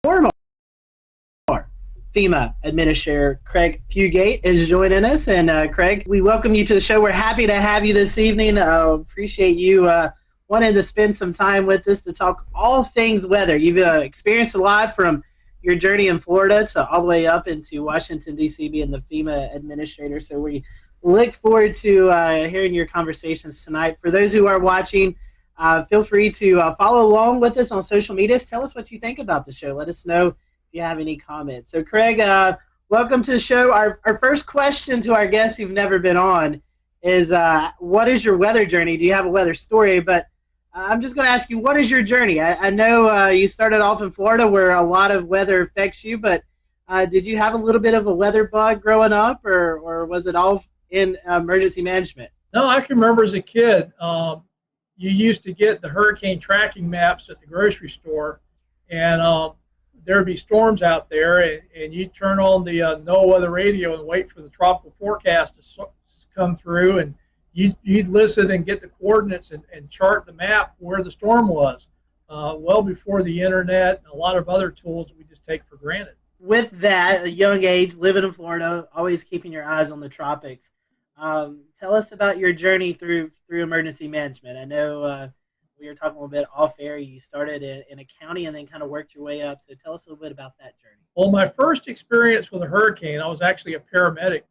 former FEMA Administrator Craig Fugate is joining us. And Craig, we welcome you to the show. We're happy to have you this evening. Appreciate you wanting to spend some time with us to talk all things weather. You've experienced a lot from your journey in Florida to all the way up into Washington, D.C., being the FEMA Administrator. So we look forward to hearing your conversations tonight. For those who are watching, feel free to follow along with us on social media. Tell us what you think about the show. Let us know if you have any comments. So, Craig, welcome to the show. Our first question to our guests who've never been on is, what is your weather journey? Do you have a weather story? But I'm just going to ask you, what is your journey? I know you started off in Florida where a lot of weather affects you, but did you have a little bit of a weather bug growing up, or was it all in emergency management? No, I can remember as a kid, you used to get the hurricane tracking maps at the grocery store, and there would be storms out there, and you'd turn on the NOAA weather radio and wait for the tropical forecast to come through, and you'd listen and get the coordinates and chart the map where the storm was, well before the internet and a lot of other tools that we just take for granted. With that, a young age, living in Florida, always keeping your eyes on the tropics, tell us about your journey through emergency management. I know we were talking a little bit off air. You started in a county and then kind of worked your way up. So tell us a little bit about that journey. Well, my first experience with a hurricane, I was actually a paramedic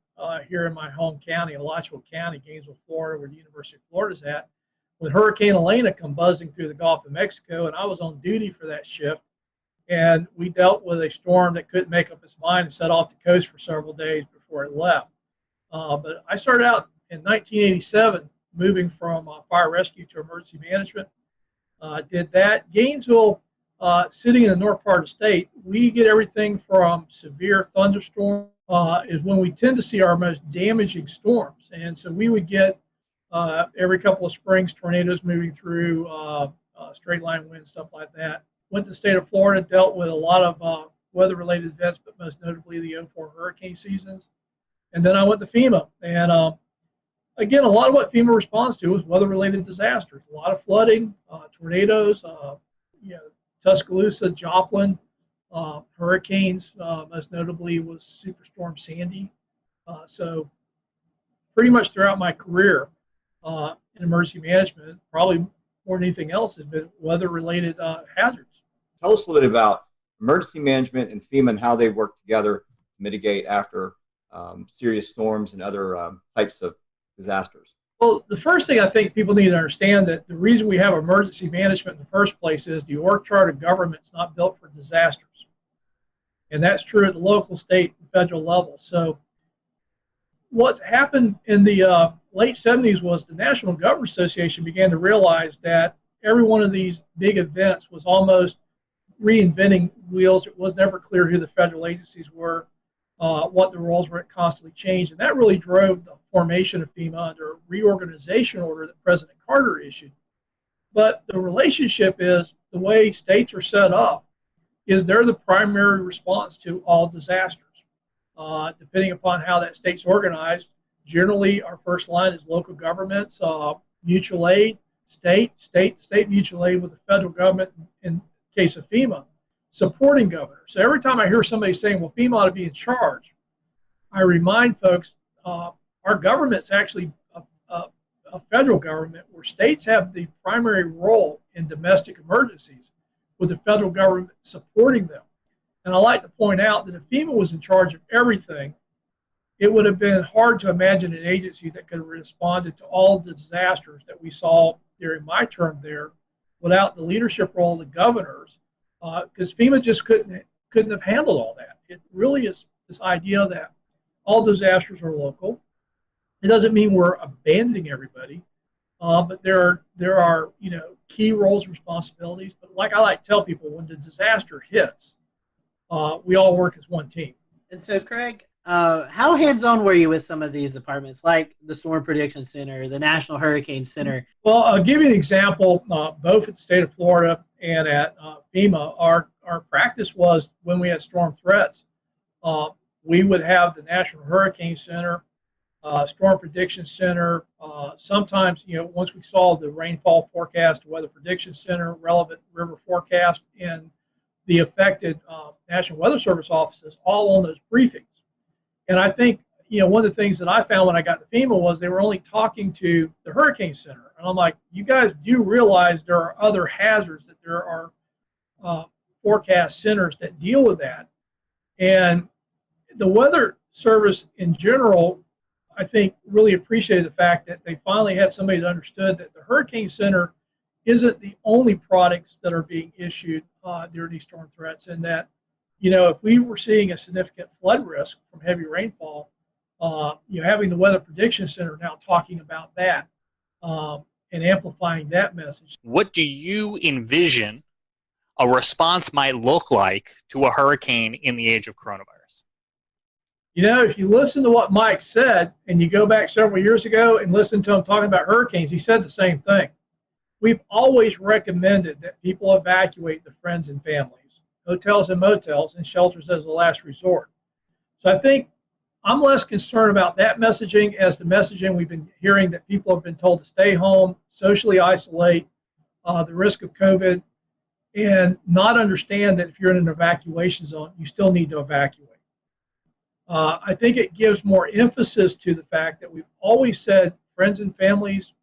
here in my home county, Alachua County, Gainesville, Florida, where the University of Florida's at, when Hurricane Elena come buzzing through the Gulf of Mexico, and I was on duty for that shift. And we dealt with a storm that couldn't make up its mind and set off the coast for several days before it left. But I started out in 1987, moving from fire rescue to emergency management. Did that. Gainesville, sitting in the north part of the state, we get everything from severe thunderstorms is when we tend to see our most damaging storms. And so we would get every couple of springs tornadoes moving through, straight line winds, stuff like that. Went to the state of Florida, dealt with a lot of weather-related events, but most notably the 04 hurricane seasons. And then I went to FEMA. And again, a lot of what FEMA responds to is weather-related disasters. A lot of flooding, tornadoes, Tuscaloosa, Joplin, hurricanes, most notably was Superstorm Sandy. So pretty much throughout my career in emergency management, probably more than anything else, has been weather-related hazards. Tell us a little bit about emergency management and FEMA and how they work together to mitigate after serious storms and other types of disasters. Well, the first thing I think people need to understand that the reason we have emergency management in the first place is the org chart of government is not built for disasters. And that's true at the local, state, and federal level. So what's happened in the late 70s was the National Government Association began to realize that every one of these big events was almost reinventing wheels. It was never clear who the federal agencies were, what the roles were. It constantly changed. And that really drove the formation of FEMA under a reorganization order that President Carter issued. But the relationship is the way states are set up is they're the primary response to all disasters. Depending upon how that state's organized, generally our first line is local governments, mutual aid, state mutual aid with the federal government in case of FEMA, supporting governors. So every time I hear somebody saying, well, FEMA ought to be in charge, I remind folks our government's actually a federal government where states have the primary role in domestic emergencies with the federal government supporting them. And I like to point out that if FEMA was in charge of everything, it would have been hard to imagine an agency that could have responded to all the disasters that we saw during my term there without the leadership role of the governors, because FEMA just couldn't have handled all that. It really is this idea that all disasters are local. It doesn't mean we're abandoning everybody, but there are key roles and responsibilities. But like I like to tell people, when the disaster hits, we all work as one team. And so, Craig, how hands-on were you with some of these departments, like the Storm Prediction Center, the National Hurricane Center? Well, I'll give you an example. Both at the state of Florida and at FEMA, our practice was when we had storm threats, we would have the National Hurricane Center, Storm Prediction Center. Sometimes, once we saw the rainfall forecast, Weather Prediction Center, relevant river forecast in the affected National Weather Service offices all on those briefings. And I think, one of the things that I found when I got to FEMA was they were only talking to the Hurricane Center. And I'm like, you guys do realize there are other hazards, that there are forecast centers that deal with that. And the Weather Service in general, I think, really appreciated the fact that they finally had somebody that understood that the Hurricane Center isn't the only products that are being issued during these storm threats, and that, if we were seeing a significant flood risk from heavy rainfall, having the Weather Prediction Center now talking about that and amplifying that message. What do you envision a response might look like to a hurricane in the age of coronavirus? If you listen to what Mike said, and you go back several years ago and listen to him talking about hurricanes, he said the same thing. We've always recommended that people evacuate their friends and families, hotels and motels, and shelters as a last resort. So I think I'm less concerned about that messaging as the messaging we've been hearing, that people have been told to stay home, socially isolate, the risk of COVID, and not understand that if you're in an evacuation zone, you still need to evacuate. I think it gives more emphasis to the fact that we've always said friends and families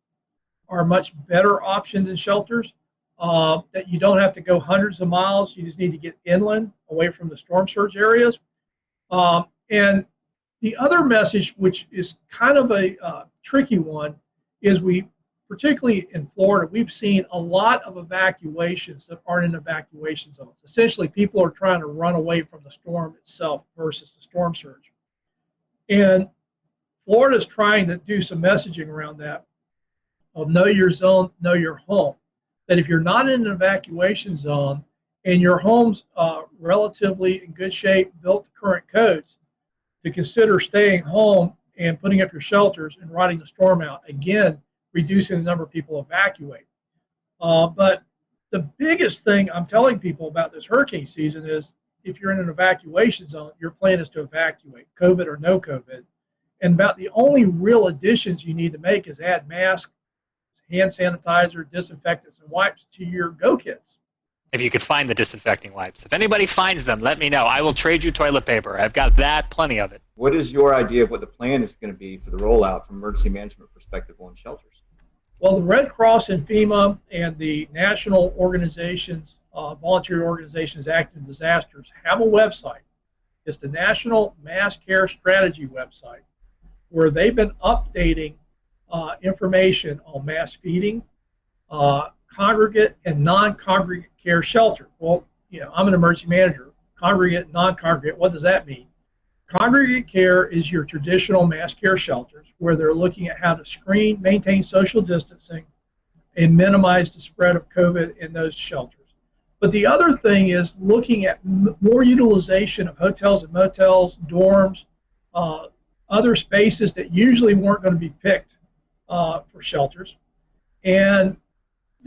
are a much better option than shelters, that you don't have to go hundreds of miles. You just need to get inland, away from the storm surge areas. And the other message, which is kind of a tricky one, is particularly in Florida, we've seen a lot of evacuations that aren't in evacuation zones. Essentially, people are trying to run away from the storm itself versus the storm surge. And Florida is trying to do some messaging around that, of know your zone, know your home. That if you're not in an evacuation zone and your home's relatively in good shape, built to current codes, to consider staying home and putting up your shelters and riding the storm out. Again, reducing the number of people evacuate. But the biggest thing I'm telling people about this hurricane season is, if you're in an evacuation zone, your plan is to evacuate, COVID or no COVID. And about the only real additions you need to make is add masks, hand sanitizer, disinfectants, and wipes to your go kits. If you could find the disinfecting wipes. If anybody finds them, let me know. I will trade you toilet paper. I've got that, plenty of it. What is your idea of what the plan is going to be for the rollout from emergency management perspective on shelters? Well, the Red Cross and FEMA and the national organizations, volunteer organizations acting in disasters, have a website. It's the National Mass Care Strategy website, where they've been updating information on mass feeding, congregate and non-congregate care shelter. Well, I'm an emergency manager. Congregate, non-congregate, what does that mean? Congregate care is your traditional mass care shelters, where they're looking at how to screen, maintain social distancing, and minimize the spread of COVID in those shelters. But the other thing is looking at more utilization of hotels and motels, dorms, other spaces that usually weren't going to be picked for shelters. And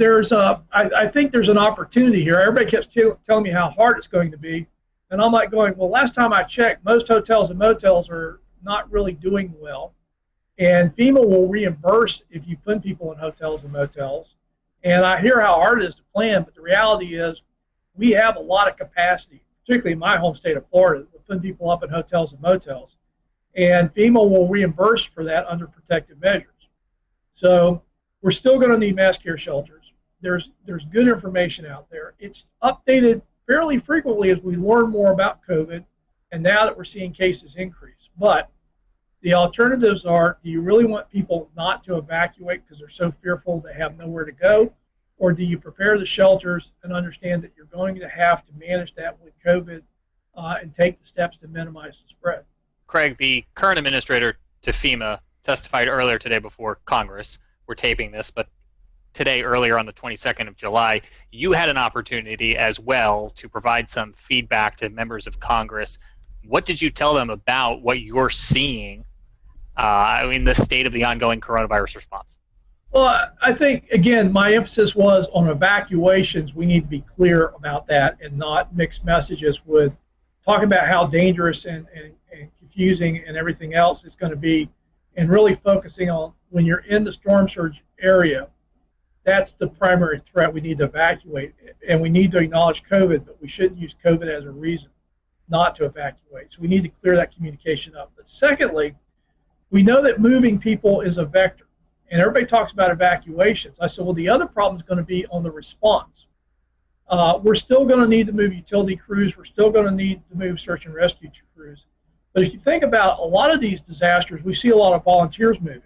I think there's an opportunity here. Everybody keeps telling me how hard it's going to be. And I'm like going, well, last time I checked, most hotels and motels are not really doing well. And FEMA will reimburse if you put people in hotels and motels. And I hear how hard it is to plan, but the reality is we have a lot of capacity, particularly in my home state of Florida, to put people up in hotels and motels. And FEMA will reimburse for that under protective measures. So we're still going to need mass care shelters. There's good information out there. It's updated fairly frequently as we learn more about COVID, and now that we're seeing cases increase. But the alternatives are, do you really want people not to evacuate because they're so fearful they have nowhere to go? Or do you prepare the shelters and understand that you're going to have to manage that with COVID and take the steps to minimize the spread? Craig, the current administrator to FEMA, testified earlier today before Congress. We're taping this, but today, earlier on the 22nd of July, you had an opportunity as well to provide some feedback to members of Congress. What did you tell them about what you're seeing in the state of the ongoing coronavirus response? Well, I think, again, my emphasis was on evacuations. We need to be clear about that and not mix messages with talking about how dangerous and confusing and everything else it's going to be, and really focusing on when you're in the storm surge area, that's the primary threat. We need to evacuate, and we need to acknowledge COVID, but we shouldn't use COVID as a reason not to evacuate. So we need to clear that communication up. But secondly, we know that moving people is a vector, and everybody talks about evacuations. I said, well, the other problem is going to be on the response. We're still going to need to move utility crews. We're still going to need to move search and rescue crews. But if you think about a lot of these disasters, we see a lot of volunteers moving.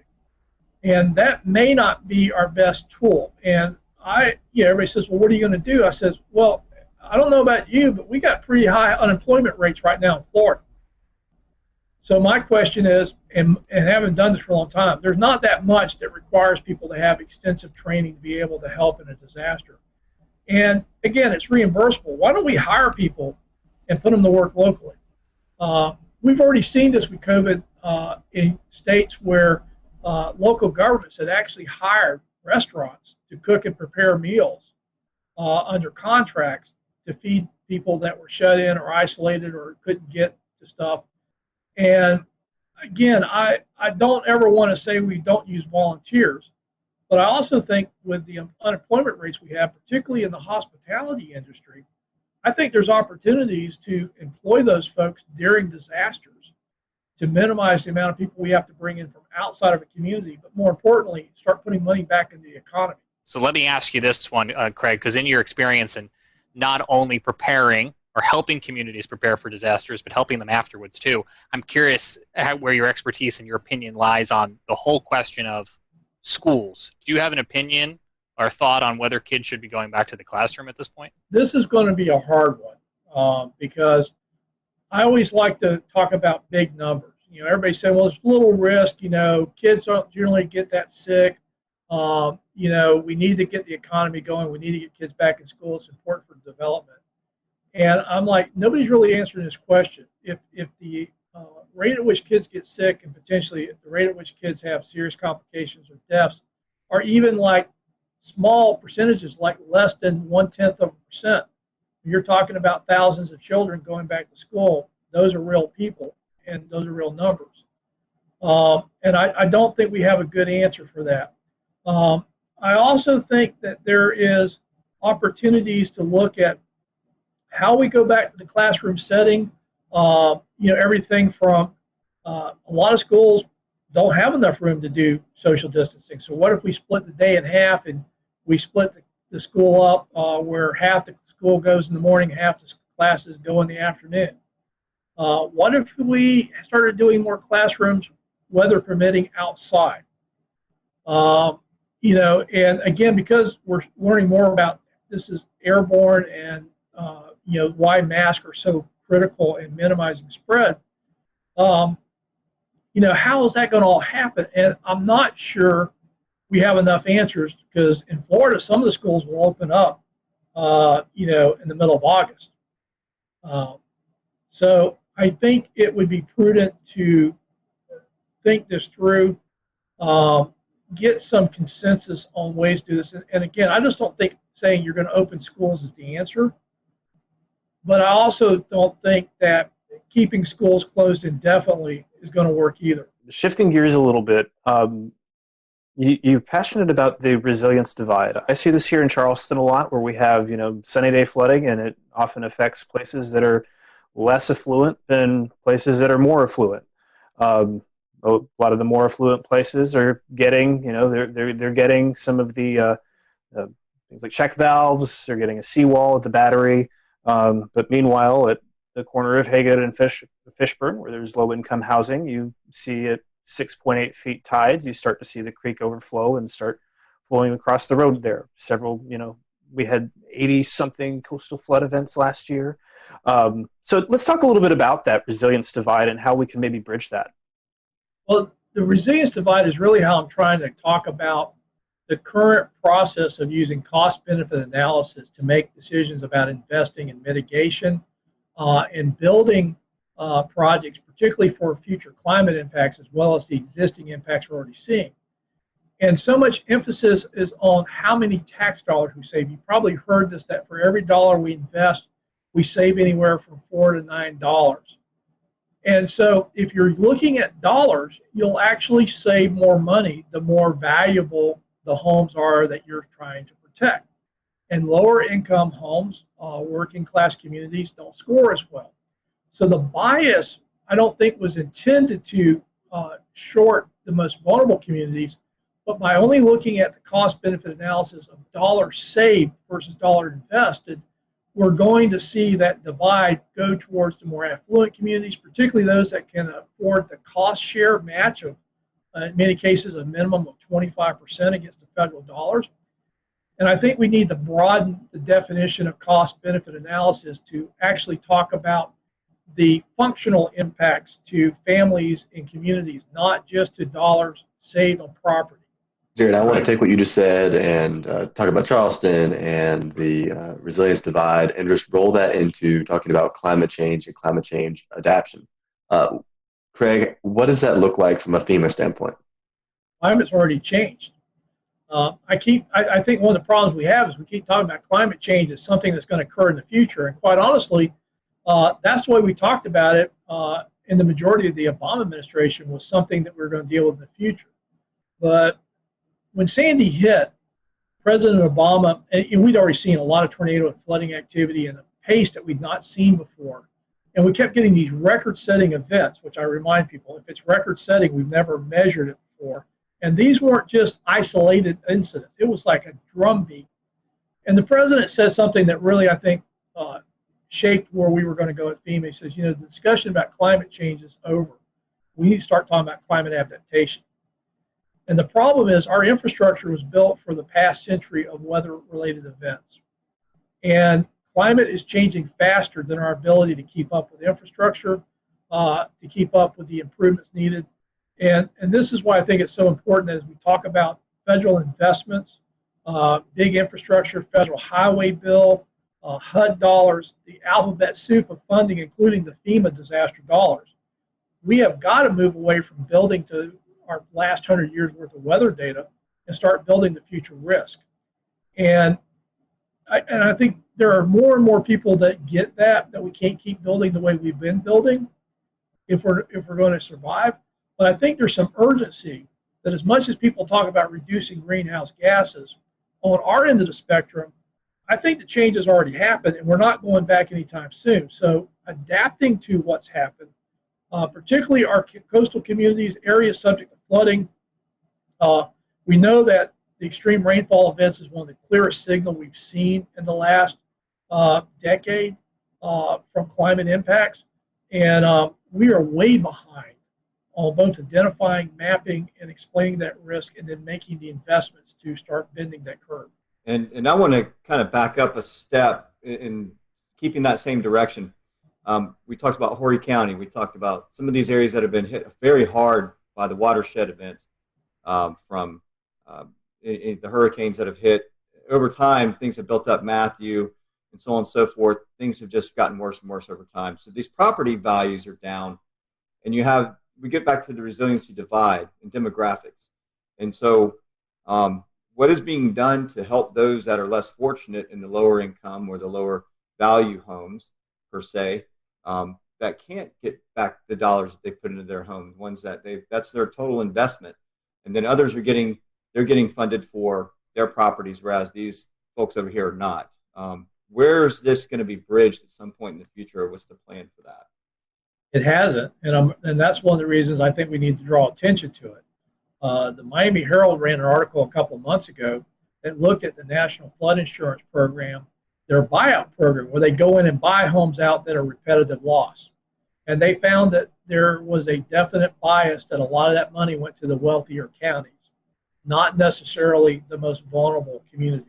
And that may not be our best tool. And everybody says, well, what are you going to do? I says, well, I don't know about you, but we got pretty high unemployment rates right now in Florida. So my question is, and having done this for a long time, there's not that much that requires people to have extensive training to be able to help in a disaster. And again, it's reimbursable. Why don't we hire people and put them to work locally? We've already seen this with COVID in states where local governments had actually hired restaurants to cook and prepare meals under contracts to feed people that were shut in or isolated or couldn't get to stuff. And again, I don't ever want to say we don't use volunteers, but I also think with the unemployment rates we have, particularly in the hospitality industry, I think there's opportunities to employ those folks during disasters to minimize the amount of people we have to bring in from outside of a community, but more importantly, start putting money back into the economy. So let me ask you this one, Craig, because in your experience in not only preparing or helping communities prepare for disasters, but helping them afterwards too, I'm curious where your expertise and your opinion lies on the whole question of schools. Do you have an opinion or thought on whether kids should be going back to the classroom at this point? This is going to be a hard one because I always like to talk about big numbers. Everybody saying, well, there's little risk. Kids don't generally get that sick. We need to get the economy going. We need to get kids back in school. It's important for development. And I'm like, nobody's really answering this question. If the rate at which kids get sick and potentially the rate at which kids have serious complications or deaths are even like small percentages, like less than 0.1%. You're talking about thousands of children going back to school. Those are real people, and those are real numbers. And I don't think we have a good answer for that. I also think that there is opportunities to look at how we go back to the classroom setting. Everything from a lot of schools don't have enough room to do social distancing. So what if we split the day in half and we split the school up where half the school goes in the morning, half the classes go in the afternoon? What if we started doing more classrooms, weather permitting, outside? And again, because we're learning more about this is airborne and why masks are so critical in minimizing spread. How is that going to all happen? And I'm not sure we have enough answers because in Florida, some of the schools will open up, in the middle of August. So I think it would be prudent to think this through, get some consensus on ways to do this. And again, I just don't think saying you're going to open schools is the answer. But I also don't think that keeping schools closed indefinitely is going to work either. Shifting gears a little bit, you're passionate about the resilience divide. I see this here in Charleston a lot where we have, sunny day flooding, and it often affects places that are less affluent than places that are more affluent. A lot of the more affluent places are getting, they're getting some of the things like check valves. They're getting a seawall at the battery. But meanwhile, at the corner of Haggard and Fishburne, where there's low-income housing, you see at 6.8 feet tides, you start to see the creek overflow and start flowing across the road there. Several, we had 80-something coastal flood events last year. So let's talk a little bit about that resilience divide and how we can maybe bridge that. Well, the resilience divide is really how I'm trying to talk about the current process of using cost-benefit analysis to make decisions about investing in mitigation and building projects, particularly for future climate impacts as well as the existing impacts we're already seeing. And so much emphasis is on how many tax dollars we save. You probably heard this, that for every dollar we invest, we save anywhere from $4 to $9. And so if you're looking at dollars, you'll actually save more money the more valuable the homes are that you're trying to protect. And lower income homes, working class communities don't score as well. So the bias, I don't think, was intended to short the most vulnerable communities, but by only looking at the cost benefit analysis of dollars saved versus dollars invested, we're going to see that divide go towards the more affluent communities, particularly those that can afford the cost share match of, in many cases, a minimum of 25% against the federal dollars. And I think we need to broaden the definition of cost benefit analysis to actually talk about the functional impacts to families and communities, not just to dollars saved on property. Jared, I want to take what you just said and talk about Charleston and the resilience divide and just roll that into talking about climate change and climate change adaptation. Craig, what does that look like from a FEMA standpoint? Climate's already changed. I think one of the problems we have is we keep talking about climate change as something that's going to occur in the future. And quite honestly, that's the way we talked about it in the majority of the Obama administration, was something that we're going to deal with in the future. But when Sandy hit, President Obama, and we'd already seen a lot of tornado and flooding activity and a pace that we'd not seen before. And we kept getting these record-setting events, which I remind people, if it's record-setting, we've never measured it before. And these weren't just isolated incidents. It was like a drumbeat. And the president said something that really, I think, shaped where we were going to go at FEMA. He says, the discussion about climate change is over. We need to start talking about climate adaptation. And the problem is our infrastructure was built for the past century of weather-related events. And climate is changing faster than our ability to keep up with infrastructure, to keep up with the improvements needed. And this is why I think it's so important as we talk about federal investments, big infrastructure, federal highway bill, HUD dollars, the alphabet soup of funding, including the FEMA disaster dollars. We have got to move away from building to our last 100 years worth of weather data and start building the future risk. And I think there are more and more people that get that we can't keep building the way we've been building if we're going to survive. But I think there's some urgency that as much as people talk about reducing greenhouse gases, on our end of the spectrum, I think the change has already happened and we're not going back anytime soon. So adapting to what's happened, particularly our coastal communities, areas subject to flooding. We know that the extreme rainfall events is one of the clearest signals we've seen in the last decade from climate impacts. And we are way behind on both identifying, mapping, and explaining that risk, and then making the investments to start bending that curve. And I want to kind of back up a step in keeping that same direction. We talked about Horry County. We talked about some of these areas that have been hit very hard by the watershed events from the hurricanes that have hit. Over time, things have built up, Matthew, and so on and so forth. Things have just gotten worse and worse over time. So these property values are down, and we get back to the resiliency divide and demographics. And so what is being done to help those that are less fortunate in the lower income or the lower value homes, per se, that can't get back the dollars that they put into their home, ones that that's their total investment. And then others they're getting funded for their properties, whereas these folks over here are not. Where's this going to be bridged at some point in the future? What's the plan for that? It hasn't, and that's one of the reasons I think we need to draw attention to it. The Miami Herald ran an article a couple of months ago that looked at the National Flood Insurance Program, their buyout program, where they go in and buy homes out that are repetitive loss. And they found that there was a definite bias that a lot of that money went to the wealthier counties, not necessarily the most vulnerable communities.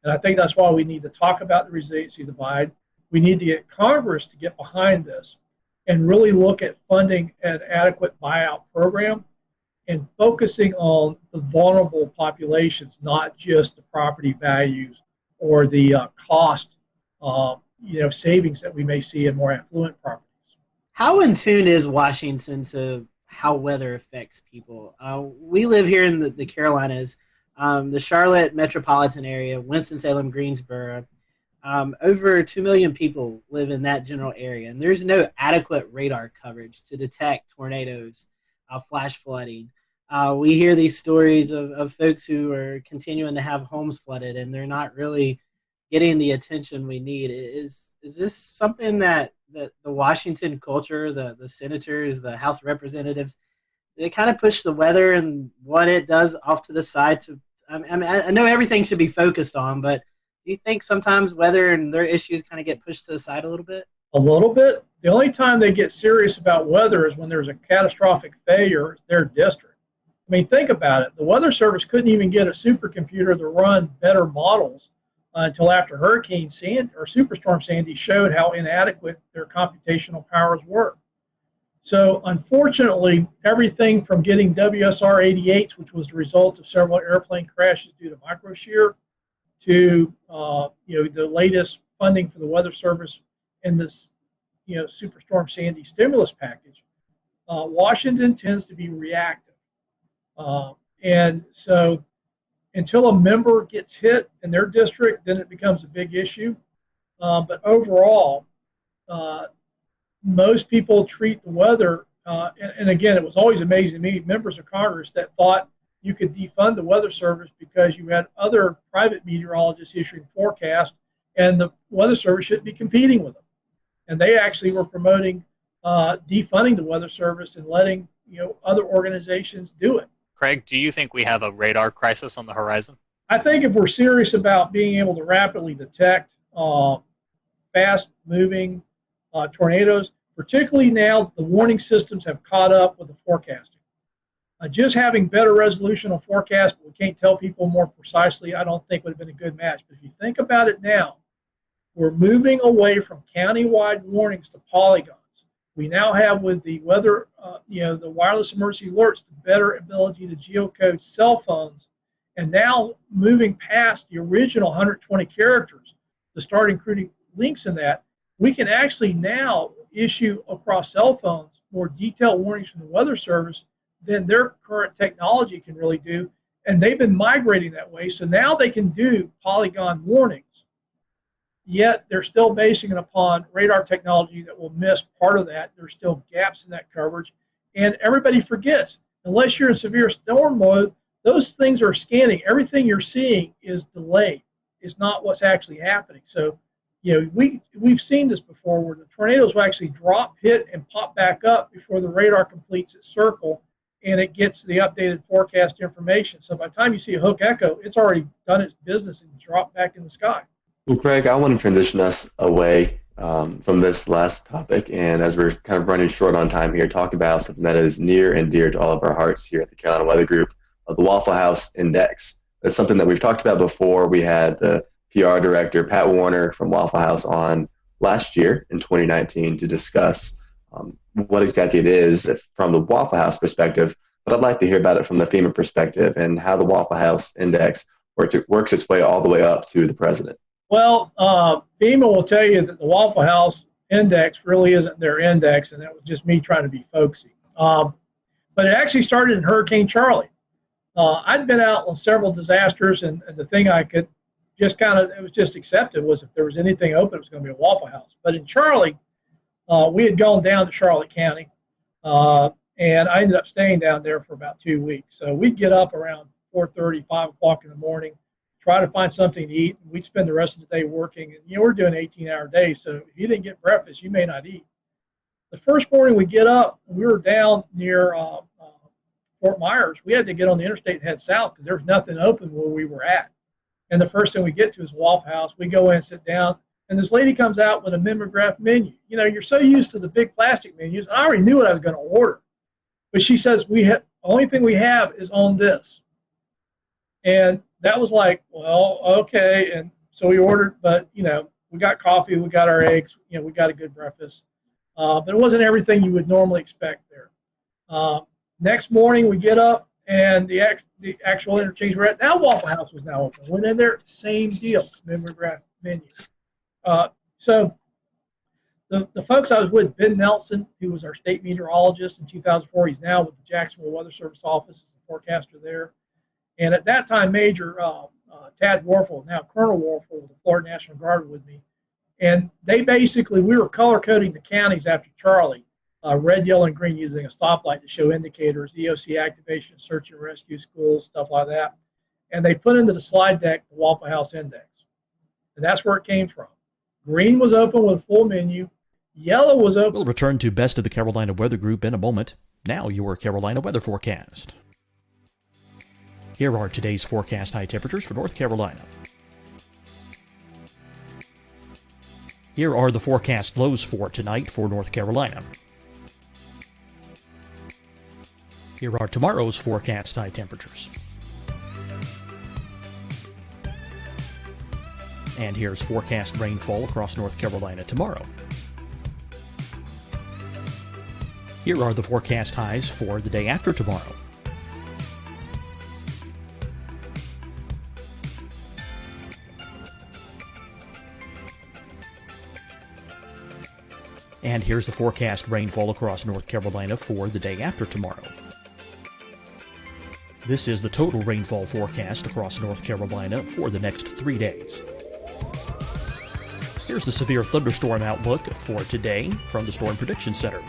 And I think that's why we need to talk about the resiliency divide. We need to get Congress to get behind this and really look at funding an adequate buyout program and focusing on the vulnerable populations, not just the property values or the cost savings that we may see in more affluent properties. How in tune is Washington to how weather affects people? We live here in the Carolinas, the Charlotte metropolitan area, Winston-Salem, Greensboro. Over 2 million people live in that general area, and there's no adequate radar coverage to detect tornadoes, flash flooding. We hear these stories of folks who are continuing to have homes flooded, and they're not really getting the attention we need. Is this something that the Washington culture, the senators, the House representatives, they kind of push the weather and what it does off to the side? I know everything should be focused on, but do you think sometimes weather and their issues kind of get pushed to the side a little bit? A little bit. The only time they get serious about weather is when there's a catastrophic failure in their district. I mean, think about it. The Weather Service couldn't even get a supercomputer to run better models until after Hurricane Sandy or Superstorm Sandy showed how inadequate their computational powers were. So unfortunately, everything from getting WSR 88s, which was the result of several airplane crashes due to microshear, to the latest funding for the Weather Service in this Superstorm Sandy stimulus package, Washington tends to be reactive, and so until a member gets hit in their district, then it becomes a big issue. But overall, most people treat the weather, and again, it was always amazing to me, members of Congress that thought you could defund the Weather Service because you had other private meteorologists issuing forecasts, and the Weather Service shouldn't be competing with them. And they actually were promoting defunding the Weather Service and letting other organizations do it. Craig, do you think we have a radar crisis on the horizon? I think if we're serious about being able to rapidly detect fast-moving tornadoes, particularly now the warning systems have caught up with the forecasting. Just having better resolution on forecast, but we can't tell people more precisely, I don't think would have been a good match. But if you think about it now, we're moving away from county-wide warnings to polygons. We now have, with the weather, the wireless emergency alerts, the better ability to geocode cell phones, and now moving past the original 120 characters to start including links in that, we can actually now issue across cell phones more detailed warnings from the Weather Service than their current technology can really do, and they've been migrating that way. So now they can do polygon warnings, yet they're still basing it upon radar technology that will miss part of that. There's still gaps in that coverage, and everybody forgets, unless you're in severe storm mode, those things are scanning. Everything you're seeing is delayed. It's not what's actually happening. So, we've seen this before where the tornadoes will actually drop, hit, and pop back up before the radar completes its circle and it gets the updated forecast information. So by the time you see a hook echo, it's already done its business and dropped back in the sky. Well, Craig, I want to transition us away from this last topic, and as we're kind of running short on time here, talk about something that is near and dear to all of our hearts here at the Carolina Weather Group, the Waffle House Index. That's something that we've talked about before. We had the PR director, Pat Warner from Waffle House, on last year in 2019 to discuss what exactly it is from the Waffle House perspective, but I'd like to hear about it from the FEMA perspective and how the Waffle House Index works its way all the way up to the president. Well, FEMA will tell you that the Waffle House Index really isn't their index, and that was just me trying to be folksy. But it actually started in Hurricane Charlie. I'd been out on several disasters, and the thing I could just it was just accepted was if there was anything open, it was going to be a Waffle House. But in Charlie, we had gone down to Charlotte County, and I ended up staying down there for about 2 weeks. So we'd get up around 4:30, 5 o'clock in the morning, try to find something to eat, and we'd spend the rest of the day working. And, we're doing 18-hour days, so if you didn't get breakfast, you may not eat. The first morning we get up, we were down near Fort Myers. We had to get on the interstate and head south because there was nothing open where we were at. And the first thing we get to is Waffle House. We go in and sit down, and this lady comes out with a mimeograph menu. You're so used to the big plastic menus. I already knew what I was going to order. But she says, the only thing we have is on this. And that was like, well, okay. And so we ordered, but, we got coffee, we got our eggs, we got a good breakfast. But it wasn't everything you would normally expect there. Next morning, we get up, and the actual interchange we're at now, Waffle House was now open. Went in there, same deal, mimeograph menu. So the folks I was with, Ben Nelson, who was our state meteorologist in 2004, he's now with the Jacksonville Weather Service office as a forecaster there. And at that time, Major Tad Warfel, now Colonel Warfel, with the Florida National Guard, with me. And they basically, we were color coding the counties after Charlie. red, yellow, and green using a stoplight to show indicators, EOC activation, search and rescue, schools, stuff like that. And they put into the slide deck the Waffle House Index. And that's where it came from. Green was open with a full menu. Yellow was open. We'll return to Best of the Carolina Weather Group in a moment. Now your Carolina weather forecast. Here are today's forecast high temperatures for North Carolina. Here are the forecast lows for tonight for North Carolina. Here are tomorrow's forecast high temperatures. And here's forecast rainfall across North Carolina tomorrow. Here are the forecast highs for the day after tomorrow. And here's the forecast rainfall across North Carolina for the day after tomorrow. This is the total rainfall forecast across North Carolina for the next 3 days. Here's the severe thunderstorm outlook for today from the Storm Prediction Center.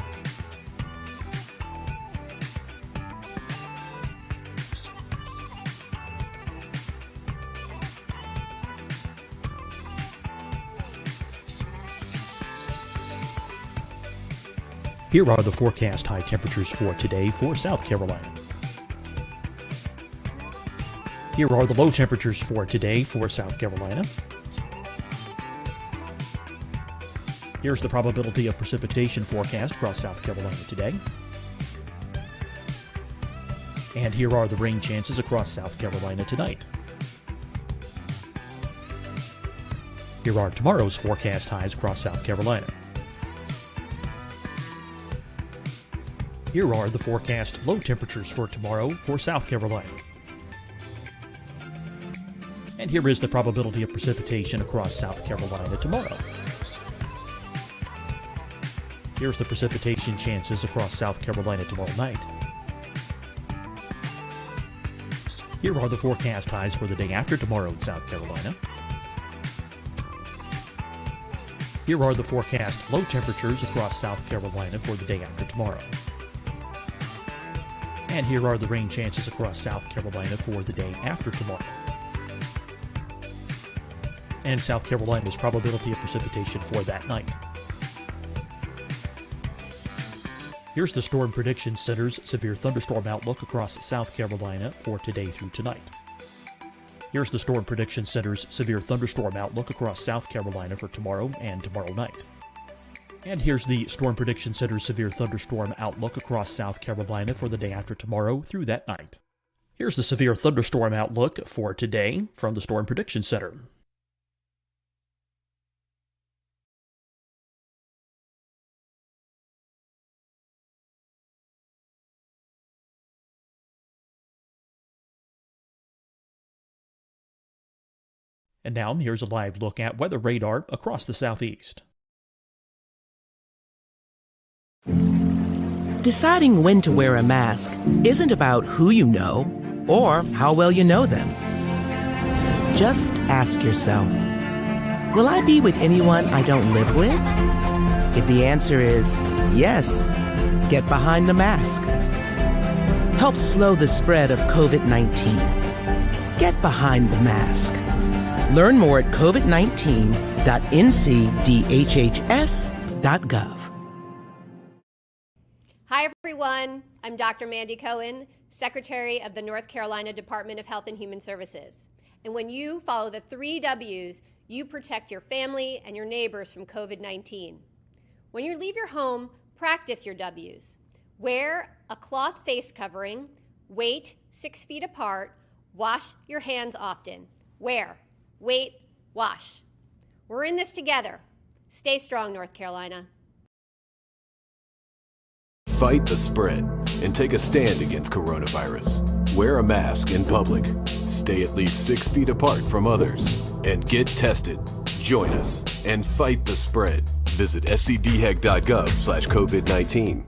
Here are the forecast high temperatures for today for South Carolina. Here are the low temperatures for today for South Carolina. Here's the probability of precipitation forecast across South Carolina today. And here are the rain chances across South Carolina tonight. Here are tomorrow's forecast highs across South Carolina. Here are the forecast low temperatures for tomorrow for South Carolina. And here is the probability of precipitation across South Carolina tomorrow. Here's the precipitation chances across South Carolina tomorrow night. Here are the forecast highs for the day after tomorrow in South Carolina. Here are the forecast low temperatures across South Carolina for the day after tomorrow. And here are the rain chances across South Carolina for the day after tomorrow. And South Carolina's probability of precipitation for that night. Here's the Storm Prediction Center's severe thunderstorm outlook across South Carolina for today through tonight. Here's the Storm Prediction Center's severe thunderstorm outlook across South Carolina for tomorrow and tomorrow night. And here's the Storm Prediction Center's severe thunderstorm outlook across South Carolina for the day after tomorrow through that night. Here's the severe thunderstorm outlook for today from the Storm Prediction Center. And now here's a live look at weather radar across the southeast. Deciding when to wear a mask isn't about who you know or how well you know them. Just ask yourself, will I be with anyone I don't live with? If the answer is yes, get behind the mask. Help slow the spread of COVID-19. Get behind the mask. Learn more at covid19.ncdhhs.gov. Hi, everyone. I'm Dr. Mandy Cohen, Secretary of the North Carolina Department of Health and Human Services. And when you follow the 3 W's, you protect your family and your neighbors from COVID-19. When you leave your home, practice your W's. Wear a cloth face covering, wait 6 feet apart, wash your hands often. Wear, wait, wash. We're in this together. Stay strong, North Carolina. Fight the spread and take a stand against coronavirus. Wear a mask in public. Stay at least 6 feet apart from others. And get tested. Join us and fight the spread. Visit scdhec.gov/COVID-19.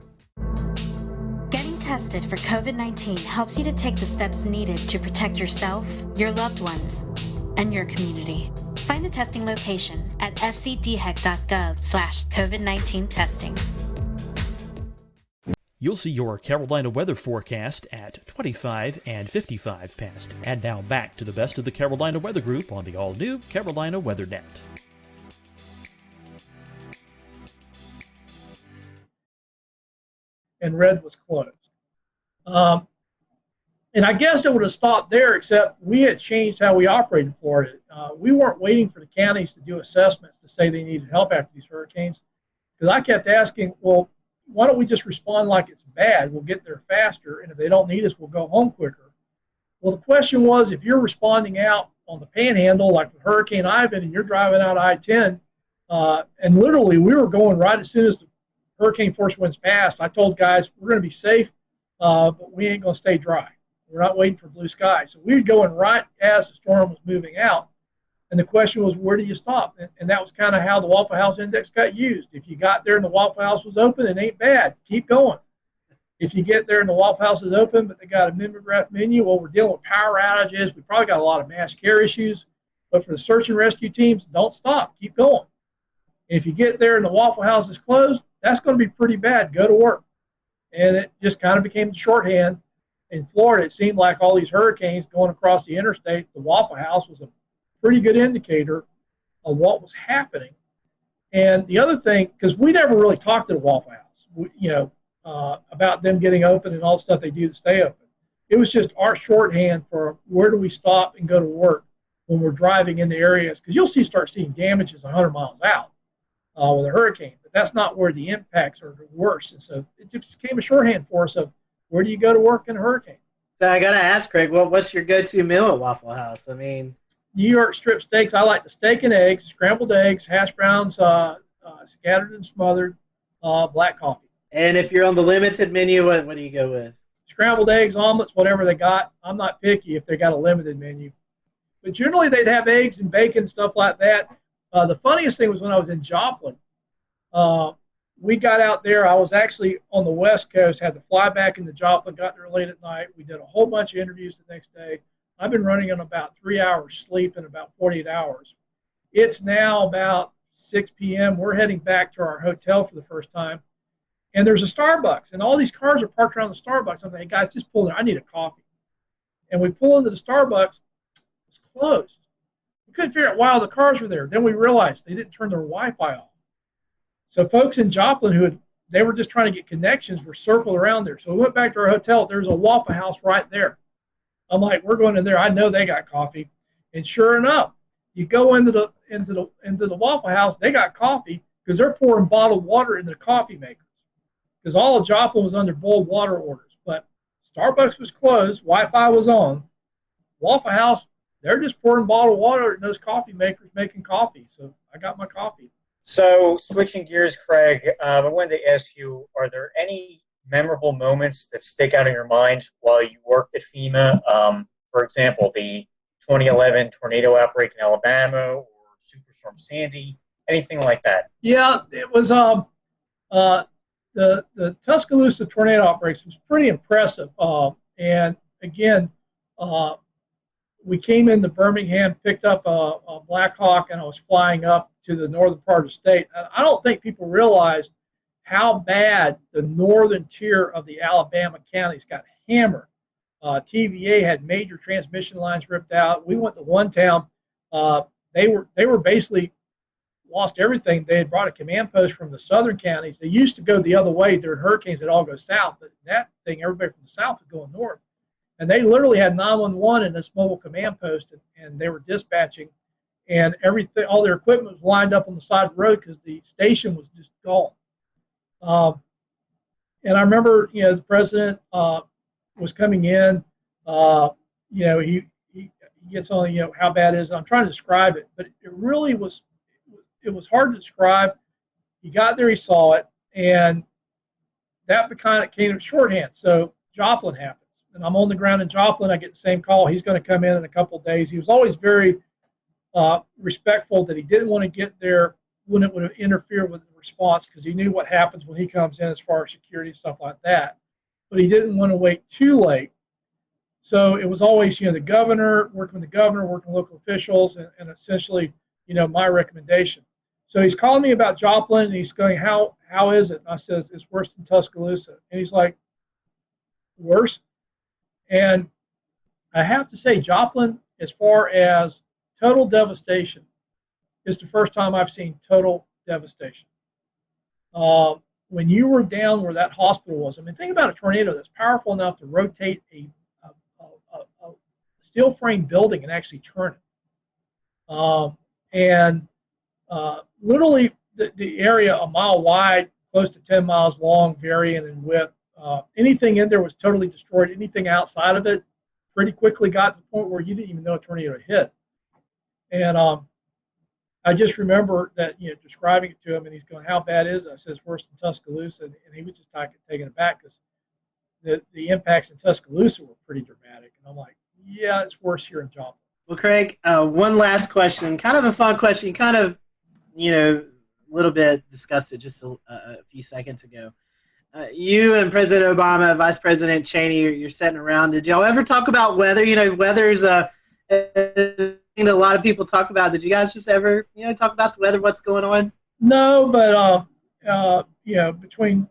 Getting tested for COVID-19 helps you to take the steps needed to protect yourself, your loved ones, and your community. Find the testing location at scdhec.gov/COVID-19 testing. You'll see your Carolina weather forecast at 25 and 55 past. And now back to the best of the Carolina Weather Group on the all-new Carolina Weather Net. And red was closed. And I guess it would have stopped there, except we had changed how we operated in Florida. We weren't waiting for the counties to do assessments to say they needed help after these hurricanes. Because I kept asking, well, why don't we just respond like it's bad? We'll get there faster, and if they don't need us, we'll go home quicker. Well, the question was, if you're responding out on the panhandle, like with Hurricane Ivan, and you're driving out I-10, and literally we were going right as soon as the hurricane force winds passed, I told guys, we're going to be safe, but we ain't going to stay dry. We're not waiting for blue skies. So we were going right as the storm was moving out. And the question was, where do you stop? And that was kind of how the Waffle House Index got used. If you got there and the Waffle House was open, it ain't bad. Keep going. If you get there and the Waffle House is open, but they got a mimeograph menu, well, we're dealing with power outages. We probably got a lot of mass care issues. But for the search and rescue teams, don't stop. Keep going. And if you get there and the Waffle House is closed, that's going to be pretty bad. Go to work. And it just kind of became the shorthand. In Florida, it seemed like all these hurricanes going across the interstate, the Waffle House was a pretty good indicator of what was happening. And the other thing, because we never really talked to the Waffle House, about them getting open and all the stuff they do to stay open. It was just our shorthand for where do we stop and go to work when we're driving in the areas, because you'll start seeing damages 100 miles out with a hurricane, but that's not where the impacts are worse. And so it just became a shorthand for us of where do you go to work in a hurricane. So I got to ask, Craig, what's your go-to meal at Waffle House? I mean, New York strip steaks. I like the steak and eggs, scrambled eggs, hash browns, scattered and smothered, black coffee. And if you're on the limited menu, what do you go with? Scrambled eggs, omelets, whatever they got. I'm not picky if they got a limited menu. But generally they'd have eggs and bacon, stuff like that. The funniest thing was when I was in Joplin. We got out there. I was actually on the West Coast, had to fly back into Joplin, got there late at night. We did a whole bunch of interviews the next day. I've been running on about 3 hours sleep in about 48 hours. It's now about 6 p.m. We're heading back to our hotel for the first time. And there's a Starbucks, and all these cars are parked around the Starbucks. I'm like, hey, guys, just pull in. I need a coffee. And we pull into the Starbucks. It's closed. We couldn't figure out why all the cars were there. Then we realized they didn't turn their Wi-Fi off. So folks in Joplin they were just trying to get connections were circled around there. So we went back to our hotel. There's a Waffle House right there. I'm like, we're going in there. I know they got coffee. And sure enough, you go into the Waffle House, they got coffee because they're pouring bottled water into the coffee makers. Because all of Joplin was under boiled water orders. But Starbucks was closed, Wi-Fi was on. Waffle House, they're just pouring bottled water in those coffee makers making coffee. So I got my coffee. So switching gears, Craig, I wanted to ask you, are there any memorable moments that stick out in your mind while you worked at FEMA? For example, the 2011 tornado outbreak in Alabama or Superstorm Sandy, anything like that? Yeah, it was the Tuscaloosa tornado outbreaks was pretty impressive. And again, we came into Birmingham, picked up a Black Hawk, and I was flying up to the northern part of the state. And I don't think people realized how bad the northern tier of the Alabama counties got hammered. TVA had major transmission lines ripped out. We went to one town. They were basically lost everything. They had brought a command post from the southern counties. They used to go the other way during hurricanes. They'd all go south. But that thing, everybody from the south was going north. And they literally had 911 in this mobile command post, and they were dispatching. And everything, all their equipment was lined up on the side of the road because the station was just gone. And I remember, the president was coming in. He gets on, how bad it is. I'm trying to describe it, but it really was. It was hard to describe. He got there, he saw it, and that kind of came shorthand. So Joplin happens, and I'm on the ground in Joplin. I get the same call. He's going to come in a couple of days. He was always very respectful that he didn't want to get there when it would interfere with the response because he knew what happens when he comes in as far as security and stuff like that. But he didn't want to wait too late. So it was always, the governor, working with the governor, working with local officials, and essentially, my recommendation. So he's calling me about Joplin, and he's going, how is it? And I says, it's worse than Tuscaloosa. And he's like, worse. And I have to say, Joplin, as far as total devastation, is the first time I've seen total devastation. When you were down where that hospital was, I mean, think about a tornado that's powerful enough to rotate a steel frame building and actually turn it. Literally, the area a mile wide, close to 10 miles long, varying in width. Anything in there was totally destroyed. Anything outside of it pretty quickly got to the point where you didn't even know a tornado hit. And I just remember that, describing it to him, and he's going, "How bad is it?" I said, "It's worse than Tuscaloosa," and he was just taken aback because the impacts in Tuscaloosa were pretty dramatic. And I'm like, "Yeah, it's worse here in Joplin." Well, Craig, one last question, kind of a fun question. You kind of, a little bit discussed it just a few seconds ago. You and President Obama, Vice President Cheney, you're sitting around. Did y'all ever talk about weather? Weather's a thing that a lot of people talk about. Did you guys just ever, talk about the weather, what's going on? No, but, between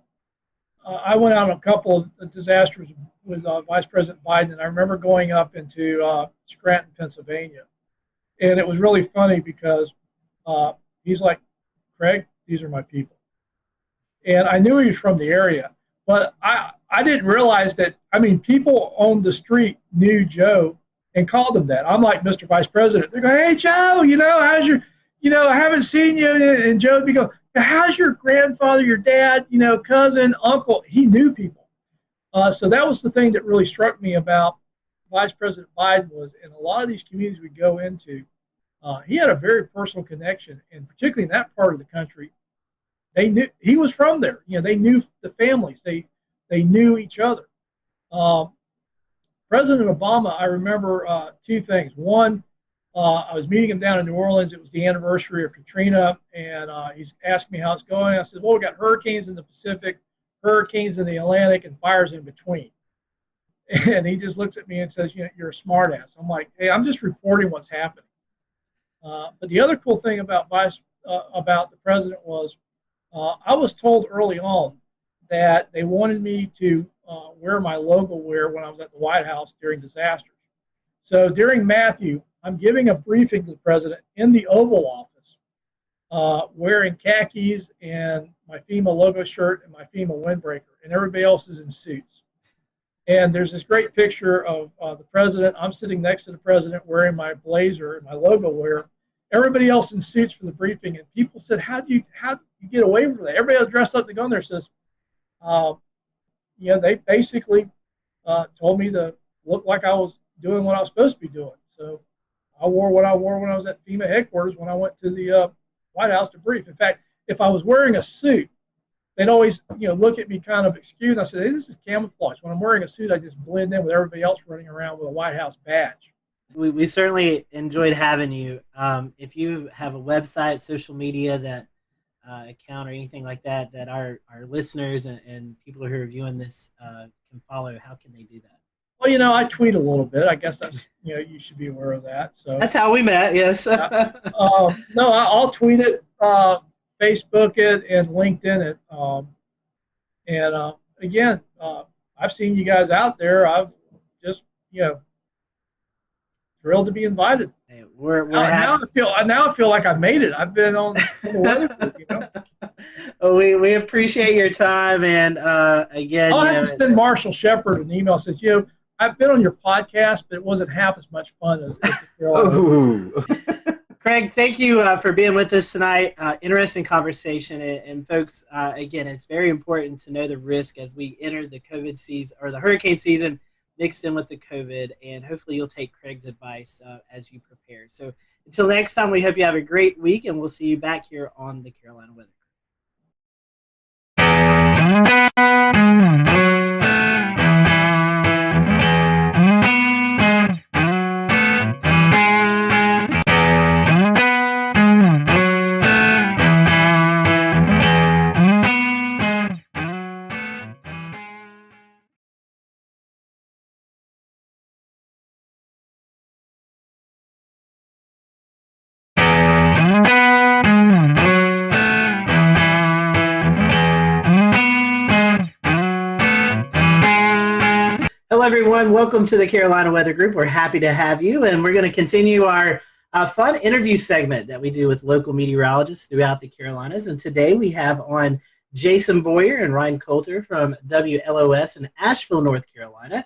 I went out on a couple of disasters with Vice President Biden, and I remember going up into Scranton, Pennsylvania. And it was really funny because he's like, "Craig, these are my people." And I knew he was from the area, but I didn't realize that, people on the street knew Joe and called him that. I'm like, "Mr. Vice President." They go, "Hey, Joe, how's your, I haven't seen you." And Joe would be going, "How's your grandfather, your dad, cousin, uncle?" He knew people. So that was the thing that really struck me about Vice President Biden was in a lot of these communities we go into, he had a very personal connection, and particularly in that part of the country, they knew he was from there. They knew the families. They knew each other. President Obama, I remember two things. One, I was meeting him down in New Orleans. It was the anniversary of Katrina, and he's asked me how it's going. I said, "Well, we got hurricanes in the Pacific, hurricanes in the Atlantic, and fires in between." And he just looks at me and says, "You're a smart ass." I'm like, "Hey, I'm just reporting what's happening." But the other cool thing about the president was, I was told early on that they wanted me to wear my logo wear when I was at the White House during disasters. So during Matthew, I'm giving a briefing to the president in the Oval Office, wearing khakis and my FEMA logo shirt and my FEMA windbreaker, and everybody else is in suits. And there's this great picture of the president. I'm sitting next to the president wearing my blazer and my logo wear. Everybody else in suits for the briefing, and people said, how do you get away from that? Everybody else dressed up to go in there says, they basically told me to look like I was doing what I was supposed to be doing. So I wore what I wore when I was at FEMA headquarters when I went to the White House to brief. In fact, if I was wearing a suit, they'd always look at me kind of excused. I said, "Hey, this is camouflage. When I'm wearing a suit, I just blend in with everybody else running around with a White House badge." We certainly enjoyed having you. If you have a website, social media that account or anything like that our listeners and people who are viewing this can follow, how can they do that? Well, I tweet a little bit. I guess that's, you should be aware of that. So that's how we met. Yes. No, I'll tweet it, Facebook it, and LinkedIn it. Again, I've seen you guys out there. I've just, thrilled to be invited. Hey, we're happy. Now I feel like I made it. I've been on the weather. Well, we appreciate your time, and again, I just sent Marshall Shepard an email that says, I've been on your podcast, but it wasn't half as much fun as the Craig, thank you for being with us tonight. Interesting conversation, and folks, again, it's very important to know the risk as we enter the COVID season or the hurricane season mixed in with the COVID, and hopefully you'll take Craig's advice as you prepare. So until next time, we hope you have a great week, and we'll see you back here on the Carolina Weather. Well, everyone, welcome to the Carolina Weather Group. We're happy to have you, and we're going to continue our fun interview segment that we do with local meteorologists throughout the Carolinas. And today we have on Jason Boyer and Ryan Coulter from WLOS in Asheville, North Carolina.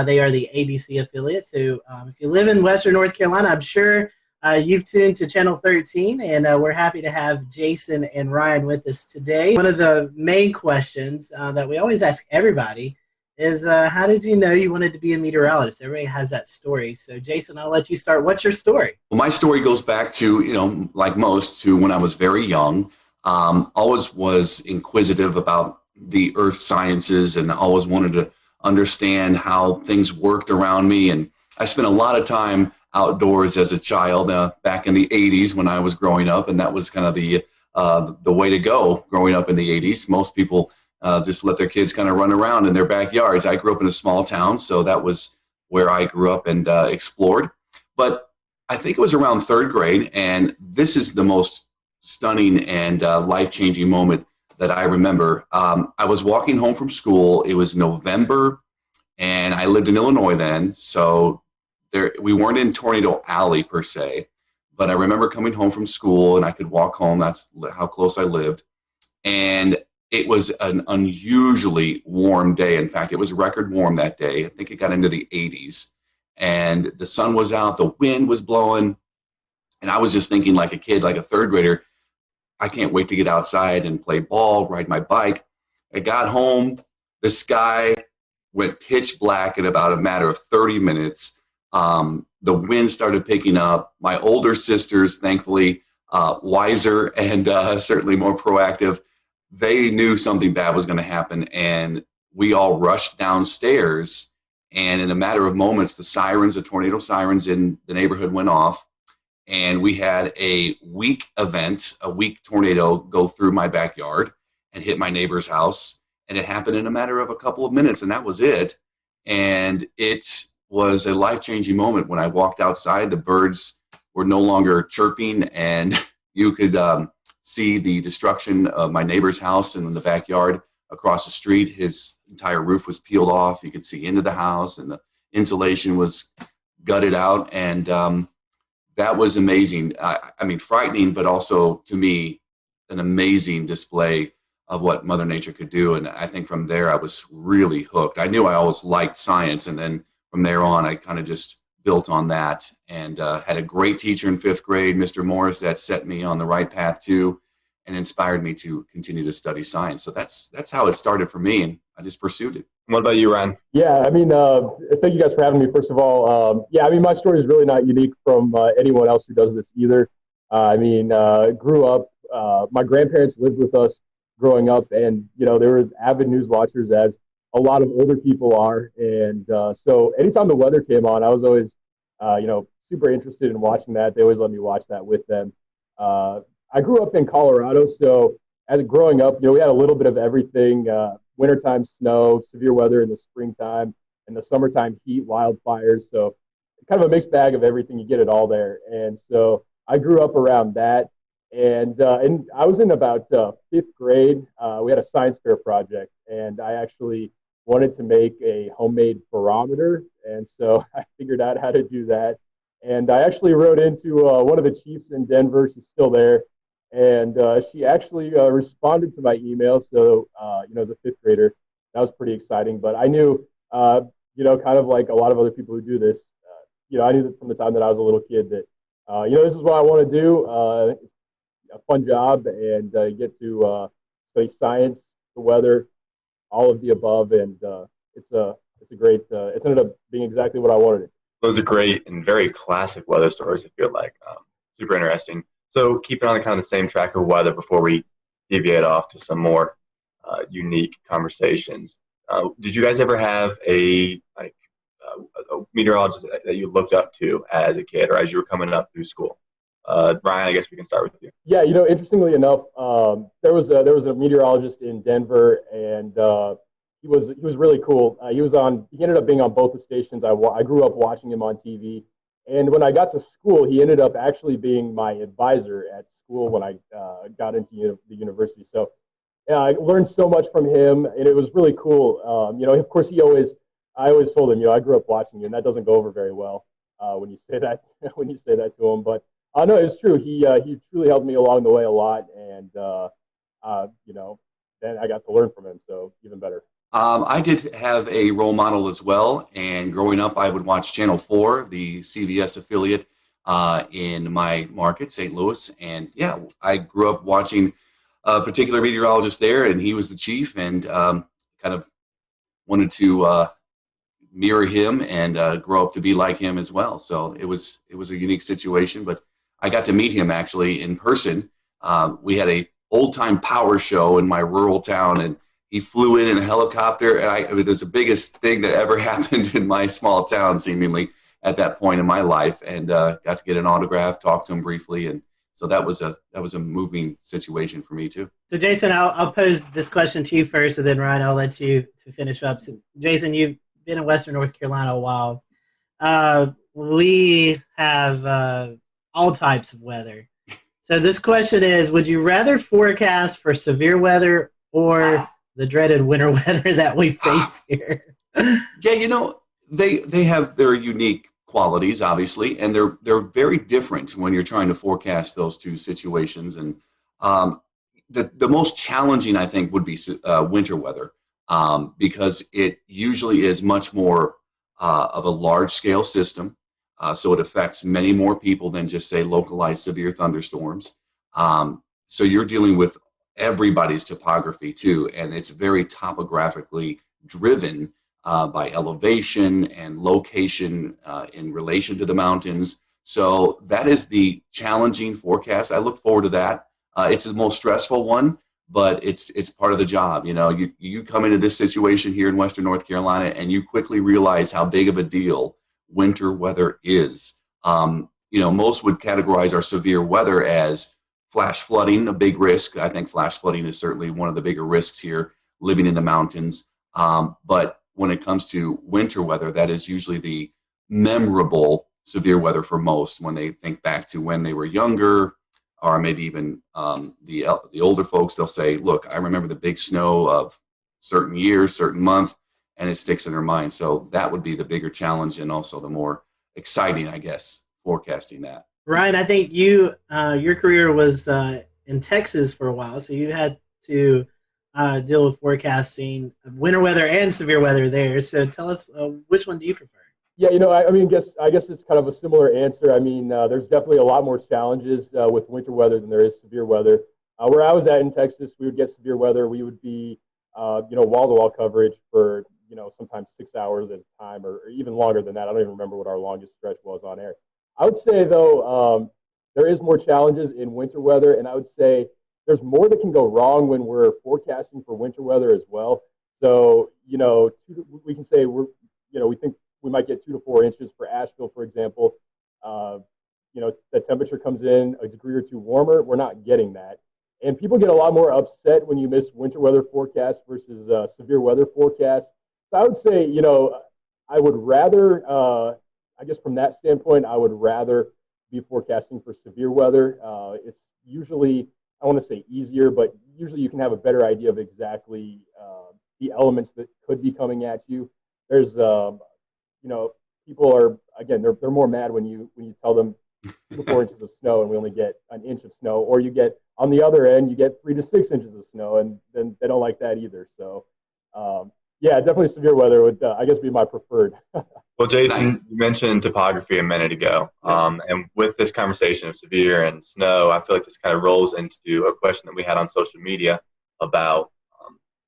They are the ABC affiliate. So if you live in Western North Carolina, I'm sure you've tuned to Channel 13, and we're happy to have Jason and Ryan with us today. One of the main questions that we always ask everybody is how did you know you wanted to be a meteorologist? Everybody has that story. So, Jason, I'll let you start. What's your story? Well, my story goes back to, like most, to when I was very young. Always was inquisitive about the earth sciences and always wanted to understand how things worked around me. And I spent a lot of time outdoors as a child back in the 80s when I was growing up. And that was kind of the way to go growing up in the 80s. Most people just let their kids kind of run around in their backyards. I grew up in a small town, so that was where I grew up and explored. But I think it was around third grade, and this is the most stunning and life-changing moment that I remember. I was walking home from school. It was November, and I lived in Illinois then, so we weren't in Tornado Alley per se, but I remember coming home from school, and I could walk home. That's how close I lived. And it was an unusually warm day. In fact, it was record warm that day. I think it got into the 80s. And the sun was out, the wind was blowing. And I was just thinking like a kid, like a third grader, I can't wait to get outside and play ball, ride my bike. I got home, the sky went pitch black in about a matter of 30 minutes. The wind started picking up. My older sisters, thankfully, wiser and certainly more proactive, they knew something bad was going to happen, and we all rushed downstairs, and in a matter of moments, the tornado sirens in the neighborhood went off, and we had a weak tornado go through my backyard and hit my neighbor's house, and it happened in a matter of a couple of minutes, and that was it. And it was a life-changing moment. When I walked outside, the birds were no longer chirping, and you could see the destruction of my neighbor's house and in the backyard across the street. His entire roof was peeled off. You could see into the house, and the insulation was gutted out. And that was amazing. I mean, frightening, but also to me, an amazing display of what Mother Nature could do. And I think from there, I was really hooked. I knew I always liked science. And then from there on, I kind of just built on that, and had a great teacher in fifth grade, Mr. Morris, that set me on the right path too, and inspired me to continue to study science. So that's how it started for me, and I just pursued it. What about you, Ryan? Yeah, I mean, thank you guys for having me, first of all. Yeah, I mean, my story is really not unique from anyone else who does this either. I mean, grew up, my grandparents lived with us growing up, and, they were avid news watchers, as a lot of older people are. And so anytime the weather came on, I was always, super interested in watching that. They always let me watch that with them. I grew up in Colorado, so as growing up, we had a little bit of everything, wintertime snow, severe weather in the springtime, and the summertime heat, wildfires. So kind of a mixed bag of everything. You get it all there. And so I grew up around that. And I was in about fifth grade. We had a science fair project, and I actually wanted to make a homemade barometer. And so I figured out how to do that. And I actually wrote into one of the chiefs in Denver. She's still there. And she actually responded to my email. So, as a fifth grader, that was pretty exciting. But I knew, kind of like a lot of other people who do this, I knew that from the time that I was a little kid that, this is what I want to do. It's a fun job, and you get to study science, the weather, all of the above. And it's a great, it's ended up being exactly what I wanted it. Those are great and very classic weather stories, I feel like. Super interesting. So keeping on kind of the same track of weather before we deviate off to some more unique conversations. Did you guys ever have a meteorologist that you looked up to as a kid or as you were coming up through school? Ryan, I guess we can start with you. Yeah, interestingly enough, there was a meteorologist in Denver, and he was really cool. He ended up being on both the stations. I grew up watching him on TV. And when I got to school, he ended up actually being my advisor at school when I got into the university. So I learned so much from him, and it was really cool. Of course, he always I always told him, I grew up watching you, and that doesn't go over very well when you say that to him. But no, it's true. He truly helped me along the way a lot, and then I got to learn from him, so even better. I did have a role model as well, and growing up, I would watch Channel 4, the CBS affiliate in my market, St. Louis, and yeah, I grew up watching a particular meteorologist there, and he was the chief, and kind of wanted to mirror him and grow up to be like him as well. So it was a unique situation, but I got to meet him actually in person. We had a old-time power show in my rural town, and he flew in a helicopter, and it was the biggest thing that ever happened in my small town, seemingly, at that point in my life, and got to get an autograph, talk to him briefly, and so that was a moving situation for me too. So Jason, I'll pose this question to you first, and then Ryan, I'll let you to finish up. So, Jason, you've been in Western North Carolina a while. We have all types of weather. So this question is, would you rather forecast for severe weather or the dreaded winter weather that we face here? Yeah, they have their unique qualities, obviously, and they're very different when you're trying to forecast those two situations. And the most challenging, I think, would be winter weather because it usually is much more of a large-scale system. So it affects many more people than just, say, localized severe thunderstorms. So you're dealing with everybody's topography, too, and it's very topographically driven by elevation and location in relation to the mountains. So that is the challenging forecast. I look forward to that. It's the most stressful one, but it's part of the job. You come into this situation here in Western North Carolina, and you quickly realize how big of a deal winter weather is. Most would categorize our severe weather as flash flooding, a big risk. I think flash flooding is certainly one of the bigger risks here, living in the mountains. But when it comes to winter weather, that is usually the memorable severe weather for most when they think back to when they were younger, or maybe even the older folks. They'll say, look, I remember the big snow of certain years, certain month, and it sticks in their mind. So that would be the bigger challenge, and also the more exciting, I guess, forecasting that. Ryan, I think your career was in Texas for a while, so you had to deal with forecasting winter weather and severe weather there. So tell us, which one do you prefer? Yeah, I guess it's kind of a similar answer. There's definitely a lot more challenges with winter weather than there is severe weather. Where I was at in Texas, we would get severe weather. We would be, wall-to-wall coverage for, sometimes 6 hours at a time, or even longer than that. I don't even remember what our longest stretch was on air. I would say, though, there is more challenges in winter weather, and I would say there's more that can go wrong when we're forecasting for winter weather as well. So, we can say we think we might get 2 to 4 inches for Asheville, for example. The temperature comes in a degree or two warmer. We're not getting that. And people get a lot more upset when you miss winter weather forecasts versus severe weather forecasts. So I would say, I would rather, I guess from that standpoint, I would rather be forecasting for severe weather. It's usually, I want to say easier, but usually you can have a better idea of exactly the elements that could be coming at you. There's, people are, again, they're more mad when you tell them 2 to 4 inches of snow and we only get an inch of snow, or you get, on the other end, you get 3 to 6 inches of snow, and then they don't like that either. So, yeah, definitely severe weather would, I guess, be my preferred. Well, Jason, you mentioned topography a minute ago, and with this conversation of severe and snow, I feel like this kind of rolls into a question that we had on social media about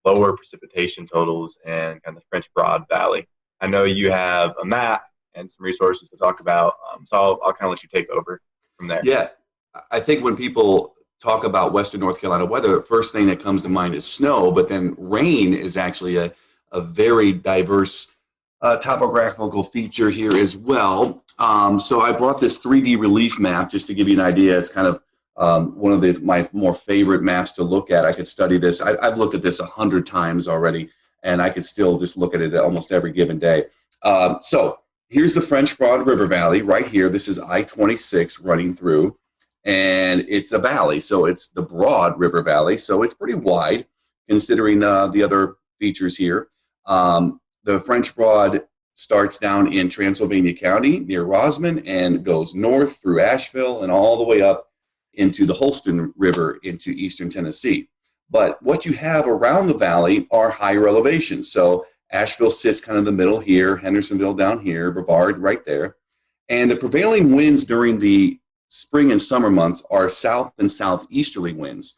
lower precipitation totals and kind of the French Broad Valley. I know you have a map and some resources to talk about, so I'll kind of let you take over from there. Yeah, I think when people talk about Western North Carolina weather, the first thing that comes to mind is snow, but then rain is actually a very diverse topographical feature here as well. So I brought this 3D relief map just to give you an idea. It's kind of one of my more favorite maps to look at. I could study this. I've looked at this 100 times already, and I could still just look at it almost every given day. So here's the French Broad River Valley right here. This is I-26 running through, and it's a valley. So it's the Broad River Valley. So it's pretty wide considering the other features here. The French Broad starts down in Transylvania County near Rosman and goes north through Asheville and all the way up into the Holston River into eastern Tennessee. But what you have around the valley are higher elevations. So Asheville sits kind of in the middle here, Hendersonville down here, Brevard right there. And the prevailing winds during the spring and summer months are south and southeasterly winds.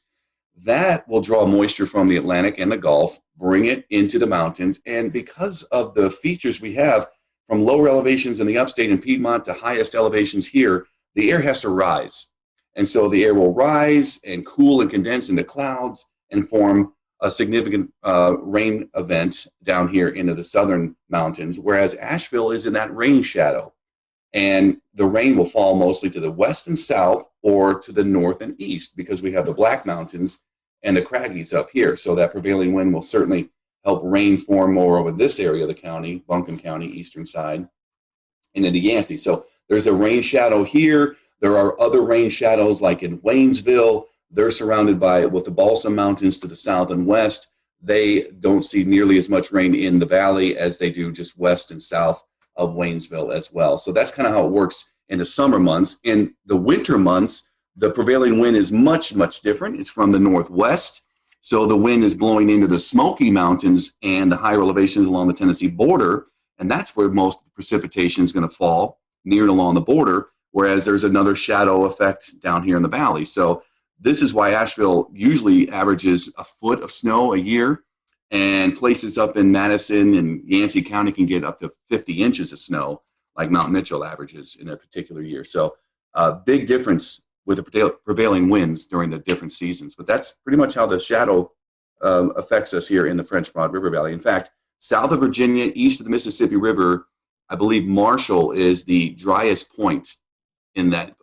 That will draw moisture from the Atlantic and the Gulf, bring it into the mountains, and because of the features we have from lower elevations in the upstate and Piedmont to highest elevations here, the air has to rise. And so the air will rise and cool and condense into clouds and form a significant rain event down here into the southern mountains, whereas Asheville is in that rain shadow. And the rain will fall mostly to the west and south or to the north and east because we have the Black Mountains and the Craggies up here. So that prevailing wind will certainly help rain form more over this area of the county, Buncombe County, eastern side, and into Yancey. So there's a rain shadow here. There are other rain shadows like in Waynesville. They're surrounded by, with the Balsam Mountains to the south and west. They don't see nearly as much rain in the valley as they do just west and south of Waynesville as well. So that's kind of how it works in the summer months. In the winter months, the prevailing wind is much, much different. It's from the northwest. So the wind is blowing into the Smoky Mountains and the higher elevations along the Tennessee border. And that's where most of the precipitation is going to fall, near and along the border, whereas there's another shadow effect down here in the valley. So this is why Asheville usually averages a foot of snow a year, and places up in Madison and Yancey County can get up to 50 inches of snow, like Mount Mitchell averages in a particular year. So big difference with the prevailing winds during the different seasons. But that's pretty much how the shadow affects us here in the French Broad River Valley. In fact, south of Virginia, east of the Mississippi River, I believe Marshall is the driest point in that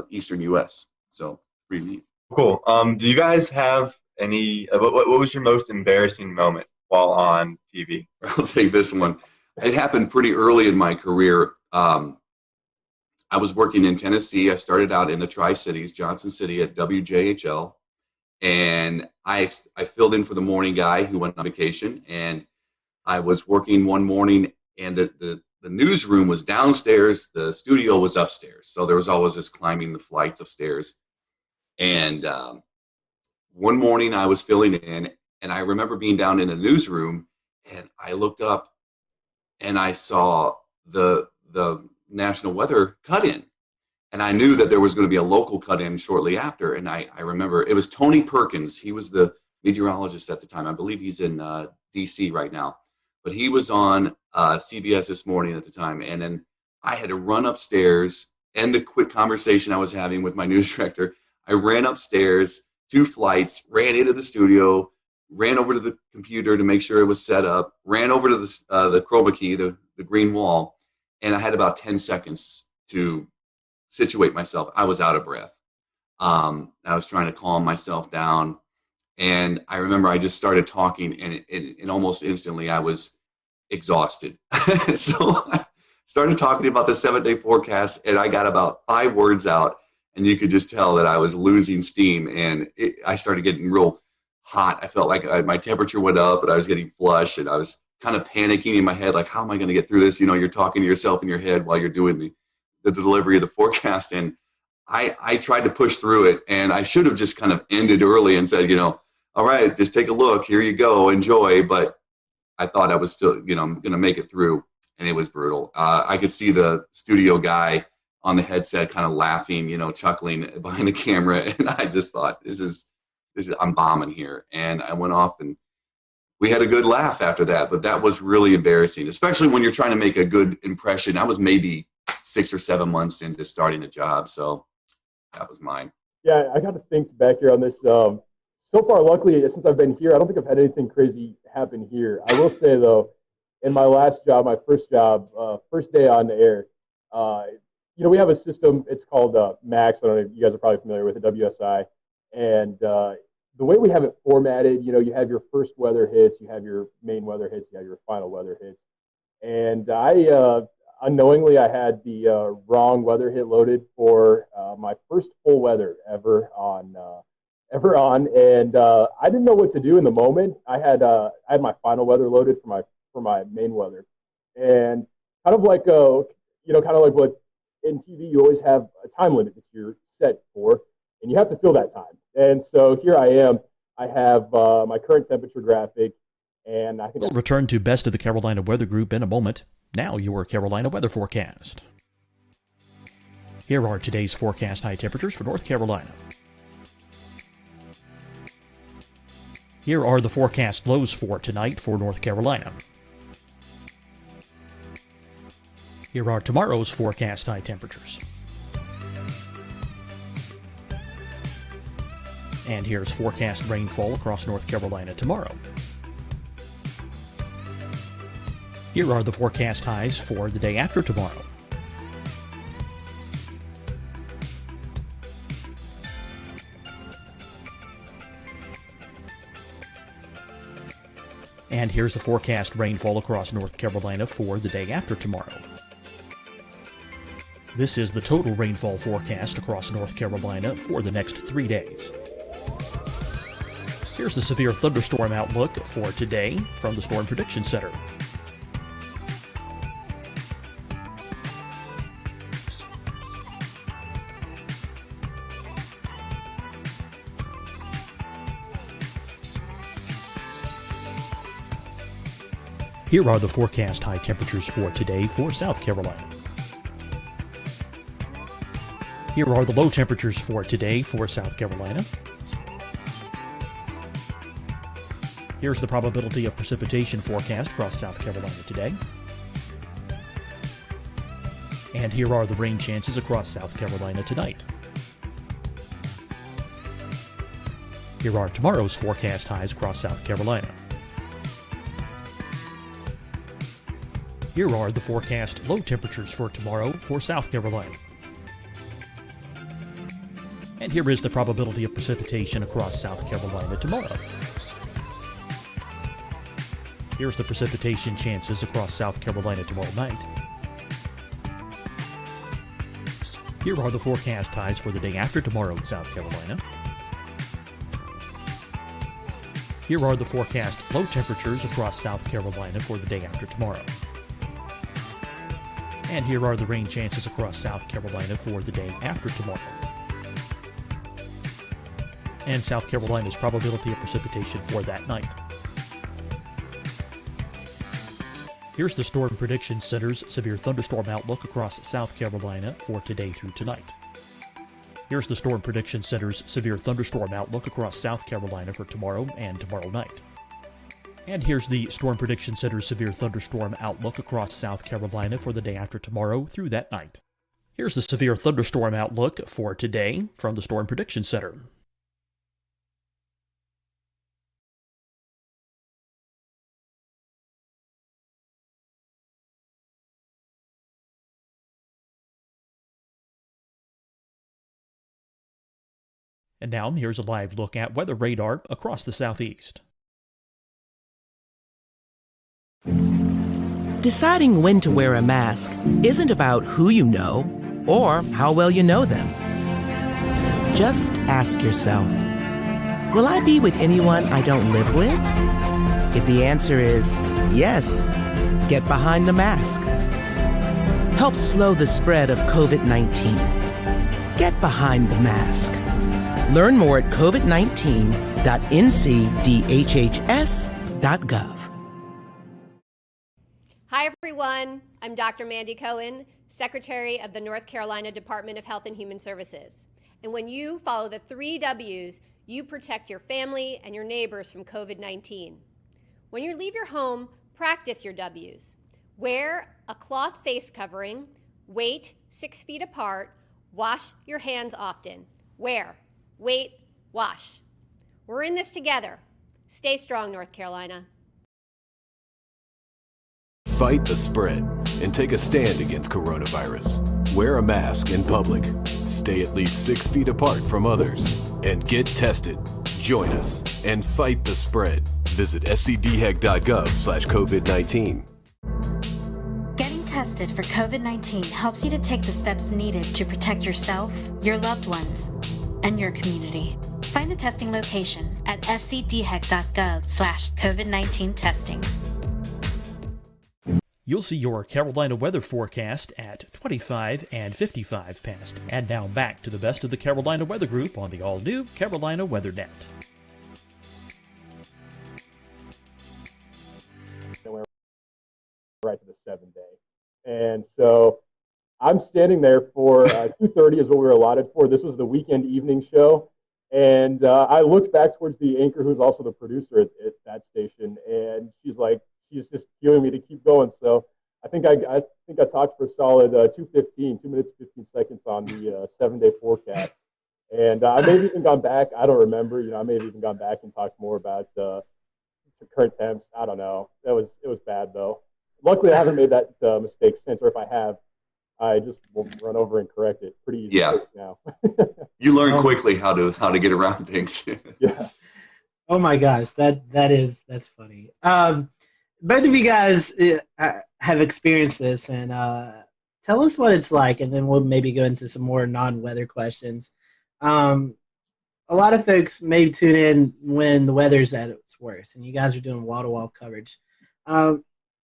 eastern U.S. So pretty neat. Cool. Do you guys have any, what was your most embarrassing moment while on TV? I'll take this one. It happened pretty early in my career. I was working in Tennessee. I started out in the Tri-Cities, Johnson City at WJHL, and I filled in for the morning guy who went on vacation, and I was working one morning, and the newsroom was downstairs, the studio was upstairs, so there was always this climbing the flights of stairs. And one morning I was filling in, and I remember being down in the newsroom, and I looked up and I saw the national weather cut-in, and I knew that there was going to be a local cut-in shortly after. And I remember it was Tony Perkins. He was the meteorologist at the time. I believe he's in DC right now, but he was on CBS This Morning at the time. And then I had to run upstairs, end a quick conversation I was having with my news director. I ran upstairs 2 flights, ran into the studio, ran over to the computer to make sure it was set up, ran over to the chroma key, the green wall, and I had about 10 seconds to situate myself. I was out of breath. I was trying to calm myself down, and I remember I just started talking, and almost instantly I was exhausted. So I started talking about the 7-day forecast, and I got about 5 words out, and you could just tell that I was losing steam, and I started getting real hot. I felt like my temperature went up, and I was getting flushed, and I was kind of panicking in my head, like, how am I going to get through this? You know, you're talking to yourself in your head while you're doing the delivery of the forecast, and I tried to push through it, and I should have just kind of ended early and said, all right, just take a look, here you go, enjoy, but I thought I was still, going to make it through, and it was brutal. I could see the studio guy on the headset kind of laughing, chuckling behind the camera, and I just thought, this is I'm bombing here. And I went off, and we had a good laugh after that, but that was really embarrassing, especially when you're trying to make a good impression. I was maybe 6 or 7 months into starting a job, so that was mine. Yeah, I got to think back here on this. So far, luckily, since I've been here, I don't think I've had anything crazy happen here. I will say, though, in my last job, my first job, first day on the air, we have a system. It's called Max. I don't know if you guys are probably familiar with it, WSI. And the way we have it formatted, you have your first weather hits, you have your main weather hits, you have your final weather hits. And I unknowingly, I had the wrong weather hit loaded for my first full weather ever on, and I didn't know what to do in the moment. I had my final weather loaded for my for my main weather. And kind of like what in TV, you always have a time limit that you're set for, and you have to fill that time. And so here I am. I have my current temperature graphic, and I think we'll return to Best of the Carolina Weather Group in a moment. Now your Carolina weather forecast. Here are today's forecast high temperatures for North Carolina. Here are the forecast lows for tonight for North Carolina. Here are tomorrow's forecast high temperatures. And here's forecast rainfall across North Carolina tomorrow. Here are the forecast highs for the day after tomorrow. And here's the forecast rainfall across North Carolina for the day after tomorrow. This is the total rainfall forecast across North Carolina for the next 3 days. Here's the severe thunderstorm outlook for today from the Storm Prediction Center. Here are the forecast high temperatures for today for South Carolina. Here are the low temperatures for today for South Carolina. Here's the probability of precipitation forecast across South Carolina today. And here are the rain chances across South Carolina tonight. Here are tomorrow's forecast highs across South Carolina. Here are the forecast low temperatures for tomorrow for South Carolina. And here is the probability of precipitation across South Carolina tomorrow. Here's the precipitation chances across South Carolina tomorrow night. Here are the forecast highs for the day after tomorrow in South Carolina. Here are the forecast low temperatures across South Carolina for the day after tomorrow. And here are the rain chances across South Carolina for the day after tomorrow. And South Carolina's probability of precipitation for that night. Here's the Storm Prediction Center's severe thunderstorm outlook across South Carolina for today through tonight. Here's the Storm Prediction Center's severe thunderstorm outlook across South Carolina for tomorrow and tomorrow night. And here's the Storm Prediction Center's severe thunderstorm outlook across South Carolina for the day after tomorrow through that night. Here's the severe thunderstorm outlook for today from the Storm Prediction Center. And now here's a live look at weather radar across the southeast. Deciding when to wear a mask isn't about who you know or how well you know them. Just ask yourself, will I be with anyone I don't live with? If the answer is yes, get behind the mask. Help slow the spread of COVID-19. Get behind the mask. Learn more at covid19.ncdhhs.gov. Hi, everyone. I'm Dr. Mandy Cohen, Secretary of the North Carolina Department of Health and Human Services. And when you follow the 3 W's, you protect your family and your neighbors from COVID-19. When you leave your home, practice your W's. Wear a cloth face covering, wait 6 feet apart, wash your hands often. Wear, wait, wash. We're in this together. Stay strong, North Carolina. Fight the spread and take a stand against coronavirus. Wear a mask in public. Stay at least 6 feet apart from others. And get tested. Join us and fight the spread. Visit scdhec.gov/COVID-19. Getting tested for COVID-19 helps you to take the steps needed to protect yourself, your loved ones, and your community. Find the testing location at scdhec.gov/COVID-19 testing. You'll see your Carolina weather forecast at 25 and 55 past. And now back to the best of the Carolina Weather Group on the all-new Carolina WeatherNet. Right to the 7-day. And so I'm standing there for 2:30 is what we were allotted for. This was the weekend evening show. And I looked back towards the anchor, who's also the producer at that station, and she's just cueing me to keep going. So I think I talked for a solid 2:15, 2 minutes 15 seconds on the 7-day forecast. And I may have even gone back. I don't remember. I may have even gone back and talked more about current temps. I don't know. It was bad though. Luckily, I haven't made that mistake since, or if I have, I just will run over and correct it. Pretty easy now. You learn quickly how to get around things. Yeah. Oh my gosh, that's funny. Both of you guys have experienced this, and tell us what it's like, and then we'll maybe go into some more non-weather questions. A lot of folks may tune in when the weather's at its worst, and you guys are doing wall-to-wall coverage.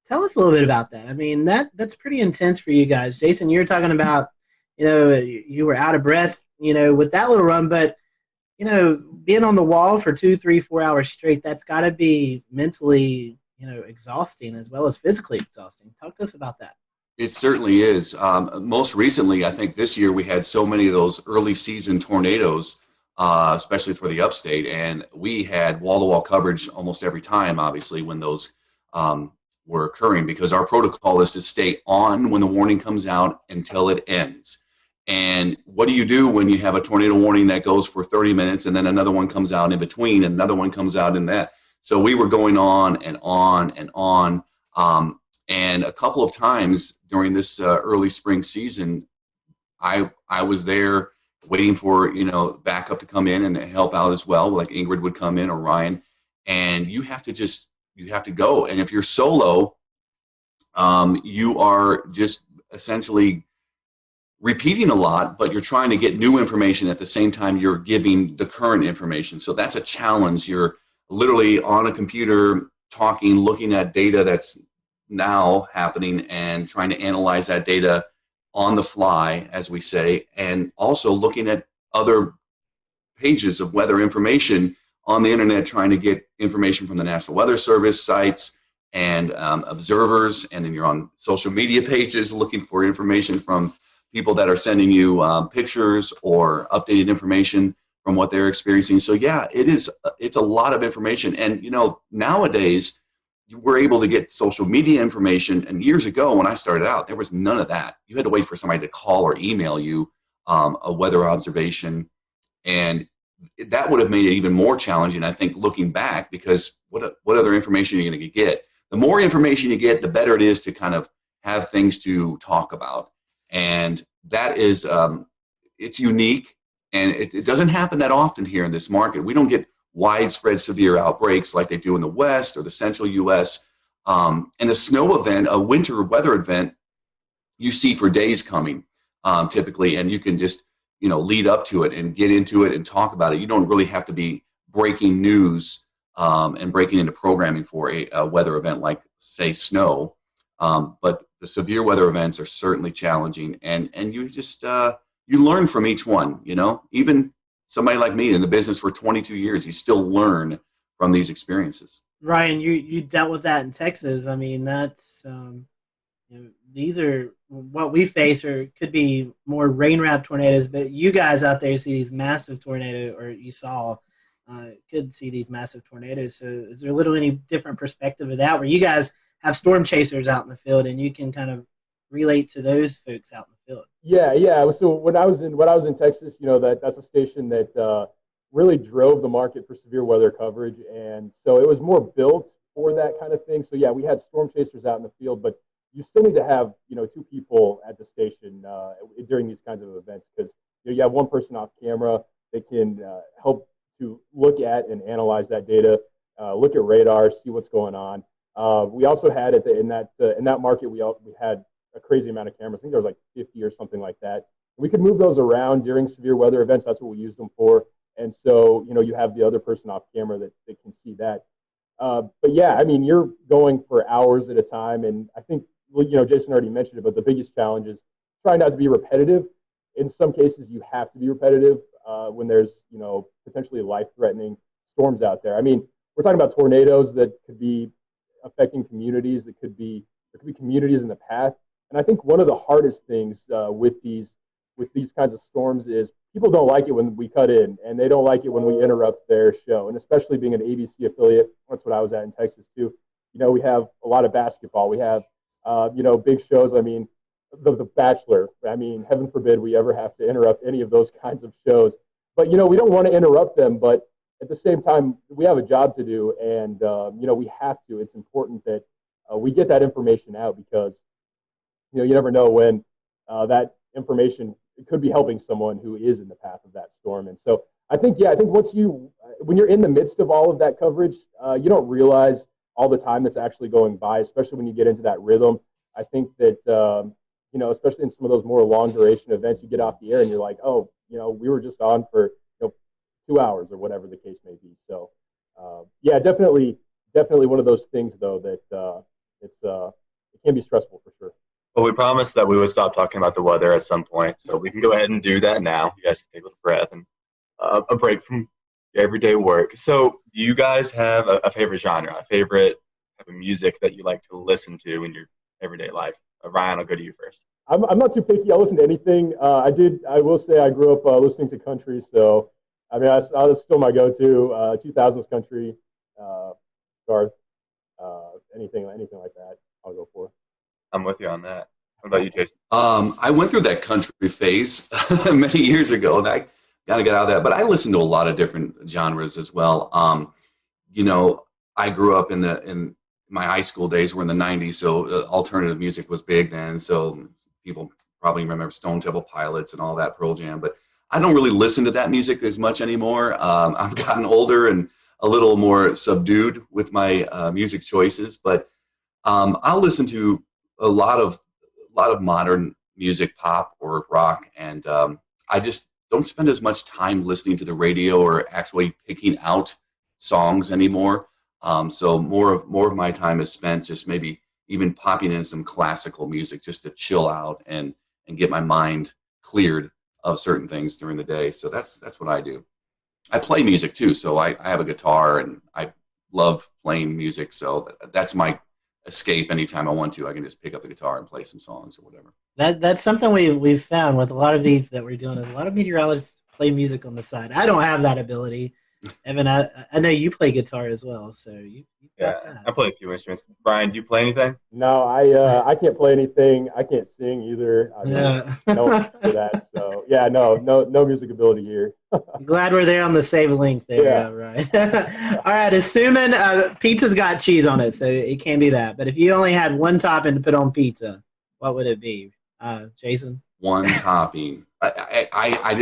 Tell us a little bit about that. I mean, that's pretty intense for you guys. Jason, you were talking about, you were out of breath, with that little run, but, being on the wall for 2, 3, 4 hours straight, that's got to be mentally, exhausting as well as physically exhausting. Talk to us about that. It certainly is. Most recently, I think this year we had so many of those early season tornadoes, especially for the upstate, and we had wall-to-wall coverage almost every time, obviously, when those were occurring, because our protocol is to stay on when the warning comes out until it ends. And what do you do when you have a tornado warning that goes for 30 minutes and then another one comes out in between and another one comes out in that? So we were going on and on and on. And a couple of times during this early spring season, I was there waiting for, backup to come in and help out as well, like Ingrid would come in or Ryan. And you have to go. And if you're solo, you are just essentially repeating a lot, but you're trying to get new information at the same time you're giving the current information. So that's a challenge. You're literally on a computer talking, looking at data that's now happening and trying to analyze that data on the fly, as we say, and also looking at other pages of weather information on the internet, trying to get information from the National Weather Service sites and observers, and then you're on social media pages looking for information from people that are sending you pictures or updated information from what they're experiencing. So yeah, it's a lot of information. And nowadays we're able to get social media information, and years ago when I started out, there was none of that. You had to wait for somebody to call or email you a weather observation, and that would have made it even more challenging, I think, looking back, because what other information are you going to get? The more information you get, the better it is to kind of have things to talk about. And that is, it's unique, and it doesn't happen that often here in this market. We don't get widespread severe outbreaks like they do in the West or the central U.S. And a snow event, a winter weather event, you see for days coming, typically, and you can just lead up to it and get into it and talk about it. You don't really have to be breaking news and breaking into programming for a weather event like, say, snow. But the severe weather events are certainly challenging, and you just you learn from each one. Even somebody like me in the business for 22 years, you still learn from these experiences. Ryan, you dealt with that in Texas. I mean, that's these are what we face, or could be more rain-wrapped tornadoes. But you guys out there see these massive tornadoes, or you saw could see these massive tornadoes. So is there a little any different perspective of that, where you guys have storm chasers out in the field and you can kind of relate to those folks out in the field? Yeah. So when I was in Texas, that's a station that really drove the market for severe weather coverage, and so it was more built for that kind of thing. So yeah, we had storm chasers out in the field, but you still need to have 2 people at the station during these kinds of events, because you have one person off camera that can help to look at and analyze that data, look at radar, see what's going on. We also had in that market we had a crazy amount of cameras. I think there was like 50 or something like that. We could move those around during severe weather events. That's what we used them for. And so you have the other person off camera that can see that. But yeah, I mean, you're going for hours at a time, and I think Jason already mentioned it, but the biggest challenge is trying not to be repetitive. In some cases, you have to be repetitive when there's, potentially life-threatening storms out there. I mean, we're talking about tornadoes that could be affecting communities. There could be communities in the path. And I think one of the hardest things with these kinds of storms is people don't like it when we cut in, and they don't like it when we interrupt their show. And especially being an ABC affiliate, that's what I was at in Texas too. We have a lot of basketball. We have, big shows. I mean, the Bachelor. I mean, heaven forbid we ever have to interrupt any of those kinds of shows. But, we don't want to interrupt them. But at the same time, we have a job to do. And, we have to. It's important that we get that information out because, you never know when that information could be helping someone who is in the path of that storm. And so I think when you're in the midst of all of that coverage, you don't realize all the time that's actually going by, especially when you get into that rhythm. I think that, especially in some of those more long duration events, you get off the air and you're like, oh, we were just on for 2 hours or whatever the case may be. So, definitely one of those things though that it can be stressful for sure. Well, we promised that we would stop talking about the weather at some point, so we can go ahead and do that now. You guys can take a little breath and a break from your everyday work. So, do you guys have a favorite genre, a favorite type of music that you like to listen to in your everyday life? Ryan, I'll go to you first. I'm not too picky. I'll listen to anything. I will say I grew up listening to country, so I mean that's still my go-to. 2000s country, Garth, anything like that, I'll go for. I'm with you on that. What about you, Jason? I went through that country phase many years ago, and I got to get out of that. But I listen to a lot of different genres as well. I grew up in my high school days were in the 90s, so alternative music was big then. So people probably remember Stone Temple Pilots and all that, Pearl Jam. But I don't really listen to that music as much anymore. I've gotten older and a little more subdued with my music choices. But I'll listen to a lot of modern music, pop or rock, and I just don't spend as much time listening to the radio or actually picking out songs anymore. So more of my time is spent just maybe even popping in some classical music just to chill out and get my mind cleared of certain things during the day. So that's what I do. I play music too, so I have a guitar and I love playing music. So that's my escape. Anytime I want to, I can just pick up the guitar and play some songs or whatever. That's something we've found with a lot of these that we're doing is a lot of meteorologists play music on the side. I don't have that ability. Evan, I know you play guitar as well, so you got that. I play a few instruments. Brian, do you play anything? No, I can't play anything. I can't sing either. No for that. So no music ability here. I'm glad we're there on the save link there. Yeah. Right. All right. Assuming pizza's got cheese on it, so it can't be that. But if you only had one topping to put on pizza, what would it be, Jason? One topping. I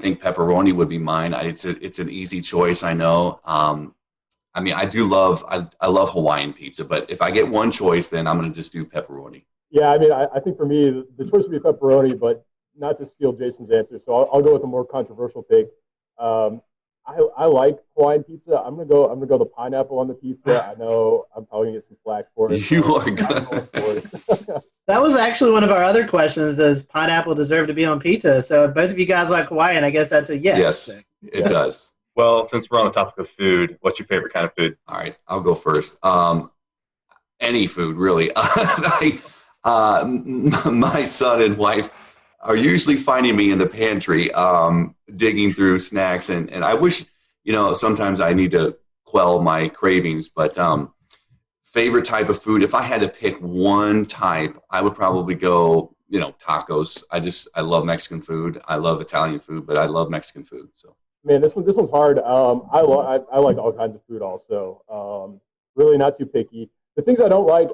think pepperoni would be mine. It's an easy choice. I know. I mean, I love Hawaiian pizza, but if I get one choice, then I'm going to just do pepperoni. Yeah, I mean, I think for me, the choice would be pepperoni, but not to steal Jason's answer. So I'll go with a more controversial pick. I like Hawaiian pizza. I'm gonna go the pineapple on the pizza. I know I'm probably gonna get some flack for it. You are good. That was actually one of our other questions. Does pineapple deserve to be on pizza? So both of you guys like Hawaiian. I guess that's a yes. Yes, it does. Well, since we're on the topic of food, what's your favorite kind of food? All right, I'll go first. Any food, really. My son and wife are usually finding me in the pantry digging through snacks. And I wish, sometimes I need to quell my cravings. But favorite type of food, if I had to pick one type, I would probably go, tacos. I love Mexican food. I love Italian food, but I love Mexican food. So. Man, this one's hard. I like all kinds of food also. Really not too picky. The things I don't like,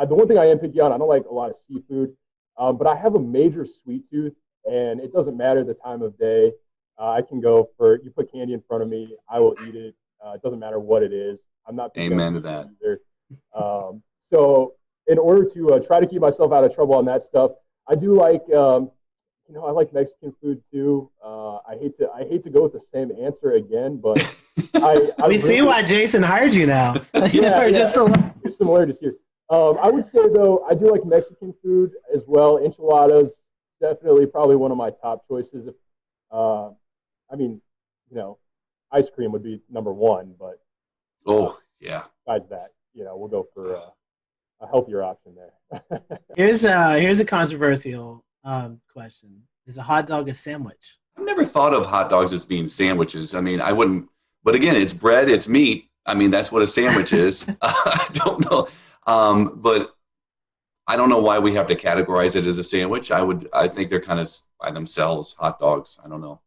the one thing I am picky on, I don't like a lot of seafood. But I have a major sweet tooth, and it doesn't matter the time of day. I can go you put candy in front of me, I will eat it. It doesn't matter what it is. I'm not picky. Amen to that. Either. So in order to try to keep myself out of trouble on that stuff, I do like, I like Mexican food too. I hate to go with the same answer again, but we see why Jason hired you now. There's similarities here. I would say, though, I do like Mexican food as well. Enchiladas, definitely probably one of my top choices. I mean, ice cream would be number one, but yeah. Besides that, we'll go for a healthier option there. Here's a controversial question: is a hot dog a sandwich? I've never thought of hot dogs as being sandwiches. I mean, I wouldn't. But again, it's bread, it's meat. I mean, that's what a sandwich is. I don't know, but I don't know why we have to categorize it as a sandwich. I think they're kind of by themselves hot dogs. I don't know.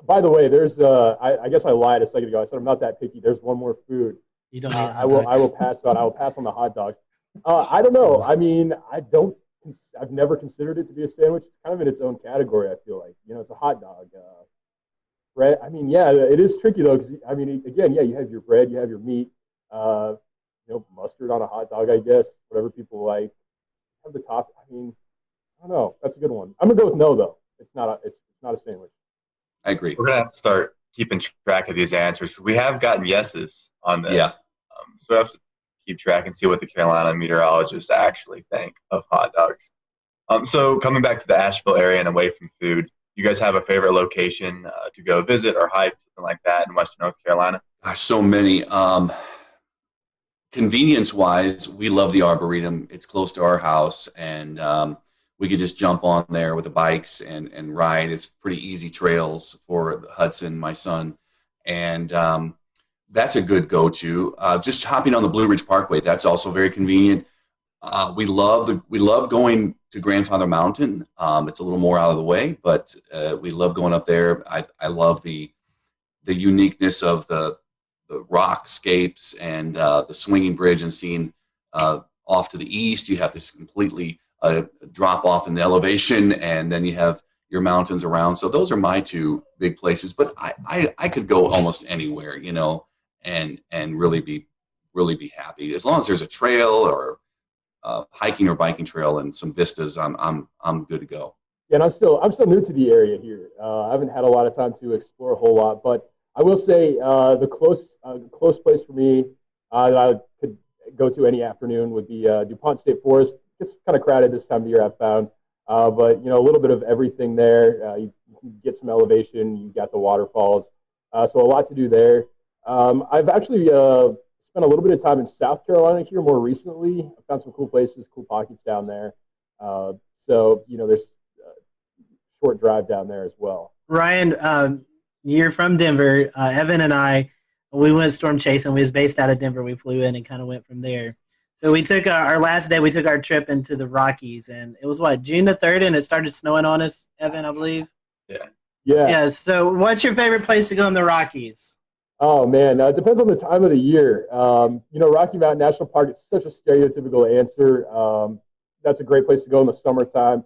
By the way, there's I guess I lied a second ago. I said I'm not that picky. There's one more food. You don't. I will pass on. I will pass on the hot dogs. I don't know. I mean, I've never considered it to be a sandwich. It's kind of in its own category. I feel like it's a hot dog. Bread. I mean, yeah, it is tricky though, because I mean, again, yeah, you have your bread, you have your meat. Mustard on a hot dog, I guess. Whatever people like. Have the top. I mean, I don't know. That's a good one. I'm gonna go with no though. It's not a sandwich. I agree. We're gonna have to start keeping track of these answers. We have gotten yeses on this. Yeah. So we have to keep track and see what the Carolina meteorologists actually think of hot dogs. So coming back to the Asheville area and away from food, you guys have a favorite location to go visit or hike, something like that in Western North Carolina? Gosh, so many. Convenience-wise, we love the Arboretum. It's close to our house, and we could just jump on there with the bikes and ride. It's pretty easy trails for Hudson, my son, and that's a good go-to. Just hopping on the Blue Ridge Parkway, that's also very convenient. We love going to Grandfather Mountain. It's a little more out of the way, but we love going up there. I love the uniqueness of the rockscapes and the swinging bridge, and seeing off to the east you have this completely drop off in the elevation, and then you have your mountains around. So those are my two big places, but I could go almost anywhere, and really be happy as long as there's a trail or hiking or biking trail and some vistas. I'm good to go. Yeah, and I'm still new to the area here. I haven't had a lot of time to explore a whole lot, but I will say the close place for me that I could go to any afternoon would be DuPont State Forest. It's kind of crowded this time of year, I've found, but a little bit of everything there. You can get some elevation. You got the waterfalls, so a lot to do there. I've actually spent a little bit of time in South Carolina here more recently. I found some cool places, cool pockets down there. So there's a short drive down there as well. Ryan, you're from Denver. Evan and I, we went storm chasing. We was based out of Denver. We flew in and kind of went from there. So we took our last day. We took our trip into the Rockies, and it was June the 3rd, and it started snowing on us, Evan, I believe. Yeah. So what's your favorite place to go in the Rockies? Oh man, it depends on the time of the year. Rocky Mountain National Park is such a stereotypical answer. That's a great place to go in the summertime.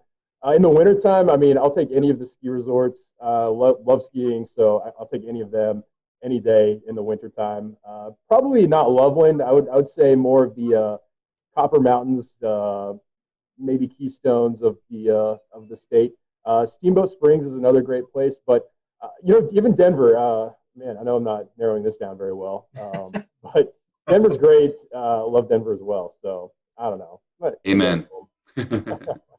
In the wintertime, I mean, I'll take any of the ski resorts. Love skiing, so I'll take any of them any day in the wintertime. Probably not Loveland. I would say more of the Copper Mountains, maybe Keystones of the state. Steamboat Springs is another great place, but even Denver. Man, I know I'm not narrowing this down very well, but Denver's great. Love Denver as well. So I don't know. But, Amen.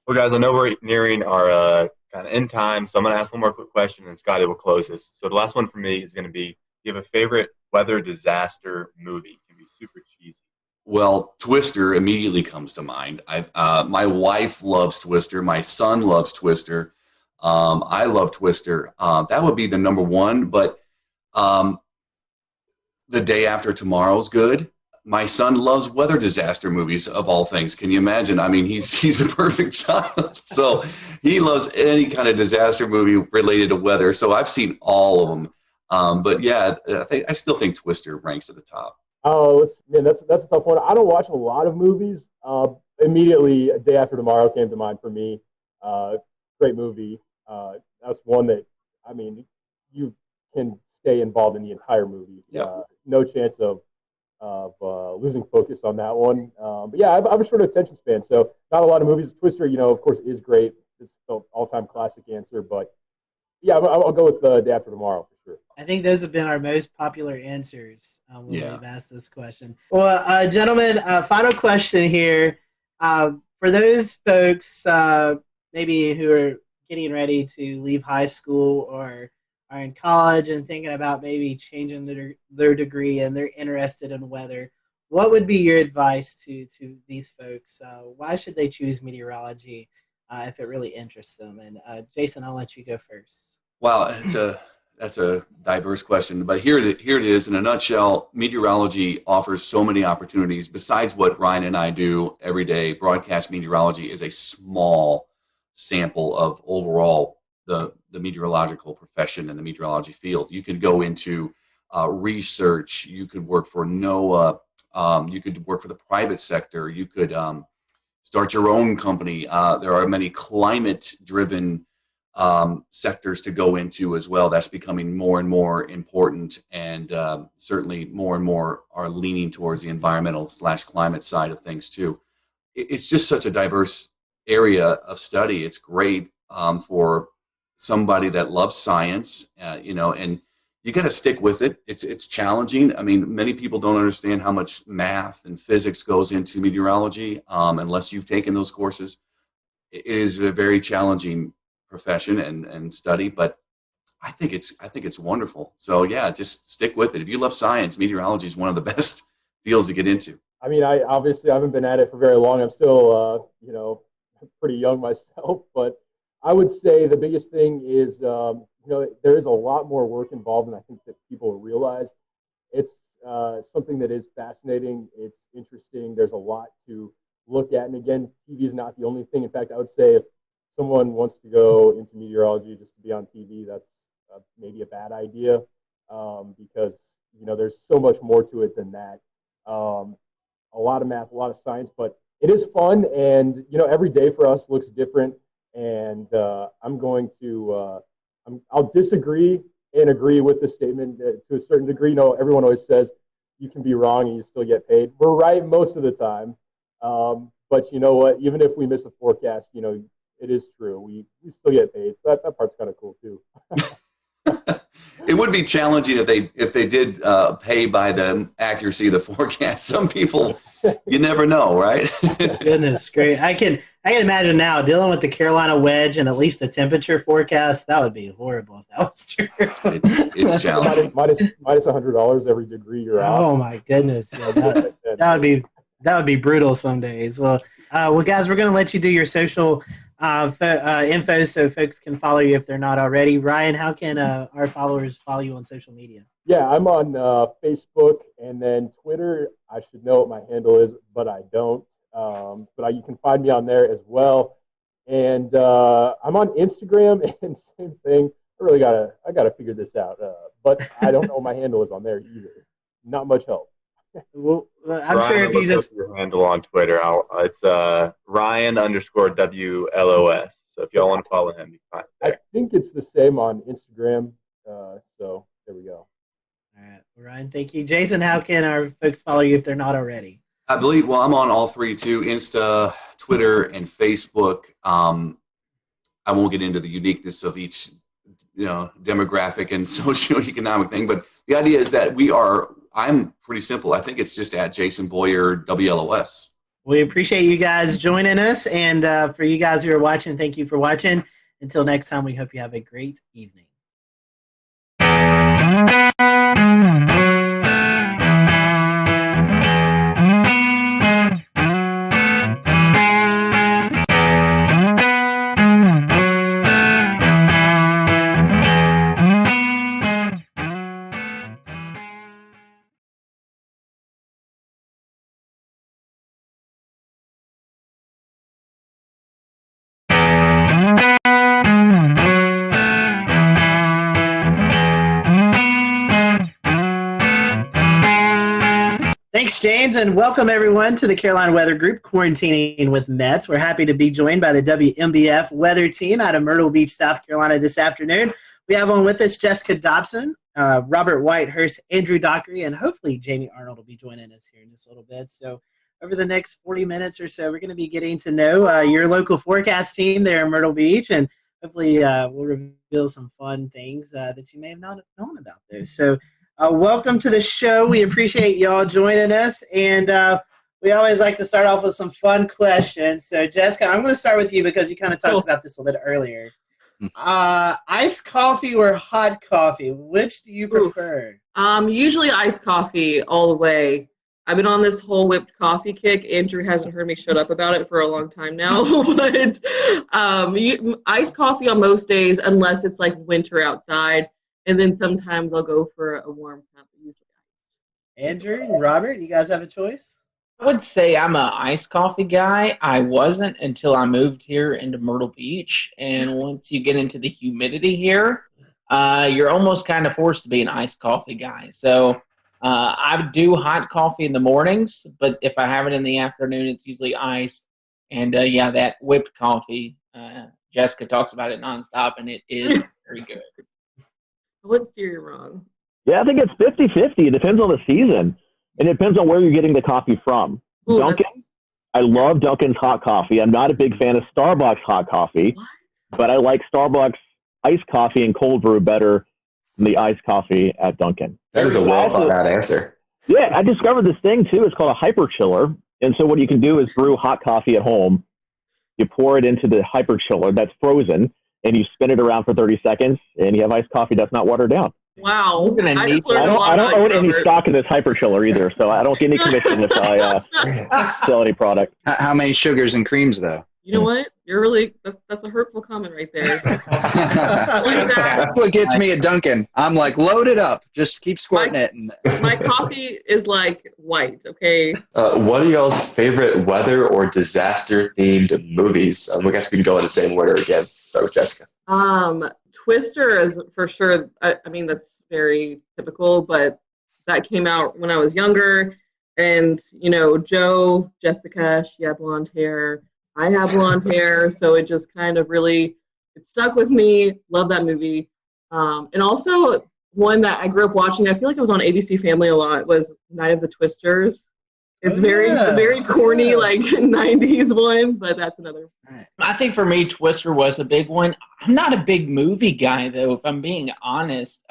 Well, guys, I know we're nearing our kind of end time, so I'm going to ask one more quick question, and Scotty will close this. So the last one for me is going to be, do you have a favorite weather disaster movie? It can be super cheesy. Well, Twister immediately comes to mind. My wife loves Twister. My son loves Twister. I love Twister. That would be the number one, but The Day After Tomorrow is good. My son loves weather disaster movies, of all things. Can you imagine? I mean, he's the perfect child. So he loves any kind of disaster movie related to weather. So I've seen all of them. But yeah, I still think Twister ranks at the top. Oh, that's a tough one. I don't watch a lot of movies. Immediately, Day After Tomorrow came to mind for me. Great movie. That's one that, I mean, you can stay involved in the entire movie. Yeah. No chance of losing focus on that one. But yeah, I have a short attention span, so not a lot of movies. Twister, of course, is great. It's the all-time classic answer. But yeah, I'll go with Day After Tomorrow for sure. I think those have been our most popular answers when Yeah. we've asked this question. Well, gentlemen, final question here. For those folks maybe who are getting ready to leave high school or are in college and thinking about maybe changing their degree and they're interested in weather, what would be your advice to these folks? Why should they choose meteorology if it really interests them? And Jason, I'll let you go first. Well, that's a diverse question, but here it is in a nutshell. Meteorology offers so many opportunities. Besides what Ryan and I do every day, broadcast meteorology is a small sample of overall the meteorological profession and the meteorology field. You could go into research. You could work for NOAA. You could work for the private sector. You could start your own company. There are many climate-driven sectors to go into as well. That's becoming more and more important, and certainly more and more are leaning towards the environmental/climate side of things too. It's just such a diverse area of study. It's great for somebody that loves science, and you got to stick with it. It's challenging. I mean, many people don't understand how much math and physics goes into meteorology unless you've taken those courses. It is a very challenging profession and study, but I think it's wonderful. So yeah, just stick with it. If you love science, meteorology is one of the best fields to get into. I mean, I obviously haven't been at it for very long. I'm still, pretty young myself, but I would say the biggest thing is, there is a lot more work involved than I think that people realize. It's something that is fascinating. It's interesting. There's a lot to look at. And again, TV is not the only thing. In fact, I would say if someone wants to go into meteorology just to be on TV, that's maybe a bad idea because, there's so much more to it than that. A lot of math, a lot of science, but it is fun. And, every day for us looks different. And I'm going to, I'll disagree and agree with the statement to a certain degree. Everyone always says you can be wrong and you still get paid. We're right most of the time. But you know what? Even if we miss a forecast, it is true. We still get paid. So that part's kind of cool too. It would be challenging if they did pay by the accuracy of the forecast. Some people, you never know, right? Goodness great. I can imagine now dealing with the Carolina wedge and at least the temperature forecast. That would be horrible if that was true. It's challenging. minus $100 every degree you're out. Oh my goodness. Yeah, that would be brutal some days. Well, guys, we're going to let you do your social info so folks can follow you if they're not already. Ryan, how can our followers follow you on social media? Yeah, I'm on Facebook and then Twitter. I should know what my handle is, but I don't. But you can find me on there as well. And I'm on Instagram, and same thing. I gotta figure this out. But I don't know what my handle is on there either. Not much help. Well, I'm Ryan, sure if you just your handle on Twitter, it's Ryan_WLOS. So if y'all want to follow him, you can find it there. I think it's the same on Instagram. So there we go. All right, Ryan, thank you. Jason, how can our folks follow you if they're not already? I believe, well, I'm on all three too, Insta, Twitter, and Facebook. I won't get into the uniqueness of each, demographic and socioeconomic thing, but the idea is that I'm pretty simple. I think it's just at Jason Boyer, WLOS. We appreciate you guys joining us, and for you guys who are watching, thank you for watching. Until next time, we hope you have a great evening. Thanks, James, and welcome everyone to the Carolina Weather Group, Quarantining with Mets. We're happy to be joined by the WMBF weather team out of Myrtle Beach, South Carolina this afternoon. We have on with us Jessica Dobson, Robert Whitehurst, Andrew Dockery, and hopefully Jamie Arnold will be joining us here in just a little bit. So over the next 40 minutes or so, we're going to be getting to know your local forecast team there in Myrtle Beach and hopefully we'll reveal some fun things that you may have not known about those. So welcome to the show. We appreciate y'all joining us, and we always like to start off with some fun questions. So Jessica, I'm going to start with you because you kind of talked about this a little bit earlier. Iced coffee or hot coffee? Which do you prefer? Usually iced coffee all the way. I've been on this whole whipped coffee kick. Andrew hasn't heard me shut up about it for a long time now. But iced coffee on most days, unless it's like winter outside. And then sometimes I'll go for a warm cup. Usually iced. Andrew and Robert, you guys have a choice? I would say I'm an iced coffee guy. I wasn't until I moved here into Myrtle Beach. And once you get into the humidity here, you're almost kind of forced to be an iced coffee guy. So I do hot coffee in the mornings, but if I have it in the afternoon, it's usually iced. And that whipped coffee, Jessica talks about it nonstop, and it is very good. I wouldn't steer you wrong. Yeah, I think it's 50-50. It depends on the season. And it depends on where you're getting the coffee from. Ooh, Dunkin', I love Dunkin's hot coffee. I'm not a big fan of Starbucks hot coffee, but I like Starbucks iced coffee and cold brew better than the iced coffee at Dunkin'. That is a well thought out answer. Yeah, I discovered this thing too. It's called a hyper chiller. And so what you can do is brew hot coffee at home. You pour it into the hyper chiller that's frozen, and you spin it around for 30 seconds, and you have iced coffee that's not watered down. Wow. I don't own any stock in this hyper chiller either, so I don't get any commission if I sell any product. How many sugars and creams, though? You know what? You're really, that's a hurtful comment right there. That's what gets me at Dunkin'. I'm like, load it up. Just keep squirting it. My coffee is like white, okay? What are y'all's favorite weather or disaster-themed movies? I guess we can go in the same order again. Start with Jessica. Twister is for sure, I mean, that's very typical, but that came out when I was younger. And, Joe, Jessica, she had blonde hair. I have blonde hair. So it just kind of really, it stuck with me. Love that movie. And also one that I grew up watching, I feel like it was on ABC Family a lot, was Night of the Twisters. It's very corny, like 90s one, but that's another. I think for me, Twister was a big one. I'm not a big movie guy, though, if I'm being honest.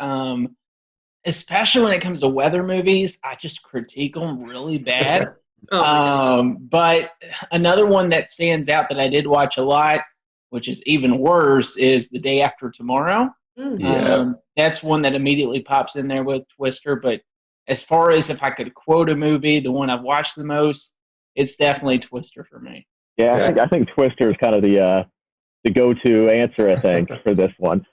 Especially when it comes to weather movies, I just critique them really bad. But another one that stands out that I did watch a lot, which is even worse, is The Day After Tomorrow. That's one that immediately pops in there with Twister, but as far as if I could quote a movie, the one I've watched the most, it's definitely Twister for me. Yeah, I think Twister is kind of the go-to answer, I think, for this one.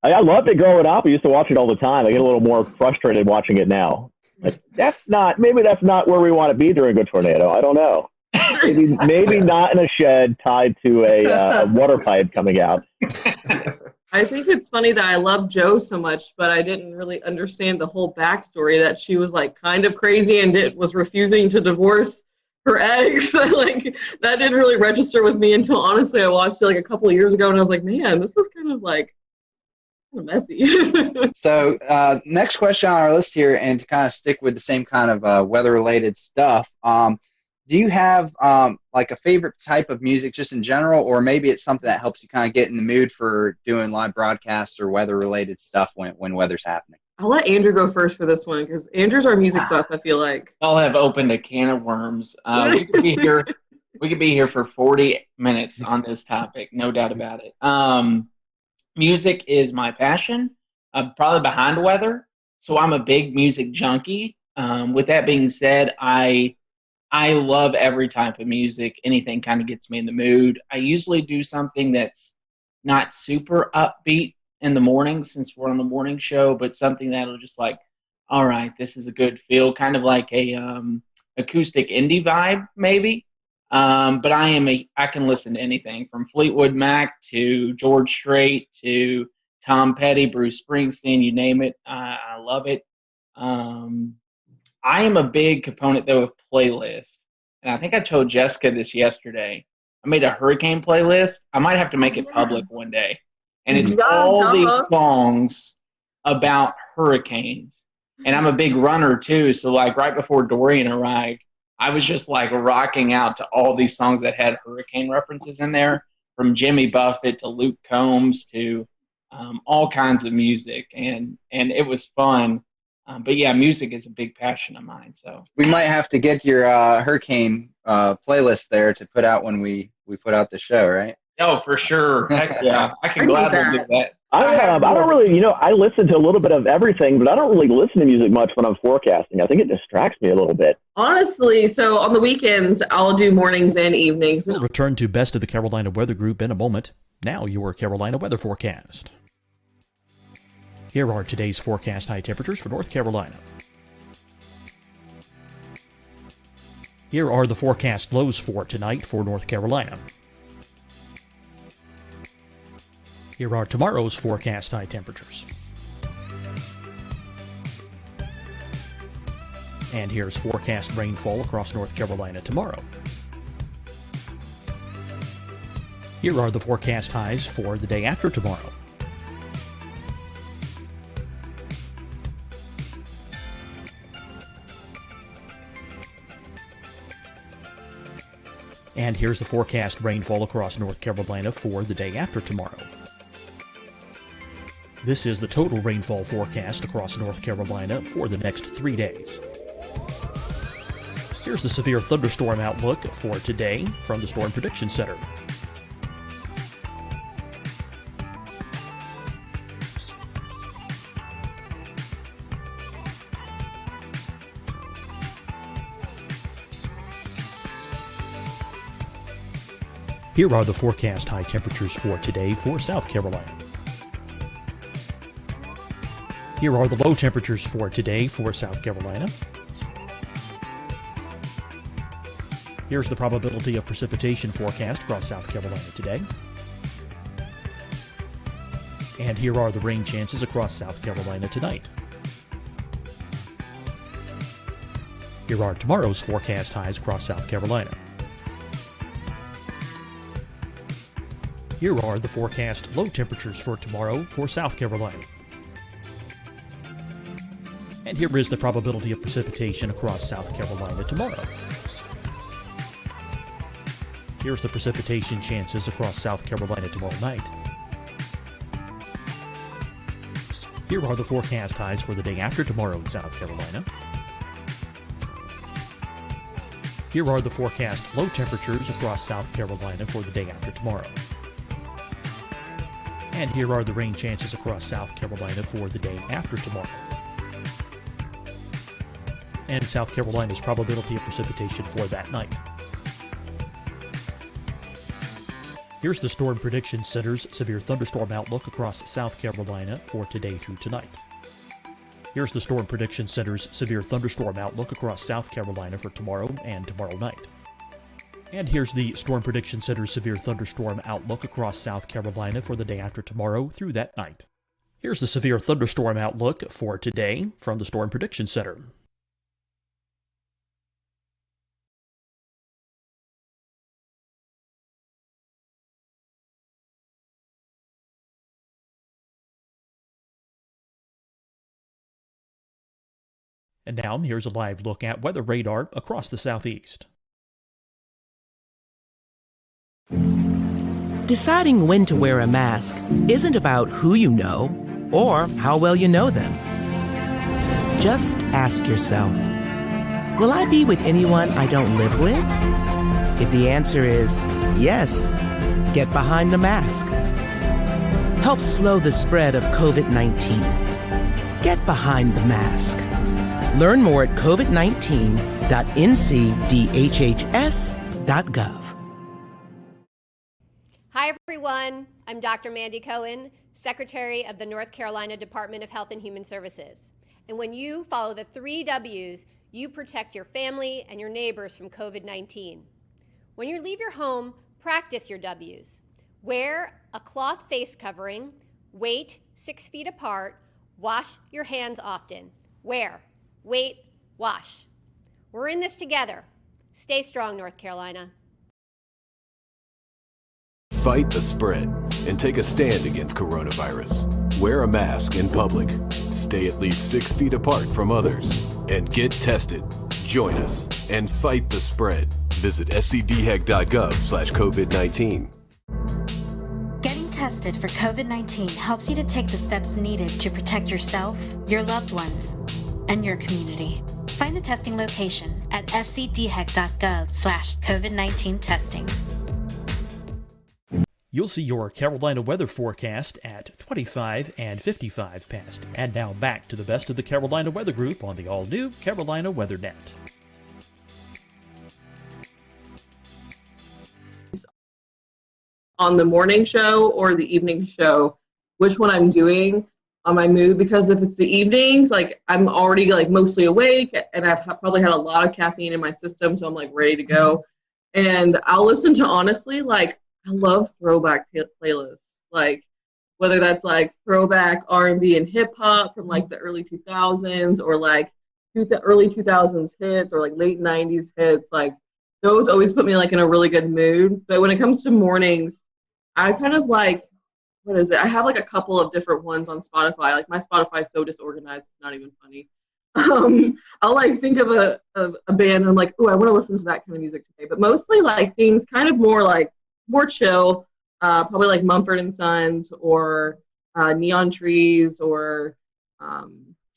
I loved it growing up. I used to watch it all the time. I get a little more frustrated watching it now. Like, maybe that's not where we want to be during a tornado. I don't know. Maybe not in a shed tied to a water pipe coming out. I think it's funny that I love Jo so much, but I didn't really understand the whole backstory that she was like kind of crazy and was refusing to divorce her ex. Like that didn't really register with me until honestly I watched it like a couple of years ago and I was like, man, this is kind of messy. So next question on our list here, and to kind of stick with the same kind of weather-related stuff, do you have like a favorite type of music just in general, or maybe it's something that helps you kind of get in the mood for doing live broadcasts or weather-related stuff when weather's happening? I'll let Andrew go first for this one because Andrew's our music buff, I feel like. I'll have opened a can of worms. We could be here. We could be here for 40 minutes on this topic, no doubt about it. Music is my passion. I'm probably behind weather, so I'm a big music junkie. With that being said, I love every type of music. Anything kind of gets me in the mood. I usually do something that's not super upbeat in the morning since we're on the morning show, but something that'll just like, all right, this is a good feel, kind of like a acoustic indie vibe maybe. But I can listen to anything from Fleetwood Mac to George Strait to Tom Petty, Bruce Springsteen, you name it. I love it. I am a big component, though, of playlists. And I think I told Jessica this yesterday. I made a hurricane playlist. I might have to make it public one day. And it's all these songs about hurricanes. And I'm a big runner, too. So, like, right before Dorian arrived, I was just, like, rocking out to all these songs that had hurricane references in there. from Jimmy Buffett to Luke Combs to all kinds of music, and it was fun. But yeah, music is a big passion of mine. So we might have to get your hurricane playlist there to put out when we put out the show, right? Oh, for sure. Heck yeah, I can gladly do that. I don't really, I listen to a little bit of everything, but I don't really listen to music much when I'm forecasting. I think it distracts me a little bit. Honestly, so on the weekends, I'll do mornings and evenings. We'll return to Best of the Carolina Weather Group in a moment. Now your Carolina weather forecast. Here are today's forecast high temperatures for North Carolina. Here are the forecast lows for tonight for North Carolina. Here are tomorrow's forecast high temperatures. And here's forecast rainfall across North Carolina tomorrow. Here are the forecast highs for the day after tomorrow. And here's the forecast rainfall across North Carolina for the day after tomorrow. This is the total rainfall forecast across North Carolina for the next 3 days. Here's the severe thunderstorm outlook for today from the Storm Prediction Center. Here are the forecast high temperatures for today for South Carolina. Here are the low temperatures for today for South Carolina. Here's the probability of precipitation forecast across South Carolina today. And here are the rain chances across South Carolina tonight. Here are tomorrow's forecast highs across South Carolina. Here are the forecast low temperatures for tomorrow for South Carolina. And here is the probability of precipitation across South Carolina tomorrow. Here's the precipitation chances across South Carolina tomorrow night. Here are the forecast highs for the day after tomorrow in South Carolina. Here are the forecast low temperatures across South Carolina for the day after tomorrow. And here are the rain chances across South Carolina for the day after tomorrow. And South Carolina's probability of precipitation for that night. Here's the Storm Prediction Center's severe thunderstorm outlook across South Carolina for today through tonight. Here's the Storm Prediction Center's severe thunderstorm outlook across South Carolina for tomorrow and tomorrow night. And here's the Storm Prediction Center's severe thunderstorm outlook across South Carolina for the day after tomorrow through that night. Here's the severe thunderstorm outlook for today from the Storm Prediction Center. And now, here's a live look at weather radar across the southeast. Deciding when to wear a mask isn't about who you know or how well you know them. Just ask yourself, will I be with anyone I don't live with? If the answer is yes, get behind the mask. Help slow the spread of COVID-19. Get behind the mask. Learn more at covid19.ncdhhs.gov. Hi, everyone. I'm Dr. Mandy Cohen, Secretary of the North Carolina Department of Health and Human Services. And when you follow the 3 W's, you protect your family and your neighbors from COVID-19. When you leave your home, practice your W's. Wear a cloth face covering, wait 6 feet apart, wash your hands often. Wear, wait, wash. We're in this together. Stay strong, North Carolina. Fight the spread and take a stand against coronavirus. Wear a mask in public. Stay at least 6 feet apart from others. And get tested. Join us and fight the spread. Visit scdhec.gov/COVID-19. tested for COVID-19 helps you to take the steps needed to protect yourself, your loved ones, and your community. Find the testing location at scdhec.gov/COVID-19 testing. You'll see your Carolina weather forecast at 25 and 55 past. And now back to the best of the Carolina Weather Group on the all-new Carolina Weather Net. On the morning show or the evening show, which one I'm doing on my mood, because if it's the evenings, like I'm already like mostly awake and I've probably had a lot of caffeine in my system, so I'm like ready to go. And I'll listen to, honestly, like I love throwback playlists, like whether that's like throwback R&B and hip hop from like the early 2000s or like the early 2000s hits or like late 90s hits. Like those always put me like in a really good mood. But when it comes to mornings, I kind of like, what is it? I have like a couple of different ones on Spotify. Like my Spotify is so disorganized, it's not even funny. I'll like think of a band and I'm like, oh, I want to listen to that kind of music today. But mostly like things kind of more chill, probably like Mumford and Sons or Neon Trees or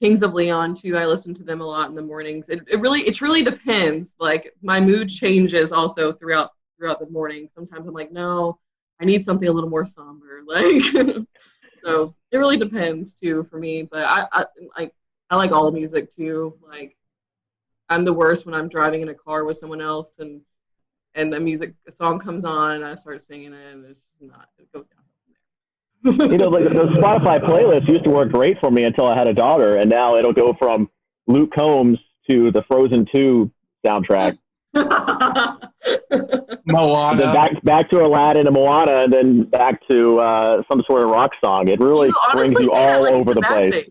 Kings of Leon too. I listen to them a lot in the mornings. It really depends. Like my mood changes also throughout the morning. Sometimes I'm like, no, I need something a little more somber. Like so it really depends too for me. But I like all music too. Like I'm the worst when I'm driving in a car with someone else and a song comes on and I start singing it and it goes down. Like those Spotify playlists used to work great for me until I had a daughter, and now it'll go from Luke Combs to the Frozen 2 soundtrack. Moana. Then back to Aladdin and Moana, and then back to some sort of rock song. It really brings you all over the place. Thing.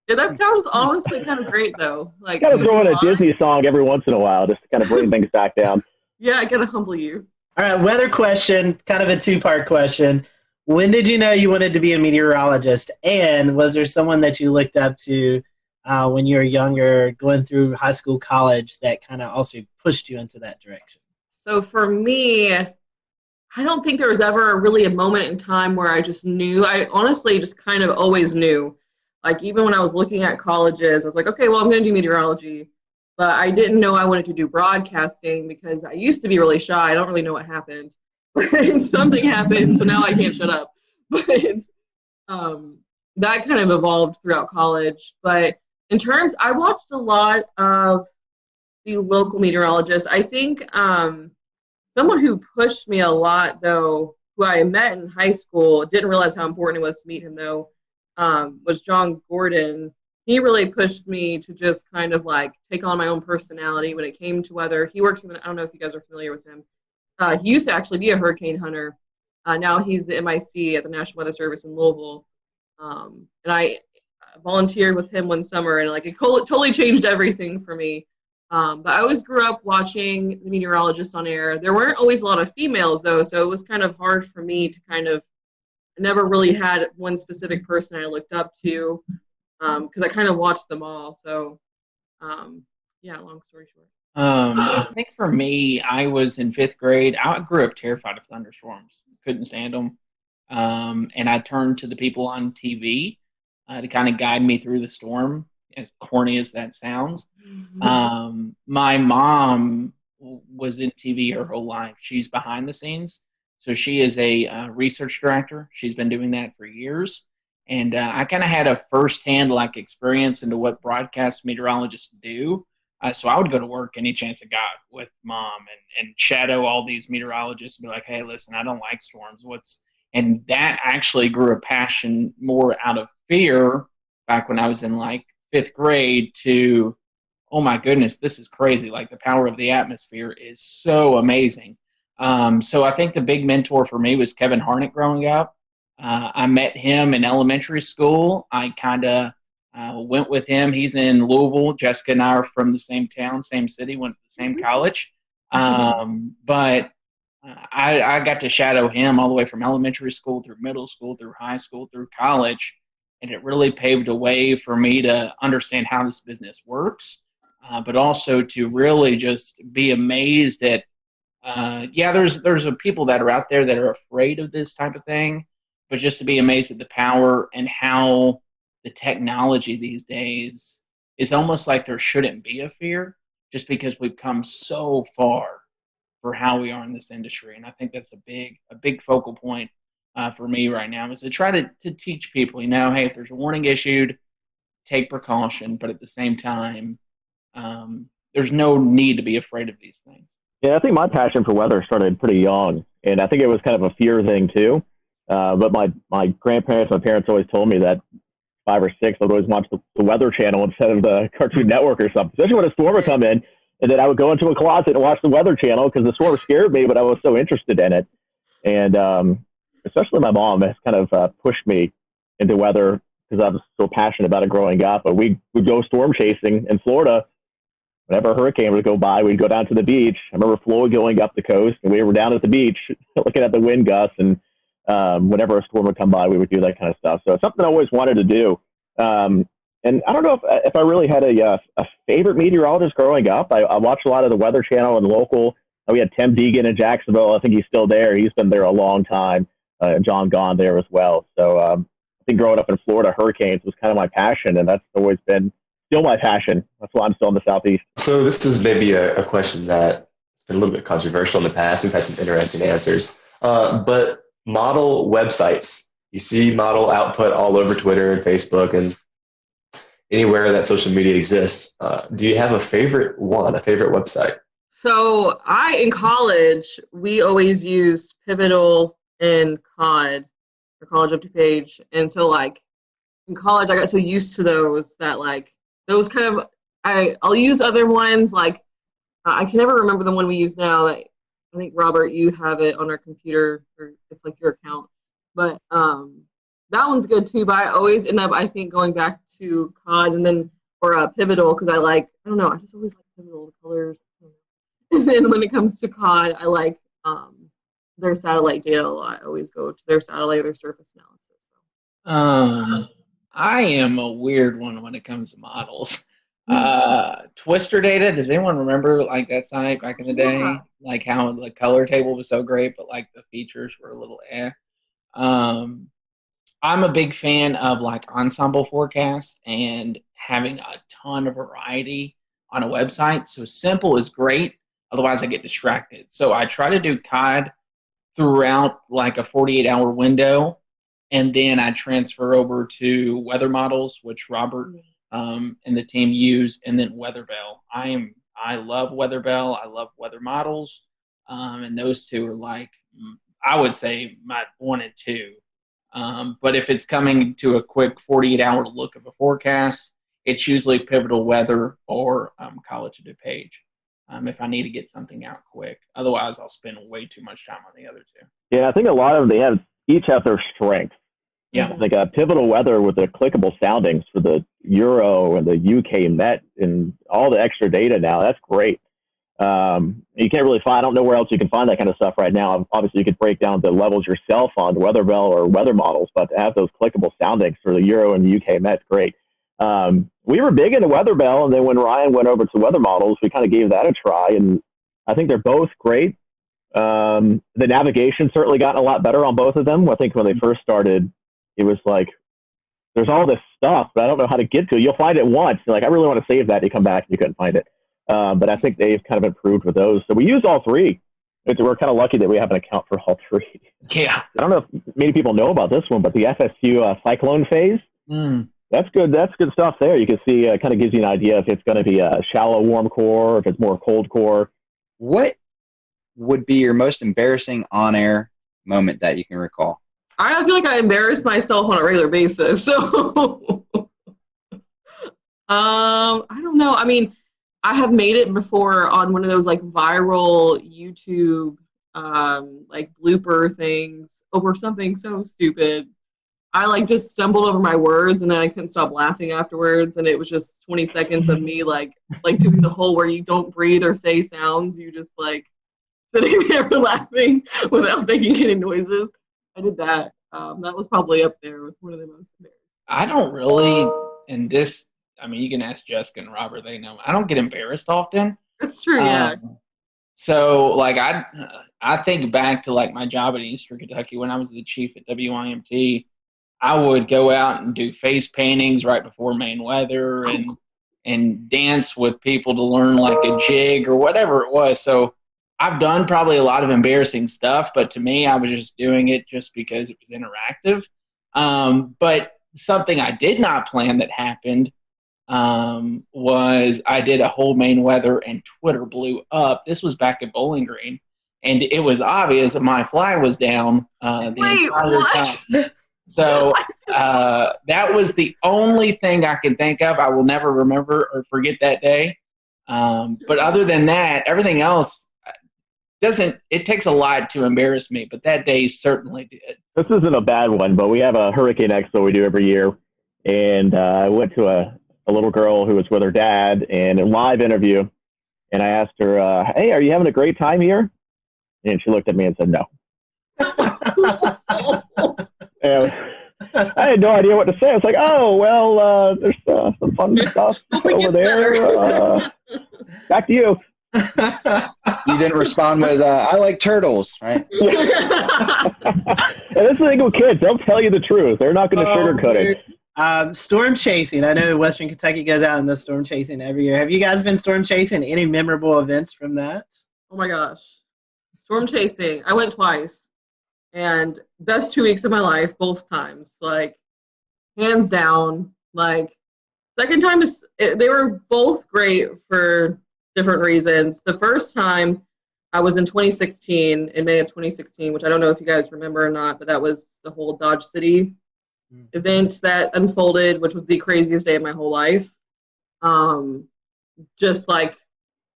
Yeah, that sounds honestly kind of great though. Like gotta throw in a Disney song every once in a while just to kind of bring things back down. Yeah, I gotta humble you. All right, weather question, kind of a two-part question. When did you know you wanted to be a meteorologist? And was there someone that you looked up to when you were younger, going through high school, college, that kind of also pushed you into that direction? So for me, I don't think there was ever really a moment in time where I just knew. I honestly just kind of always knew. Like even when I was looking at colleges, I was like, okay, well, I'm going to do meteorology. But I didn't know I wanted to do broadcasting because I used to be really shy. I don't really know what happened. Something happened, so now I can't shut up. But that kind of evolved throughout college. But in terms, I watched a lot of the local meteorologists. I think someone who pushed me a lot, though, who I met in high school, didn't realize how important it was to meet him, though, was John Gordon. He really pushed me to just kind of like take on my own personality when it came to weather. He works with, I don't know if you guys are familiar with him. He used to actually be a hurricane hunter. Now he's the MIC at the National Weather Service in Louisville. And I volunteered with him one summer, and like it totally changed everything for me. But I always grew up watching the meteorologists on air. There weren't always a lot of females, though, so it was kind of hard for me to kind of – I never really had one specific person I looked up to because I kind of watched them all. So, yeah, long story short. I think for me, I was in 5th grade. I grew up terrified of thunderstorms. Couldn't stand them. And I turned to the people on TV to kind of guide me through the storm, as corny as that sounds. My mom was in TV her whole life. She's behind the scenes. So she is a research director. She's been doing that for years. And I kind of had a firsthand like experience into what broadcast meteorologists do. So I would go to work any chance I got with mom and shadow all these meteorologists and be like, hey, listen, I don't like storms. And that actually grew a passion more out of fear back when I was in like 5th grade to, oh my goodness, this is crazy. Like the power of the atmosphere is so amazing. So I think the big mentor for me was Kevin Harnick growing up. I met him in elementary school. I kind of went with him. He's in Louisville. Jessica and I are from the same town, same city, went to the same college. But I got to shadow him all the way from elementary school through middle school, through high school, through college. And it really paved a way for me to understand how this business works, but also to really just be amazed at, there's people that are out there that are afraid of this type of thing. but just to be amazed at the power and how the technology these days is almost like there shouldn't be a fear, just because we've come so far for how we are in this industry. And I think that's a big focal point for me right now, is to try to teach people, hey, if there's a warning issued, take precaution, but at the same time, there's no need to be afraid of these things. Yeah, I think my passion for weather started pretty young, and I think it was kind of a fear thing too. But my grandparents, my parents always told me that 5 or 6, I'd always watch the Weather Channel instead of the Cartoon Network or something, especially when a storm would come in. And then I would go into a closet and watch the Weather Channel because the storm scared me, but I was so interested in it. And especially my mom has kind of pushed me into weather because I was so passionate about it growing up. But we would go storm chasing in Florida. Whenever a hurricane would go by, we'd go down to the beach. I remember Floyd going up the coast, and we were down at the beach looking at the wind gusts. And whenever a storm would come by, we would do that kind of stuff. So it's something I always wanted to do. And I don't know if I really had a favorite meteorologist growing up. I watched a lot of the Weather Channel and local. We had Tim Deegan in Jacksonville. I think he's still there. He's been there a long time. John Gahn there as well. So I think growing up in Florida, hurricanes was kind of my passion, and that's always been still my passion. That's why I'm still in the Southeast. So this is maybe a question that's been a little bit controversial in the past. We've had some interesting answers. But model websites, you see model output all over Twitter and Facebook and anywhere that social media exists. Do you have a favorite website? So in college, we always used Pivotal and COD, or College Up to Page. And so in college, I got so used to those that those kind of, I'll use other ones. I can never remember the one we use now. I think, Robert, you have it on our computer, or it's your account. But that one's good too. But I always end up, I think, going back to COD or Pivotal, because I don't know, I just always like Pivotal, the colors. And then when it comes to COD, I like their satellite data a lot. I always go to their satellite, their surface analysis. I am a weird one when it comes to models. Twister data, does anyone remember that site back in the day? Yeah. How the color table was so great, but the features were a little eh. I'm a big fan of ensemble forecast and having a ton of variety on a website. So simple is great. Otherwise I get distracted. So I try to do COD throughout a 48-hour window. And then I transfer over to weather models, which Robert and the team use, and then Weatherbell. I love Weatherbell. I love weather models. And those two are I would say my 1 and 2. But if it's coming to a quick 48-hour look of a forecast, it's usually Pivotal Weather or College DuPage if I need to get something out quick. Otherwise, I'll spend way too much time on the other two. Yeah, I think a lot of them, each have their strengths. Yeah. Pivotal Weather with the clickable soundings for the Euro and the UK Met and all the extra data now, that's great. You can't really find, I don't know where else you can find that kind of stuff right now. Obviously, you could break down the levels yourself on Weatherbell or weather models, but to have those clickable soundings for the Euro and the UK Met's great. We were big into Weatherbell, and then when Ryan went over to weather models, we kind of gave that a try, and I think they're both great. The navigation certainly gotten a lot better on both of them. I think when they first started, it was there's all this stuff, but I don't know how to get to it. You'll find it once. You're I really want to save that. You come back and you couldn't find it. But I think they've kind of improved with those. So we use all three. We're kind of lucky that we have an account for all three. Yeah. I don't know if many people know about this one, but the FSU cyclone phase, that's good. That's good stuff there. You can see, kind of gives you an idea if it's going to be a shallow warm core, if it's more cold core. What would be your most embarrassing on-air moment that you can recall? I feel like I embarrass myself on a regular basis. So I don't know. I mean, I have made it before on one of those viral YouTube blooper things over something so stupid. I just stumbled over my words and then I couldn't stop laughing afterwards, and it was just 20 seconds of me like doing the whole where you don't breathe or say sounds, you just sitting there laughing without making any noises. I did that. That was probably up there with one of the most embarrassing. I don't really, and this, I mean, you can ask Jessica and Robert, they know. I don't get embarrassed often. That's true, yeah. So like I think back to like my job in Eastern Kentucky when I was the chief at WIMT. I would go out and do face paintings right before main weather and dance with people to learn like a jig or whatever it was. So I've done probably a lot of embarrassing stuff, but to me, I was just doing it just because it was interactive. But something I did not plan that happened was I did a whole main weather and Twitter blew up. This was back at Bowling Green, and it was obvious that my fly was down the entire time. So that was the only thing I can think of. I will never remember or forget that day. But other than that, everything else it takes a lot to embarrass me, but that day certainly did. This isn't a bad one, but we have a Hurricane Expo we do every year. And I went to a little girl who was with her dad and a live interview. And I asked her, hey, are you having a great time here? And she looked at me and said, no. And I had no idea what to say. I was like, oh, well, there's some fun stuff over there. Back to you. You didn't respond with, I like turtles, right? And this is the thing with kids. They'll tell you the truth. They're not going to sugarcoat it. Storm chasing. I know Western Kentucky goes out and does storm chasing every year. Have you guys been storm chasing? Any memorable events from that? Oh, my gosh. Storm chasing. I went twice. And best 2 weeks of my life, both times. Like, hands down. Like, second time, they were both great for different reasons. The first time, I was in 2016, in May of 2016, which I don't know if you guys remember or not, but that was the whole Dodge City event that unfolded, which was the craziest day of my whole life. Just like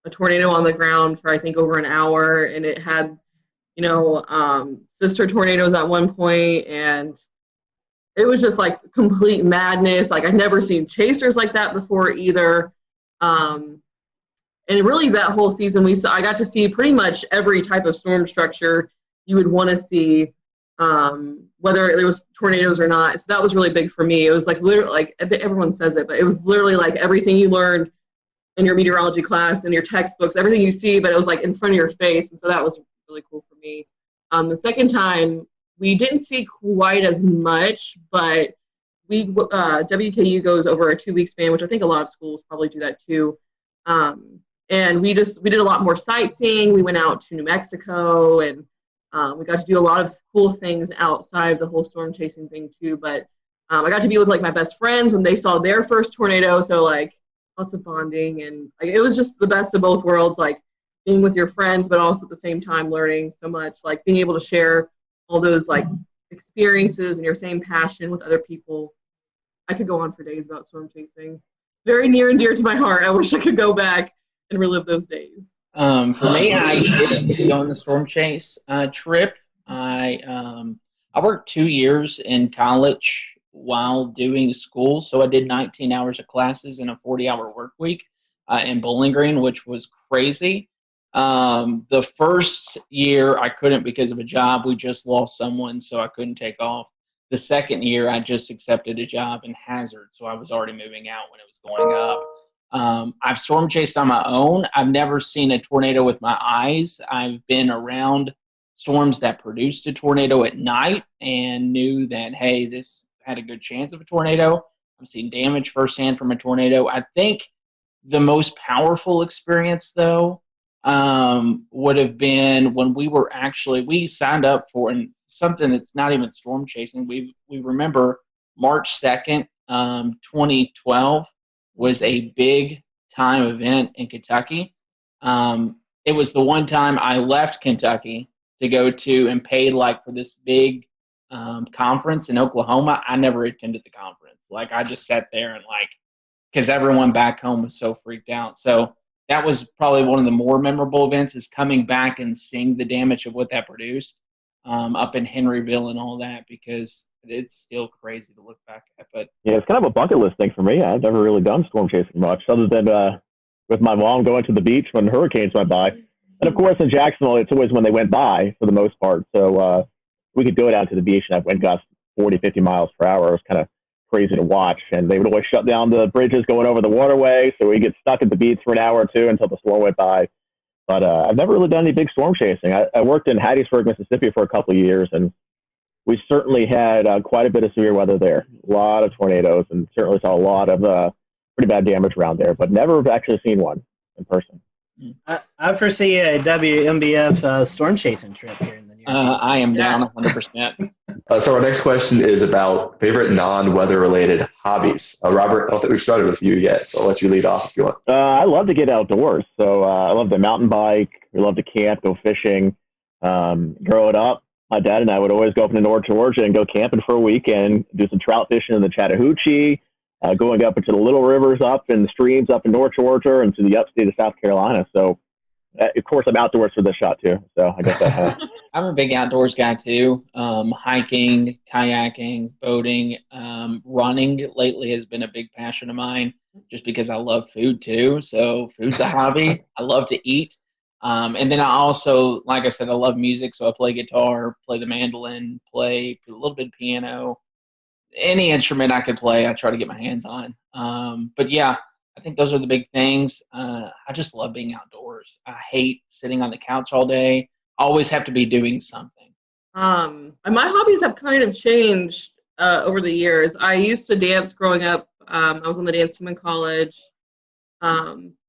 a tornado on the ground for, I think, over an hour, and it had sister tornadoes at one point, and it was just like complete madness. Like, I'd never seen chasers like that before either. And really that whole season I got to see pretty much every type of storm structure you would want to see, whether there was tornadoes or not. So that was really big for me. It was like literally, like everyone says it, but it was literally like everything you learned in your meteorology class and your textbooks, everything you see, but it was like in front of your face. And so that was really cool for me. The second time, we didn't see quite as much, but WKU goes over a 2 week span, which I think a lot of schools probably do that too. And we did a lot more sightseeing. We went out to New Mexico, and we got to do a lot of cool things outside the whole storm chasing thing too. But I got to be with like my best friends when they saw their first tornado. So like lots of bonding, and like, it was just the best of both worlds. Like being with your friends, but also at the same time learning so much, like being able to share all those like experiences and your same passion with other people. I could go on for days about storm chasing. Very near and dear to my heart. I wish I could go back and relive those days. For me, I didn't go on the storm chase trip. I worked 2 years in college while doing school, so I did 19 hours of classes in a 40-hour work week in Bowling Green, which was crazy. The first year I couldn't because of a job. We just lost someone, so I couldn't take off. The second year I just accepted a job in Hazard, so I was already moving out when it was going up. I've storm chased on my own. I've never seen a tornado with my eyes. I've been around storms that produced a tornado at night and knew that, hey, this had a good chance of a tornado. I've seen damage firsthand from a tornado. I think the most powerful experience, though, would have been when we signed up for something that's not even storm chasing. We remember March 2nd, 2012 was a big time event in Kentucky. It was the one time I left Kentucky to go to and paid like for this big conference in Oklahoma. I never attended the conference. Like, I just sat there and like, because everyone back home was so freaked out. So that was probably one of the more memorable events, is coming back and seeing the damage of what that produced up in Henryville and all that, because it's still crazy to look back at. But yeah, it's kind of a bucket list thing for me. I've never really done storm chasing much, other than with my mom going to the beach when hurricanes went by. And of course, in Jacksonville, it's always when they went by for the most part. So we could go down to the beach, and I went gusts 40, 50 miles per hour. It was kind of crazy to watch. And they would always shut down the bridges going over the waterway, so we get stuck at the beach for an hour or two until the storm went by. But I've never really done any big storm chasing. I worked in Hattiesburg, Mississippi for a couple of years, and we certainly had quite a bit of severe weather there. A lot of tornadoes, and certainly saw a lot of pretty bad damage around there, but never actually seen one in person. I foresee a WMBF storm chasing trip here in the near future. I am down 100%. So our next question is about favorite non-weather related hobbies. Robert, I don't think we've started with you yet, so I'll let you lead off if you want. I love to get outdoors. So I love to mountain bike. We love to camp, go fishing. Growing up, my dad and I would always go up into North Georgia and go camping for a week and do some trout fishing in the Chattahoochee, going up into the little rivers up and the streams up in North Georgia and to the upstate of South Carolina. So, of course, I'm outdoors for this shot, too. So I guess that I'm a big outdoors guy, too. Hiking, kayaking, boating, running lately has been a big passion of mine just because I love food, too. So food's a hobby. I love to eat. And then I also, like I said, I love music. So I play guitar, play the mandolin, play a little bit of piano. Any instrument I could play, I try to get my hands on. But yeah, I think those are the big things. I just love being outdoors. I hate sitting on the couch all day. Always have to be doing something. My hobbies have kind of changed over the years. I used to dance growing up. I was on the dance team in college.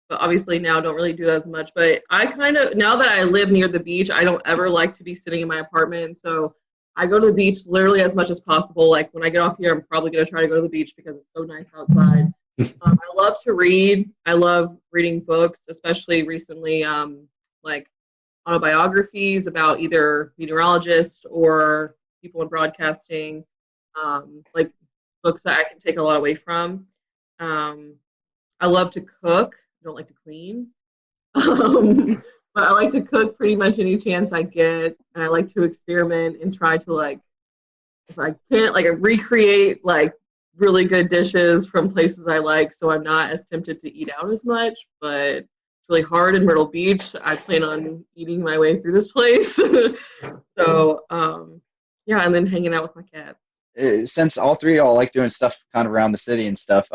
But obviously now don't really do as much. But I kind of, now that I live near the beach, I don't ever like to be sitting in my apartment. So I go to the beach literally as much as possible. Like when I get off here, I'm probably going to try to go to the beach because it's so nice outside. I love to read. I love reading books, especially recently, like autobiographies about either meteorologists or people in broadcasting, like books that I can take a lot away from. I love to cook. I don't like to clean. But I like to cook pretty much any chance I get. And I like to experiment and try to, like, if I can't, like, recreate, like, really good dishes from places I like, so I'm not as tempted to eat out as much. But it's really hard in Myrtle Beach. I plan on eating my way through this place. So, yeah, and then hanging out with my cats. Since all three of y'all like doing stuff kind of around the city and stuff,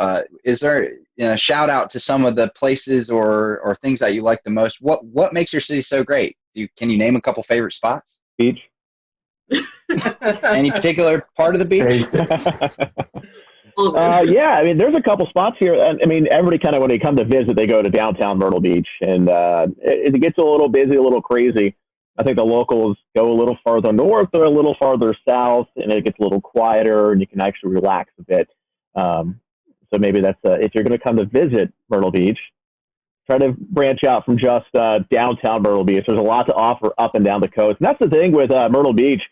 is there a shout out to some of the places or things that you like the most? What makes your city so great? Can you name a couple favorite spots? Beach. Any particular part of the beach? Yeah, I mean, there's a couple spots here. I mean, everybody kind of, when they come to visit, they go to downtown Myrtle Beach, and it gets a little busy, a little crazy. I think the locals go a little farther north or a little farther south, and it gets a little quieter, and you can actually relax a bit. So maybe that's if you're going to come to visit Myrtle Beach, try to branch out from just downtown Myrtle Beach. There's a lot to offer up and down the coast, and that's the thing with Myrtle Beach.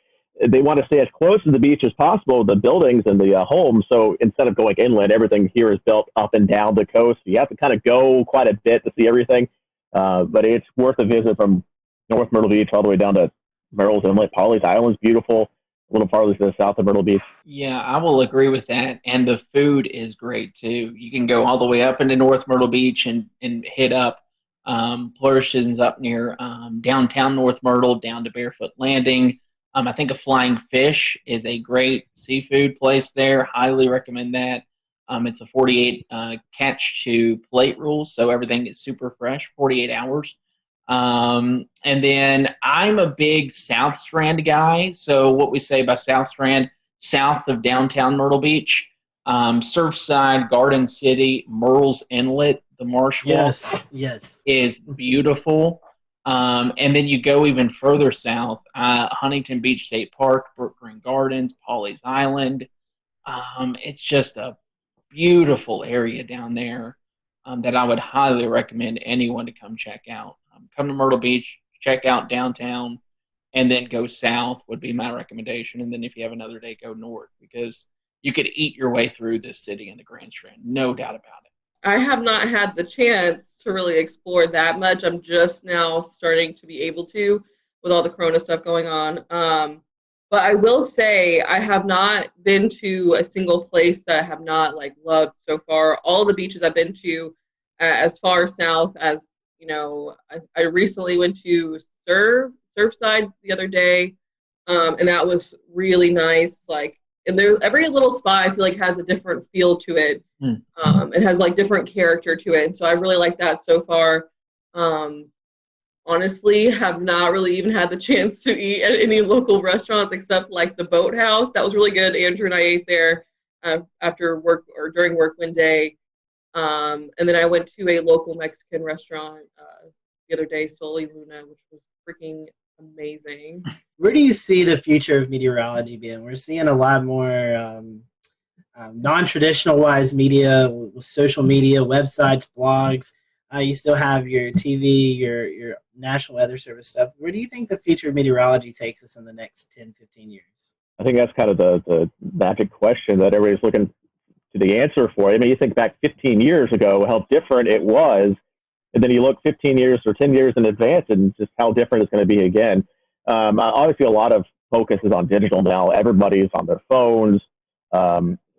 They want to stay as close to the beach as possible, the buildings and the homes. So instead of going inland, everything here is built up and down the coast. You have to kind of go quite a bit to see everything, but it's worth a visit from North Myrtle Beach all the way down to Merrill's Inlet. Pawleys Island's beautiful, a little farther to the south of Myrtle Beach. Yeah, I will agree with that. And the food is great, too. You can go all the way up into North Myrtle Beach and hit up Flourishes up near downtown North Myrtle, down to Barefoot Landing. I think a Flying Fish is a great seafood place there. Highly recommend that. It's a 48 catch to plate rule, so everything is super fresh, 48 hours. And then I'm a big South Strand guy. So what we say by South Strand, south of downtown Myrtle Beach, Surfside, Garden City, Merle's Inlet, the Marsh Walk is beautiful. And then you go even further south, Huntington Beach State Park, Brook Green Gardens, Pawleys Island. It's just a beautiful area down there that I would highly recommend anyone to come check out. Come to Myrtle Beach, check out downtown, and then go south would be my recommendation. And then if you have another day, go north, because you could eat your way through this city in the Grand Strand, no doubt about it. I have not had the chance to really explore that much. I'm just now starting to be able to with all the Corona stuff going on. But I will say I have not been to a single place that I have not loved so far. All the beaches I've been to as far south as, I recently went to Surfside the other day, and that was really nice. And there, every little spot I feel like has a different feel to it. It has different character to it, and so I really like that so far. honestly have not really even had the chance to eat at any local restaurants except like the Boathouse. That was really good. Andrew and I ate there after work or during work one day. And then I went to a local Mexican restaurant the other day, Sol y Luna, which was freaking amazing. Where do you see the future of meteorology being? We're seeing a lot more non-traditional wise media with social media, websites, blogs. You still have your TV, your National Weather Service stuff. Where do you think the future of meteorology takes us in the next 10, 15 years? I think that's kind of the magic question that everybody's looking to the answer for. I mean, you think back 15 years ago, how different it was, and then you look 15 years or 10 years in advance and just how different it's going to be again. Obviously, a lot of focus is on digital now. Everybody's on their phones.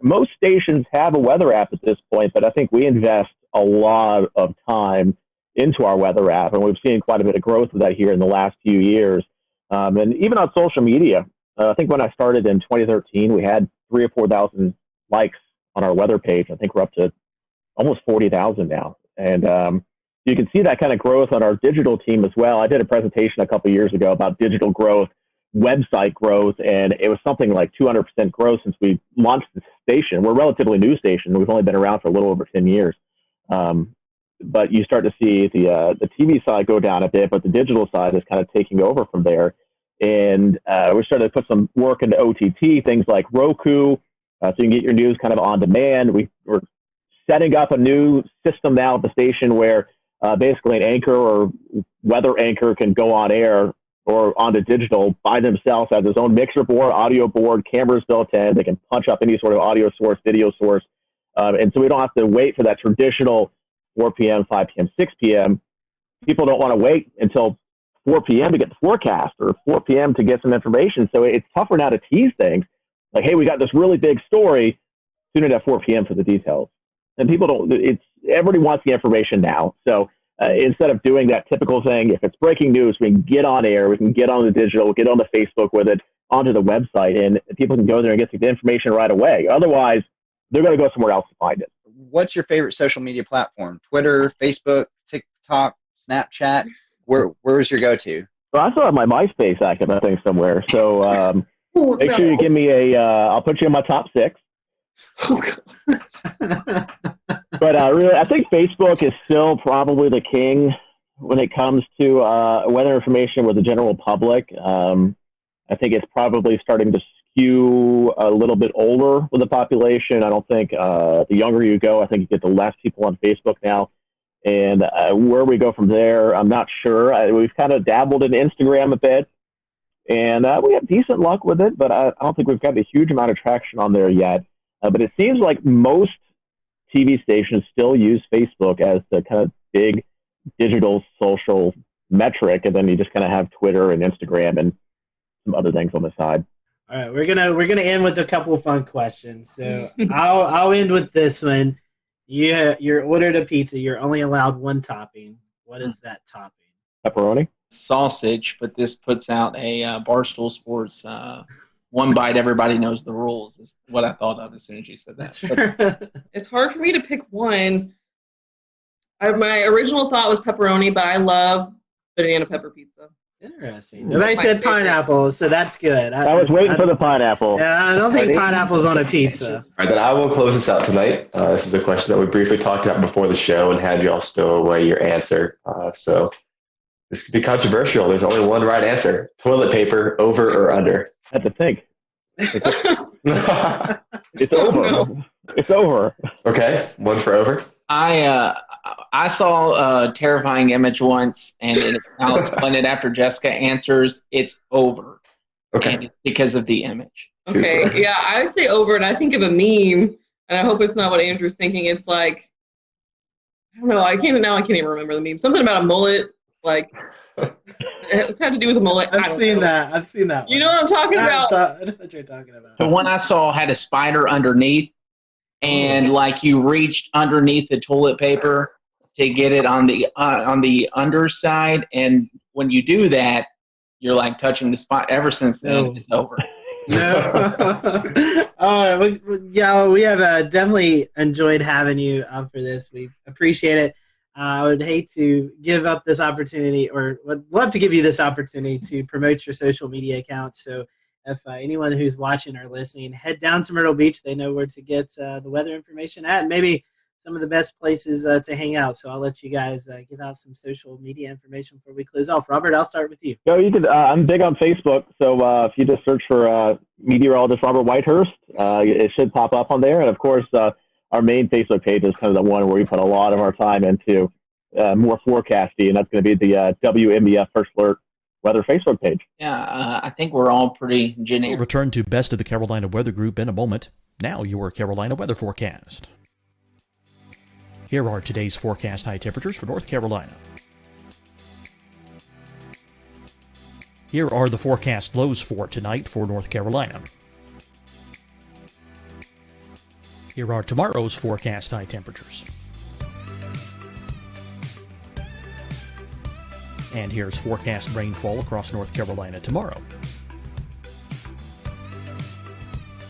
Most stations have a weather app at this point, but I think we invest a lot of time into our weather app, and we've seen quite a bit of growth of that here in the last few years. And even on social media, I think when I started in 2013, we had 3,000 or 4,000 likes on our weather page. I think we're up to almost 40,000 now. And you can see that kind of growth on our digital team as well. I did a presentation a couple of years ago about digital growth, website growth, and it was something like 200% growth since we launched the station. We're a relatively new station. We've only been around for a little over 10 years. But you start to see the TV side go down a bit, but the digital side is kind of taking over from there. And we're starting to put some work into OTT, things like Roku, so you can get your news kind of on demand. We're setting up a new system now at the station where basically an anchor or weather anchor can go on air or onto digital by themselves, has his own mixer board, audio board, cameras built in. They can punch up any sort of audio source, video source. And so we don't have to wait for that traditional 4 p.m., 5 p.m., 6 p.m. People don't want to wait until 4 p.m. to get the forecast or 4 p.m. to get some information. So it's tougher now to tease things. Like, hey, we got this really big story. Tune in at 4 p.m. for the details. And people don't, everybody wants the information now. So instead of doing that typical thing, if it's breaking news, we can get on air, we can get on the digital, get on the Facebook with it, onto the website, and people can go there and get the information right away. Otherwise, they're going to go somewhere else to find it. What's your favorite social media platform? Twitter, Facebook, TikTok, Snapchat? Where's your go-to? Well, I still have my MySpace active, I think, somewhere. So make sure you give me I'll put you in my top 6. But really, I think Facebook is still probably the king when it comes to weather information with the general public. I think it's probably starting to skew a little bit older with the population. I don't think the younger you go, I think you get the less people on Facebook now. And where we go from there, I'm not sure. We've kind of dabbled in Instagram a bit, and we have decent luck with it, but I don't think we've got a huge amount of traction on there yet. But it seems like most TV stations still use Facebook as the kind of big digital social metric, and then you just kind of have Twitter and Instagram and some other things on the side. All right, we're gonna end with a couple of fun questions. So I'll end with this one. You're ordered a pizza. You're only allowed one topping. What is that topping? Pepperoni? Sausage, but this puts out a Barstool Sports one bite, everybody knows the rules, is what I thought of as soon as you said that. It's hard for me to pick one. My original thought was pepperoni, but I love banana pepper pizza. Interesting. Nobody said pineapple, so that's good. I was waiting for the pineapple. Yeah, I don't think pineapple's on a pizza. All right, then I will close this out tonight. This is a question that we briefly talked about before the show and had you all stow away your answer. So this could be controversial. There's only one right answer. Toilet paper, over or under? I have to think. It's over. No. It's over. Okay, one for over. I saw a terrifying image once, and I'll explain it after Jessica answers. It's over. Okay. And it's because of the image. Okay, yeah, I would say over, and I think of a meme, and I hope it's not what Andrew's thinking. It's like, I don't know, I can't even remember the meme. Something about a mullet, like, it had to do with a mullet. I've seen that. You know what I'm talking about? I know what you're talking about. The one I saw had a spider underneath, and like you reached underneath the toilet paper to get it on the underside, and when you do that, you're like touching the spot. Ever since then, it's over. No. All right. We have definitely enjoyed having you for this. We appreciate it. I would hate to give up this opportunity, or would love to give you this opportunity to promote your social media accounts. So if anyone who's watching or listening, head down to Myrtle Beach. They know where to get the weather information at, and maybe some of the best places to hang out. So I'll let you guys give out some social media information before we close off. Robert, I'll start with you. No, you could. I'm big on Facebook, so if you just search for meteorologist Robert Whitehurst, it should pop up on there. And of course, our main Facebook page is kind of the one where we put a lot of our time into more forecasting, and that's going to be the WMBF First Alert Weather Facebook page. Yeah, I think we're all pretty generic. We'll return to Best of the Carolina Weather Group in a moment. Now your Carolina weather forecast. Here are today's forecast high temperatures for North Carolina. Here are the forecast lows for tonight for North Carolina. Here are tomorrow's forecast high temperatures. And here's forecast rainfall across North Carolina tomorrow.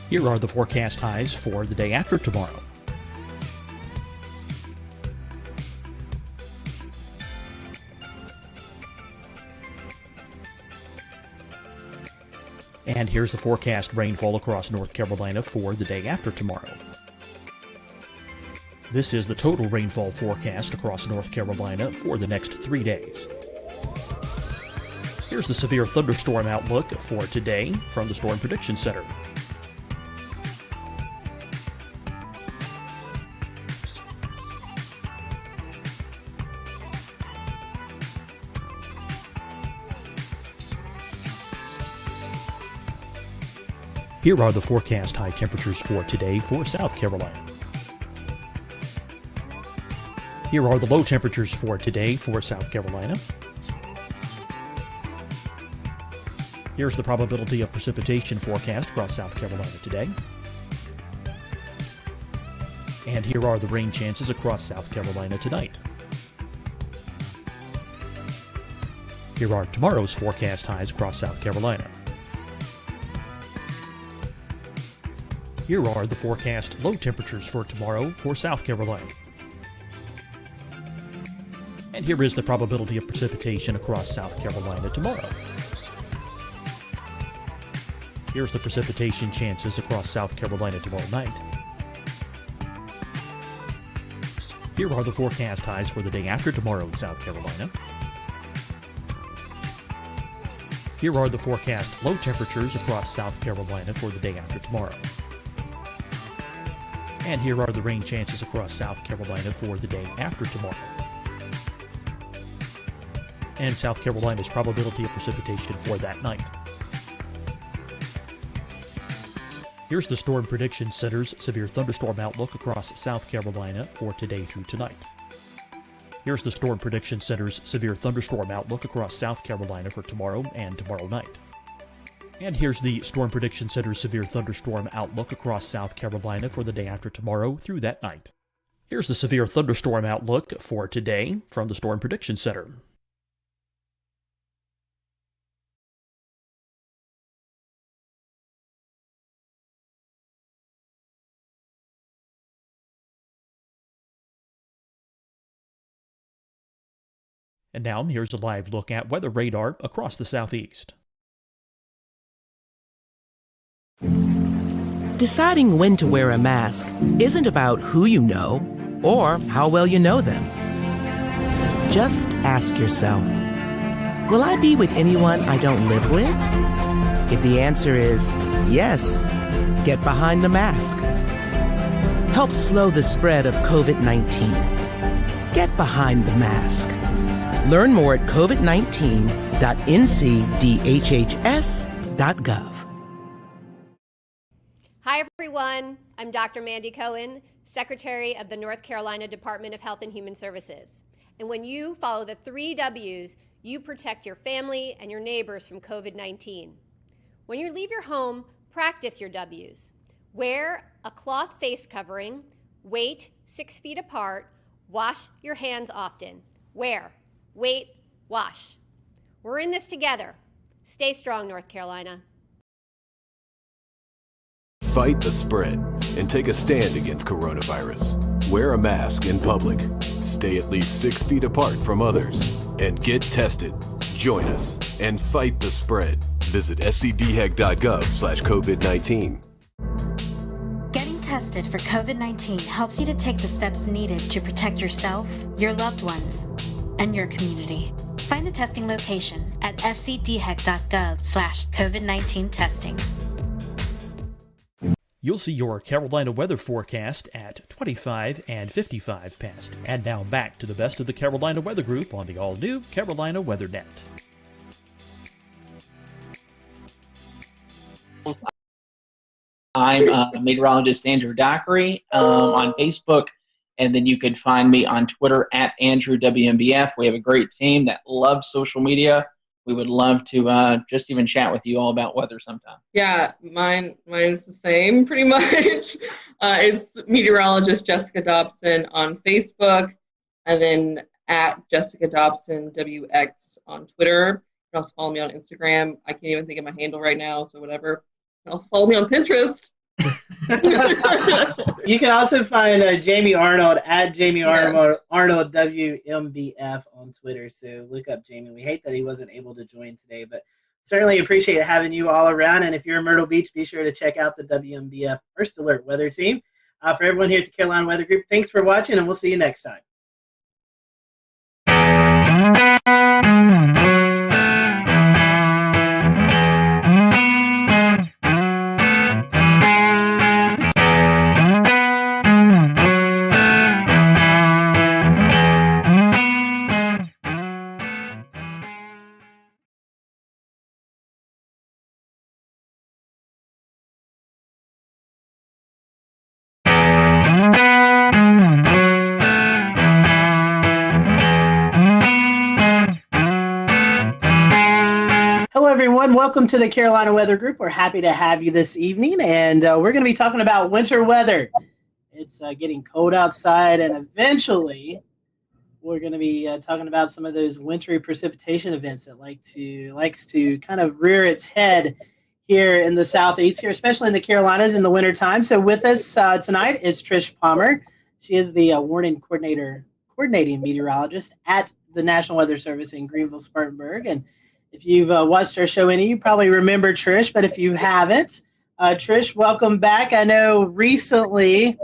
Here are the forecast highs for the day after tomorrow. And here's the forecast rainfall across North Carolina for the day after tomorrow. This is the total rainfall forecast across North Carolina for the next 3 days. Here's the severe thunderstorm outlook for today from the Storm Prediction Center. Here are the forecast high temperatures for today for South Carolina. Here are the low temperatures for today for South Carolina. Here's the probability of precipitation forecast across South Carolina today. And here are the rain chances across South Carolina tonight. Here are tomorrow's forecast highs across South Carolina. Here are the forecast low temperatures for tomorrow for South Carolina. And here is the probability of precipitation across South Carolina tomorrow. Here's the precipitation chances across South Carolina tomorrow night. Here are the forecast highs for the day after tomorrow in South Carolina. Here are the forecast low temperatures across South Carolina for the day after tomorrow. And here are the rain chances across South Carolina for the day after tomorrow. And South Carolina's probability of precipitation for that night. Here's the Storm Prediction Center's severe thunderstorm outlook across South Carolina for today through tonight. Here's the Storm Prediction Center's severe thunderstorm outlook across South Carolina for tomorrow and tomorrow night. And here's the Storm Prediction Center's severe thunderstorm outlook across South Carolina for the day after tomorrow through that night. Here's the severe thunderstorm outlook for today from the Storm Prediction Center. And now here's a live look at weather radar across the southeast. Deciding when to wear a mask isn't about who you know or how well you know them. Just ask yourself, will I be with anyone I don't live with? If the answer is yes, get behind the mask. Help slow the spread of COVID-19. Get behind the mask. Learn more at covid19.ncdhhs.gov. Hi, everyone. I'm Dr. Mandy Cohen, Secretary of the North Carolina Department of Health and Human Services. And when you follow the 3 W's, you protect your family and your neighbors from COVID-19. When you leave your home, practice your W's. Wear a cloth face covering, wait 6 feet apart, wash your hands often. Wear, wait, wash. We're in this together. Stay strong, North Carolina. Fight the spread and take a stand against coronavirus. Wear a mask in public. stay at least 6 feet apart from others, and get tested. Join us and fight the spread. Visit scdhec.gov/COVID-19. Getting tested for COVID-19 helps you to take the steps needed to protect yourself, your loved ones, and your community. Find the testing location at scdhec.gov/COVID-19 testing. You'll see your Carolina weather forecast at 25 and 55 past. And now back to the best of the Carolina Weather Group on the all-new Carolina Weather Net. I'm meteorologist Andrew Dockery on Facebook, and then you can find me on Twitter at AndrewWMBF. We have a great team that loves social media. We would love to just even chat with you all about weather sometime. Yeah, mine's the same pretty much. It's meteorologist Jessica Dobson on Facebook, and then at Jessica Dobson WX on Twitter. You can also follow me on Instagram. I can't even think of my handle right now, so whatever. You can also follow me on Pinterest. You can also find Jamie Arnold at Jamie Arnold WMBF on Twitter. So look up Jamie. We hate that he wasn't able to join today, but certainly appreciate having you all around. And if you're in Myrtle Beach, be sure to check out the WMBF First Alert Weather Team. For everyone here at the Carolina Weather Group, thanks for watching, and we'll see you next time. Everyone, welcome to the Carolina Weather Group. We're happy to have you this evening, and we're going to be talking about winter weather. It's getting cold outside, and eventually we're going to be talking about some of those wintry precipitation events that likes to kind of rear its head here in the southeast, here, especially in the Carolinas in the wintertime. So with us tonight is Trish Palmer. She is the coordinating meteorologist at the National Weather Service in Greenville, Spartanburg, and if you've watched our show any, you probably remember Trish, but if you haven't, Trish, welcome back. I know recently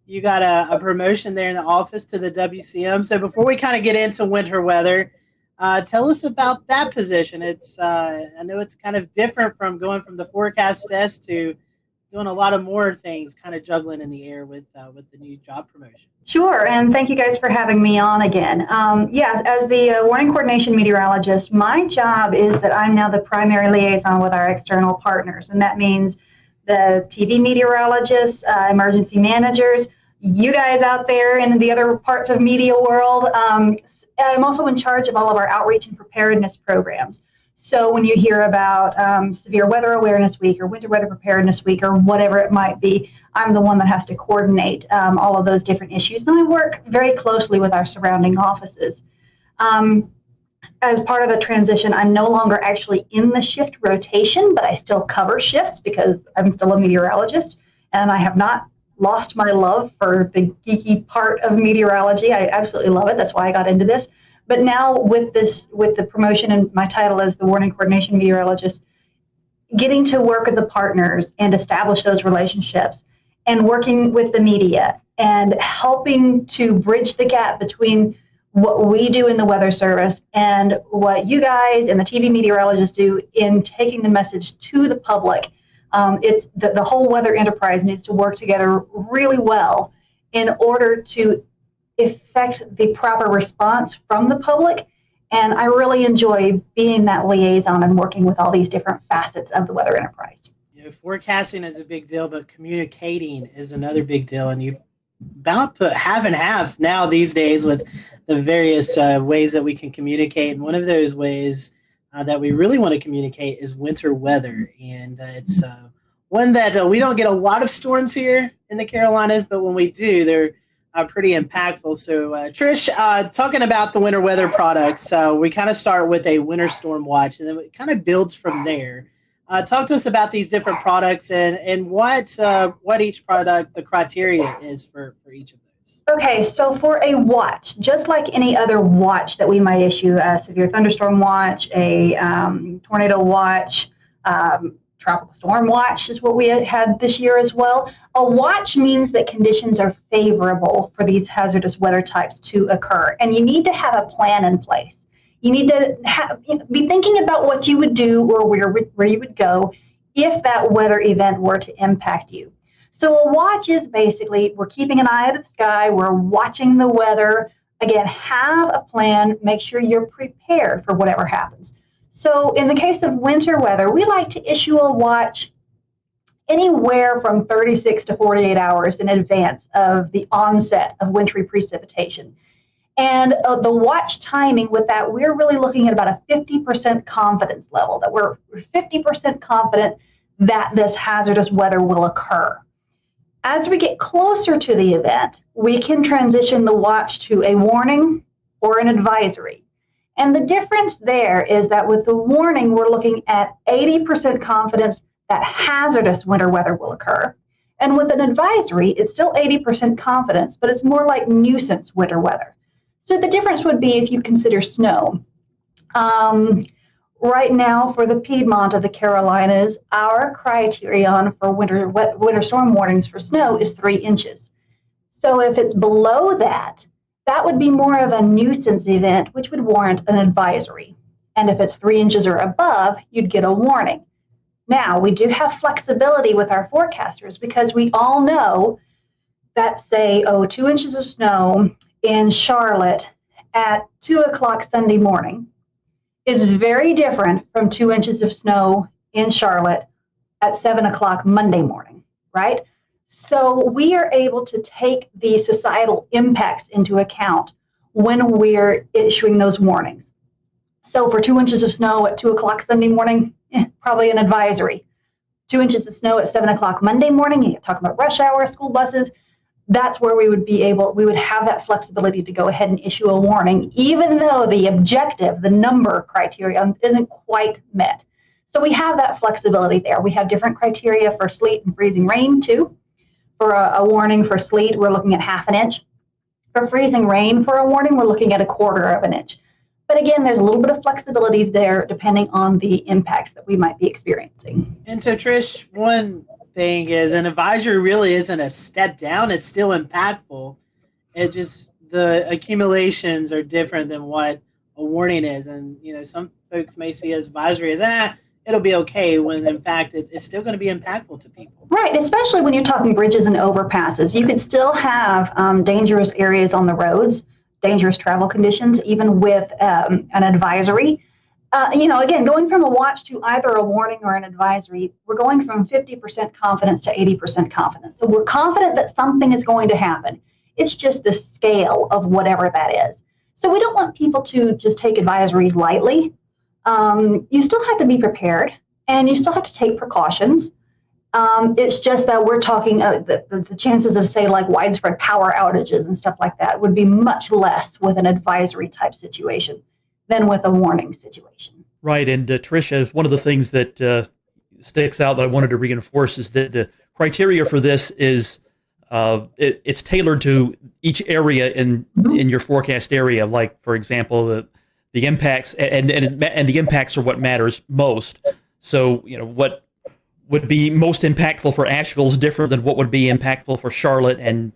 you got a promotion there in the office to the WCM. So before we kind of get into winter weather, tell us about that position. It's I know it's kind of different from going from the forecast desk to doing a lot of more things, kind of juggling in the air with the new job promotion. Sure, and thank you guys for having me on again. Yes, as the warning coordination meteorologist, my job is that I'm now the primary liaison with our external partners, and that means the TV meteorologists, emergency managers, you guys out there in the other parts of media world. I'm also in charge of all of our outreach and preparedness programs. So when you hear about Severe Weather Awareness Week or Winter Weather Preparedness Week or whatever it might be, I'm the one that has to coordinate all of those different issues. And I work very closely with our surrounding offices. As part of the transition, I'm no longer actually in the shift rotation, but I still cover shifts because I'm still a meteorologist, and I have not lost my love for the geeky part of meteorology. I absolutely love it. That's why I got into this. But now with the promotion and my title as the warning coordination meteorologist, getting to work with the partners and establish those relationships and working with the media and helping to bridge the gap between what we do in the Weather Service and what you guys and the TV meteorologists do in taking the message to the public. It's the whole weather enterprise needs to work together really well in order to effect the proper response from the public, and I really enjoy being that liaison and working with all these different facets of the weather enterprise. You know, forecasting is a big deal, but communicating is another big deal, and you about put half and half now these days with the various ways that we can communicate, and one of those ways that we really want to communicate is winter weather, and it's one that we don't get a lot of storms here in the Carolinas, but when we do, they're pretty impactful. So Trish, talking about the winter weather products, we kind of start with a winter storm watch, and then it kind of builds from there. Talk to us about these different products and what each product, the criteria is for each of those. Okay, so for a watch, just like any other watch that we might issue, a severe thunderstorm watch, a tornado watch, tropical storm watch is what we had this year as well. A watch means that conditions are favorable for these hazardous weather types to occur, and you need to have a plan in place. You need to be thinking about what you would do or where you would go if that weather event were to impact you. So a watch is basically, we're keeping an eye to the sky, we're watching the weather. Again, have a plan, make sure you're prepared for whatever happens. So in the case of winter weather, we like to issue a watch anywhere from 36 to 48 hours in advance of the onset of wintry precipitation. And the watch timing with that, we're really looking at about a 50% confidence level, that we're 50% confident that this hazardous weather will occur. As we get closer to the event, we can transition the watch to a warning or an advisory. And the difference there is that with the warning, we're looking at 80% confidence that hazardous winter weather will occur. And with an advisory, it's still 80% confidence, but it's more like nuisance winter weather. So the difference would be if you consider snow. Right now, for the Piedmont of the Carolinas, our criterion for winter storm warnings for snow is 3 inches. So if it's below that, that would be more of a nuisance event, which would warrant an advisory. And if it's 3 inches or above, you'd get a warning. Now, we do have flexibility with our forecasters because we all know that, say, 2 inches of snow in Charlotte at 2 o'clock Sunday morning is very different from 2 inches of snow in Charlotte at 7 o'clock Monday morning, right? So we are able to take the societal impacts into account when we're issuing those warnings. So for 2 inches of snow at 2 o'clock Sunday morning, probably an advisory. 2 inches of snow at 7 o'clock Monday morning, you're talking about rush hour, school buses, that's where we would have that flexibility to go ahead and issue a warning, even though the objective, the number criterion, isn't quite met. So we have that flexibility there. We have different criteria for sleet and freezing rain, too. For a warning for sleet, we're looking at 1/2 inch. For freezing rain, for a warning, we're looking at 1/4 inch. But again, there's a little bit of flexibility there depending on the impacts that we might be experiencing. And so, Trish, one thing is an advisory really isn't a step down. It's still impactful. It just, the accumulations are different than what a warning is. And, some folks may see advisory as, it'll be okay, when in fact it's still going to be impactful to people. Right, especially when you're talking bridges and overpasses. You could still have dangerous areas on the roads, dangerous travel conditions, even with an advisory. Again, going from a watch to either a warning or an advisory, we're going from 50% confidence to 80% confidence. So we're confident that something is going to happen. It's just the scale of whatever that is. So we don't want people to just take advisories lightly. You still have to be prepared, and you still have to take precautions. It's just that we're talking, the chances of, say, like widespread power outages and stuff like that would be much less with an advisory type situation than with a warning situation. Right, and Tricia, one of the things that sticks out that I wanted to reinforce is that the criteria for this is it's tailored to each area in your forecast area. Like, for example, the impacts and the impacts are what matters most. So, what would be most impactful for Asheville is different than what would be impactful for Charlotte and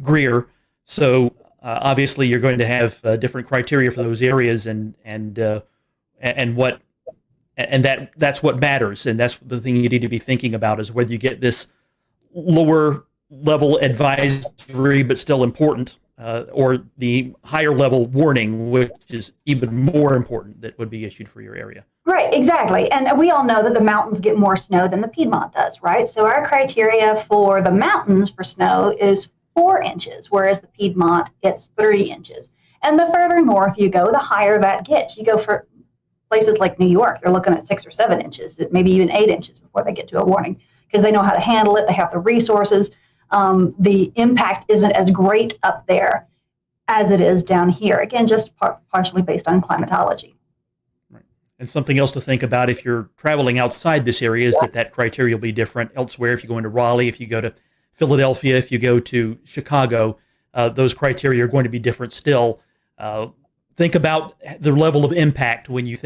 Greer. So obviously you're going to have different criteria for those areas, that's what matters, and that's the thing you need to be thinking about, is whether you get this lower level advisory but still important, or the higher level warning, which is even more important, that would be issued for your area. Right, exactly. And we all know that the mountains get more snow than the Piedmont does, right? So our criteria for the mountains for snow is 4 inches, whereas the Piedmont gets 3 inches. And the further north you go, the higher that gets. You go for places like New York, you're looking at 6 or 7 inches, maybe even 8 inches before they get to a warning, because they know how to handle it, they have the resources. The impact isn't as great up there as it is down here. Again, just partially based on climatology. Right. And something else to think about if you're traveling outside this area is that criteria will be different elsewhere. If you go into Raleigh, if you go to Philadelphia, if you go to Chicago, those criteria are going to be different still. Think about the level of impact when you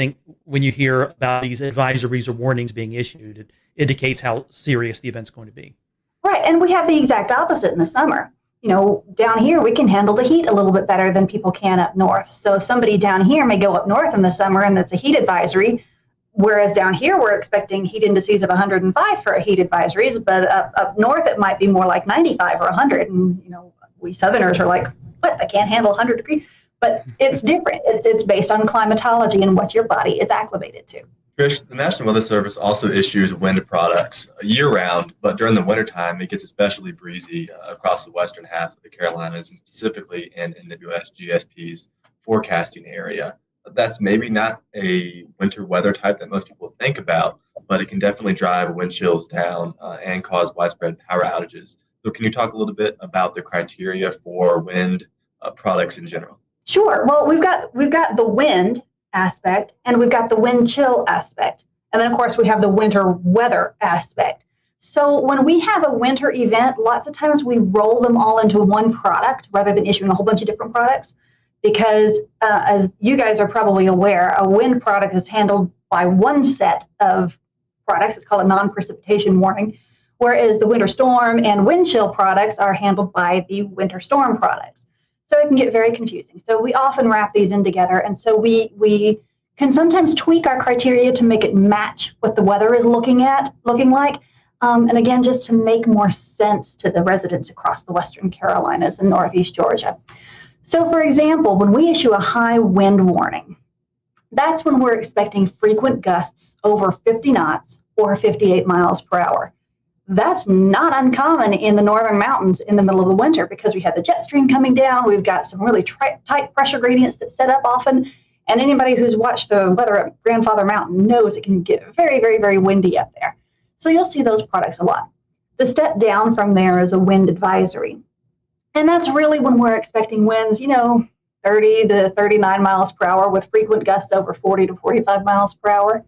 hear about these advisories or warnings being issued. It indicates how serious the event's going to be. Right, and we have the exact opposite in the summer. Down here we can handle the heat a little bit better than people can up north. So if somebody down here may go up north in the summer and it's a heat advisory, whereas down here we're expecting heat indices of 105 for a heat advisories, but up north it might be more like 95 or 100. And we Southerners are like, what? I can't handle 100 degrees. But it's different. It's based on climatology and what your body is acclimated to. Trish, the National Weather Service also issues wind products year-round, but during the wintertime, it gets especially breezy across the western half of the Carolinas, and specifically in NWS GSP's forecasting area. That's maybe not a winter weather type that most people think about, but it can definitely drive wind chills down and cause widespread power outages. So can you talk a little bit about the criteria for wind products in general? Sure. Well, we've got the wind aspect and we've got the wind chill aspect. And then, of course, we have the winter weather aspect. So when we have a winter event, lots of times we roll them all into one product rather than issuing a whole bunch of different products because, as you guys are probably aware, a wind product is handled by one set of products. It's called a non-precipitation warning, whereas the winter storm and wind chill products are handled by the winter storm products. So it can get very confusing. So we often wrap these in together. And so we can sometimes tweak our criteria to make it match what the weather is looking like. And again, just to make more sense to the residents across the Western Carolinas and Northeast Georgia. So for example, when we issue a high wind warning, that's when we're expecting frequent gusts over 50 knots or 58 miles per hour. That's not uncommon in the northern mountains in the middle of the winter because we have the jet stream coming down. We've got some really tight pressure gradients that set up often. And anybody who's watched the weather at Grandfather Mountain knows it can get very, very, very windy up there. So you'll see those products a lot. The step down from there is a wind advisory. And that's really when we're expecting winds, 30 to 39 miles per hour with frequent gusts over 40 to 45 miles per hour.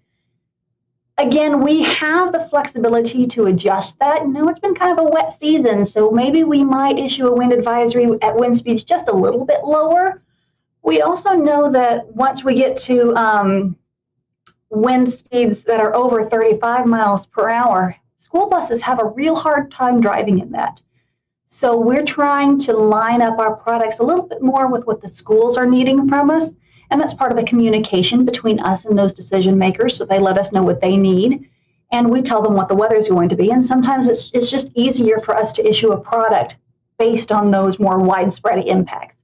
Again, we have the flexibility to adjust that. It's been kind of a wet season, so maybe we might issue a wind advisory at wind speeds just a little bit lower. We also know that once we get to wind speeds that are over 35 miles per hour, school buses have a real hard time driving in that. So we're trying to line up our products a little bit more with what the schools are needing from us. And that's part of the communication between us and those decision makers. So they let us know what they need. And we tell them what the weather is going to be. And sometimes it's just easier for us to issue a product based on those more widespread impacts.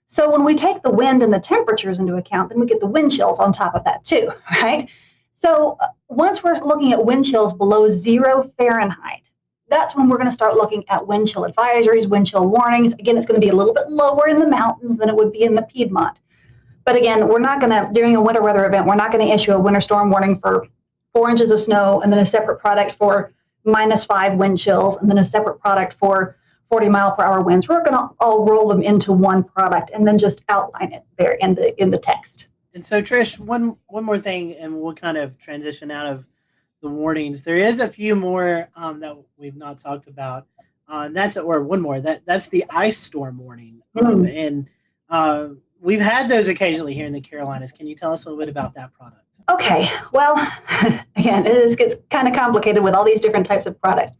So when we take the wind and the temperatures into account, then we get the wind chills on top of that too, right? So once we're looking at wind chills below 0 Fahrenheit, that's when we're going to start looking at wind chill advisories, wind chill warnings. Again, it's going to be a little bit lower in the mountains than it would be in the Piedmont. But again, we're not going to, during a winter weather event, we're not going to issue a winter storm warning for 4 inches of snow and then a separate product for -5 wind chills and then a separate product for 40 mile per hour winds. We're going to all roll them into one product and then just outline it there in the text. And so, Trish, one more thing, and we'll kind of transition out of the warnings. There is a few more that we've not talked about. And that's one more. That's the ice storm warning. And we've had those occasionally here in the Carolinas. Can you tell us a little bit about that product? Okay. Well, again, it gets kind of complicated with all these different types of products.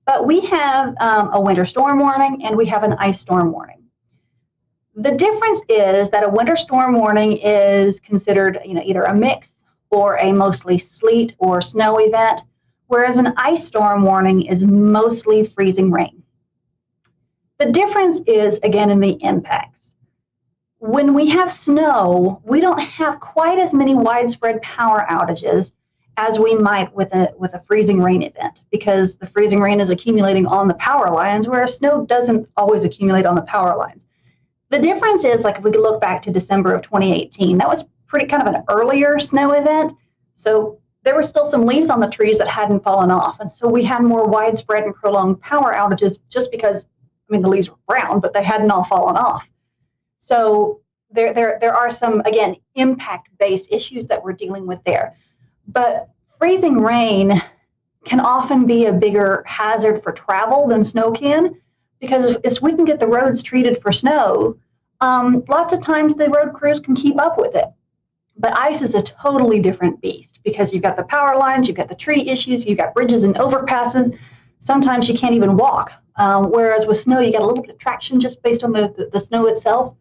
But we have a winter storm warning and we have an ice storm warning. The difference is that a winter storm warning is considered, either a mix or a mostly sleet or snow event, whereas an ice storm warning is mostly freezing rain. The difference is, again, in the impacts. When we have snow, we don't have quite as many widespread power outages as we might with a freezing rain event, because the freezing rain is accumulating on the power lines, whereas snow doesn't always accumulate on the power lines. The difference is, like, if we could look back to December of 2018, that was pretty kind of an earlier snow event. So there were still some leaves on the trees that hadn't fallen off. And so we had more widespread and prolonged power outages just because, the leaves were brown, but they hadn't all fallen off. So there are some, again, impact-based issues that we're dealing with there. But freezing rain can often be a bigger hazard for travel than snow can, because if we can get the roads treated for snow, lots of times the road crews can keep up with it. But ice is a totally different beast, because you've got the power lines, you've got the tree issues, you've got bridges and overpasses. Sometimes you can't even walk. Whereas with snow, you get a little bit of traction just based on the snow itself.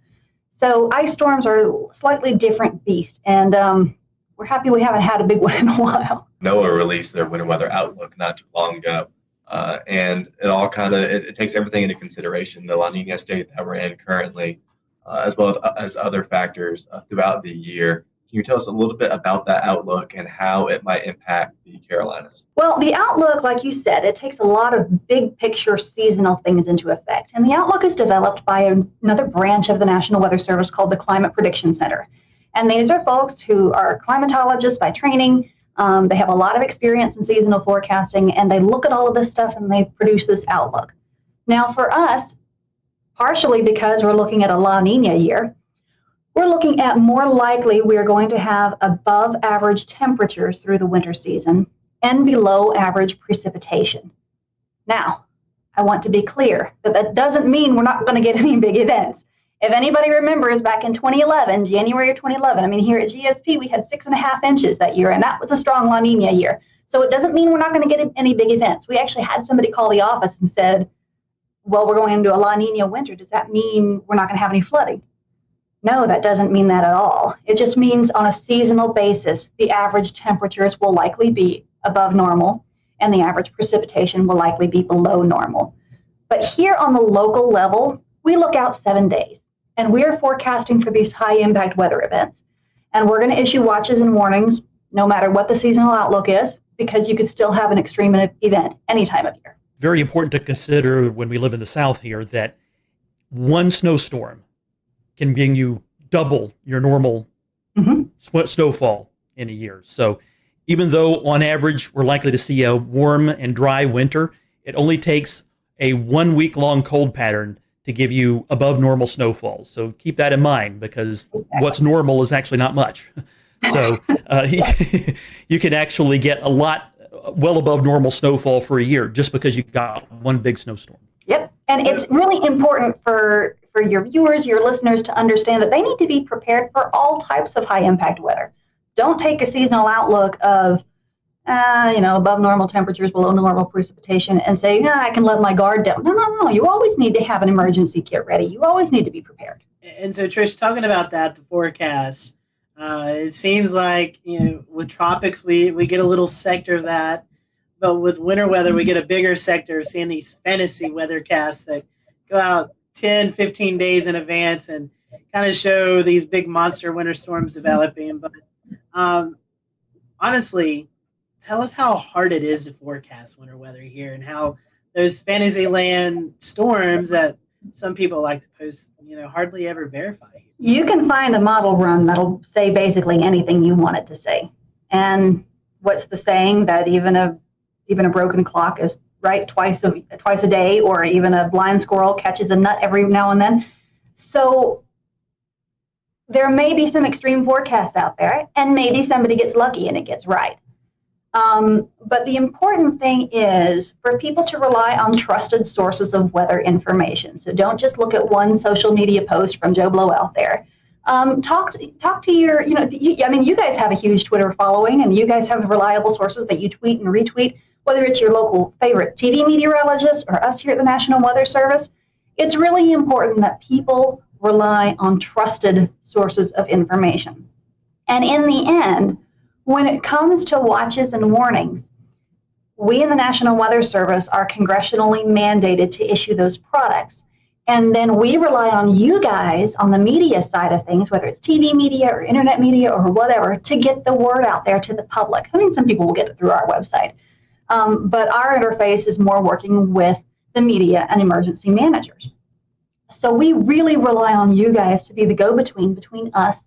So ice storms are a slightly different beast, and we're happy we haven't had a big one in a while. NOAA released their winter weather outlook not too long ago, and it all kind of it takes everything into consideration, the La Nina state that we're in currently, as well as other factors throughout the year. Can you tell us a little bit about that outlook and how it might impact the Carolinas? Well, the outlook, like you said, it takes a lot of big picture seasonal things into effect. And the outlook is developed by another branch of the National Weather Service called the Climate Prediction Center. And these are folks who are climatologists by training. They have a lot of experience in seasonal forecasting, and they look at all of this stuff and they produce this outlook. Now, for us, partially because we're looking at a La Nina year, we're looking at more likely we're going to have above average temperatures through the winter season and below average precipitation. Now, I want to be clear that that doesn't mean we're not going to get any big events. If anybody remembers back in 2011, January of 2011, I mean, here at GSP, we had 6.5 inches that year, and that was a strong La Nina year. So it doesn't mean we're not going to get any big events. We actually had somebody call the office and said, well, we're going into a La Nina winter. Does that mean we're not going to have any flooding? No, that doesn't mean that at all. It just means on a seasonal basis, the average temperatures will likely be above normal and the average precipitation will likely be below normal. But here on the local level, we look out 7 days and we're forecasting for these high impact weather events. And we're going to issue watches and warnings no matter what the seasonal outlook is, because you could still have an extreme event any time of year. Very important to consider when we live in the South here that one snowstorm can bring you double your normal snowfall in a year. So even though on average we're likely to see a warm and dry winter, it only takes a 1 week long cold pattern to give you above normal snowfalls. So keep that in mind, because what's normal is actually not much. So you can actually get a lot well above normal snowfall for a year just because you got one big snowstorm. Yep. And it's really important for your viewers, your listeners, to understand that they need to be prepared for all types of high impact weather. Don't take a seasonal outlook of, above normal temperatures, below normal precipitation, and say, I can let my guard down. No. You always need to have an emergency kit ready. You always need to be prepared. And so, Trish, talking about that, the forecast, it seems like, with tropics, we get a little sector of that. But with winter weather, we get a bigger sector of seeing these fantasy weathercasts that go out 10, 15 days in advance and kind of show these big monster winter storms developing. But honestly, tell us how hard it is to forecast winter weather here, and how those Fantasyland storms that some people like to post, hardly ever verify. You can find a model run that'll say basically anything you want it to say. And what's the saying that even a broken clock is right twice a day, or even a blind squirrel catches a nut every now and then. So there may be some extreme forecasts out there, and maybe somebody gets lucky and it gets right. But the important thing is for people to rely on trusted sources of weather information. So don't just look at one social media post from Joe Blow out there. Talk to your, you guys have a huge Twitter following, and you guys have reliable sources that you tweet and retweet. Whether it's your local favorite TV meteorologist or us here at the National Weather Service, it's really important that people rely on trusted sources of information. And in the end, when it comes to watches and warnings, we in the National Weather Service are congressionally mandated to issue those products. And then we rely on you guys on the media side of things, whether it's TV media or internet media or whatever, to get the word out there to the public. I mean, some people will get it through our website. But our interface is more working with the media and emergency managers. So we really rely on you guys to be the go-between between us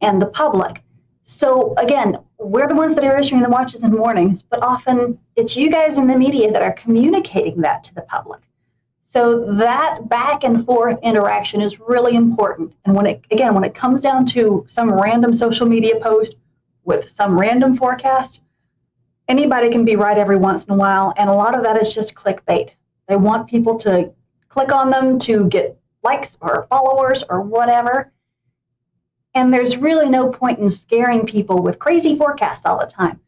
and the public. So again, we're the ones that are issuing the watches and warnings, but often it's you guys in the media that are communicating that to the public. So that back and forth interaction is really important. And when it comes down to some random social media post with some random forecast, anybody can be right every once in a while, and a lot of that is just clickbait. They want people to click on them to get likes or followers or whatever. And there's really no point in scaring people with crazy forecasts all the time.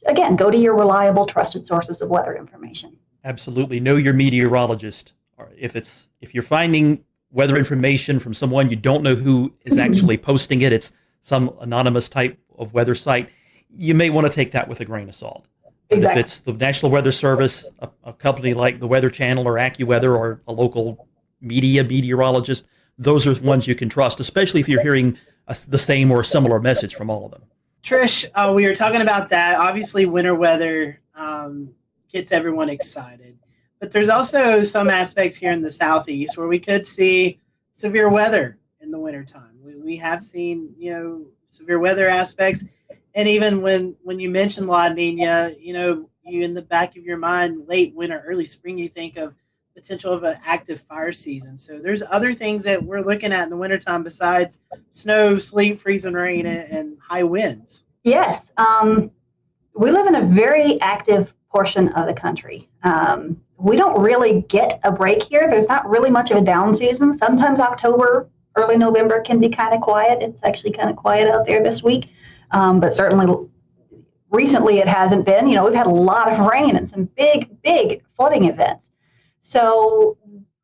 Again, go to your reliable, trusted sources of weather information. Absolutely. Know your meteorologist. Or if you're finding weather information from someone you don't know who is actually posting it, it's some anonymous type of weather site, you may want to take that with a grain of salt. Exactly. If it's the National Weather Service, a company like the Weather Channel or AccuWeather, or a local meteorologist, those are ones you can trust, especially if you're hearing the same or a similar message from all of them. Trish, we were talking about that. Obviously, winter weather gets everyone excited. But there's also some aspects here in the Southeast where we could see severe weather in the wintertime. We have seen, severe weather aspects. And even when you mention La Nina, you in the back of your mind, late winter, early spring, you think of potential of an active fire season. So there's other things that we're looking at in the wintertime besides snow, sleet, freezing rain, and high winds. Yes. We live in a very active portion of the country. We don't really get a break here. There's not really much of a down season. Sometimes October, early November can be kind of quiet. It's actually kind of quiet out there this week. But certainly recently it hasn't been. We've had a lot of rain and some big flooding events. So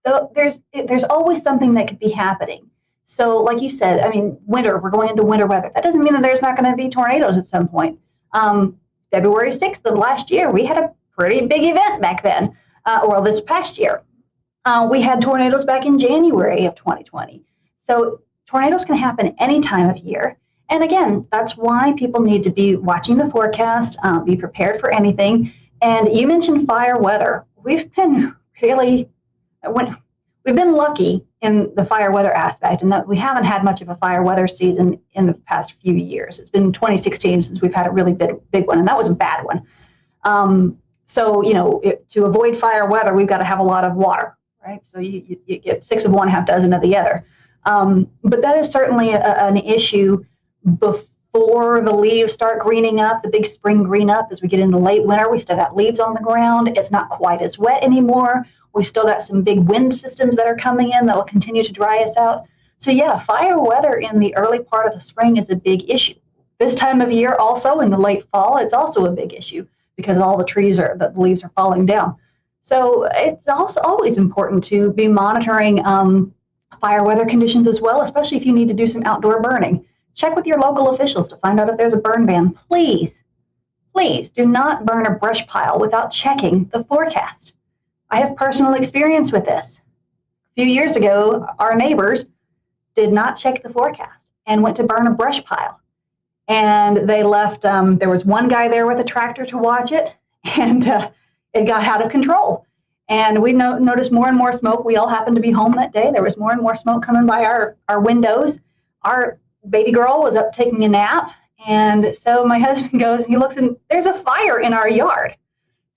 there's always something that could be happening. So like you said, winter, we're going into winter weather. That doesn't mean that there's not going to be tornadoes at some point. February 6th of last year, we had a pretty big event back then. This past year. We had tornadoes back in January of 2020. So tornadoes can happen any time of year. And again, that's why people need to be watching the forecast, be prepared for anything. And you mentioned fire weather. We've been lucky in the fire weather aspect, in that we haven't had much of a fire weather season in the past few years. It's been 2016 since we've had a really big one, and that was a bad one. So, to avoid fire weather, we've got to have a lot of water, right? So you get 6 of one, half dozen of the other. But that is certainly an issue before the leaves start greening up, the big spring green up. As we get into late winter, we still got leaves on the ground. It's not quite as wet anymore. We still got some big wind systems that are coming in that'll continue to dry us out. So yeah, fire weather in the early part of the spring is a big issue. This time of year also, in the late fall, it's also a big issue because all the leaves are falling down. So it's also always important to be monitoring fire weather conditions as well, especially if you need to do some outdoor burning. Check with your local officials to find out if there's a burn ban. Please do not burn a brush pile without checking the forecast. I have personal experience with this. A few years ago, our neighbors did not check the forecast and went to burn a brush pile. And they left, there was one guy there with a tractor to watch it, and it got out of control. And we noticed more and more smoke. We all happened to be home that day. There was more and more smoke coming by our windows. Our baby girl was up taking a nap. And so my husband goes, he looks, and there's a fire in our yard.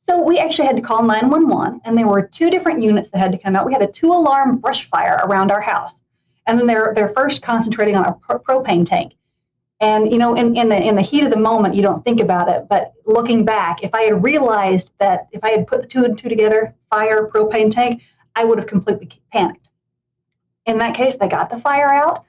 So we actually had to call 911, and there were 2 different units that had to come out. We had a 2-alarm brush fire around our house. And then they're first concentrating on a propane tank. And, in the heat of the moment, you don't think about it. But looking back, if I had realized that if I had put the 2 and 2 together, fire, propane tank, I would have completely panicked. In that case, they got the fire out.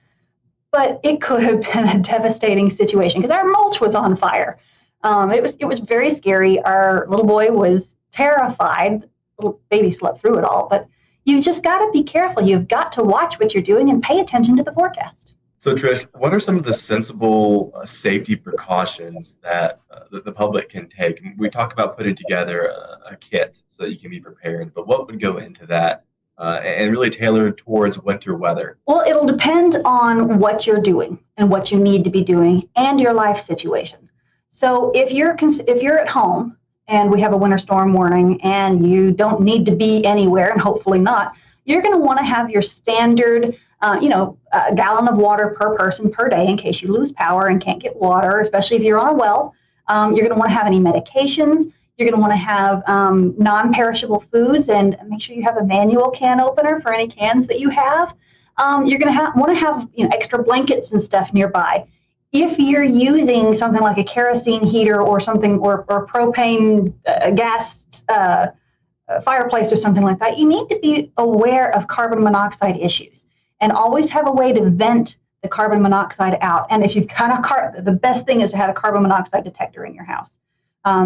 But it could have been a devastating situation because our mulch was on fire. It was very scary. Our little boy was terrified. Little baby slept through it all. But you've just got to be careful. You've got to watch what you're doing and pay attention to the forecast. So, Trish, what are some of the sensible safety precautions that the public can take? We talked about putting together a kit so that you can be prepared, but what would go into that and really tailored towards winter weather? Well, it'll depend on what you're doing and what you need to be doing and your life situation. So if you're at home and we have a winter storm warning and you don't need to be anywhere, and hopefully not, you're going to want to have your standard a gallon of water per person per day in case you lose power and can't get water, especially if you're on a well. You're going to want to have any medications. You're going to want to have non-perishable foods, and make sure you have a manual can opener for any cans that you have. You're going to want to have extra blankets and stuff nearby. if you're using something like a kerosene heater or something, or propane gas fireplace or something like that, you need to be aware of carbon monoxide issues and always have a way to vent the carbon monoxide out. And if you've got the best thing is to have a carbon monoxide detector in your house,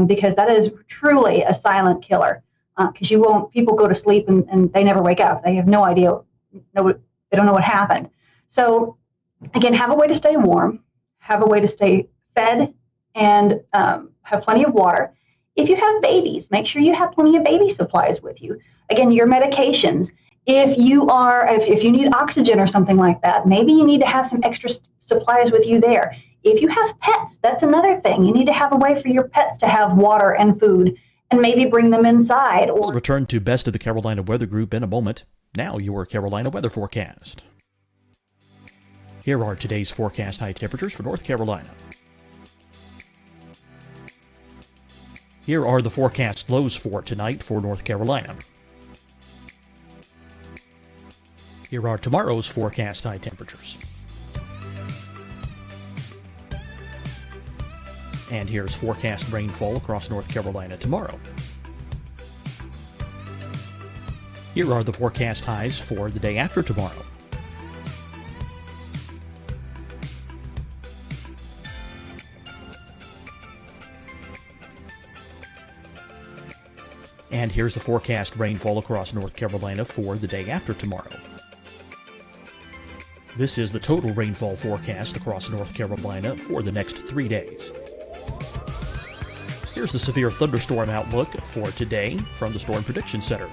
because that is truly a silent killer. Because people go to sleep and they never wake up. They have no idea, they don't know what happened. So again, have a way to stay warm, have a way to stay fed, and have plenty of water. If you have babies, make sure you have plenty of baby supplies with you. Again, your medications. If you need oxygen or something like that, maybe you need to have some extra supplies with you there. If you have pets, that's another thing. You need to have a way for your pets to have water and food, and maybe bring them inside. We'll return to Best of the Carolina Weather Group in a moment. Now your Carolina weather forecast. Here are today's forecast high temperatures for North Carolina. Here are the forecast lows for tonight for North Carolina. Here are tomorrow's forecast high temperatures. And here's forecast rainfall across North Carolina tomorrow. Here are the forecast highs for the day after tomorrow. And here's the forecast rainfall across North Carolina for the day after tomorrow. This is the total rainfall forecast across North Carolina for the next 3 days. Here's the severe thunderstorm outlook for today from the Storm Prediction Center.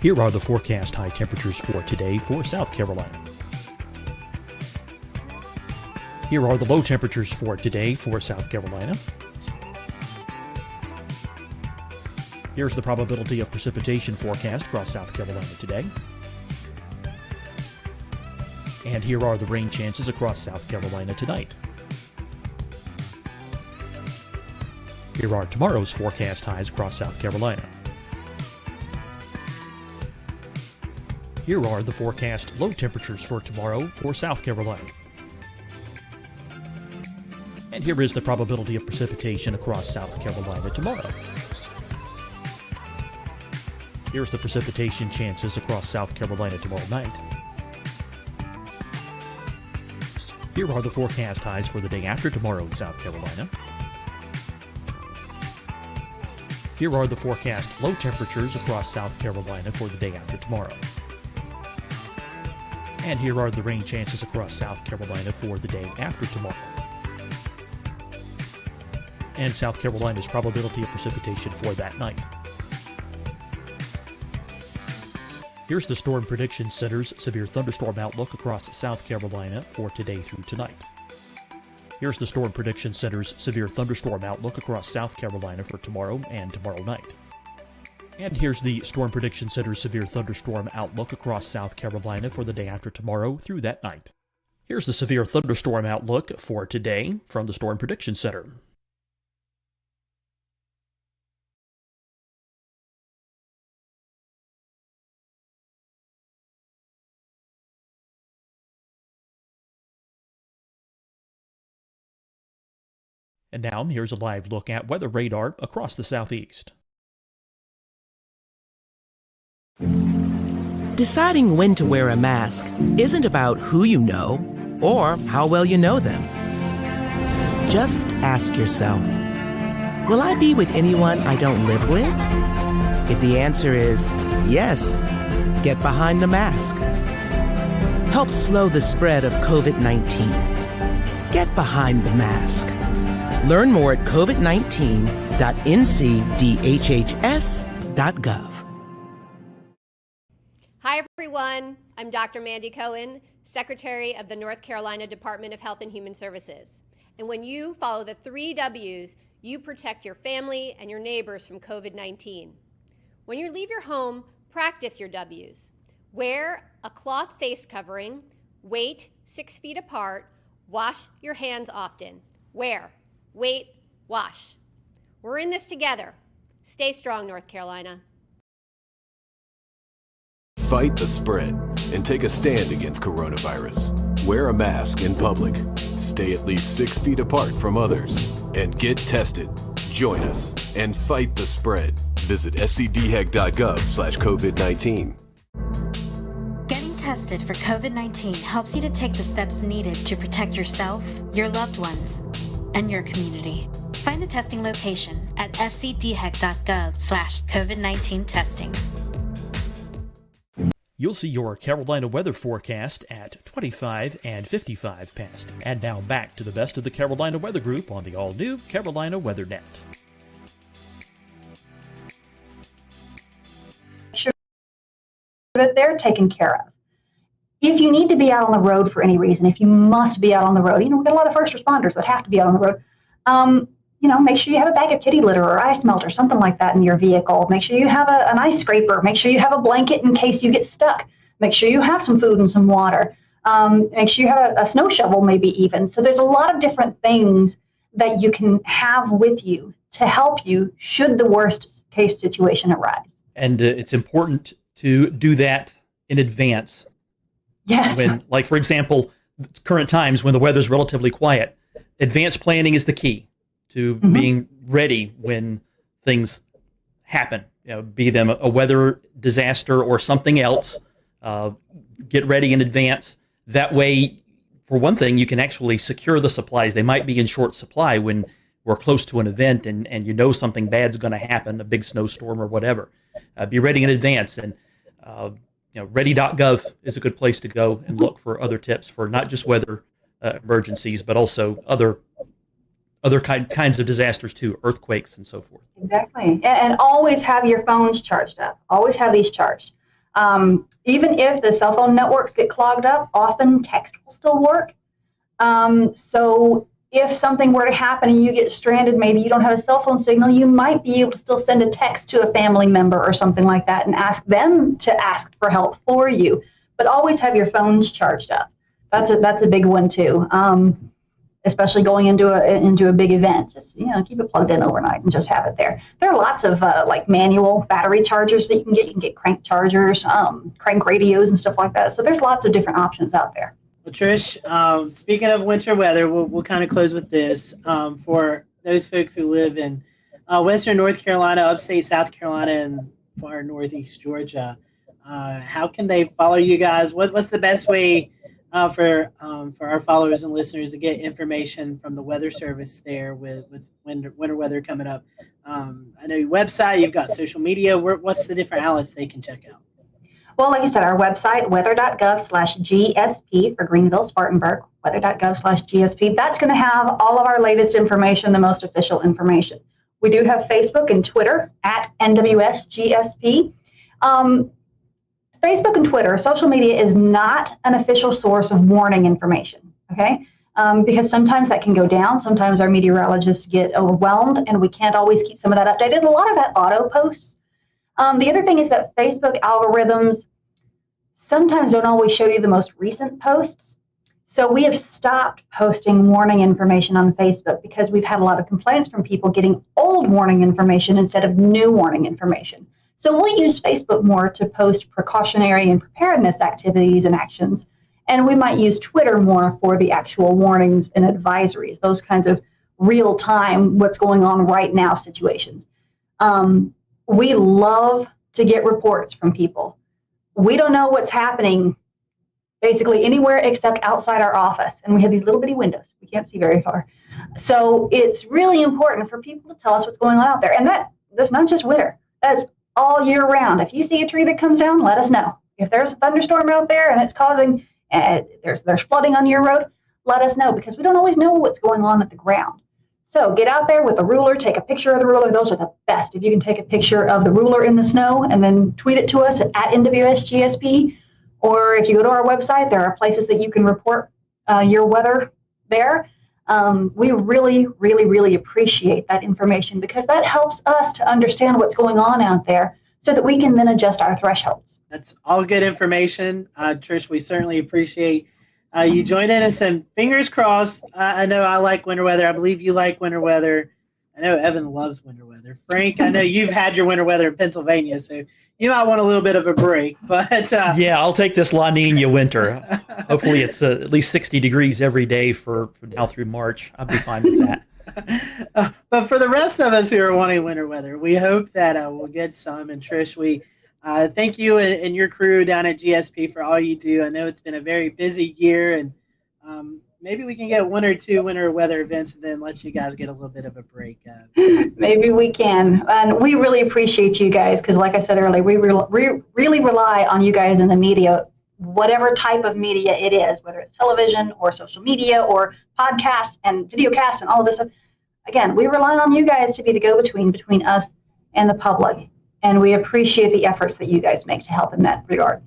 Here are the forecast high temperatures for today for South Carolina. Here are the low temperatures for today for South Carolina. Here's the probability of precipitation forecast across South Carolina today. And here are the rain chances across South Carolina tonight. Here are tomorrow's forecast highs across South Carolina. Here are the forecast low temperatures for tomorrow for South Carolina. And here is the probability of precipitation across South Carolina tomorrow. Here's the precipitation chances across South Carolina tomorrow night. Here are the forecast highs for the day after tomorrow in South Carolina. Here are the forecast low temperatures across South Carolina for the day after tomorrow. And here are the rain chances across South Carolina for the day after tomorrow. And South Carolina's probability of precipitation for that night. Here's the Storm Prediction Center's severe thunderstorm outlook across South Carolina for today through tonight. Here's the Storm Prediction Center's severe thunderstorm outlook across South Carolina for tomorrow and tomorrow night. And here's the Storm Prediction Center's severe thunderstorm outlook across South Carolina for the day after tomorrow through that night. Here's the severe thunderstorm outlook for today from the Storm Prediction Center. And now here's a live look at weather radar across the southeast. Deciding when to wear a mask isn't about who you know or how well you know them. Just ask yourself, will I be with anyone I don't live with? If the answer is yes, get behind the mask. Help slow the spread of COVID-19. Get behind the mask. Learn more at covid19.ncdhhs.gov. Hi, everyone. I'm Dr. Mandy Cohen, Secretary of the North Carolina Department of Health and Human Services. And when you follow the 3 W's, you protect your family and your neighbors from COVID-19. When you leave your home, practice your W's. Wear a cloth face covering, wait 6 feet apart, wash your hands often. Wear, wait, wash. We're in this together. Stay strong, North Carolina. Fight the spread and take a stand against coronavirus. Wear a mask in public. Stay at least 6 feet apart from others. And get tested. Join us and fight the spread. Visit scdhec.gov/COVID-19. Getting tested for COVID-19 helps you to take the steps needed to protect yourself, your loved ones, and your community. Find the testing location at scdhec.gov/COVID-19 testing. You'll see your Carolina weather forecast at 25 and 55 past. And now back to the best of the Carolina Weather Group on the all-new Carolina Weather Net. Sure that they're taken care of. If you need to be out on the road for any reason, if you must be out on the road, we get a lot of first responders that have to be out on the road. Make sure you have a bag of kitty litter or ice melt or something like that in your vehicle. Make sure you have an ice scraper. Make sure you have a blanket in case you get stuck. Make sure you have some food and some water. Make sure you have a snow shovel maybe even. So there's a lot of different things that you can have with you to help you should the worst case situation arise. And it's important to do that in advance. Yes. When, like, for example, current times when the weather's relatively quiet, advanced planning is the key to being ready when things happen, be them a weather disaster or something else. Get ready in advance. That way, for one thing, you can actually secure the supplies. They might be in short supply when we're close to an event and something bad's going to happen, a big snowstorm or whatever. Be ready in advance. And ready.gov is a good place to go and look for other tips for not just weather emergencies, but also other kinds of disasters too, earthquakes and so forth. Exactly. And always have your phones charged up. Always have these charged. Even if the cell phone networks get clogged up, often text will still work. So if something were to happen and you get stranded, maybe you don't have a cell phone signal, you might be able to still send a text to a family member or something like that and ask them to ask for help for you. But always have your phones charged up. That's a big one too. Especially going into a big event, just keep it plugged in overnight and just have it there. There are lots of like manual battery chargers that you can get. You can get crank chargers, crank radios, and stuff like that. So there's lots of different options out there. Well, Trish, speaking of winter weather, we'll kind of close with this. For those folks who live in Western North Carolina, upstate South Carolina, and far northeast Georgia, how can they follow you guys? What's the best way for our followers and listeners to get information from the Weather Service there with winter weather coming up? I know your website, you've got social media. What's the different outlets they can check out? Well, like you said, our website, weather.gov/GSP for Greenville, Spartanburg, weather.gov/GSP. That's going to have all of our latest information, the most official information. We do have Facebook and Twitter at NWSGSP. Facebook and Twitter, social media is not an official source of warning information, okay? Because sometimes that can go down. Sometimes our meteorologists get overwhelmed and we can't always keep some of that updated. A lot of that auto posts. The other thing is that Facebook algorithms sometimes don't always show you the most recent posts. So we have stopped posting warning information on Facebook because we've had a lot of complaints from people getting old warning information instead of new warning information. So we'll use Facebook more to post precautionary and preparedness activities and actions. And we might use Twitter more for the actual warnings and advisories, those kinds of real-time, what's going on right now situations. We love to get reports from people. We don't know what's happening basically anywhere except outside our office. And we have these little bitty windows. We can't see very far. So it's really important for people to tell us what's going on out there. And that's not just winter. That's all year round. If you see a tree that comes down, let us know. If there's a thunderstorm out there and it's causing, there's flooding on your road, let us know because we don't always know what's going on at the ground. So get out there with a ruler, take a picture of the ruler. Those are the best. If you can take a picture of the ruler in the snow and then tweet it to us at NWSGSP, or if you go to our website, there are places that you can report your weather there. We really, really, really appreciate that information because that helps us to understand what's going on out there so that we can then adjust our thresholds. That's all good information. Trish, we certainly appreciate You joined in us, and fingers crossed. I know I like winter weather. I believe you like winter weather. I know Evan loves winter weather. Frank, I know you've had your winter weather in Pennsylvania, so you might want a little bit of a break. But yeah, I'll take this La Nina winter. Hopefully it's at least 60 degrees every day for now through March. I'll be fine with that. But for the rest of us who are wanting winter weather, we hope that we'll get some. And Trish, we thank you and your crew down at GSP for all you do. I know it's been a very busy year, and maybe we can get one or two winter weather events and then let you guys get a little bit of a break. Maybe we can. And we really appreciate you guys because, like I said earlier, we really rely on you guys in the media, whatever type of media it is, whether it's television or social media or podcasts and videocasts and all of this stuff. Again, we rely on you guys to be the go-between between us and the public. And we appreciate the efforts that you guys make to help in that regard.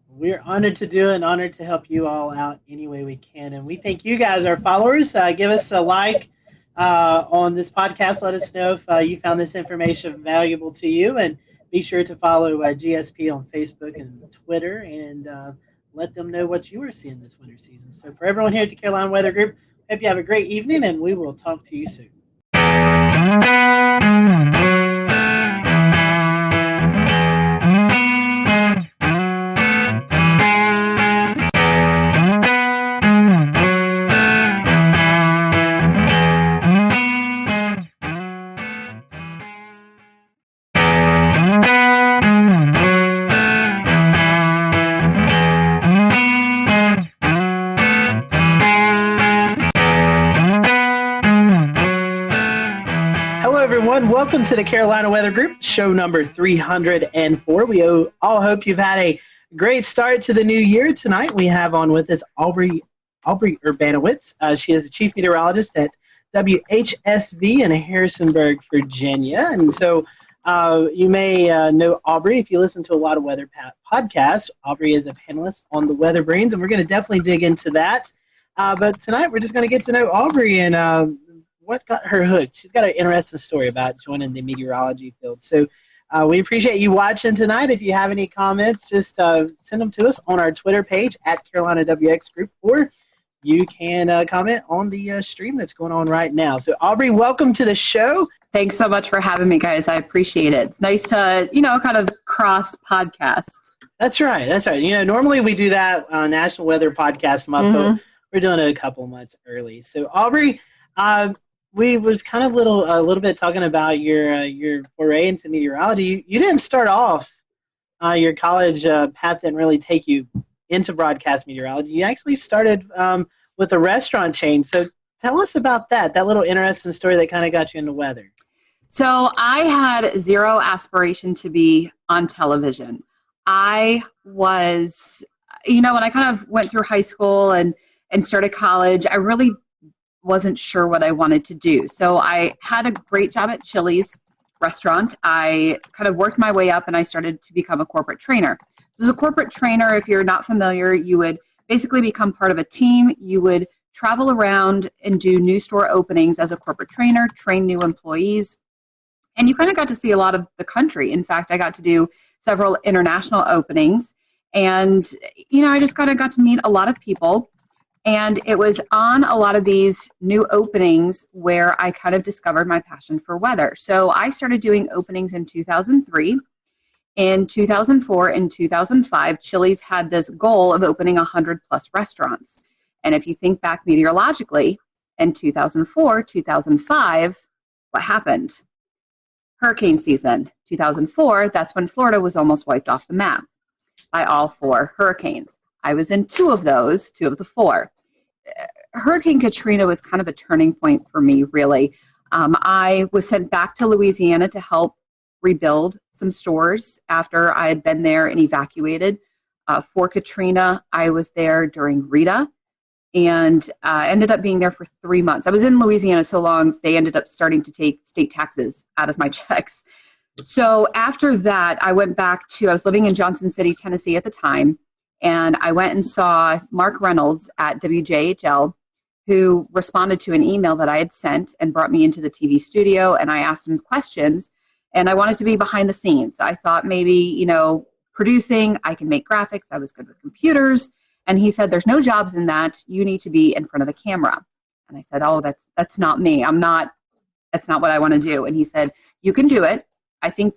We're honored to do it and honored to help you all out any way we can. And we thank you guys, our followers. Give us a like on this podcast. Let us know if you found this information valuable to you. And be sure to follow GSP on Facebook and Twitter and let them know what you are seeing this winter season. So for everyone here at the Carolina Weather Group, hope you have a great evening, and we will talk to you soon. Welcome to the Carolina Weather Group, show number 304. We all hope you've had a great start to the new year. Tonight we have on with us Aubrey Urbanowitz. She is the chief meteorologist at WHSV in Harrisonburg, Virginia. And so you may know Aubrey if you listen to a lot of weather podcasts. Aubrey is a panelist on the Weather Brains, and we're going to definitely dig into that. But tonight we're just going to get to know Aubrey and what got her hooked. She's got an interesting story about joining the meteorology field. So we appreciate you watching tonight. If you have any comments, just send them to us on our Twitter page at Carolina WX Group, or you can comment on the stream that's going on right now. So Aubrey, welcome to the show. Thanks so much for having me, guys. I appreciate it. It's nice to, kind of cross podcast. That's right. That's right. Normally we do that National Weather Podcast month, but we're doing it a couple months early. So Aubrey, we was kind of a little bit talking about your foray into meteorology. You didn't start off your college path didn't really take you into broadcast meteorology. You actually started with a restaurant chain. So tell us about that little interesting story that kind of got you into weather. So I had zero aspiration to be on television. I was, when I kind of went through high school and started college, I really wasn't sure what I wanted to do. So I had a great job at Chili's restaurant. I kind of worked my way up and I started to become a corporate trainer. So as a corporate trainer, if you're not familiar, you would basically become part of a team. You would travel around and do new store openings as a corporate trainer, train new employees, and you kind of got to see a lot of the country. In fact, I got to do several international openings, and I just kind of got to meet a lot of people. And it was on a lot of these new openings where I kind of discovered my passion for weather. So I started doing openings in 2003. In 2004 and 2005, Chili's had this goal of opening 100 plus restaurants. And if you think back meteorologically, in 2004, 2005, what happened? Hurricane season. 2004, that's when Florida was almost wiped off the map by all 4 hurricanes. I was in 2 of those, 2 of the 4. Hurricane Katrina was kind of a turning point for me, really. I was sent back to Louisiana to help rebuild some stores after I had been there and evacuated. For Katrina, I was there during Rita, and ended up being there for 3 months. I was in Louisiana so long, they ended up starting to take state taxes out of my checks. So after that, I went back I was living in Johnson City, Tennessee at the time, and I went and saw Mark Reynolds at WJHL, who responded to an email that I had sent and brought me into the TV studio, and I asked him questions, and I wanted to be behind the scenes. I thought maybe, producing, I can make graphics, I was good with computers, And he said, there's no jobs in that. You need to be in front of the camera. And I said, oh, that's not me. That's not what I want to do. And he said, you can do it. I think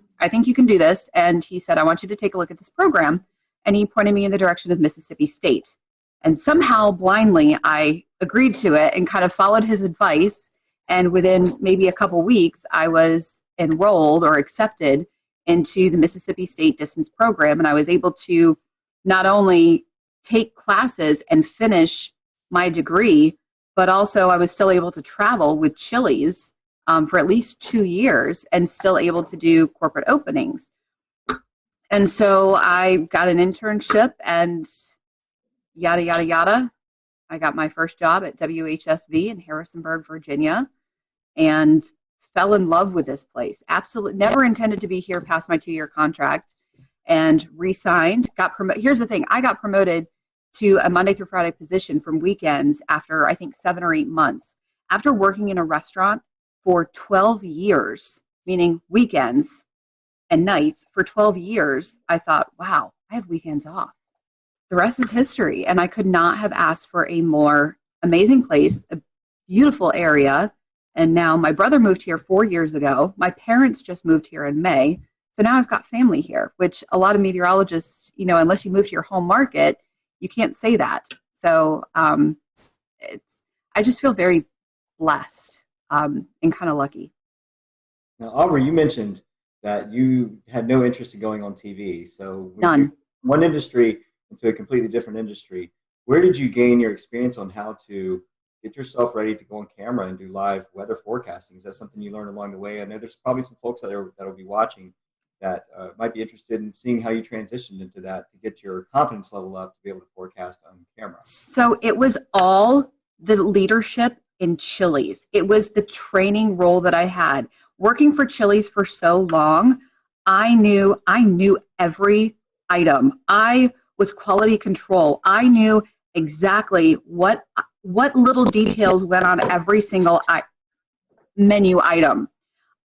you can do this. And he said, I want you to take a look at this program. And he pointed me in the direction of Mississippi State. And somehow blindly, I agreed to it and kind of followed his advice. And within maybe a couple weeks, I was enrolled or accepted into the Mississippi State distance program. And I was able to not only take classes and finish my degree, but also I was still able to travel with Chili's for at least 2 years and still able to do corporate openings. And so I got an internship and yada, yada, yada. I got my first job at WHSV in Harrisonburg, Virginia, and fell in love with this place. Absolutely never intended to be here past my 2-year contract, and re-signed, got promoted. Here's the thing. I got promoted to a Monday through Friday position from weekends after I think 7 or 8 months. After working in a restaurant for 12 years, meaning weekends and nights for 12 years, I thought, wow, I have weekends off. The rest is history. And I could not have asked for a more amazing place, a beautiful area. And now my brother moved here 4 years ago. My parents just moved here in May. So now I've got family here, which a lot of meteorologists, unless you move to your home market, you can't say that. So I just feel very blessed and kind of lucky. Now, Aubrey, you mentioned that you had no interest in going on TV. So none. One industry into a completely different industry. Where did you gain your experience on how to get yourself ready to go on camera and do live weather forecasting? Is that something you learned along the way? I know there's probably some folks out there that will be watching that might be interested in seeing how you transitioned into that to get your confidence level up to be able to forecast on camera. So it was all the leadership in Chili's. It was the training role that I had. Working for Chili's for so long, I knew every item. I was quality control. I knew exactly what little details went on every single menu item.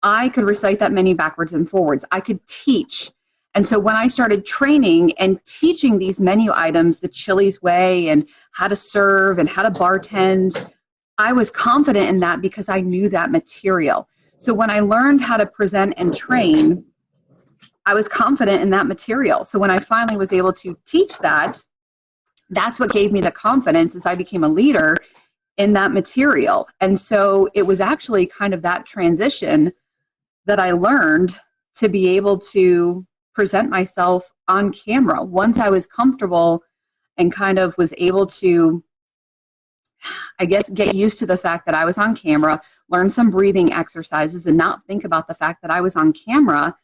I could recite that menu backwards and forwards. I could teach. And so when I started training and teaching these menu items the Chili's way and how to serve and how to bartend, I was confident in that because I knew that material. So when I learned how to present and train, I was confident in that material. So when I finally was able to teach that, that's what gave me the confidence as I became a leader in that material. And so it was actually kind of that transition that I learned to be able to present myself on camera. Once I was comfortable and kind of was able to, I guess, get used to the fact that I was on camera, learn some breathing exercises and not think about the fact that I was on camera,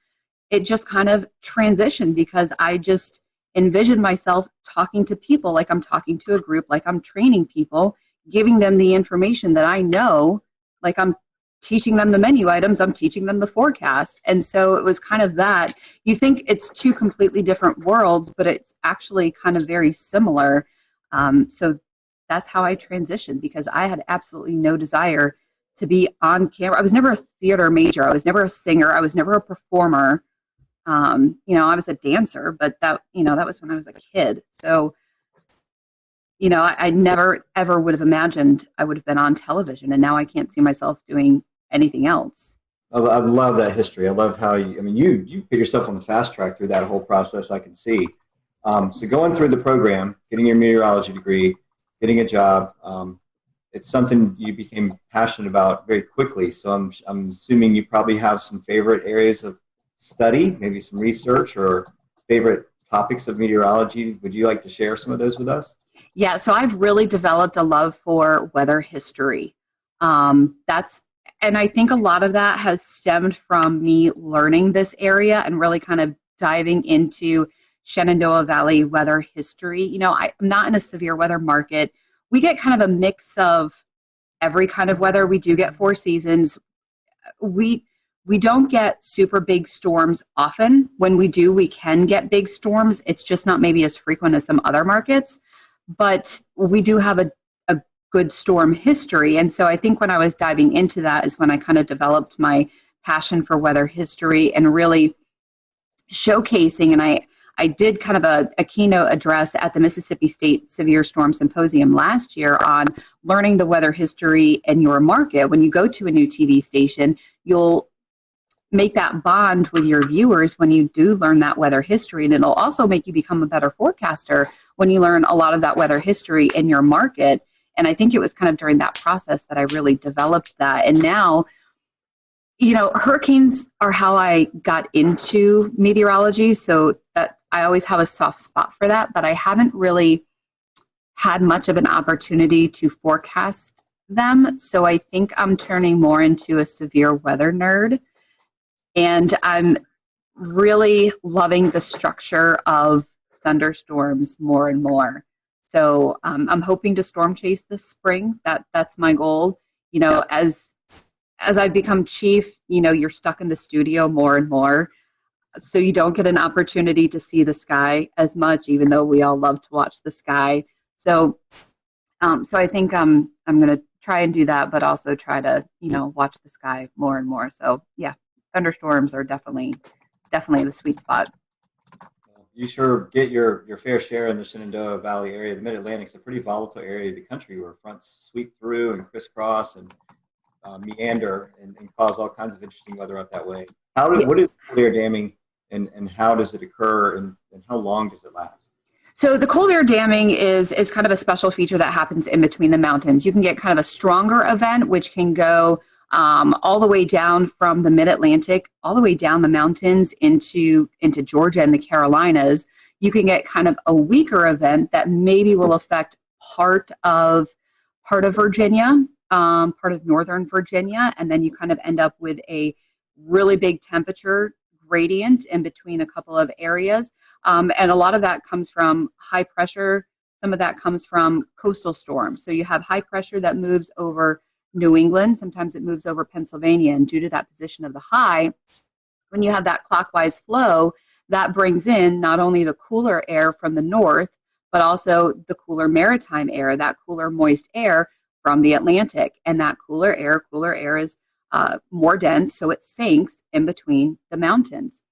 it just kind of transitioned because I just envisioned myself talking to people like I'm talking to a group, like I'm training people, giving them the information that I know, like I'm teaching them the menu items, I'm teaching them the forecast. And so it was kind of that. You think it's two completely different worlds, but it's actually kind of very similar. So that's how I transitioned because I had absolutely no desire to be on camera. I was never a theater major. I was never a singer. I was never a performer. I was a dancer, but that was when I was a kid. So, I never, ever would have imagined I would have been on television, and now I can't see myself doing anything else. I love that history. I love how you put yourself on the fast track through that whole process. I can see. So going through the program, getting your meteorology degree, getting a job, it's something you became passionate about very quickly. So I'm assuming you probably have some favorite areas of study, maybe some research or favorite topics of meteorology. Would you like to share some of those with us? Yeah, so I've really developed a love for weather history. And I think a lot of that has stemmed from me learning this area and really kind of diving into Shenandoah Valley weather history. I'm not in a severe weather market. We get kind of a mix of every kind of weather. We do get 4 seasons. We don't get super big storms often. When we do, we can get big storms. It's just not maybe as frequent as some other markets. But we do have a good storm history. And so I think when I was diving into that is when I kind of developed my passion for weather history and really showcasing. And I I did kind of a keynote address at the Mississippi State Severe Storm Symposium last year on learning the weather history in your market. When you go to a new TV station, you'll make that bond with your viewers when you do learn that weather history, and it'll also make you become a better forecaster when you learn a lot of that weather history in your market. And I think it was kind of during that process that I really developed that. And now, you know, hurricanes are how I got into meteorology, so that I always have a soft spot for that, but I haven't really had much of an opportunity to forecast them. So I think I'm turning more into a severe weather nerd. And I'm really loving the structure of thunderstorms more and more. So I'm hoping to storm chase this spring. That's my goal. You know, as I become chief, you know, you're stuck in the studio more and more. So you don't get an opportunity to see the sky as much, even though we all love to watch the sky. So I think I'm going to try and do that, but also try to, you know, watch the sky more and more. So yeah. Thunderstorms are definitely the sweet spot. You sure get your fair share in the Shenandoah Valley area. The Mid-Atlantic's a pretty volatile area of the country where fronts sweep through and crisscross and meander and cause all kinds of interesting weather up that way. What is cold air damming and how does it occur and how long does it last? So the cold air damming is kind of a special feature that happens in between the mountains. You can get kind of a stronger event, which can go all the way down from the Mid-Atlantic, all the way down the mountains into Georgia and the Carolinas. You can get kind of a weaker event that maybe will affect part of Virginia, part of northern Virginia, and then you kind of end up with a really big temperature gradient in between a couple of areas. And a lot of that comes from high pressure. Some of that comes from coastal storms. So you have high pressure that moves over New England, sometimes it moves over Pennsylvania, and due to that position of the high, when you have that clockwise flow, that brings in not only the cooler air from the north, but also the cooler maritime air, that cooler moist air from the Atlantic. And that cooler air is more dense, so it sinks in between the mountains.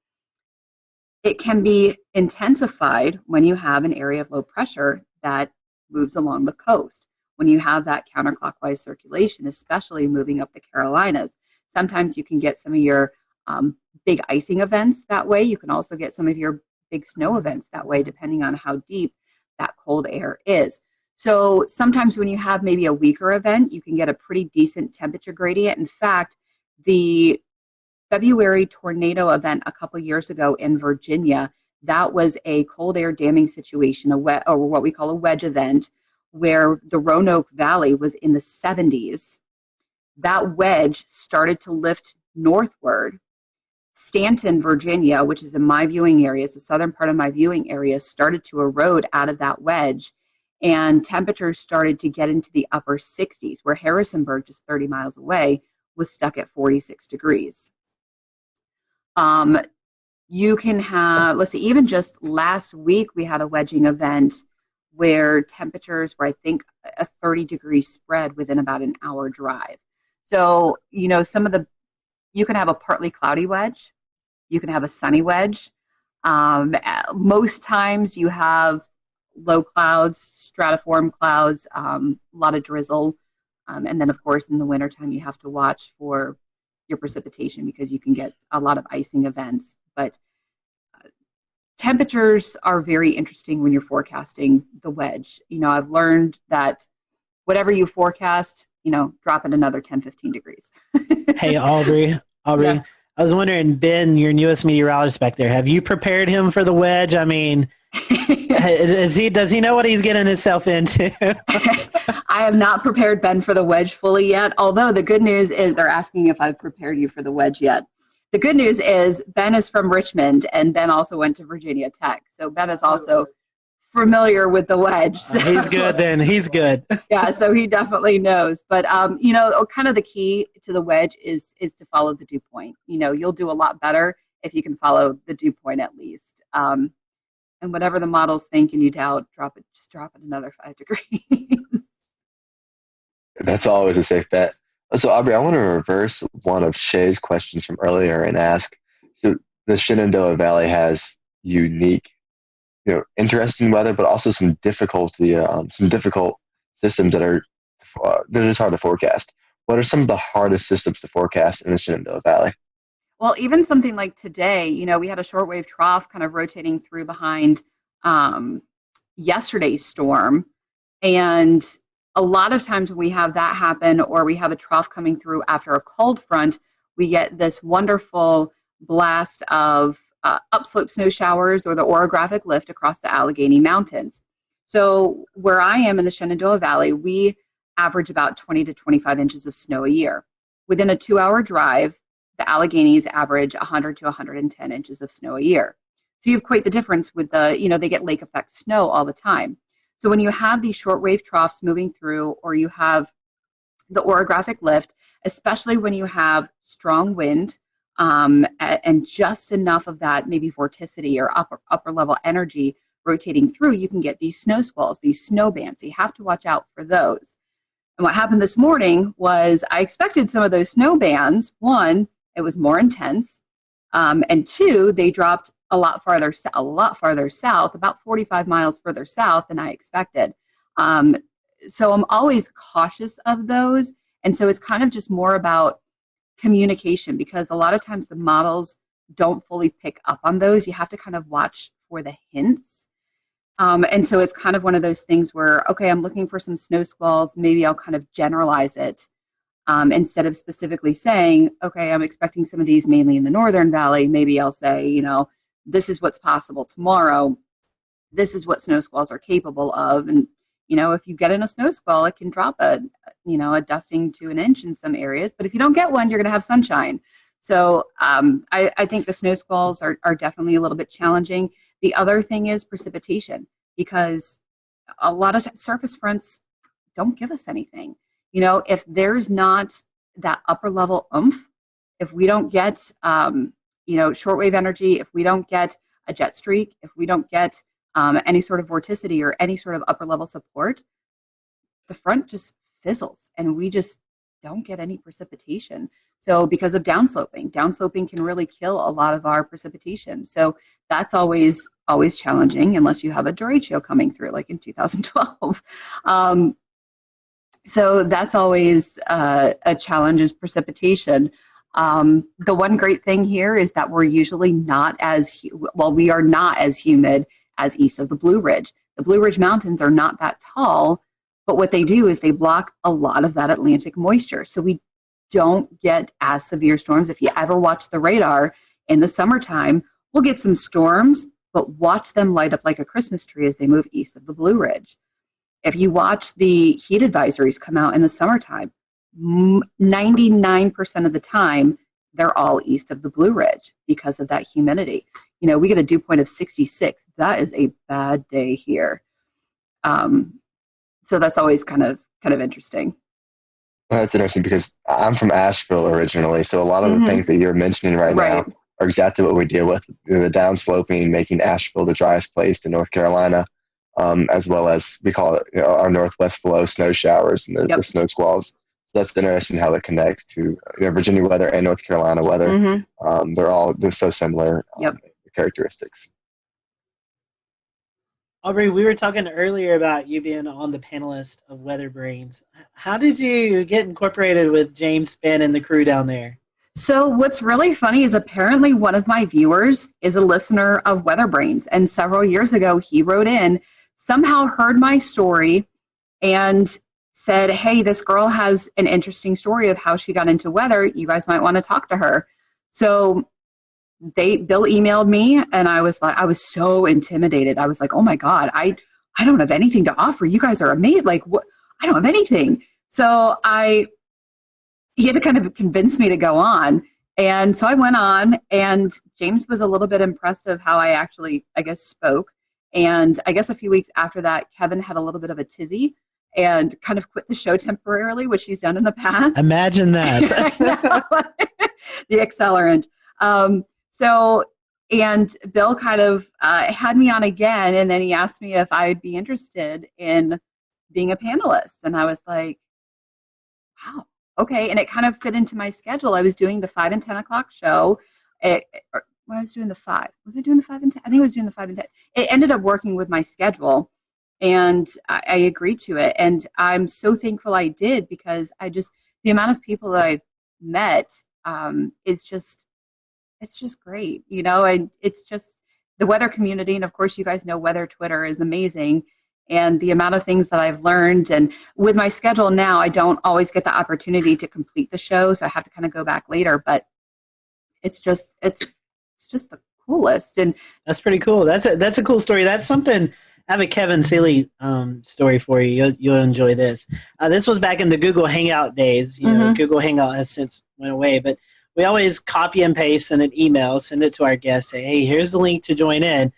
It can be intensified when you have an area of low pressure that moves along the coast. When you have that counterclockwise circulation, especially moving up the Carolinas, sometimes you can get some of your big icing events that way. You can also get some of your big snow events that way, depending on how deep that cold air is. So sometimes when you have maybe a weaker event, you can get a pretty decent temperature gradient. In fact, the February tornado event a couple years ago in Virginia, that was a cold air damming situation, or what we call a wedge event, where the Roanoke Valley was in the 70s. That wedge started to lift northward. Stanton, Virginia, which is in my viewing area, is the southern part of my viewing area, started to erode out of that wedge, and temperatures started to get into the upper 60s, where Harrisonburg, just 30 miles away, was stuck at 46 degrees. You can have, let's see, even just last week we had a wedging event where temperatures were, I think, a 30-degree spread within about an hour drive. So, you know, you can have a partly cloudy wedge. You can have a sunny wedge. Most times you have low clouds, stratiform clouds, a lot of drizzle. And then, of course, in the wintertime, you have to watch for your precipitation because you can get a lot of icing events. But temperatures are very interesting when you're forecasting the wedge. You know, I've learned that whatever you forecast, you know, drop it another 10, 15 degrees. Hey, Aubrey, yeah. I was wondering, Ben, your newest meteorologist back there, have you prepared him for the wedge? I mean, does he know what he's getting himself into? I have not prepared Ben for the wedge fully yet, although the good news is they're asking if I've prepared you for the wedge yet. The good news is Ben is from Richmond, and Ben also went to Virginia Tech. So Ben is also familiar with the wedge. So. He's good then. He's good. Yeah, so he definitely knows. But, you know, kind of the key to the wedge is to follow the dew point. You know, you'll do a lot better if you can follow the dew point at least. And whatever the models think and you doubt, just drop it another 5 degrees. That's always a safe bet. So, Aubrey, I want to reverse one of Shay's questions from earlier and ask, so the Shenandoah Valley has unique interesting weather, but also some difficult systems that are just hard to forecast. What are some of the hardest systems to forecast in the Shenandoah Valley? Well, even something like today, we had a shortwave trough kind of rotating through behind yesterday's storm. And a lot of times when we have that happen, or we have a trough coming through after a cold front, we get this wonderful blast of upslope snow showers or the orographic lift across the Allegheny Mountains. So where I am in the Shenandoah Valley, we average about 20 to 25 inches of snow a year. Within a 2-hour drive, the Alleghenies average 100 to 110 inches of snow a year. So you have quite the difference with they get lake effect snow all the time. So when you have these shortwave troughs moving through, or you have the orographic lift, especially when you have strong wind and just enough of that maybe vorticity or upper level energy rotating through, you can get these snow squalls, these snow bands. So you have to watch out for those. And what happened this morning was I expected some of those snow bands. One, it was more intense, and two, they dropped a lot farther south, about 45 miles further south than I expected. So I'm always cautious of those. And so it's kind of just more about communication, because a lot of times the models don't fully pick up on those. You have to kind of watch for the hints. And so it's kind of one of those things where, okay, I'm looking for some snow squalls. Maybe I'll kind of generalize it instead of specifically saying, okay, I'm expecting some of these mainly in the Northern Valley. Maybe I'll say, this is what's possible tomorrow. This is what snow squalls are capable of. And, if you get in a snow squall, it can drop a dusting to an inch in some areas. But if you don't get one, you're going to have sunshine. So I think the snow squalls are definitely a little bit challenging. The other thing is precipitation, because a lot of surface fronts don't give us anything. If there's not that upper level oomph, if we don't get, shortwave energy, if we don't get a jet streak, if we don't get any sort of vorticity or any sort of upper level support, the front just fizzles and we just don't get any precipitation. So because of downsloping can really kill a lot of our precipitation. So that's always challenging unless you have a derecho coming through like in 2012. So that's always a challenge, is precipitation. The one great thing here is that we're usually we are not as humid as east of the Blue Ridge. The Blue Ridge Mountains are not that tall, but what they do is they block a lot of that Atlantic moisture. So we don't get as severe storms. If you ever watch the radar in the summertime, we'll get some storms, but watch them light up like a Christmas tree as they move east of the Blue Ridge. If you watch the heat advisories come out in the summertime, 99% of the time, they're all east of the Blue Ridge because of that humidity. We get a dew point of 66. That is a bad day here. So that's always kind of interesting. That's interesting because I'm from Asheville originally, so a lot of the things that you're mentioning right now are exactly what we deal with. The downsloping, making Asheville the driest place in North Carolina, as well as we call it our northwest flow snow showers and the snow squalls. So that's interesting how it connects to Virginia weather and North Carolina weather. They're so similar characteristics. Aubrey, we were talking earlier about you being on the panelist of Weather Brains. How did you get incorporated with James Spann and the crew down there? So what's really funny is apparently one of my viewers is a listener of Weather Brains. And several years ago, he wrote in, somehow heard my story and said, hey, this girl has an interesting story of how she got into weather. You guys might want to talk to her. So Bill emailed me, and I was so intimidated. I was like, oh my God, I don't have anything to offer. You guys are amazing. Like, what? I don't have anything. So he had to kind of convince me to go on. And so I went on, and James was a little bit impressed of how I actually, spoke. And I guess a few weeks after that, Kevin had a little bit of a tizzy and kind of quit the show temporarily, which he's done in the past. Imagine that. The accelerant. And Bill kind of had me on again, and then he asked me if I'd be interested in being a panelist. And I was like, wow, okay. And it kind of fit into my schedule. I was doing the 5 and 10 o'clock show. I was doing the 5. Was I doing the 5 and 10? I think I was doing the 5 and 10. It ended up working with my schedule, and I agreed to it. And I'm so thankful I did, because the amount of people that I've met is just, it's just great, and it's just the weather community. And of course, you guys know Weather Twitter is amazing. And the amount of things that I've learned, and with my schedule now, I don't always get the opportunity to complete the show. So I have to kind of go back later, but it's just the coolest. And that's pretty cool. That's a cool story. That's something. I have a Kevin Seeley story for you. You'll enjoy this. This was back in the Google Hangout days. Google Hangout has since went away, but we always copy and paste in an email, send it to our guests, say, hey, here's the link to join in.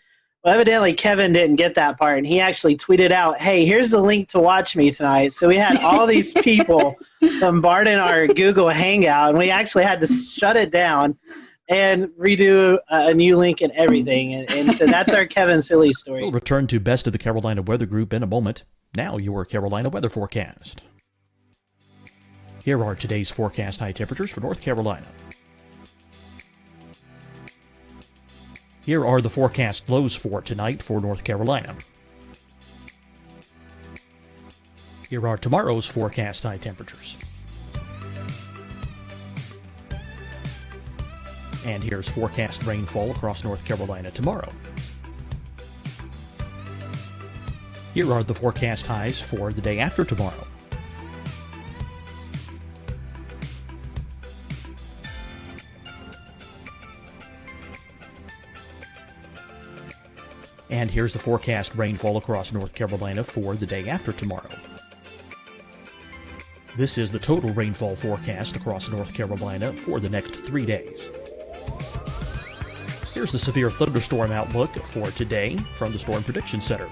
Well, evidently Kevin didn't get that part, and he actually tweeted out, hey, here's the link to watch me tonight. So we had all these people bombarding our Google Hangout, and we actually had to shut it down and redo a new link and everything. And so that's our Kevin Seeley story. We'll return to Best of the Carolina Weather Group in a moment. Now your Carolina weather forecast. Here are today's forecast high temperatures for North Carolina. Here are the forecast lows for tonight for North Carolina. Here are tomorrow's forecast high temperatures. And here's forecast rainfall across North Carolina tomorrow. Here are the forecast highs for the day after tomorrow. And here's the forecast rainfall across North Carolina for the day after tomorrow. This is the total rainfall forecast across North Carolina for the next 3 days. Here's the severe thunderstorm outlook for today from the Storm Prediction Center.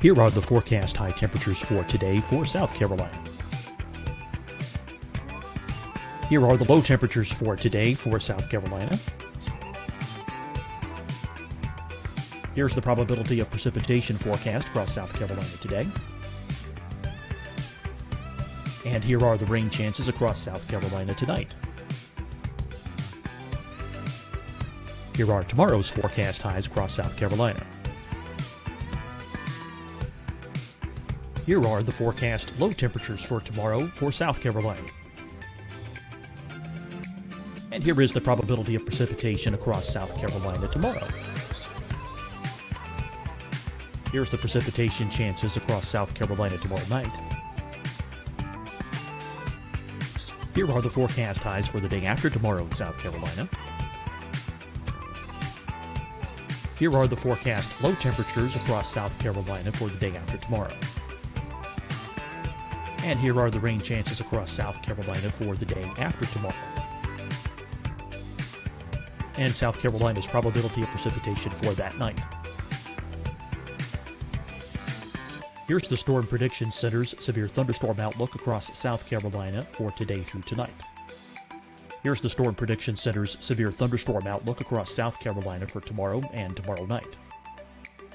Here are the forecast high temperatures for today for South Carolina. Here are the low temperatures for today for South Carolina. Here's the probability of precipitation forecast across South Carolina today. And here are the rain chances across South Carolina tonight. Here are tomorrow's forecast highs across South Carolina. Here are the forecast low temperatures for tomorrow for South Carolina. And here is the probability of precipitation across South Carolina tomorrow. Here's the precipitation chances across South Carolina tomorrow night. Here are the forecast highs for the day after tomorrow in South Carolina. Here are the forecast low temperatures across South Carolina for the day after tomorrow. And here are the rain chances across South Carolina for the day after tomorrow. And South Carolina's probability of precipitation for that night. Here's the Storm Prediction Center's severe thunderstorm outlook across South Carolina for today through tonight. Here's the Storm Prediction Center's severe thunderstorm outlook across South Carolina for tomorrow and tomorrow night.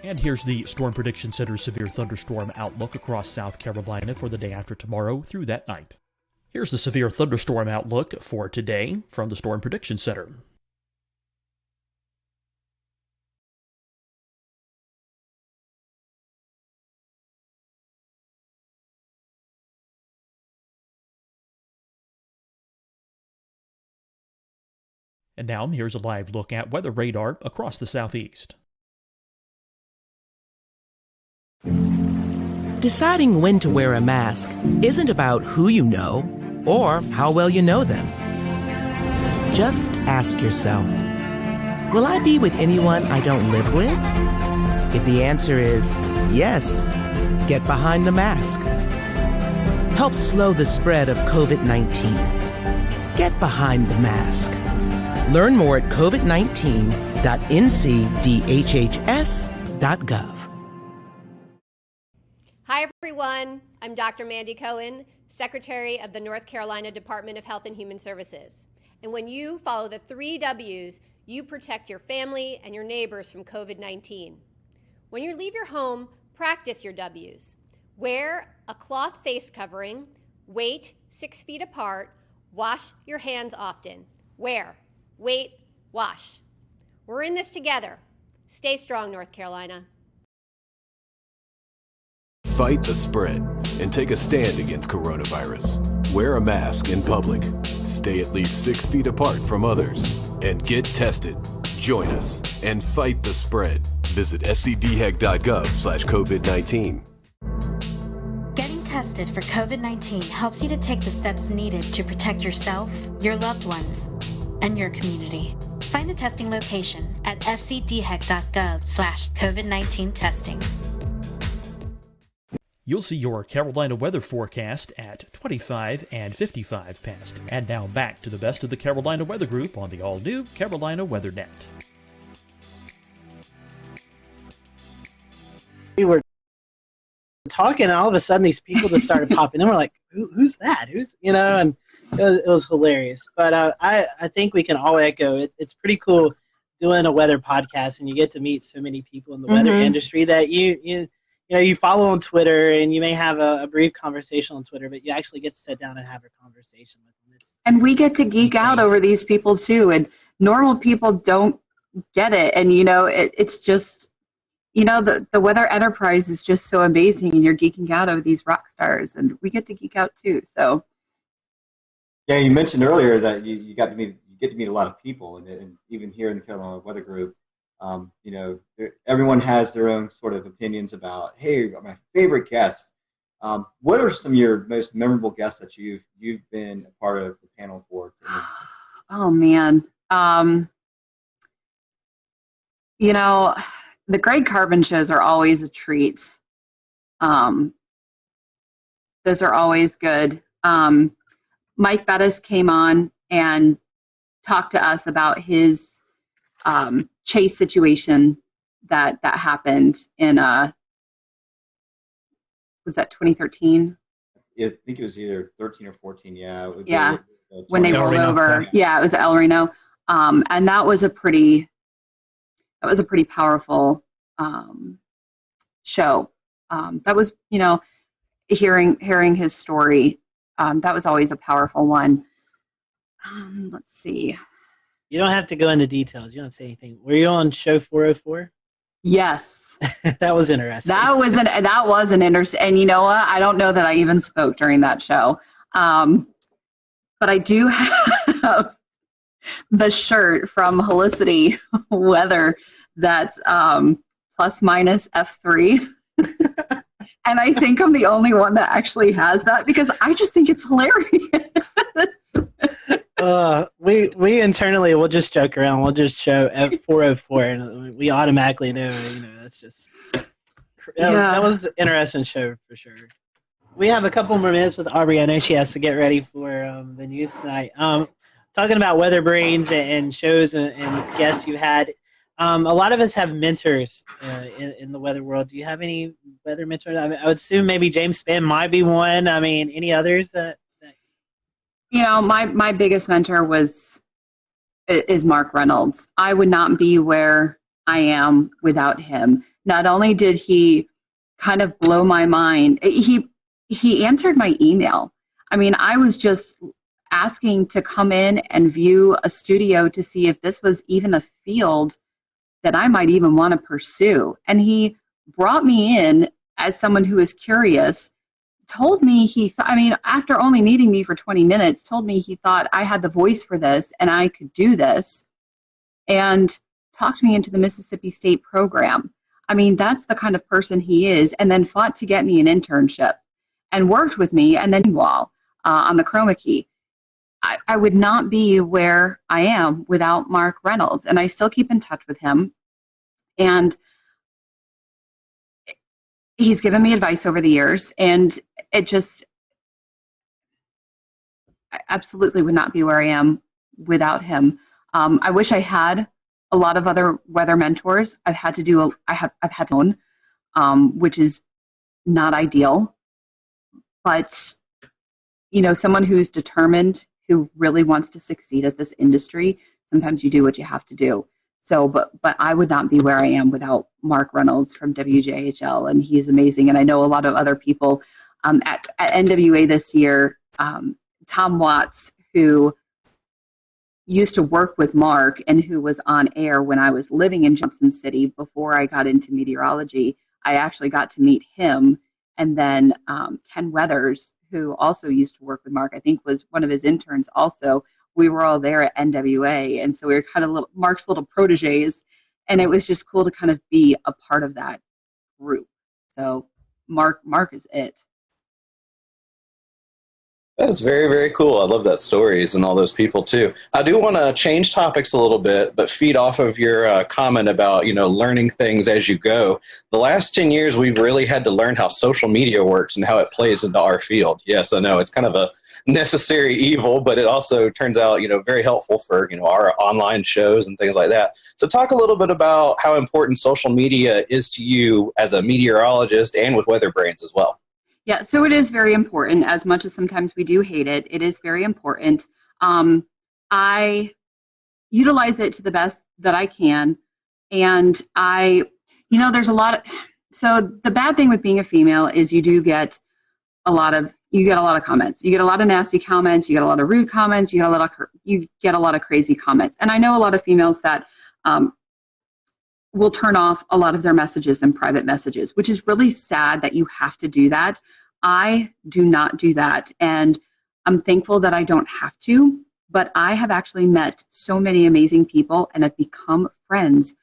And here's the Storm Prediction Center's severe thunderstorm outlook across South Carolina for the day after tomorrow through that night. Here's the severe thunderstorm outlook for today from the Storm Prediction Center. And now here's a live look at weather radar across the southeast. Deciding when to wear a mask isn't about who you know or how well you know them. Just ask yourself, will I be with anyone I don't live with? If the answer is yes, get behind the mask. Help slow the spread of COVID-19. Get behind the mask. Learn more at covid19.ncdhhs.gov. Hi, everyone. I'm Dr. Mandy Cohen, Secretary of the North Carolina Department of Health and Human Services. And when you follow the 3 W's, you protect your family and your neighbors from COVID-19. When you leave your home, practice your W's. Wear a cloth face covering, wait 6 feet apart, wash your hands often. Wear, wait, wash. We're in this together. Stay strong, North Carolina. Fight the spread and take a stand against coronavirus. Wear a mask in public. Stay at least 6 feet apart from others. And get tested. Join us and fight the spread. Visit scdhec.gov/COVID-19. Getting tested for COVID-19 helps you to take the steps needed to protect yourself, your loved ones, and your community. Find the testing location at scdhec.gov/COVID-19 testing. You'll see your Carolina weather forecast at 25 and 55 past. And now back to the best of the Carolina Weather Group on the all-new Carolina Weather Net. We were talking, and all of a sudden these people just started popping in. We're like, who's that? Who's, and it was hilarious. But I think we can all echo it's pretty cool doing a weather podcast, and you get to meet so many people in the weather industry that you follow on Twitter, and you may have a brief conversation on Twitter, but you actually get to sit down and have a conversation with them. And we get to geek out over these people too, and normal people don't get it. And it's just the weather enterprise is just so amazing, and you're geeking out over these rock stars, and we get to geek out too. So yeah, you mentioned earlier that you get to meet a lot of people, and even here in the Carolina Weather Group, everyone has their own sort of opinions about, hey, my favorite guests. What are some of your most memorable guests that you've been a part of the panel for? Oh man, the Greg Carbon shows are always a treat. Those are always good. Mike Bettis came on and talked to us about his chase situation that happened in was that 2013? I think it was either 13 or 14. Yeah. When they rolled over. Yeah, it was El Reno, and that was a pretty powerful show. That was hearing his story. That was always a powerful one. Let's see. You don't have to go into details. You don't say anything. Were you on show 404? Yes. That was interesting. That was an interesting. And you know what? I don't know that I even spoke during that show. But I do have the shirt from Helicity Weather that's plus minus F3. And I think I'm the only one that actually has that because I just think it's hilarious. We internally will just joke around. We'll just show at 404, and we automatically know. That's just that was an interesting show for sure. We have a couple more minutes with Aubrey. I know she has to get ready for the news tonight. Talking about weather brains and shows and guests you had. A lot of us have mentors in the weather world. Do you have any weather mentors? I would assume maybe James Spann might be one. I mean, any others that my biggest mentor is Mark Reynolds. I would not be where I am without him. Not only did he kind of blow my mind, he answered my email. I mean, I was just asking to come in and view a studio to see if this was even a field that I might even want to pursue. And he brought me in as someone who is curious, told me after only meeting me for 20 minutes, told me he thought I had the voice for this and I could do this, and talked me into the Mississippi State program. I mean, that's the kind of person he is, and then fought to get me an internship and worked with me, and then on the chroma key. I would not be where I am without Mark Reynolds, and I still keep in touch with him. And he's given me advice over the years, and I absolutely would not be where I am without him. I wish I had a lot of other weather mentors. I've had to own, which is not ideal, but someone who's determined, who really wants to succeed at this industry, sometimes you do what you have to do. So, but I would not be where I am without Mark Reynolds from WJHL, and he's amazing. And I know a lot of other people at NWA this year. Tom Watts, who used to work with Mark and who was on air when I was living in Johnson City before I got into meteorology. I actually got to meet him. And then Ken Weathers, who also used to work with Mark, I think was one of his interns also. We were all there at NWA. And so we were kind of Mark's little proteges. And it was just cool to kind of be a part of that group. So Mark is it. That's very, very cool. I love that stories and all those people too. I do want to change topics a little bit, but feed off of your comment about, learning things as you go. The last 10 years, we've really had to learn how social media works and how it plays into our field. Yes, I know it's kind of a necessary evil, but it also turns out, very helpful for, our online shows and things like that. So talk a little bit about how important social media is to you as a meteorologist and with Weather Brains as well. Yeah, so it is very important. As much as sometimes we do hate it, it is very important. I utilize it to the best that I can. And there's a lot of, so the bad thing with being a female is you get a lot of comments. You get a lot of nasty comments. You get a lot of rude comments. You get a lot of crazy comments. And I know a lot of females that will turn off a lot of their messages and private messages, which is really sad that you have to do that. I do not do that. And I'm thankful that I don't have to, but I have actually met so many amazing people and have become friends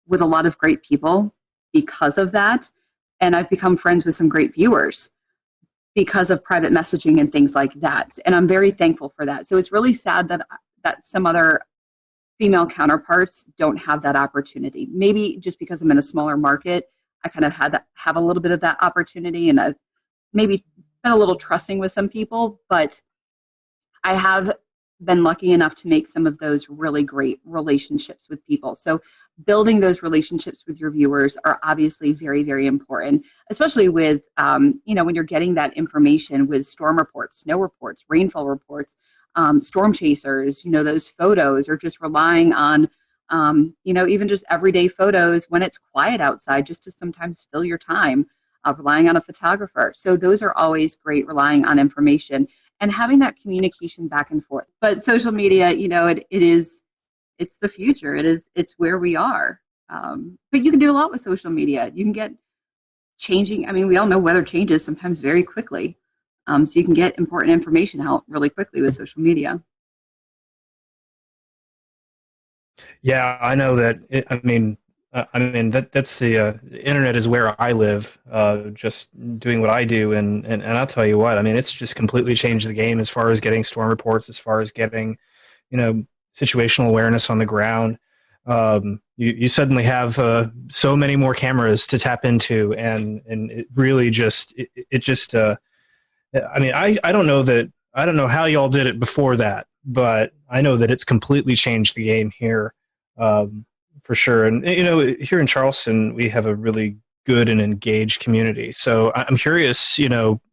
with a lot of great people because of that. And I've become friends with some great viewers because of private messaging and things like that. And I'm very thankful for that. So it's really sad that some other female counterparts don't have that opportunity. Maybe just because I'm in a smaller market, I kind of have a little bit of that opportunity, and I've maybe been a little trusting with some people, but I have been lucky enough to make some of those really great relationships with people. So building those relationships with your viewers are obviously very, very important, especially with, when you're getting that information with storm reports, snow reports, rainfall reports, storm chasers, those photos, or just relying on, even just everyday photos when it's quiet outside, just to sometimes fill your time, relying on a photographer. So those are always great, relying on information and having that communication back and forth. But social media, it's the future. It's where we are. But you can do a lot with social media. You can get changing. I mean, we all know weather changes sometimes very quickly. So you can get important information out really quickly with social media. Yeah, I know that. That's the internet is where I live. Just doing what I do, and I'll tell you what. It's just completely changed the game as far as getting storm reports, as far as getting, situational awareness on the ground. You suddenly have so many more cameras to tap into, and it really I don't know how y'all did it before that, but I know that it's completely changed the game here, for sure. And, here in Charleston, we have a really good and engaged community. So I'm curious,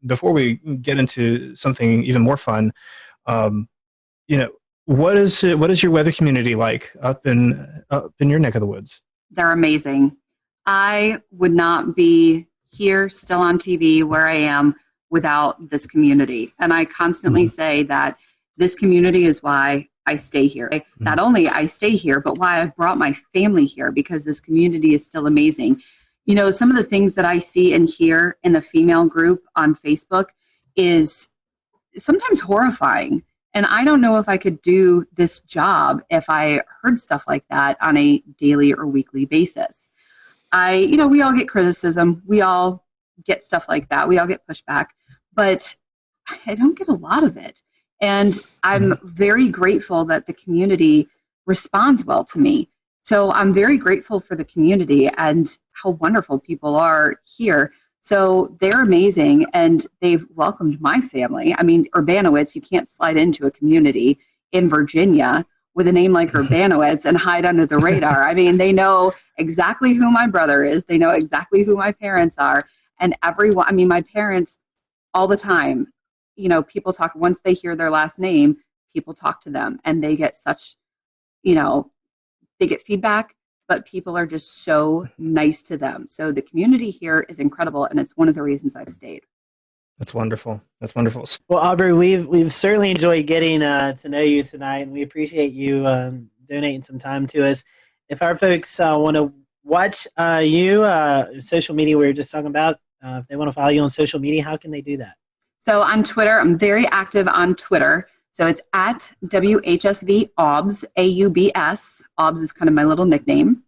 before we get into something even more fun, what is your weather community like up in your neck of the woods? They're amazing. I would not be here still on TV where I am without this community. And I constantly say that this community is why I stay here. Not only I stay here, but why I've brought my family here, because this community is still amazing. Some of the things that I see and hear in the female group on Facebook is sometimes horrifying. And I don't know if I could do this job if I heard stuff like that on a daily or weekly basis. We all get criticism. We all get stuff like that. We all get pushback, but I don't get a lot of it. And I'm very grateful that the community responds well to me. So I'm very grateful for the community and how wonderful people are here. So they're amazing, and they've welcomed my family. Urbanowitz, you can't slide into a community in Virginia with a name like Urbanowitz and hide under the radar. They know exactly who my brother is. They know exactly who my parents are. And everyone, my parents all the time, people talk, once they hear their last name, people talk to them, and they get such you know, they get feedback, but people are just so nice to them. So the community here is incredible, and it's one of the reasons I've stayed. That's wonderful. That's wonderful. Well, Aubrey, we've certainly enjoyed getting to know you tonight, and we appreciate you donating some time to us. If our folks want to watch you, social media we were just talking about, if they want to follow you on social media, how can they do that? So on Twitter, I'm very active on Twitter. So it's at WHSV OBS, AUBS. OBS is kind of my little nickname.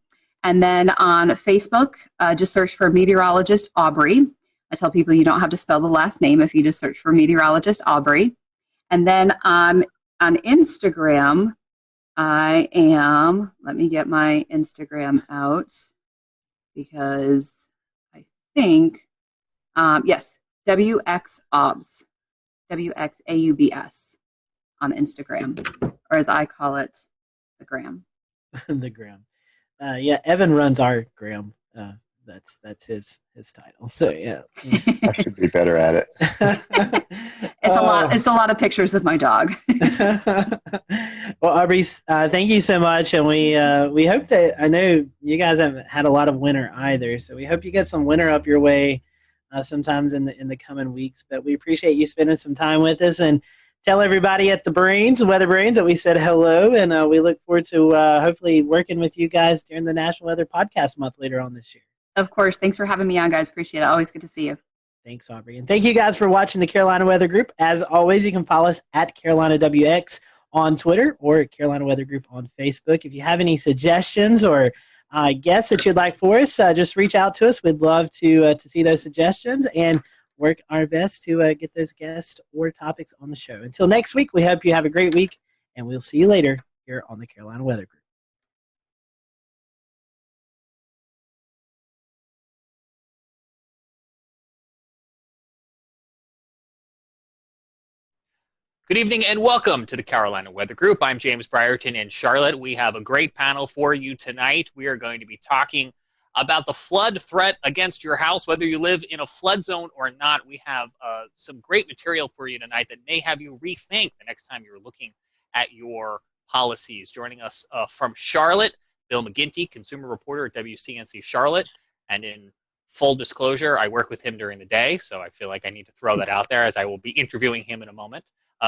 And then on Facebook, just search for meteorologist Aubrey. I tell people you don't have to spell the last name if you just search for meteorologist Aubrey. And then on Instagram, let me get my Instagram out because I think, yes, WXAUBS, WXAUBS on Instagram, or as I call it, the gram. The gram. Yeah, Evan runs our gram. That's his title. So yeah, I should be better at it. It's a lot of pictures of my dog. Well, Aubrey, thank you so much, and we hope that, I know you guys haven't had a lot of winter either, so we hope you get some winter up your way sometimes in the coming weeks. But we appreciate you spending some time with us, and tell everybody at the Weather Brains, that we said hello, and we look forward to hopefully working with you guys during the National Weather Podcast Month later on this year. Of course. Thanks for having me on, guys. Appreciate it. Always good to see you. Thanks, Aubrey. And thank you guys for watching the Carolina Weather Group. As always, you can follow us at Carolina WX on Twitter or Carolina Weather Group on Facebook. If you have any suggestions or guests that you'd like for us, just reach out to us. We'd love to see those suggestions and work our best to get those guests or topics on the show. Until next week, we hope you have a great week, and we'll see you later here on the Carolina Weather Group. Good evening and welcome to the Carolina Weather Group. I'm James Brierton in Charlotte. We have a great panel for you tonight. We are going to be talking about the flood threat against your house, whether you live in a flood zone or not. We have some great material for you tonight that may have you rethink the next time you're looking at your policies. Joining us from Charlotte, Bill McGinty, consumer reporter at WCNC Charlotte. And in full disclosure, I work with him during the day, so I feel like I need to throw that out there as I will be interviewing him in a moment.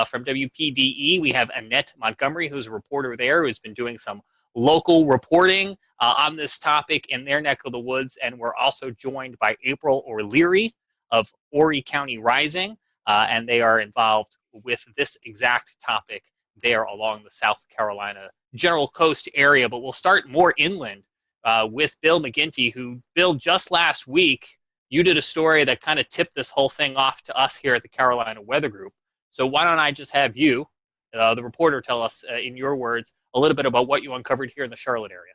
From WPDE, we have Annette Montgomery, who's a reporter there, who's been doing some local reporting on this topic in their neck of the woods. And we're also joined by April O'Leary of Horry County Rising, and they are involved with this exact topic there along the South Carolina General Coast area. But we'll start more inland with Bill McGinty, who, Bill, just last week, you did a story that kind of tipped this whole thing off to us here at the Carolina Weather Group. So why don't I just have you, the reporter, tell us, in your words, a little bit about what you uncovered here in the Charlotte area.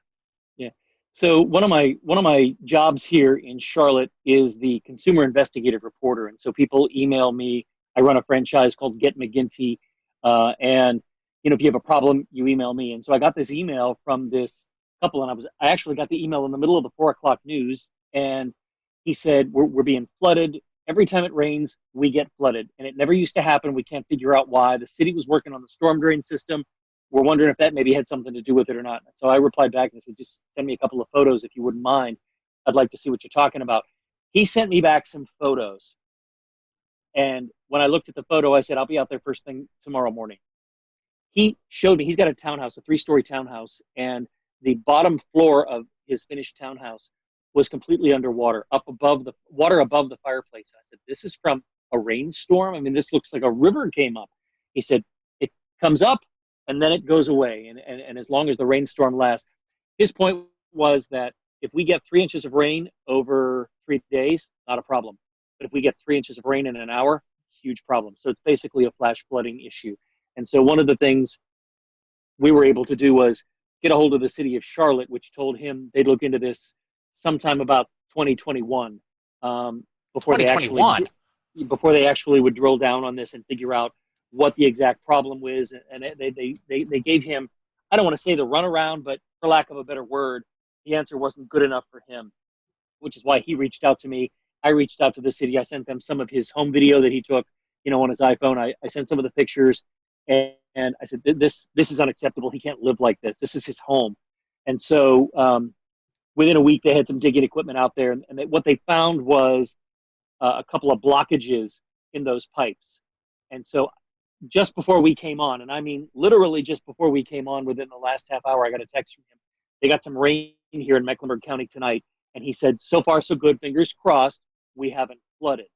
Yeah. So one of my jobs here in Charlotte is the consumer investigative reporter, and so people email me. I run a franchise called Get McGinty, and if you have a problem, you email me. And so I got this email from this couple, and I actually got the email in the middle of the 4 o'clock news, and he said we're being flooded. Every time it rains, we get flooded. And it never used to happen. We can't figure out why. The city was working on the storm drain system. We're wondering if that maybe had something to do with it or not. So I replied back and said, just send me a couple of photos if you wouldn't mind. I'd like to see what you're talking about. He sent me back some photos. And when I looked at the photo, I said, I'll be out there first thing tomorrow morning. He showed me, he's got a townhouse, a 3-story townhouse, and the bottom floor of his finished townhouse was completely underwater, above the fireplace. I said, this is from a rainstorm? I mean, this looks like a river came up. He said, it comes up and then it goes away. And as long as the rainstorm lasts, his point was that if we get 3 inches of rain over 3 days, not a problem. But if we get 3 inches of rain in an hour, huge problem. So it's basically a flash flooding issue. And so one of the things we were able to do was get a hold of the city of Charlotte, which told him they'd look into this sometime about 2021, before they actually would drill down on this and figure out what the exact problem was. And they gave him, I don't want to say the runaround, but for lack of a better word, the answer wasn't good enough for him, which is why he reached out to me. I reached out to the city. I sent them some of his home video that he took, on his iPhone. I sent some of the pictures, and And I said, this is unacceptable. He can't live like this. This is his home. And so within a week, they had some digging equipment out there. And what they found was a couple of blockages in those pipes. And so just before we came on, and I mean literally just before we came on, within the last half hour, I got a text from him. They got some rain here in Mecklenburg County tonight. And he said, so far so good, fingers crossed, we haven't flooded.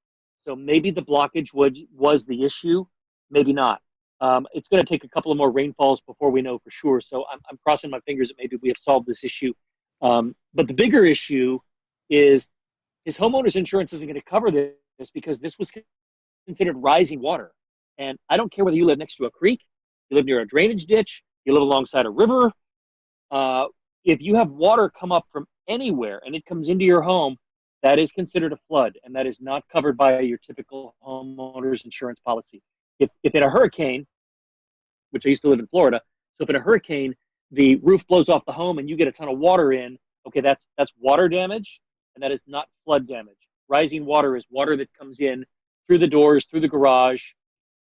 So maybe the blockage was the issue, maybe not. It's going to take a couple of more rainfalls before we know for sure. So I'm crossing my fingers that maybe we have solved this issue. But the bigger issue is his homeowner's insurance isn't going to cover this because this was considered rising water. And I don't care whether you live next to a creek, you live near a drainage ditch, you live alongside a river. If you have water come up from anywhere and it comes into your home, that is considered a flood, and that is not covered by your typical homeowner's insurance policy. If in a hurricane, which I used to live in Florida, so if in a hurricane the roof blows off the home and you get a ton of water in, okay, that's water damage, and that is not flood damage. Rising water is water that comes in through the doors, through the garage,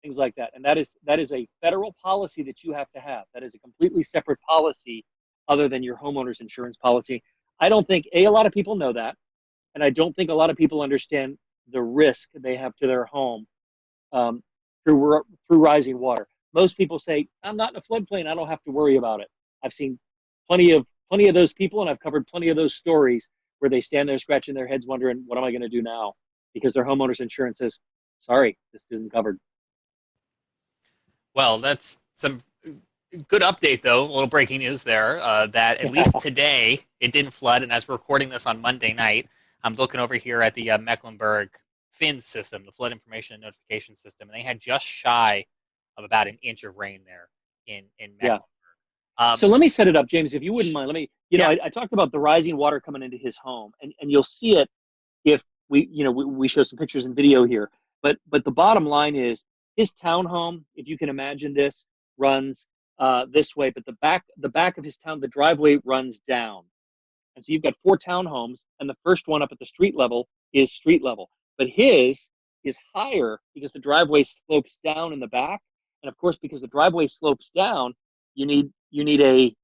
things like that. And that is a federal policy that you have to have. That is a completely separate policy other than your homeowner's insurance policy. I don't think, a lot of people know that, and I don't think a lot of people understand the risk they have to their home through rising water. Most people say, I'm not in a floodplain, I don't have to worry about it. I've seen plenty of those people, and I've covered plenty of those stories where they stand there scratching their heads wondering, what am I going to do now? Because their homeowner's insurance says, sorry, this isn't covered. Well, that's some good update, though. A little breaking news there, that at least today it didn't flood. And as we're recording this on Monday night, I'm looking over here at the Mecklenburg FIN system, the Flood Information and Notification System, and they had just shy of about an inch of rain there in Mecklenburg. Yeah. So let me set it up, James, if you wouldn't mind. Let me, I talked about the rising water coming into his home, and you'll see it if we show some pictures and video here. But the bottom line is his townhome, if you can imagine this, runs this way, but the back of his town, the driveway runs down. And so you've got 4 townhomes, and the first one up at the street level is street level. But his is higher because the driveway slopes down in the back. And of course, because the driveway slopes down, you need a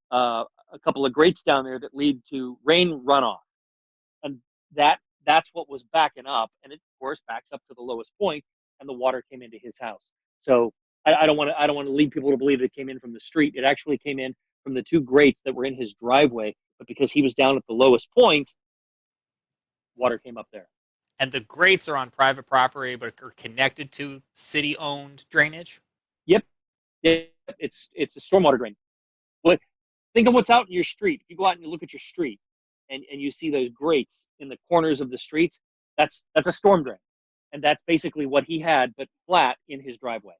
couple of grates down there that lead to rain runoff. And that's what was backing up. And it, of course, backs up to the lowest point, and the water came into his house. So I don't want to lead people to believe it came in from the street. It actually came in from the 2 grates that were in his driveway. But because he was down at the lowest point, water came up there. And the grates are on private property, but are connected to city-owned drainage? Yep. It's a stormwater drain. But think of what's out in your street. If you go out and you look at your street and you see those grates in the corners of the streets, that's a storm drain. And that's basically what he had, but flat in his driveway.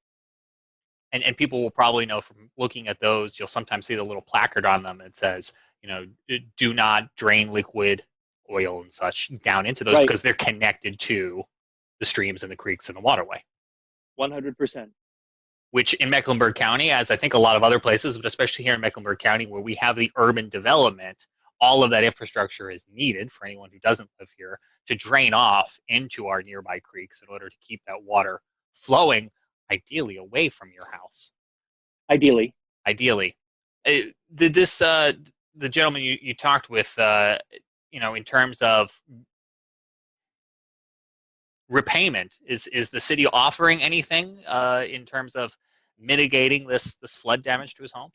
And people will probably know from looking at those, you'll sometimes see the little placard on them that says, do not drain liquid oil and such down into those, because they're connected to the streams and the creeks and the waterway. 100%. Which in Mecklenburg County, as I think a lot of other places, but especially here in Mecklenburg County where we have the urban development, all of that infrastructure is needed for anyone who doesn't live here to drain off into our nearby creeks in order to keep that water flowing, ideally away from your house. Ideally. The gentleman you talked with, in terms of repayment, is the city offering anything in terms of mitigating this flood damage to his home?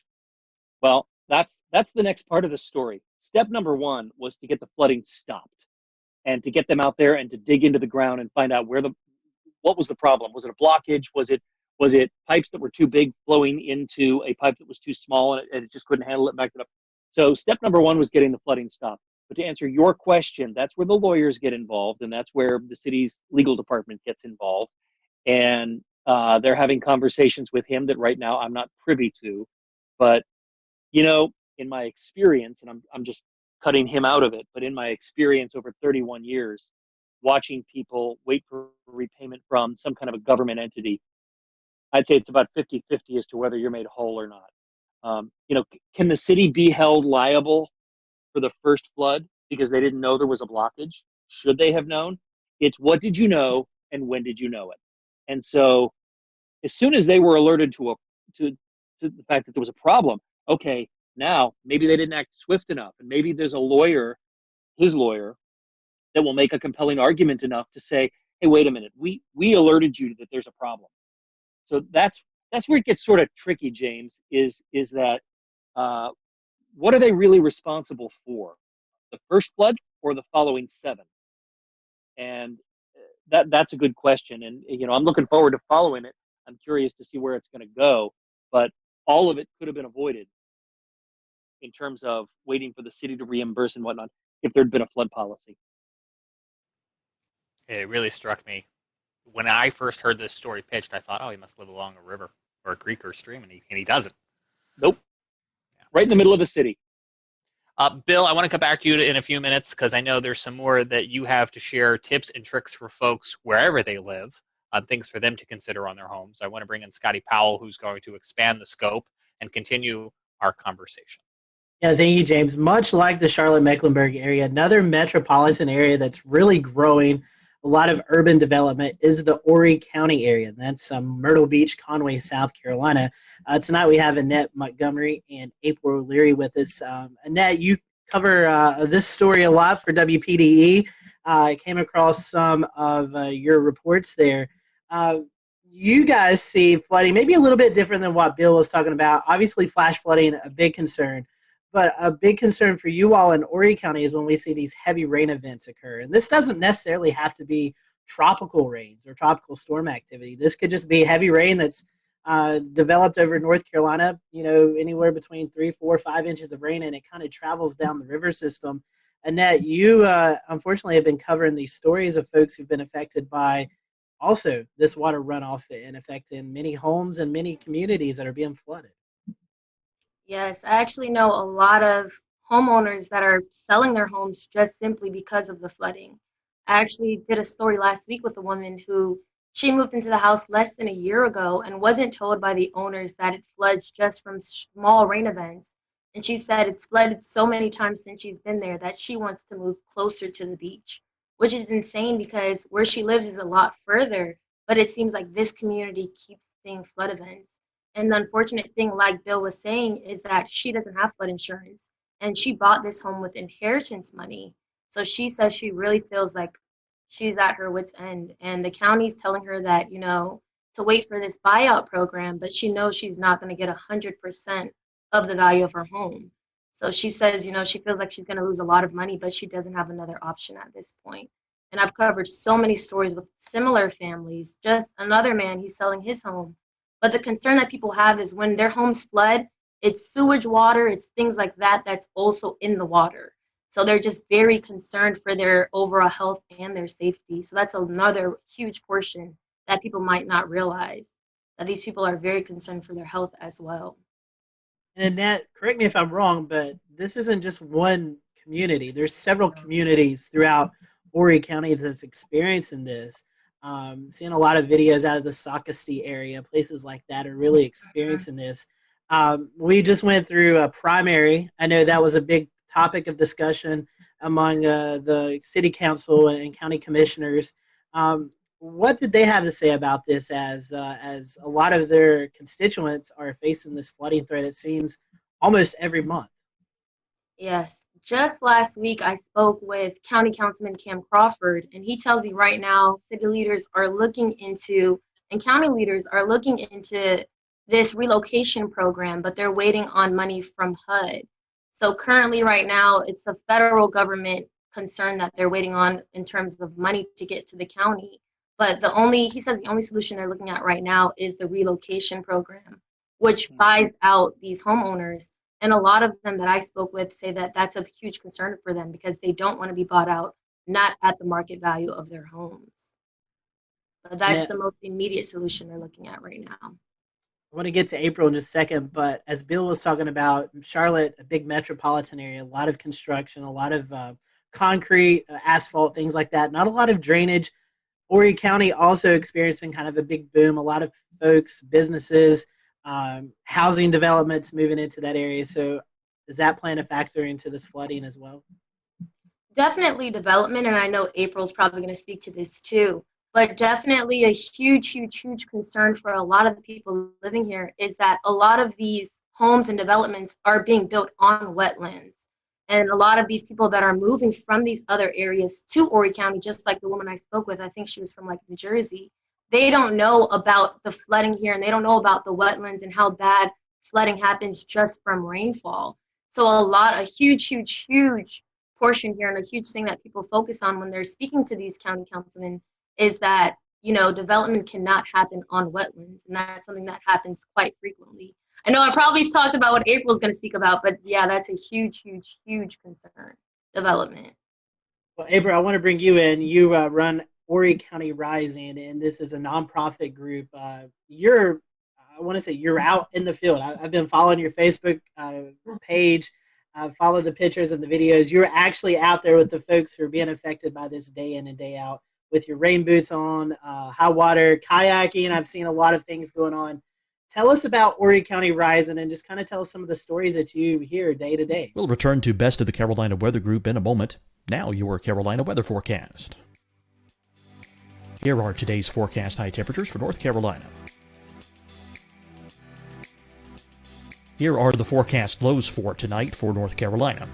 Well, that's the next part of the story. Step number 1 was to get the flooding stopped and to get them out there and to dig into the ground and find out what was the problem. Was it a blockage? Was it pipes that were too big flowing into a pipe that was too small and it just couldn't handle it, backed it up? So step number 1 was getting the flooding stopped. But to answer your question, that's where the lawyers get involved, and that's where the city's legal department gets involved. And they're having conversations with him that right now I'm not privy to. But, in my experience, and I'm just cutting him out of it, but in my experience over 31 years, watching people wait for repayment from some kind of a government entity, I'd say it's about 50-50 as to whether you're made whole or not. Can the city be held liable for the first flood because they didn't know there was a blockage? Should they have known? It's what did you know and when did you know it? And so as soon as they were alerted to to the fact that there was a problem. Okay, now maybe they didn't act swift enough, and maybe there's a lawyer, his lawyer, that will make a compelling argument enough to say, hey, wait a minute, we alerted you that there's a problem. So that's where it gets sort of tricky, James, is that what are they really responsible for? The first flood or the following 7? And that's a good question. And, I'm looking forward to following it. I'm curious to see where it's going to go. But all of it could have been avoided in terms of waiting for the city to reimburse and whatnot if there'd been a flood policy. It really struck me. When I first heard this story pitched, I thought, oh, he must live along a river or a creek or a stream, and he doesn't. Nope. Yeah. Right in the middle of the city. Bill, I want to come back to you in a few minutes because I know there's some more that you have to share, tips and tricks for folks wherever they live, things for them to consider on their homes. I want to bring in Scotty Powell, who's going to expand the scope and continue our conversation. Yeah, thank you, James. Much like the Charlotte-Mecklenburg area, another metropolitan area that's really growing a lot of urban development is the Horry County area. That's Myrtle Beach, Conway, South Carolina. Tonight we have Annette Montgomery and April O'Leary with us. Annette, you cover this story a lot for WPDE. I came across some of your reports there. You guys see flooding maybe a little bit different than what Bill was talking about. Obviously, flash flooding, a big concern. But a big concern for you all in Horry County is when we see these heavy rain events occur. And this doesn't necessarily have to be tropical rains or tropical storm activity. This could just be heavy rain that's developed over North Carolina, anywhere between 3, 4, 5 inches of rain, and it kind of travels down the river system. Annette, you unfortunately have been covering these stories of folks who've been affected by also this water runoff and affecting many homes and many communities that are being flooded. Yes, I actually know a lot of homeowners that are selling their homes just simply because of the flooding. I actually did a story last week with a woman who she moved into the house less than a year ago and wasn't told by the owners that it floods just from small rain events. And she said it's flooded so many times since she's been there that she wants to move closer to the beach, which is insane because where she lives is a lot further, but it seems like this community keeps seeing flood events. And the unfortunate thing, like Bill was saying, is that she doesn't have flood insurance. And she bought this home with inheritance money. So she says she really feels like she's at her wit's end. And the county's telling her that, to wait for this buyout program, but she knows she's not going to get 100% of the value of her home. So she says, she feels like she's going to lose a lot of money, but she doesn't have another option at this point. And I've covered so many stories with similar families. Just another man, he's selling his home. But the concern that people have is when their homes flood, it's sewage water, it's things like that that's also in the water. So they're just very concerned for their overall health and their safety. So that's another huge portion that people might not realize, that these people are very concerned for their health as well. And Annette, correct me if I'm wrong, but this isn't just one community. There's several communities throughout Horry County that's experiencing this. Seeing a lot of videos out of the Socastee area, places like that are really experiencing this. We just went through a primary. I know that was a big topic of discussion among the city council and county commissioners. What did they have to say about this as a lot of their constituents are facing this flooding threat, it seems, almost every month? Yes. Just last week, I spoke with County Councilman Cam Crawford, and he tells me right now city leaders are looking into, and county leaders are looking into this relocation program, but they're waiting on money from HUD. So currently right now, it's a federal government concern that they're waiting on in terms of money to get to the county. But he says the only solution they're looking at right now is the relocation program, which buys out these homeowners. And a lot of them that I spoke with say that that's a huge concern for them because they don't want to be bought out, not at the market value of their homes. But that's the most immediate solution they're looking at right now. I want to get to April in just a second, but as Bill was talking about, Charlotte, a big metropolitan area, a lot of construction, a lot of concrete, asphalt, things like that, not a lot of drainage. Horry County also experiencing kind of a big boom, a lot of folks, businesses, housing developments moving into that area. So is that playing a factor into this flooding as well? Definitely development, and I know April's probably going to speak to this too. But definitely a huge, huge, huge concern for a lot of the people living here is that a lot of these homes and developments are being built on wetlands. And a lot of these people that are moving from these other areas to Horry County, just like the woman I spoke with, I think she was from like New Jersey, they don't know about the flooding here, and they don't know about the wetlands and how bad flooding happens just from rainfall. So a huge, huge, huge portion here, and a huge thing that people focus on when they're speaking to these county councilmen is that, you know, development cannot happen on wetlands, and that's something that happens quite frequently. I know I probably talked about what April's going to speak about, but yeah, that's a huge, huge, huge concern, development. Well, April, I want to bring you in. You run Horry County Rising, and this is a nonprofit group. You're out in the field. I've been following your Facebook page. I've followed the pictures and the videos. You're actually out there with the folks who are being affected by this day in and day out with your rain boots on, high water, kayaking. I've seen a lot of things going on. Tell us about Horry County Rising and just kind of tell us some of the stories that you hear day to day. We'll return to Best of the Carolina Weather Group in a moment. Now your Carolina weather forecast. Here are today's forecast high temperatures for North Carolina. Here are the forecast lows for tonight for North Carolina.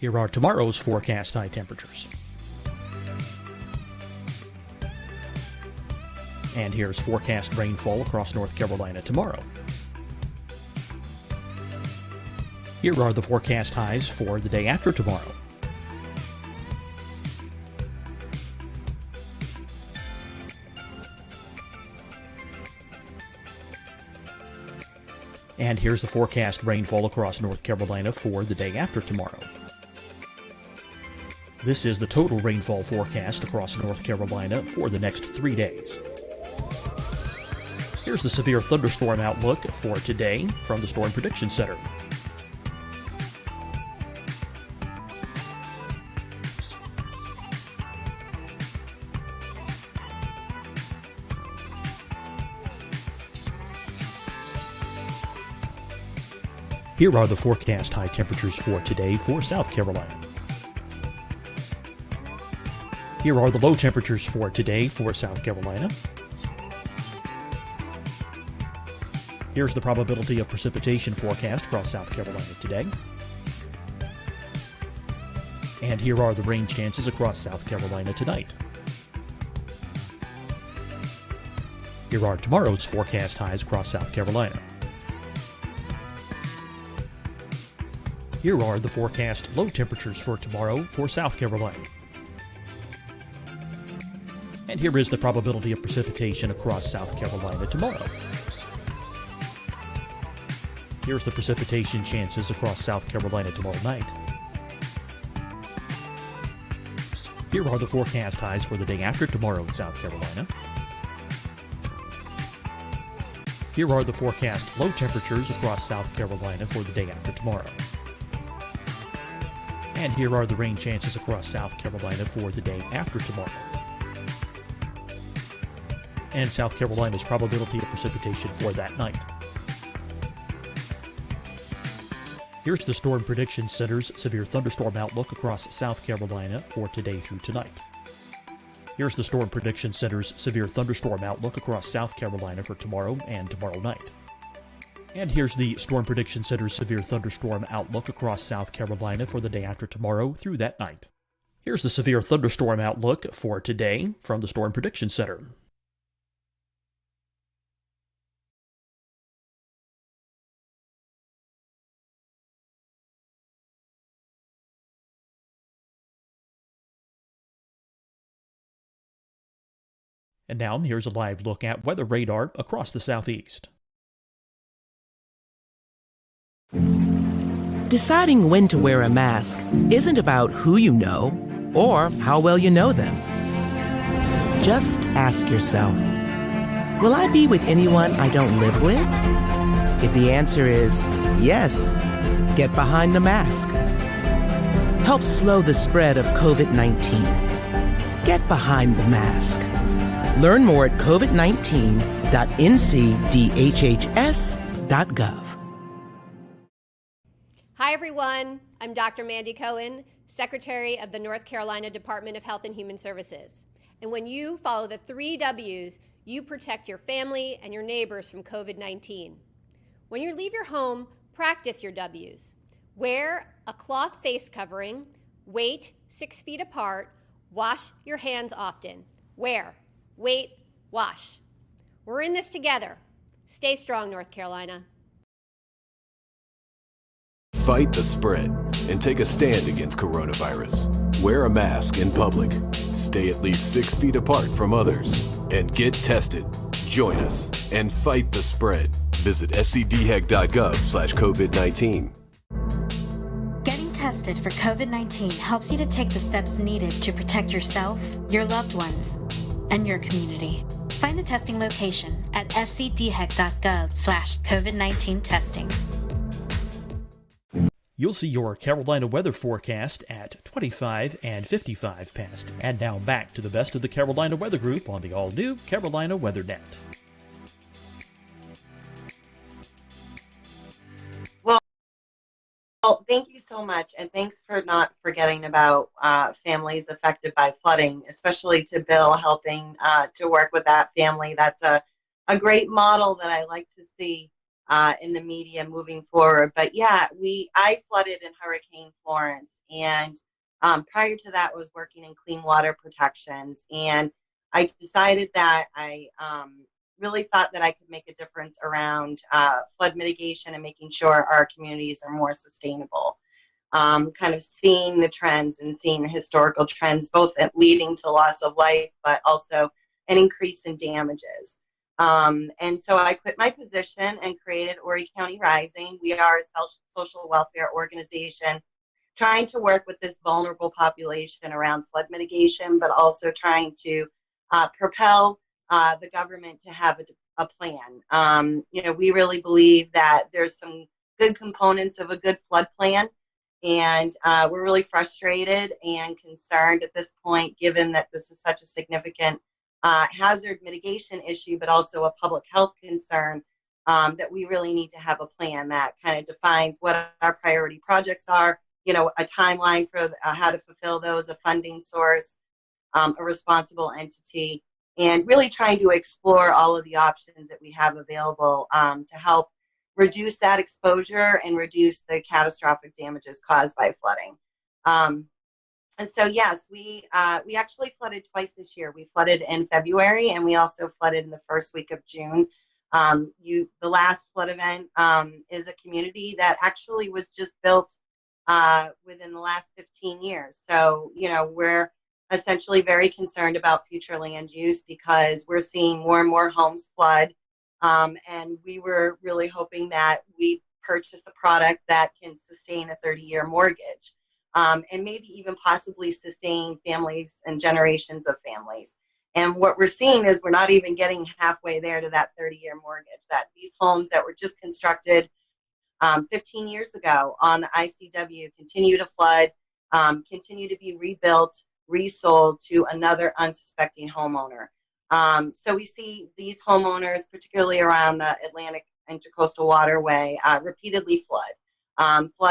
Here are tomorrow's forecast high temperatures. And here's forecast rainfall across North Carolina tomorrow. Here are the forecast highs for the day after tomorrow. And here's the forecast rainfall across North Carolina for the day after tomorrow. This is the total rainfall forecast across North Carolina for the next 3 days. Here's the severe thunderstorm outlook for today from the Storm Prediction Center. Here are the forecast high temperatures for today for South Carolina. Here are the low temperatures for today for South Carolina. Here's the probability of precipitation forecast across South Carolina today. And here are the rain chances across South Carolina tonight. Here are tomorrow's forecast highs across South Carolina. Here are the forecast low temperatures for tomorrow for South Carolina. And here is the probability of precipitation across South Carolina tomorrow. Here's the precipitation chances across South Carolina tomorrow night. Here are the forecast highs for the day after tomorrow in South Carolina. Here are the forecast low temperatures across South Carolina for the day after tomorrow. And here are the rain chances across South Carolina for the day after tomorrow. And South Carolina's probability of precipitation for that night. Here's the Storm Prediction Center's severe thunderstorm outlook across South Carolina for today through tonight. Here's the Storm Prediction Center's severe thunderstorm outlook across South Carolina for tomorrow and tomorrow night. And here's the Storm Prediction Center's severe thunderstorm outlook across South Carolina for the day after tomorrow through that night. Here's the severe thunderstorm outlook for today from the Storm Prediction Center. And now, here's a live look at weather radar across the southeast. Deciding when to wear a mask isn't about who you know or how well you know them. Just ask yourself, will I be with anyone I don't live with? If the answer is yes, get behind the mask. Help slow the spread of COVID-19. Get behind the mask. Learn more at covid19.ncdhhs.gov. Hi, everyone. I'm Dr. Mandy Cohen, Secretary of the North Carolina Department of Health and Human Services. And when you follow the 3 W's, you protect your family and your neighbors from COVID-19. When you leave your home, practice your W's. Wear a cloth face covering, wait 6 feet apart, wash your hands often. Wear, wait, wash. We're in this together. Stay strong, North Carolina. Fight the spread and take a stand against coronavirus. Wear a mask in public. Stay at least 6 feet apart from others. And get tested. Join us and fight the spread. Visit scdhec.gov/COVID-19. Getting tested for COVID-19 helps you to take the steps needed to protect yourself, your loved ones, and your community. Find the testing location at scdhec.gov/COVID-19 testing. You'll see your Carolina weather forecast at 25 and 55 past. And now back to the best of the Carolina Weather Group on the all-new Carolina WeatherNet. Well, thank you so much, and thanks for not forgetting about families affected by flooding, especially to Bill helping to work with that family. That's a great model that I like to see in the media moving forward. But yeah, I flooded in Hurricane Florence, and prior to that was working in clean water protections, and I decided that I really thought that I could make a difference around flood mitigation and making sure our communities are more sustainable. Kind of seeing the trends and seeing the historical trends, both leading to loss of life, but also an increase in damages. And so I quit my position and created Horry County Rising. We are a social welfare organization trying to work with this vulnerable population around flood mitigation, but also trying to propel the government to have a plan. We really believe that there's some good components of a good flood plan, and we're really frustrated and concerned at this point, given that this is such a significant hazard mitigation issue, but also a public health concern, that we really need to have a plan that kind of defines what our priority projects are, a timeline for how to fulfill those, a funding source, a responsible entity, and really trying to explore all of the options that we have available to help reduce that exposure and reduce the catastrophic damages caused by flooding. And so, yes, we actually flooded twice this year. We flooded in February, and we also flooded in the first week of June. The last flood event is a community that actually was just built within the last 15 years. So, we're essentially very concerned about future land use because we're seeing more and more homes flood. And we were really hoping that we purchase a product that can sustain a 30-year mortgage. And maybe even possibly sustain families and generations of families. And what we're seeing is we're not even getting halfway there to that 30-year mortgage, that these homes that were just constructed 15 years ago on the ICW continue to flood, continue to be rebuilt, resold to another unsuspecting homeowner. So we see these homeowners, particularly around the Atlantic Intercoastal Waterway, repeatedly flood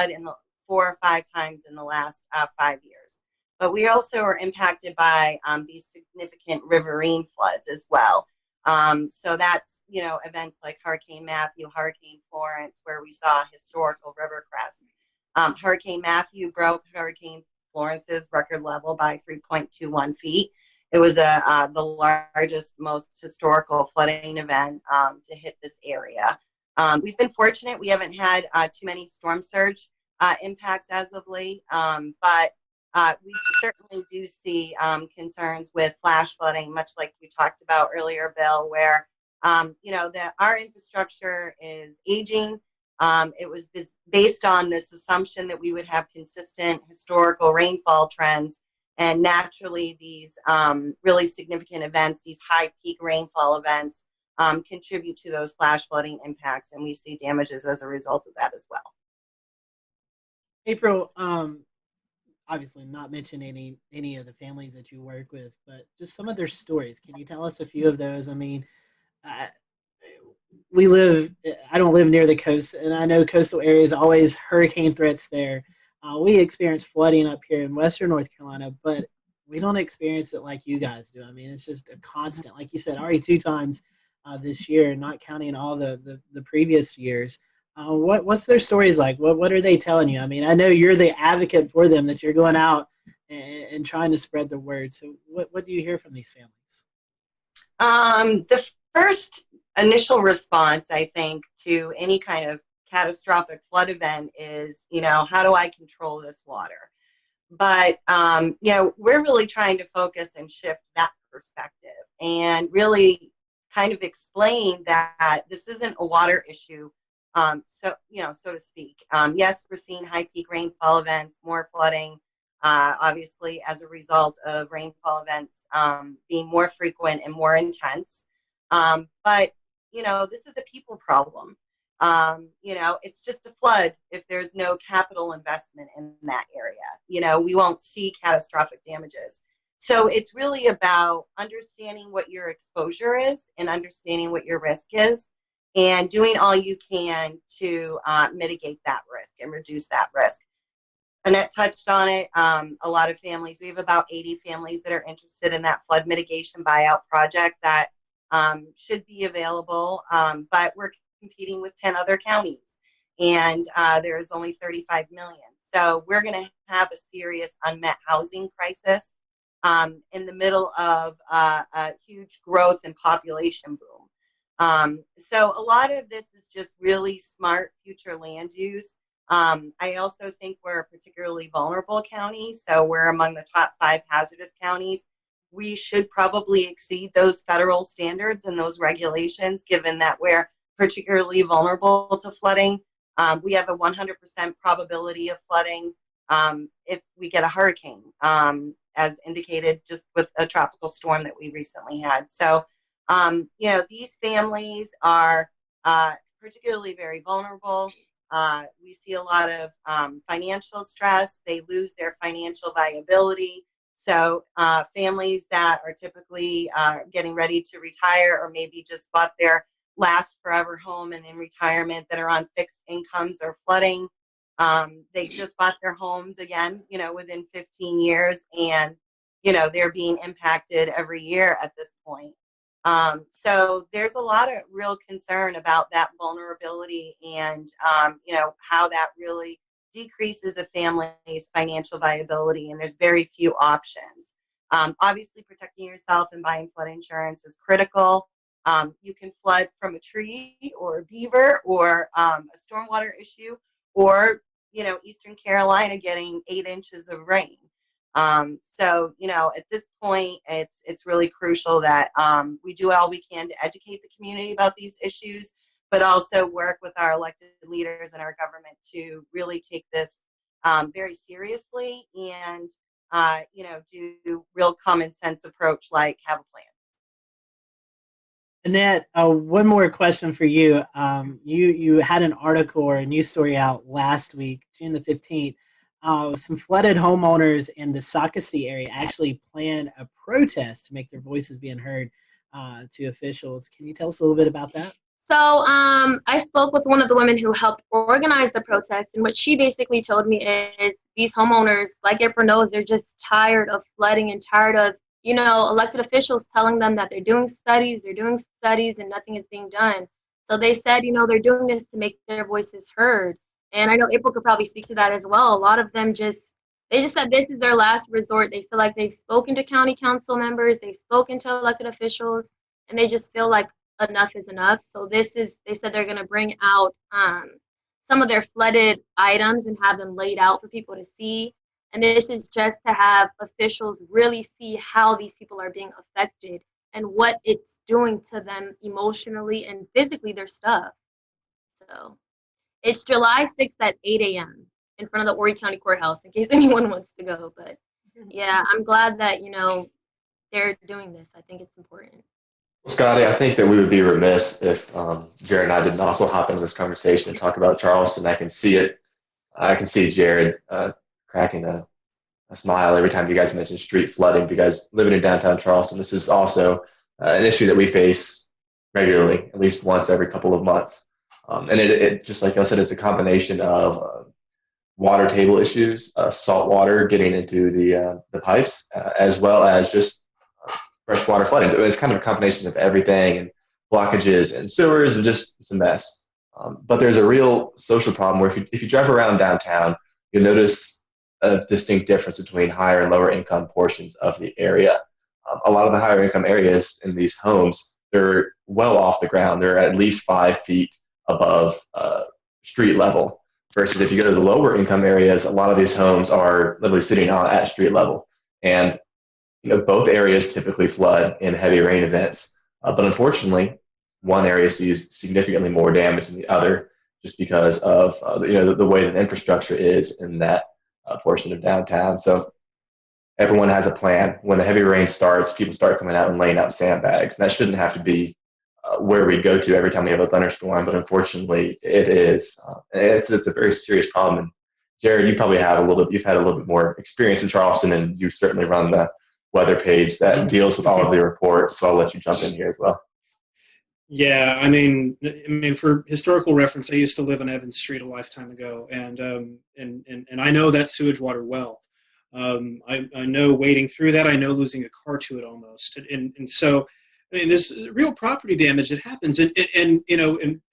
in the 4 or 5 times in the last 5 years. But we also are impacted by these significant riverine floods as well. So that's, events like Hurricane Matthew, Hurricane Florence, where we saw historical river crests. Hurricane Matthew broke Hurricane Florence's record level by 3.21 feet. It was the largest, most historical flooding event to hit this area. We've been fortunate. We haven't had too many storm surge impacts as of late, but we certainly do see concerns with flash flooding, much like you talked about earlier, Bill, where our infrastructure is aging. It was based on this assumption that we would have consistent historical rainfall trends, and naturally these really significant events, these high peak rainfall events, contribute to those flash flooding impacts, and we see damages as a result of that as well. April, obviously not mention any of the families that you work with, but just some of their stories. Can you tell us a few of those? I mean, I don't live near the coast, and I know coastal areas always hurricane threats there. We experience flooding up here in Western North Carolina, but we don't experience it like you guys do. I mean, it's just a constant, like you said, already 2 times this year, not counting all the previous years. What's their stories like? What are they telling you? I mean, I know you're the advocate for them, that you're going out and trying to spread the word. So what do you hear from these families? The first initial response, I think, to any kind of catastrophic flood event is, how do I control this water? But, we're really trying to focus and shift that perspective and really kind of explain that this isn't a water issue, so to speak. Yes, we're seeing high peak rainfall events, more flooding, obviously as a result of rainfall events being more frequent and more intense. But, this is a people problem. It's just a flood if there's no capital investment in that area. We won't see catastrophic damages. So it's really about understanding what your exposure is and understanding what your risk is and doing all you can to mitigate that risk and reduce that risk. Annette touched on it. A lot of families, we have about 80 families that are interested in that flood mitigation buyout project that should be available, but we're competing with 10 other counties, and there's only 35 million. So we're going to have a serious unmet housing crisis in the middle of a huge growth and population boom. So a lot of this is just really smart future land use. I also think we're a particularly vulnerable county, so we're among the top 5 hazardous counties. We should probably exceed those federal standards and those regulations, given that we're particularly vulnerable to flooding. We have a 100% probability of flooding if we get a hurricane, as indicated just with a tropical storm that we recently had. So, these families are particularly very vulnerable. We see a lot of financial stress. They lose their financial viability. So families that are typically getting ready to retire, or maybe just bought their last forever home and in retirement, that are on fixed incomes or flooding. They just bought their homes again, within 15 years, and, they're being impacted every year at this point. So there's a lot of real concern about that vulnerability and, how that really decreases a family's financial viability, and there's very few options. Obviously, protecting yourself and buying flood insurance is critical. You can flood from a tree or a beaver or a stormwater issue, or, Eastern Carolina getting 8 inches of rain. So, at this point, it's really crucial that we do all we can to educate the community about these issues, but also work with our elected leaders and our government to really take this very seriously and, do real common sense approach, like have a plan. Annette, one more question for you. You had an article or a news story out last week, June the 15th. Some flooded homeowners in the Socastee area actually planned a protest to make their voices being heard to officials. Can you tell us a little bit about that? So I spoke with one of the women who helped organize the protest, and what she basically told me is these homeowners, like April knows, they're just tired of flooding and tired of, elected officials telling them that they're doing studies, and nothing is being done. So they said, they're doing this to make their voices heard. And I know April could probably speak to that as well. A lot of them they just said this is their last resort. They feel like they've spoken to county council members, they've spoken to elected officials, and they just feel like enough is enough. So they said they're going to bring out some of their flooded items and have them laid out for people to see. And this is just to have officials really see how these people are being affected and what it's doing to them emotionally and physically, their stuff. So it's July 6th at 8 a.m. in front of the Horry County Courthouse, in case anyone wants to go. But yeah, I'm glad that, they're doing this. I think it's important. Well, Scotty, I think that we would be remiss if Jared and I didn't also hop into this conversation and talk about Charleston. I can see it. I can see Jared cracking a smile every time you guys mention street flooding, because living in downtown Charleston, this is also an issue that we face regularly, at least once every couple of months. And it just like I said, it's a combination of water table issues, salt water getting into the pipes, as well as just freshwater flooding. So it's kind of a combination of everything, and blockages and sewers, and just it's a mess. But there's a real social problem where if you drive around downtown, you'll notice a distinct difference between higher and lower income portions of the area. A lot of the higher income areas in these homes, they're well off the ground. They're at least 5 feet above street level. Versus if you go to the lower income areas, a lot of these homes are literally sitting at street level. And both areas typically flood in heavy rain events. But unfortunately, one area sees significantly more damage than the other, just because of the way that the infrastructure is in that portion of downtown. So everyone has a plan. When the heavy rain starts, people start coming out and laying out sandbags. And that shouldn't have to be where we go to every time we have a thunderstorm, but unfortunately it is. It's a very serious problem. And Jared, you've had a little bit more experience in Charleston, and you certainly run the weather page that deals with all of the reports. So I'll let you jump in here as well. Yeah, I mean, for historical reference, I used to live on Evans Street a lifetime ago, and I know that sewage water well. I know wading through that. I know losing a car to it almost, and so I mean, there's real property damage that happens, and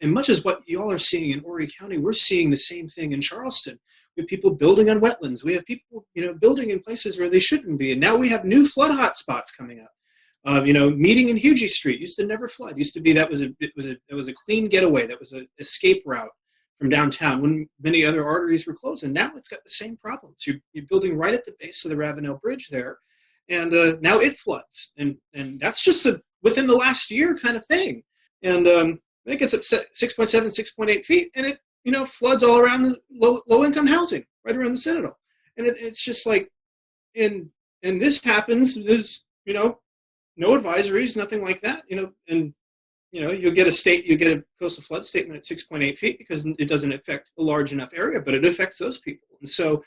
much as what y'all are seeing in Horry County, we're seeing the same thing in Charleston. We have people building on wetlands. We have people building in places where they shouldn't be, and now we have new flood hotspots coming up. Meeting in Hugie Street used to never flood. Used to be that was a clean getaway. That was an escape route from downtown when many other arteries were closed. And now it's got the same problems. You're building right at the base of the Ravenel Bridge there, and now it floods. And that's just within the last year kind of thing. And it gets up 6.7, 6.8 feet, and it floods all around the low income housing right around the Citadel. And it's just like, and this happens. There's no advisories, nothing like that, and you'll get a coastal flood statement at 6.8 feet because it doesn't affect a large enough area, but it affects those people. And so,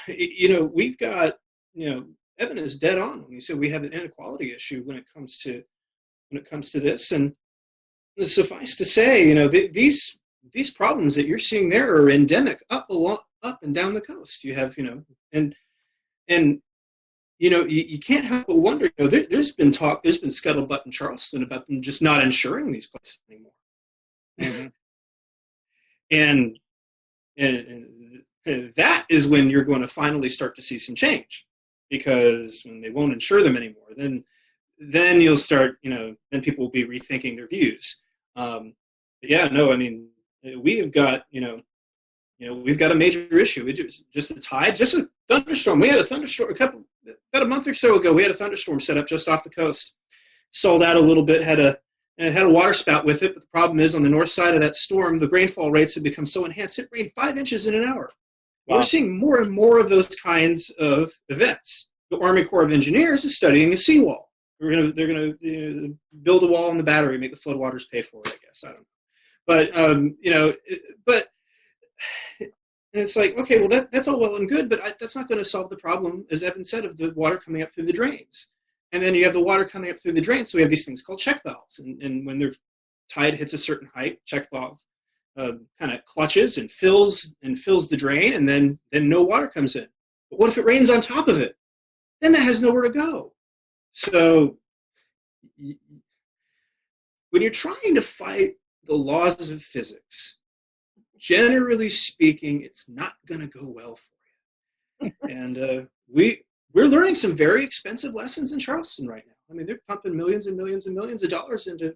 we've got, Evan is dead on when he said we have an inequality issue when it comes to this. And suffice to say, these problems that you're seeing there are endemic up and down the coast. You have, you can't help but wonder, there's been scuttlebutt in Charleston about them just not insuring these places anymore. Mm-hmm. and that is when you're going to finally start to see some change, because when they won't insure them anymore, then you'll start, then people will be rethinking their views. We've got, we've got a major issue. It's just a tide, just a thunderstorm. We had a thunderstorm about a month or so ago. We had a thunderstorm set up just off the coast. Sold out a little bit, had a water spout with it, but the problem is on the north side of that storm, the rainfall rates have become so enhanced, it rained 5 inches in an hour. Wow. We're seeing more and more of those kinds of events. The Army Corps of Engineers is studying a seawall. They're gonna build a wall in the Battery, make the floodwaters pay for it, I guess. I don't know. But and it's like, okay, well, that's all well and good, but that's not going to solve the problem, as Evan said, of the water coming up through the drains. And then you have the water coming up through the drains, so we have these things called check valves. And when the tide hits a certain height, check valve kind of clutches and fills the drain, and then no water comes in. But what if it rains on top of it? Then that has nowhere to go. So when you're trying to fight the laws of physics, generally speaking, it's not going to go well for you. And we're learning some very expensive lessons in Charleston right now. I mean, they're pumping millions and millions and millions of dollars into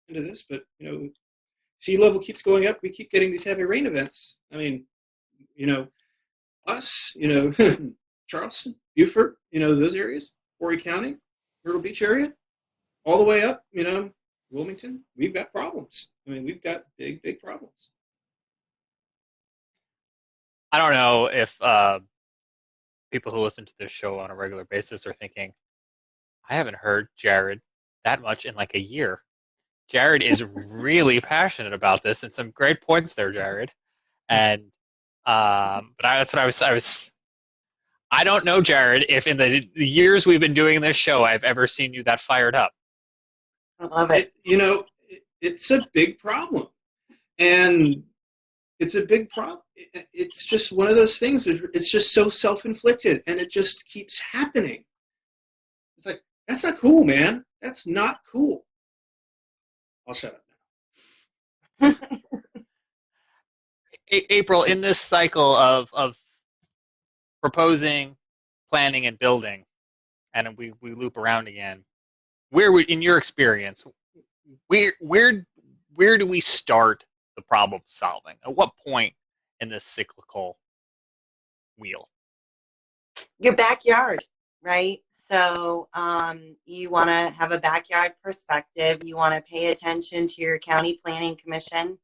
this, but sea level keeps going up. We keep getting these heavy rain events. I mean, us, Charleston, Beaufort, those areas, Horry County, Myrtle Beach area, all the way up, Wilmington, we've got problems. I mean, we've got big, big problems. I don't know if people who listen to this show on a regular basis are thinking, I haven't heard Jared that much in like a year. Jared is really passionate about this, and some great points there, Jared. And but that's what I was. I don't know, Jared, if in the years we've been doing this show, I've ever seen you that fired up. I love it. It's a big problem, and it's a big problem. it's just one of those things. It's just so self-inflicted, and it just keeps happening. It's like, that's not cool, man. That's not cool. I'll shut up now. April, in this cycle of proposing, planning, and building, and we loop around again, in your experience, where do we start the problem solving? At what point in this cyclical wheel? Your backyard, right? So you want to have a backyard perspective. You want to pay attention to your county planning commission.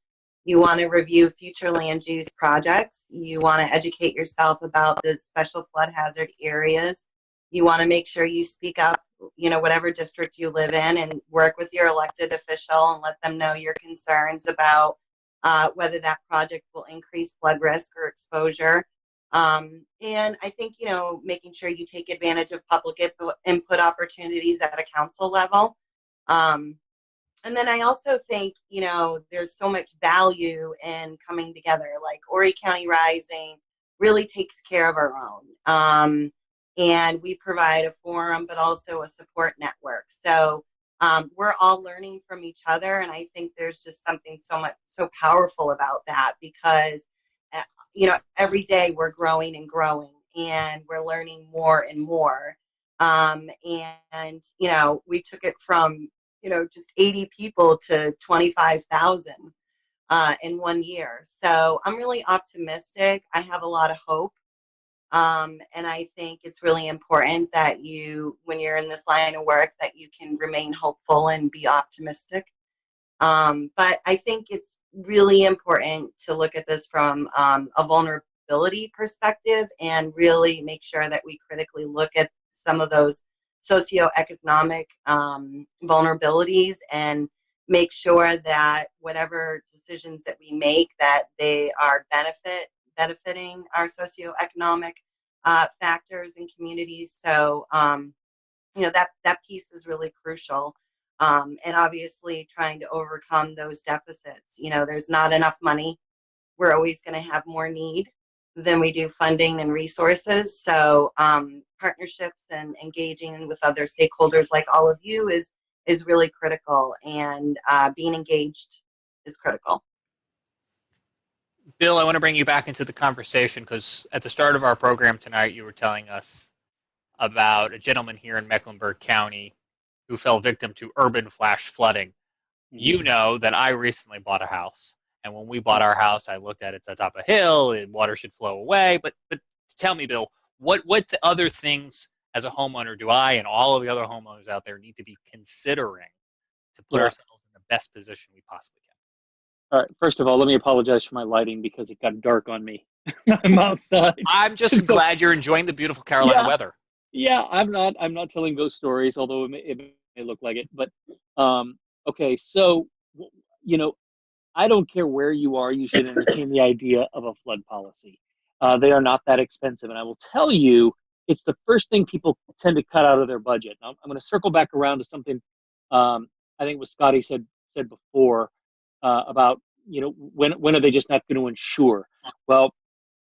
You want to review future land use projects. You want to educate yourself about the special flood hazard areas. You want to make sure you speak up, whatever district you live in, and work with your elected official and let them know your concerns about whether that project will increase flood risk or exposure. And I think, making sure you take advantage of public input opportunities at a council level. And then I also think, there's so much value in coming together. Like Horry County Rising really takes care of our own. And we provide a forum, but also a support network. So we're all learning from each other. And I think there's just something so powerful about that, because every day we're growing and growing, and we're learning more and more. And we took it from, just 80 people to 25,000 in 1 year. So I'm really optimistic. I have a lot of hope. And I think it's really important that when you're in this line of work, that you can remain hopeful and be optimistic. But I think it's really important to look at this from a vulnerability perspective, and really make sure that we critically look at some of those socioeconomic vulnerabilities, and make sure that whatever decisions that we make, that they are benefiting our socioeconomic factors and communities. So that piece is really crucial. And obviously trying to overcome those deficits. There's not enough money. We're always going to have more need than we do funding and resources. So partnerships and engaging with other stakeholders like all of you is really critical, and being engaged is critical. Bill, I want to bring you back into the conversation, because at the start of our program tonight, you were telling us about a gentleman here in Mecklenburg County who fell victim to urban flash flooding. You know that I recently bought a house. And when we bought our house, I looked at it at the top of a hill, and water should flow away. But tell me, Bill, what the other things as a homeowner do I and all of the other homeowners out there need to be considering to put ourselves in the best position we possibly can? All right. First of all, let me apologize for my lighting, because it got dark on me. I'm outside. I'm just glad you're enjoying the beautiful Carolina weather. Yeah, I'm not telling ghost stories, although it may look like it. But okay, so I don't care where you are, you should entertain the idea of a flood policy. They are not that expensive, and I will tell you, it's the first thing people tend to cut out of their budget. Now, I'm going to circle back around to something I think it was Scotty said before about when are they just not going to insure? Well,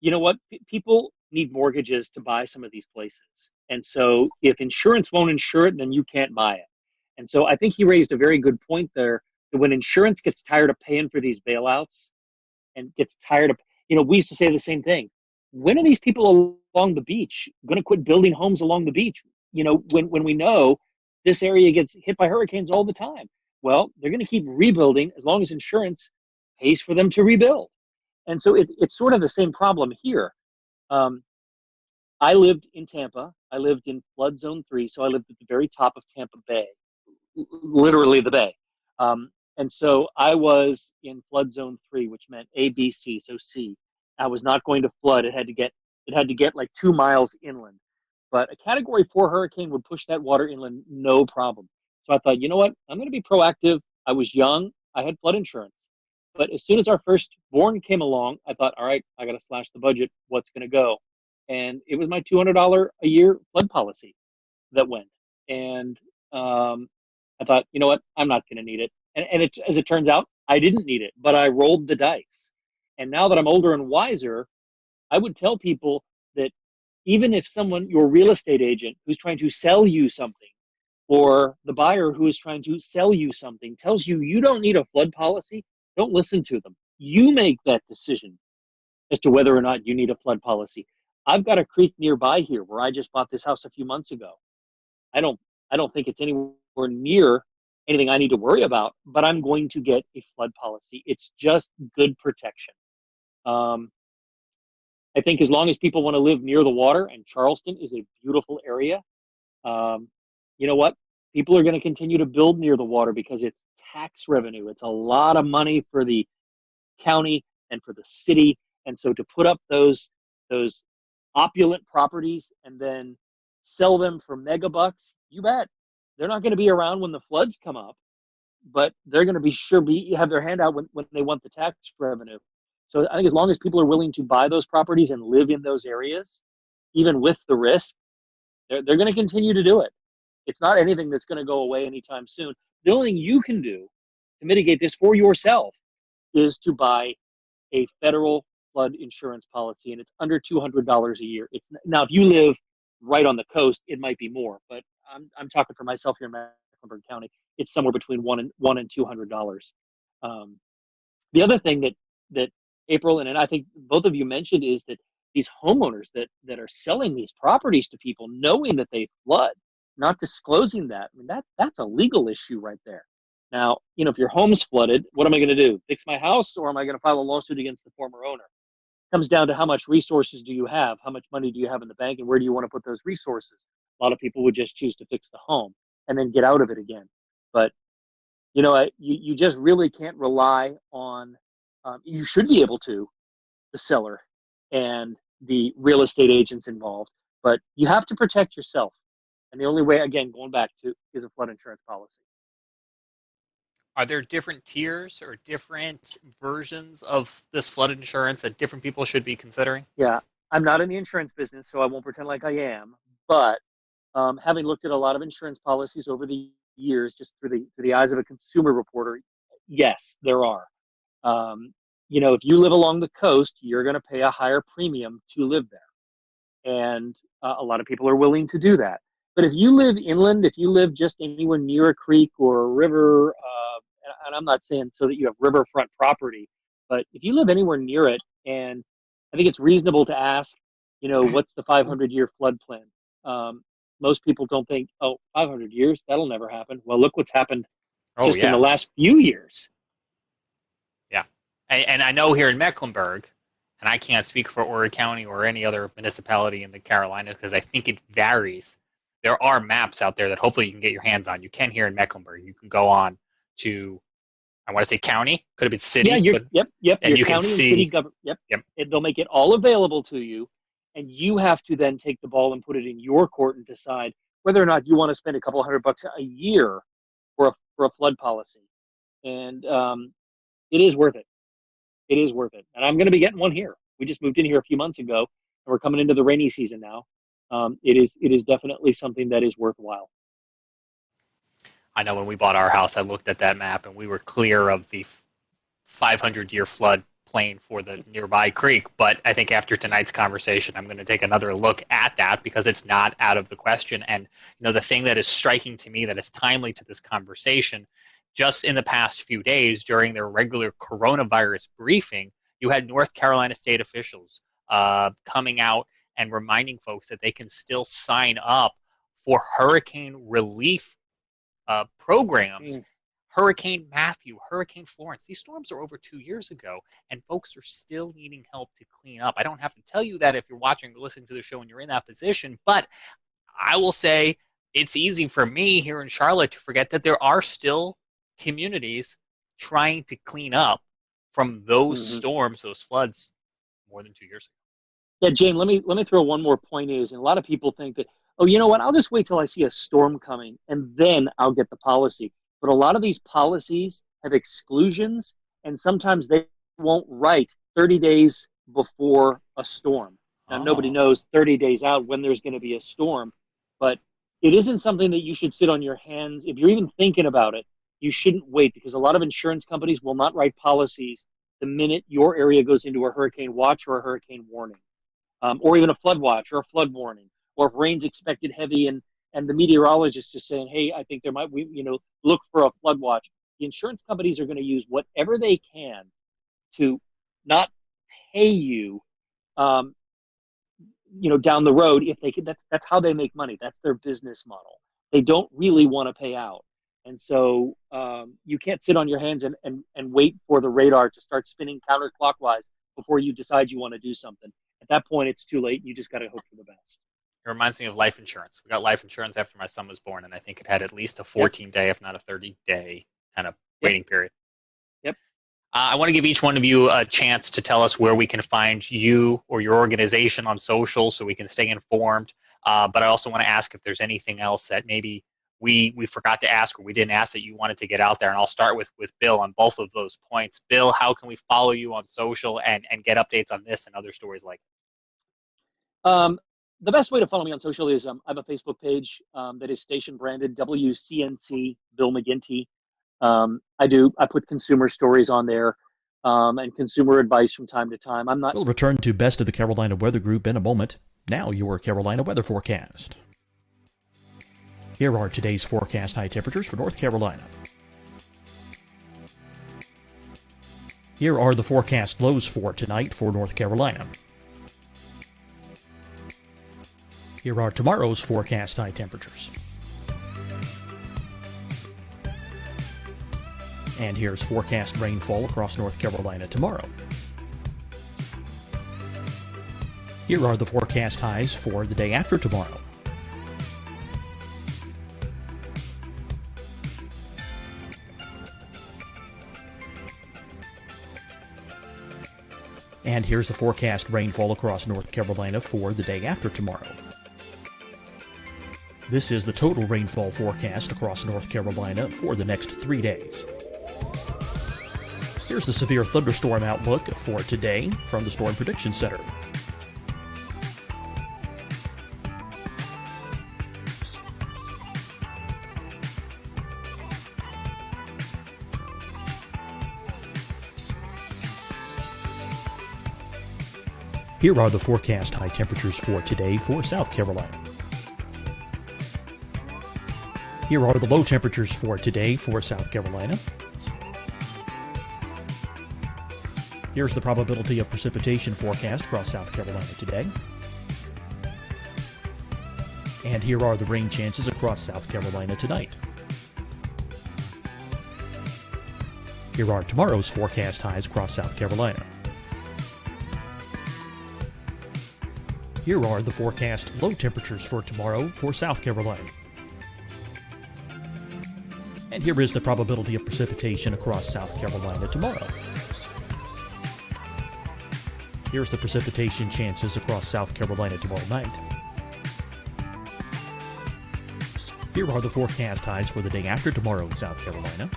you know what? People need mortgages to buy some of these places. And so if insurance won't insure it, then you can't buy it. And so I think he raised a very good point there, that when insurance gets tired of paying for these bailouts and gets tired of, we used to say the same thing. When are these people along the beach going to quit building homes along the beach? When we know this area gets hit by hurricanes all the time. Well, they're going to keep rebuilding as long as insurance pays for them to rebuild. And so it's sort of the same problem here. I lived in Tampa. I lived in flood zone 3, so I lived at the very top of Tampa Bay, literally the bay. And so I was in flood zone 3, which meant A, B, C, so C. I was not going to flood. It had to get like 2 miles inland. But a Category 4 hurricane would push that water inland, no problem. So I thought, you know what? I'm going to be proactive. I was young. I had flood insurance. But as soon as our firstborn came along, I thought, all right, I got to slash the budget. What's going to go? And it was my $200 a year flood policy that went. And I thought, you know what? I'm not going to need it. And as it turns out, I didn't need it, but I rolled the dice. And now that I'm older and wiser, I would tell people that even if your real estate agent who's trying to sell you something, or the buyer who is trying to sell you something tells you you don't need a flood policy, don't listen to them. You make that decision as to whether or not you need a flood policy. I've got a creek nearby here where I just bought this house a few months ago. I don't think it's anywhere near anything I need to worry about, but I'm going to get a flood policy. It's just good protection. I think as long as people want to live near the water, and Charleston is a beautiful area, you know what? People are going to continue to build near the water because it's tax revenue. It's a lot of money for the county and for the city. And so to put up those opulent properties and then sell them for mega bucks, you bet. They're not going to be around when the floods come up, but they're going to have their hand out when they want the tax revenue. So I think as long as people are willing to buy those properties and live in those areas, even with the risk, they're going to continue to do it. It's not anything that's going to go away anytime soon. The only thing you can do to mitigate this for yourself is to buy a federal flood insurance policy, and it's under $200 a year. Now, if you live right on the coast, it might be more, but I'm talking for myself here in Mecklenburg County. It's somewhere between $100 and $200. The other thing that April and I think both of you mentioned is that these homeowners that are selling these properties to people, knowing that they flood, not disclosing that, I mean, that's a legal issue right there. Now, if your home's flooded, what am I going to do? Fix my house, or am I going to file a lawsuit against the former owner? It comes down to how much resources do you have, how much money do you have in the bank, and where do you want to put those resources? A lot of people would just choose to fix the home and then get out of it again. But you just really can't rely on. You should be able to, the seller and the real estate agents involved, but you have to protect yourself. And the only way, again, going back to, is a flood insurance policy. Are there different tiers or different versions of this flood insurance that different people should be considering? Yeah, I'm not in the insurance business, so I won't pretend like I am. But having looked at a lot of insurance policies over the years, just through the eyes of a consumer reporter, yes, there are. If you live along the coast, you're going to pay a higher premium to live there. And a lot of people are willing to do that. But if you live inland, if you live just anywhere near a creek or a river, and I'm not saying so that you have riverfront property, but if you live anywhere near it, and I think it's reasonable to ask, what's the 500-year flood plan? Most people don't think, 500 years, that'll never happen. Well, look what's happened in the last few years. Yeah. And I know here in Mecklenburg, and I can't speak for Horry County or any other municipality in the Carolinas because I think it varies. There are maps out there that hopefully you can get your hands on. You can here in Mecklenburg. You can go on to, I want to say county, could have been city. Yeah, yep. And you county can see. And city government. Yep. They'll make it all available to you, and you have to then take the ball and put it in your court and decide whether or not you want to spend a couple $100 a year for a flood policy. And it is worth it. It is worth it. And I'm going to be getting one here. We just moved in here a few months ago, and we're coming into the rainy season now. It is definitely something that is worthwhile. I know when we bought our house, I looked at that map, and we were clear of the 500-year flood plain for the nearby creek. But I think after tonight's conversation, I'm going to take another look at that because it's not out of the question. And the thing that is striking to me that is timely to this conversation, just in the past few days during their regular coronavirus briefing, you had North Carolina state officials coming out and reminding folks that they can still sign up for hurricane relief programs. Hurricane Matthew, Hurricane Florence. These storms are over 2 years ago, and folks are still needing help to clean up. I don't have to tell you that if you're watching or listening to the show and you're in that position, but I will say it's easy for me here in Charlotte to forget that there are still communities trying to clean up from those storms, those floods, more than 2 years ago. Yeah, Jane, let me throw one more point and a lot of people think that, you know what, I'll just wait till I see a storm coming and then I'll get the policy. But a lot of these policies have exclusions, and sometimes they won't write 30 days before a storm. Now, nobody knows 30 days out when there's going to be a storm, but it isn't something that you should sit on your hands. If you're even thinking about it, you shouldn't wait, because a lot of insurance companies will not write policies the minute your area goes into a hurricane watch or a hurricane warning, or even a flood watch or a flood warning, or if rain's expected heavy and the meteorologist is saying, hey, I think there might be, look for a flood watch. The insurance companies are going to use whatever they can to not pay you, down the road if they can. That's how they make money. That's their business model. They don't really want to pay out. And so you can't sit on your hands and wait for the radar to start spinning counterclockwise before you decide you want to do something. At that point, it's too late. You just got to hope for the best. It reminds me of life insurance. We got life insurance after my son was born, and I think it had at least a 14-day, if not a 30-day kind of waiting period. Yep. I want to give each one of you a chance to tell us where we can find you or your organization on social so we can stay informed. But I also want to ask if there's anything else that maybe we forgot to ask or we didn't ask that you wanted to get out there. And I'll start with Bill on both of those points. Bill, how can we follow you on social and get updates on this and other stories like it? The best way to follow me on social is I have a Facebook page that is station branded WCNC Bill McGinty. I put consumer stories on there and consumer advice from time to time. We'll return to Best of the Carolina Weather Group in a moment. Now your Carolina weather forecast. Here are today's forecast high temperatures for North Carolina. Here are the forecast lows for tonight for North Carolina. Here are tomorrow's forecast high temperatures. And here's forecast rainfall across North Carolina tomorrow. Here are the forecast highs for the day after tomorrow. And here's the forecast rainfall across North Carolina for the day after tomorrow. This is the total rainfall forecast across North Carolina for the next 3 days. Here's the severe thunderstorm outlook for today from the Storm Prediction Center. Here are the forecast high temperatures for today for South Carolina. Here are the low temperatures for today for South Carolina. Here's the probability of precipitation forecast across South Carolina today. And here are the rain chances across South Carolina tonight. Here are tomorrow's forecast highs across South Carolina. Here are the forecast low temperatures for tomorrow for South Carolina. And here is the probability of precipitation across South Carolina tomorrow. Here's the precipitation chances across South Carolina tomorrow night. Here are the forecast highs for the day after tomorrow in South Carolina.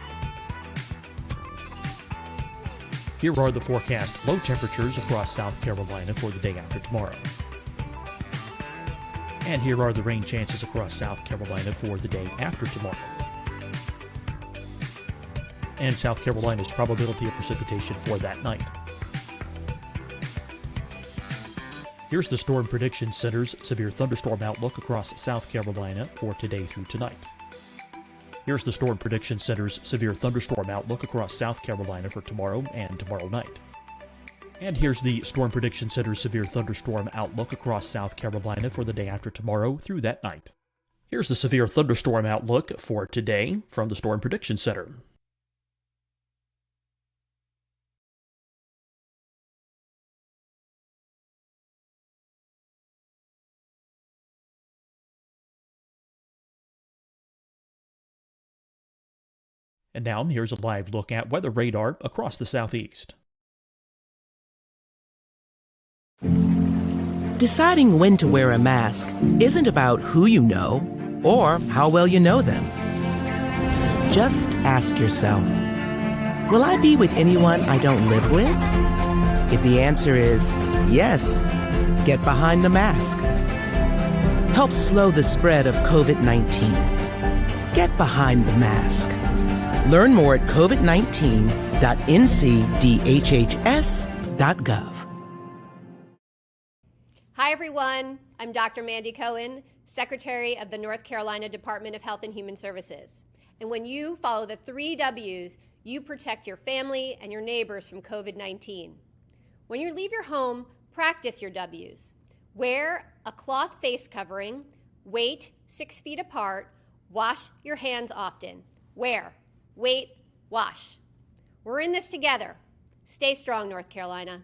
Here are the forecast low temperatures across South Carolina for the day after tomorrow. And here are the rain chances across South Carolina for the day after tomorrow. And South Carolina's probability of precipitation for that night. Here's the Storm Prediction Center's severe thunderstorm outlook across South Carolina for today through tonight. Here's the Storm Prediction Center's severe thunderstorm outlook across South Carolina for tomorrow and tomorrow night. And here's the Storm Prediction Center's severe thunderstorm outlook across South Carolina for the day after tomorrow through that night. Here's the severe thunderstorm outlook for today from the Storm Prediction Center. And now, here's a live look at weather radar across the southeast. Deciding when to wear a mask isn't about who you know or how well you know them. Just ask yourself, will I be with anyone I don't live with? If the answer is yes, get behind the mask. Help slow the spread of COVID-19. Get behind the mask. Learn more at covid19.nih.gov. www.ncdhhs.gov. Hi, everyone. I'm Dr. Mandy Cohen, Secretary of the North Carolina Department of Health and Human Services. And when you follow the 3 W's, you protect your family and your neighbors from COVID-19. When you leave your home, practice your W's. Wear a cloth face covering, wait 6 feet apart, wash your hands often. Wear, wait, wash. We're in this together. Stay strong, North Carolina.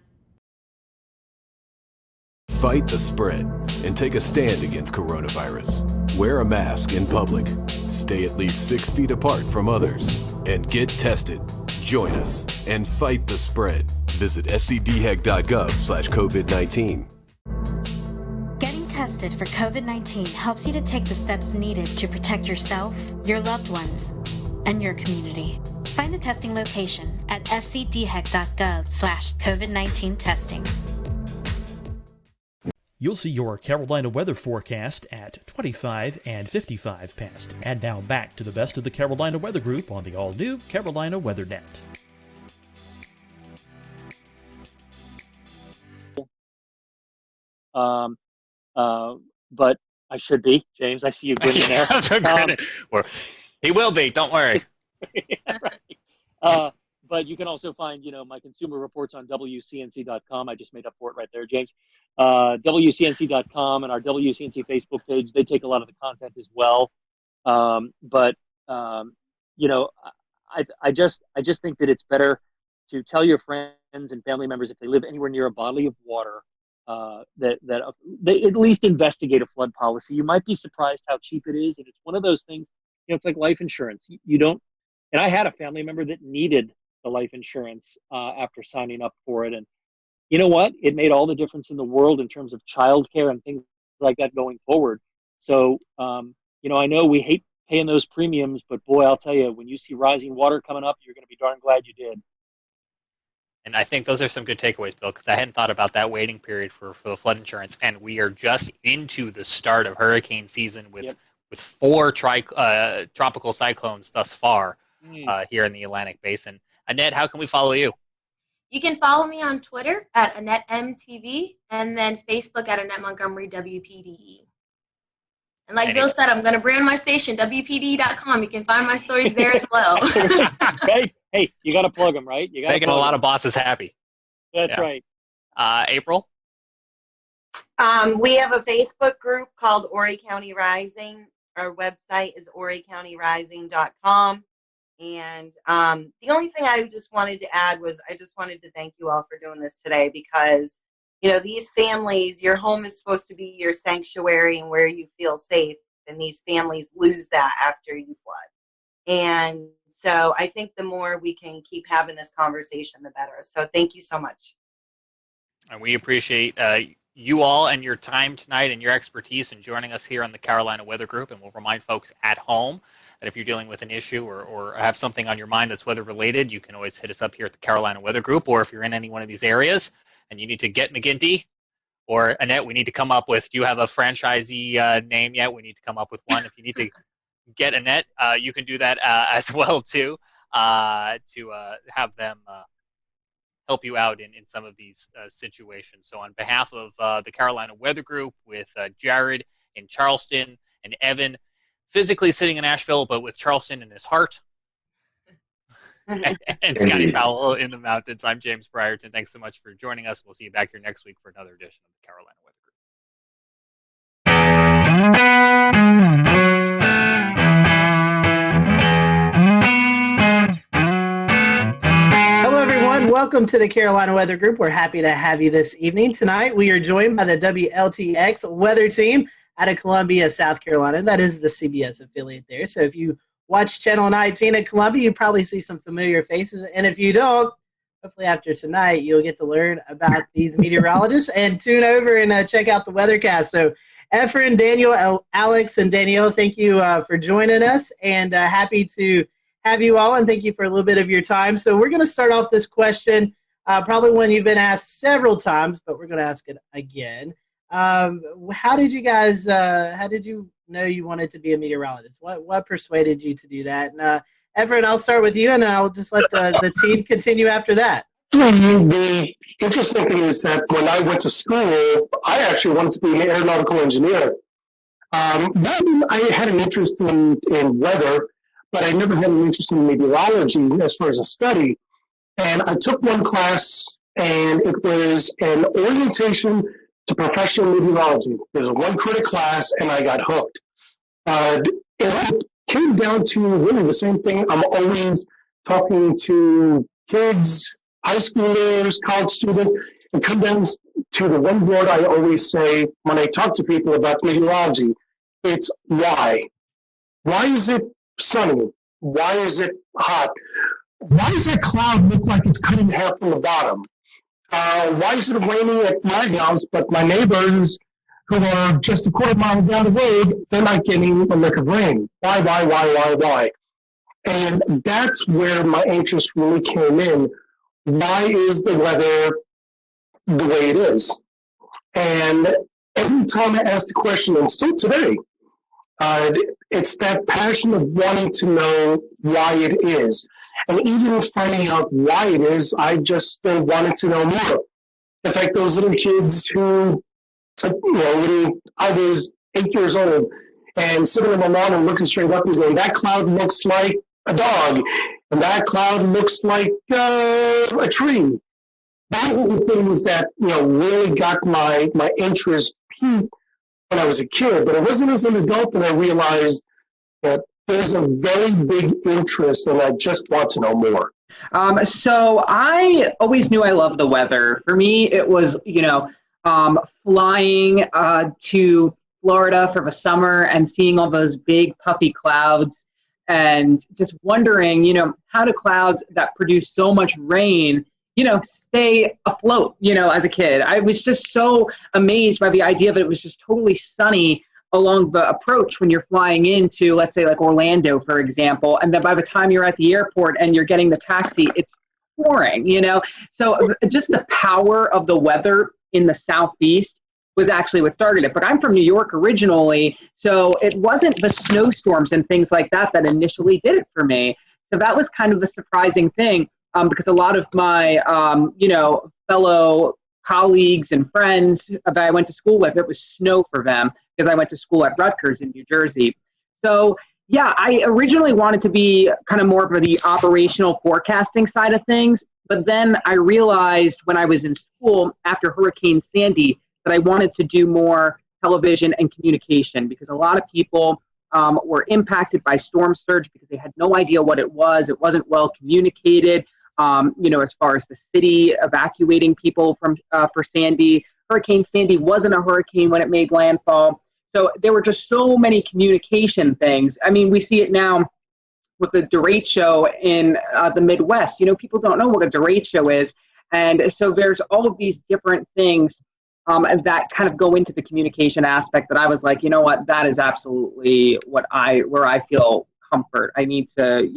Fight the spread and take a stand against coronavirus. Wear a mask in public. Stay at least 6 feet apart from others. And get tested. Join us and fight the spread. Visit scdhec.gov/COVID-19. Getting tested for COVID-19 helps you to take the steps needed to protect yourself, your loved ones, and your community. Find the testing location at scdhec.gov/COVID-19 testing. You'll see your Carolina weather forecast at 25 and 55 past. And now back to the best of the Carolina Weather Group on the all-new Carolina Weather Net. But I should be. James, I see you grinning there. He will be, don't worry. Right. But you can also find, my consumer reports on WCNC.com. I just made up for it right there, James. WCNC.com and our WCNC Facebook page, they take a lot of the content as well. I just think that it's better to tell your friends and family members if they live anywhere near a body of water that they at least investigate a flood policy. You might be surprised how cheap it is, and it's one of those things. It's like life insurance. You don't. And I had a family member that needed the life insurance after signing up for it, and you know what? It made all the difference in the world in terms of childcare and things like that going forward. So, I know we hate paying those premiums, but boy, I'll tell you, when you see rising water coming up, you're going to be darn glad you did. And I think those are some good takeaways, Bill, because I hadn't thought about that waiting period for the flood insurance. And we are just into the start of hurricane season with 4 tropical cyclones thus far here in the Atlantic Basin. Annette, how can we follow you? You can follow me on Twitter at AnnetteMTV and then Facebook at Annette Montgomery WPDE. And like Bill said, I'm going to brand my station, WPDE.com. You can find my stories there as well. Hey, you got to plug them, right? You got making a lot of bosses happy. That's right. April? We have a Facebook group called Horry County Rising. Our website is horrycountyrising.com. And the only thing I just wanted to add was I just wanted to thank you all for doing this today because, these families, your home is supposed to be your sanctuary and where you feel safe. And these families lose that after you flood. And so I think the more we can keep having this conversation, the better. So thank you so much. And we appreciate you all and your time tonight and your expertise in joining us here on the Carolina Weather Group. And we'll remind folks at home that if you're dealing with an issue or have something on your mind that's weather related, you can always hit us up here at the Carolina Weather Group. Or if you're in any one of these areas and you need to get McGinty or Annette, we need to come up with, do you have a franchisee name yet? We need to come up with one. If you need to get Annette, you can do that as well too, to have them help you out in some of these situations. So on behalf of the Carolina Weather Group with Jared in Charleston and Evan physically sitting in Asheville, but with Charleston in his heart, and Scotty Powell in the mountains, I'm James Brierton. Thanks so much for joining us. We'll see you back here next week for another edition of the Carolina Weather Group. Hello, everyone. Welcome to the Carolina Weather Group. We're happy to have you this evening. Tonight, we are joined by the WLTX weather team out of Columbia, South Carolina. That is the CBS affiliate there. So if you watch Channel 19 at Columbia, you probably see some familiar faces. And if you don't, hopefully after tonight, you'll get to learn about these meteorologists and tune over and check out the weathercast. So Efren, Daniel, Alex, and Danielle, thank you for joining us, and happy to have you all, and thank you for a little bit of your time. So we're going to start off this question, probably one you've been asked several times, but we're going to ask it again. How did you guys, how did you know you wanted to be a meteorologist? What persuaded you to do that? And Everett, I'll start with you, and I'll just let the team continue after that. The interesting thing is that when I went to school, I actually wanted to be an aeronautical engineer. Then I had an interest in weather, but I never had an interest in meteorology as far as a study. And I took one class, and it was an orientation to professional meteorology. There was a one credit class, and I got hooked. It came down to really the same thing. I'm always talking to kids, high schoolers, college students, and come down to the one word I always say when I talk to people about meteorology. It's why. Why is it sunny? Why is it hot? Why does that cloud look like it's cut in half from the bottom? Why is it raining at my house, but my neighbors who are just a quarter mile down the road, they're not getting a lick of rain? Why? And that's where my interest really came in. Why is the weather the way it is? And every time I ask the question, and still today, it's that passion of wanting to know why it is. And even finding out why it is, I just still wanted to know more. It's like those little kids who, when I was 8 years old and sitting on my lawn and looking straight up and going, that cloud looks like a dog, and that cloud looks like a tree. Those are the things that really got my interest peaked when I was a kid. But it wasn't as an adult that I realized that there's a very big interest, and I just want to know more. So I always knew I loved the weather. For me, it was flying to Florida for the summer and seeing all those big puffy clouds, and just wondering, how do clouds that produce so much rain, stay afloat, as a kid. I was just so amazed by the idea that it was just totally sunny along the approach when you're flying into, let's say, like Orlando, for example, and then by the time you're at the airport and you're getting the taxi, it's pouring, So just the power of the weather in the Southeast was actually what started it. But I'm from New York originally, so it wasn't the snowstorms and things like that that initially did it for me. So that was kind of a surprising thing, because a lot of my, fellow colleagues and friends that I went to school with, it was snow for them because I went to school at Rutgers in New Jersey. So yeah, I originally wanted to be kind of more of the operational forecasting side of things. But then I realized when I was in school after Hurricane Sandy that I wanted to do more television and communication, because a lot of people were impacted by storm surge because they had no idea what it was. It wasn't well communicated, as far as the city evacuating people from for Sandy. Hurricane Sandy wasn't a hurricane when it made landfall. So there were just so many communication things. I mean, we see it now with the derecho in the Midwest. People don't know what a derecho is. And so there's all of these different things that kind of go into the communication aspect that I was like, you know what, that is absolutely where I feel comfort. I need to,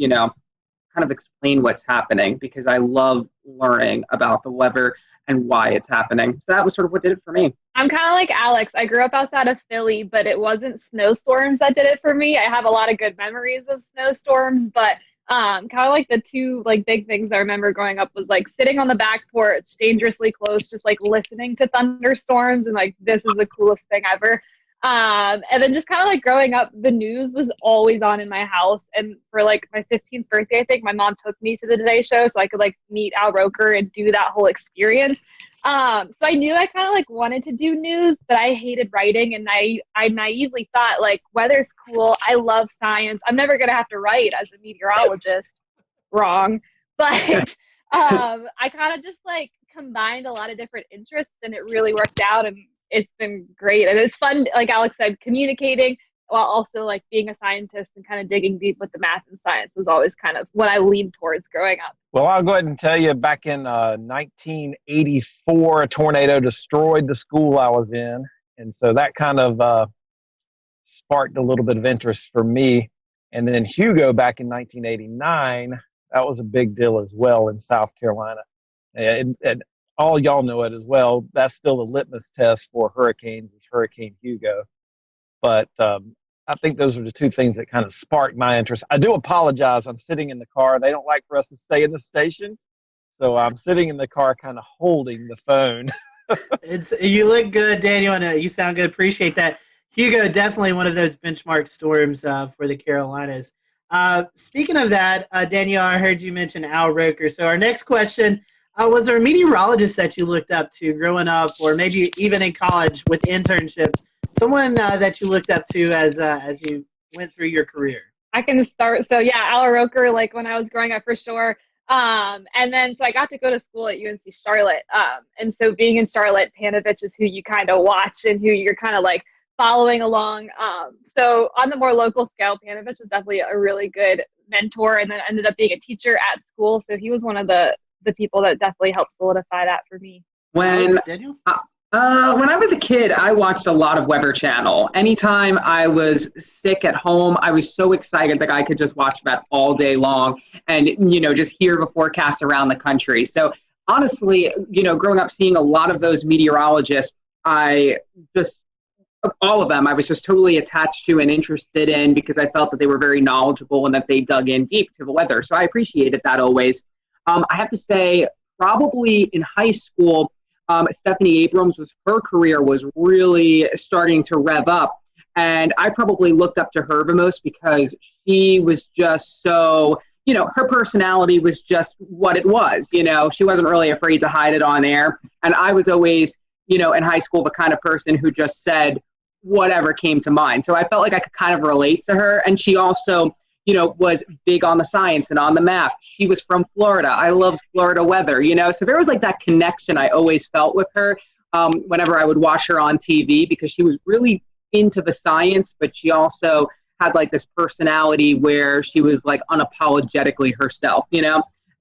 kind of explain what's happening because I love learning about the weather and why it's happening. So that was sort of what did it for me. I'm kind of like Alex. I grew up outside of Philly, but it wasn't snowstorms that did it for me. I have a lot of good memories of snowstorms, but kind of like the two big things I remember growing up was sitting on the back porch, dangerously close, just listening to thunderstorms and this is the coolest thing ever. And then just kind of growing up, the news was always on in my house. And for my 15th birthday, I think my mom took me to the Today Show so I could meet Al Roker and do that whole experience. So I knew I kind of wanted to do news, but I hated writing, and I naively thought weather's cool. I love science. I'm never gonna have to write as a meteorologist. Wrong, but I kind of just combined a lot of different interests, and it really worked out, and it's been great. And it's fun, like Alex said, communicating while also being a scientist and kind of digging deep with the math and science was always kind of what I leaned towards growing up. Well, I'll go ahead and tell you, back in 1984, a tornado destroyed the school I was in. And so that kind of sparked a little bit of interest for me. And then Hugo back in 1989, that was a big deal as well in South Carolina. And all y'all know it as well. That's still the litmus test for hurricanes is Hurricane Hugo. But I think those are the two things that kind of sparked my interest. I do apologize. I'm sitting in the car. They don't like for us to stay in the station. So I'm sitting in the car kind of holding the phone. You look good, Daniel, and you sound good. Appreciate that. Hugo, definitely one of those benchmark storms for the Carolinas. Speaking of that, Daniel, I heard you mention Al Roker. So our next question, was there a meteorologist that you looked up to growing up, or maybe even in college with internships, someone that you looked up to as you went through your career? I can start. So yeah, Al Roker, like when I was growing up for sure. And then, so I got to go to school at UNC Charlotte. And so being in Charlotte, Panovich is who you kind of watch and who you're kind of like following along. So on the more local scale, Panovich was definitely a really good mentor, and then ended up being a teacher at school. So he was one of the people that definitely helped solidify that for me. When Daniel? When I was a kid, I watched a lot of Weather Channel. Anytime I was sick at home, I was so excited that I could just watch that all day long and, just hear the forecast around the country. So honestly, growing up seeing a lot of those meteorologists, all of them, I was just totally attached to and interested in because I felt that they were very knowledgeable and that they dug in deep to the weather. So I appreciated that always. I have to say, probably in high school, Stephanie Abrams her career was really starting to rev up. And I probably looked up to her the most because she was just so, her personality was just what it was. She wasn't really afraid to hide it on air. And I was always, in high school, the kind of person who just said whatever came to mind. So I felt like I could kind of relate to her. And she also, was big on the science and on the math. She was from Florida. I love Florida weather, so there was like that connection I always felt with her whenever I would watch her on TV, because she was really into the science, but she also had like this personality where she was like unapologetically herself,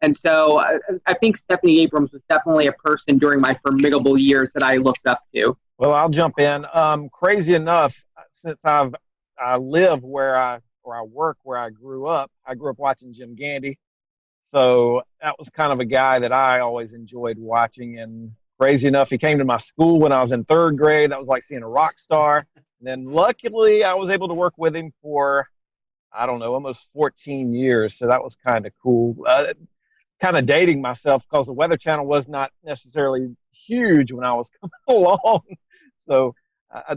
And so I think Stephanie Abrams was definitely a person during my formidable years that I looked up to. Well, I'll jump in. Crazy enough, since I live where I work where I grew up watching Jim Gandy. So that was kind of a guy that I always enjoyed watching. And crazy enough, he came to my school when I was in third grade. That was like seeing a rock star. And then luckily I was able to work with him for, I don't know, almost 14 years. So that was kind of cool. Kind of dating myself because the Weather Channel was not necessarily huge when I was coming along. So I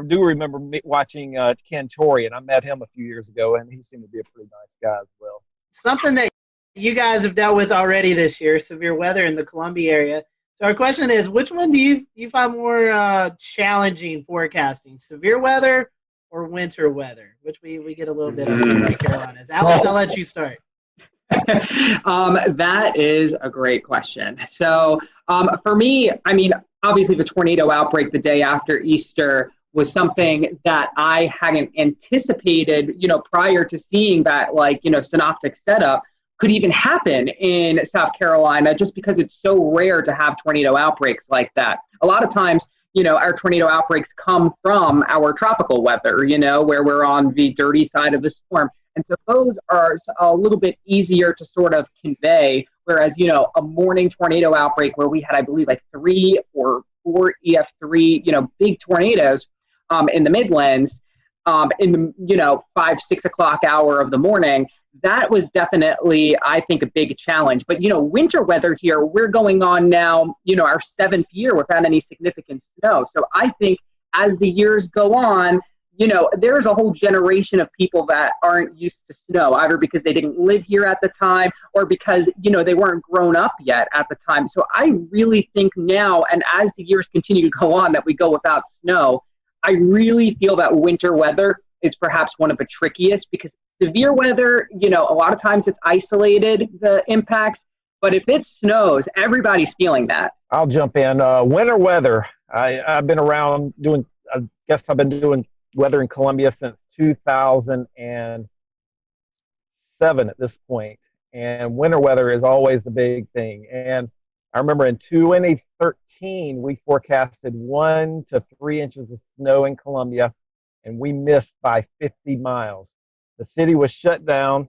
do remember watching Cantore, and I met him a few years ago, and he seemed to be a pretty nice guy as well. Something that you guys have dealt with already this year, severe weather in the Columbia area. So our question is, which one do you find more challenging forecasting, severe weather or winter weather, which we get a little bit of in the Carolinas? Alex, I'll let you start. That is a great question. So for me, obviously the tornado outbreak the day after Easter was something that I hadn't anticipated, prior to seeing that, synoptic setup could even happen in South Carolina, just because it's so rare to have tornado outbreaks like that. A lot of times, our tornado outbreaks come from our tropical weather, where we're on the dirty side of the storm. And so those are a little bit easier to sort of convey, whereas, a morning tornado outbreak where we had, I believe, like 3 or 4 EF3, big tornadoes in the Midlands in the, 5, 6 o'clock hour of the morning, that was definitely, I think, a big challenge. But, winter weather here, we're going on now, our 7th year without any significant snow. So I think as the years go on, there's a whole generation of people that aren't used to snow, either because they didn't live here at the time or because, they weren't grown up yet at the time. So I really think now, and as the years continue to go on, that we go without snow, I really feel that winter weather is perhaps one of the trickiest, because severe weather, a lot of times it's isolated, the impacts, but if it snows, everybody's feeling that. I'll jump in. Winter weather. I've been around I've been doing weather in Columbia since 2007 at this point. And winter weather is always the big thing. And I remember in 2013, we forecasted 1 to 3 inches of snow in Columbia, and we missed by 50 miles. The city was shut down,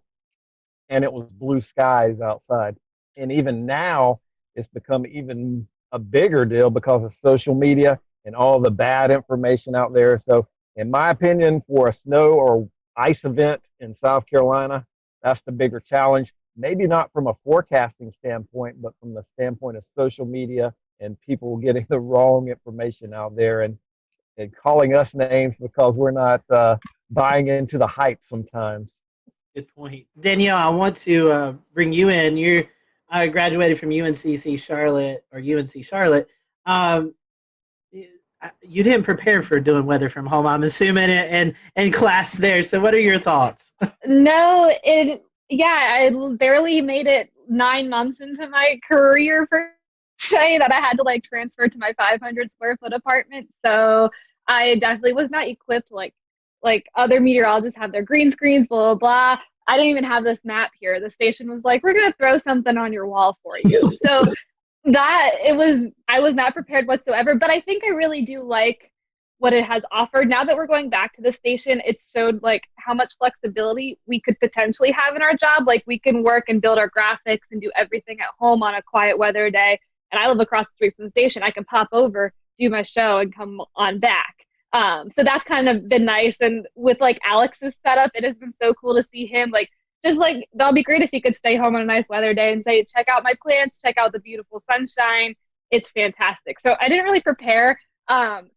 and it was blue skies outside. And even now, it's become even a bigger deal because of social media and all the bad information out there. So In my opinion, for a snow or ice event in South Carolina, that's the bigger challenge. Maybe not from a forecasting standpoint, but from the standpoint of social media and people getting the wrong information out there and calling us names because we're not buying into the hype sometimes. Good point. Danielle, I want to bring you in. You graduated from UNCC Charlotte or UNC Charlotte. You didn't prepare for doing weather from home, I'm assuming, in class there. So what are your thoughts? No, I barely made it 9 months into my career per se that I had to like transfer to my 500 square foot apartment. So I definitely was not equipped like other meteorologists have their green screens, blah, blah, blah. I didn't even have this map here. The station was like, we're going to throw something on your wall for you. So I was not prepared whatsoever, but I think I really do like what it has offered. Now that we're going back to the station, it showed like how much flexibility we could potentially have in our job. Like we can work and build our graphics and do everything at home on a quiet weather day. And I live across the street from the station. I can pop over, do my show, and come on back. So that's kind of been nice. And with like Alex's setup, it has been so cool to see him like, just like, that'll be great if he could stay home on a nice weather day and say, check out my plants, check out the beautiful sunshine. It's fantastic. So I didn't really prepare.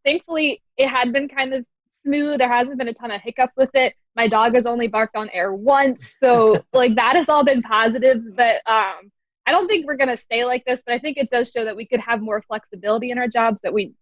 Thankfully, it had been kind of smooth. There hasn't been a ton of hiccups with it. My dog has only barked on air once. So like that has all been positives. But I don't think we're going to stay like this, but I think it does show that we could have more flexibility in our jobs that we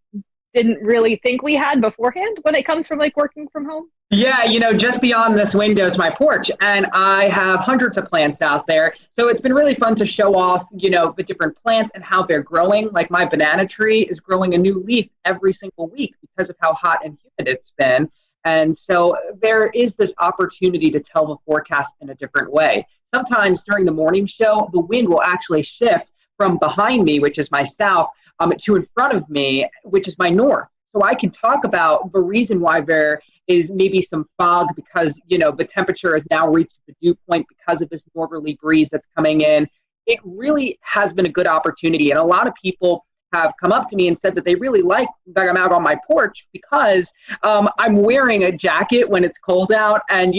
didn't really think we had beforehand when it comes from like working from home. Yeah, just beyond this window is my porch, and I have hundreds of plants out there. So it's been really fun to show off, the different plants and how they're growing. Like my banana tree is growing a new leaf every single week because of how hot and humid it's been. And so there is this opportunity to tell the forecast in a different way. Sometimes during the morning show, the wind will actually shift from behind me, which is my south, to in front of me, which is my north. So I can talk about the reason why there is maybe some fog because, the temperature has now reached the dew point because of this northerly breeze that's coming in. It really has been a good opportunity. And a lot of people have come up to me and said that they really like that I'm out on my porch because I'm wearing a jacket when it's cold out and,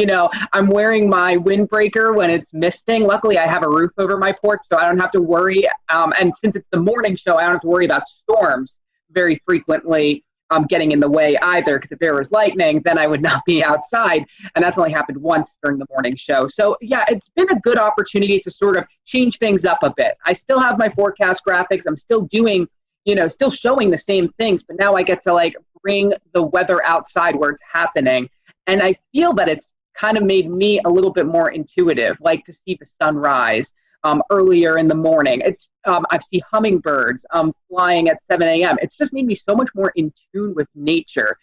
I'm wearing my windbreaker when it's misting. Luckily, I have a roof over my porch, so I don't have to worry. And since it's the morning show, I don't have to worry about storms very frequently getting in the way either, because if there was lightning, then I would not be outside. And that's only happened once during the morning show. So yeah, it's been a good opportunity to sort of change things up a bit. I still have my forecast graphics. I'm still doing, still showing the same things, but now I get to like bring the weather outside where it's happening. And I feel that it's kind of made me a little bit more intuitive, like to see the sunrise earlier in the morning. I see hummingbirds flying at 7 a.m. It's just made me so much more in tune with nature,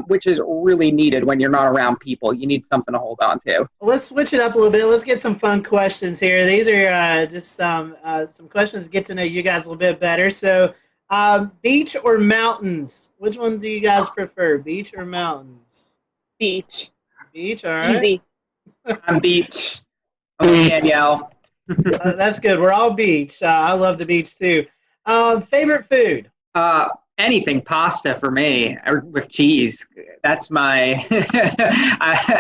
which is really needed when you're not around people. You need something to hold on to. Let's switch it up a little bit. Let's get some fun questions here. These are just some questions to get to know you guys a little bit better. So, beach or mountains? Which one do you guys prefer, beach or mountains? Beach. Beach, all right. Easy. I'm beach. Danielle. That's good. We're all beach. I love the beach too. Favorite food? Anything pasta for me with cheese. That's my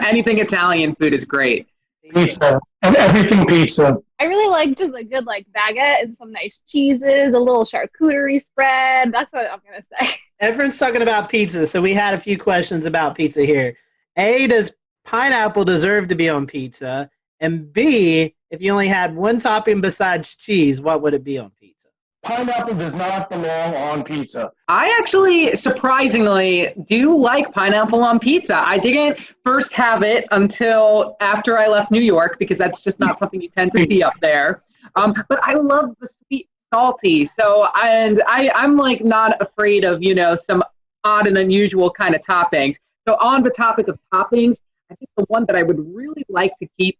anything Italian food is great. Pizza and everything pizza. I really like just a good like baguette and some nice cheeses, a little charcuterie spread. That's what I'm gonna say. Everyone's talking about pizza, so we had a few questions about pizza here. A, does pineapple deserve to be on pizza? And B, if you only had one topping besides cheese, what would it be on pizza? Pineapple does not belong on pizza. I actually, surprisingly, do like pineapple on pizza. I didn't first have it until after I left New York because that's just not something you tend to see up there. But I love the sweet, salty. So, I'm like not afraid of, some odd and unusual kind of toppings. So on the topic of toppings, I think the one that I would really like to keep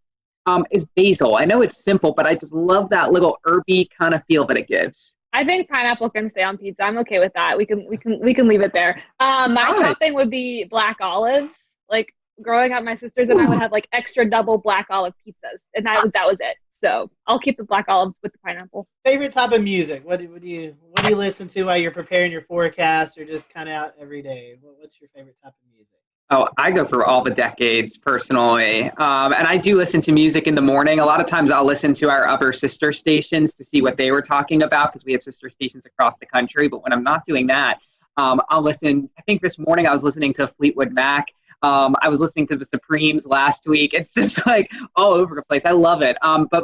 is basil. I know it's simple, but I just love that little herby kind of feel that it gives. I think pineapple can stay on pizza. I'm okay with that. We can leave it there. My topping would be black olives. Like growing up, my sisters and I would have like extra double black olive pizzas, and that was it. So I'll keep the black olives with the pineapple. Favorite type of music? What do you listen to while you're preparing your forecast, or just kind of out every day? What's your favorite type of music? Oh, I go for all the decades personally. And I do listen to music in the morning. A lot of times I'll listen to our other sister stations to see what they were talking about because we have sister stations across the country. But when I'm not doing that, I'll listen. I think this morning I was listening to Fleetwood Mac. I was listening to the Supremes last week. It's just like all over the place. I love it. But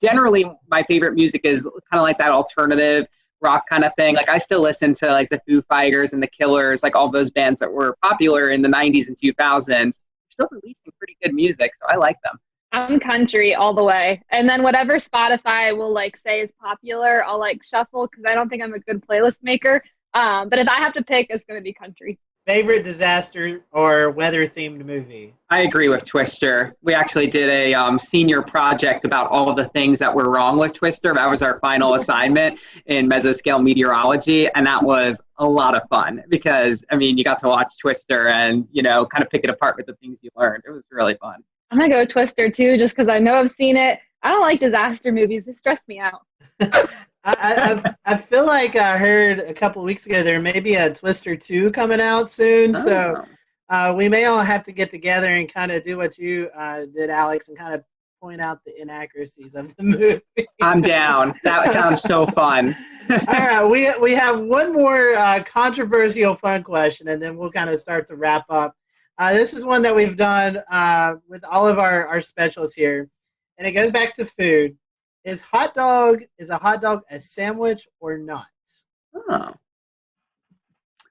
generally my favorite music is kind of like that alternative rock kind of thing. Like I still listen to like the Foo Fighters and the Killers, like all those bands that were popular in the 90s and 2000s. They're still releasing pretty good music, so I like them. I'm country all the way. And then whatever Spotify will like say is popular, I'll like shuffle because I don't think I'm a good playlist maker. But if I have to pick, it's going to be country. Favorite disaster or weather-themed movie? I agree with Twister. We actually did a senior project about all of the things that were wrong with Twister. That was our final assignment in mesoscale meteorology, and that was a lot of fun because, I mean, you got to watch Twister and, you know, kind of pick it apart with the things you learned. It was really fun. I'm going to go Twister, too, just because I know I've seen it. I don't like disaster movies. They stress me out. I feel like I heard a couple of weeks ago there may be a Twister 2 coming out soon. So we may all have to get together and kind of do what you did, Alex, and kind of point out the inaccuracies of the movie. I'm down. That sounds so fun. All right, we have one more controversial fun question, and then we'll kind of start to wrap up. This is one that we've done with all of our specials here, and it goes back to food. Is a hot dog a sandwich or not? Oh. A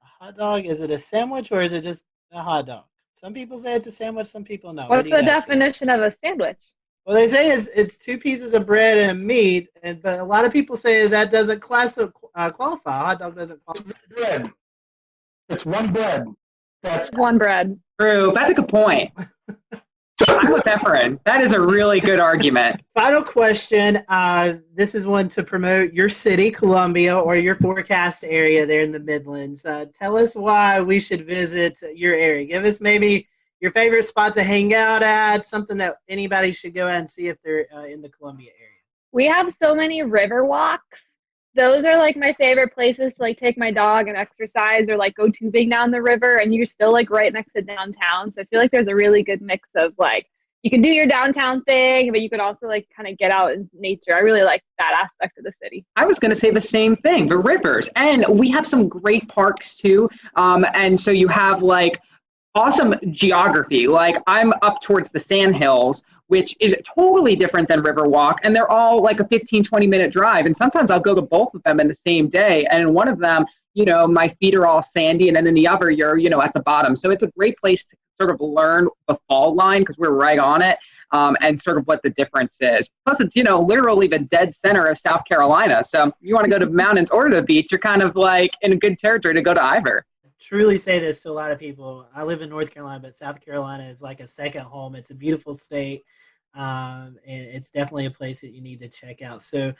hot dog, is it a sandwich or is it just a hot dog? Some people say it's a sandwich, some people no. What's the definition of a sandwich? Well, they say it's two pieces of bread and a meat, but a lot of people say that doesn't qualify. A hot dog doesn't qualify. Bread. It's one bread. That's one bread. True. That's a good point. I'm with Efren. That is a really good argument. Final question. This is one to promote your city, Columbia, or your forecast area there in the Midlands. Tell us why we should visit your area. Give us maybe your favorite spot to hang out at, something that anybody should go out and see if they're in the Columbia area. We have so many river walks. Those are like my favorite places to like take my dog and exercise or like go tubing down the river, and you're still like right next to downtown. So I feel like there's a really good mix of like you can do your downtown thing, but you could also like kind of get out in nature. I really like that aspect of the city. I was going to say the same thing, the rivers. And we have some great parks too. And so you have like awesome geography. Like I'm up towards the Sandhills, which is totally different than Riverwalk, and they're all like a 15, 20-minute drive. And sometimes I'll go to both of them in the same day. And in one of them, you know, my feet are all sandy, and then in the other, you're, you know, at the bottom. So it's a great place to sort of learn the fault line because we're right on it, and sort of what the difference is. Plus, it's, you know, literally the dead center of South Carolina. So if you want to go to mountains or to the beach, you're kind of like in a good territory to go to either. Truly say this to a lot of people. I live in North Carolina, but South Carolina is like a second home. It's a beautiful state. And it's definitely a place that you need to check out. So,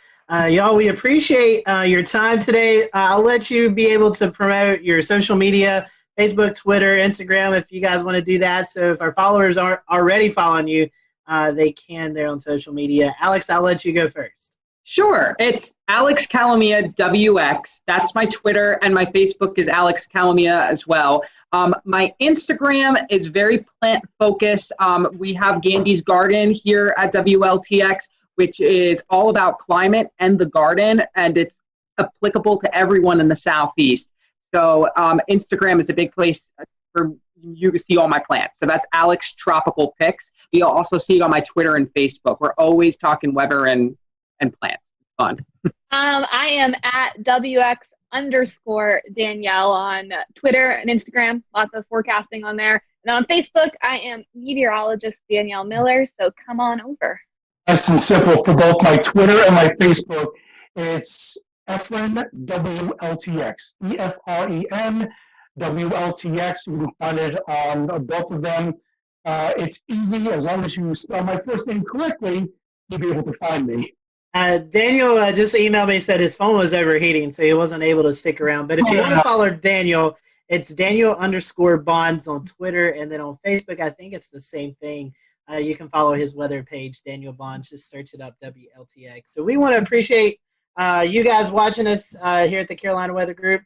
y'all, we appreciate your time today. I'll let you be able to promote your social media, Facebook, Twitter, Instagram, if you guys want to do that. So if our followers aren't already following you, they can there on social media. Alex, I'll let you go first. Sure. It's Alex Calamia WX. That's my Twitter, and my Facebook is Alex Calamia as well. My Instagram is very plant focused. We have Gandy's Garden here at WLTX, which is all about climate and the garden, and it's applicable to everyone in the Southeast. So Instagram is a big place for you to see all my plants. So that's Alex Tropical Pics. You'll also see it on my Twitter and Facebook. We're always talking weather and plants. It's fun. I am at WX_Danielle on Twitter and Instagram. Lots of forecasting on there. And on Facebook, I am meteorologist Danielle Miller. So come on over. Nice and simple for both my Twitter and my Facebook. It's Efren WLTX. EFREN WLTX. You can find it on both of them. It's easy. As long as you spell my first name correctly, you'll be able to find me. Daniel just emailed me and said his phone was overheating, so he wasn't able to stick around. But if you want to follow Daniel, it's Daniel_Bonds on Twitter, and then on Facebook, I think it's the same thing. You can follow his weather page, Daniel Bonds. Just search it up, WLTX. So we want to appreciate you guys watching us here at the Carolina Weather Group.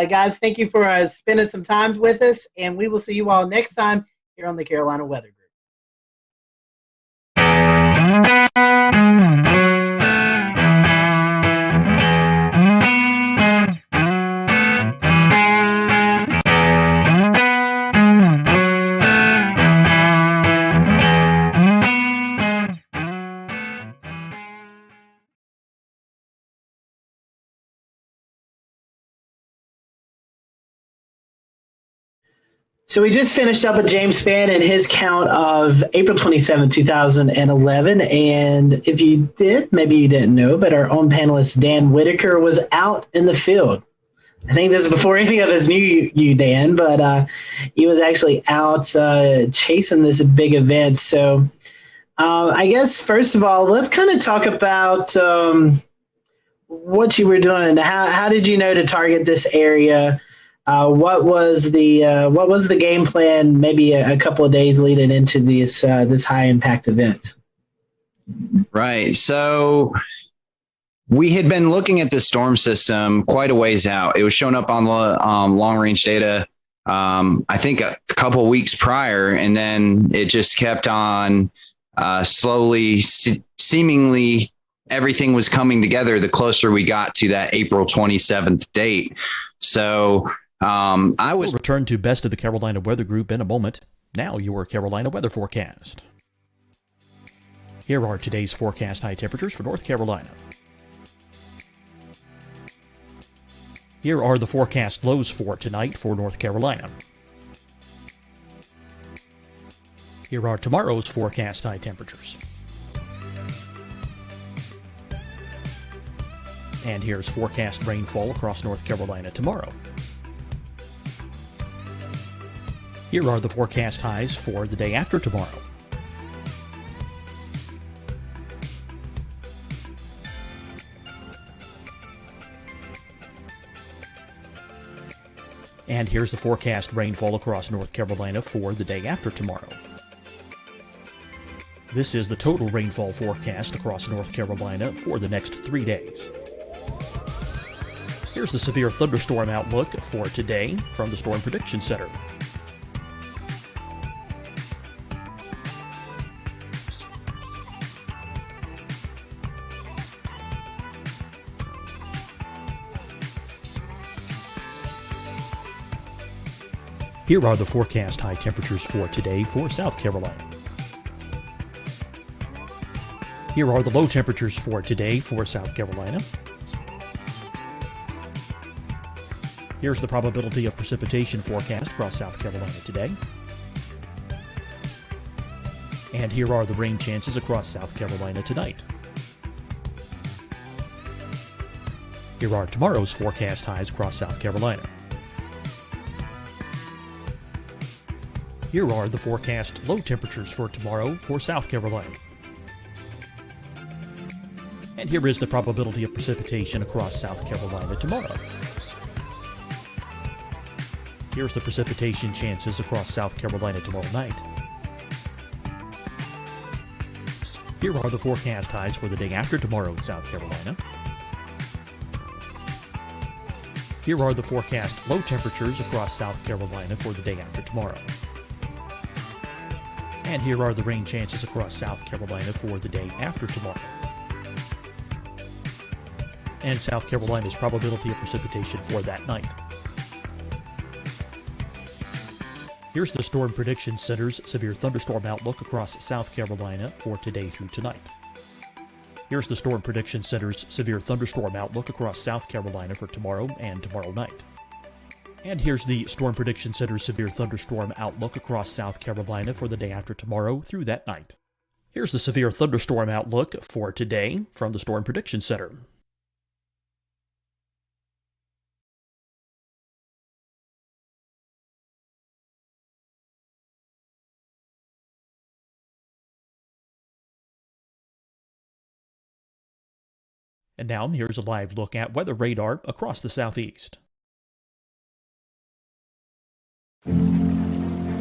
Guys, thank you for spending some time with us, and we will see you all next time here on the Carolina Weather Group. So we just finished up with James Spann and his count of April 27, 2011. And if you did, maybe you didn't know, but our own panelist, Dan Whitaker, was out in the field. I think this is before any of us knew you, Dan, but he was actually out chasing this big event. So I guess, first of all, let's kind of talk about what you were doing. How did you know to target this area? What was the game plan? Maybe a couple of days leading into this high impact event. Right. So we had been looking at this storm system quite a ways out. It was showing up on long range data, I think a couple of weeks prior, and then it just kept on slowly, seemingly everything was coming together the closer we got to that April 27th date. So I was... We'll return to Best of the Carolina Weather Group in a moment. Now your Carolina weather forecast. Here are today's forecast high temperatures for North Carolina. Here are the forecast lows for tonight for North Carolina. Here are tomorrow's forecast high temperatures. And here's forecast rainfall across North Carolina tomorrow. Here are the forecast highs for the day after tomorrow. And here's the forecast rainfall across North Carolina for the day after tomorrow. This is the total rainfall forecast across North Carolina for the next 3 days. Here's the severe thunderstorm outlook for today from the Storm Prediction Center. Here are the forecast high temperatures for today for South Carolina. Here are the low temperatures for today for South Carolina. Here's the probability of precipitation forecast across South Carolina today. And here are the rain chances across South Carolina tonight. Here are tomorrow's forecast highs across South Carolina. Here are the forecast low temperatures for tomorrow for South Carolina. And here is the probability of precipitation across South Carolina tomorrow. Here's the precipitation chances across South Carolina tomorrow night. Here are the forecast highs for the day after tomorrow in South Carolina. Here are the forecast low temperatures across South Carolina for the day after tomorrow. And here are the rain chances across South Carolina for the day after tomorrow. And South Carolina's probability of precipitation for that night. Here's the Storm Prediction Center's severe thunderstorm outlook across South Carolina for today through tonight. Here's the Storm Prediction Center's severe thunderstorm outlook across South Carolina for tomorrow and tomorrow night. And here's the Storm Prediction Center's severe thunderstorm outlook across South Carolina for the day after tomorrow through that night. Here's the severe thunderstorm outlook for today from the Storm Prediction Center. And now here's a live look at weather radar across the southeast.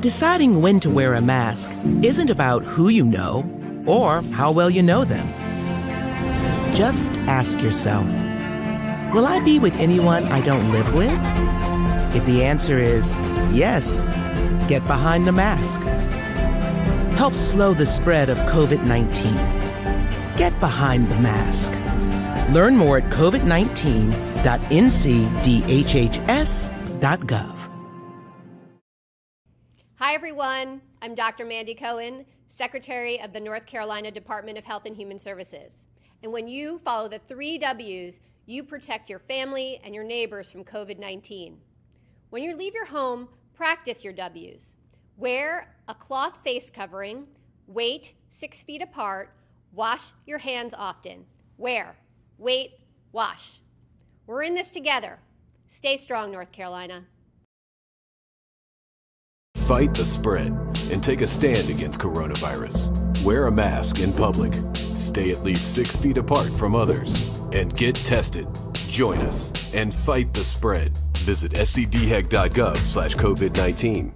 Deciding when to wear a mask isn't about who you know or how well you know them. Just ask yourself, Will I be with anyone I don't live with? If the answer is yes, get behind the mask. Help slow the spread of COVID-19. Get behind the mask. Learn more at covid19.ncdhhs.gov. Hi, everyone. I'm Dr. Mandy Cohen, Secretary of the North Carolina Department of Health and Human Services. And when you follow the 3 W's, you protect your family and your neighbors from COVID-19. When you leave your home, practice your W's. Wear a cloth face covering, wait 6 feet apart, wash your hands often. Wear, wait, wash. We're in this together. Stay strong, North Carolina. Fight the spread and take a stand against coronavirus. Wear a mask in public. Stay at least 6 feet apart from others. And get tested. Join us and fight the spread. Visit scdhec.gov/COVID-19.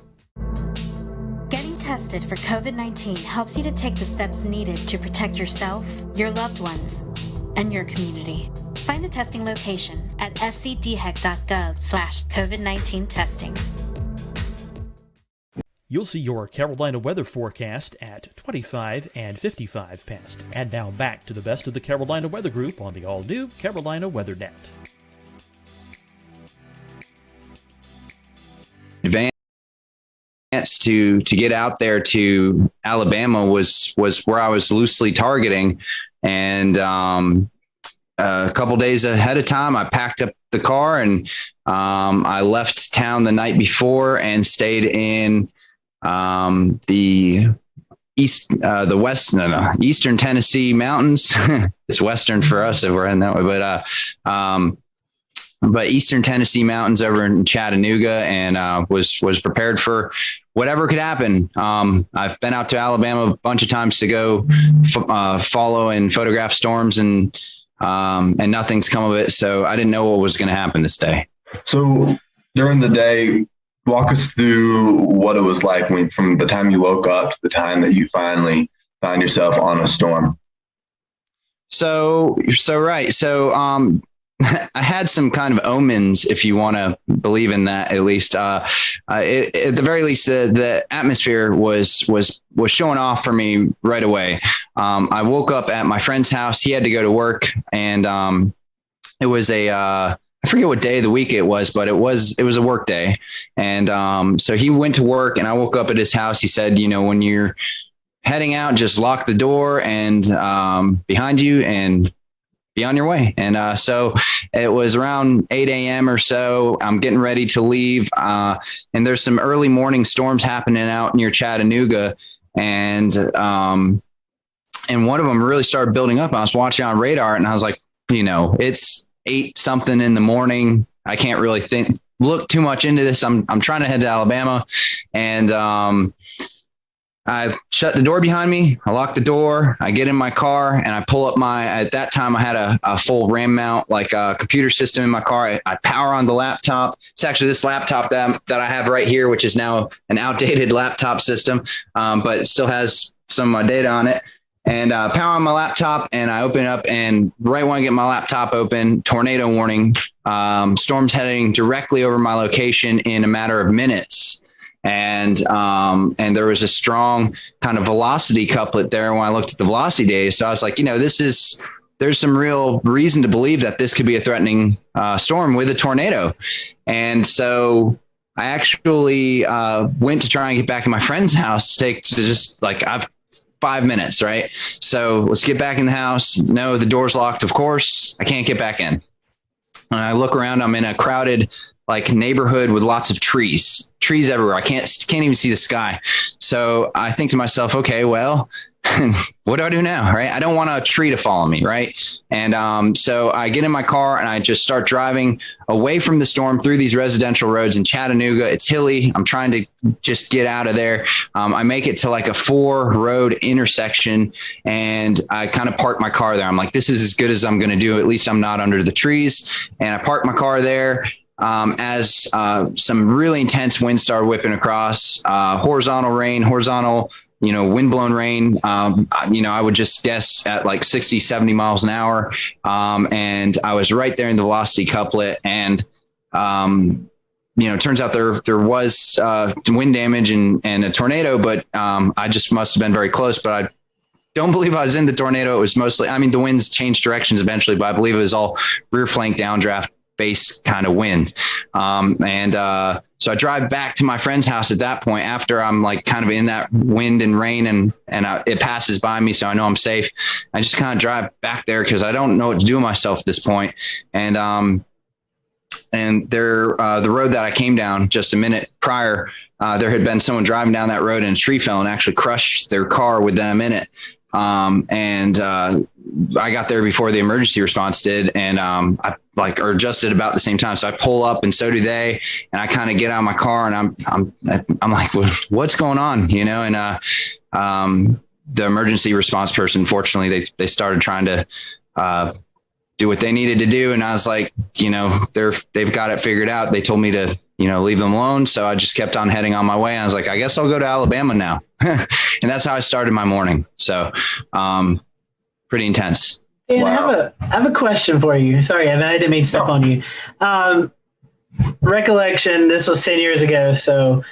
Getting tested for COVID-19 helps you to take the steps needed to protect yourself, your loved ones, and your community. Find the testing location at scdhec.gov/COVID-19 testing. You'll see your Carolina weather forecast at 25 and 55 past. And now back to the best of the Carolina Weather Group on the all-new Carolina Weather Net. Advance to get out there to Alabama was where I was loosely targeting. And a couple days ahead of time, I packed up the car and I left town the night before and stayed in the Eastern Tennessee mountains. It's Western for us if we're heading that way, but Eastern Tennessee mountains over in Chattanooga, and was prepared for whatever could happen. I've been out to Alabama a bunch of times to go follow and photograph storms, and nothing's come of it. So I didn't know what was going to happen this day. So during the day, walk us through what it was like from the time you woke up to the time that you finally found yourself on a storm. So I had some kind of omens, if you want to believe in that, at least. At the very least, the atmosphere was showing off for me right away. I woke up at my friend's house. He had to go to work, and it was I forget what day of the week it was, but it was a work day. And so he went to work, and I woke up at his house. He said, when you're heading out, just lock the door and behind you and be on your way. And so it was around 8 a.m. or so. I'm getting ready to leave. And there's some early morning storms happening out near Chattanooga. And one of them really started building up. I was watching on radar, and I was like, it's 8 something in the morning. I can't really look too much into this. I'm trying to head to Alabama, and I shut the door behind me. I lock the door. I get in my car, and I pull up at that time I had a full RAM mount, like a computer system in my car. I power on the laptop. It's actually this laptop that I have right here, which is now an outdated laptop system, but it still has some data on it. And power on my laptop, and I open it up, and right when I get my laptop open, tornado warning, storms heading directly over my location in a matter of minutes. And there was a strong kind of velocity couplet there when I looked at the velocity data. So I was like, there's some real reason to believe that this could be a threatening storm with a tornado. And so I actually went to try and get back in my friend's house I've 5 minutes, right? So let's get back in the house. No, the door's locked. Of course, I can't get back in. And I look around. I'm in a crowded neighborhood with lots of trees everywhere. I can't even see the sky. So I think to myself, okay, well, what do I do now? Right. I don't want a tree to follow me. Right. And so I get in my car and I just start driving away from the storm through these residential roads in Chattanooga. It's hilly. I'm trying to just get out of there. I make it to a 4-road intersection, and I kind of park my car there. I'm like, this is as good as I'm going to do. At least I'm not under the trees. And I park my car there. As some really intense wind started whipping across, horizontal rain, horizontal windblown rain. I would just guess at like 60, 70 miles an hour. And I was right there in the velocity couplet. And, it turns out there was wind damage and a tornado, but I just must have been very close. But I don't believe I was in the tornado. It was mostly, the winds changed directions eventually, but I believe it was all rear flank downdraft base kind of wind. So I drive back to my friend's house at that point after I'm like kind of in that wind and rain and it passes by me. So I know I'm safe. I just kind of drive back there because I don't know what to do with myself at this point. And the road that I came down just a minute prior, there had been someone driving down that road and a tree fell and actually crushed their car within a minute. I got there before the emergency response did. And, or just at about the same time. So I pull up and so do they, and I kind of get out of my car and I'm like, what's going on? The emergency response person, fortunately, they started trying to, do what they needed to do. And I was like, they've got it figured out. They told me to, leave them alone. So I just kept on heading on my way. I was like, I guess I'll go to Alabama now. And that's how I started my morning. So, pretty intense. Dan, wow. I have a question for you. Sorry, Evan, I didn't mean to step on you. Recollection, this was 10 years ago. So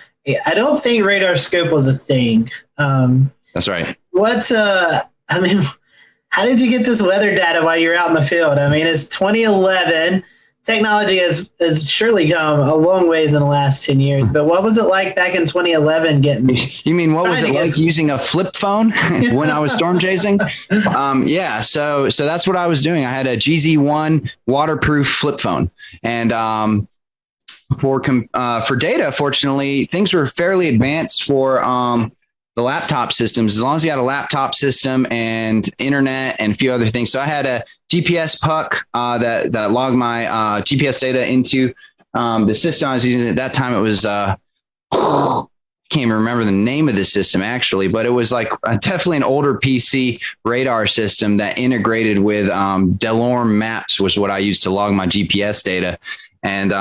I don't think radar scope was a thing. That's right. How did you get this weather data while you're out in the field? It's 2011. Technology has surely come a long ways in the last 10 years, but what was it like back in 2011 getting? You mean, what was it like using a flip phone when I was storm chasing? So that's what I was doing. I had a GZ1 waterproof flip phone, and for data, fortunately, things were fairly advanced for the laptop systems, as long as you had a laptop system and internet and a few other things. So I had a GPS puck that logged my GPS data into the system I was using. At that time, it was I can't even remember the name of the system actually, but it was like definitely an older PC radar system that integrated with Delorme Maps was what I used to log my GPS data, and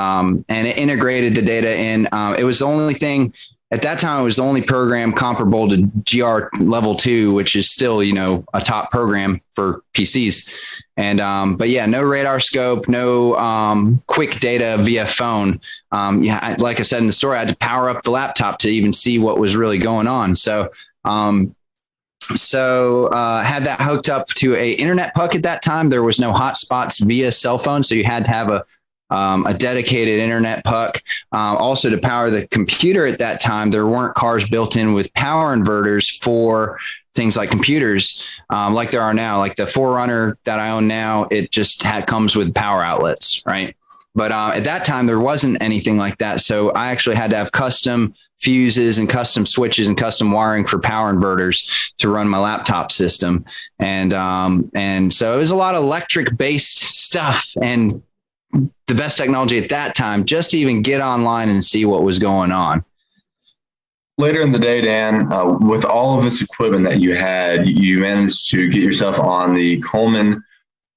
it integrated the data in. It was the only thing. At that time, it was the only program comparable to GR Level 2, which is still, a top program for PCs. And, no radar scope, no quick data via phone. Like I said in the story, I had to power up the laptop to even see what was really going on. So had that hooked up to a internet puck at that time. There was no hotspots via cell phone, so you had to have a dedicated internet puck. Also to power the computer at that time, there weren't cars built in with power inverters for things like computers, like there are now. Like the 4Runner that I own now, it just comes with power outlets, right? But at that time, there wasn't anything like that. So I actually had to have custom fuses and custom switches and custom wiring for power inverters to run my laptop system. And so it was a lot of electric based stuff and the best technology at that time just to even get online and see what was going on. Later in the day, Dan, with all of this equipment that you had, you managed to get yourself on the Coleman,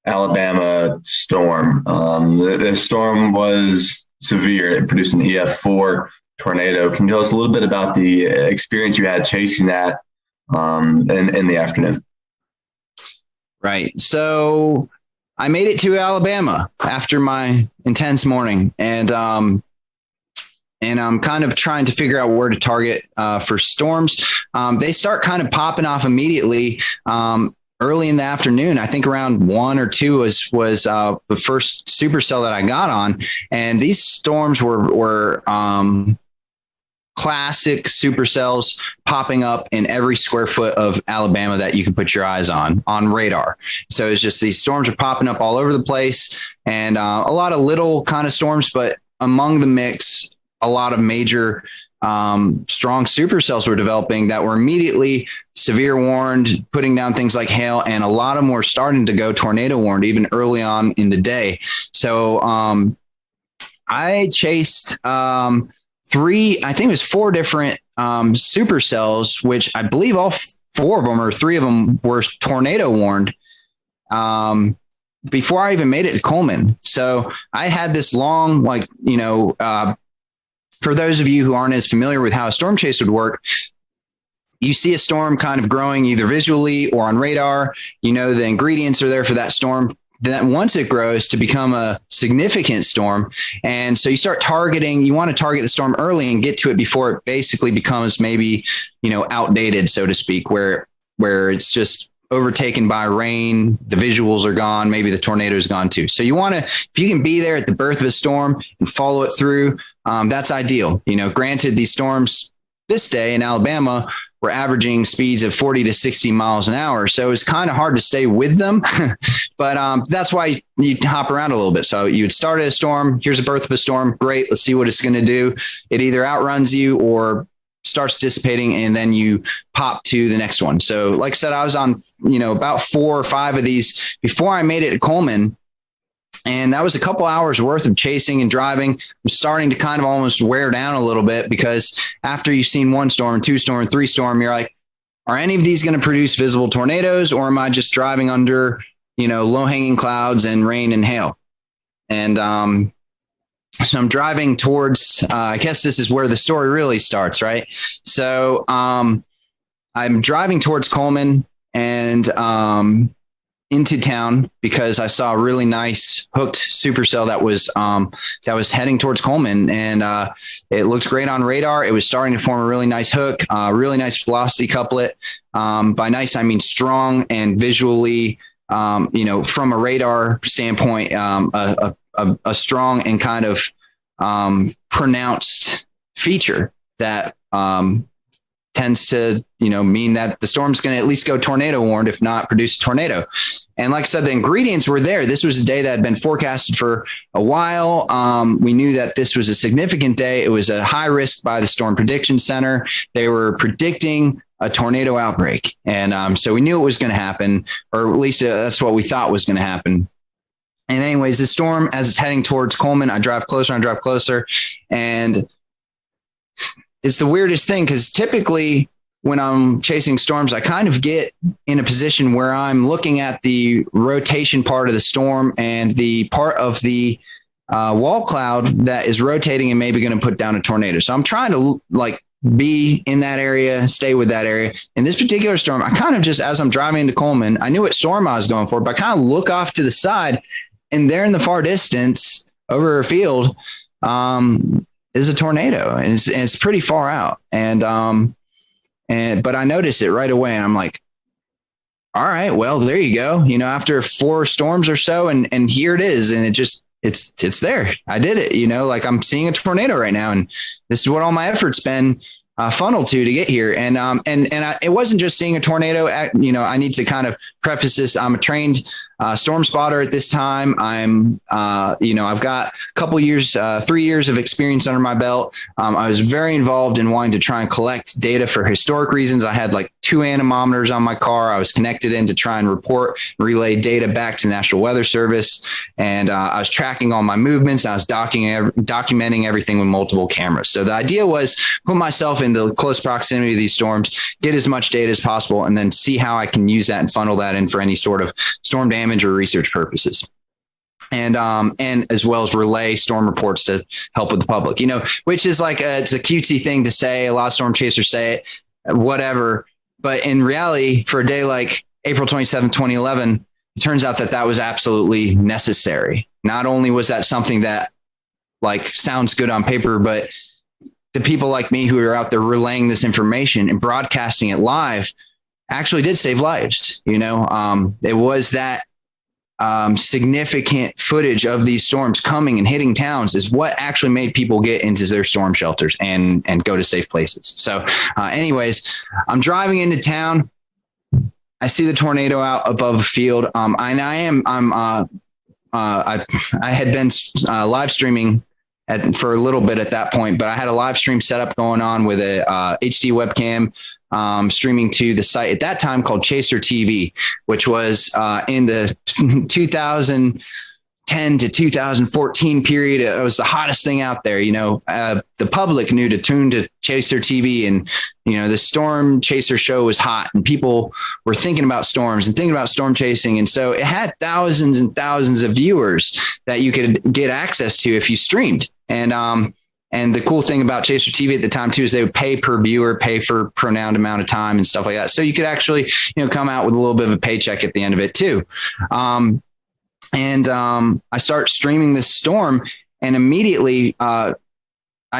Alabama storm. The storm was severe. It produced an EF4 tornado. Can you tell us a little bit about the experience you had chasing that in the afternoon? Right. So I made it to Alabama after my intense morning, and I'm kind of trying to figure out where to target for storms. They start kind of popping off immediately early in the afternoon. I think around 1 or 2 was the first supercell that I got on, and these storms were classic supercells popping up in every square foot of Alabama that you can put your eyes on radar. So it's just these storms are popping up all over the place, and a lot of little kind of storms, but among the mix, a lot of major strong supercells were developing that were immediately severe warned, putting down things like hail, and a lot of them were starting to go tornado warned even early on in the day. So I chased 4 different supercells, which I believe all 4 of them or 3 of them were tornado warned before I even made it to Coleman. So I had this long, for those of you who aren't as familiar with how a storm chase would work, you see a storm kind of growing either visually or on radar. You know the ingredients are there for that storm. Then once it grows to become a significant storm, and so you start targeting. You want to target the storm early and get to it before it basically becomes maybe outdated, so to speak, where it's just overtaken by rain. The visuals are gone. Maybe the tornado is gone too. So you want to, if you can be there at the birth of a storm and follow it through, that's ideal. Granted, these storms this day in Alabama were averaging speeds of 40 to 60 miles an hour. So it's kind of hard to stay with them, but that's why you hop around a little bit. So you'd start at a storm. Here's the birth of a storm. Great. Let's see what it's going to do. It either outruns you or starts dissipating, and then you pop to the next one. So like I said, I was on, about 4 or 5 of these before I made it to Coleman. And that was a couple hours worth of chasing and driving. I'm starting to kind of almost wear down a little bit, because after you've seen 1 storm, 2 storm, 3 storm, you're like, are any of these going to produce visible tornadoes, or am I just driving under, low hanging clouds and rain and hail? And, so I'm driving towards, I guess this is where the story really starts, right? So, I'm driving towards Coleman and, into town, because I saw a really nice hooked supercell that was heading towards Coleman, and it looked great on radar. It was starting to form a really nice hook, really nice velocity couplet. By nice, I mean strong, and visually, from a radar standpoint, a strong and kind of pronounced feature that tends to mean that the storm's going to at least go tornado warned, if not produce a tornado. And like I said, the ingredients were there. This was a day that had been forecasted for a while. We knew that this was a significant day. It was a high risk by the Storm Prediction Center. They were predicting a tornado outbreak. And so we knew it was going to happen, or at least that's what we thought was going to happen. And anyways, the storm, as it's heading towards Coleman, I drive closer, and it's the weirdest thing, because typically when I'm chasing storms, I kind of get in a position where I'm looking at the rotation part of the storm and the part of the wall cloud that is rotating and maybe going to put down a tornado. So I'm trying to be in that area, stay with that area. In this particular storm, I kind of just, as I'm driving into Coleman, I knew what storm I was going for, but I kind of look off to the side, and there in the far distance over a field is a tornado, and it's pretty far out. But I noticed it right away, and I'm like, all right, well, there you go. After 4 storms or so, and here it is. And it's there. I did it, I'm seeing a tornado right now. And this is what all my effort's been funneled to get here. And it wasn't just seeing a tornado. I need to kind of preface this. I'm a trained storm spotter at this time. I've got a couple years, 3 years of experience under my belt. I was very involved in wanting to try and collect data for historic reasons. I had 2 anemometers on my car. I was connected in to try and relay data back to the National Weather Service. And I was tracking all my movements. I was documenting everything with multiple cameras. So the idea was put myself in the close proximity of these storms, get as much data as possible, and then see how I can use that and funnel that in for any sort of storm damage or research purposes. And as well as relay storm reports to help with the public, which is it's a cutesy thing to say. A lot of storm chasers say it, whatever. But in reality, for a day like April 27, 2011, it turns out that was absolutely necessary. Not only was that something that sounds good on paper, but the people like me who are out there relaying this information and broadcasting it live actually did save lives. It was that significant footage of these storms coming and hitting towns is what actually made people get into their storm shelters and go to safe places. So anyways, I'm driving into town. I see the tornado out above a field. I had been live streaming for a little bit at that point, but I had a live stream setup going on with a HD webcam, streaming to the site at that time called Chaser TV, which was in the 2010 to 2014 period. It was the hottest thing out there. The public knew to tune to Chaser TV, and the Storm Chaser show was hot, and people were thinking about storms and thinking about storm chasing. And so it had thousands and thousands of viewers that you could get access to if you streamed. And And the cool thing about Chaser TV at the time too is they would pay per viewer, pay for pronounced amount of time and stuff like that. So you could actually, come out with a little bit of a paycheck at the end of it too. I start streaming this storm, and immediately I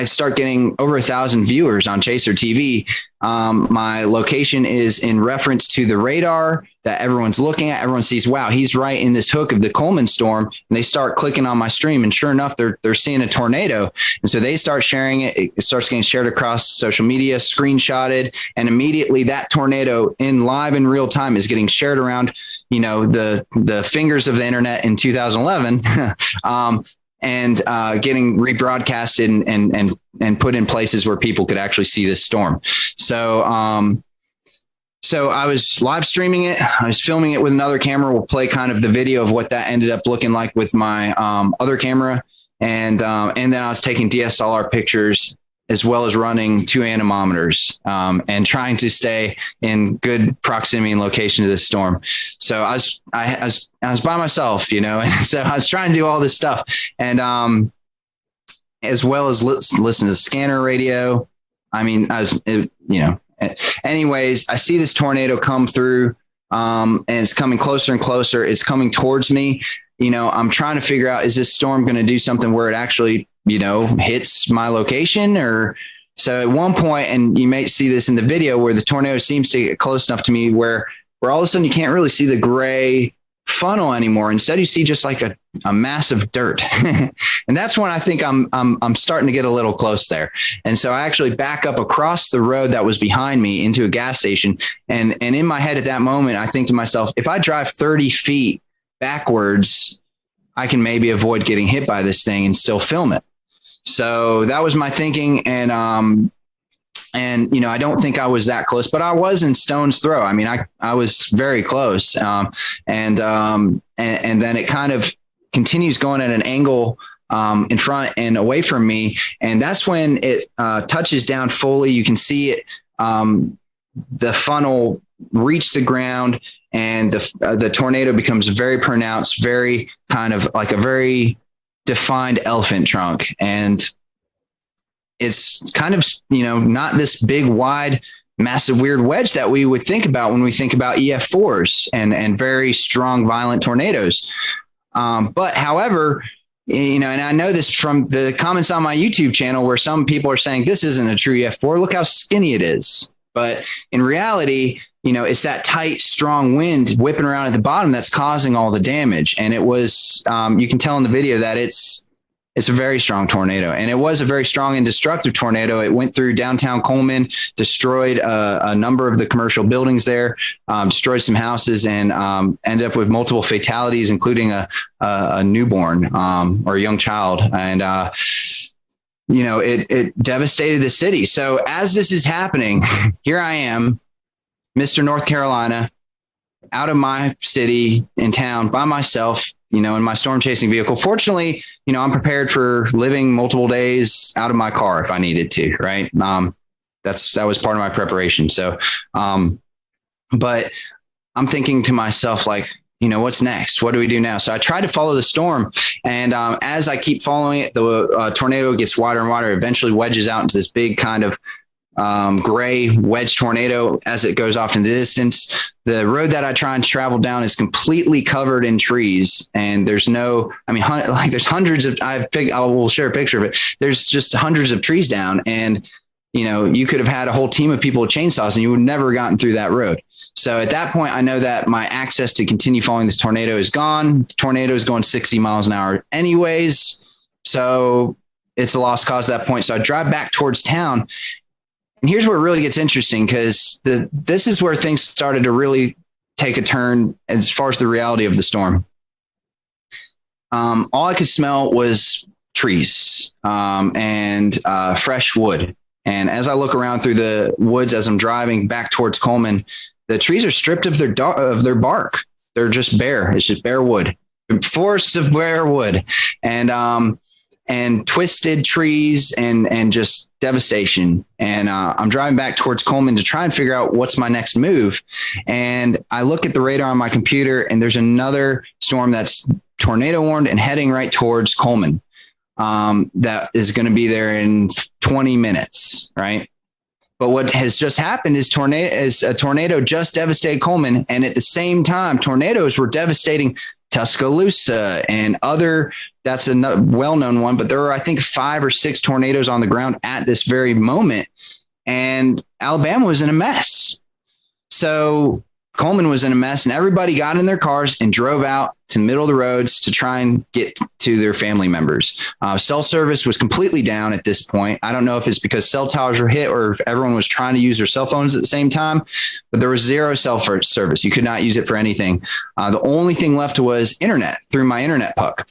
start getting over 1,000 viewers on Chaser TV. My location is in reference to the radar that everyone's looking at. Everyone sees, wow, he's right in this hook of the Coleman storm. And they start clicking on my stream. And sure enough, they're seeing a tornado. And so they start sharing it. It starts getting shared across social media, screenshotted. And immediately that tornado in real time is getting shared around, the fingers of the internet in 2011. And getting rebroadcasted and put in places where people could actually see this storm. So I was live streaming it. I was filming it with another camera. We'll play kind of the video of what that ended up looking like with my other camera. And then I was taking DSLR pictures as well as running 2 anemometers and trying to stay in good proximity and location to this storm. So I was by myself, and so I was trying to do all this stuff, and as well as listen to the scanner radio. I mean, anyways, I see this tornado come through, and it's coming closer and closer. It's coming towards me. I'm trying to figure out, is this storm going to do something where it actually hits my location? Or so at one point, and you may see this in the video, where the tornado seems to get close enough to me where all of a sudden you can't really see the gray funnel anymore. Instead, you see just like a mass of dirt. And that's when I think I'm starting to get a little close there. And so I actually back up across the road that was behind me into a gas station. And in my head at that moment, I think to myself, if I drive 30 feet backwards, I can maybe avoid getting hit by this thing and still film it. So that was my thinking. And I don't think I was that close, but I was in stone's throw. I mean, I was very close. And then it kind of continues going at an angle in front and away from me. And that's when it touches down fully. You can see it, the funnel reach the ground, and the tornado becomes very pronounced, very kind of like a very defined elephant trunk. And it's kind of, not this big, wide, massive, weird wedge that we would think about when we think about EF4s and very strong, violent tornadoes. But however, and I know this from the comments on my YouTube channel, where some people are saying this isn't a true EF4. Look how skinny it is. But in reality, it's that tight, strong wind whipping around at the bottom that's causing all the damage. And it was, you can tell in the video that it's a very strong tornado, and it was a very strong and destructive tornado. It went through downtown Coleman, destroyed a number of the commercial buildings there, destroyed some houses, and ended up with multiple fatalities, including a newborn or a young child. And, it devastated the city. So as this is happening, here I am, Mr. North Carolina, out of my city in town by myself, in my storm chasing vehicle. Fortunately, I'm prepared for living multiple days out of my car if I needed to, right? That was part of my preparation. So, but I'm thinking to myself, like, what's next? What do we do now? So I tried to follow the storm. And as I keep following it, the tornado gets wider and wider, eventually wedges out into this big kind of gray wedge tornado as it goes off in the distance. The road that I try and travel down is completely covered in trees, and there's there's hundreds of, I will share a picture of it. There's just hundreds of trees down, and you could have had a whole team of people with chainsaws and you would never have gotten through that road. So at that point, I know that my access to continue following this tornado is gone. The tornado is going 60 miles an hour anyways. So it's a lost cause at that point. So I drive back towards town. And here's where it really gets interesting, because this is where things started to really take a turn as far as the reality of the storm. All I could smell was trees and fresh wood. And as I look around through the woods as I'm driving back towards Coleman, the trees are stripped of their bark. They're just bare. It's just bare wood, forests of bare wood, and twisted trees and just devastation. And I'm driving back towards Coleman to try and figure out what's my next move. And I look at the radar on my computer, and there's another storm that's tornado warned and heading right towards Coleman. that is going to be there in 20 minutes, right? But what has just happened is a tornado just devastated Coleman, and at the same time, tornadoes were devastating Tuscaloosa and other. That's a well-known one, but there are, I think, 5 or 6 tornadoes on the ground at this very moment, and Alabama was in a mess. So Coleman was in a mess, and everybody got in their cars and drove out to the middle of the roads to try and get to their family members. Cell service was completely down at this point. I don't know if it's because cell towers were hit or if everyone was trying to use their cell phones at the same time, but there was zero cell service. You could not use it for anything. The only thing left was internet through my internet puck.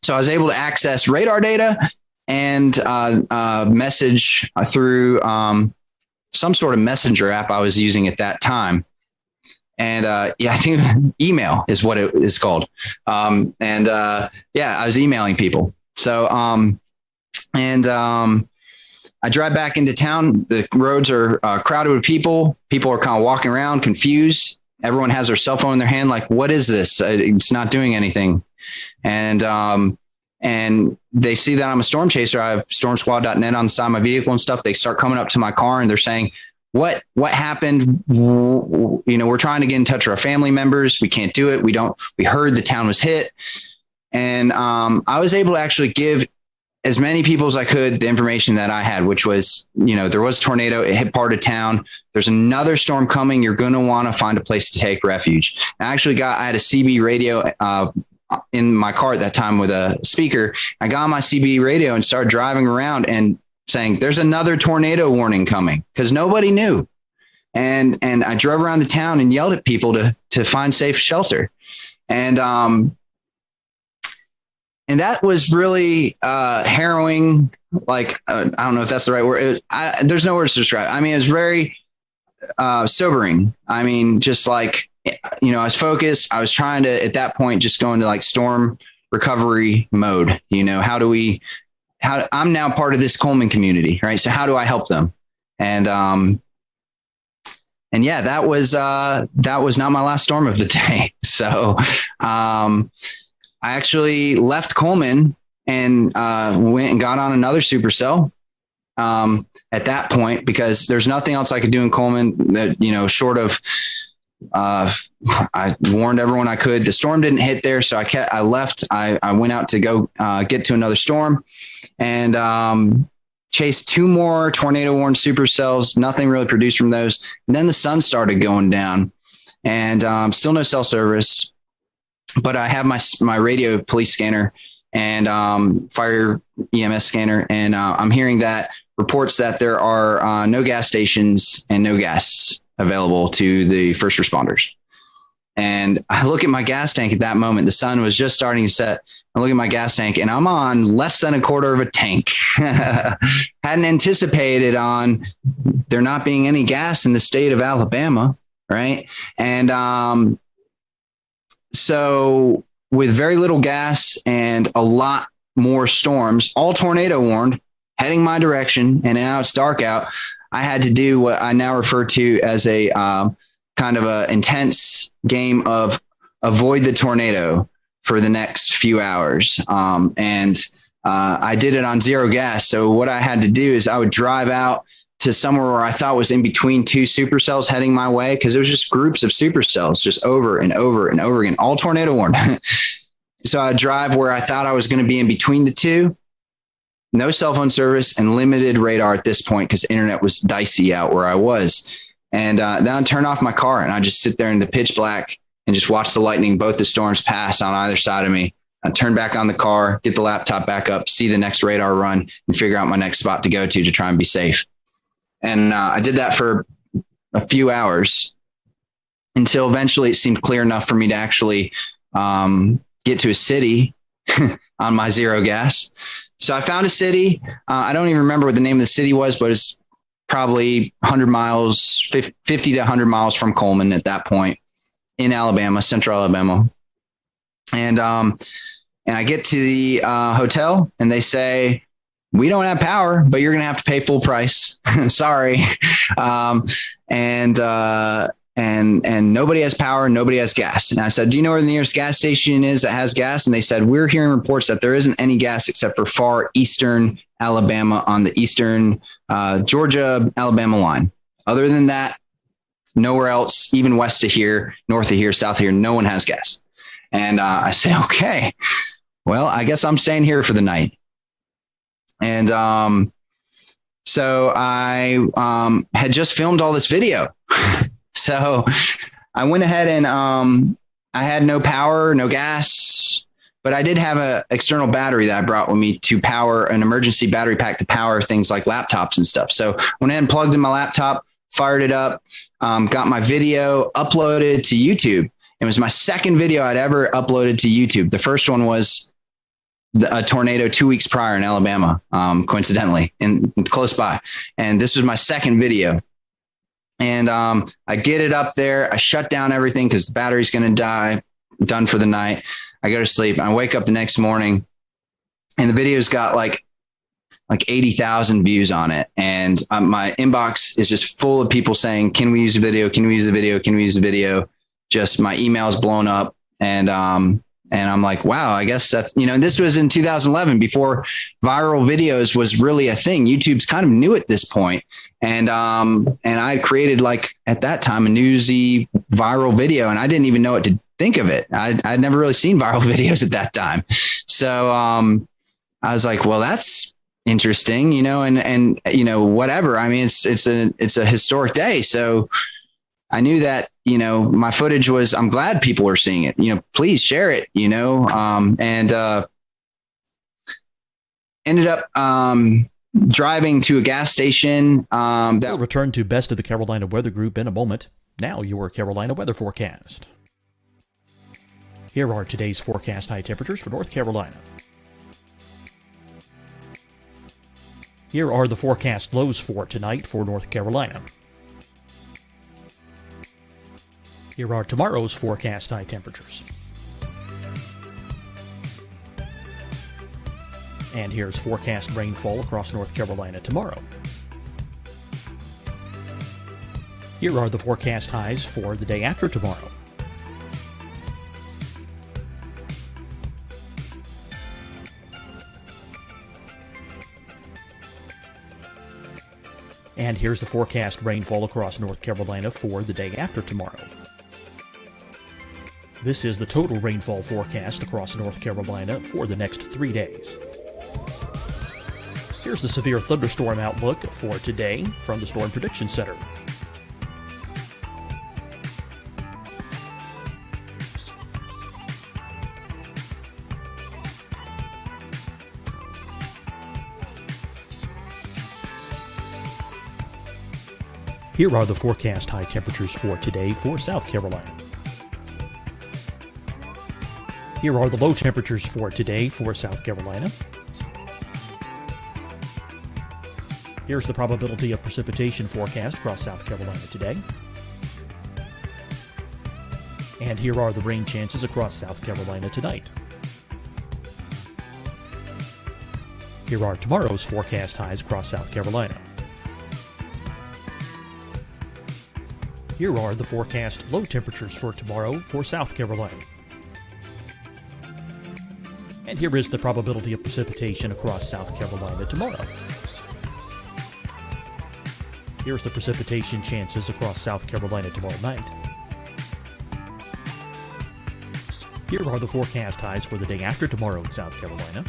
So I was able to access radar data and message through some sort of messenger app I was using at that time. And I think email is what it is called. I was emailing people. So I drive back into town. The roads are crowded with people. People are kind of walking around confused. Everyone has their cell phone in their hand. Like, what is this? It's not doing anything. And they see that I'm a storm chaser. I have stormsquad.net on the side of my vehicle and stuff. They start coming up to my car and they're saying, what happened? We're trying to get in touch with our family members. We can't do it. We heard the town was hit. And I was able to actually give as many people as I could the information that I had, which was, there was a tornado. It hit part of town. There's another storm coming. You're going to want to find a place to take refuge. I had a CB radio in my car at that time with a speaker. I got on my CB radio and started driving around and saying there's another tornado warning coming, because nobody knew. And I drove around the town and yelled at people to find safe shelter. And that was really harrowing. Like, I don't know if that's the right word. There's no words to describe. I mean, it was very sobering. I mean, just like, I was focused. I was trying to, at that point, just go into like storm recovery mode. I'm now part of this Coleman community, right? So how do I help them? And that was not my last storm of the day. So I actually left Coleman and went and got on another supercell at that point, because there's nothing else I could do in Coleman that, short of, I warned everyone I could. The storm didn't hit there, so I left. I went out to go get to another storm and chased 2 more tornado warned supercells. Nothing really produced from those. And then the sun started going down, and still no cell service. But I have my radio police scanner and fire EMS scanner, and I'm hearing that reports that there are no gas stations and no gas available to the first responders. And I look at my gas tank at that moment. The sun was just starting to set. I look at my gas tank and I'm on less than a quarter of a tank. Hadn't anticipated on there not being any gas in the state of Alabama, right? And so with very little gas and a lot more storms, all tornado warned, heading my direction, and now it's dark out, I had to do what I now refer to as a kind of a intense game of avoid the tornado for the next few hours. I did it on zero gas. So what I had to do is I would drive out to somewhere where I thought was in between 2 supercells heading my way, because it was just groups of supercells just over and over and over again, all tornado warned. So I'd drive where I thought I was going to be in between the 2. No cell phone service and limited radar at this point because internet was dicey out where I was. And then I'd turn off my car and I'd just sit there in the pitch black and just watch the lightning, both the storms pass on either side of me. I'd turn back on the car, get the laptop back up, see the next radar run, and figure out my next spot to go to try and be safe. And I did that for a few hours until eventually it seemed clear enough for me to actually get to a city on my zero gas. So I found a city. I don't even remember what the name of the city was, but it's probably 100 miles, 50 to 100 miles from Coleman at that point in Alabama, central Alabama. And I get to the hotel and they say, we don't have power, but you're going to have to pay full price. Sorry. and nobody has power, nobody has gas. And I said, do you know where the nearest gas station is that has gas? And they said, we're hearing reports that there isn't any gas except for far eastern Alabama on the eastern Georgia, Alabama line. Other than that, nowhere else, even west of here, north of here, south of here, no one has gas. And I said, okay, well, I guess I'm staying here for the night. And so I had just filmed all this video. So I went ahead and I had no power, no gas, but I did have an external battery that I brought with me to power an emergency battery pack to power things like laptops and stuff. So went ahead and plugged in my laptop, fired it up, got my video uploaded to YouTube. It was my second video I'd ever uploaded to YouTube. The first one was a tornado 2 weeks prior in Alabama, coincidentally, and close by. And this was my second video. And I get it up there. I shut down everything because the battery's going to die. Done for the night. I go to sleep. I wake up the next morning, and the video's got like 80,000 views on it. And my inbox is just full of people saying, "Can we use the video? Can we use the video? Can we use the video?" Just my email's blown up, and I'm like, wow, I guess that's, this was in 2011 before viral videos was really a thing. YouTube's kind of new at this point. And I created, like, at that time, a newsy viral video, and I didn't even know what to think of it. I'd never really seen viral videos at that time. So I was like, well, that's interesting, and whatever. I mean, it's a historic day. So I knew that, my footage was, I'm glad people are seeing it, please share it, and ended up driving to a gas station. We'll return to Best of the Carolina Weather Group in a moment. Now your Carolina weather forecast. Here are today's forecast high temperatures for North Carolina. Here are the forecast lows for tonight for North Carolina. Here are tomorrow's forecast high temperatures. And here's forecast rainfall across North Carolina tomorrow. Here are the forecast highs for the day after tomorrow. And here's the forecast rainfall across North Carolina for the day after tomorrow. This is the total rainfall forecast across North Carolina for the next 3 days. Here's the severe thunderstorm outlook for today from the Storm Prediction Center. Here are the forecast high temperatures for today for South Carolina. Here are the low temperatures for today for South Carolina. Here's the probability of precipitation forecast across South Carolina today. And here are the rain chances across South Carolina tonight. Here are tomorrow's forecast highs across South Carolina. Here are the forecast low temperatures for tomorrow for South Carolina. And here is the probability of precipitation across South Carolina tomorrow. Here's the precipitation chances across South Carolina tomorrow night. Here are the forecast highs for the day after tomorrow in South Carolina.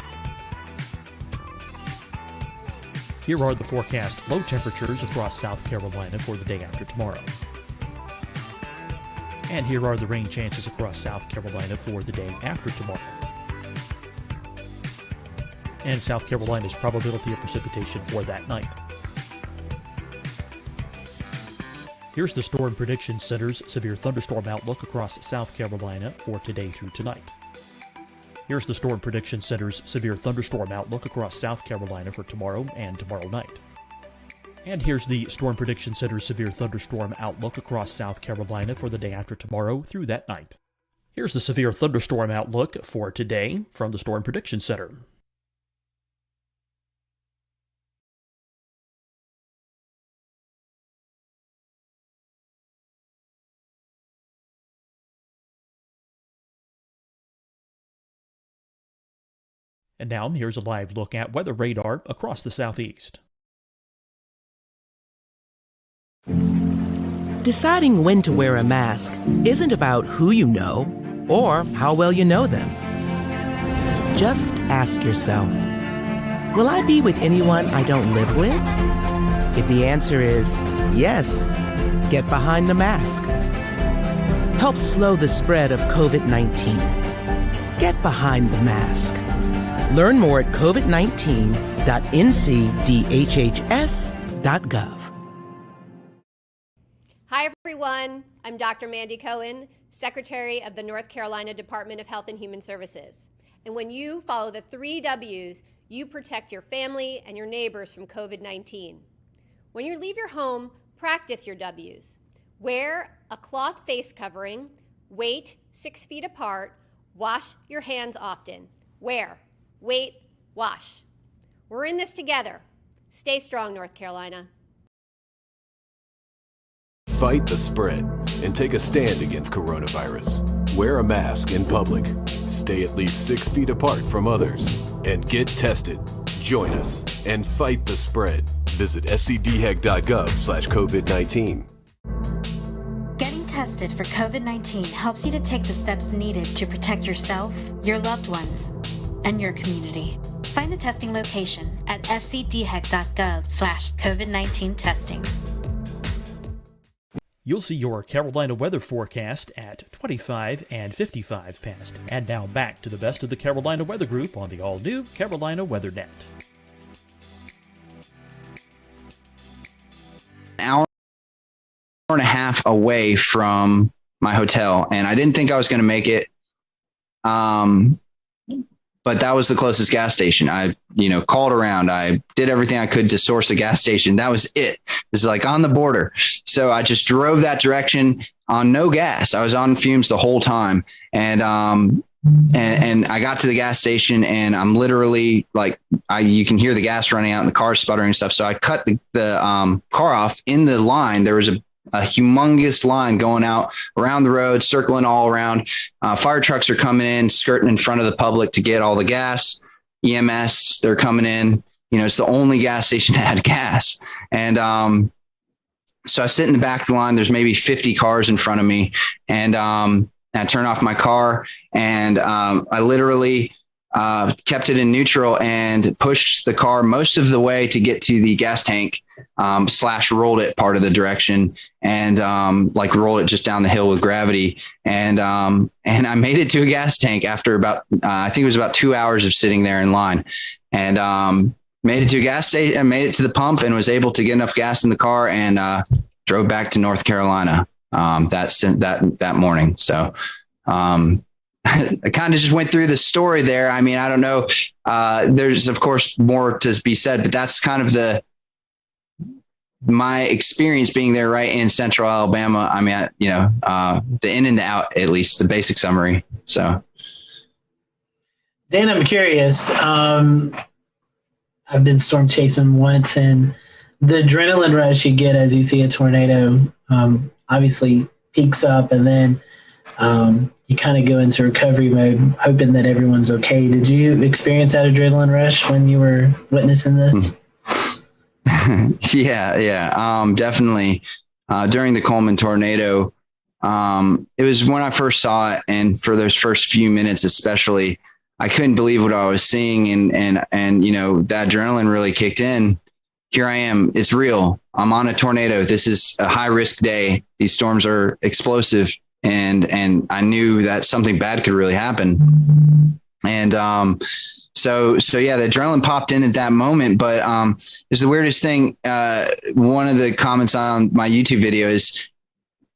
Here are the forecast low temperatures across South Carolina for the day after tomorrow. And here are the rain chances across South Carolina for the day after tomorrow. And South Carolina's probability of precipitation for that night. Here's the Storm Prediction Center's severe thunderstorm outlook across South Carolina for today through tonight. Here's the Storm Prediction Center's severe thunderstorm outlook across South Carolina for tomorrow and tomorrow night. And here's the Storm Prediction Center's severe thunderstorm outlook across South Carolina for the day after tomorrow through that night. Here's the severe thunderstorm outlook for today from the Storm Prediction Center. And now here's a live look at weather radar across the southeast. Deciding when to wear a mask isn't about who you know or how well you know them. Just ask yourself, will I be with anyone I don't live with? If the answer is yes, get behind the mask. Help slow the spread of COVID-19. Get behind the mask. Learn more at covid19.ncdhhs.gov. Hi, everyone. I'm Dr. Mandy Cohen, Secretary of the North Carolina Department of Health and Human Services. And when you follow the 3 W's, you protect your family and your neighbors from COVID-19. When you leave your home, practice your W's. Wear a cloth face covering, wait 6 feet apart, wash your hands often. Wear, wait, wash. We're in this together. Stay strong, North Carolina. Fight the spread and take a stand against coronavirus. Wear a mask in public. Stay at least 6 feet apart from others. And get tested. Join us and fight the spread. Visit scdhec.gov/COVID-19. Getting tested for COVID-19 helps you to take the steps needed to protect yourself, your loved ones, and your community. Find the testing location at scdhec.gov/COVID-19 testing. You'll see your Carolina weather forecast at 25 and 55 past. And now back to the best of the Carolina Weather Group on the all-new Carolina Weather Net. An hour and a half away from my hotel, and I didn't think I was going to make it. But that was the closest gas station. I, called around. I did everything I could to source a gas station. That was it. It was like on the border. So I just drove that direction on no gas. I was on fumes the whole time. And I got to the gas station, and I'm literally you can hear the gas running out and the car sputtering and stuff. So I cut the car off in the line. There was a humongous line going out around the road, circling all around. Fire trucks are coming in, skirting in front of the public to get all the gas. EMS, they're coming in. It's the only gas station that had gas. And so I sit in the back of the line. There's maybe 50 cars in front of me. And I turn off my car, and I literally kept it in neutral and pushed the car most of the way to get to the gas tank, / rolled it part of the direction, and rolled it just down the hill with gravity. And I made it to a gas tank after about, I think it was about 2 hours of sitting there in line, and made it to a gas station and made it to the pump, and was able to get enough gas in the car, and drove back to North Carolina that morning. So I kind of just went through the story there. I mean, I don't know. There's of course more to be said, but that's kind of my experience being there right in central Alabama. I mean, the in and the out, at least the basic summary. So, Dan, I'm curious. I've been storm chasing once, and the adrenaline rush you get as you see a tornado obviously peaks up, and then you kind of go into recovery mode, hoping that everyone's okay. Did you experience that adrenaline rush when you were witnessing this? Yeah. Definitely. During the Coleman tornado, it was when I first saw it. And for those first few minutes, especially, I couldn't believe what I was seeing. And that adrenaline really kicked in. Here I am. It's real. I'm on a tornado. This is a high risk day. These storms are explosive. And I knew that something bad could really happen. And so yeah, the adrenaline popped in at that moment. But it's the weirdest thing. One of the comments on my YouTube video is,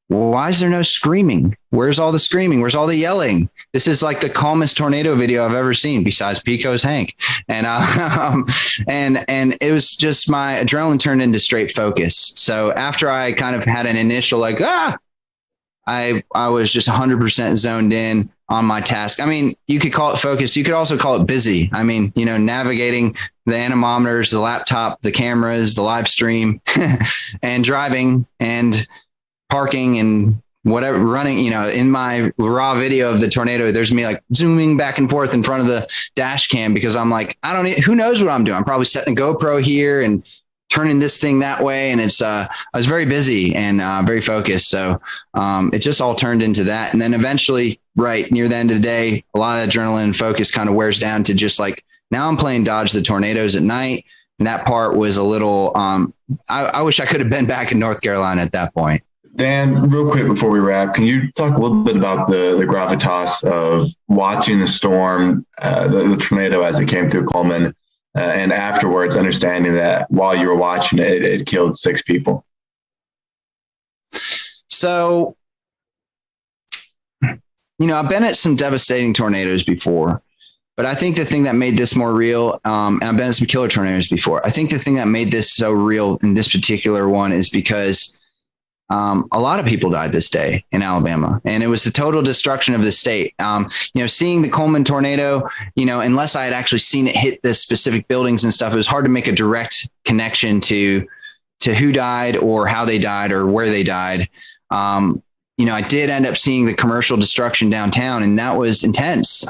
why is there no screaming? Where's all the screaming? Where's all the yelling? This is like the calmest tornado video I've ever seen, besides Pico's Hank. And and it was just my adrenaline turned into straight focus. So after I kind of had an initial I was just 100% zoned in on my task. I mean, you could call it focus. You could also call it busy. I mean, navigating the anemometers, the laptop, the cameras, the live stream, and driving and parking and whatever running, in my raw video of the tornado, there's me like zooming back and forth in front of the dash cam because I'm like, who knows what I'm doing? I'm probably setting a GoPro here and turning this thing that way. And I was very busy and very focused. So it just all turned into that. And then eventually, right near the end of the day, a lot of adrenaline and focus kind of wears down to just like, now I'm playing dodge the tornadoes at night. And that part was a little, I wish I could have been back in North Carolina at that point. Dan, real quick before we wrap, can you talk a little bit about the gravitas of watching the storm, the tornado as it came through Coleman, and afterwards understanding that while you were watching it, it killed 6 people? So, I've been at some devastating tornadoes before, but I think the thing that made this more real, and I've been at some killer tornadoes before. I think the thing that made this so real in this particular one is because a lot of people died this day in Alabama, and it was the total destruction of the state. Seeing the Coleman tornado, unless I had actually seen it hit the specific buildings and stuff, it was hard to make a direct connection to who died or how they died or where they died. I did end up seeing the commercial destruction downtown, and that was intense.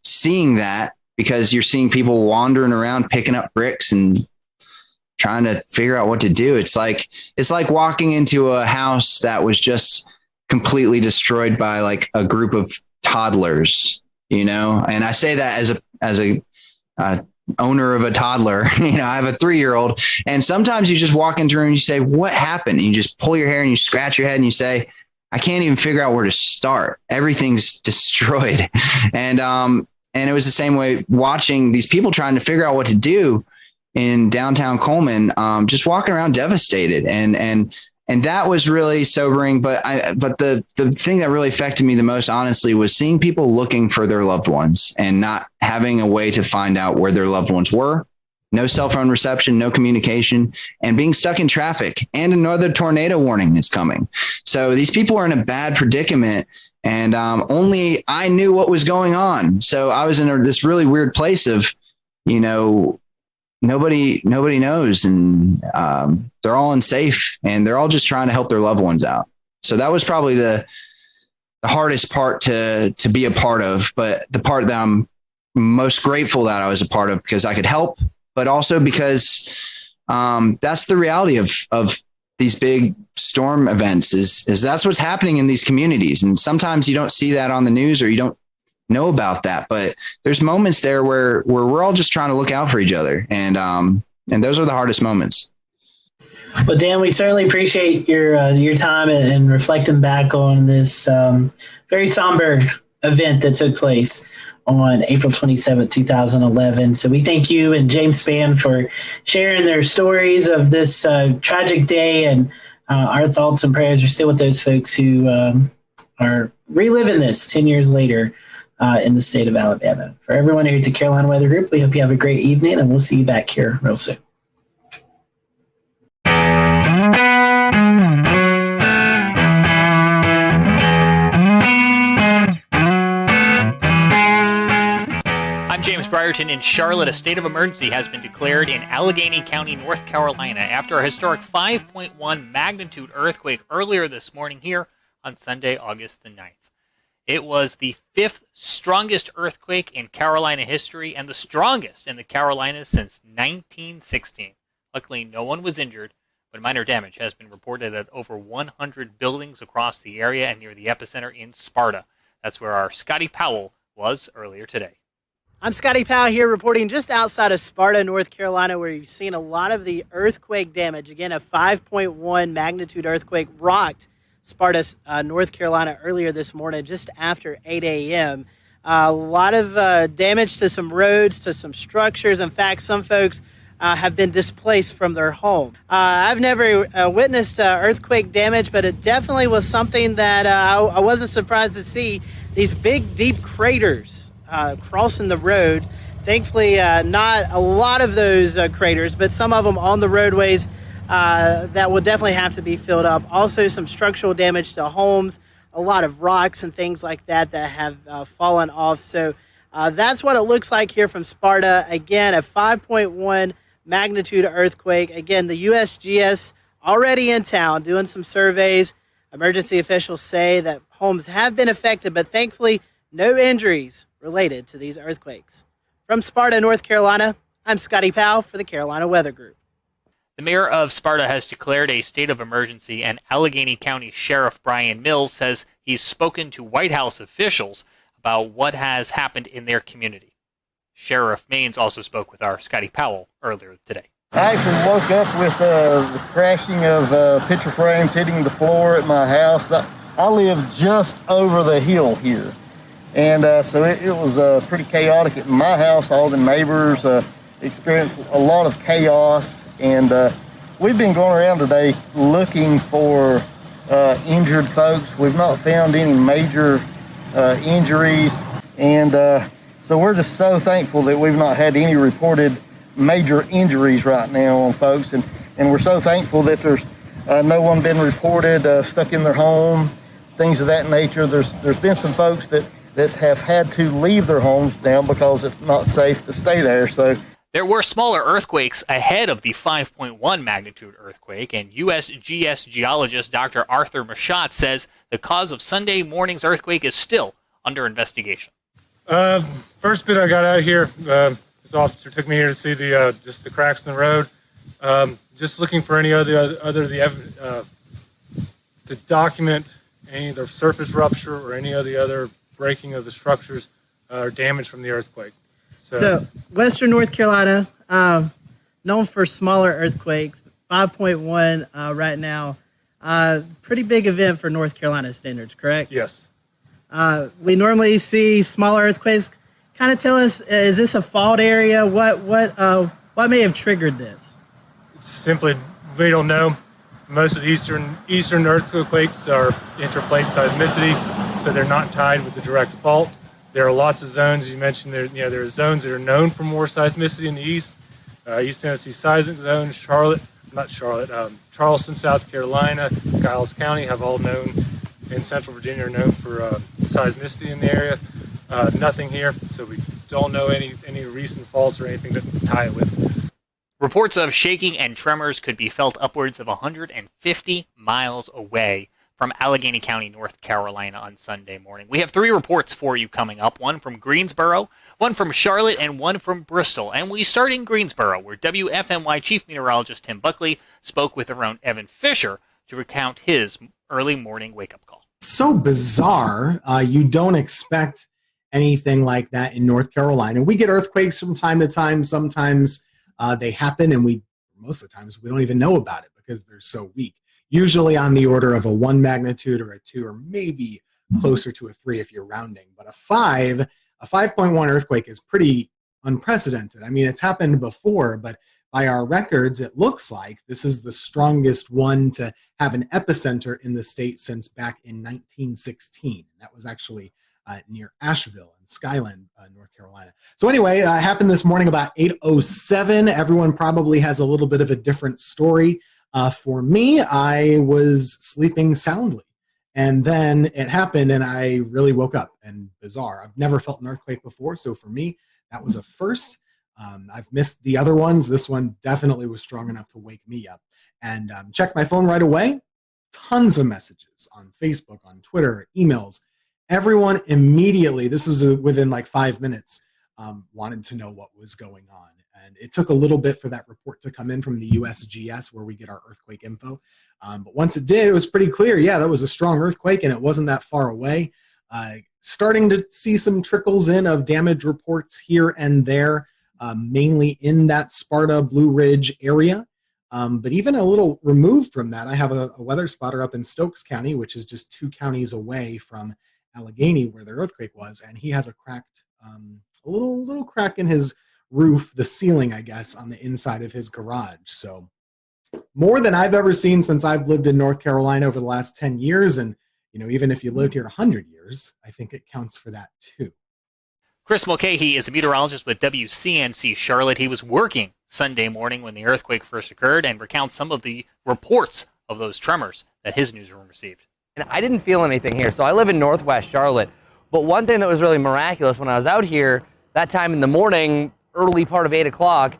Seeing that, because you're seeing people wandering around, picking up bricks and trying to figure out what to do. It's like walking into a house that was just completely destroyed by like a group of toddlers, and I say that as a owner of a toddler. I have a 3-year-old, and sometimes you just walk into a room and you say, what happened? And you just pull your hair and you scratch your head and you say, I can't even figure out where to start. Everything's destroyed. And it was the same way watching these people trying to figure out what to do in downtown Coleman, just walking around devastated. And that was really sobering. But the thing that really affected me the most, honestly, was seeing people looking for their loved ones and not having a way to find out where their loved ones were. No cell phone reception, no communication, and being stuck in traffic, and another tornado warning that's coming. So these people are in a bad predicament, and only I knew what was going on. So I was in this really weird place of, nobody knows, and they're all unsafe, and they're all just trying to help their loved ones out. So that was probably the hardest part to be a part of, but the part that I'm most grateful that I was a part of, because I could help, but also because that's the reality of these big storm events is that's what's happening in these communities. And sometimes you don't see that on the news, or you don't know about that, but there's moments there where we're all just trying to look out for each other. And those are the hardest moments. Well, Dan, we certainly appreciate your time and reflecting back on this very somber event that took place on April 27, 2011. So we thank you and James Spann for sharing their stories of this tragic day, and our thoughts and prayers are still with those folks who are reliving this 10 years later in the state of Alabama. For everyone here at the Carolina Weather Group, we hope you have a great evening, and we'll see you back here real soon. I'm James Brierton. In Charlotte, a state of emergency has been declared in Allegheny County, North Carolina, after a historic 5.1 magnitude earthquake earlier this morning here on Sunday, August the 9th. It was the 5th strongest earthquake in Carolina history and the strongest in the Carolinas since 1916. Luckily, no one was injured, but minor damage has been reported at over 100 buildings across the area and near the epicenter in Sparta. That's where our Scotty Powell was earlier today. I'm Scotty Powell here reporting just outside of Sparta, North Carolina, where you've seen a lot of the earthquake damage. Again, a 5.1 magnitude earthquake rocked Sparta, North Carolina earlier this morning, just after 8 a.m. A lot of damage to some roads, to some structures. In fact, some folks have been displaced from their home. I've never witnessed earthquake damage, but it definitely was something that I wasn't surprised to see. These big, deep craters crossing the road. Thankfully, not a lot of those craters, but some of them on the roadways that will definitely have to be filled up. Also, some structural damage to homes, a lot of rocks and things like that that have fallen off. So that's what it looks like here from Sparta. Again, a 5.1 magnitude earthquake. Again, the USGS already in town doing some surveys. Emergency officials say that homes have been affected, but thankfully no injuries related to these earthquakes. From Sparta, North Carolina, I'm Scotty Powell for the Carolina Weather Group. The mayor of Sparta has declared a state of emergency, and Allegheny County Sheriff Brian Mills says he's spoken to White House officials about what has happened in their community. Sheriff Maines also spoke with our Scotty Powell earlier today. I actually woke up with the crashing of picture frames hitting the floor at my house. I live just over the hill here. And so it was pretty chaotic at my house. All the neighbors experienced a lot of chaos. And we've been going around today looking for injured folks. We've not found any major injuries. And so we're just so thankful that we've not had any reported major injuries right now on folks. And we're so thankful that there's no one been reported stuck in their home, things of that nature. There's been some folks that have had to leave their homes now because it's not safe to stay there. So there were smaller earthquakes ahead of the 5.1 magnitude earthquake, and USGS geologist Dr. Arthur Machat says the cause of Sunday morning's earthquake is still under investigation. First bit I got out here, this officer took me here to see just the cracks in the road. Just looking for any to document any of the surface rupture or any of the other breaking of the structures or damage from the earthquake. So Western North Carolina, known for smaller earthquakes, 5.1 right now. Pretty big event for North Carolina standards, correct? Yes. We normally see smaller earthquakes. Kind of tell us, is this a fault area? What may have triggered this? It's simply, we don't know. Most of the eastern earthquakes are intraplate seismicity, so they're not tied with the direct fault. There are lots of zones. You mentioned there are zones that are known for more seismicity in the east. East Tennessee seismic zone, Charleston, South Carolina, Giles County have all known, in Central Virginia are known for seismicity in the area. Nothing here, so we don't know any recent faults or anything to tie it with. Reports of shaking and tremors could be felt upwards of 150 miles away from Allegheny County, North Carolina on Sunday morning. We have 3 reports for you coming up, one from Greensboro, one from Charlotte, and one from Bristol. And we start in Greensboro, where WFMY Chief Meteorologist Tim Buckley spoke with our own Evan Fisher to recount his early morning wake-up call. So bizarre. You don't expect anything like that in North Carolina. We get earthquakes from time to time. Sometimes they happen, and most of the times we don't even know about it because they're so weak. Usually on the order of a 1 magnitude or a 2, or maybe closer to a 3 if you're rounding. But a 5.1 earthquake is pretty unprecedented. I mean, it's happened before, but by our records, it looks like this is the strongest one to have an epicenter in the state since back in 1916. That was actually near Asheville in Skyland, North Carolina. So anyway, it happened this morning about 8:07. Everyone probably has a little bit of a different story. For me, I was sleeping soundly, and then it happened, and I really woke up. And bizarre, I've never felt an earthquake before, so for me, that was a first. I've missed the other ones. This one definitely was strong enough to wake me up. And checked my phone right away. Tons of messages on Facebook, on Twitter, emails. Everyone immediately, this was within like 5 minutes, wanted to know what was going on. And it took a little bit for that report to come in from the USGS, where we get our earthquake info. But once it did, it was pretty clear. Yeah, that was a strong earthquake, and it wasn't that far away. Starting to see some trickles in of damage reports here and there, mainly in that Sparta Blue Ridge area. But even a little removed from that, I have a weather spotter up in Stokes County, which is just 2 counties away from Allegheny, where the earthquake was, and he has a cracked, a little crack in his roof, the ceiling, I guess, on the inside of his garage. So more than I've ever seen since I've lived in North Carolina over the last 10 years. And, even if you lived here 100 years, I think it counts for that too. Chris Mulcahy is a meteorologist with WCNC Charlotte. He was working Sunday morning when the earthquake first occurred and recounts some of the reports of those tremors that his newsroom received. And I didn't feel anything here. So I live in Northwest Charlotte. But one thing that was really miraculous when I was out here, that time in the morning, early part of 8 o'clock,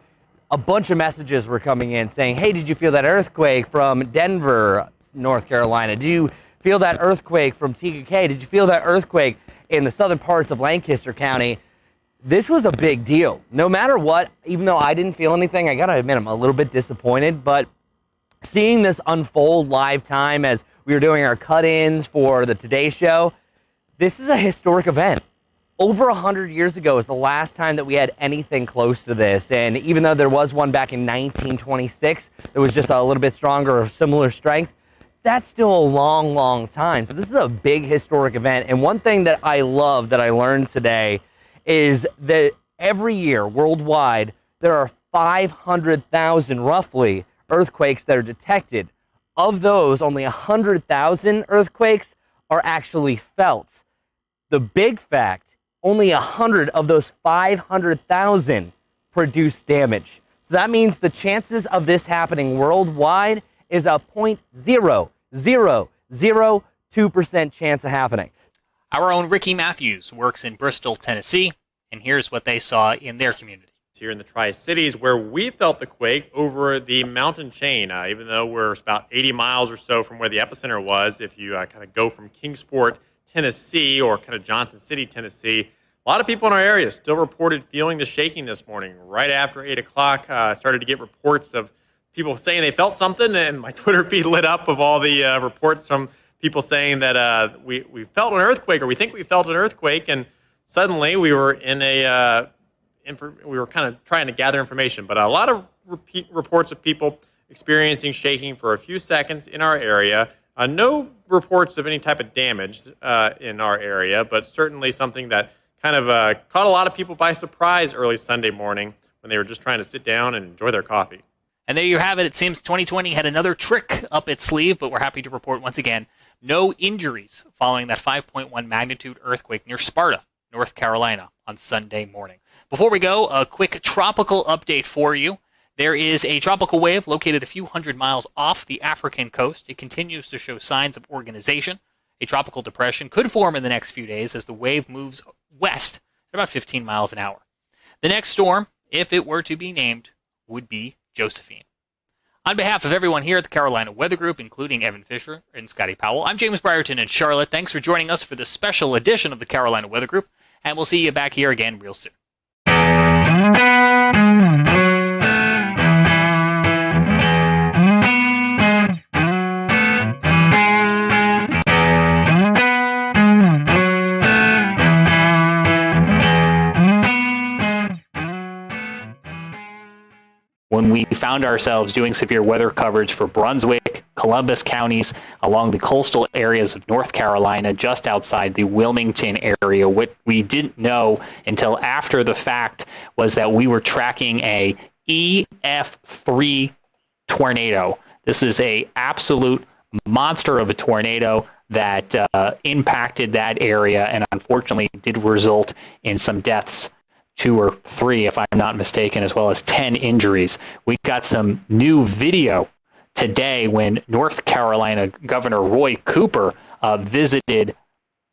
a bunch of messages were coming in saying, hey, did you feel that earthquake from Denver, North Carolina? Did you feel that earthquake from TKK? Did you feel that earthquake in the southern parts of Lancaster County? This was a big deal. No matter what, even though I didn't feel anything, I gotta admit I'm a little bit disappointed, but seeing this unfold live time as we were doing our cut-ins for the Today Show, this is a historic event. Over 100 years ago is the last time that we had anything close to this, and even though there was one back in 1926 that was just a little bit stronger or similar strength, that's still a long, long time. So this is a big historic event, and one thing that I love that I learned today is that every year worldwide there are 500,000 roughly earthquakes that are detected. Of those, only 100,000 earthquakes are actually felt. The big fact, only 100 of those 500,000 produce damage. So that means the chances of this happening worldwide is a 0.0002% chance of happening. Our own Ricky Matthews works in Bristol, Tennessee, and here's what they saw in their community. Here in the Tri-Cities, where we felt the quake over the mountain chain, even though we're about 80 miles or so from where the epicenter was. If you kind of go from Kingsport, Tennessee, or kind of Johnson City, Tennessee, a lot of people in our area still reported feeling the shaking this morning. Right after 8 o'clock, started to get reports of people saying they felt something, and my Twitter feed lit up of all the reports from people saying that we felt an earthquake, or we think we felt an earthquake, and suddenly we were in a we were kind of trying to gather information, but a lot of reports of people experiencing shaking for a few seconds in our area. No reports of any type of damage in our area, but certainly something that kind of caught a lot of people by surprise early Sunday morning when they were just trying to sit down and enjoy their coffee. And there you have it. It seems 2020 had another trick up its sleeve, but we're happy to report once again no injuries following that 5.1 magnitude earthquake near Sparta, North Carolina on Sunday morning. Before we go, a quick tropical update for you. There is a tropical wave located a few hundred miles off the African coast. It continues to show signs of organization. A tropical depression could form in the next few days as the wave moves west at about 15 miles an hour. The next storm, if it were to be named, would be Josephine. On behalf of everyone here at the Carolina Weather Group, including Evan Fisher and Scotty Powell, I'm James Brierton in Charlotte. Thanks for joining us for this special edition of the Carolina Weather Group, and we'll see you back here again real soon. When we found ourselves doing severe weather coverage for Brunswick, Columbus counties, along the coastal areas of North Carolina, just outside the Wilmington area, what we didn't know until after the fact was that we were tracking a EF3 tornado. This is a absolute monster of a tornado that impacted that area and unfortunately did result in some deaths. 2 or 3, if I'm not mistaken, as well as 10 injuries. We got some new video today when North Carolina Governor Roy Cooper visited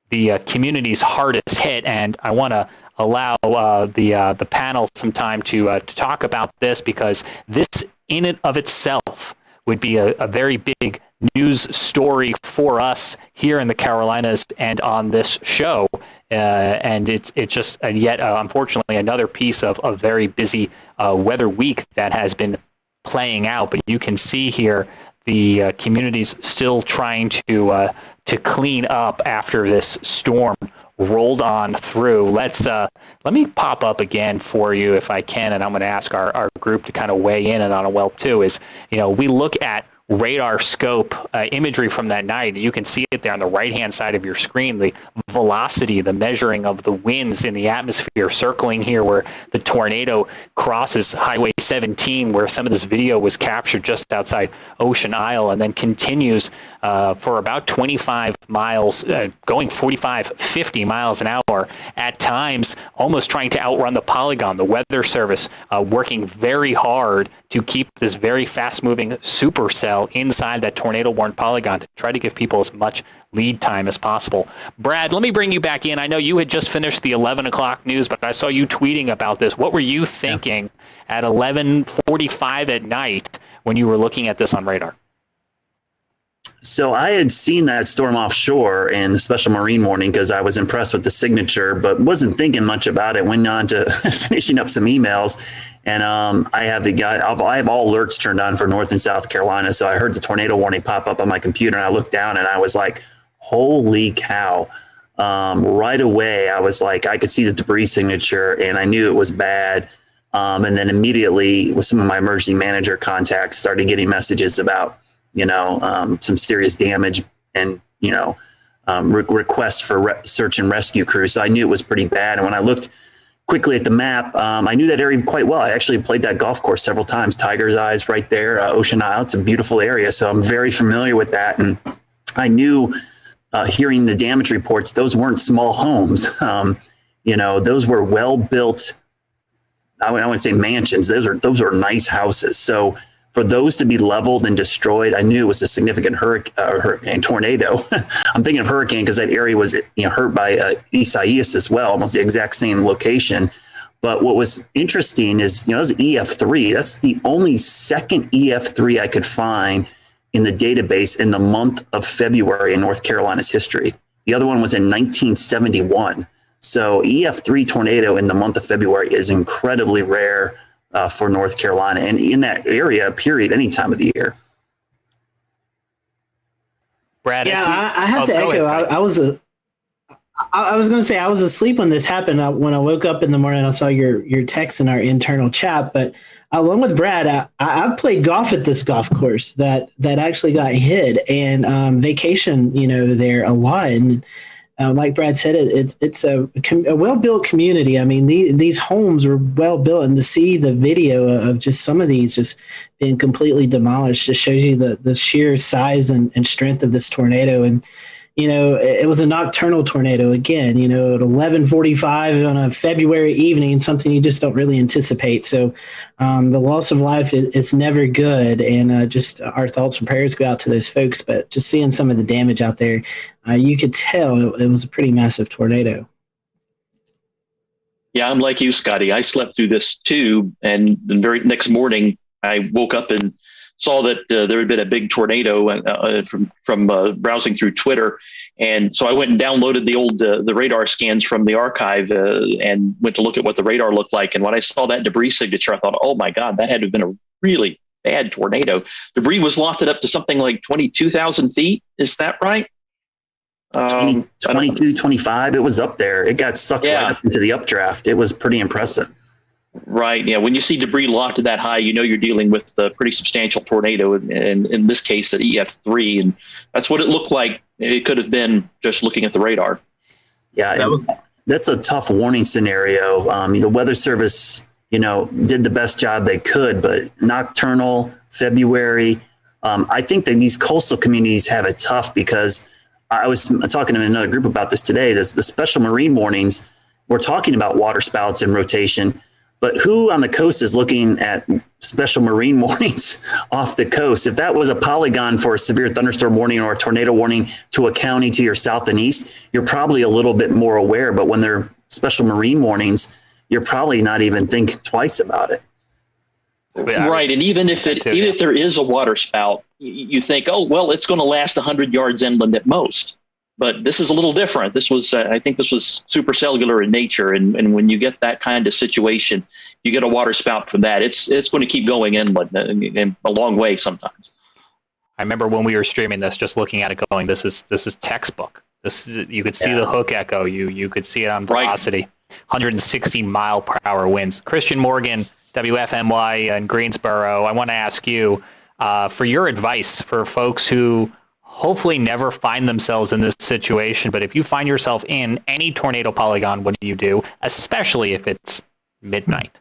the communities hardest hit, and I want to allow the panel some time to talk about this, because this in and of itself would be a very big news story for us here in the Carolinas and on this show. And it's just yet, unfortunately, another piece of a very busy weather week that has been playing out. But you can see here the communities still trying to clean up after this storm rolled on through. Let me pop up again for you if I can, and I'm going to ask our group to kind of weigh in on it well too. Is, we look at radar scope imagery from that night. You can see it there on the right-hand side of your screen, the velocity, the measuring of the winds in the atmosphere circling here where the tornado crosses Highway 17, where some of this video was captured just outside Ocean Isle, and then continues for about 25 miles, going 45, 50 miles an hour, at times almost trying to outrun the polygon. The Weather Service working very hard to keep this very fast-moving supercell inside that tornado-warned polygon to try to give people as much lead time as possible. Brad, let me bring you back in. I know you had just finished the 11 o'clock news, but I saw you tweeting about this. What were you thinking at 11:45 at night when you were looking at this on radar? So I had seen that storm offshore in the special marine warning because I was impressed with the signature, but wasn't thinking much about it. Went on to finishing up some emails, and I have all alerts turned on for North and South Carolina. So I heard the tornado warning pop up on my computer, and I looked down, and I was like, "Holy cow!" Right away, I was like, I could see the debris signature, and I knew it was bad. And then immediately, with some of my emergency manager contacts, started getting messages about some serious damage and, requests for search and rescue crews. So I knew it was pretty bad. And when I looked quickly at the map, I knew that area quite well. I actually played that golf course several times. Tiger's Eyes right there, Ocean Isle. It's a beautiful area. So I'm very familiar with that. And I knew, hearing the damage reports, those weren't small homes. Those were well-built, I wouldn't say mansions. Those are nice houses. So for those to be leveled and destroyed, I knew it was a significant hurricane tornado. I'm thinking of hurricane because that area was hurt by Isaias as well, almost the exact same location. But what was interesting is, it was EF3. That's the only second EF3 I could find in the database in the month of February in North Carolina's history. The other one was in 1971. So EF3 tornado in the month of February is incredibly rare for North Carolina, and in that area, period, any time of the year. Brad, I have to echo. I was going to say I was asleep when this happened. When I woke up in the morning, I saw your text in our internal chat. But along with Brad, I've played golf at this golf course that actually got hit, and vacation, there a lot. And like Brad said, it's a well-built community. I mean, these homes were well-built, and to see the video of just some of these just being completely demolished just shows you the sheer size and strength of this tornado. And, it was a nocturnal tornado again, at 11:45 on a February evening, something you just don't really anticipate. So the loss of life is never good, and just our thoughts and prayers go out to those folks. But just seeing some of the damage out there, you could tell it was a pretty massive tornado. Yeah, I'm like you, Scotty. I slept through this too, and the very next morning I woke up and saw that there had been a big tornado from browsing through Twitter. And so I went and downloaded the old the radar scans from the archive and went to look at what the radar looked like. And when I saw that debris signature, I thought, oh my God, that had to have been a really bad tornado. Debris was lofted up to something like 22,000 feet. Is that right? 22, 25. It was up there. It got sucked right up into the updraft. It was pretty impressive. Right. Yeah. When you see debris lofted that high, you're dealing with a pretty substantial tornado, and in this case, at EF3, and that's what it looked like. It could have been just looking at the radar. Yeah, that's a tough warning scenario. The Weather Service, did the best job they could, but nocturnal February. I think that these coastal communities have it tough because I was talking to another group about this today. The special marine warnings, we're talking about water spouts in rotation. But who on the coast is looking at special marine warnings off the coast? If that was a polygon for a severe thunderstorm warning or a tornado warning to a county to your south and east, you're probably a little bit more aware. But when they're special marine warnings, you're probably not even thinking twice about it. Right. And even if there is a water spout, you think, oh, well, it's going to last 100 yards inland at most. But this is a little different. This was, I think this was supercellular in nature. And when you get that kind of situation, you get a water spout from that. It's going to keep going inland and a long way sometimes. I remember when we were streaming this, just looking at it going, this is textbook. You could see the hook echo. You could see it on velocity, 160 mile per hour winds. Christian Morgan, WFMY in Greensboro. I want to ask you for your advice for folks who hopefully never find themselves in this situation. But if you find yourself in any tornado polygon, what do you do, especially if it's midnight?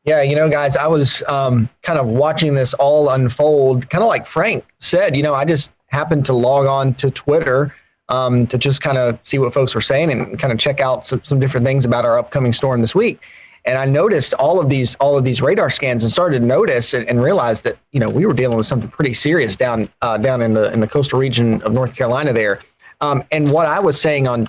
Yeah, guys, I was kind of watching this all unfold, kind of like Frank said. I just happened to log on to Twitter to just kind of see what folks were saying and kind of check out some different things about our upcoming storm this week. And I noticed all of these radar scans and started to notice and realize that, we were dealing with something pretty serious down in the coastal region of North Carolina there. And what I was saying on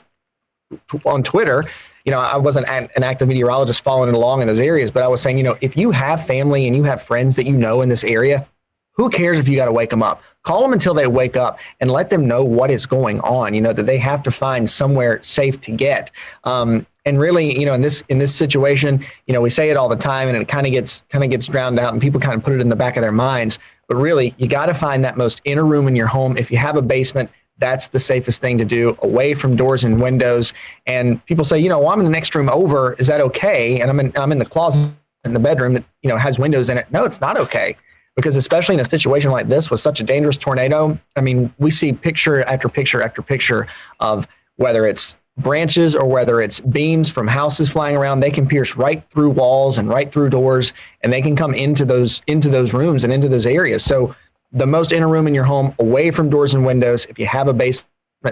Twitter, I wasn't an active meteorologist following along in those areas, but I was saying, if you have family and you have friends that in this area, who cares if you got to wake them up? call them until they wake up and let them know what is going on, that they have to find somewhere safe to get. And really, in this situation, we say it all the time, and it kind of gets drowned out, and people kind of put it in the back of their minds. But really, you got to find that most inner room in your home. If you have a basement, that's the safest thing to do, away from doors and windows. And people say, well, I'm in the next room over. Is that okay? And I'm in the closet in the bedroom that has windows in it. No, it's not okay, because especially in a situation like this with such a dangerous tornado, I mean, we see picture after picture after picture of whether it's branches or whether it's beams from houses flying around. They can pierce right through walls and right through doors, and they can come into those rooms and into those areas. So the most inner room in your home, away from doors and windows. If you have a basement,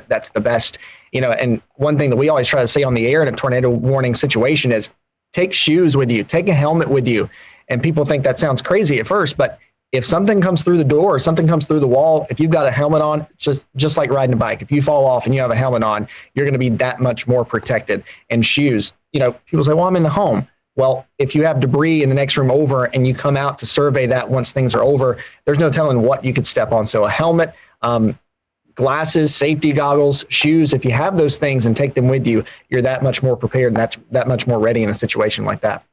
that's the best. And one thing that we always try to say on the air in a tornado warning situation is take shoes with you, take a helmet with you. And people think that sounds crazy at first, but if something comes through the door or something comes through the wall, if you've got a helmet on, just like riding a bike, if you fall off and you have a helmet on, you're going to be that much more protected. And shoes, people say, well, I'm in the home. Well, if you have debris in the next room over and you come out to survey that once things are over, there's no telling what you could step on. So a helmet, glasses, safety goggles, shoes, if you have those things and take them with you, you're that much more prepared and that's that much more ready in a situation like that.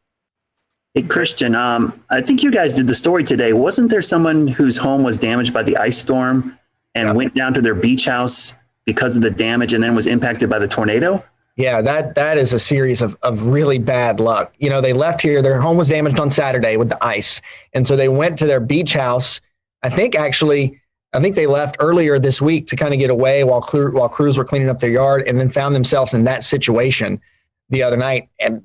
Hey, Christian, I think you guys did the story today. Wasn't there someone whose home was damaged by the ice storm and went down to their beach house because of the damage and then was impacted by the tornado? Yeah, that is a series of really bad luck. They left here, their home was damaged on Saturday with the ice. And so they went to their beach house. I think they left earlier this week to kind of get away while crews were cleaning up their yard, and then found themselves in that situation the other night. And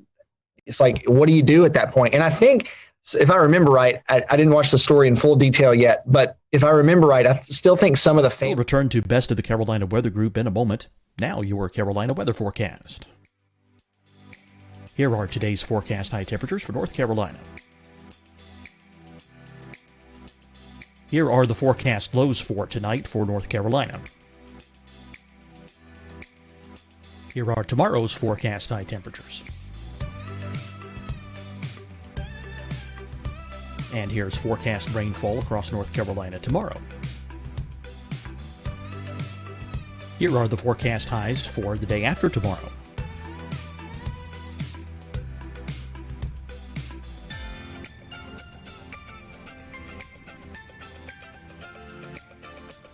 it's like, what do you do at that point? And I think, if I remember right, I didn't watch the story in full detail yet, but if I remember right, I still think some of the We'll return to Best of the Carolina Weather Group in a moment. Now your Carolina weather forecast. Here are today's forecast high temperatures for North Carolina. Here are the forecast lows for tonight for North Carolina. Here are tomorrow's forecast high temperatures. And here's forecast rainfall across North Carolina tomorrow. Here are the forecast highs for the day after tomorrow.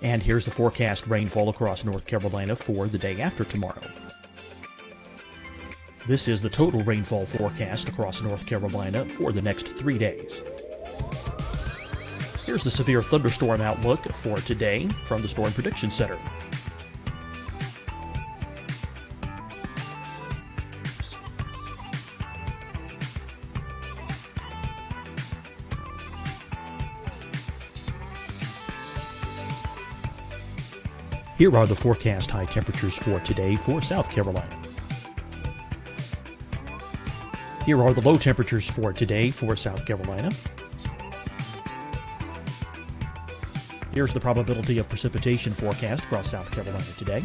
And here's the forecast rainfall across North Carolina for the day after tomorrow. This is the total rainfall forecast across North Carolina for the next 3 days. Here's the severe thunderstorm outlook for today from the Storm Prediction Center. Here are the forecast high temperatures for today for South Carolina. Here are the low temperatures for today for South Carolina. Here's the probability of precipitation forecast across South Carolina today.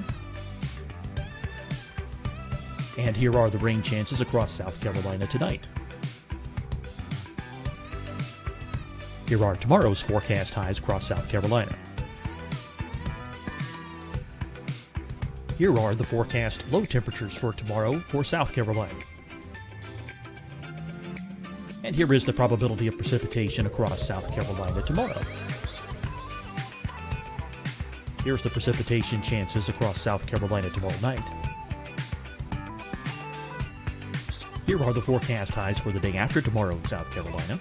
And here are the rain chances across South Carolina tonight. Here are tomorrow's forecast highs across South Carolina. Here are the forecast low temperatures for tomorrow for South Carolina. And here is the probability of precipitation across South Carolina tomorrow. Here's the precipitation chances across South Carolina tomorrow night. Here are the forecast highs for the day after tomorrow in South Carolina.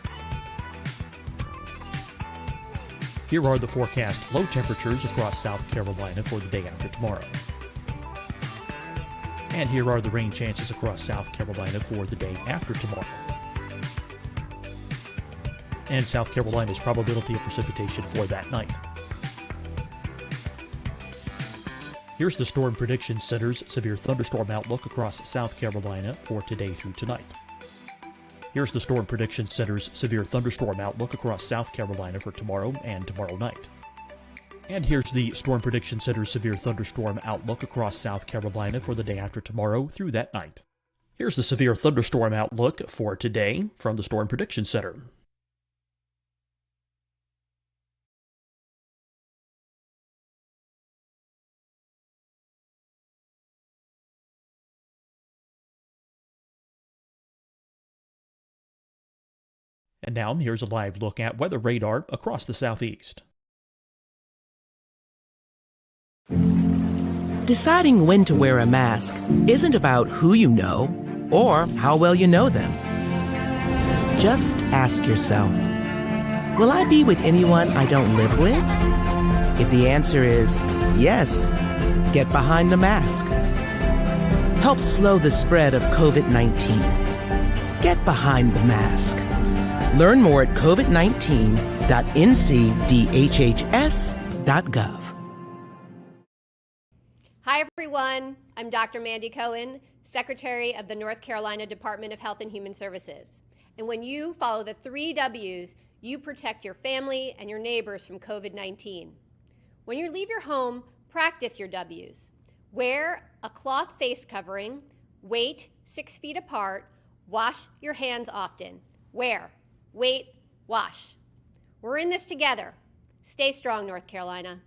Here are the forecast low temperatures across South Carolina for the day after tomorrow. And here are the rain chances across South Carolina for the day after tomorrow. And South Carolina's probability of precipitation for that night. Here's the Storm Prediction Center's severe thunderstorm outlook across South Carolina for today through tonight. Here's the Storm Prediction Center's severe thunderstorm outlook across South Carolina for tomorrow and tomorrow night. And here's the Storm Prediction Center's severe thunderstorm outlook across South Carolina for the day after tomorrow through that night. Here's the severe thunderstorm outlook for today from the Storm Prediction Center. And now here's a live look at weather radar across the southeast. Deciding when to wear a mask isn't about who you know or how well you know them. Just ask yourself, will I be with anyone I don't live with? If the answer is yes, get behind the mask. Help slow the spread of COVID-19. Get behind the mask. Learn more at covid19.ncdhhs.gov. Hi, everyone. I'm Dr. Mandy Cohen, Secretary of the North Carolina Department of Health and Human Services. And when you follow the 3 W's, you protect your family and your neighbors from COVID-19. When you leave your home, practice your W's. Wear a cloth face covering, wait 6 feet apart, wash your hands often. Wear, wait, wash. We're in this together. Stay strong, North Carolina.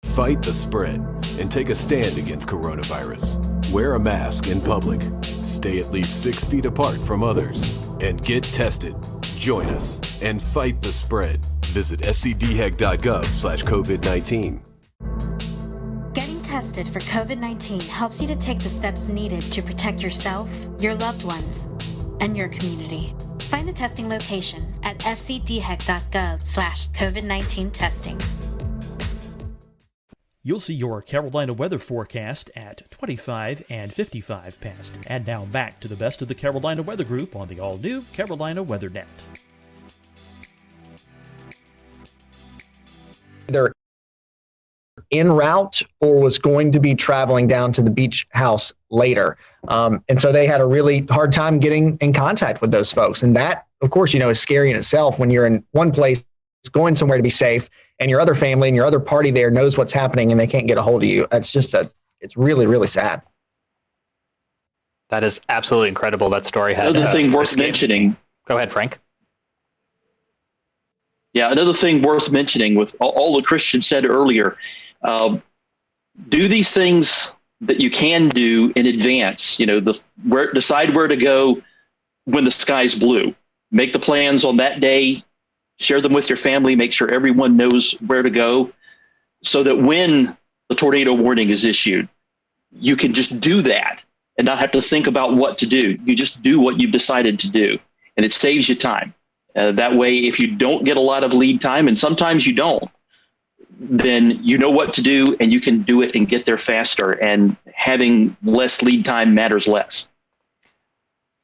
Fight the spread and take a stand against coronavirus. Wear a mask in public. Stay at least 6 feet apart from others. And get tested. Join us and fight the spread. Visit scdhec.gov/COVID-19. Getting tested for COVID-19 helps you to take the steps needed to protect yourself, your loved ones, and your community. Find the testing location at scdhec.gov/COVID-19 testing. You'll see your Carolina weather forecast at 25 and 55 past. And now back to the best of the Carolina Weather Group on the all-new Carolina Weather Net. Either en route or was going to be traveling down to the beach house later. And so they had a really hard time getting in contact with those folks. And that, of course, is scary in itself when you're in one place going somewhere to be safe and your other family and your other party there knows what's happening and they can't get a hold of you. It's really, really sad. That is absolutely incredible. That story had another thing worth mentioning. Go ahead, Frank. Yeah, another thing worth mentioning with all that Christian said earlier, do these things that you can do in advance. Decide where to go when the sky's blue. Make the plans on that day. Share them with your family. Make sure everyone knows where to go, so that when the tornado warning is issued, you can just do that and not have to think about what to do. You just do what you've decided to do, and it saves you time. That way, if you don't get a lot of lead time, and sometimes you don't, then you know what to do and you can do it and get there faster, and having less lead time matters less.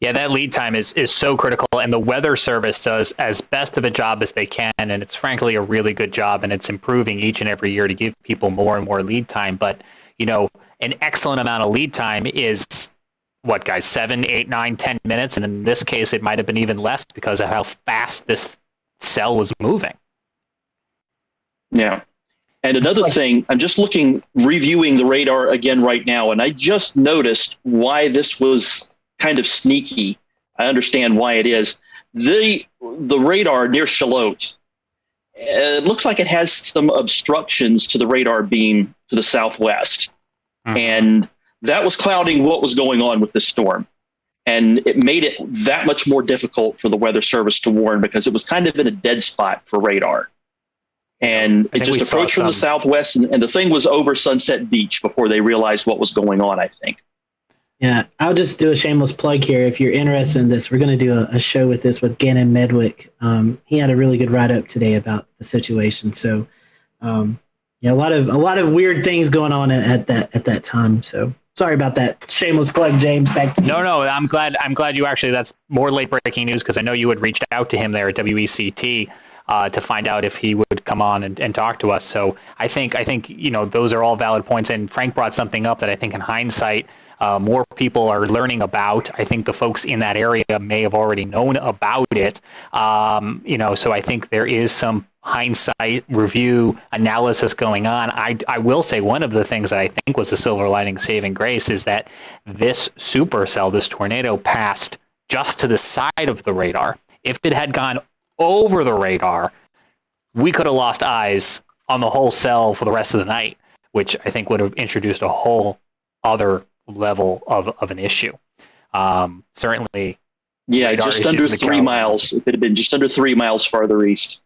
Yeah, that lead time is so critical, and the Weather Service does as best of a job as they can, and it's frankly a really good job, and it's improving each and every year to give people more and more lead time. But, an excellent amount of lead time is, 7, 8, 9, 10 minutes, and in this case, it might have been even less because of how fast this cell was moving. Yeah. And another thing, I'm just reviewing the radar again right now, and I just noticed why this was kind of sneaky. I understand why it is. The radar near Charlotte, it looks like it has some obstructions to the radar beam to the southwest. And that was clouding what was going on with this storm. And it made it that much more difficult for the Weather Service to warn, because it was kind of in a dead spot for radar. And it just approached from the southwest, and the thing was over Sunset Beach before they realized what was going on, I think. Yeah, I'll just do a shameless plug here. If you're interested in this, we're going to do a show with Gannon Medwick. He had a really good write-up today about the situation. So, a lot of weird things going on at that time. So sorry about that shameless plug, James. Back to you. No, I'm glad you actually. That's more late breaking news, because I know you had reached out to him there at WECT to find out if he would come on and talk to us. So I think those are all valid points. And Frank brought something up that I think in hindsight, more people are learning about. I think the folks in that area may have already known about it. So I think there is some hindsight review analysis going on. I will say one of the things that I think was a silver lining saving grace is that this supercell, this tornado, passed just to the side of the radar. If it had gone over the radar, we could have lost eyes on the whole cell for the rest of the night, which I think would have introduced a whole other level of an issue. Certainly Yeah, radar just issues under in the 3 Carolinas. miles. If it had been just under 3 miles farther east.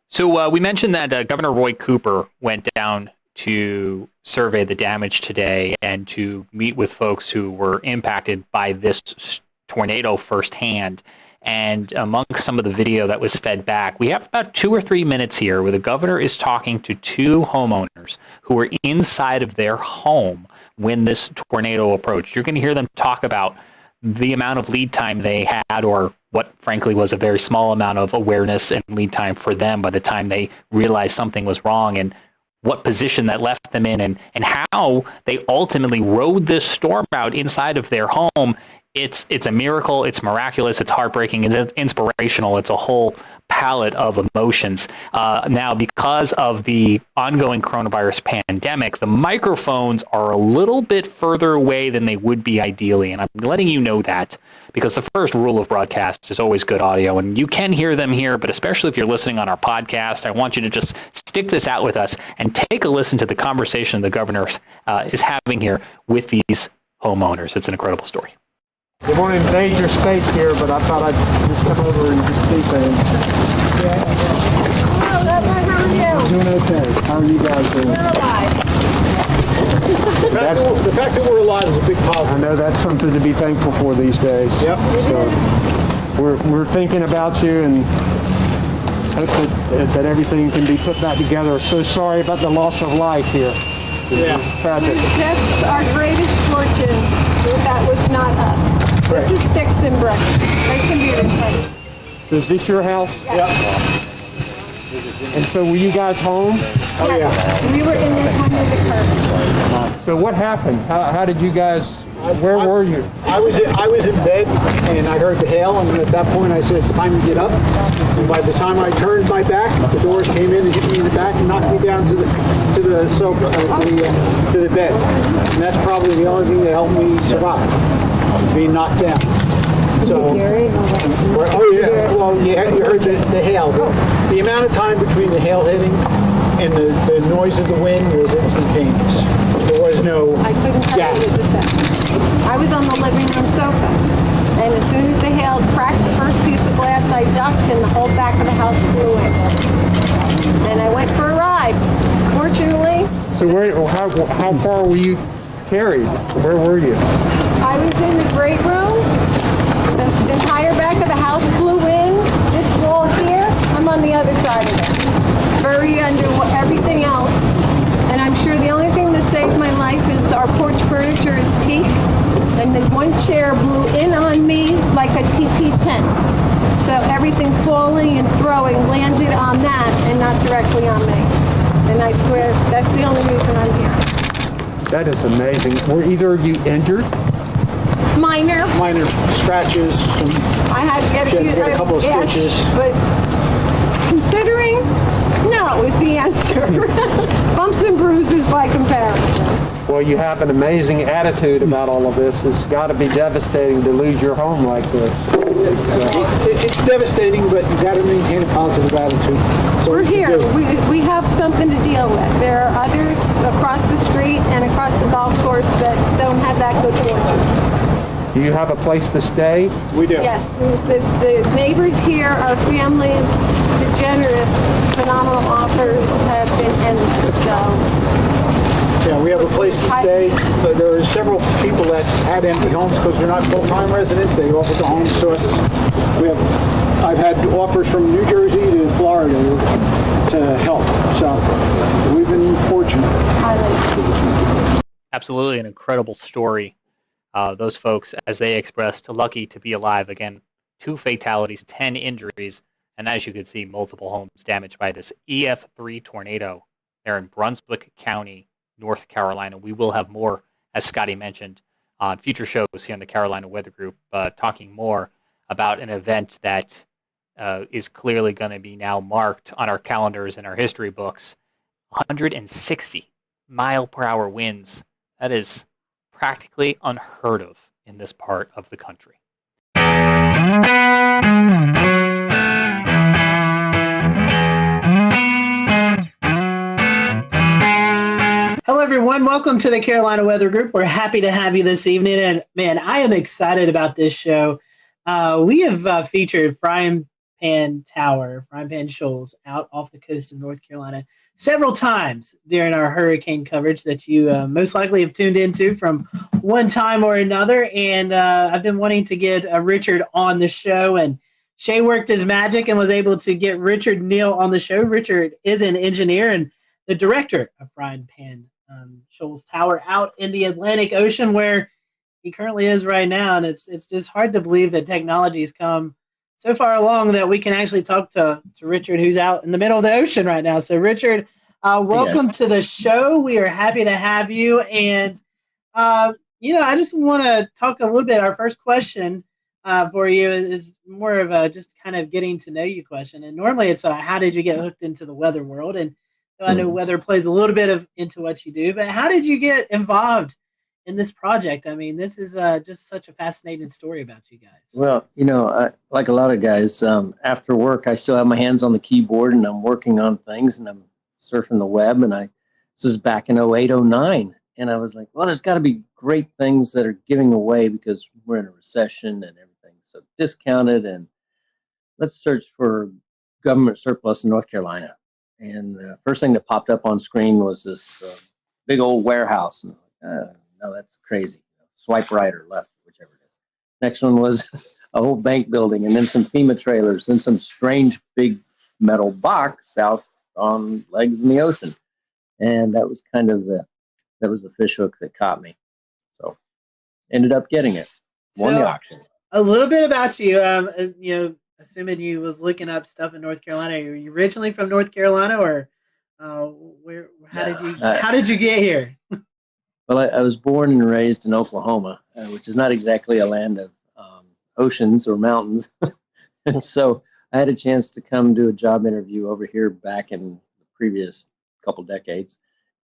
So we mentioned that Governor Roy Cooper went down to survey the damage today and to meet with folks who were impacted by this tornado firsthand. And amongst some of the video that was fed back, we have about 2 or 3 minutes here where the governor is talking to 2 homeowners who were inside of their home when this tornado approached. You're going to hear them talk about the amount of lead time they had, or what frankly was a very small amount of awareness and lead time for them by the time they realized something was wrong, and what position that left them in, and how they ultimately rode this storm out inside of their home. It's a miracle. It's miraculous. It's heartbreaking. It's inspirational. It's a whole palette of emotions. Now, because of the ongoing coronavirus pandemic, the microphones are a little bit further away than they would be ideally, and I'm letting you know that because the first rule of broadcast is always good audio, and you can hear them here, but especially if you're listening on our podcast, I want you to just stick this out with us and take a listen to the conversation the governor is having here with these homeowners. It's an incredible story. We won't invade your space here, but I thought I'd just come over and just see things. Hello, Governor, how are you? I'm doing okay. How are you guys doing? We're alive. The fact that we're alive is a big positive. I know that's something to be thankful for these days. Yep. So we're thinking about you and hope that everything can be put back together. So sorry about the loss of life here. Yeah. Tragic. That's our greatest fortune. That was not us. Right. This is sticks and bricks. They can be replaced. So is this your house? Yes. And so were you guys home? Oh, yeah. We were in this under the curtain. So what happened? How did you guys, where were you? I was in bed and I heard the hail, and at that point I said it's time to get up. And by the time I turned my back, the doors came in and hit me in the back and knocked me down to the sofa, to the bed. And that's probably the only thing that helped me survive, being knocked down. So, oh yeah, well yeah, you heard the hail. The amount of time between the hail hitting and the noise of the wind was instantaneous. There was no I couldn't tell you what this happened. I was on the living room sofa, and as soon as the hail cracked the first piece of glass, I ducked, and the whole back of the house flew in. And I went for a ride. Fortunately. So how far were you carried? Where were you? I was in the great room. The entire back of the house flew in. This wall here, I'm on the other side of it. Buried under everything else. And I'm sure the only thing that saved my life is our porch furniture is teak. And then one chair blew in on me like a teepee tent. So everything falling and throwing landed on that and not directly on me. And I swear that's the only reason I'm here. That is amazing. Were either of you injured? Minor scratches. I had to get a couple of stitches. But considering, no is the answer. Bumps and bruises by comparison. Well, you have an amazing attitude about all of this. It's got to be devastating to lose your home like this. It's devastating, but you got to maintain a positive attitude. So we're here. We have something to deal with. There are others across the street and across the golf course that don't have that good fortune. Do you have a place to stay? We do. Yes. The neighbors here are families. The generous, phenomenal offers have been endless. So. Yeah, we have a place to stay, but there are several people that had empty homes because they're not full-time residents. They offered the homes to us. I've had offers from New Jersey to Florida to help. So we've been fortunate. Absolutely an incredible story. Those folks, as they expressed, lucky to be alive. Again, 2 fatalities, 10 injuries, and as you can see, multiple homes damaged by this EF3 tornado there in Brunswick County, North Carolina. We will have more, as Scotty mentioned, on future shows here in the Carolina Weather Group, talking more about an event that is clearly going to be now marked on our calendars and our history books. 160 mile-per-hour winds. That is practically unheard of in this part of the country. Hello, everyone. everyone. Welcome to the Carolina Weather Group. We're happy to have you this evening. And man, I am excited about this show. We have featured Frying Pan Shoals out off the coast of North Carolina several times during our hurricane coverage that you most likely have tuned into from one time or another. And I've been wanting to get Richard on the show, and Shay worked his magic and was able to get Richard Neal on the show. Richard is an engineer and the director of Frying Pan Shoals Tower out in the Atlantic Ocean, where he currently is right now. And it's just hard to believe that technology's come so far along that we can actually talk to Richard, who's out in the middle of the ocean right now. So, Richard, welcome to the show. We are happy to have you. And, I just want to talk a little bit. Our first question for you is more of a just kind of getting to know you question. And normally it's how did you get hooked into the weather world? And I know weather plays a little bit into what you do, but how did you get involved in this project? I mean, this is just such a fascinating story about you guys. Well, like a lot of guys, after work, I still have my hands on the keyboard and I'm working on things and I'm surfing the web. And this is back in 08, 09. And I was like, well, there's got to be great things that are giving away because we're in a recession and everything's so discounted. And let's search for government surplus in North Carolina. And the first thing that popped up on screen was this big old warehouse. And no, that's crazy. Swipe right or left, whichever it is. Next one was a whole bank building, and then some FEMA trailers, then some strange big metal box out on legs in the ocean. And that was kind of the fish hook that caught me. So ended up getting it. Won the auction. A little bit about you, assuming you was looking up stuff in North Carolina. Are you originally from North Carolina, or how did you get here? Well, I was born and raised in Oklahoma, which is not exactly a land of oceans or mountains. And so I had a chance to come do a job interview over here back in the previous couple decades.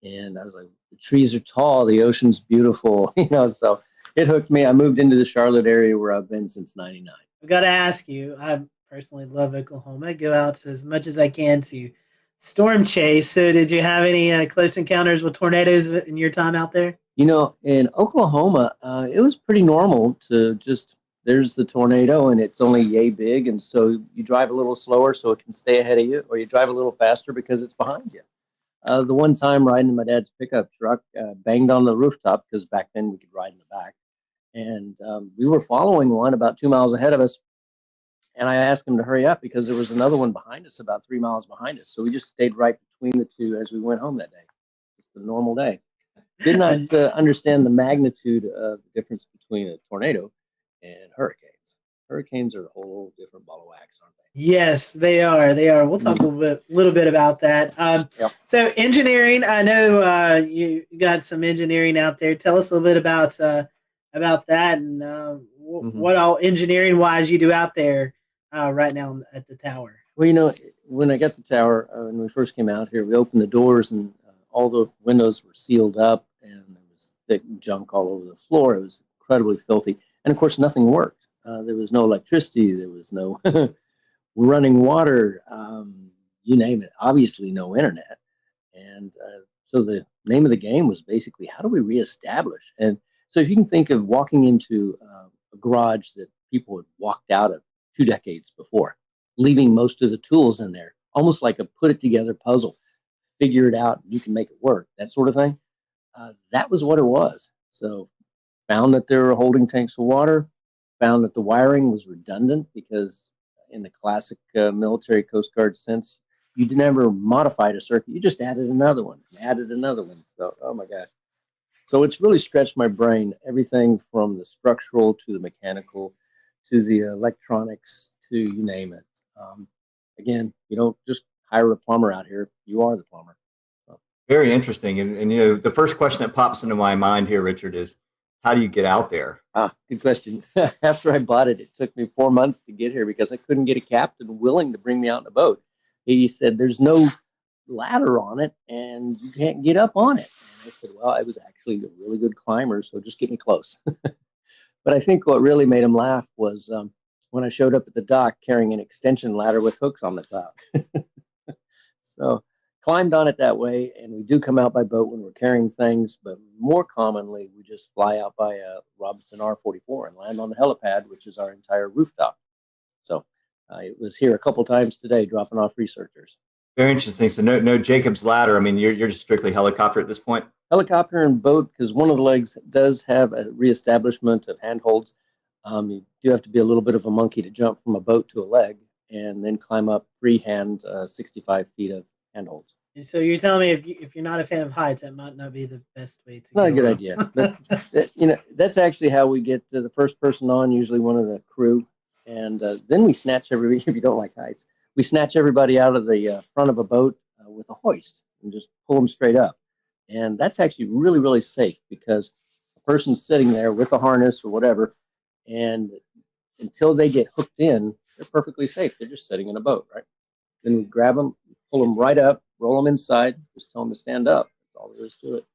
And I was like, the trees are tall, the ocean's beautiful, so it hooked me. I moved into the Charlotte area where I've been since 99. I've got to ask you, I personally love Oklahoma. I go out as much as I can to storm chase. So did you have any close encounters with tornadoes in your time out there? In Oklahoma, it was pretty normal to just, there's the tornado and it's only yay big. And so you drive a little slower so it can stay ahead of you, or you drive a little faster because it's behind you. The one time riding in my dad's pickup truck, banged on the rooftop because back then we could ride in the back. And we were following one about 2 miles ahead of us. And I asked him to hurry up because there was another one behind us about 3 miles behind us. So we just stayed right between the two as we went home that day. Just a normal day. Did not understand the magnitude of the difference between a tornado and hurricanes. Hurricanes are a whole different ball of wax, aren't they? Yes, they are. They are. We'll talk a little bit about that. Yep. So engineering, I know you got some engineering out there. Tell us a little bit about that and what all engineering-wise you do out there right now at the tower. Well, when I got the tower, when we first came out here, we opened the doors and all the windows were sealed up and there was thick junk all over the floor. It was incredibly filthy. And of course, nothing worked. There was no electricity. There was no running water, you name it. Obviously, no internet. And so the name of the game was basically, how do we reestablish? And so if you can think of walking into a garage that people had walked out of 2 decades before, leaving most of the tools in there, almost like a put-it-together puzzle, figure it out, and you can make it work, that sort of thing. That was what it was. So found that there were holding tanks of water, found that the wiring was redundant because in the classic military Coast Guard sense, you never modified a circuit. You just added another one, So, oh my gosh. So it's really stretched my brain, everything from the structural to the mechanical to the electronics to you name it. Again, you don't just hire a plumber out here. You are the plumber. So. Very interesting. And the first question that pops into my mind here, Richard, is how do you get out there? Good question. After I bought it, it took me 4 months to get here because I couldn't get a captain willing to bring me out in a boat. He said, there's no ladder on it and you can't get up on it. And I said, well, I was actually a really good climber, so just get me close. But I think what really made him laugh was when I showed up at the dock carrying an extension ladder with hooks on the top. So climbed on it that way, and we do come out by boat when we're carrying things, but more commonly we just fly out by a Robinson R-44 and land on the helipad, which is our entire rooftop. So it was here a couple times today dropping off researchers. Very interesting. So no Jacob's ladder. I mean, you're just strictly helicopter at this point? Helicopter and boat, because one of the legs does have a reestablishment of handholds. You do have to be a little bit of a monkey to jump from a boat to a leg and then climb up freehand 65 feet of handholds. So you're telling me if you're not a fan of heights, that might not be the best way to. Not a good idea. But that's actually how we get to the first person on, usually one of the crew, and then we snatch everybody. If you don't like heights, we snatch everybody out of the front of a boat with a hoist and just pull them straight up. And that's actually really, really safe because the person's sitting there with a harness or whatever, and until they get hooked in, they're perfectly safe. They're just sitting in a boat, right? Then we grab them, pull them right up, roll them inside, just tell them to stand up. That's all there is to it.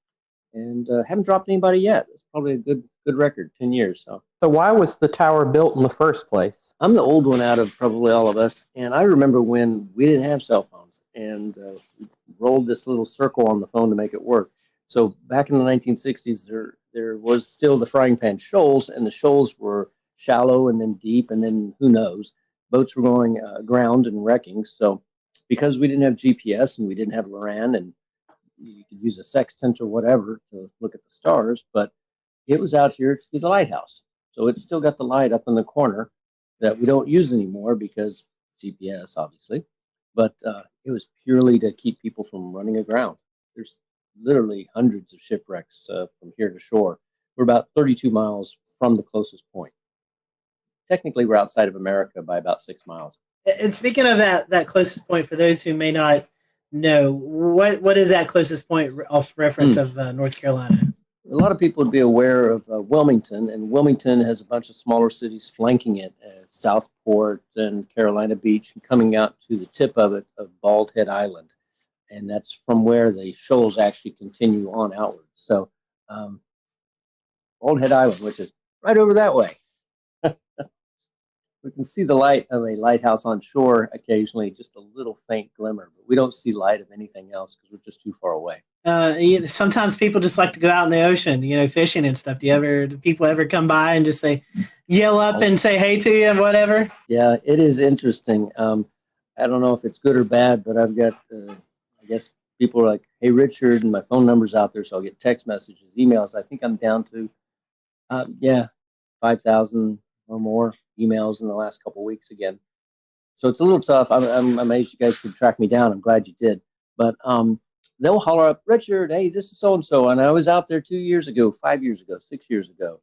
And haven't dropped anybody yet. It's probably a good record, 10 years. So why was the tower built in the first place? I'm the old one out of probably all of us. And I remember when we didn't have cell phones and rolled this little circle on the phone to make it work. So back in the 1960s, there was still the frying pan shoals, and the shoals were shallow and then deep, and then who knows, boats were going aground and wrecking. So because we didn't have GPS and we didn't have LORAN, and you could use a sextant or whatever to look at the stars, but it was out here to be the lighthouse. So it's still got the light up in the corner that we don't use anymore because GPS, obviously, but it was purely to keep people from running aground. There's literally hundreds of shipwrecks from here to shore. We're about 32 miles from the closest point. Technically, we're outside of America by about 6 miles. And speaking of that closest point, for those who may not know, what is that closest point off reference of North Carolina? A lot of people would be aware of Wilmington, and Wilmington has a bunch of smaller cities flanking it, Southport and Carolina Beach, and coming out to the tip of it of Bald Head Island. And that's from where the shoals actually continue on outward. So Bald Head Island, which is right over that way. We can see the light of a lighthouse on shore occasionally, just a little faint glimmer, but we don't see light of anything else because we're just too far away. Sometimes people just like to go out in the ocean, fishing and stuff. Do people ever come by and just yell up and say hey to you and whatever? Yeah, it is interesting. I don't know if it's good or bad, but I've got, I guess people are like, hey, Richard, and my phone number's out there, so I'll get text messages, emails. I think I'm down to, 5,000 or more emails in the last couple of weeks again. So it's a little tough. I'm amazed you guys could track me down. I'm glad you did. But they'll holler up, Richard, hey, this is so-and-so. And I was out there 2 years ago, 5 years ago, 6 years ago.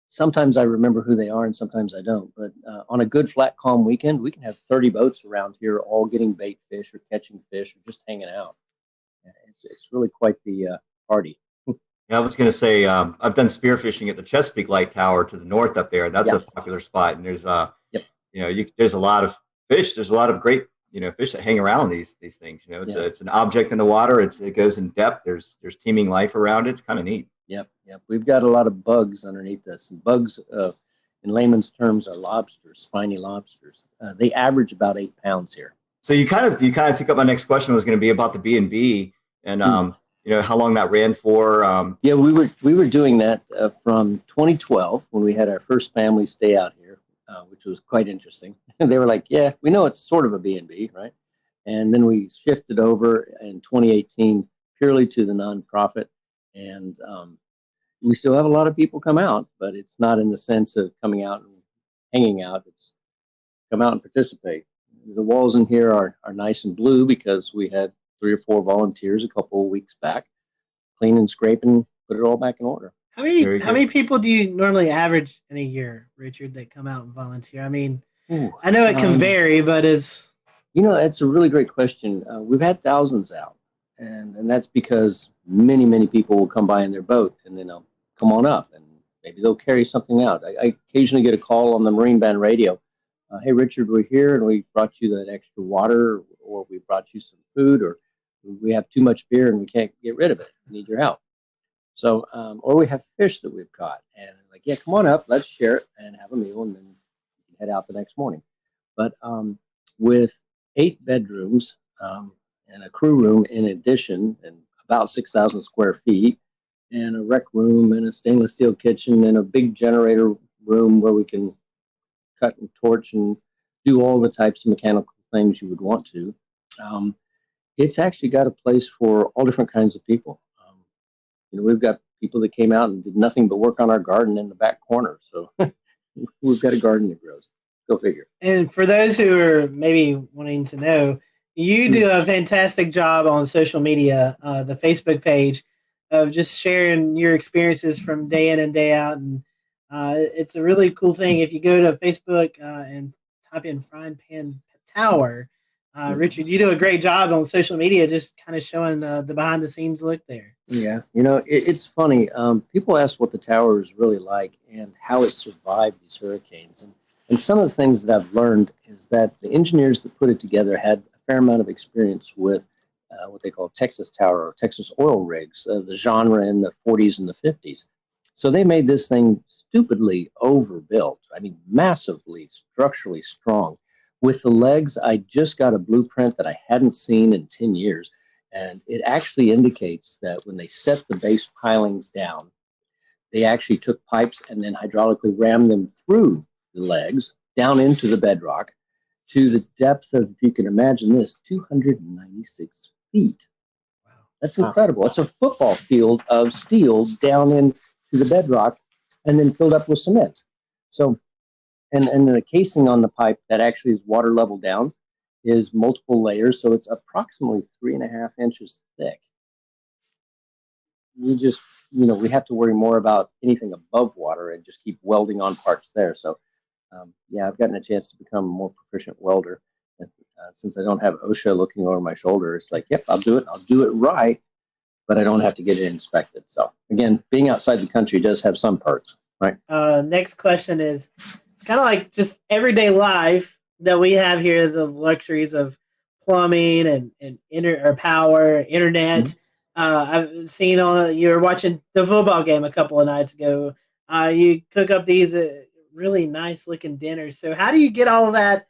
Sometimes I remember who they are and sometimes I don't. But on a good, flat, calm weekend, we can have 30 boats around here all getting bait fish or catching fish or just hanging out. It's really quite the party. Yeah, I was going to say, I've done spearfishing at the Chesapeake Light Tower to the north up there. That's a popular spot. And there's, there's a lot of fish. There's a lot of great, fish that hang around these things. It's an object in the water. It goes in depth. There's teeming life around it. It's kind of neat. Yep. We've got a lot of bugs underneath this. And bugs, in layman's terms, are lobsters, spiny lobsters. They average about 8 pounds here. So you kind of took up my next question was going to be about the B&B and how long that ran for. Yeah, we were doing that from 2012 when we had our first family stay out here, which was quite interesting. They were like, yeah, we know it's sort of a B&B, right? And then we shifted over in 2018 purely to the nonprofit. And we still have a lot of people come out, but it's not in the sense of coming out and hanging out. It's come out and participate. The walls in here are nice and blue because we had 3 or 4 volunteers a couple of weeks back, clean and scrape and put it all back in order. How many people do you normally average in a year, Richard, that come out and volunteer? I mean, I know it can vary, but it's... that's a really great question. We've had thousands out, and that's because many, many people will come by in their boat, and then they'll come on up, and maybe they'll carry something out. I occasionally get a call on the Marine Band radio. Hey, Richard, we're here, and we brought you that extra water, or we brought you some food, or we have too much beer and we can't get rid of it. We need your help. So, or we have fish that we've caught, and like, yeah, come on up, let's share it and have a meal, and then head out the next morning. But with 8 bedrooms and a crew room in addition, and about 6,000 square feet, and a rec room and a stainless steel kitchen and a big generator room where we can cut and torch and do all the types of mechanical things you would want to. It's actually got a place for all different kinds of people. We've got people that came out and did nothing but work on our garden in the back corner. So we've got a garden that grows. Go figure. And for those who are maybe wanting to know, you do a fantastic job on social media, the Facebook page, of just sharing your experiences from day in and day out. And it's a really cool thing. If you go to Facebook and type in Frying Pan Tower, Richard, you do a great job on social media, just kind of showing the behind the scenes look there. Yeah, it's funny. People ask what the tower is really like and how it survived these hurricanes. And some of the things that I've learned is that the engineers that put it together had a fair amount of experience with what they call Texas tower or Texas oil rigs, the genre in the 40s and the 50s. So they made this thing stupidly overbuilt. I mean, massively structurally strong. With the legs, I just got a blueprint that I hadn't seen in 10 years. And it actually indicates that when they set the base pilings down, they actually took pipes and then hydraulically rammed them through the legs down into the bedrock to the depth of, if you can imagine this, 296 feet. Wow. That's incredible. It's a football field of steel down into the bedrock and then filled up with cement. So, and the casing on the pipe that actually is water level down is multiple layers, so it's approximately 3.5 inches thick. We just, we have to worry more about anything above water and just keep welding on parts there. So, yeah, I've gotten a chance to become a more proficient welder. And, since I don't have OSHA looking over my shoulder, it's like, yep, I'll do it right, but I don't have to get it inspected. So, again, being outside the country does have some perks, right? Next question is, it's kind of like just everyday life that we have here, the luxuries of plumbing and power, internet. Mm-hmm. I've seen you were watching the football game a couple of nights ago. You cook up these really nice looking dinners. So how do you get all of that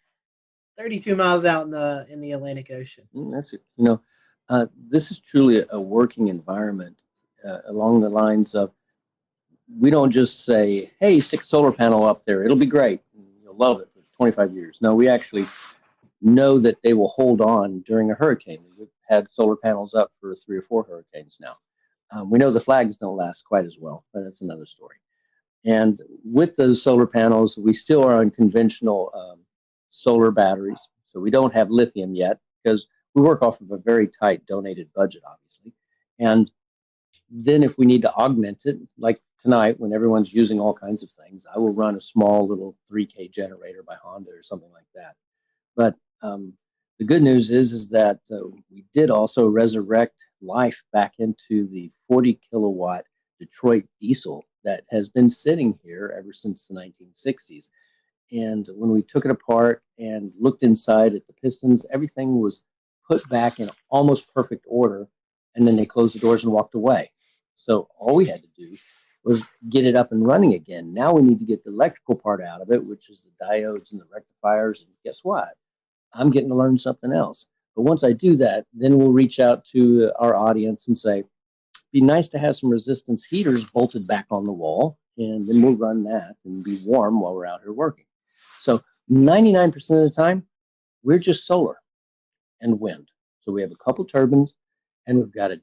32 miles out in the Atlantic Ocean? That's it. This is truly a working environment along the lines of, we don't just say, hey, stick a solar panel up there, it'll be great, you'll love it for 25 years. No, we actually know that they will hold on during a hurricane. We've had solar panels up for 3 or 4 hurricanes now. We know the flags don't last quite as well, but that's another story. And with those solar panels, we still are on conventional solar batteries. So we don't have lithium yet because we work off of a very tight donated budget, obviously. And then if we need to augment it, like tonight when everyone's using all kinds of things, I will run a small little 3K generator by Honda or something like that. But the good news is that we did also resurrect life back into the 40 kilowatt Detroit diesel that has been sitting here ever since the 1960s. And when we took it apart and looked inside at the pistons, everything was put back in almost perfect order. And then they closed the doors and walked away. So all we had to do was get it up and running again. Now we need to get the electrical part out of it, which is the diodes and the rectifiers. And guess what? I'm getting to learn something else. But once I do that, then we'll reach out to our audience and say, be nice to have some resistance heaters bolted back on the wall, and then we'll run that and be warm while we're out here working. So 99% of the time, we're just solar and wind. So we have a couple turbines, and we've got a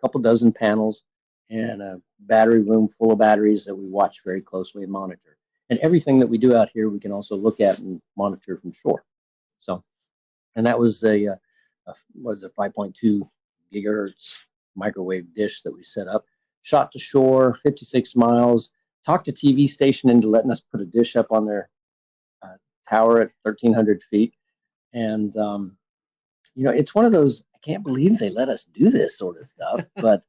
couple dozen panels and a battery room full of batteries that we watch very closely and monitor. And everything that we do out here, we can also look at and monitor from shore. So, and that was a 5.2 gigahertz microwave dish that we set up, shot to shore, 56 miles, talked to TV station into letting us put a dish up on their tower at 1,300 feet. And, it's one of those, I can't believe they let us do this sort of stuff, but,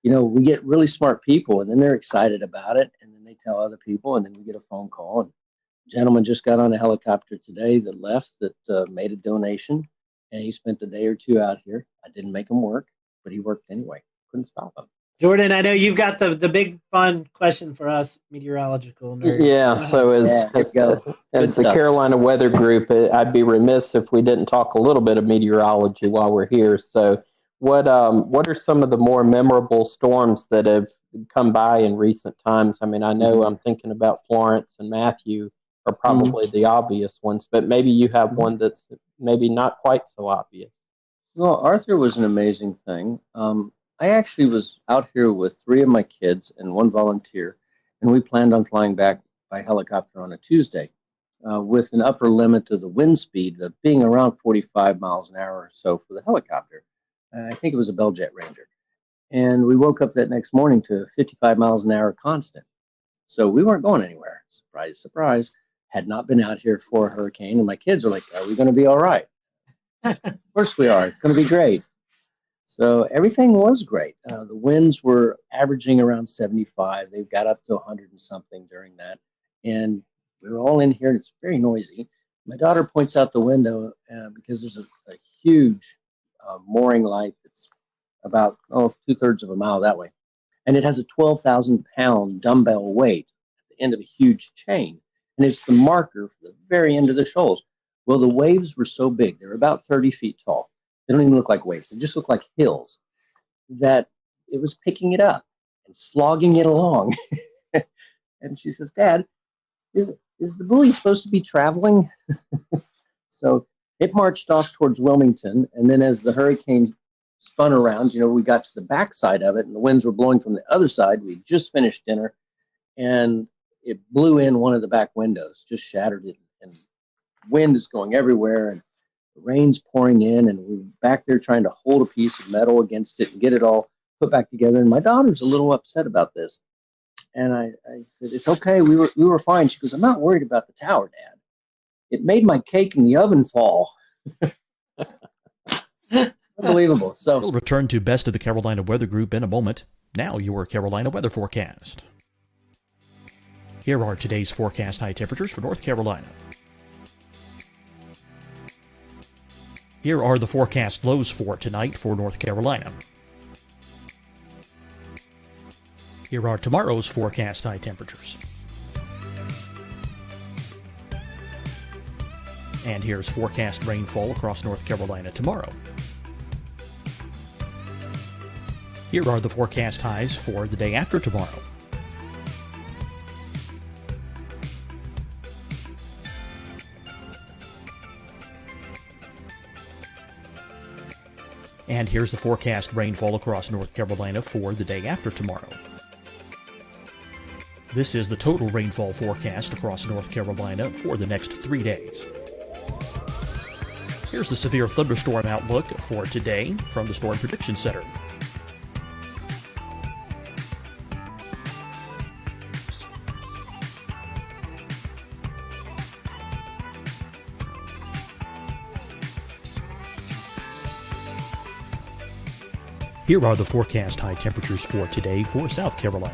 we get really smart people and then they're excited about it. And then they tell other people and then we get a phone call. And a gentleman just got on a helicopter today that left that made a donation. And he spent a day or two out here. I didn't make him work, but he worked anyway. Couldn't stop him. Jordan, I know you've got the big fun question for us meteorological nerds. Yeah, so as the Carolina Weather Group, I'd be remiss if we didn't talk a little bit of meteorology while we're here. So what are some of the more memorable storms that have come by in recent times? I mean, I know I'm thinking about Florence and Matthew are probably the obvious ones, but maybe you have one that's maybe not quite so obvious. Well, Arthur was an amazing thing. I actually was out here with 3 of my kids and 1 volunteer, and we planned on flying back by helicopter on a Tuesday with an upper limit to the wind speed of being around 45 miles an hour or so for the helicopter. I think it was a Bell Jet Ranger. And we woke up that next morning to 55 miles an hour constant. So we weren't going anywhere. Surprise, surprise. Had not been out here for a hurricane, and my kids are like, are we going to be all right? Of course we are. It's going to be great. So everything was great. The winds were averaging around 75. They got up to 100 and something during that. And we were all in here, and it's very noisy. My daughter points out the window because there's a huge mooring light that's about 2/3 of a mile that way. And it has a 12,000-pound dumbbell weight at the end of a huge chain. And it's the marker for the very end of the shoals. Well, the waves were so big. They're about 30 feet tall. They don't even look like waves. They just look like hills, that it was picking it up and slogging it along. And she says, Dad, is the buoy supposed to be traveling? So it marched off towards Wilmington. And then as the hurricane spun around, we got to the backside of it, and the winds were blowing from the other side. We just finished dinner, and it blew in one of the back windows, just shattered it. And wind is going everywhere, and the rain's pouring in, and we're back there trying to hold a piece of metal against it and get it all put back together. And my daughter's a little upset about this. And I said, it's okay. We were fine. She goes, I'm not worried about the tower, Dad. It made my cake in the oven fall. Unbelievable. So we'll return to Best of the Carolina Weather Group in a moment. Now your Carolina weather forecast. Here are today's forecast high temperatures for North Carolina. Here are the forecast lows for tonight for North Carolina. Here are tomorrow's forecast high temperatures. And here's forecast rainfall across North Carolina tomorrow. Here are the forecast highs for the day after tomorrow. And here's the forecast rainfall across North Carolina for the day after tomorrow. This is the total rainfall forecast across North Carolina for the next 3 days. Here's the severe thunderstorm outlook for today from the Storm Prediction Center. Here are the forecast high temperatures for today for South Carolina.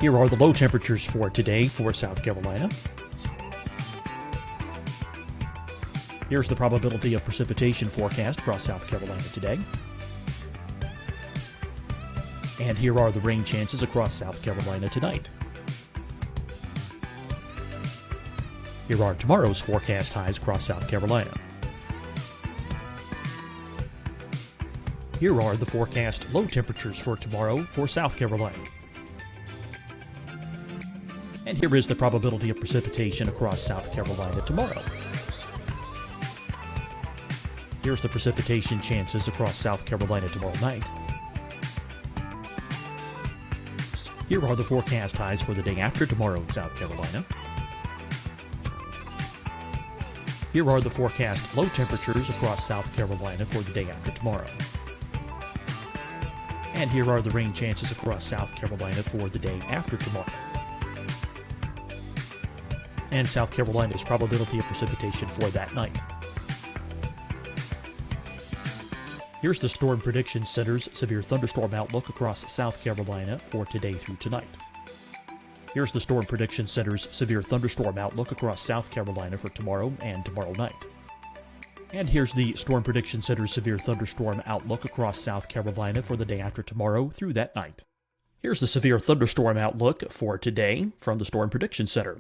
Here are the low temperatures for today for South Carolina. Here's the probability of precipitation forecast across South Carolina today. And here are the rain chances across South Carolina tonight. Here are tomorrow's forecast highs across South Carolina. Here are the forecast low temperatures for tomorrow for South Carolina. And here is the probability of precipitation across South Carolina tomorrow. Here's the precipitation chances across South Carolina tomorrow night. Here are the forecast highs for the day after tomorrow in South Carolina. Here are the forecast low temperatures across South Carolina for the day after tomorrow. And here are the rain chances across South Carolina for the day after tomorrow. And South Carolina's probability of precipitation for that night. Here's the Storm Prediction Center's severe thunderstorm outlook across South Carolina for today through tonight. Here's the Storm Prediction Center's severe thunderstorm outlook across South Carolina for tomorrow and tomorrow night. And here's the Storm Prediction Center's severe thunderstorm outlook across South Carolina for the day after tomorrow through that night. Here's the severe thunderstorm outlook for today from the Storm Prediction Center.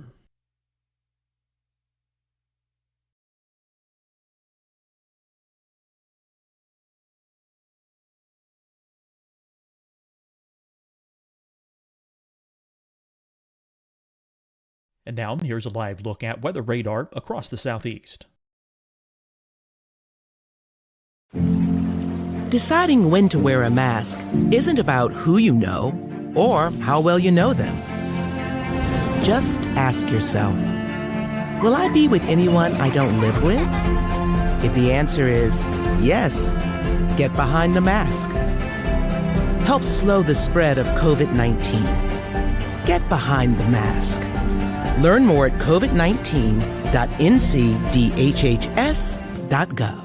And now here's a live look at weather radar across the southeast. Deciding when to wear a mask isn't about who you know or how well you know them. Just ask yourself, will I be with anyone I don't live with? If the answer is yes, get behind the mask. Help slow the spread of COVID-19. Get behind the mask. Learn more at covid19.ncdhhs.gov.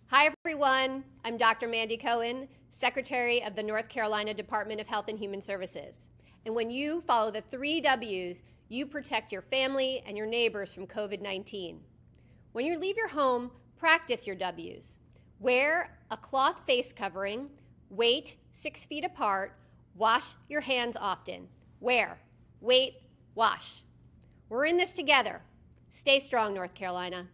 Hi, everyone. I'm Dr. Mandy Cohen, Secretary of the North Carolina Department of Health and Human Services. And when you follow the 3 W's, you protect your family and your neighbors from COVID-19. When you leave your home, practice your W's. Wear a cloth face covering, wait 6 feet apart, wash your hands often. Wear, wait, wash. We're in this together. Stay strong, North Carolina.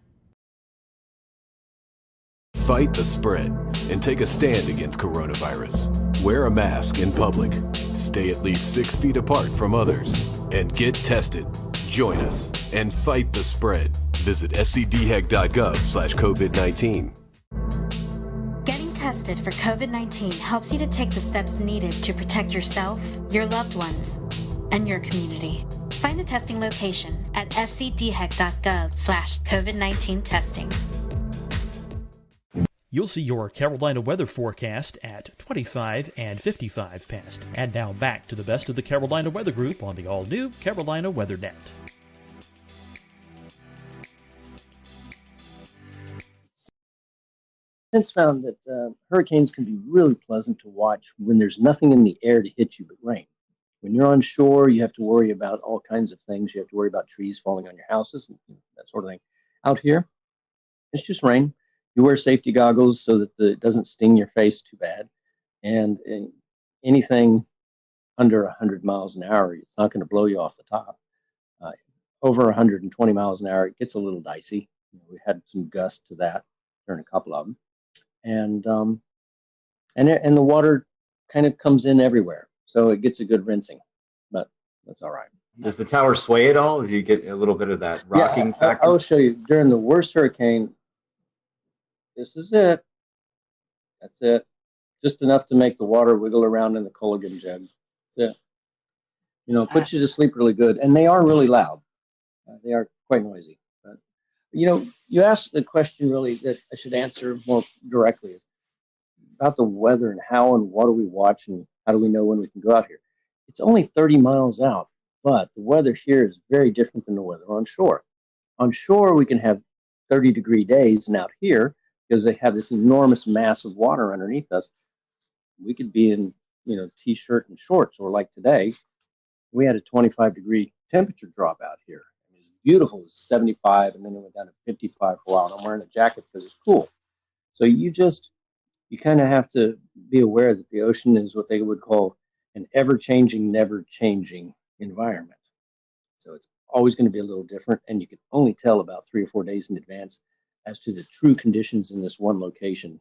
Fight the spread and take a stand against coronavirus. Wear a mask in public. Stay at least 6 feet apart from others. And get tested. Join us and fight the spread. Visit scdhec.gov/COVID-19. Getting tested for COVID-19 helps you to take the steps needed to protect yourself, your loved ones, and your community. Find the testing location at scdhec.gov/COVID-19 testing. You'll see your Carolina weather forecast at 25 and 55 past. And now back to the best of the Carolina Weather Group on the all-new Carolina Weather Net. Since found that hurricanes can be really pleasant to watch when there's nothing in the air to hit you but rain. When you're on shore, you have to worry about all kinds of things. You have to worry about trees falling on your houses, that sort of thing. Out here, it's just rain. You wear safety goggles so that it doesn't sting your face too bad. And anything under 100 miles an hour, it's not going to blow you off the top. Over 120 miles an hour, it gets a little dicey. We had some gusts to that during a couple of them. And the water kind of comes in everywhere. So it gets a good rinsing, but that's all right. Does the tower sway at all? Do you get a little bit of that rocking factor? I'll show you. During the worst hurricane, this is it. That's it. Just enough to make the water wiggle around in the Culligan jug. That's it. Puts you to sleep really good. And they are really loud. They are quite noisy. But, you asked the question really that I should answer more directly is about the weather and how and what do we watch and how do we know when we can go out here. It's only 30 miles out, but the weather here is very different than the weather on shore. On shore, we can have 30-degree days, and out here, because they have this enormous mass of water underneath us, we could be in, t-shirt and shorts, or like today, we had a 25-degree temperature drop out here. It was beautiful. It was 75, and then it went down to 55 for a while, and I'm wearing a jacket because it's cool. So you kind of have to be aware that the ocean is what they would call an ever-changing, never-changing environment. So it's always going to be a little different, and you can only tell about 3 or 4 days in advance as to the true conditions in this one location.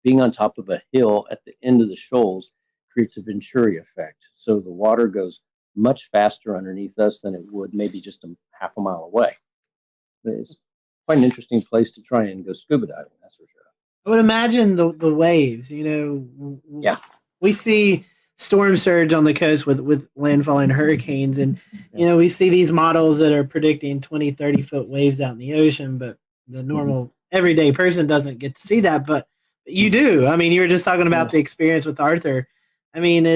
Being on top of a hill at the end of the shoals creates a Venturi effect. So the water goes much faster underneath us than it would maybe just half a mile away. It's quite an interesting place to try and go scuba diving, that's for sure. I would imagine the waves, Yeah. We see storm surge on the coast with landfalling hurricanes. And, we see these models that are predicting 20, 30-foot waves out in the ocean, but the normal everyday person doesn't get to see that. But you do. I mean, you were just talking about the experience with Arthur. I mean,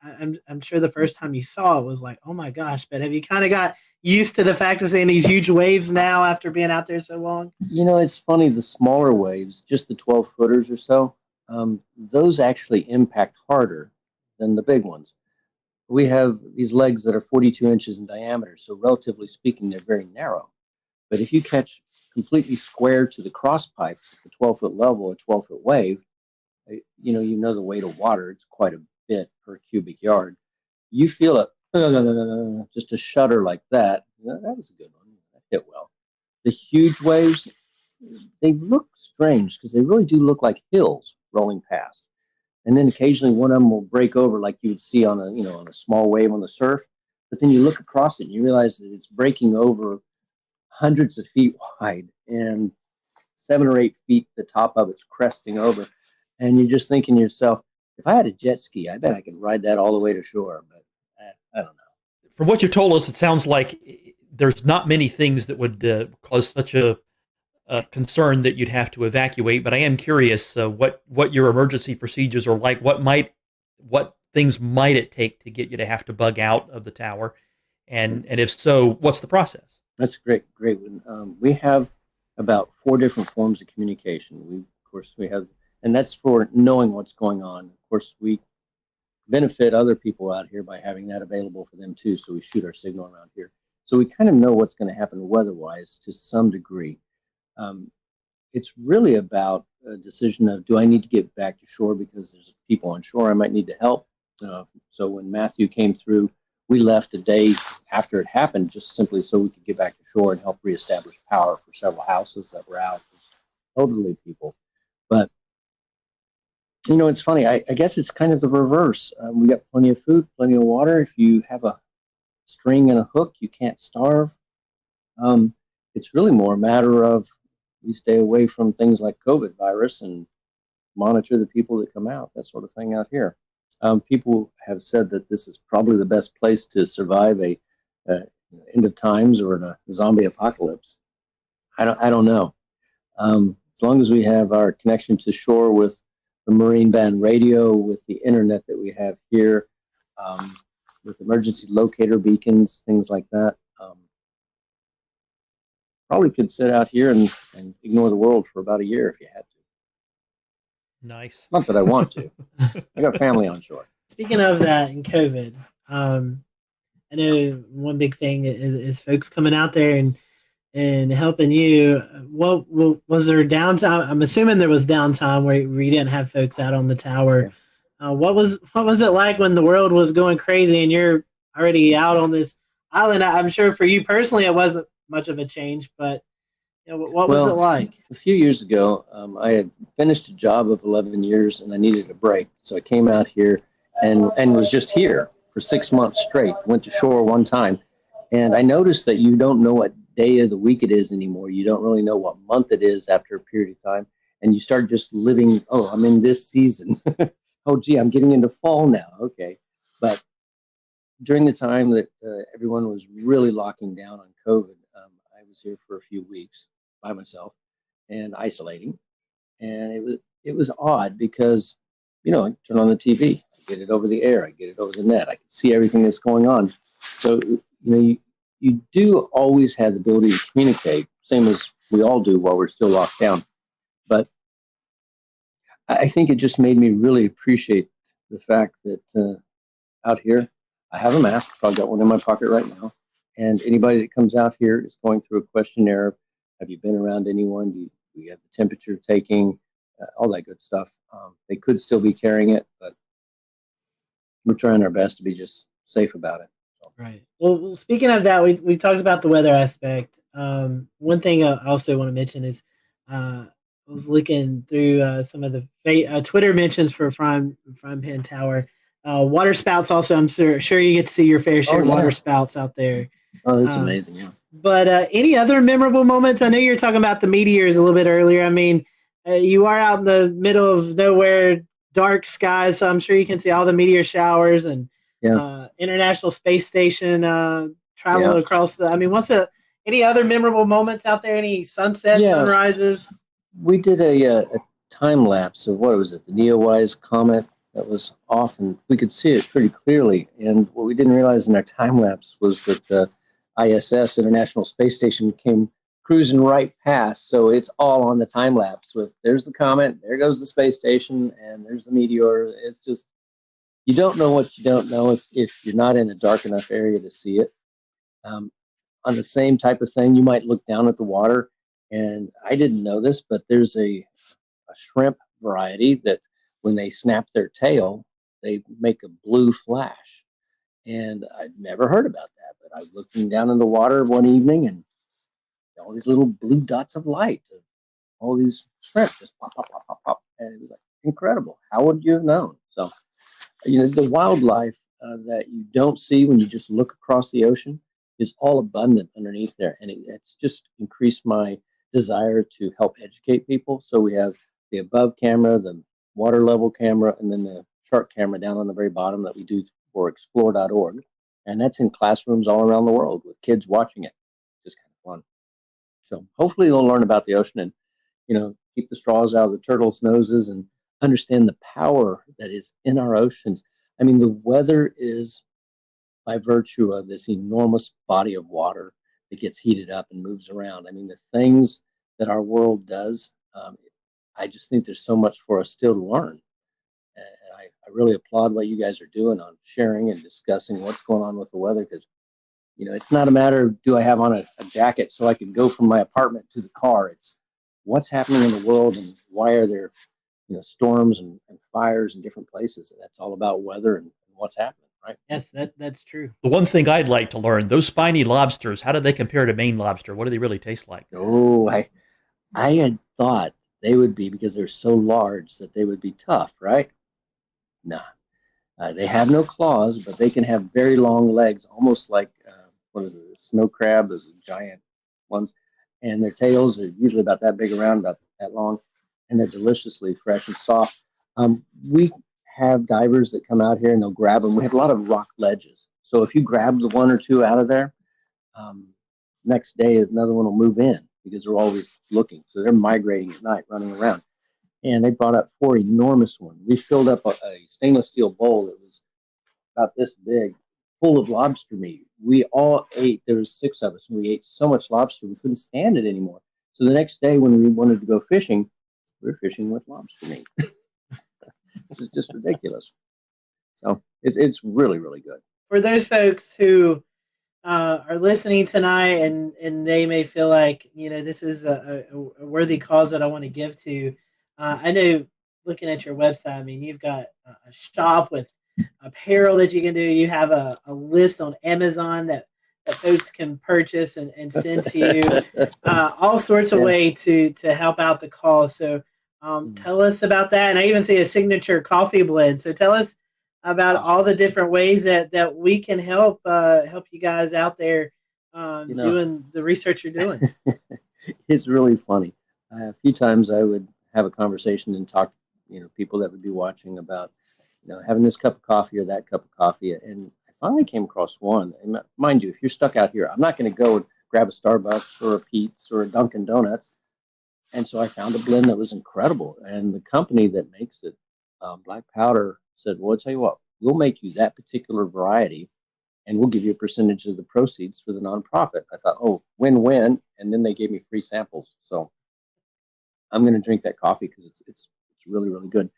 I'm sure the first time you saw it was like, oh my gosh, but have you kind of got used to the fact of seeing these huge waves now after being out there so long? It's funny, the smaller waves, just the 12-footers or so, those actually impact harder than the big ones. We have these legs that are 42 inches in diameter, so relatively speaking, they're very narrow. But if you catch completely square to the cross pipes at the 12-foot level, a 12-foot wave, you know the weight of water. It's quite a bit per cubic yard. You feel it, just a shudder like that. That was a good one. That hit well. The huge waves, they look strange because they really do look like hills rolling past. And then occasionally one of them will break over like you would see on a small wave on the surf. But then you look across it and you realize that it's breaking over hundreds of feet wide and 7 or 8 feet, the top of it's cresting over. And you're just thinking to yourself, if I had a jet ski, I bet I could ride that all the way to shore. But I don't know. From what you've told us, it sounds like there's not many things that would cause such a concern that you'd have to evacuate. But I am curious what your emergency procedures are like. What things might it take to get you to have to bug out of the tower, and if so, what's the process? That's great one. We have about 4 different forms of communication. We have, and that's for knowing what's going on. Of course, we benefit other people out here by having that available for them too. So we shoot our signal around here. So we kind of know what's going to happen weather-wise to some degree. It's really about a decision of, do I need to get back to shore because there's people on shore I might need to help? So when Matthew came through, we left a day after it happened just simply so we could get back to shore and help reestablish power for several houses that were out, elderly people. But, it's funny. I guess it's kind of the reverse. We got plenty of food, plenty of water. If you have a string and a hook, you can't starve. It's really more a matter of we stay away from things like COVID virus and monitor the people that come out, that sort of thing out here. People have said that this is probably the best place to survive a end of times or in a zombie apocalypse. I don't know. As long as we have our connection to shore with the Marine Band radio, with the internet that we have here, with emergency locator beacons, things like that, probably could sit out here and ignore the world for about a year if you had to. Nice. Not that I want to. I got family on shore. Speaking of that and COVID, I know one big thing is folks coming out there and helping you. What was there downtime? I'm assuming there was downtime where you didn't have folks out on the tower. What was it like when the world was going crazy and you're already out on this island? I'm sure for you personally it wasn't much of a change, but what was it like? A few years ago, I had finished a job of 11 years and I needed a break. So I came out here and was just here for 6 months straight. Went to shore one time. And I noticed that you don't know what day of the week it is anymore. You don't really know what month it is after a period of time. And you start just living, I'm in this season. Oh, gee, I'm getting into fall now. Okay. But during the time that everyone was really locking down on COVID, I was here for a few weeks by myself and isolating. And it was odd because, I turn on the TV, I get it over the air, I get it over the net, I can see everything that's going on. So, you do always have the ability to communicate, same as we all do while we're still locked down. But I think it just made me really appreciate the fact that out here, I have a mask. I've got one in my pocket right now. And anybody that comes out here is going through a questionnaire. Have you been around anyone? Do you have the temperature taking? All that good stuff. They could still be carrying it, but we're trying our best to be just safe about it. So. Right. Well, speaking of that, we talked about the weather aspect. One thing I also want to mention is I was looking through some of the Twitter mentions for Frying Pan Tower. Water spouts also, I'm sure you get to see your fair share of water spouts out there. Oh, that's amazing, yeah. But any other memorable moments? I know you were talking about the meteors a little bit earlier. I mean, you are out in the middle of nowhere, dark skies, so I'm sure you can see all the meteor showers and International Space Station travel across the. I mean, any other memorable moments out there? Any sunsets, sunrises? We did a time lapse of what was it? The Neowise comet that was off, and we could see it pretty clearly. And what we didn't realize in our time lapse was that the ISS, International Space Station, came cruising right past. So it's all on the time lapse with there's the comet, there goes the space station, and there's the meteor. It's just, you don't know what you don't know if you're not in a dark enough area to see it. On the same type of thing, you might look down at the water And I didn't know this, but there's a shrimp variety that when they snap their tail, they make a blue flash. And I'd never heard about that, but I was looking down in the water one evening and all these little blue dots of light, all these shrimp just pop, pop, pop, pop, pop. And it was like incredible. How would you have known? So, the wildlife that you don't see when you just look across the ocean is all abundant underneath there. And it's just increased my desire to help educate people. So we have the above camera, the water level camera, and then the shark camera down on the very bottom that we do for explore.org. And that's in classrooms all around the world with kids watching it. Just kind of fun. So hopefully they'll learn about the ocean and, keep the straws out of the turtles' noses and understand the power that is in our oceans. I mean, the weather is by virtue of this enormous body of water that gets heated up and moves around. I mean, the things that our world does, I just think there's so much for us still to learn. And I really applaud what you guys are doing on sharing and discussing what's going on with the weather, because, it's not a matter of do I have on a jacket so I can go from my apartment to the car. It's what's happening in the world and why are there, storms and fires in different places. And that's all about weather and what's happening, right? Yes, that's true. The one thing I'd like to learn, those spiny lobsters, how do they compare to Maine lobster? What do they really taste like? Oh, I had thought they would be, because they're so large, that they would be tough, right? No. They have no claws, but they can have very long legs, almost like, a snow crab, those giant ones. And their tails are usually about that big around, about that long, and they're deliciously fresh and soft. We have divers that come out here and they'll grab them. We have a lot of rock ledges. So if you grab the one or two out of there, next day another one will move in because they're always looking. So they're migrating at night, running around. And they brought up 4 enormous ones. We filled up a stainless steel bowl that was about this big, full of lobster meat. We all ate. There was 6 of us, and we ate so much lobster we couldn't stand it anymore. So the next day when we wanted to go fishing, we were fishing with lobster meat, which is just ridiculous. So it's really, really good. For those folks who are listening tonight and they may feel like, this is a worthy cause that I want to give to, I know looking at your website, I mean, you've got a shop with apparel that you can do. You have a list on Amazon that folks can purchase and send to you, all sorts of way to help out the cause. So tell us about that. And I even see a signature coffee blend. So tell us about all the different ways that we can help you guys out there doing the research you're doing. It's really funny. A few times I would have a conversation and talk, people that would be watching about, having this cup of coffee or that cup of coffee. And I finally came across one. And mind you, if you're stuck out here, I'm not going to go and grab a Starbucks or a Pete's or a Dunkin' Donuts. And so I found a blend that was incredible. And the company that makes it, Black Powder, said, well, I'll tell you what, we'll make you that particular variety and we'll give you a percentage of the proceeds for the nonprofit. I thought, oh, win-win. And then they gave me free samples. So I'm going to drink that coffee because it's really, really good.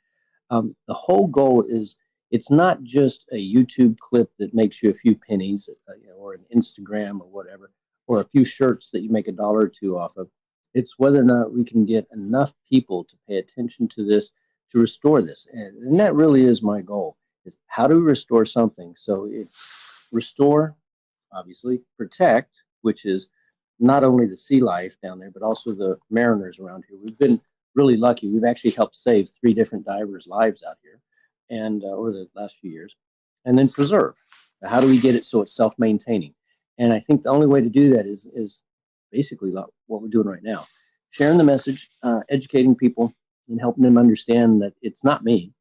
The whole goal is, it's not just a YouTube clip that makes you a few pennies, or an Instagram or whatever, or a few shirts that you make $1 or $2 off of. It's whether or not we can get enough people to pay attention to this, to restore this. And that really is my goal, is how do we restore something? So it's restore, obviously, protect, which is not only the sea life down there, but also the mariners around here. We've been really lucky. We've actually helped save 3 different divers' lives out here, and over the last few years. And then preserve. How do we get it so it's self-maintaining? And I think the only way to do that is basically what we're doing right now, sharing the message, educating people, and helping them understand that it's not me.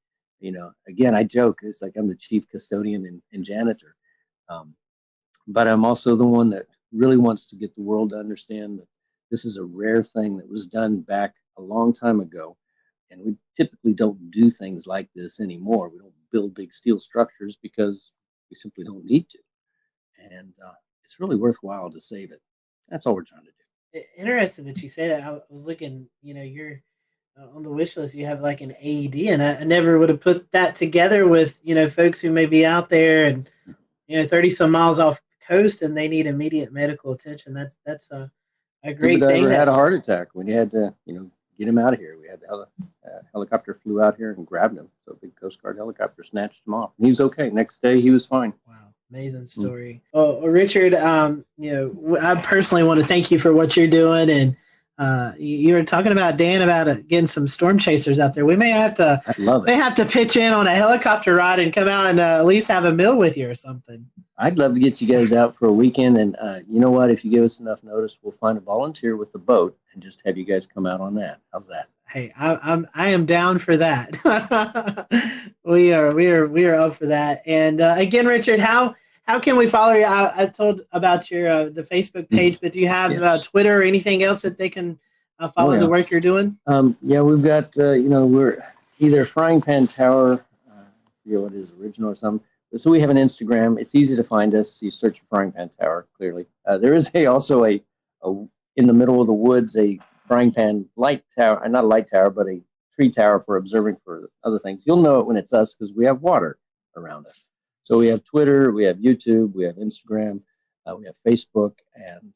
Again, I joke, it's like I'm the chief custodian and janitor, but I'm also the one that really wants to get the world to understand that this is a rare thing that was done back a long time ago. And we typically don't do things like this anymore. We don't build big steel structures because we simply don't need to. And it's really worthwhile to save it. That's all we're trying to do. Interesting that you say that. I was looking, you're on the wish list, you have like an AED, and I never would have put that together with, folks who may be out there and, 30 some miles off the coast and they need immediate medical attention. That's a great scuba thing. diver had a heart attack. We had to, get him out of here. We had the helicopter flew out here and grabbed him. So a big Coast Guard helicopter snatched him off. And he was okay. Next day, he was fine. Wow, amazing story. Well, Richard, I personally want to thank you for what you're doing. And you were talking about Dan about getting some storm chasers out there. We may have to pitch in on a helicopter ride and come out and at least have a meal with you or something. I'd love to get you guys out for a weekend. And you know what? If you give us enough notice, we'll find a volunteer with a boat and just have you guys come out on that. How's that? Hey, I am down for that. we are up for that. And again, Richard, how can we follow you? I told about your the Facebook page, but do you have Twitter or anything else that they can follow the work you're doing? We've got we're either Frying Pan Tower, I forget what his original or something. So we have an Instagram. It's easy to find us. You search for Frying Pan Tower. Clearly, there is also a in the middle of the woods a frying pan light tower, not a light tower, but a tree tower for observing for other things. You'll know it when it's us because we have water around us. So we have Twitter, we have YouTube, we have Instagram, we have Facebook, and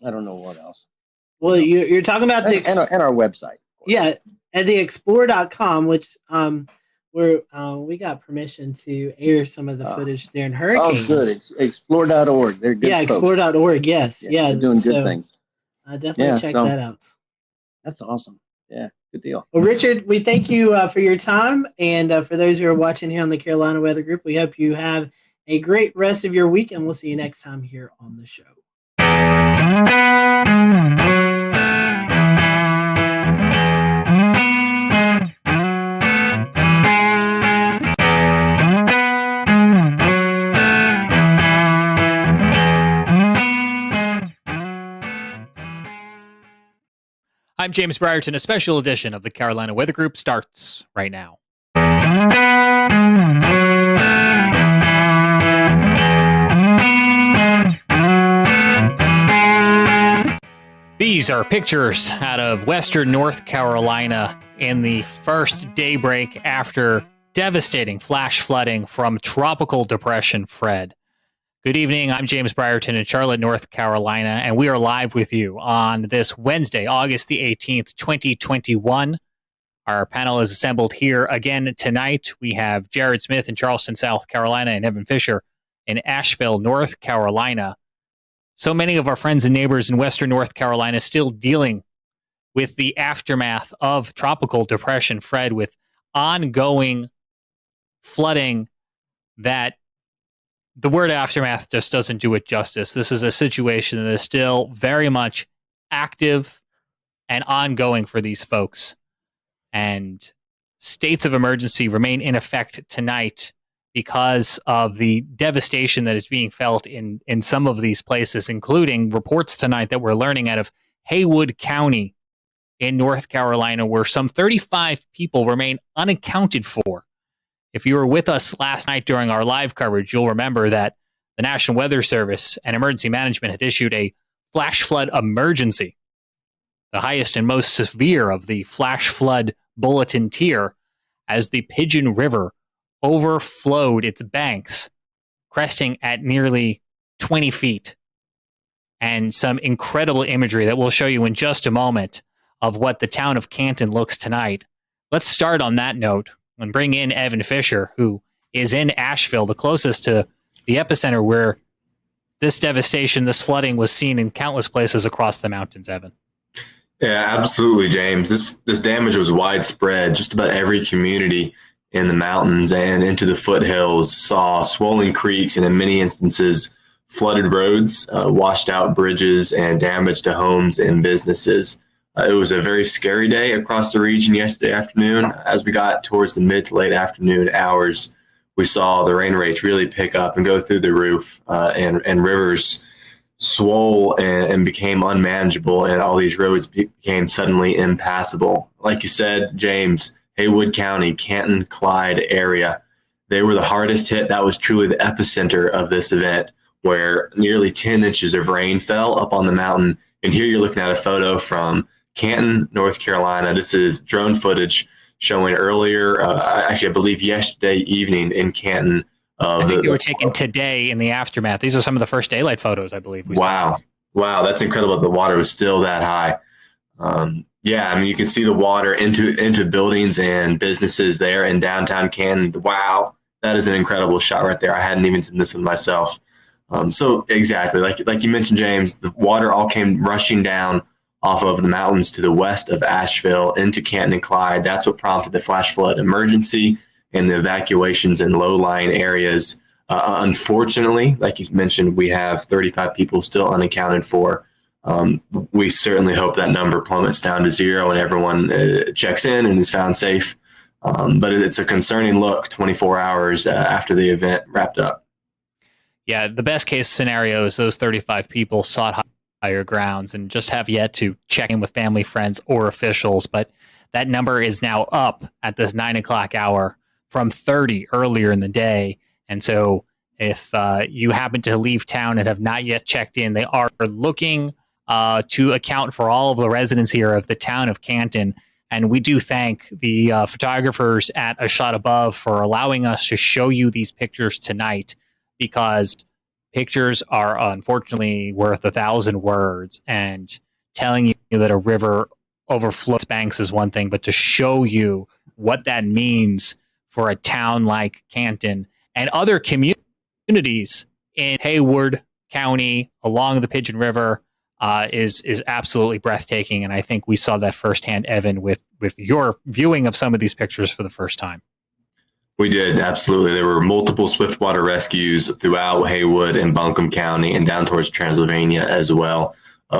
I don't know what else. Well, you're talking about and our website. Yeah, at the explore.com, which we got permission to air some of the footage during hurricanes. Oh, good. It's explore.org. They're good folks. Explore.org. Yes. Yeah. They're doing good things. Definitely check that out. That's awesome. Yeah. Good deal. Well, Richard, we thank you for your time. And for those who are watching here on the Carolina Weather Group, we hope you have a great rest of your week, and we'll see you next time here on the show. I'm James Brierton. A special edition of the Carolina Weather Group starts right now. These are pictures out of western North Carolina in the first daybreak after devastating flash flooding from Tropical Depression Fred. Good evening. I'm James Brierton in Charlotte, North Carolina, and we are live with you on this Wednesday, August the 18th, 2021. Our panel is assembled here again tonight. We have Jared Smith in Charleston, South Carolina, and Evan Fisher in Asheville, North Carolina. So many of our friends and neighbors in Western North Carolina still dealing with the aftermath of Tropical Depression Fred, with ongoing flooding that the word aftermath just doesn't do it justice. This is a situation that is still very much active and ongoing for these folks. And states of emergency remain in effect tonight because of the devastation that is being felt in some of these places, including reports tonight that we're learning out of Haywood County in North Carolina, where some 35 people remain unaccounted for. If you were with us last night during our live coverage, you'll remember that the National Weather Service and Emergency Management had issued a flash flood emergency, the highest and most severe of the flash flood bulletin tier, as the Pigeon River overflowed its banks, cresting at nearly 20 feet. And some incredible imagery that we'll show you in just a moment of what the town of Canton looks tonight. Let's start on that note and bring in Evan Fisher, who is in Asheville, the closest to the epicenter where this devastation, this flooding was seen in countless places across the mountains, Evan. Yeah, absolutely, James. This damage was widespread. Just about every community in the mountains and into the foothills saw swollen creeks and in many instances flooded roads, washed out bridges, and damage to homes and businesses. It was a very scary day across the region yesterday afternoon. As we got towards the mid to late afternoon hours, we saw the rain rates really pick up and go through the roof, and rivers swole and became unmanageable, and all these roads became suddenly impassable. Like you said, James, Haywood County, Canton, Clyde area, they were the hardest hit. That was truly the epicenter of this event, where nearly 10 inches of rain fell up on the mountain. And here you're looking at a photo from Canton, North Carolina. This is drone footage showing earlier, actually, I believe yesterday evening in Canton. I think they were taken today in the aftermath. These are some of the first daylight photos, I believe. Wow. Wow, that's incredible that the water was still that high. Yeah, I mean, you can see the water into buildings and businesses there in downtown Canton. Wow, that is an incredible shot right there. I hadn't even seen this one myself. So exactly, like you mentioned, James, the water all came rushing down off of the mountains to the west of Asheville into Canton and Clyde. That's what prompted the flash flood emergency and the evacuations in low-lying areas. Unfortunately, like you mentioned, we have 35 people still unaccounted for. We certainly hope that number plummets down to zero and everyone checks in and is found safe. But it's a concerning look 24 hours after the event wrapped up. Yeah, the best case scenario is those 35 people sought higher grounds and just have yet to check in with family, friends, or officials. But that number is now up at this 9 o'clock hour from 30 earlier in the day. And so if you happen to leave town and have not yet checked in, they are looking to account for all of the residents here of the town of Canton. And we do thank the photographers at A Shot Above for allowing us to show you these pictures tonight, because pictures are unfortunately worth 1,000 words. And telling you that a river overflows banks is one thing, but to show you what that means for a town like Canton and other communities in Haywood County along the Pigeon River is absolutely breathtaking. And I think we saw that firsthand, Evan, with your viewing of some of these pictures for the first time. We did, absolutely. There were multiple swiftwater rescues throughout Haywood and Buncombe County and down towards Transylvania as well.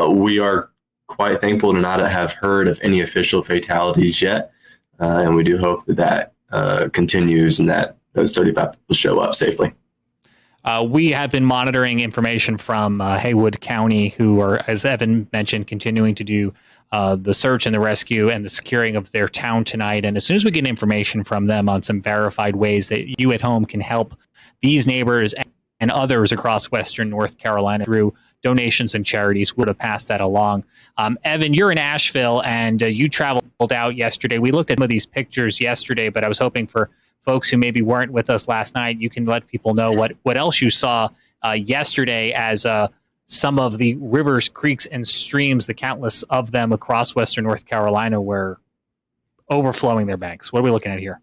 We are quite thankful to not have heard of any official fatalities yet. And we do hope that continues and that those 35 people show up safely. We have been monitoring information from Haywood County, who are, as Evan mentioned, continuing to do the search and the rescue and the securing of their town tonight. And as soon as we get information from them on some verified ways that you at home can help these neighbors and others across Western North Carolina through donations and charities, we're to pass that along. Evan, you're in Asheville and you traveled out yesterday. We looked at some of these pictures yesterday, but I was hoping for folks who maybe weren't with us last night, you can let people know what else you saw yesterday as some of the rivers, creeks, and streams, the countless of them across Western North Carolina, were overflowing their banks. What are we looking at here?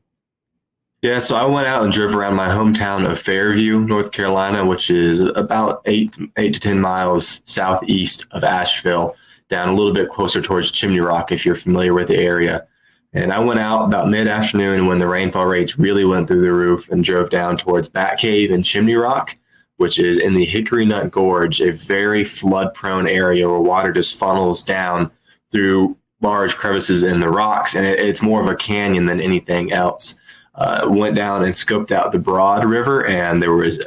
Yeah, so I went out and drove around my hometown of Fairview, North Carolina, which is about 8 to 10 miles southeast of Asheville, down a little bit closer towards Chimney Rock, if you're familiar with the area. And I went out about mid-afternoon when the rainfall rates really went through the roof and drove down towards Bat Cave and Chimney Rock, which is in the Hickory Nut Gorge, a very flood-prone area where water just funnels down through large crevices in the rocks, and it's more of a canyon than anything else. Went down and scoped out the Broad River, and there was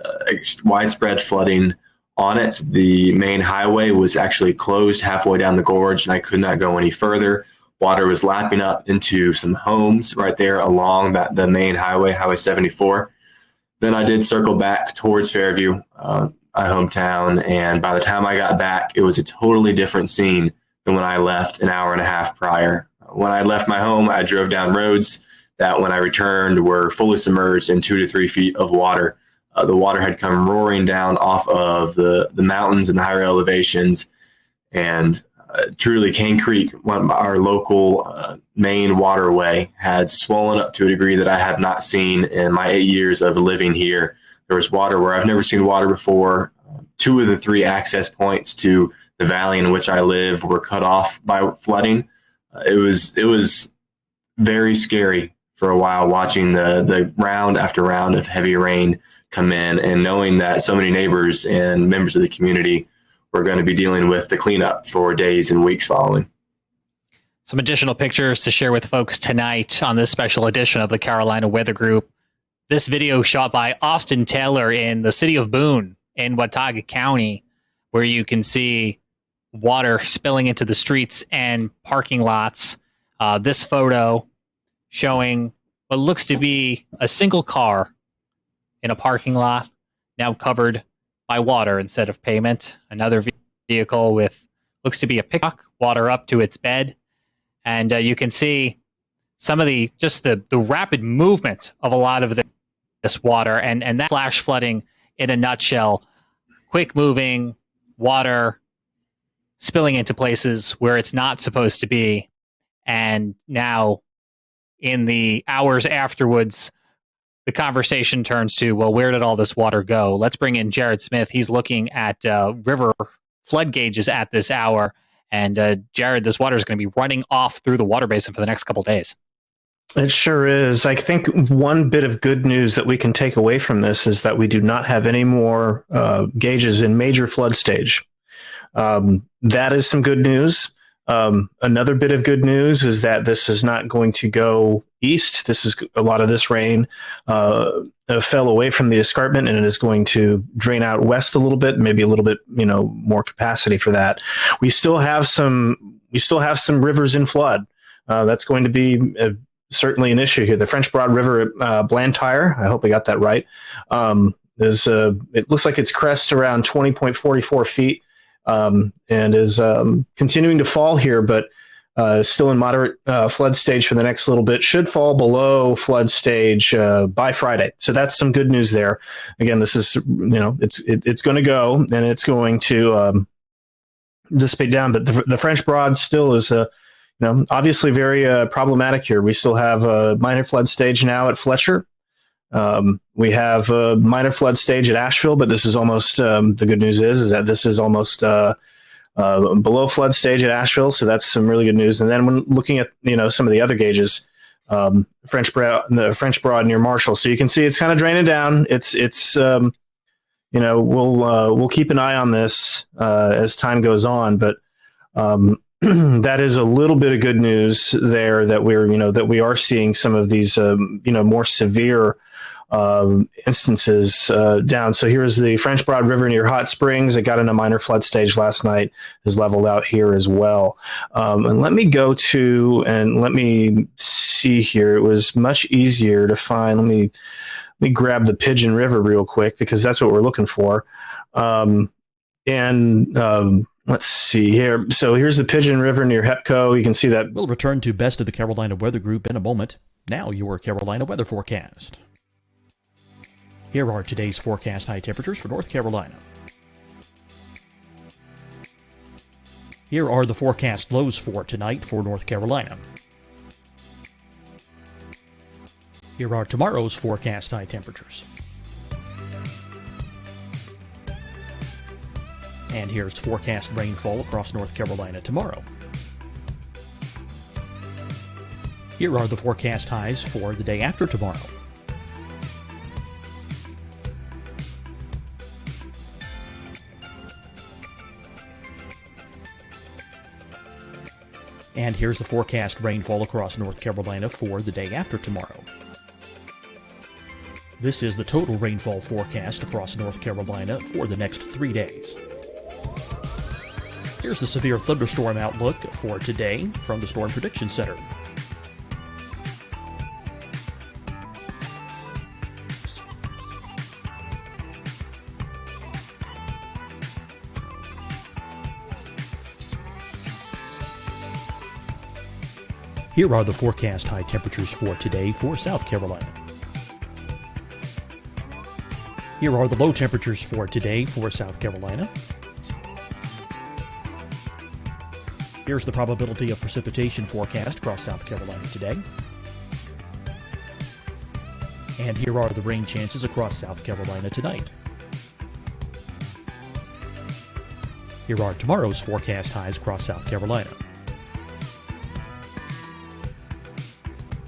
widespread flooding on it. The main highway was actually closed halfway down the gorge, and I could not go any further. Water was lapping up into some homes right there along the main highway, Highway 74. Then I did circle back towards Fairview, my hometown, and by the time I got back, it was a totally different scene than when I left an hour and a half prior. When I left my home, I drove down roads that when I returned were fully submerged in 2 to 3 feet of water. The water had come roaring down off of the mountains and higher elevations, and truly, Cane Creek, our local main waterway, had swollen up to a degree that I have not seen in my 8 years of living here. There was water where I've never seen water before. 2 of the 3 access points to the valley in which I live were cut off by flooding. It was very scary for a while watching the round after round of heavy rain come in and knowing that so many neighbors and members of the community we're going to be dealing with the cleanup for days and weeks following. Some additional pictures to share with folks tonight on this special edition of the Carolina Weather Group. This video shot by Austin Taylor in the city of Boone in Watauga County, where you can see water spilling into the streets and parking lots. This photo showing what looks to be a single car in a parking lot, now covered by water instead of pavement. Another vehicle with looks to be a pickup, water up to its bed. And you can see some of the rapid movement of a lot of this water and that flash flooding in a nutshell. Quick moving water spilling into places where it's not supposed to be. And now, in the hours afterwards, the conversation turns to, well, where did all this water go? Let's bring in Jared Smith. He's looking at river flood gauges at this hour. And Jared, this water is going to be running off through the water basin for the next couple days. It sure is. I think one bit of good news that we can take away from this is that we do not have any more gauges in major flood stage. That is some good news. Another bit of good news is that this is not going to go east. This is a lot of this rain fell away from the escarpment, and it is going to drain out west a little bit, maybe a little bit, more capacity for that. We still have some rivers in flood. That's going to be certainly an issue here. The French Broad River at Blantyre, I hope I got that right, it looks like its crest around 20.44 feet. And is continuing to fall here, but still in moderate flood stage for the next little bit. Should fall below flood stage by Friday. So that's some good news there. Again, this is it's going to go, and it's going to dissipate down. But the French Broad still is obviously very problematic here. We still have a minor flood stage now at Fletcher. We have a minor flood stage at Asheville, but this is almost, the good news is that this is almost below flood stage at Asheville. So that's some really good news. And then when looking at, some of the other gauges, the French Broad near Marshall. So you can see it's kind of draining down. We'll keep an eye on this as time goes on, but that is a little bit of good news there that we are seeing some of these, more severe instances down. So here's the French Broad River near Hot Springs. It got in a minor flood stage last night, is leveled out here as well. And let me see here. It was much easier to find. Let me grab the Pigeon River real quick, because that's what we're looking for. Let's see here. So here's the Pigeon River near Hepco. You can see that. We'll return to Best of the Carolina Weather Group in a moment. Now your Carolina weather forecast. Here are today's forecast high temperatures for North Carolina. Here are the forecast lows for tonight for North Carolina. Here are tomorrow's forecast high temperatures. And here's forecast rainfall across North Carolina tomorrow. Here are the forecast highs for the day after tomorrow. And here's the forecast rainfall across North Carolina for the day after tomorrow. This is the total rainfall forecast across North Carolina for the next 3 days. Here's the severe thunderstorm outlook for today from the Storm Prediction Center. Here are the forecast high temperatures for today for South Carolina. Here are the low temperatures for today for South Carolina. Here's the probability of precipitation forecast across South Carolina today. And here are the rain chances across South Carolina tonight. Here are tomorrow's forecast highs across South Carolina.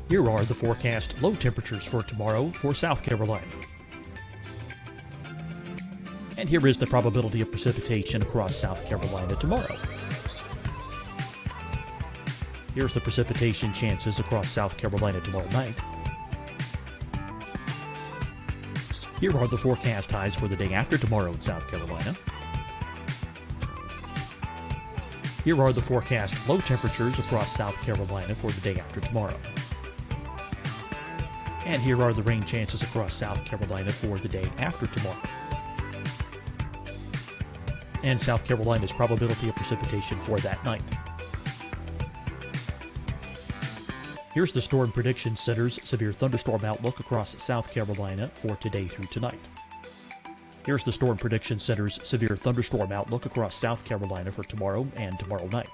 Here are the forecast low temperatures for tomorrow for South Carolina. And here is the probability of precipitation across South Carolina tomorrow. Here's the precipitation chances across South Carolina tomorrow night. Here are the forecast highs for the day after tomorrow in South Carolina. Here are the forecast low temperatures across South Carolina for the day after tomorrow. And here are the rain chances across South Carolina for the day after tomorrow. And South Carolina's probability of precipitation for that night. Here's the Storm Prediction Center's severe thunderstorm outlook across South Carolina for today through tonight. Here's the Storm Prediction Center's severe thunderstorm outlook across South Carolina for tomorrow and tomorrow night.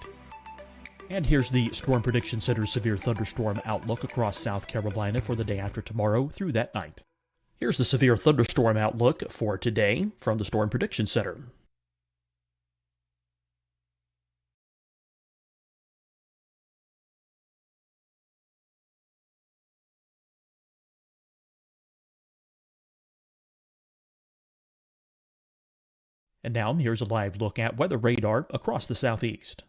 And here's the Storm Prediction Center's severe thunderstorm outlook across South Carolina for the day after tomorrow through that night. Here's the severe thunderstorm outlook for today from the Storm Prediction Center. And now here's a live look at weather radar across the southeast.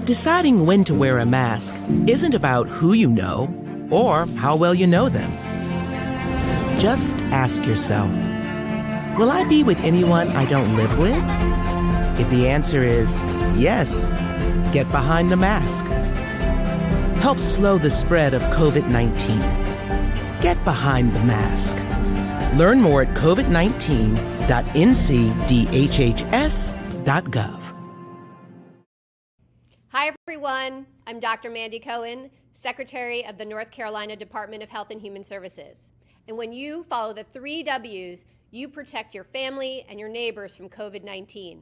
Deciding when to wear a mask isn't about who you know or how well you know them. Just ask yourself, will I be with anyone I don't live with? If the answer is yes, get behind the mask. Help slow the spread of COVID-19. Get behind the mask. Learn more at covid19.ncdhhs.gov. Hi, everyone. I'm Dr. Mandy Cohen, Secretary of the North Carolina Department of Health and Human Services. And when you follow the 3 W's, you protect your family and your neighbors from COVID-19.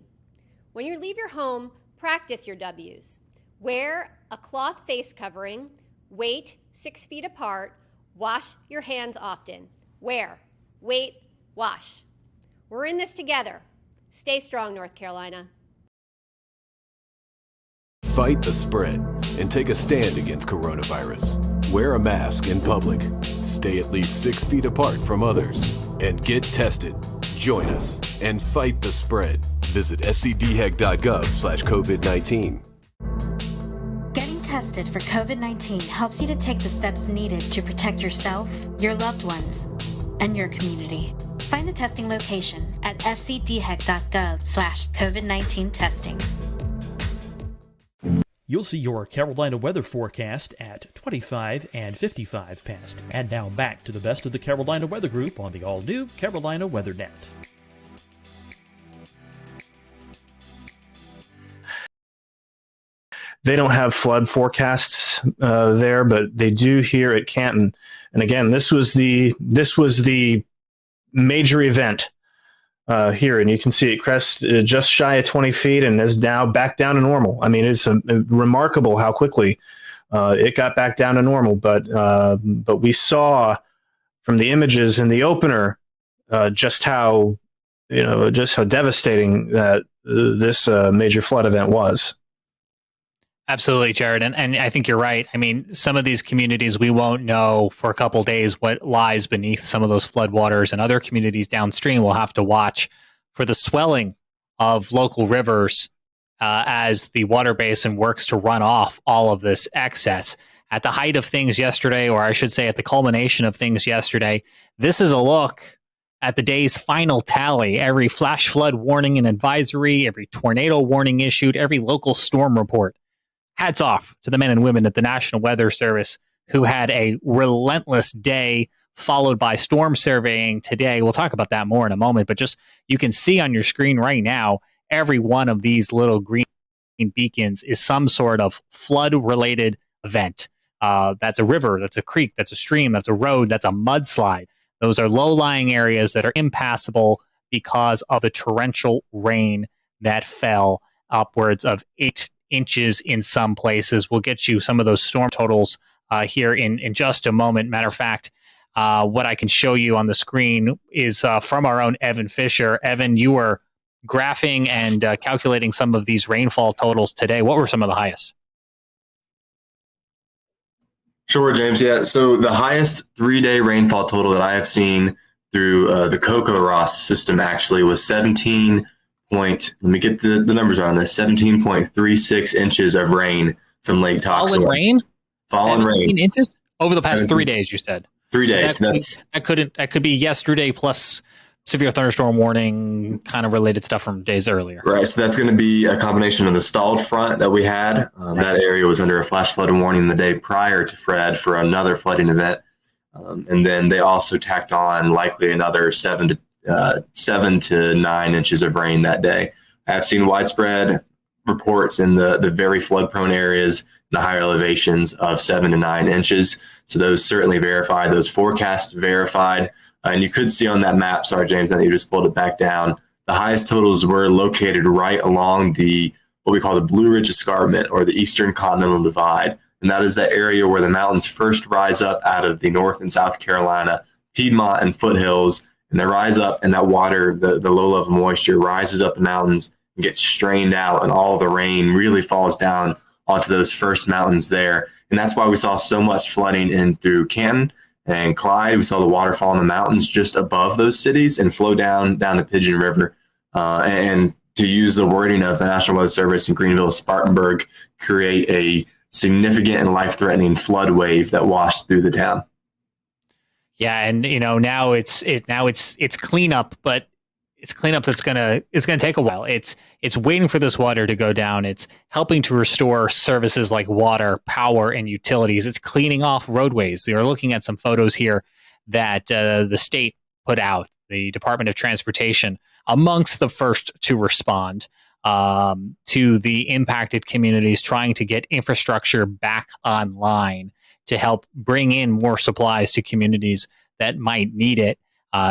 When you leave your home, practice your W's. Wear a cloth face covering, wait 6 feet apart, wash your hands often. Wear, wait, wash. We're in this together. Stay strong, North Carolina. Fight the spread and take a stand against coronavirus. Wear a mask in public. Stay at least 6 feet apart from others. And get tested. Join us and fight the spread. Visit scdhec.gov/COVID-19. Getting tested for COVID-19 helps you to take the steps needed to protect yourself, your loved ones, and your community. Find the testing location at scdhec.gov/COVID-19 testing. You'll see your Carolina weather forecast at 25 and 55 past. And now back to the best of the Carolina Weather Group on the all-new Carolina WeatherNet. They don't have flood forecasts there, but they do here at Canton. And again, this was the major event here, and you can see it crest just shy of 20 feet and is now back down to normal. I mean, it's remarkable how quickly it got back down to normal. But we saw from the images in the opener just how devastating that this major flood event was. Absolutely, Jared. And I think you're right. I mean, some of these communities, we won't know for a couple days what lies beneath some of those floodwaters, and other communities downstream will have to watch for the swelling of local rivers as the water basin works to run off all of this excess. At the height of things yesterday, or I should say at the culmination of things yesterday, this is a look at the day's final tally. Every flash flood warning and advisory, every tornado warning issued, every local storm report. Hats off to the men and women at the National Weather Service who had a relentless day followed by storm surveying today. We'll talk about that more in a moment, but just you can see on your screen right now, every one of these little green beacons is some sort of flood-related event. That's a river, that's a creek, that's a stream, that's a road, that's a mudslide. Those are low-lying areas that are impassable because of the torrential rain that fell upwards of 8 inches in some places. We'll get you some of those storm totals here in just a moment. Matter of fact, what I can show you on the screen is from our own Evan Fisher. Evan, you were graphing and calculating some of these rainfall totals today. What were some of the highest? Sure, James. Yeah, so the highest 3-day rainfall total that I have seen through the CocoRoss system actually was 17.36 inches of rain from Lake Toxaway. Fallen rain? Fallen 17 rain. inches? Over the past 3 days, you said. 3 days. So that could be yesterday plus severe thunderstorm warning kind of related stuff from days earlier. Right. So that's going to be a combination of the stalled front that we had. That area was under a flash flood warning the day prior to Fred for another flooding event. And then they also tacked on likely another 7 to 9 inches of rain that day. I have seen widespread reports in the very flood prone areas the higher elevations of 7 to 9 inches. So those certainly verified, those forecasts verified. And you could see on that map, sorry, James, that you just pulled it back down, the highest totals were located right along what we call the Blue Ridge Escarpment, or the Eastern Continental Divide. And that is that area where the mountains first rise up out of the North and South Carolina, Piedmont and foothills, and they rise up, and that water, the low level moisture, rises up the mountains and gets strained out, and all the rain really falls down onto those first mountains there. And that's why we saw so much flooding in through Canton and Clyde. We saw the waterfall in the mountains just above those cities and flow down the Pigeon River. And to use the wording of the National Weather Service in Greenville, Spartanburg, create a significant and life-threatening flood wave that washed through the town. Yeah, and now it's cleanup, but it's cleanup that's gonna take a while. It's waiting for this water to go down. It's helping to restore services like water, power, and utilities. It's cleaning off roadways. You're looking at some photos here that the state put out, the Department of Transportation, amongst the first to respond to the impacted communities, trying to get infrastructure back online to help bring in more supplies to communities that might need it.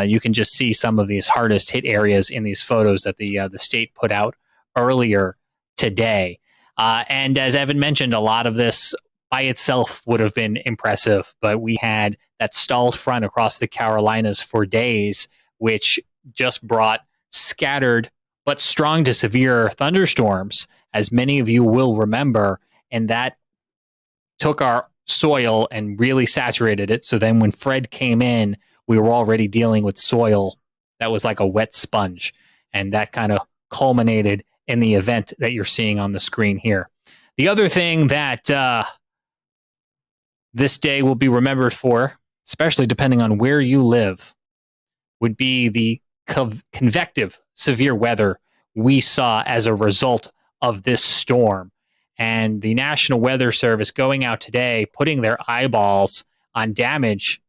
You can just see some of these hardest hit areas in these photos that the state put out earlier today. And as Evan mentioned, a lot of this by itself would have been impressive, but we had that stalled front across the Carolinas for days, which just brought scattered but strong to severe thunderstorms, as many of you will remember, and that took our soil and really saturated it. So then when Fred came in, we were already dealing with soil that was like a wet sponge, and that kind of culminated in the event that you're seeing on the screen here. The other thing that this day will be remembered for, especially depending on where you live, would be the convective severe weather we saw as a result of this storm. And the National Weather Service going out today, putting their eyeballs on damage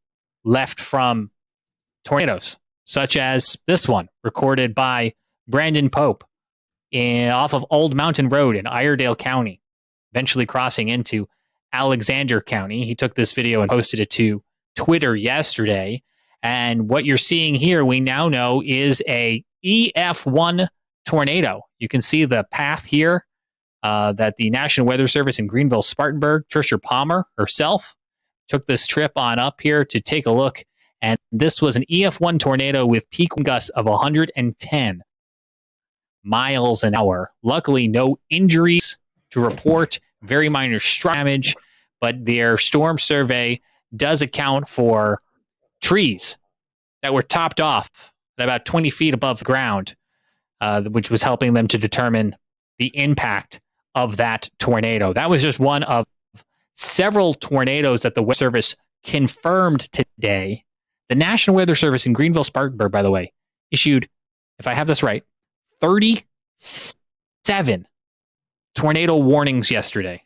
left from tornadoes, such as this one recorded by Brandon Pope off of Old Mountain Road in Iredale County, eventually crossing into Alexander County. He took this video and posted it to Twitter yesterday. And what you're seeing here, we now know, is a EF1 tornado. You can see the path here that the National Weather Service in Greenville, Spartanburg, Tricia Palmer herself, took this trip on up here to take a look. And this was an EF1 tornado with peak wind gusts of 110 miles an hour. Luckily, no injuries to report, very minor damage, but their storm survey does account for trees that were topped off at about 20 feet above the ground, which was helping them to determine the impact of that tornado. That was just one of several tornadoes that the Weather Service confirmed today. The National Weather Service in Greenville, Spartanburg, by the way, issued, if I have this right, 37 tornado warnings yesterday.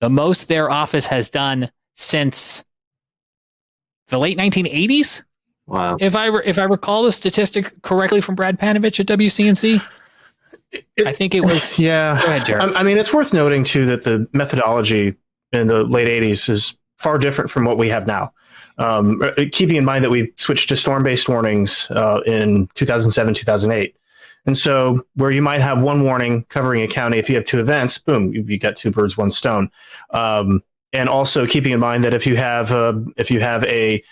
The most their office has done since the late 1980s. Wow. If I recall the statistic correctly from Brad Panovich at WCNC, I think it was. Yeah. Go ahead, Jared. I mean, it's worth noting, too, that the methodology in the late 80s is far different from what we have now. Keeping in mind that we switched to storm-based warnings in 2007, 2008. And so where you might have one warning covering a county, if you have two events, boom, you got two birds, one stone. And also keeping in mind that if you have a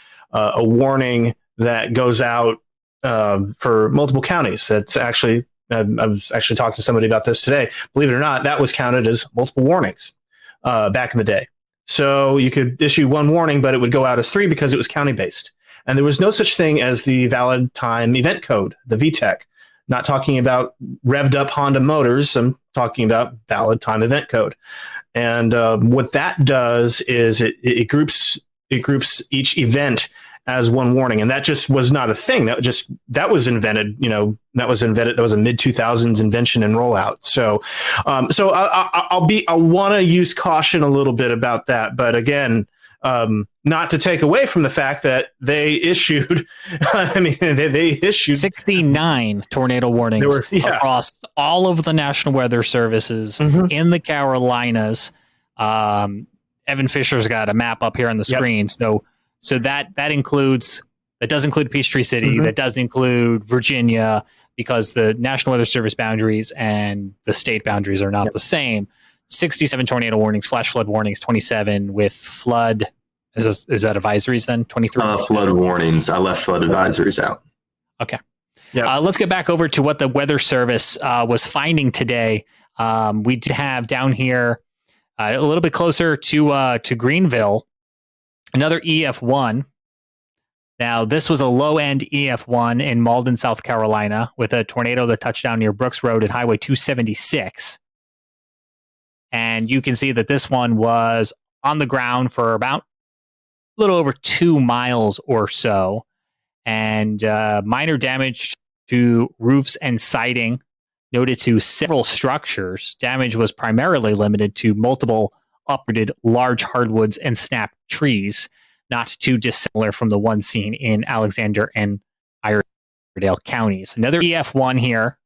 warning that goes out for multiple counties, that's actually, I was actually talking to somebody about this today. Believe it or not, that was counted as multiple warnings back in the day. So you could issue one warning, but it would go out as three because it was county-based. And there was no such thing as the valid time event code, the VTEC. Not talking about revved up Honda motors. I'm talking about valid time event code. And what that does is it groups each event as one warning. And that just was not a thing. That was invented, that was a mid 2000s invention and rollout. So I'll want to use caution a little bit about that. But again, not to take away from the fact that they issued, they issued 69 tornado warnings across all of the National Weather Services in the Carolinas. Evan Fisher's got a map up here on the screen. So that includes, that does include Peachtree City. That does include Virginia, because the National Weather Service boundaries and the state boundaries are not the same. 67 tornado warnings, flash flood warnings, 27 with flood. Is that advisories then? 23? Flood warnings. I left flood advisories out. Okay. Let's get back over to what the Weather Service was finding today. We have down here a little bit closer to Greenville, another EF1. Now, this was a low-end EF1 in Malden, South Carolina, with a tornado that touched down near Brooks Road at Highway 276. And you can see that this one was on the ground for about a little over 2 miles or so. And minor damage to roofs and siding noted to several structures. Damage was primarily limited to multiple uprooted large hardwoods and snapped trees, not too dissimilar from the one seen in Alexander and Iredale counties. Another EF1 here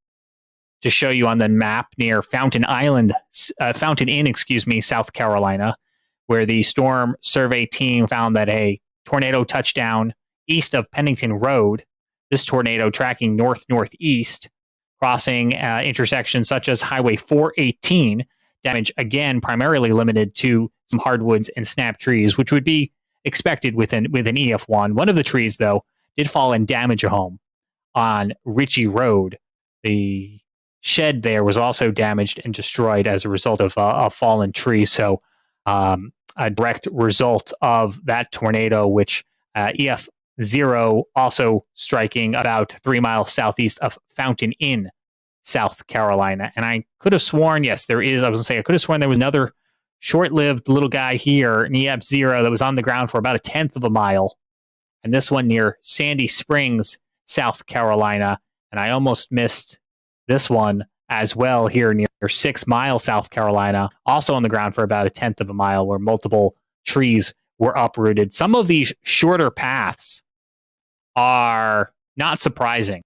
to show you on the map near Fountain Inn, South Carolina, where the storm survey team found that a tornado touchdown east of Pennington Road. This tornado tracking north-northeast, crossing intersections such as Highway 418. Damage, again, primarily limited to some hardwoods and snap trees, which would be expected with an EF1. One of the trees, though, did fall and damage a home on Ritchie Road. The shed there was also damaged and destroyed as a result of a fallen tree. So a direct result of that tornado, which EF0 also striking about 3 miles southeast of Fountain Inn, South Carolina. And I could have sworn, yes, there is. I was going to say, I could have sworn there was another short-lived little guy here, an EF0, that was on the ground for about 1/10 of a mile. And this one near Sandy Springs, South Carolina. And I almost missed this one as well here near 6 Mile, South Carolina, also on the ground for about 1/10 of a mile, where multiple trees were uprooted. Some of these shorter paths are not surprising,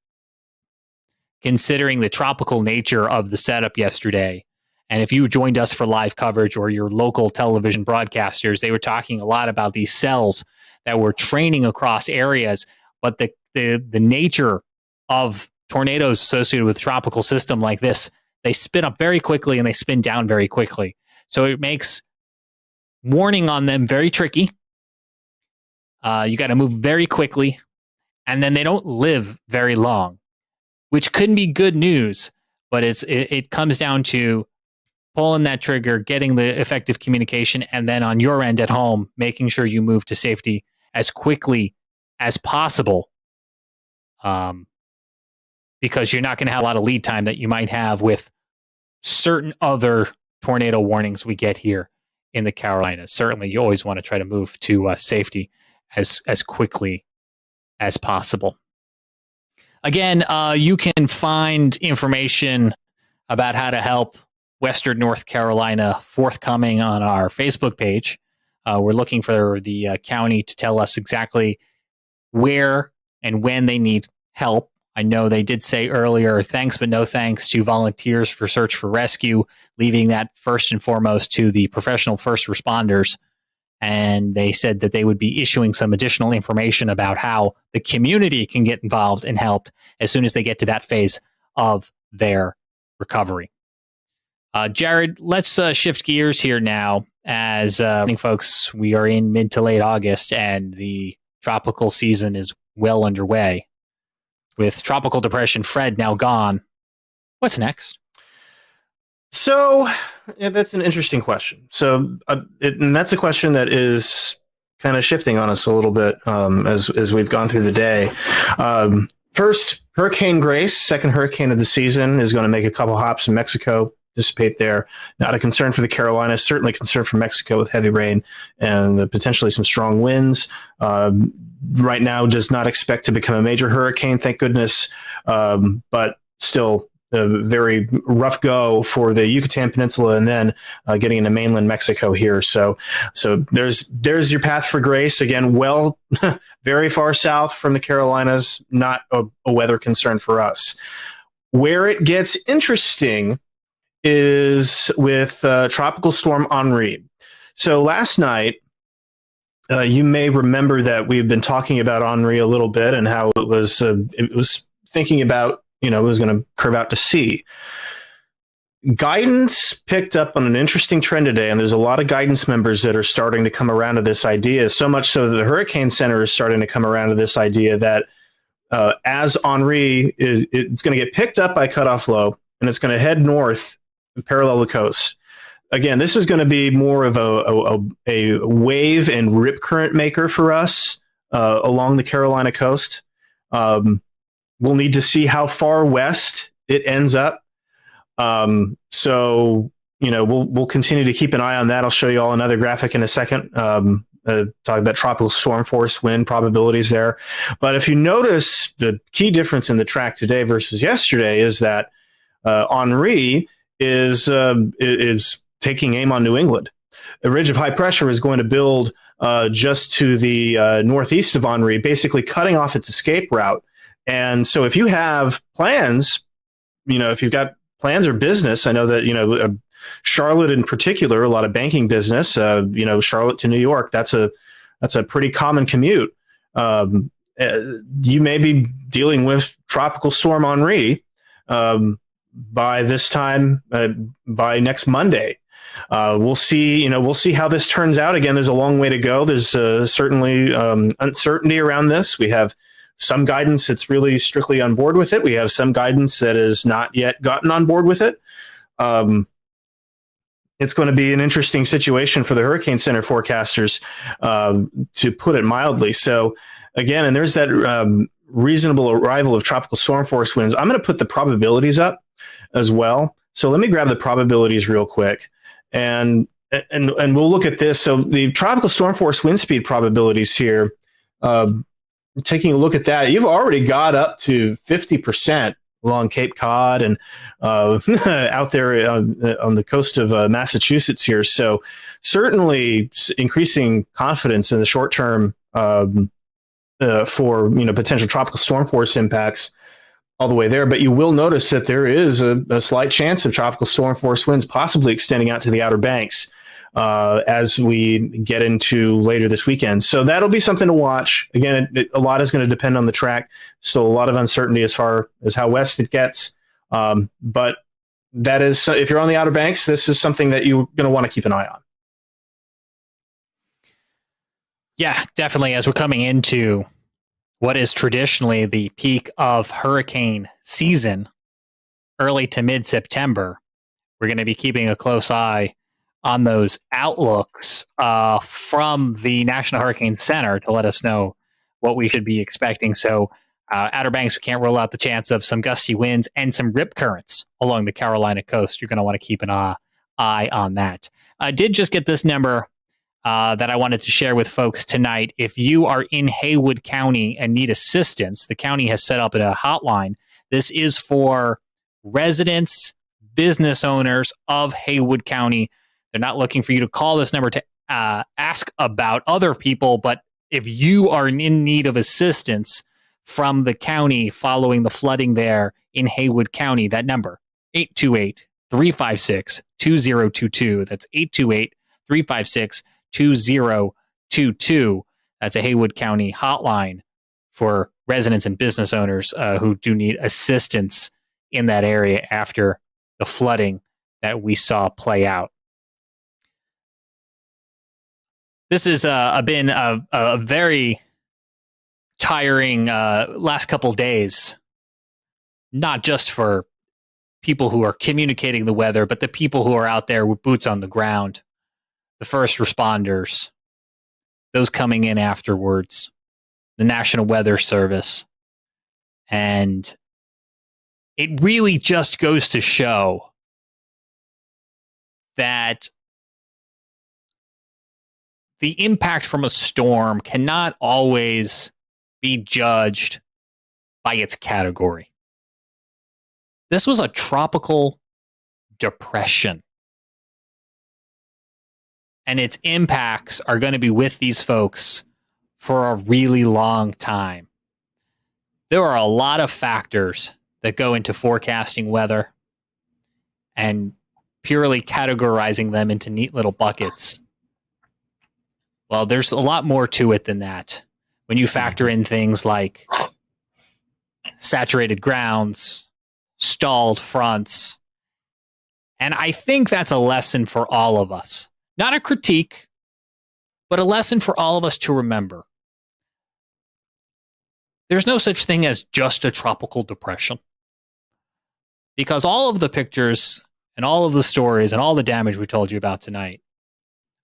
considering the tropical nature of the setup yesterday. And if you joined us for live coverage, or your local television broadcasters, they were talking a lot about these cells that were training across areas. But the nature of tornadoes associated with a tropical system like this, they spin up very quickly and they spin down very quickly. So it makes warning on them very tricky. You got to move very quickly, and then they don't live very long, which couldn't be good news. But it comes down to pulling that trigger, getting the effective communication, and then on your end at home, making sure you move to safety as quickly as possible. Because you're not going to have a lot of lead time that you might have with certain other tornado warnings we get here in the Carolinas. Certainly, you always want to try to move to safety as quickly as possible. Again, you can find information about how to help Western North Carolina forthcoming on our Facebook page. We're looking for the county to tell us exactly where and when they need help. I know they did say earlier, thanks but no thanks to volunteers for search for rescue, leaving that first and foremost to the professional first responders. And they said that they would be issuing some additional information about how the community can get involved and helped as soon as they get to that phase of their recovery. Jared, let's shift gears here now. As folks, we are in mid to late August, and the tropical season is well underway. With Tropical Depression Fred now gone, what's next? So that's an interesting question. So and that's a question that is kind of shifting on us a little bit as we've gone through the day. First, Hurricane Grace, second hurricane of the season, is going to make a couple hops in Mexico, dissipate there. Not a concern for the Carolinas, certainly a concern for Mexico with heavy rain and potentially some strong winds. Right now, does not expect to become a major hurricane, thank goodness, but still a very rough go for the Yucatan Peninsula, and then getting into mainland Mexico here. So there's your path for Grace. Again, well, very far south from the Carolinas, not a weather concern for us. Where it gets interesting is with Tropical Storm Henri. So last night, you may remember that we've been talking about Henri a little bit and how it was thinking about, it was going to curve out to sea. Guidance picked up on an interesting trend today, and there's a lot of guidance members that are starting to come around to this idea, so much so that the Hurricane Center is starting to come around to this idea that as Henri it's going to get picked up by cutoff low, and it's going to head north and parallel the coast. Again, this is going to be more of a wave and rip current maker for us along the Carolina coast. We'll need to see how far west it ends up. So, we'll continue to keep an eye on that. I'll show you all another graphic in a second, talking about tropical storm force wind probabilities there. But if you notice, the key difference in the track today versus yesterday is that Henri is taking aim on New England. A ridge of high pressure is going to build just to the northeast of Henri, basically cutting off its escape route. And so if you have plans, if you've got plans or business, I know that, Charlotte in particular, a lot of banking business, Charlotte to New York, that's a pretty common commute. You may be dealing with tropical storm Henri by this time, by next Monday. We'll see how this turns out. Again, there's a long way to go. There's certainly uncertainty around this. We have some guidance that's really strictly on board with it. We have some guidance that has not yet gotten on board with it. It's going to be an interesting situation for the Hurricane Center forecasters, to put it mildly. So again, and there's that reasonable arrival of tropical storm force winds. I'm going to put the probabilities up as well. So let me grab the probabilities real quick, and we'll look at this. So the tropical storm force wind speed probabilities here, taking a look at that, you've already got up to 50% along Cape Cod and out there on the coast of Massachusetts here. So certainly increasing confidence in the short term for potential tropical storm force impacts all the way there. But you will notice that there is a slight chance of tropical storm force winds possibly extending out to the Outer Banks as we get into later this weekend. So that'll be something to watch. Again, a lot is going to depend on the track. Still a lot of uncertainty as far as how west it gets. But that is, if you're on the Outer Banks, this is something that you're going to want to keep an eye on. Yeah, definitely. As we're coming into what is traditionally the peak of hurricane season, early to mid-September, we're going to be keeping a close eye on those outlooks from the National Hurricane Center to let us know what we should be expecting. So Outer Banks, we can't rule out the chance of some gusty winds and some rip currents along the Carolina coast. You're going to want to keep an eye on that. I did just get this number that I wanted to share with folks tonight. If you are in Haywood County and need assistance, the county has set up a hotline. This is for residents, business owners of Haywood County. They're not looking for you to call this number to ask about other people, but if you are in need of assistance from the county following the flooding there in Haywood County, that number, 828-356-2022. That's 828-356-2022. That's a Haywood County hotline for residents and business owners who do need assistance in that area after the flooding that we saw play out. This has been a very tiring last couple days, not just for people who are communicating the weather, but the people who are out there with boots on the ground, the first responders, those coming in afterwards, the National Weather Service. And it really just goes to show that the impact from a storm cannot always be judged by its category. This was a tropical depression, and its impacts are going to be with these folks for a really long time. There are a lot of factors that go into forecasting weather, and purely categorizing them into neat little buckets Well, there's a lot more to it than that. When you factor in things like saturated grounds, stalled fronts, and I think that's a lesson for all of us. Not a critique, but a lesson for all of us to remember. There's no such thing as just a tropical depression. Because all of the pictures and all of the stories and all the damage we told you about tonight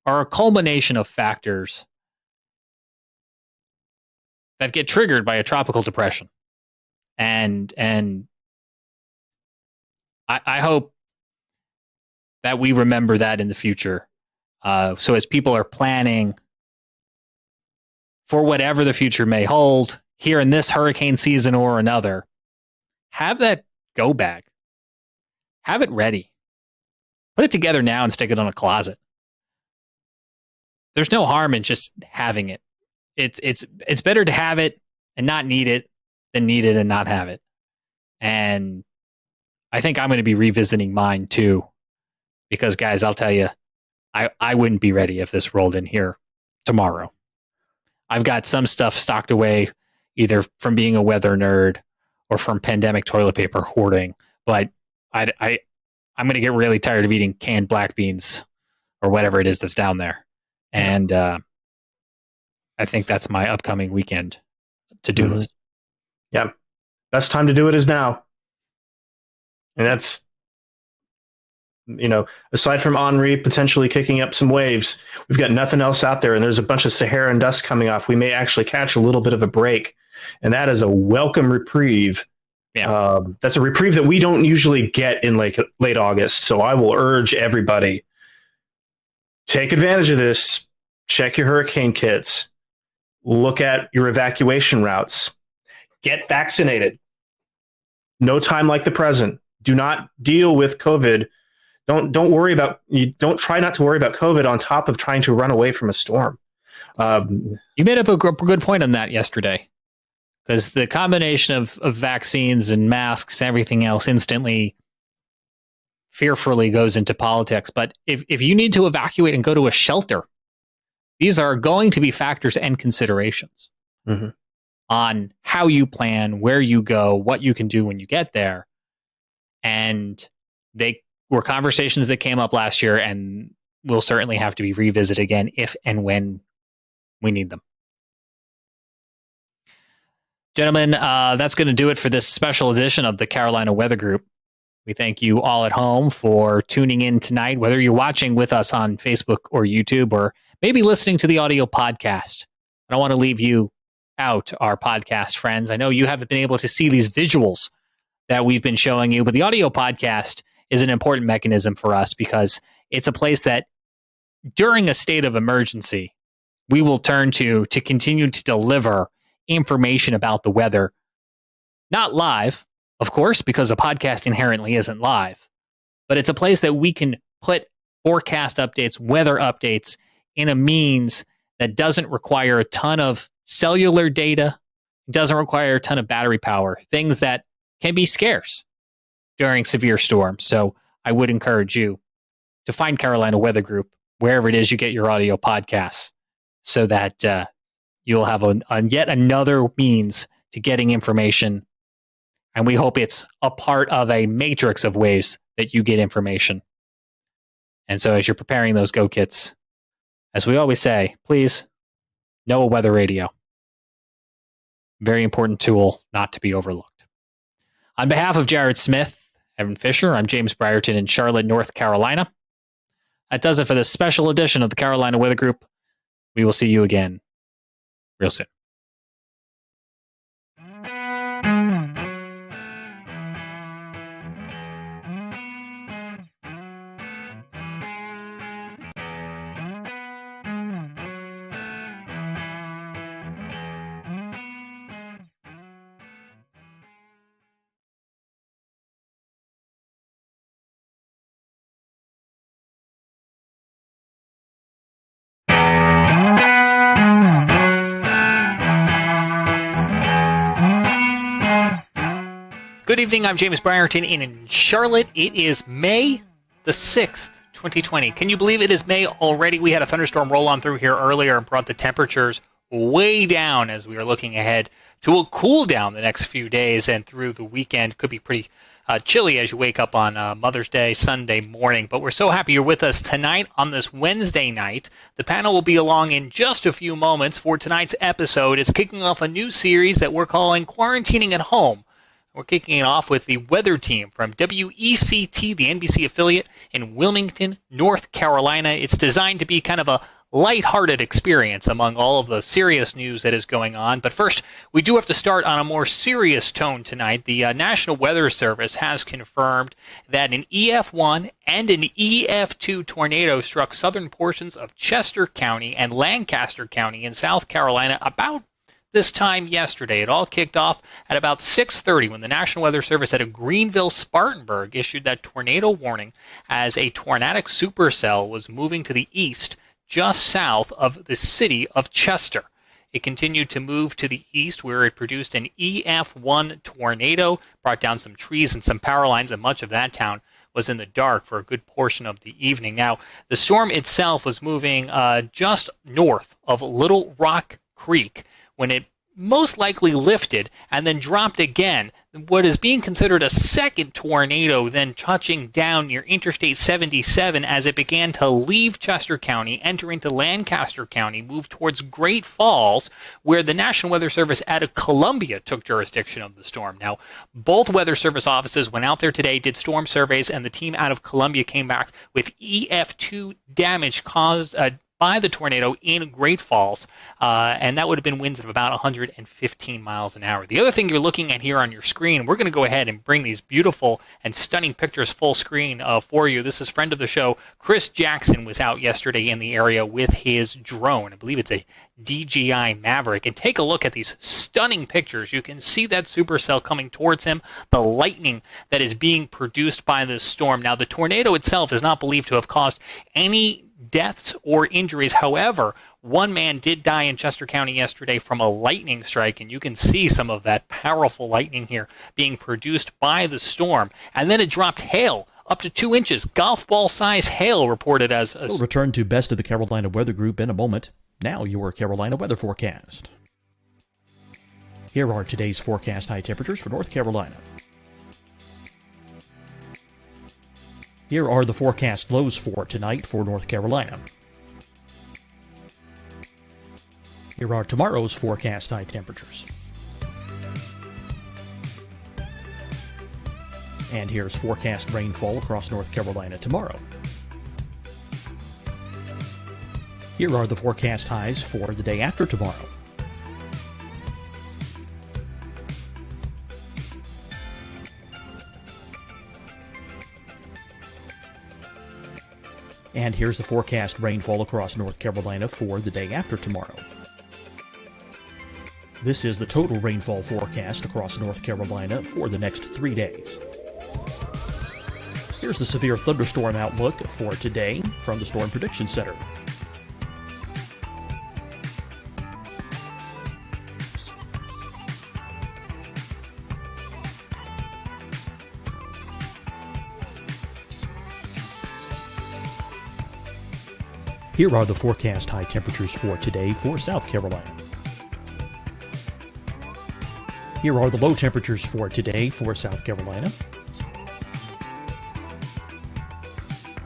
are a culmination of factors that get triggered by a tropical depression. And I hope that we remember that in the future. So as people are planning for whatever the future may hold, here in this hurricane season or another, have that go bag. Have it ready. Put it together now and stick it on a closet. There's no harm in just having it. It's better to have it and not need it than need it and not have it. And I think I'm going to be revisiting mine too. Because guys, I'll tell you, I wouldn't be ready if this rolled in here tomorrow. I've got some stuff stocked away either from being a weather nerd or from pandemic toilet paper hoarding. But I'm going to get really tired of eating canned black beans or whatever it is that's down there. And I think that's my upcoming weekend to-do list. Yeah. Best time to do it is now. And that's, aside from Henri potentially kicking up some waves, we've got nothing else out there. And there's a bunch of Saharan dust coming off. We may actually catch a little bit of a break. And that is a welcome reprieve. Yeah. That's a reprieve that we don't usually get in late August. So I will urge everybody, take advantage of this. Check your hurricane kits. Look at your evacuation routes. Get vaccinated. No time like the present. Do not deal with COVID. Don't try not to worry about COVID on top of trying to run away from a storm. You made up a good point on that yesterday. Because the combination of vaccines and masks and everything else instantly, fearfully goes into politics. But if you need to evacuate and go to a shelter, these are going to be factors and considerations on how you plan, where you go, what you can do when you get there. And they were conversations that came up last year and will certainly have to be revisited again if and when we need them. Gentlemen, that's going to do it for this special edition of the Carolina Weather Group. We thank you all at home for tuning in tonight, whether you're watching with us on Facebook or YouTube, or maybe listening to the audio podcast. I don't want to leave you out, our podcast friends. I know you haven't been able to see these visuals that we've been showing you, but the audio podcast is an important mechanism for us because it's a place that during a state of emergency, we will turn to continue to deliver information about the weather. Not live, of course, because a podcast inherently isn't live, but it's a place that we can put forecast updates, weather updates in a means that doesn't require a ton of cellular data, doesn't require a ton of battery power, things that can be scarce during severe storms. So I would encourage you to find Carolina Weather Group wherever it is you get your audio podcasts so that you'll have yet another means to getting information. And we hope it's a part of a matrix of ways that you get information. And so as you're preparing those go kits, as we always say, please know a weather radio. Very important tool not to be overlooked. On behalf of Jared Smith, Evan Fisher, I'm James Brierton in Charlotte, North Carolina. That does it for this special edition of the Carolina Weather Group. We will see you again real soon. Good evening, I'm James Brierton in Charlotte. It is May the 6th, 2020. Can you believe it is May already? We had a thunderstorm roll on through here earlier and brought the temperatures way down as we are looking ahead to a cool down the next few days, and through the weekend could be pretty chilly as you wake up on Mother's Day, Sunday morning. But we're so happy you're with us tonight on this Wednesday night. The panel will be along in just a few moments for tonight's episode. It's kicking off a new series that we're calling Quarantining at Home. We're kicking it off with the weather team from WECT, the NBC affiliate in Wilmington, North Carolina. It's designed to be kind of a lighthearted experience among all of the serious news that is going on. But first, we do have to start on a more serious tone tonight. The National Weather Service has confirmed that an EF1 and an EF2 tornado struck southern portions of Chester County and Lancaster County in South Carolina about this time yesterday. It all kicked off at about 6:30 when the National Weather Service out of Greenville-Spartanburg issued that tornado warning as a tornadic supercell was moving to the east just south of the city of Chester. It continued to move to the east where it produced an EF1 tornado, brought down some trees and some power lines, and much of that town was in the dark for a good portion of the evening. Now, the storm itself was moving just north of Little Rock Creek when it most likely lifted and then dropped again. What is being considered a second tornado then touching down near Interstate 77 as it began to leave Chester County, enter into Lancaster County, move towards Great Falls, where the National Weather Service out of Columbia took jurisdiction of the storm. Now, both Weather Service offices went out there today, did storm surveys, and the team out of Columbia came back with EF2 damage caused by the tornado in Great Falls, and that would have been winds of about 115 miles an hour. The other thing you're looking at here on your screen, we're going to go ahead and bring these beautiful and stunning pictures full screen for you. This is friend of the show, Chris Jackson, was out yesterday in the area with his drone. I believe it's a DJI Maverick. And take a look at these stunning pictures. You can see that supercell coming towards him, the lightning that is being produced by this storm. Now, the tornado itself is not believed to have caused any deaths or injuries. However, one man did die in Chester County yesterday from a lightning strike, and you can see some of that powerful lightning here being produced by the storm. And then it dropped hail up to 2 inches, golf ball size hail reported as We'll return to Best of the Carolina Weather Group in a moment. Now your Carolina weather forecast. Here are today's forecast high temperatures for North Carolina. Here are the forecast lows for tonight for North Carolina. Here are tomorrow's forecast high temperatures. And here's forecast rainfall across North Carolina tomorrow. Here are the forecast highs for the day after tomorrow. And here's the forecast rainfall across North Carolina for the day after tomorrow. This is the total rainfall forecast across North Carolina for the next 3 days. Here's the severe thunderstorm outlook for today from the Storm Prediction Center. Here are the forecast high temperatures for today for South Carolina. Here are the low temperatures for today for South Carolina.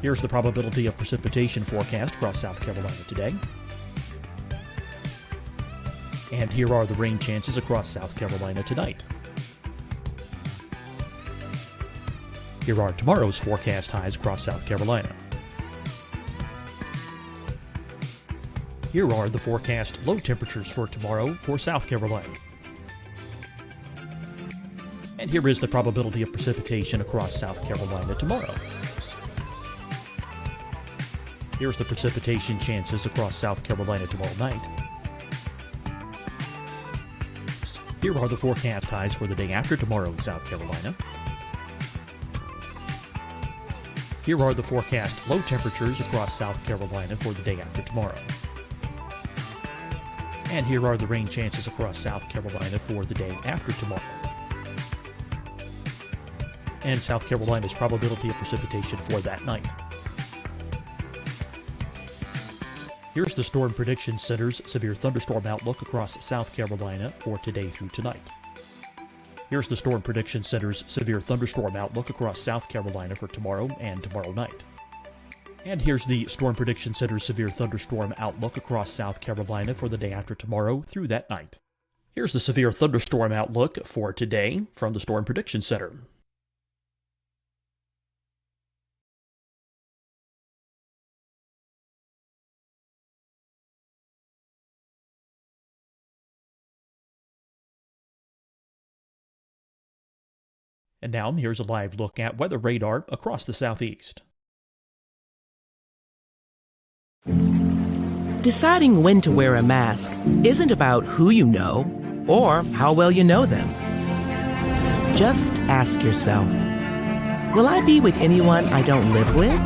Here's the probability of precipitation forecast across South Carolina today. And here are the rain chances across South Carolina tonight. Here are tomorrow's forecast highs across South Carolina. Here are the forecast low temperatures for tomorrow for South Carolina. And here is the probability of precipitation across South Carolina tomorrow. Here's the precipitation chances across South Carolina tomorrow night. Here are the forecast highs for the day after tomorrow in South Carolina. Here are the forecast low temperatures across South Carolina for the day after tomorrow. And here are the rain chances across South Carolina for the day after tomorrow. And South Carolina's probability of precipitation for that night. Here's the Storm Prediction Center's severe thunderstorm outlook across South Carolina for today through tonight. Here's the Storm Prediction Center's severe thunderstorm outlook across South Carolina for tomorrow and tomorrow night. And here's the Storm Prediction Center's severe thunderstorm outlook across South Carolina for the day after tomorrow through that night. Here's the severe thunderstorm outlook for today from the Storm Prediction Center. And now here's a live look at weather radar across the southeast. Deciding when to wear a mask isn't about who you know or how well you know them. Just ask yourself, will I be with anyone I don't live with?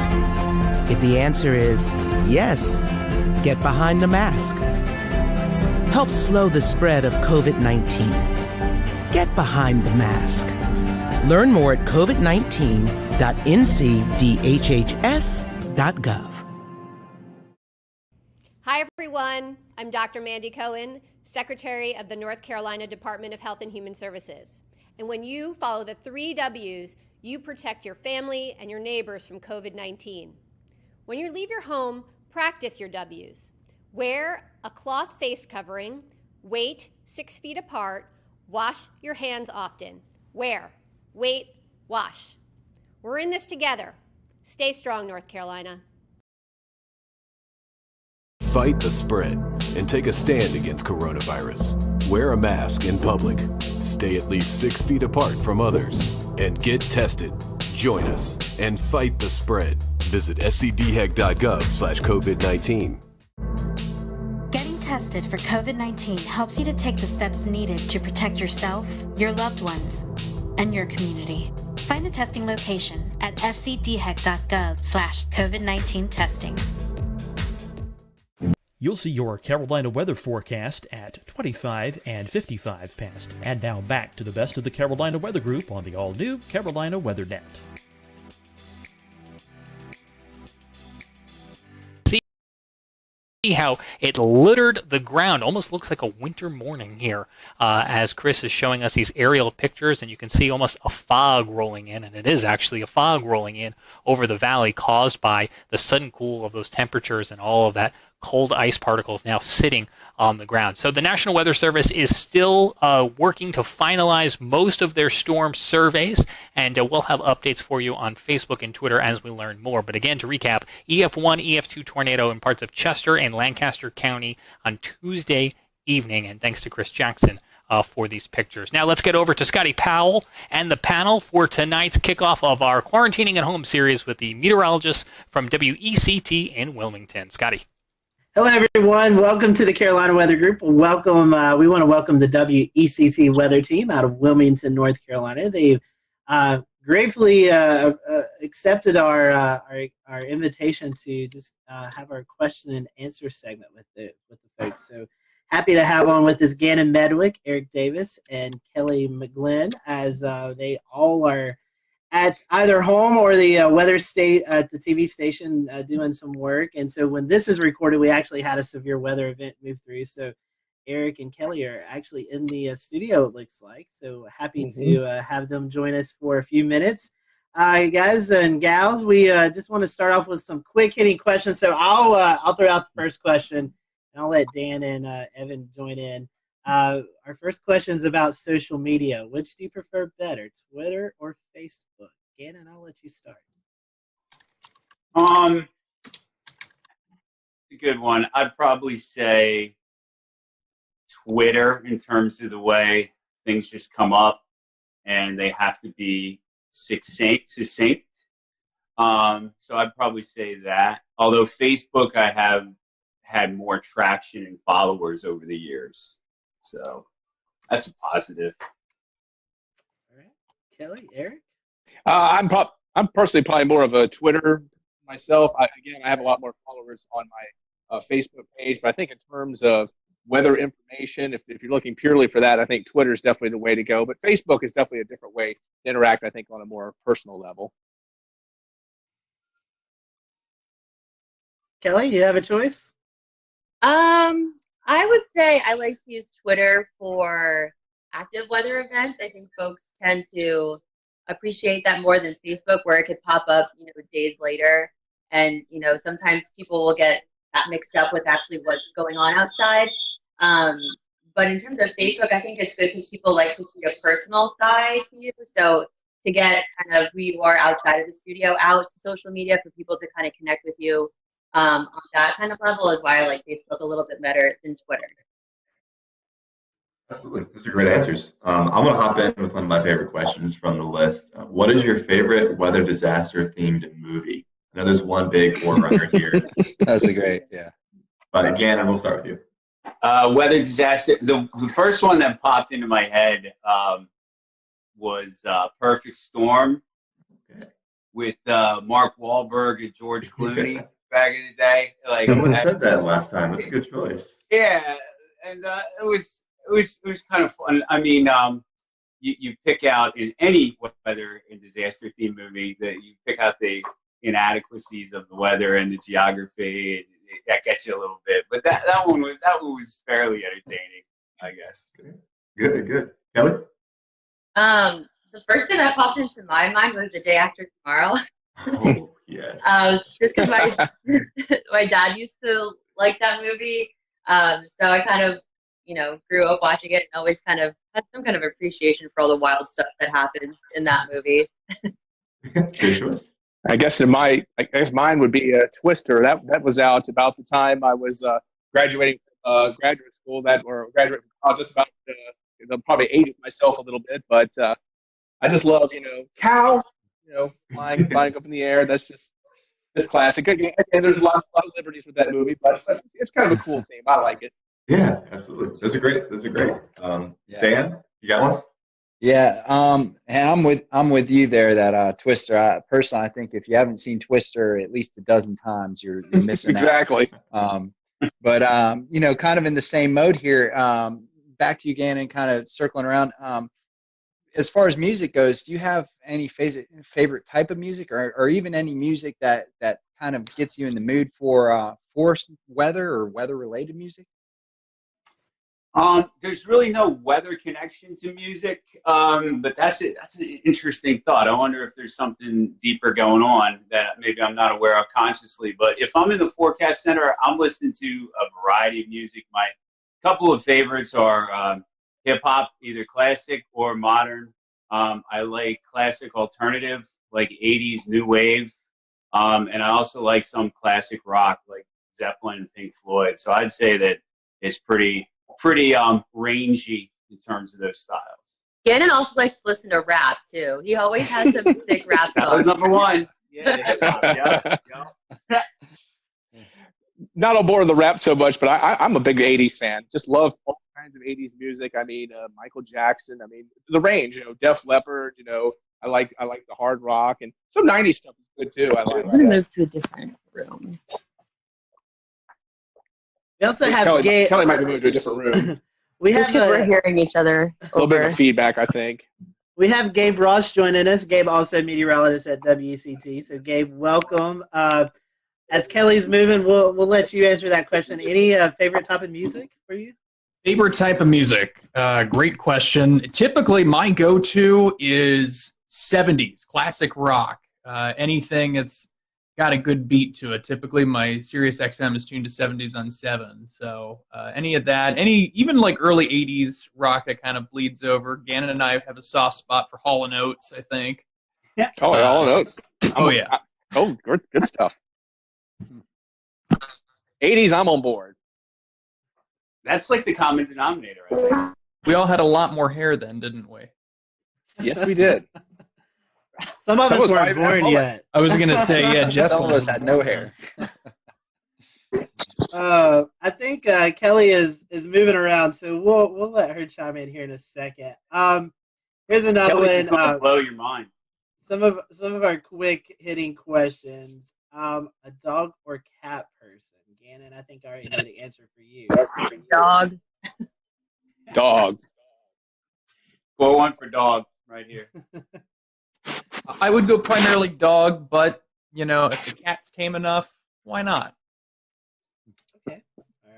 If the answer is yes, get behind the mask. Help slow the spread of COVID-19. Get behind the mask. Learn more at covid19.ncdhhs.gov. Hi, everyone. I'm Dr. Mandy Cohen, Secretary of the North Carolina Department of Health and Human Services. And when you follow the 3 W's, you protect your family and your neighbors from COVID-19. When you leave your home, practice your W's. Wear a cloth face covering, wait 6 feet apart, wash your hands often. Wear, wait, wash. We're in this together. Stay strong, North Carolina. Fight the spread and take a stand against coronavirus. Wear a mask in public. Stay at least 6 feet apart from others. And get tested. Join us and fight the spread. Visit scdhec.gov/COVID-19. Getting tested for COVID-19 helps you to take the steps needed to protect yourself, your loved ones, and your community. Find the testing location at scdhec.gov/COVID-19 testing. You'll see your Carolina weather forecast at 25 and 55 past. And now back to the best of the Carolina Weather Group on the all-new Carolina Weather Net. See how it littered the ground. Almost looks like a winter morning here as Chris is showing us these aerial pictures, and you can see almost a fog rolling in, and it is actually a fog rolling in over the valley caused by the sudden cool of those temperatures and all of that cold ice particles now sitting on the ground. So the National Weather Service is still working to finalize most of their storm surveys, and we'll have updates for you on Facebook and Twitter as we learn more. But again, to recap, EF1, EF2 tornado in parts of Chester and Lancaster County on Tuesday evening, and thanks to Chris Jackson for these pictures. Now let's get over to Scotty Powell and the panel for tonight's kickoff of our Quarantining at Home series with the meteorologist from WECT in Wilmington. Scotty. Hello, everyone. Welcome to the Carolina Weather Group. Welcome. We want to welcome the WECT weather team out of Wilmington, North Carolina. They've gratefully accepted our invitation to just have our question and answer segment with the folks. So happy to have on with us Gannon Medwick, Eric Davis, and Kelly McGlynn, as they all are at either home or the weather state at the TV station doing some work. And so when this is recorded, we actually had a severe weather event move through. So Eric and Kelly are actually in the studio, it looks like. So happy to have them join us for a few minutes. Guys and gals, we just want to start off with some quick hitting questions. So I'll throw out the first question, and I'll let Dan and Evan join in. Our first question is about social media. Which do you prefer better, Twitter or Facebook? Gannon, I'll let you start. A good one. I'd probably say Twitter in terms of the way things just come up and they have to be succinct. So I'd probably say that. Although Facebook, I have had more traction and followers over the years. So that's a positive. All right. Kelly, Eric? I'm personally probably more of a Twitter myself. I have a lot more followers on my Facebook page, but I think in terms of weather information, if you're looking purely for that, I think Twitter is definitely the way to go. But Facebook is definitely a different way to interact, I think, on a more personal level. Kelly, do you have a choice? I would say I like to use Twitter for active weather events. I think folks tend to appreciate that more than Facebook, where it could pop up, days later. And, sometimes people will get that mixed up with actually what's going on outside. But in terms of Facebook, I think it's good because people like to see a personal side to you. So to get kind of who you are outside of the studio out to social media for people to kind of connect with you on that kind of level is why I like Facebook a little bit better than Twitter. Absolutely. Those are great answers. I'm going to hop in with one of my favorite questions from the list. What is your favorite weather disaster themed movie? I know there's one big forerunner here. That's a great, yeah. But Gannon, we'll start with you. Weather disaster. The first one that popped into my head was Perfect Storm with Mark Wahlberg and George Clooney back in the day. Like, someone said that last time. That's a good choice. Yeah, and it was kind of fun. I mean, you pick out in any weather and disaster themed movie that you pick out the inadequacies of the weather and the geography, and that gets you a little bit. But that one was fairly entertaining, I guess. Good. Kelly? The first thing that popped into my mind was The Day After Tomorrow. Oh, yes. Just because my dad used to like that movie, so I kind of grew up watching it and always kind of had some kind of appreciation for all the wild stuff that happens in that movie. Good choice. I guess mine would be Twister. That was out about the time I was graduating graduate school or graduate from college. Just about probably aged myself a little bit, but I just love cow, flying up in the air. That's classic. And there's a lot of liberties with that movie, but it's kind of a cool theme. I like it. Yeah, absolutely. Those are great. Dan, you got one? Yeah, and I'm with you there. That Twister. Personally, I think if you haven't seen Twister at least a dozen times, you're missing exactly. out. But kind of in the same mode here. Back to you, Gannon. Kind of circling around. As far as music goes, do you have any favorite type of music, or even any music that kind of gets you in the mood for weather or weather-related music? There's really no weather connection to music, but that's an interesting thought. I wonder if there's something deeper going on that maybe I'm not aware of consciously. But if I'm in the forecast center, I'm listening to a variety of music. My couple of favorites are hip hop, either classic or modern. I like classic alternative, like 80s new wave, and I also like some classic rock, like Zeppelin and Pink Floyd. So I'd say that it's pretty rangy in terms of those styles. Gannon also likes to listen to rap too. He always has some sick rap songs. That was number one. Yeah. Not on board with the rap so much, but I'm a big 80s fan. Just love all kinds of 80s music. I mean, Michael Jackson. I mean, the range. Def Leppard. I like the hard rock, and some 90s stuff is good too. I like. I'm gonna move to a different room. We also have Kelly might be moving to a different room. Just because we're hearing each other. A little bit of feedback, I think. We have Gabe Ross joining us. Gabe also a meteorologist at WCT. So Gabe, welcome. As Kelly's moving, we'll let you answer that question. Any favorite type of music for you? Favorite type of music? Great question. Typically, my go-to is 70s classic rock. Anything that's got a good beat to it. Typically, my Sirius XM is tuned to 70s on 7. So any of that, even like early 80s rock that kind of bleeds over. Gannon and I have a soft spot for Hall & Oates, I think. Yeah. Oh, Hall & Oates. Yeah. Oh, good stuff. 80s, I'm on board. That's like the common denominator, I think. We all had a lot more hair then, didn't we? Yes, we did. Some of us weren't born yet. I was going to say, yeah, Jess. Some of us had no hair. I think Kelly is moving around, so we'll let her chime in here in a second. Here's another Kelly's one. Gonna blow your mind. Some of our quick hitting questions. A dog or cat person? Gannon, I think I already know the answer for you. Dog. Dog. Score one for dog right here. I would go primarily dog, but, if the cat's tame enough, why not? Okay. All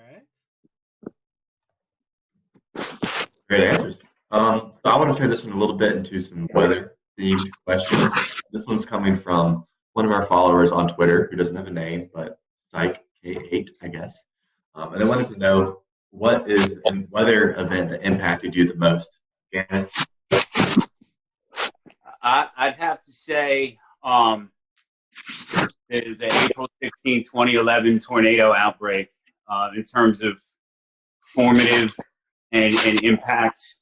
Great answers. So I want to transition a little bit into some weather-themed questions. This one's coming from one of our followers on Twitter who doesn't have a name, but Psych K8, I guess. And I wanted to know, what is a weather event that impacted you the most? Gannon? I'd have to say the April 16, 2011 tornado outbreak in terms of formative and impacts.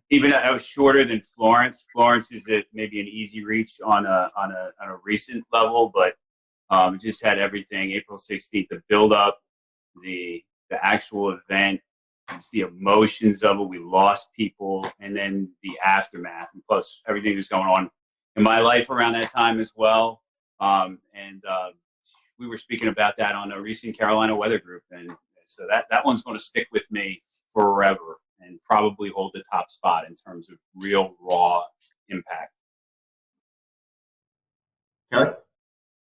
Even though I was shorter than Florence. Florence is maybe an easy reach on a recent level, but just had everything. April 16th, the build up, the actual event, just the emotions of it. We lost people, and then the aftermath, and plus everything that's going on in my life around that time as well. We were speaking about that on a recent Carolina Weather Group, and so that one's going to stick with me forever and probably hold the top spot in terms of real raw impact. Kelly?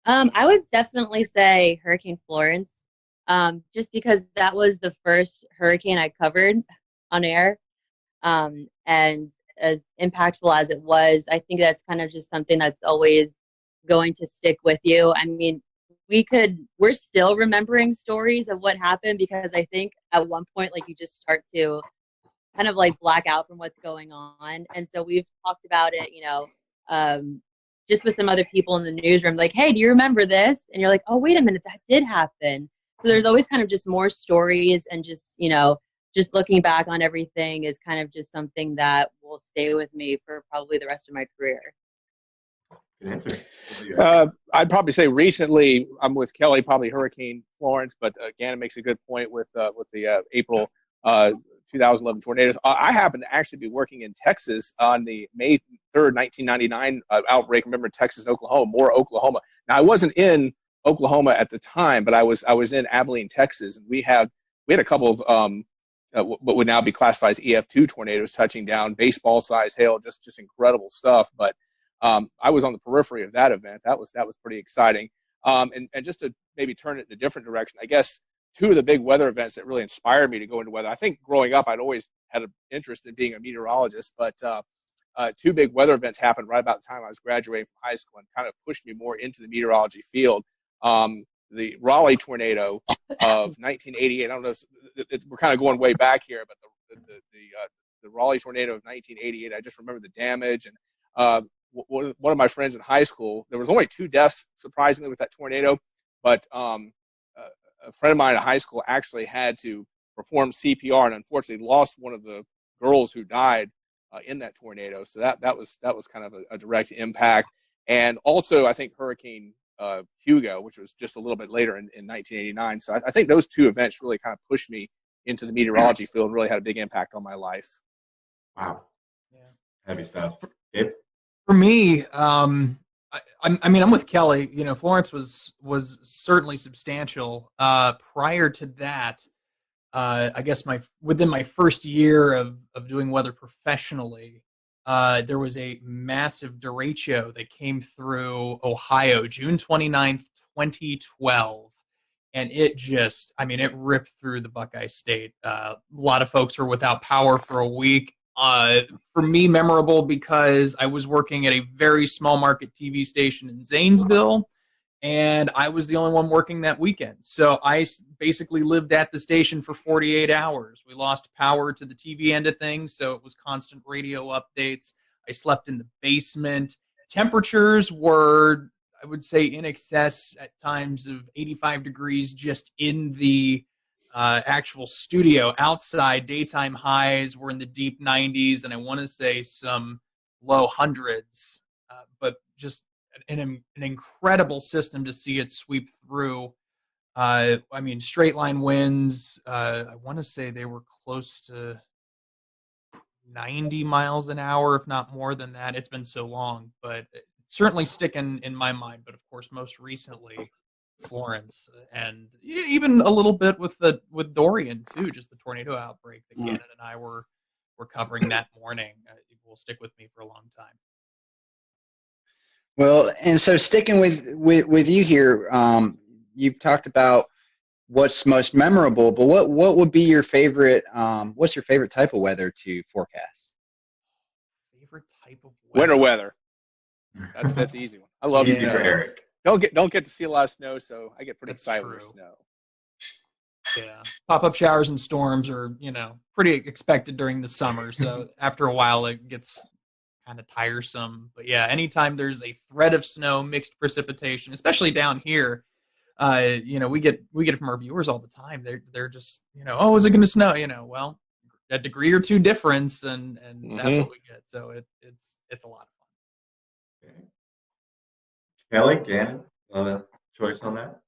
I would definitely say Hurricane Florence, just because that was the first hurricane I covered on air. And as impactful as it was, I think that's kind of just something that's always going to stick with you. I mean, we're still remembering stories of what happened, because I think at one point, like, you just start to kind of like black out from what's going on. And so we've talked about it, just with some other people in the newsroom, like, hey, do you remember this? And you're like, oh, wait a minute, that did happen. So there's always kind of just more stories, and just, just looking back on everything is kind of just something that will stay with me for probably the rest of my career. Good answer. I'd probably say recently, I'm with Kelly, probably Hurricane Florence, but Gannon makes a good point with the April 2011 tornadoes. I happen to actually be working in Texas on the May 3rd, 1999 outbreak. Remember, Texas and Oklahoma, more Oklahoma. Now, I wasn't in Oklahoma at the time, but I was in Abilene, Texas, and we had a couple of what would now be classified as EF2 tornadoes touching down, baseball-sized hail, just incredible stuff. But I was on the periphery of that event. That was pretty exciting. And just to maybe turn it in a different direction, I guess two of the big weather events that really inspired me to go into weather. I think growing up, I'd always had an interest in being a meteorologist, but two big weather events happened right about the time I was graduating from high school and kind of pushed me more into the meteorology field. The Raleigh tornado of 1988. I don't know, we're kind of going way back here, but the Raleigh tornado of 1988, I just remember the damage. And one of my friends in high school, there was only 2 deaths, surprisingly, with that tornado, but a friend of mine in high school actually had to perform CPR and unfortunately lost one of the girls who died in that tornado. So that was kind of a direct impact. And also, I think Hurricane Hugo, which was just a little bit later in 1989. So I think those 2 events really kind of pushed me into the meteorology field and really had a big impact on my life. Wow. Yeah. Heavy stuff. Gabe? For me, I'm with Kelly. Florence was certainly substantial. Prior to that, I guess within my first year of doing weather professionally, there was a massive derecho that came through Ohio, June 29th, 2012. And it ripped through the Buckeye State. A lot of folks were without power for a week. For me, memorable because I was working at a very small market TV station in Zanesville, and I was the only one working that weekend. So I basically lived at the station for 48 hours. We lost power to the TV end of things, so it was constant radio updates. I slept in the basement. Temperatures were, I would say, in excess at times of 85 degrees just in the actual studio. Outside, daytime highs were in the deep 90s, and I want to say some low hundreds, but just an incredible system to see it sweep through. Straight line winds, I want to say they were close to 90 miles an hour, if not more than that. It's been so long, but it's certainly sticking in my mind. But of course, most recently, Florence, and even a little bit with Dorian too, just the tornado outbreak that Gannon and I were covering that morning. It will stick with me for a long time. Well, and so sticking with you here, you've talked about what's most memorable, but what would be your favorite? What's your favorite type of weather to forecast? Favorite type of weather? Winter weather. That's the easy one. I love Easy snow. for Eric. Don't get to see a lot of snow, so I get pretty That's excited true. with snow. Yeah, pop-up showers and storms are, pretty expected during the summer. So after a while, it gets kind of tiresome. But yeah, anytime there's a threat of snow, mixed precipitation, especially down here, we get it from our viewers all the time. They're just, oh, is it going to snow? Well, a degree or two difference, and that's what we get. So it's a lot of fun. Okay. Kelly, Gannon, choice on that?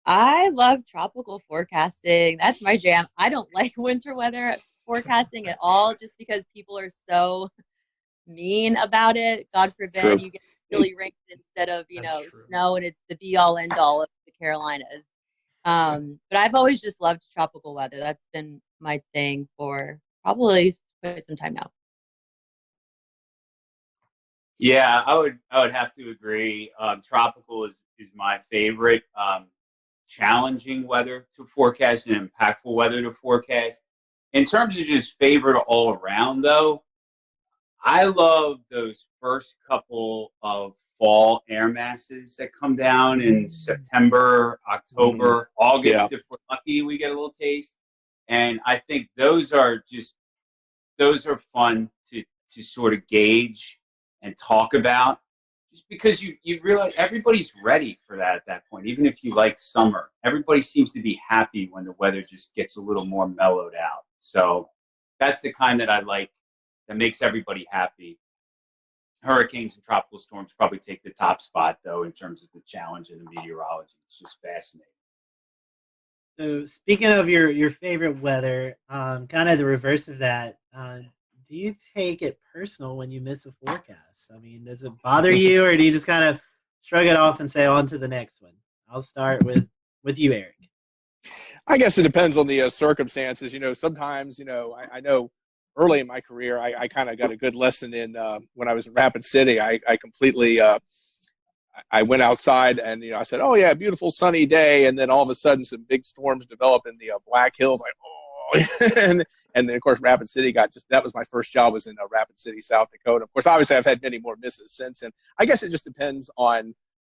I love tropical forecasting. That's my jam. I don't like winter weather forecasting at all just because people are so mean about it. God forbid you get chilly rain instead of, snow, and it's the be all end all of the Carolinas. But I've always just loved tropical weather. That's been my thing for probably quite some time now. Yeah, I would have to agree. Tropical is my favorite. Challenging weather to forecast and impactful weather to forecast. In terms of just favorite all around, though, I love those first couple of fall air masses that come down in September, October, August. Yeah. If we're lucky, we get a little taste. And I think those are fun to sort of gauge and talk about. Just because you realize everybody's ready for that at that point. Even if you like summer, everybody seems to be happy when the weather just gets a little more mellowed out. So that's the kind that I like, that makes everybody happy. Hurricanes and tropical storms probably take the top spot, though, in terms of the challenge in the meteorology. It's just fascinating. So speaking of your favorite weather, kind of the reverse of that, do you take it personal when you miss a forecast? I mean, does it bother you, or do you just kind of shrug it off and say on to the next one? I'll start with you, Eric. I guess it depends on the circumstances. Sometimes, I know early in my career, I kind of got a good lesson in when I was in Rapid City. I completely I went outside and, I said, oh, yeah, beautiful sunny day. And then all of a sudden some big storms develop in the Black Hills. Like, oh, and then, of course, Rapid City that was my first job, was in Rapid City, South Dakota. Of course, obviously, I've had many more misses since. And I guess it just depends on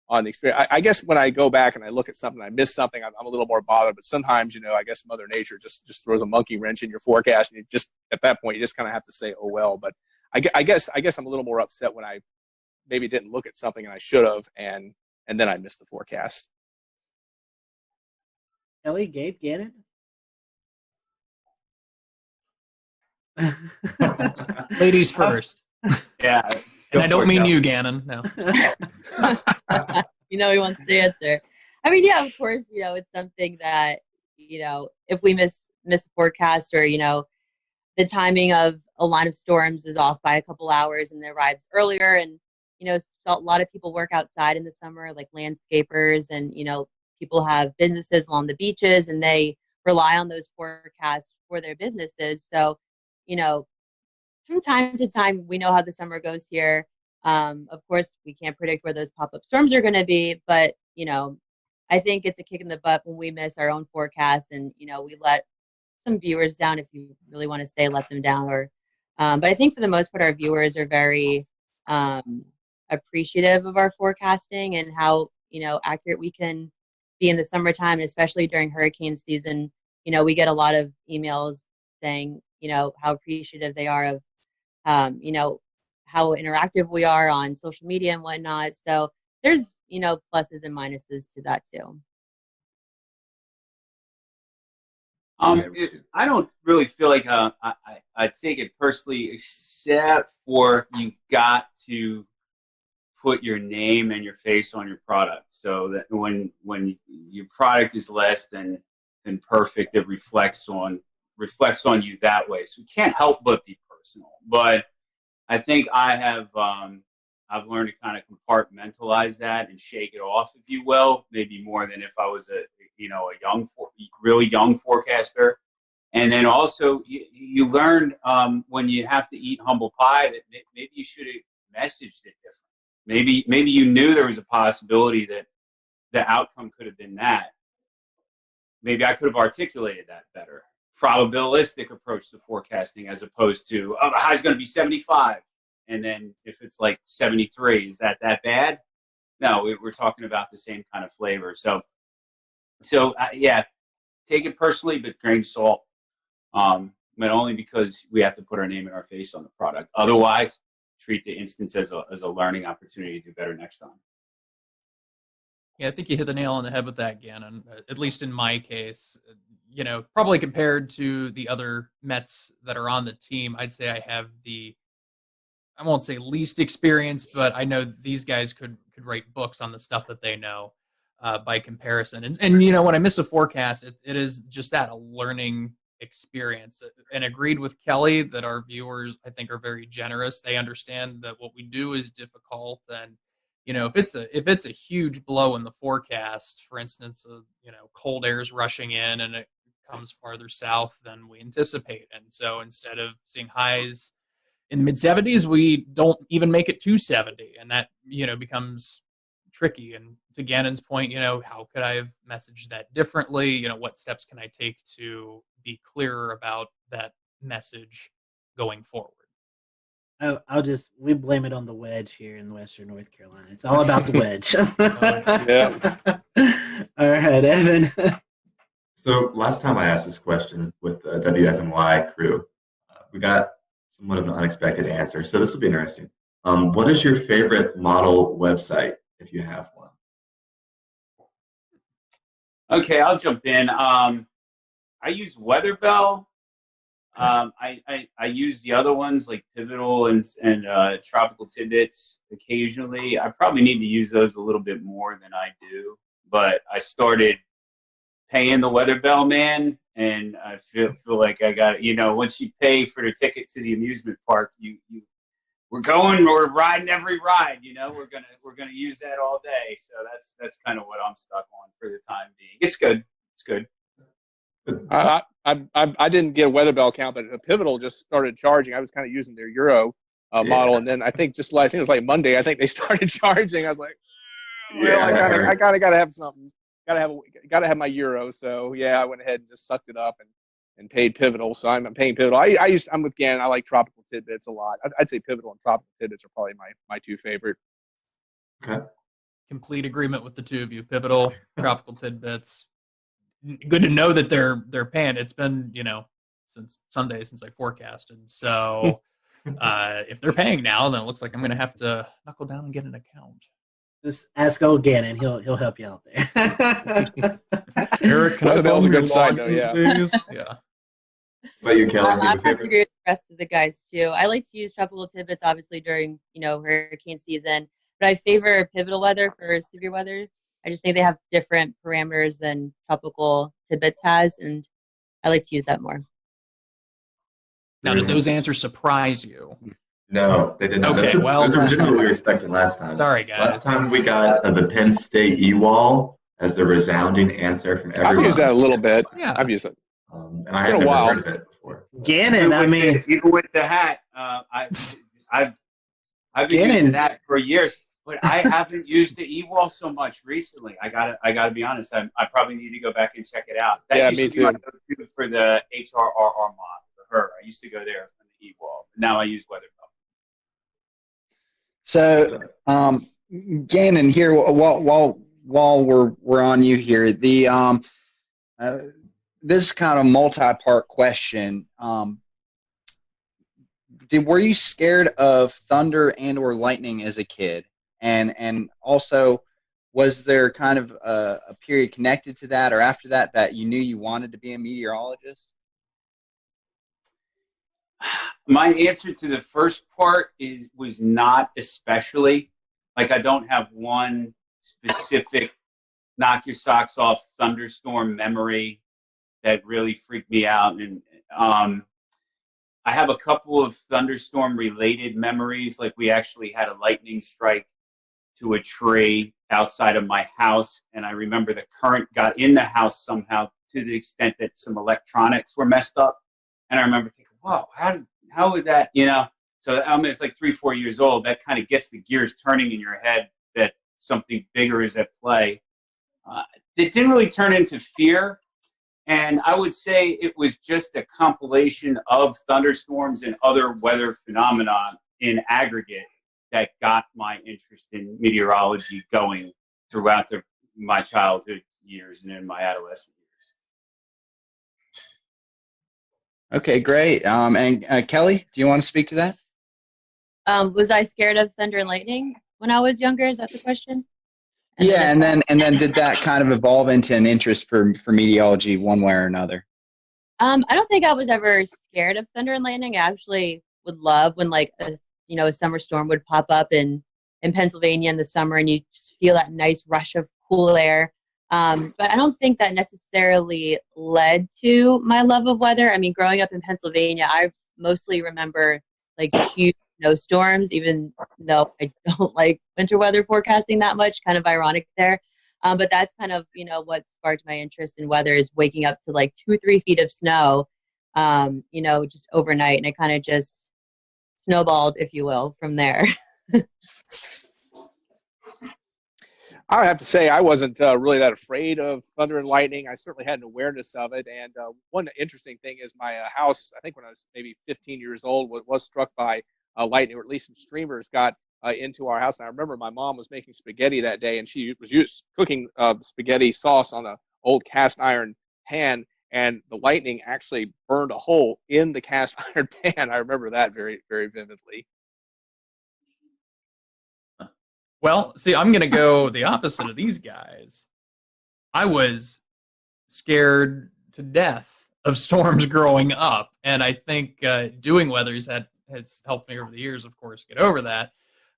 the experience. I guess when I go back and I look at something, I miss something, I'm a little more bothered. But sometimes, I guess Mother Nature just throws a monkey wrench in your forecast. And at that point, you just kind of have to say, oh, well. But I guess I'm a little more upset when I maybe didn't look at something and I should have, and then I missed the forecast. Ellie, Gabe, Gannon? Ladies first. Yeah. And I don't mean you, Gannon. No. He wants to answer. I mean, yeah, of course, it's something that, if we miss a forecast, or, the timing of a line of storms is off by a couple hours and it arrives earlier. And, a lot of people work outside in the summer, like landscapers, and, people have businesses along the beaches, and they rely on those forecasts for their businesses. So, from time to time, we know how the summer goes here. Of course, we can't predict where those pop-up storms are going to be, but, I think it's a kick in the butt when we miss our own forecast, and, we let some viewers down. If you really want to say let them down, or, but I think for the most part, our viewers are very appreciative of our forecasting and how, accurate we can be in the summertime, especially during hurricane season. We get a lot of emails saying, how appreciative they are of, how interactive we are on social media and whatnot. So there's, pluses and minuses to that too. I don't really feel like I take it personally, except for you got to put your name and your face on your product, so that when your product is less than perfect, it reflects on you that way. So you can't help but be personal. But I think I've learned to kind of compartmentalize that and shake it off, if you will, maybe more than if I was a really young forecaster. And then also you learn when you have to eat humble pie that maybe you should have messaged it different. Maybe you knew there was a possibility that the outcome could have been that. maybe I could have articulated that better. Probabilistic approach to forecasting as opposed to, oh, the high's going to be 75. And then if it's like 73, is that bad? No, we're talking about the same kind of flavor. So yeah, take it personally, but grain of salt. But only because we have to put our name and our face on the product. Otherwise, treat the instance as a learning opportunity to do better next time. Yeah, I think you hit the nail on the head with that, Gannon. At least in my case, probably compared to the other Mets that are on the team, I'd say I have I won't say least experience, but I know these guys could write books on the stuff that they know by comparison. And when I miss a forecast, it is just that, a learning experience. And agreed with Kelly that our viewers, I think, are very generous. They understand that what we do is difficult, and if it's a huge blow in the forecast, for instance, cold air is rushing in and it comes farther south than we anticipate, and so instead of seeing highs in the mid 70s, we don't even make it to 70, and that becomes tricky. And to Gannon's point, how could I have messaged that differently? What steps can I take to be clearer about that message going forward? We blame it on the wedge here in Western North Carolina. It's all about the wedge. Yeah. All right, Evan. So last time I asked this question with the WFMY crew, we got somewhat of an unexpected answer. So this will be interesting. What is your favorite model website, if you have one? Okay, I'll jump in. I use Weatherbell. I use the other ones like Pivotal and Tropical Tidbits occasionally. I probably need to use those a little bit more than I do, but I started paying the Weatherbell man, and I feel like I got once you pay for the ticket to the amusement park, we're riding every ride. We're gonna use that all day. So that's kind of what I'm stuck on for the time being. It's good. It's good. I didn't get a Weatherbell account, but Pivotal just started charging. I was kind of using their Euro model, and then I think it was like Monday. I think they started charging. I was like, I kind of got to have something. Got to have my Euro. So yeah, I went ahead and just sucked it up and paid Pivotal. So I'm paying Pivotal. I'm with Gannon. I like Tropical Tidbits a lot. I'd say Pivotal and Tropical Tidbits are probably my two favorite. Okay. Complete agreement with the two of you. Pivotal, Tropical Tidbits. Good to know that they're paying. It's been since Sunday since I forecasted. So if they're paying now, then it looks like I'm going to have to knuckle down and get an account. Just ask old Gannon. He'll help you out there. Eric, Weatherbell's a good side though. Yeah. Yeah. What about you, Kelly? I have to agree with the rest of the guys too. I like to use Tropical Tidbits obviously during hurricane season, but I favor Pivotal weather for severe weather. I just think they have different parameters than Tropical Tidbits has, and I like to use that more. Now, did those answers surprise you? No, they did not. Okay, those are just what we were expecting last time. Sorry, guys. Last time we got the Penn State E-Wall as the resounding answer from everyone. I've used that a little bit. Yeah. I've used it. And I haven't heard of it before. Gannon, even with the hat, I've been using that for years. But I haven't used the E-Wall so much recently. I gotta be honest. I probably need to go back and check it out. That used me to be my too. go-to for the HRRR mod for her. I used to go there for the E-Wall. But now I use Weatherbell. So, Gannon, here while we're on you here, the this kind of multi-part question. Were you scared of thunder and or lightning as a kid? And also, was there kind of a period connected to that or after that you knew you wanted to be a meteorologist? My answer to the first part was not especially. Like, I don't have one specific knock your socks off thunderstorm memory that really freaked me out. And I have a couple of thunderstorm related memories. Like, we actually had a lightning strike to a tree outside of my house, and I remember the current got in the house somehow to the extent that some electronics were messed up. And I remember thinking, "Wow, how would that?" So it's like 3-4 years old. That kind of gets the gears turning in your head that something bigger is at play. It didn't really turn into fear. And I would say it was just a compilation of thunderstorms and other weather phenomena in aggregate that got my interest in meteorology going throughout my childhood years and in my adolescent years. Okay, great. And Kelly, do you want to speak to that? Was I scared of thunder and lightning when I was younger? Is that the question? And then did that kind of evolve into an interest for meteorology one way or another? I don't think I was ever scared of thunder and lightning. I actually would love when like a summer storm would pop up in Pennsylvania in the summer, and you just feel that nice rush of cool air. But I don't think that necessarily led to my love of weather. I mean, growing up in Pennsylvania, I mostly remember like huge snowstorms, even though I don't like winter weather forecasting that much. Kind of ironic there. But that's kind of, what sparked my interest in weather, is waking up to like 2 or 3 feet of snow, just overnight. And it kind of just snowballed, if you will, from there. I have to say I wasn't really that afraid of thunder and lightning. I certainly had an awareness of it. And one interesting thing is my house, I think when I was maybe 15 years old, was struck by lightning, or at least some streamers got into our house. And I remember my mom was making spaghetti that day, and she was cooking spaghetti sauce on an old cast iron pan, and the lightning actually burned a hole in the cast iron pan. I remember that very, very vividly. Well, see, I'm going to go the opposite of these guys. I was scared to death of storms growing up, and I think doing weathers has helped me over the years, of course, get over that.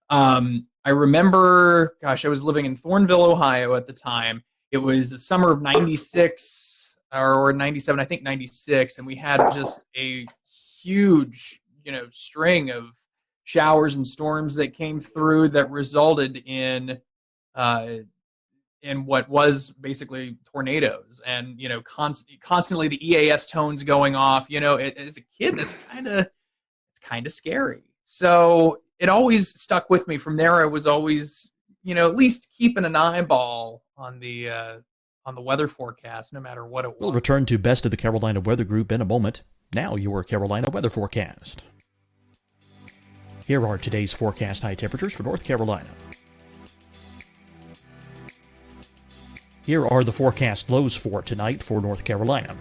I remember, I was living in Thornville, Ohio at the time. It was the summer of 96 or 97, I think 96, and we had just a huge, string of showers and storms that came through that resulted in what was basically tornadoes, and constantly the EAS tones going off. As a kid, it's kind of scary. So it always stuck with me. From there, I was always at least keeping an eyeball on the weather forecast, no matter what it was. We'll return to Best of the Carolina Weather Group in a moment. Now your Carolina weather forecast. Here are today's forecast high temperatures for North Carolina. Here are the forecast lows for tonight for North Carolina.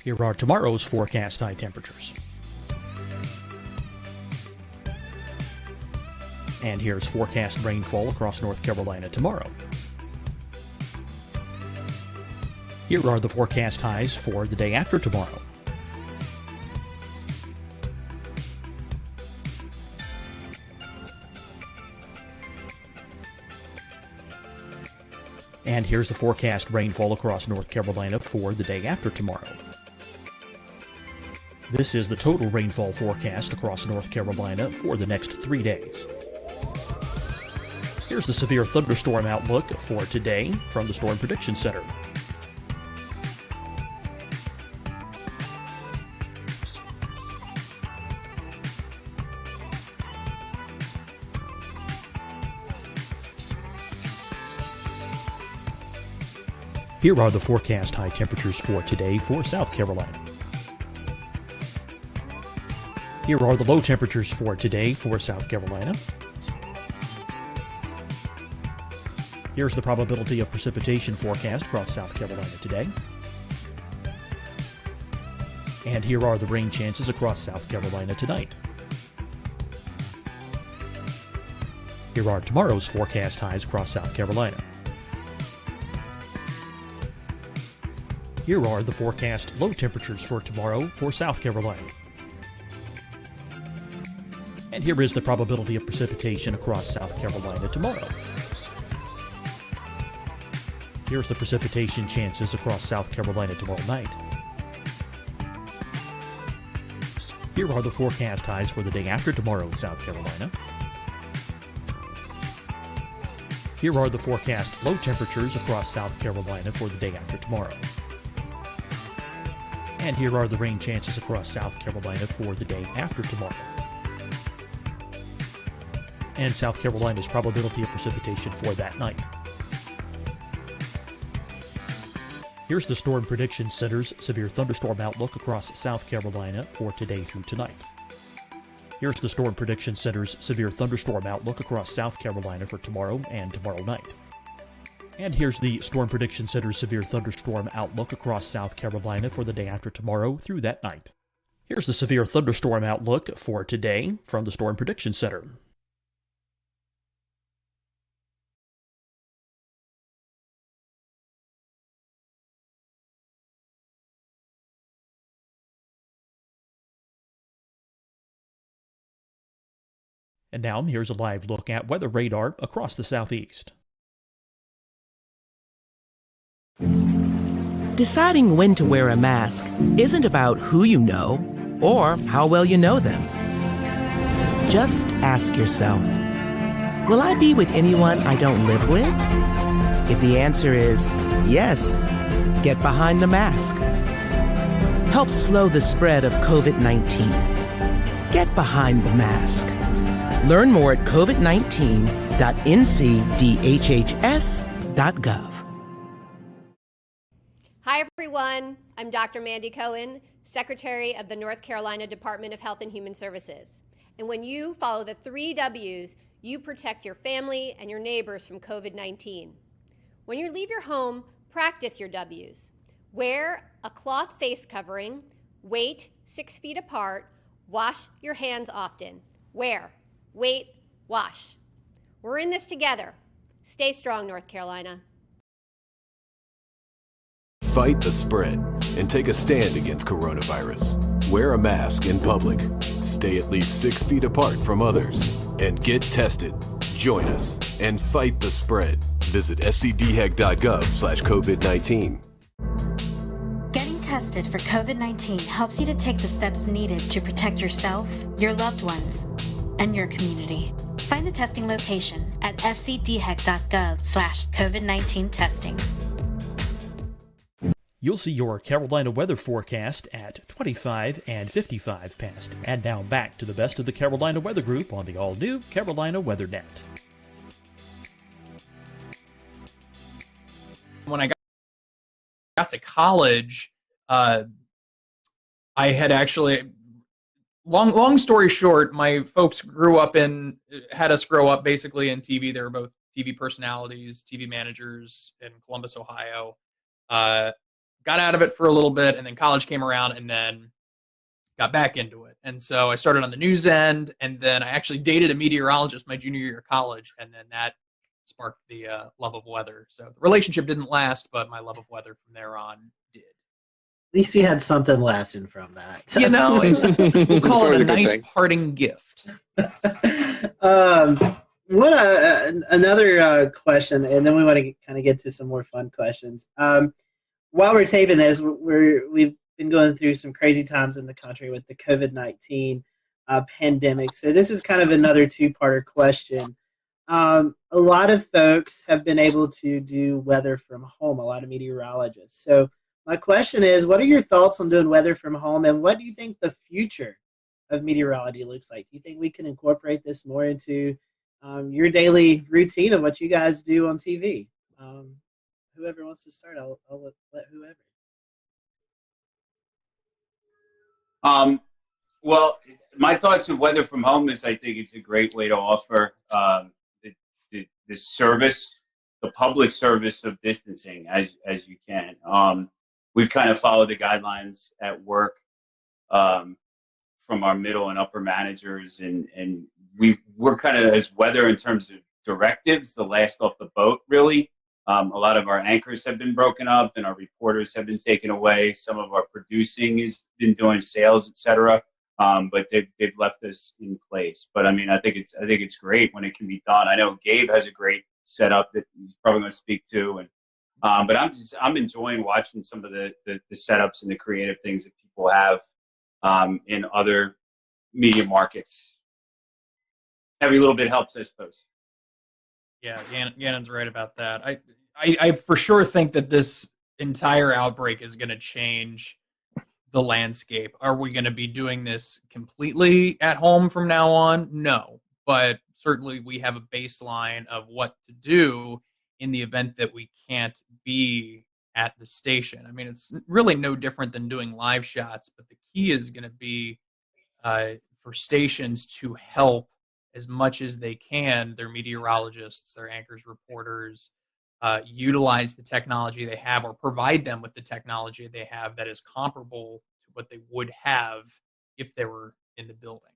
Here are tomorrow's forecast high temperatures. And here's forecast rainfall across North Carolina tomorrow. Here are the forecast highs for the day after tomorrow. And here's the forecast rainfall across North Carolina for the day after tomorrow. This is the total rainfall forecast across North Carolina for the next 3 days. Here's the severe thunderstorm outlook for today from the Storm Prediction Center. Here are the forecast high temperatures for today for South Carolina. Here are the low temperatures for today for South Carolina. Here's the probability of precipitation forecast across South Carolina today. And here are the rain chances across South Carolina tonight. Here are tomorrow's forecast highs across South Carolina. Here are the forecast low temperatures for tomorrow for South Carolina. And here is the probability of precipitation across South Carolina tomorrow. Here's the precipitation chances across South Carolina tomorrow night. Here are the forecast highs for the day after tomorrow in South Carolina. Here are the forecast low temperatures across South Carolina for the day after tomorrow. And here are the rain chances across South Carolina for the day after tomorrow. And South Carolina's probability of precipitation for that night. Here's the Storm Prediction Center's severe thunderstorm outlook across South Carolina for today through tonight. Here's the Storm Prediction Center's severe thunderstorm outlook across South Carolina for tomorrow and tomorrow night. And here's the Storm Prediction Center's severe thunderstorm outlook across South Carolina for the day after tomorrow through that night. Here's the severe thunderstorm outlook for today from the Storm Prediction Center. And now here's a live look at weather radar across the southeast. Deciding when to wear a mask isn't about who you know or how well you know them. Just ask yourself, will I be with anyone I don't live with? If the answer is yes, get behind the mask. Help slow the spread of COVID-19. Get behind the mask. Learn more at covid19.ncdhhs.gov. Hi, everyone. I'm Dr. Mandy Cohen, Secretary of the North Carolina Department of Health and Human Services. And when you follow the 3 W's, you protect your family and your neighbors from COVID-19. When you leave your home, practice your W's. Wear a cloth face covering, wait 6 feet apart, wash your hands often. Wear, wait, wash. We're in this together. Stay strong, North Carolina. Fight the spread and take a stand against coronavirus. Wear a mask in public. Stay at least 6 feet apart from others. And get tested. Join us and fight the spread. Visit scdhec.gov/COVID-19. Getting tested for COVID-19 helps you to take the steps needed to protect yourself, your loved ones, and your community. Find the testing location at scdhec.gov/COVID-19 testing. You'll see your Carolina weather forecast at 25 and 55 past. And now back to the best of the Carolina Weather Group on the all-new Carolina Weather Net. When I got to college, I had actually, long story short, my folks had us grow up basically in TV. They were both TV personalities, TV managers in Columbus, Ohio. Got out of it for a little bit, and then college came around, and then got back into it. And so I started on the news end, and then I actually dated a meteorologist my junior year of college, and then that sparked the love of weather. So the relationship didn't last, but my love of weather from there on did. At least you had something lasting from that. You know, we'll call it a nice parting gift. Another question, and then we want to kind of get to some more fun questions. While we're taping this, we've been going through some crazy times in the country with the COVID-19 pandemic. So this is kind of another two-parter question. A lot of folks have been able to do weather from home, a lot of meteorologists. So my question is, what are your thoughts on doing weather from home, and what do you think the future of meteorology looks like? Do you think we can incorporate this more into your daily routine of what you guys do on TV? Whoever wants to start, I'll let whoever. Well, my thoughts of weather from home is I think it's a great way to offer the service, the public service of distancing as you can. We've kind of followed the guidelines at work from our middle and upper managers, and we're kind of as weather in terms of directives, the last off the boat, really. A lot of our anchors have been broken up, and our reporters have been taken away. Some of our producing has been doing sales, etc. But they've left us in place. But I mean, I think it's great when it can be done. I know Gabe has a great setup that he's probably going to speak to, and but I'm enjoying watching some of the setups and the creative things that people have in other media markets. Every little bit helps, I suppose. Yeah, Gannon's right about that. I for sure think that this entire outbreak is going to change the landscape. Are we going to be doing this completely at home from now on? No, but certainly we have a baseline of what to do in the event that we can't be at the station. I mean, it's really no different than doing live shots, but the key is going to be for stations to help as much as they can their meteorologists, their anchors, reporters, utilize the technology they have or provide them with the technology they have that is comparable to what they would have if they were in the building.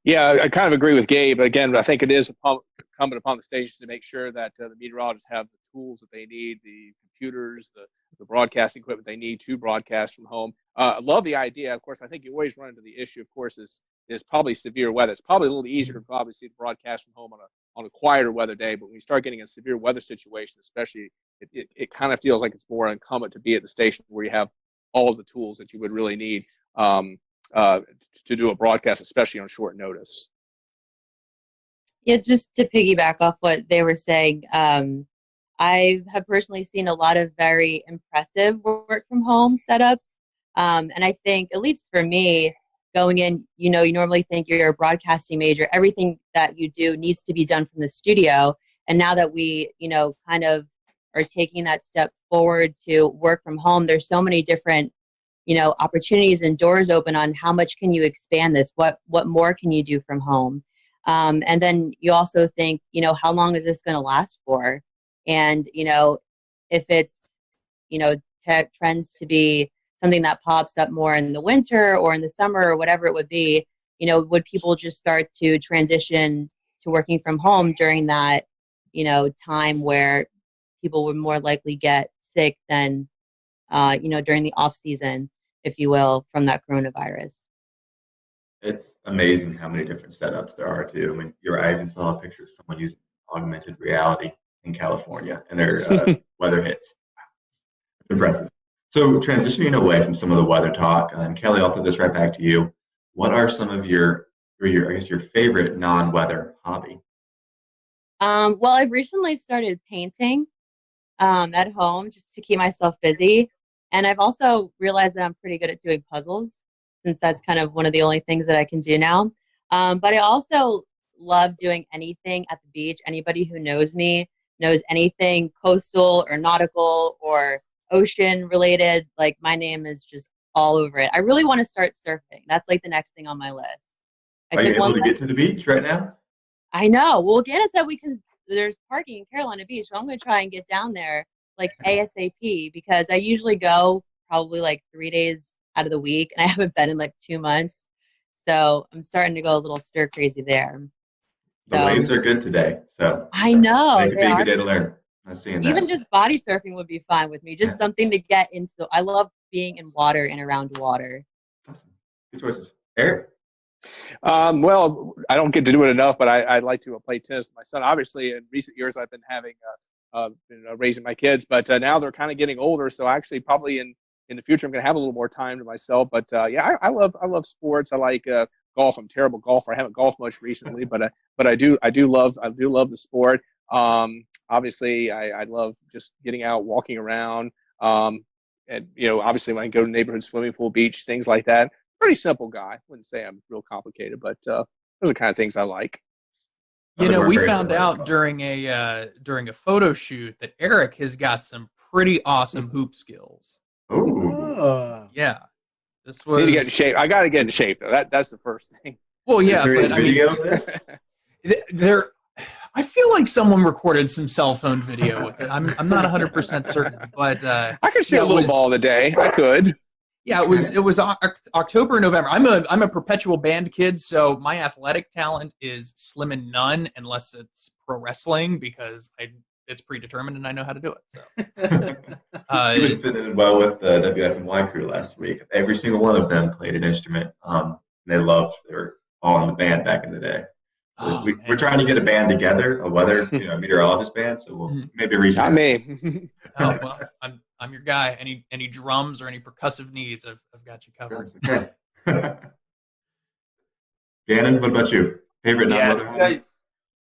Yeah, I kind of agree with Gabe. Again, I think it is incumbent upon the stations to make sure that the meteorologists have the tools that they need, the computers, the broadcasting equipment they need to broadcast from home. I love the idea. Of course, I think you always run into the issue, of course, is probably severe weather. It's probably a little easier to obviously broadcast from home on a quieter weather day, but when you start getting a severe weather situation, especially, it kind of feels like it's more incumbent to be at the station where you have all of the tools that you would really need to do a broadcast, especially on short notice. Yeah, just to piggyback off what they were saying, I have personally seen a lot of very impressive work from home setups. And I think, at least for me, going in, you normally think you're a broadcasting major. Everything that you do needs to be done from the studio. And now that we, kind of are taking that step forward to work from home, there's so many different opportunities and doors open on how much can you expand this? What more can you do from home? And then you also think, how long is this going to last for? And, if it's, tech trends to be something that pops up more in the winter or in the summer or whatever it would be, would people just start to transition to working from home during that, time where people would more likely get sick than, during the off season, if you will, from that coronavirus? It's amazing how many different setups there are too. I mean, I even saw a picture of someone using augmented reality in California and their weather hits. It's impressive. So transitioning away from some of the weather talk, and Kelly, I'll put this right back to you. What are some of your favorite non-weather hobby? Well, I've recently started painting at home just to keep myself busy. And I've also realized that I'm pretty good at doing puzzles, since that's kind of one of the only things that I can do now. But I also love doing anything at the beach. Anybody who knows me knows anything coastal or nautical or ocean related. Like, my name is just all over it. I really want to start surfing. That's like the next thing on my list. Are you able to get to the beach right now? I know. Well, Ganna said there's parking in Carolina Beach, so I'm going to try and get down there like ASAP, because I usually go probably like 3 days out of the week, and I haven't been in like 2 months. So I'm starting to go a little stir crazy there. The waves are good today. So I know. It'd be a good day to learn. I'm seeing that. Even just body surfing would be fine with me. Just something to get into. I love being in water and around water. Awesome. Good choices. Eric? Well, I don't get to do it enough, but I'd like to play tennis with my son. Obviously, in recent years, I've been having raising my kids, but now they're kind of getting older. So actually, probably in the future, I'm going to have a little more time to myself. But yeah, I love sports. I like golf. I'm a terrible golfer. I haven't golfed much recently, but I do love the sport. Obviously, I love just getting out, walking around. And obviously, when I go to neighborhood swimming pool, beach, things like that. Pretty simple guy. Wouldn't say I'm real complicated, but those are the kind of things I like. We found out during a photo shoot that Eric has got some pretty awesome hoop skills. Oh, yeah. This was. I need to get in shape. I got to get in shape though. That's the first thing. Well, yeah. Is there any video of this? I feel like someone recorded some cell phone video with it. I'm not 100% certain, but I could shoot a little ball of the day. I could. Yeah, it was October, November. I'm a perpetual band kid, so my athletic talent is slim and none, unless it's pro wrestling, because it's predetermined and I know how to do it. So you was fitting in well with the WFNY crew last week. Every single one of them played an instrument. They were all in the band back in the day. So we're trying to get a band together, a weather meteorologist band. So we'll maybe reach out. Not me. Oh well, I'm your guy. Any drums or any percussive needs, I've got you covered. Okay. Gannon, what about you? Favorite non-weather hobby?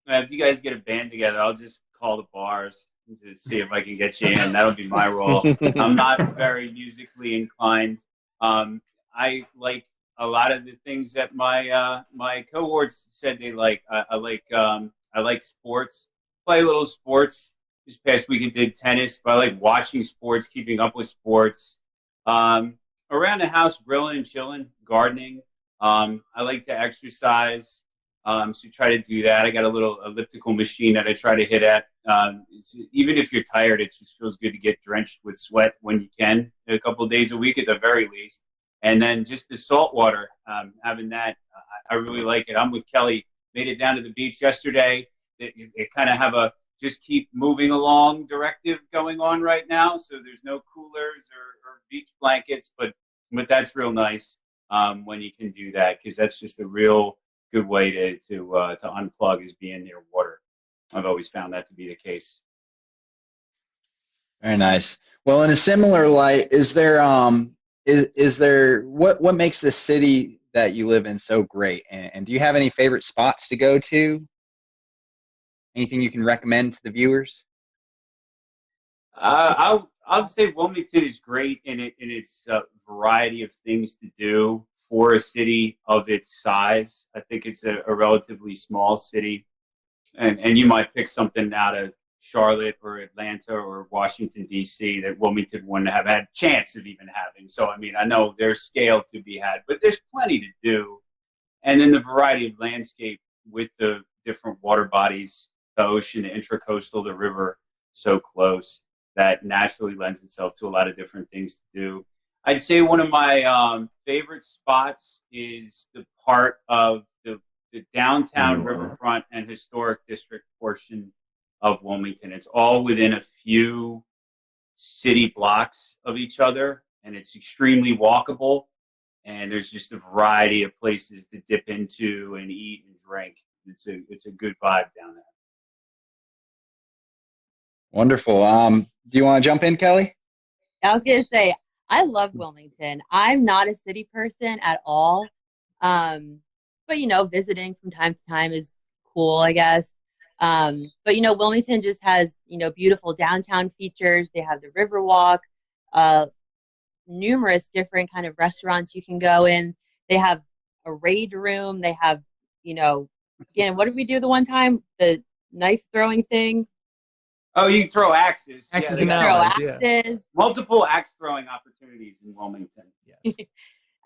If you guys get a band together, I'll just call the bars to see if I can get you in. That'll be my role. I'm not very musically inclined. I like a lot of the things that my cohorts said they like. I like sports. Play a little sports. this past weekend did tennis, but I like watching sports, keeping up with sports. Around the house, grilling and chilling, gardening. I like to exercise, so try to do that. I got a little elliptical machine that I try to hit at. Even if you're tired, it just feels good to get drenched with sweat when you can, a couple of days a week at the very least. And then just the salt water, having that, I really like it. I'm with Kelly. Made it down to the beach yesterday. They kind of have a just keep moving along directive going on right now. So there's no coolers or beach blankets, but that's real nice when you can do that, because that's just a real good way to unplug, is being near water. I've always found that to be the case. Very nice. Well, in a similar light, is there what makes this city that you live in so great? And do you have any favorite spots to go to? Anything you can recommend to the viewers? I'll say Wilmington is great in its variety of things to do for a city of its size. I think it's a relatively small city, and you might pick something out of Charlotte or Atlanta or Washington, D.C. that Wilmington wouldn't have had a chance of even having. So, I mean, I know there's scale to be had, but there's plenty to do. And then the variety of landscape with the different water bodies, the ocean, the intracoastal, the river, so close, that naturally lends itself to a lot of different things to do. I'd say one of my favorite spots is the part of the downtown riverfront and historic district portion of Wilmington. It's all within a few city blocks of each other, and it's extremely walkable. And there's just a variety of places to dip into and eat and drink. It's a good vibe down there. Wonderful. Do you want to jump in, Kelly? I was going to say, I love Wilmington. I'm not a city person at all. But, visiting from time to time is cool, I guess. But, Wilmington just has, beautiful downtown features. They have the Riverwalk, numerous different kind of restaurants you can go in. They have a raid room. They have, again, what did we do the one time? The knife throwing thing. Oh, you can throw axes. Axes and allies, axes. Multiple axe throwing opportunities in Wilmington. Yes.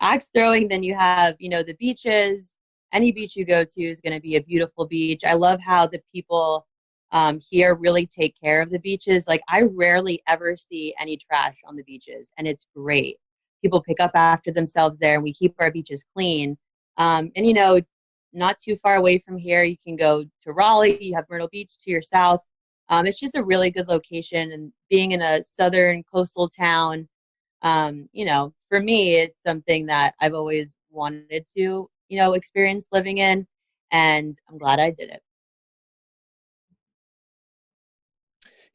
Axe throwing. Then you have, the beaches. Any beach you go to is going to be a beautiful beach. I love how the people here really take care of the beaches. Like, I rarely ever see any trash on the beaches, and it's great. People pick up after themselves there, and we keep our beaches clean. And, not too far away from here, you can go to Raleigh. You have Myrtle Beach to your south. It's just a really good location, and being in a southern coastal town, for me, it's something that I've always wanted to, experience living in, and I'm glad I did it.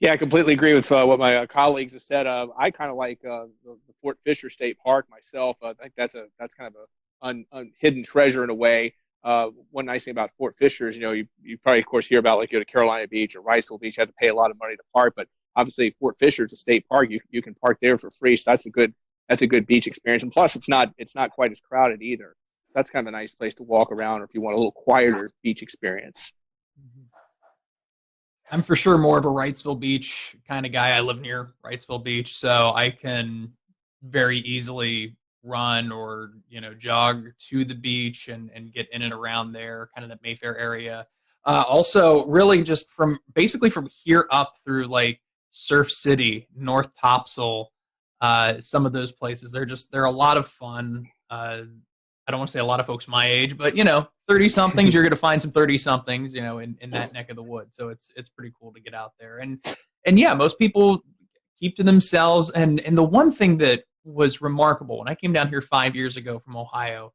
Yeah, I completely agree with what my colleagues have said. I kind of like the Fort Fisher State Park myself. I think that's kind of a hidden treasure in a way. One nice thing about Fort Fisher is, you probably, of course, hear about, like, go to Carolina Beach or Riceville Beach, you have to pay a lot of money to park, but obviously Fort Fisher is a state park. You can park there for free, so that's a good beach experience. And plus, it's not quite as crowded either. So that's kind of a nice place to walk around, or if you want a little quieter beach experience. I'm for sure more of a Wrightsville Beach kind of guy. I live near Wrightsville Beach, so I can very easily run or jog to the beach and get in and around there, kind of the Mayfair area. Also, really just from here up through like Surf City, North Topsail, some of those places, they're a lot of fun. I don't want to say a lot of folks my age, but 30-somethings, you're going to find some 30-somethings, in that neck of the woods. So it's pretty cool to get out there. And yeah, most people keep to themselves. And the one thing that was remarkable, when I came down here 5 years ago from Ohio,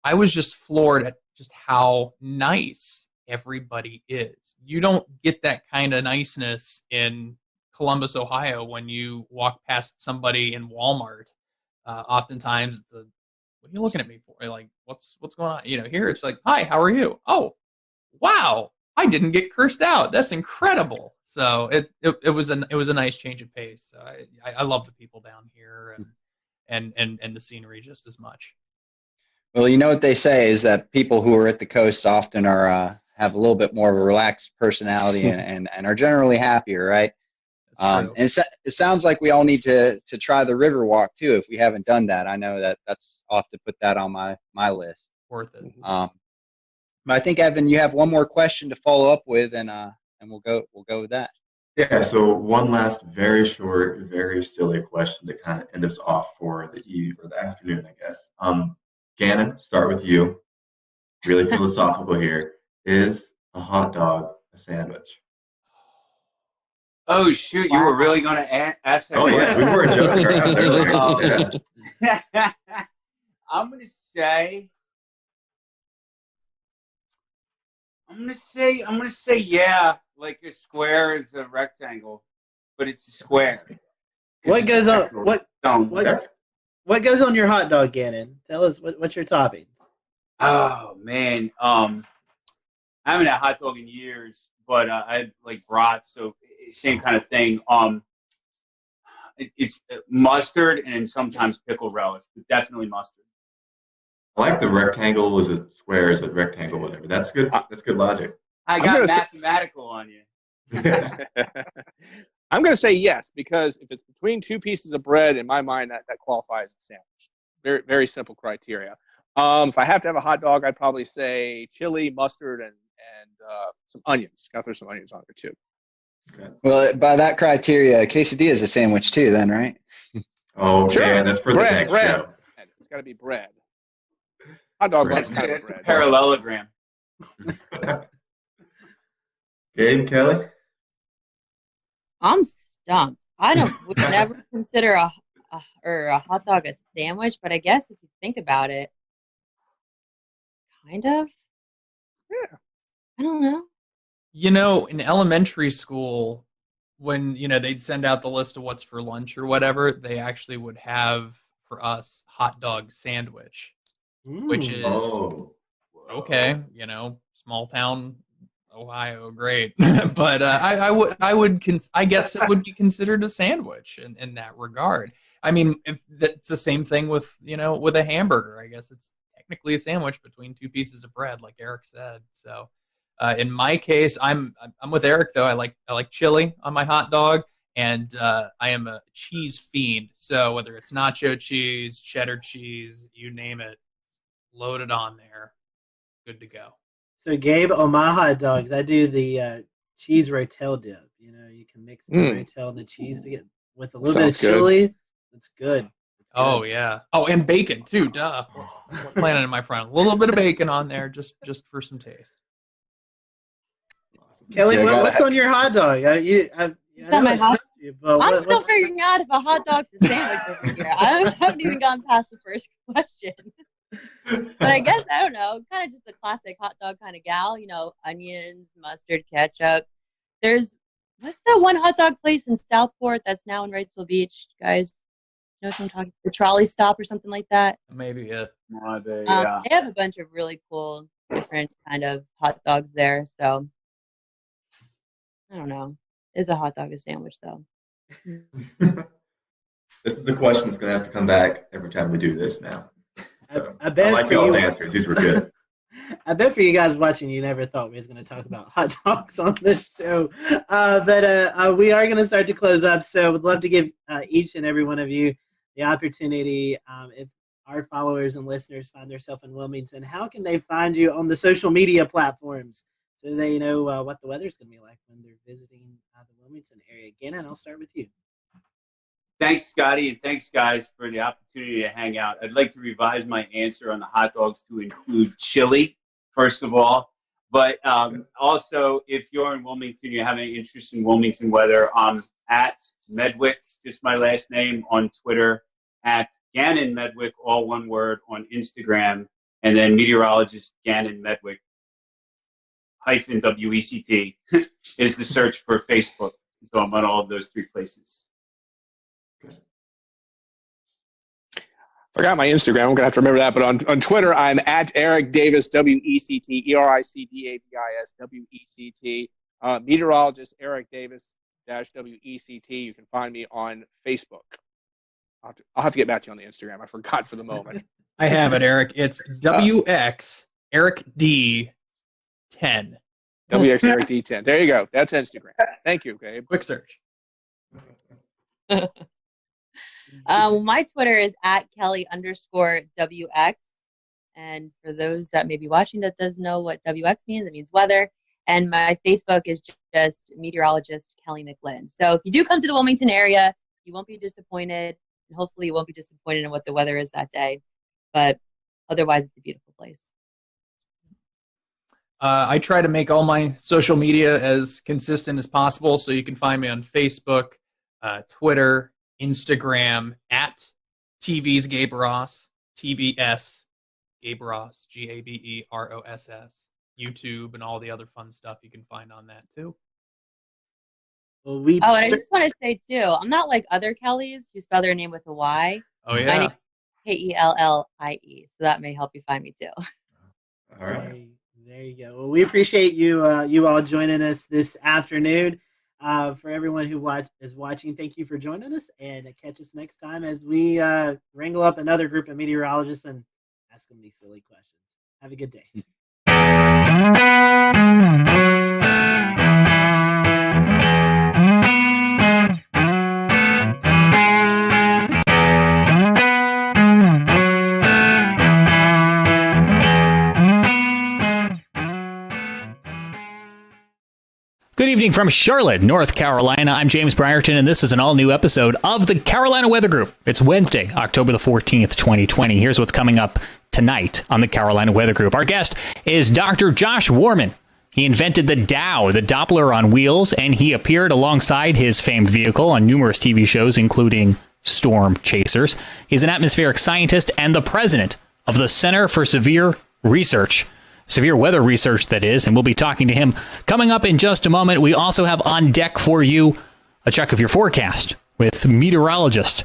I was just floored at just how nice everybody is. You don't get that kind of niceness in Columbus, Ohio, when you walk past somebody in Walmart. Oftentimes it's what are you looking at me for? Like, what's going on? Here it's like, hi, how are you? Oh, wow, I didn't get cursed out. That's incredible. So it was a nice change of pace. So I love the people down here and the scenery just as much. Well, what they say is that people who are at the coast often are have a little bit more of a relaxed personality and are generally happier, right? And it sounds like we all need to try the river walk too if we haven't done that. I know that's I'll have to put that on my list. Worth it. But I think Evan, you have one more question to follow up with, and we'll go with that. Yeah, so one last very short, very silly question to kind of end us off for the eve or the afternoon, I guess. Gannon, start with you. Really philosophical here. Is a hot dog a sandwich? Oh shoot! You were really going to ask that? Oh yeah, we weren't joking around there. I'm going to say yeah. Like a square is a rectangle, but it's a square. What goes on? What goes on your hot dog, Gannon? Tell us what's your toppings. Oh man, I haven't had hot dog in years, but I like brats, so same kind of thing. It's mustard and then sometimes pickle relish, but definitely mustard. I like the rectangle is a square is a rectangle, whatever. That's good. That's good logic. I got mathematical on you. I'm going to say yes, because if it's between two pieces of bread, in my mind, that qualifies as a sandwich. Very, very simple criteria. If I have to have a hot dog, I'd probably say chili, mustard, and some onions. Got to throw some onions on there too. Okay. Well, by that criteria, quesadilla is a sandwich too, then, right? Oh, sure. Yeah, that's for the next show. It's got to be bread. Hot dog That's kind of a bread. parallelogram. Gabe, Kelly? I'm stumped. Would never consider a hot dog a sandwich, but I guess if you think about it, kind of. Yeah. I don't know. You know, in elementary school, when they'd send out the list of what's for lunch or whatever, they actually would have for us hot dog sandwich, which is okay. Small town Ohio, great, but I guess it would be considered a sandwich in that regard. I mean, if that's the same thing with with a hamburger. I guess it's technically a sandwich between two pieces of bread, like Eric said. So, in my case, I'm with Eric though. I like chili on my hot dog, and I am a cheese fiend. So whether it's nacho cheese, cheddar cheese, you name it, load it on there, good to go. So, Gabe, on my hot dogs, I do the cheese rotel dip. You can mix the rotel and the cheese to get with a little bit of chili. It's good. Oh yeah. Oh, and bacon too. Duh. We're planning in my front. A little bit of bacon on there, just for some taste. Awesome. Kelly, what's on your hot dog? I'm still figuring out if a hot dog's a sandwich over here. I haven't even gone past the first question. But I guess, I don't know, kind of just a classic hot dog kind of gal, onions, mustard, ketchup. What's that one hot dog place in Southport that's now in Wrightsville Beach, guys? You know what I'm talking about? The Trolley Stop or something like that? Maybe it. Yeah. They have a bunch of really cool, different kind of hot dogs there. So, I don't know. Is a hot dog a sandwich, though? This is a question that's going to have to come back every time we do this now. I bet like y'all's answers. These were good. I bet for you guys watching, you never thought we was going to talk about hot dogs on this show. But we are going to start to close up. So would love to give each and every one of you the opportunity, if our followers and listeners find themselves in Wilmington, how can they find you on the social media platforms so they know what the weather's going to be like when they're visiting the Wilmington area? Gannon, I'll start with you. Thanks, Scotty, and thanks, guys, for the opportunity to hang out. I'd like to revise my answer on the hot dogs to include chili, first of all. But also, if you're in Wilmington, you have any interest in Wilmington weather, I'm at Medwick, just my last name, on Twitter, at Gannon Medwick, all one word, on Instagram, and then meteorologist Gannon Medwick, -WECT, is the search for Facebook. So I'm on all of those three places. Forgot my Instagram. I'm going to have to remember that. But on Twitter, I'm at Eric Davis, WECT, ERICDAVIS, WECT. Meteorologist Eric Davis -WECT. You can find me on Facebook. I'll have to get back to you on the Instagram. I forgot for the moment. I have it, Eric. It's WX Eric D 10. WX Eric D 10. There you go. That's Instagram. Thank you, Gabe. Quick search. My Twitter is @Kelly_WX. And for those that may be watching that doesn't know what WX means, it means weather. And my Facebook is just meteorologist Kelly McLinn. So if you do come to the Wilmington area, you won't be disappointed. And hopefully you won't be disappointed in what the weather is that day. But otherwise, it's a beautiful place. I try to make all my social media as consistent as possible. So you can find me on Facebook, Twitter, Instagram, @TV's Gabe Ross, TVS Gabe Ross, GABEROSS, YouTube, and all the other fun stuff you can find on that too. Well, and I just want to say too, I'm not like other Kellys who spell their name with a Y. Oh yeah. My name is KELLIE, so that may help you find me too. All right. There you go. Well, we appreciate you you all joining us this afternoon. For everyone who is watching, thank you for joining us, and catch us next time as we wrangle up another group of meteorologists and ask them these silly questions. Have a good day. Good evening from Charlotte, North Carolina. I'm James Brierton, and this is an all-new episode of the Carolina Weather Group. It's Wednesday, October the 14th, 2020. Here's what's coming up tonight on the Carolina Weather Group. Our guest is Dr. Josh Warman. He invented the Dow, the Doppler on wheels, and he appeared alongside his famed vehicle on numerous TV shows, including Storm Chasers. He's an atmospheric scientist and the president of the Center for Severe Weather Research, that is, and we'll be talking to him coming up in just a moment. We also have on deck for you a check of your forecast with meteorologist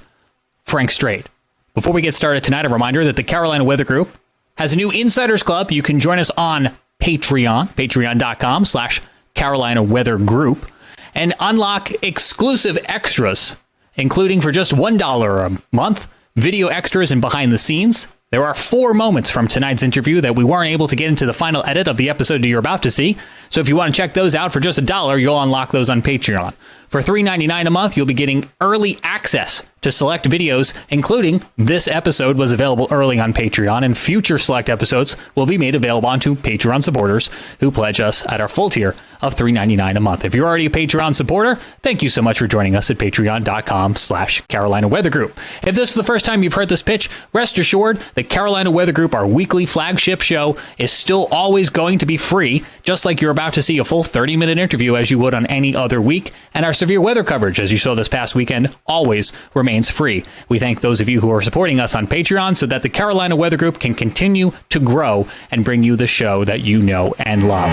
Frank Strait. Before we get started tonight, a reminder that the Carolina Weather Group has a new Insiders Club. You can join us on Patreon, patreon.com/Carolina Weather Group, and unlock exclusive extras, including for just $1 a month, video extras and behind the scenes. There are 4 moments from tonight's interview that we weren't able to get into the final edit of the episode you're about to see. So if you want to check those out for just $1, you'll unlock those on Patreon. For $3.99 a month, you'll be getting early access to select videos, including this episode was available early on Patreon, and future select episodes will be made available onto Patreon supporters who pledge us at our full tier of $3.99 a month. If you're already a Patreon supporter, thank you so much for joining us at patreon.com/Carolina Weather Group. If this is the first time you've heard this pitch, rest assured the Carolina Weather Group, our weekly flagship show, is still always going to be free, just like you're about to see a full 30-minute interview as you would on any other week, and our severe weather coverage, as you saw this past weekend, always remains free. We thank those of you who are supporting us on Patreon so that the Carolina Weather Group can continue to grow and bring you the show that you know and love.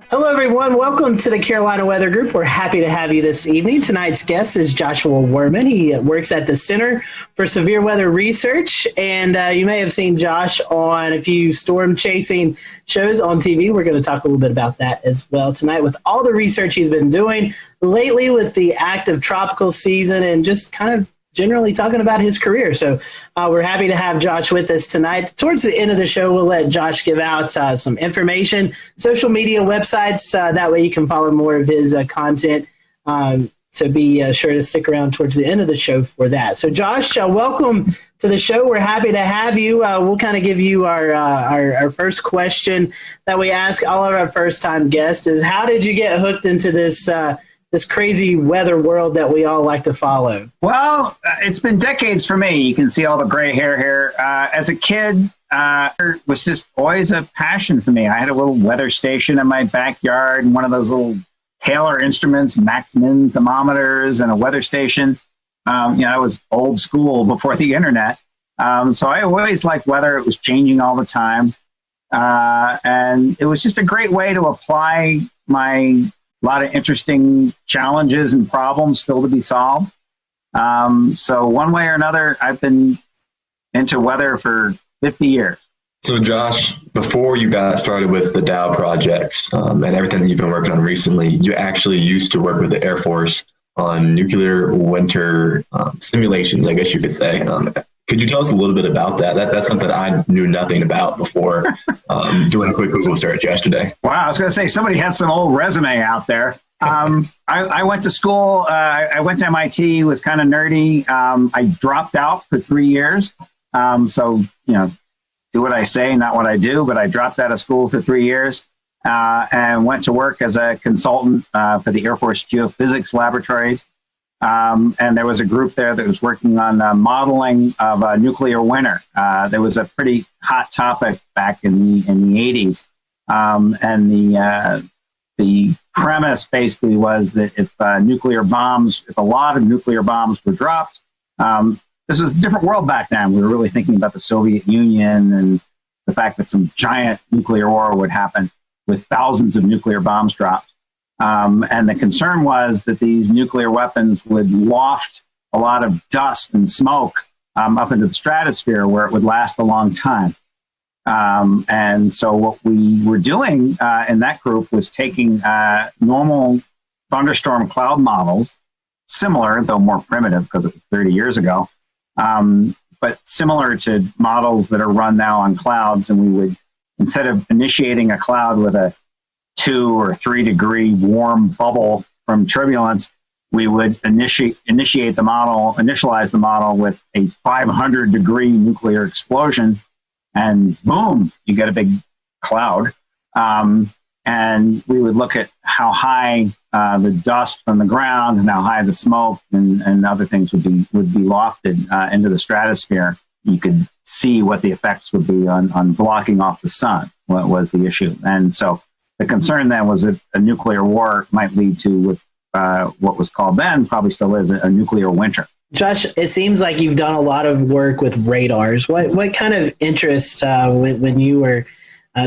Hello, everyone. Welcome to the Carolina Weather Group. We're happy to have you this evening. Tonight's guest is Joshua Warman. He works at the Center for Severe Weather Research, and you may have seen Josh on a few storm chasing shows on TV. We're going to talk a little bit about that as well tonight with all the research he's been doing lately with the active tropical season and just kind of generally talking about his career. So we're happy to have Josh with us tonight. Towards the end of the show, we'll let Josh give out some information, social media websites. That way you can follow more of his content. To be sure to stick around towards the end of the show for that. So Josh, welcome to the show. We're happy to have you. We'll kind of give you our first question that we ask all of our first-time guests is, how did you get hooked into this this crazy weather world that we all like to follow? Well, it's been decades for me. You can see all the gray hair here. As a kid, it was just always a passion for me. I had a little weather station in my backyard and one of those little Taylor instruments, Maxmin thermometers, and a weather station. I was old school before the internet. So I always liked weather. It was changing all the time. And it was just a great way to apply my lot of interesting challenges and problems still to be solved. So one way or another, I've been into weather for 50 years. So Josh, before you got started with the Dow projects and everything that you've been working on recently, you actually used to work with the Air Force on nuclear winter simulations, I guess you could say. Could you tell us a little bit about that? That's something I knew nothing about before doing a quick Google search yesterday. Wow, I was going to say, somebody had some old resume out there. I went to school. I went to MIT, was kind of nerdy. I dropped out for 3 years. So, do what I say, not what I do. But I dropped out of school for 3 years and went to work as a consultant for the Air Force Geophysics Laboratories. And there was a group there that was working on modeling of a nuclear winter. There was a pretty hot topic back in the 80s. And the premise basically was that if a lot of nuclear bombs were dropped, this was a different world back then. We were really thinking about the Soviet Union and the fact that some giant nuclear war would happen with thousands of nuclear bombs dropped. And the concern was that these nuclear weapons would waft a lot of dust and smoke up into the stratosphere where it would last a long time. And so what we were doing in that group was taking normal thunderstorm cloud models, similar, though more primitive because it was 30 years ago, but similar to models that are run now on clouds. And we would, instead of initiating a cloud with a 2 or 3 degree warm bubble from turbulence, we would initialize the model with a 500 degree nuclear explosion, and boom, you get a big cloud. And we would look at how high the dust from the ground and how high the smoke and other things would be lofted into the stratosphere. You could see what the effects would be on blocking off the sun. What was the issue? And so the concern then was that a nuclear war might lead to what was called then, probably still is, a nuclear winter. Josh, it seems like you've done a lot of work with radars. What kind of interest when you were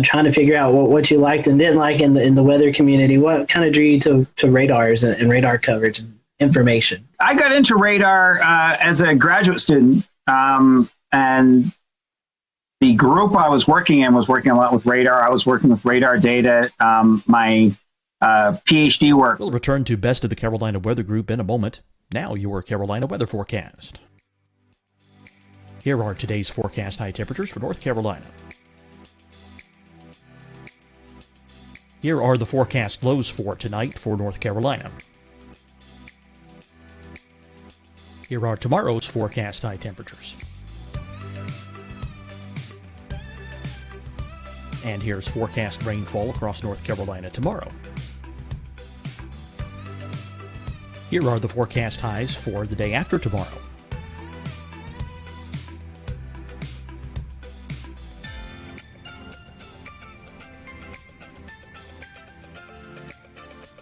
trying to figure out what you liked and didn't like in the weather community, what kind of drew you to radars and radar coverage and information? I got into radar as a graduate student, and the group I was working in was working a lot with radar. I was working with radar data. My PhD work. We'll return to Best of the Carolina Weather Group in a moment. Now your Carolina weather forecast. Here are today's forecast high temperatures for North Carolina. Here are the forecast lows for tonight for North Carolina. Here are tomorrow's forecast high temperatures. And here's forecast rainfall across North Carolina tomorrow. Here are the forecast highs for the day after tomorrow.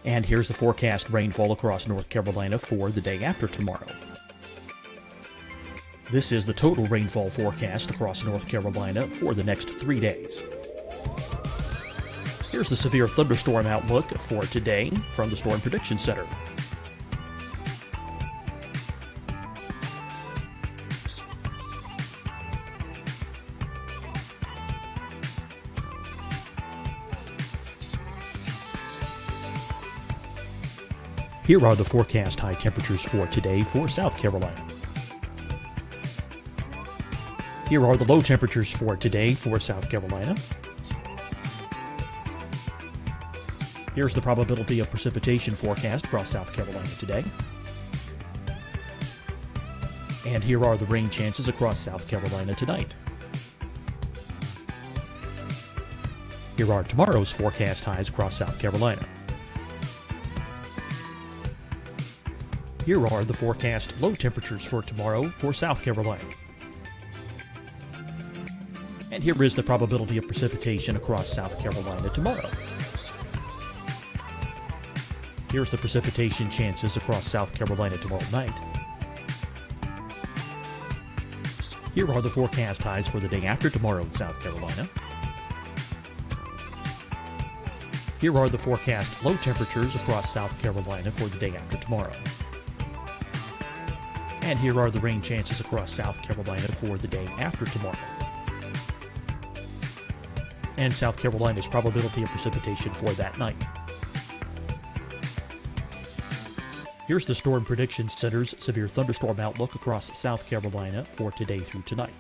And here's the forecast rainfall across North Carolina for the day after tomorrow. This is the total rainfall forecast across North Carolina for the next 3 days. Here's the severe thunderstorm outlook for today from the Storm Prediction Center. Here are the forecast high temperatures for today for South Carolina. Here are the low temperatures for today for South Carolina. Here's the probability of precipitation forecast across South Carolina today. And here are the rain chances across South Carolina tonight. Here are tomorrow's forecast highs across South Carolina. Here are the forecast low temperatures for tomorrow for South Carolina. And here is the probability of precipitation across South Carolina tomorrow. Here's the precipitation chances across South Carolina tomorrow night. Here are the forecast highs for the day after tomorrow in South Carolina. Here are the forecast low temperatures across South Carolina for the day after tomorrow. And here are the rain chances across South Carolina for the day after tomorrow. And South Carolina's probability of precipitation for that night. Here's the Storm Prediction Center's severe thunderstorm outlook across South Carolina for today through tonight.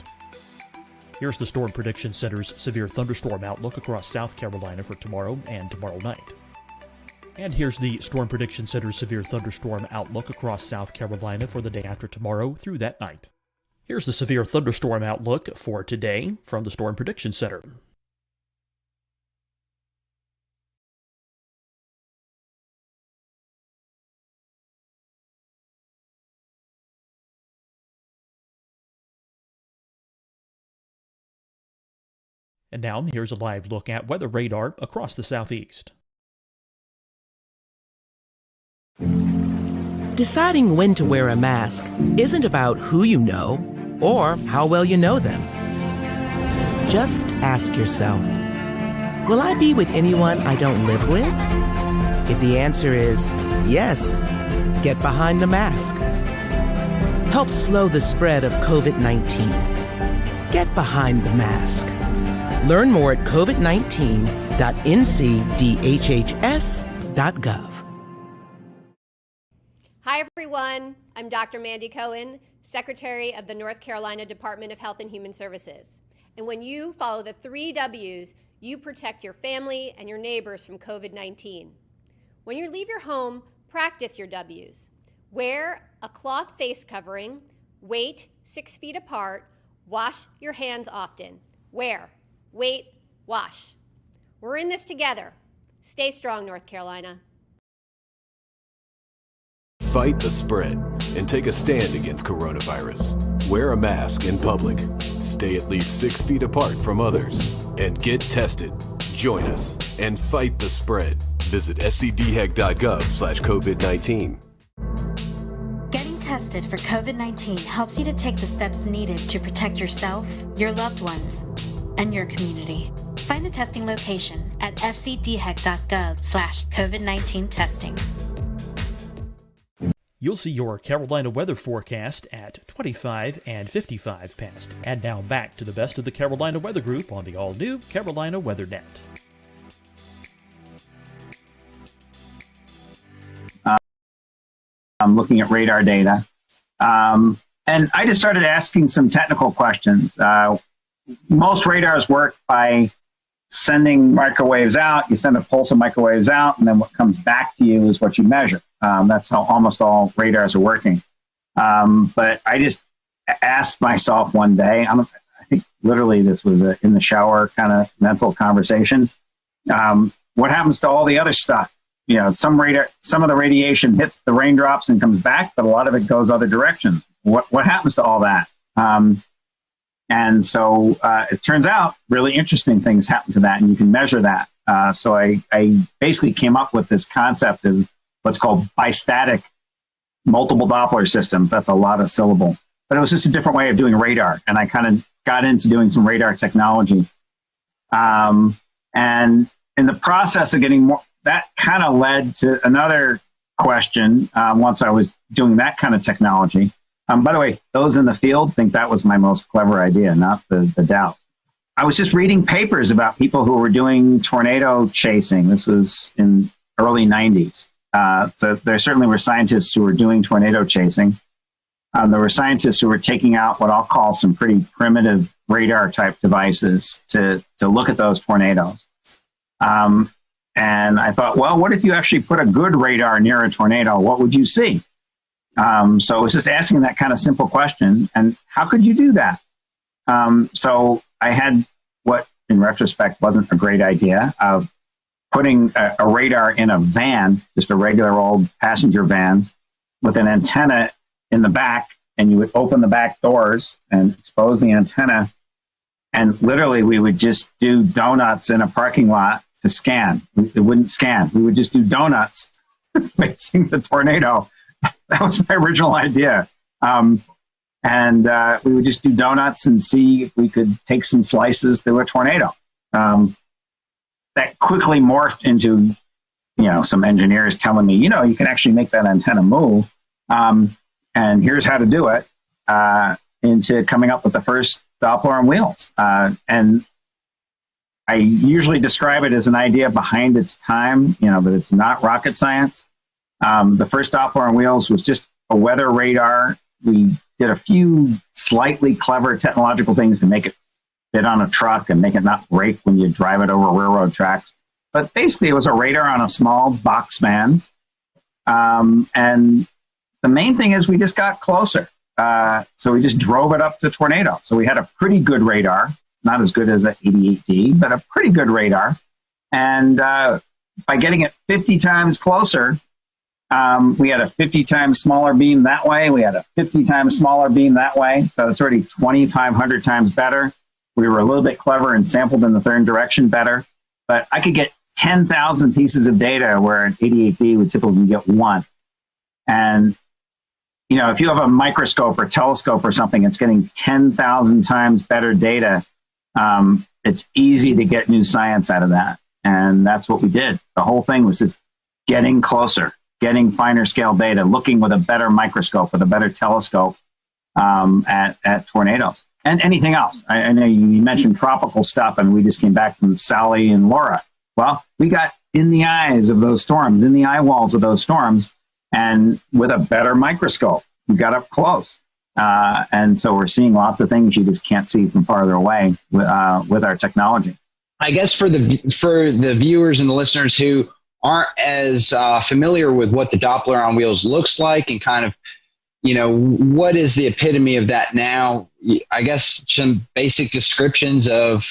Here's the Storm Prediction Center's severe thunderstorm outlook across South Carolina for tomorrow and tomorrow night. And here's the Storm Prediction Center's severe thunderstorm outlook across South Carolina for the day after tomorrow through that night. Here's the severe thunderstorm outlook for today from the Storm Prediction Center. And now here's a live look at weather radar across the southeast. Deciding when to wear a mask isn't about who you know or how well you know them. Just ask yourself, will I be with anyone I don't live with? If the answer is yes, get behind the mask. Help slow the spread of COVID-19. Get behind the mask. Learn more at covid19.ncdhhs.gov. Hi, everyone. I'm Dr. Mandy Cohen, Secretary of the North Carolina Department of Health and Human Services. And when you follow the 3 W's, you protect your family and your neighbors from COVID-19. When you leave your home, practice your W's. Wear a cloth face covering, wait 6 feet apart, wash your hands often. Wear, wait, wash. We're in this together. Stay strong, North Carolina. Fight the spread and take a stand against coronavirus. Wear a mask in public. Stay at least 6 feet apart from others. And get tested. Join us and fight the spread. Visit scdhec.gov/COVID-19. Getting tested for COVID-19 helps you to take the steps needed to protect yourself, your loved ones, and your community. Find the testing location at scdhec.gov/COVID-19 testing. You'll see your Carolina weather forecast at 25 and 55 past. And now back to the best of the Carolina Weather Group on the all-new Carolina Weather Net. I'm looking at radar data. And I just started asking some technical questions. Most radars work by sending microwaves out. You send a pulse of microwaves out, and then what comes back to you is what you measure. That's how almost all radars are working. But I just asked myself one day, I think literally this was in the shower kind of mental conversation. What happens to all the other stuff? You know, some of the radiation hits the raindrops and comes back, but a lot of it goes other directions. What happens to all that? And so it turns out really interesting things happen to that, and you can measure that. So I basically came up with this concept of what's called bistatic multiple Doppler systems. That's a lot of syllables. But it was just a different way of doing radar, and I kind of got into doing some radar technology. And in the process of getting more, that kind of led to another question once I was doing that kind of technology. By the way, those in the field think that was my most clever idea, not the doubt. I was just reading papers about people who were doing tornado chasing. This was in early 90s. So there certainly were scientists who were doing tornado chasing. There were scientists who were taking out what I'll call some pretty primitive radar type devices to look at those tornadoes. And I thought, well, what if you actually put a good radar near a tornado? What would you see? So it was just asking that kind of simple question. And how could you do that? So I had what, in retrospect, wasn't a great idea of putting a radar in a van, just a regular old passenger van with an antenna in the back, and you would open the back doors and expose the antenna. And literally we would just do donuts in a parking lot to scan. It wouldn't scan. We would just do donuts facing the tornado. That was my original idea. And we would just do donuts and see if we could take some slices through a tornado. That quickly morphed into, some engineers telling me, you can actually make that antenna move. And here's how to do it, into coming up with the first Doppler on wheels. And I usually describe it as an idea behind its time, but it's not rocket science. The first Doppler on wheels was just a weather radar. We did a few slightly clever technological things to make it fit on a truck and make it not break when you drive it over railroad tracks. But basically, it was a radar on a small box van. And the main thing is we just got closer. So we just drove it up to tornado. So we had a pretty good radar, not as good as an 88D, but a pretty good radar. And by getting it 50 times closer, we had a 50 times smaller beam that way. We had a 50 times smaller beam that way. So it's already 2,500 times better. We were a little bit clever and sampled in the third direction better. But I could get 10,000 pieces of data where an 88D would typically get one. And, you know, if you have a microscope or telescope or something, it's getting 10,000 times better data. It's easy to get new science out of that. And that's what we did. The whole thing was just getting closer, getting finer scale data, looking with a better microscope, with a better telescope at tornadoes and anything else. I know you mentioned tropical stuff, and we just came back from Sally and Laura. Well, we got in the eyes of those storms, in the eye walls of those storms, and with a better microscope, we got up close. And so we're seeing lots of things you just can't see from farther away with our technology. I guess for the viewers and the listeners who aren't as familiar with what the Doppler on wheels looks like and kind of, you know, what is the epitome of that now? I guess some basic descriptions of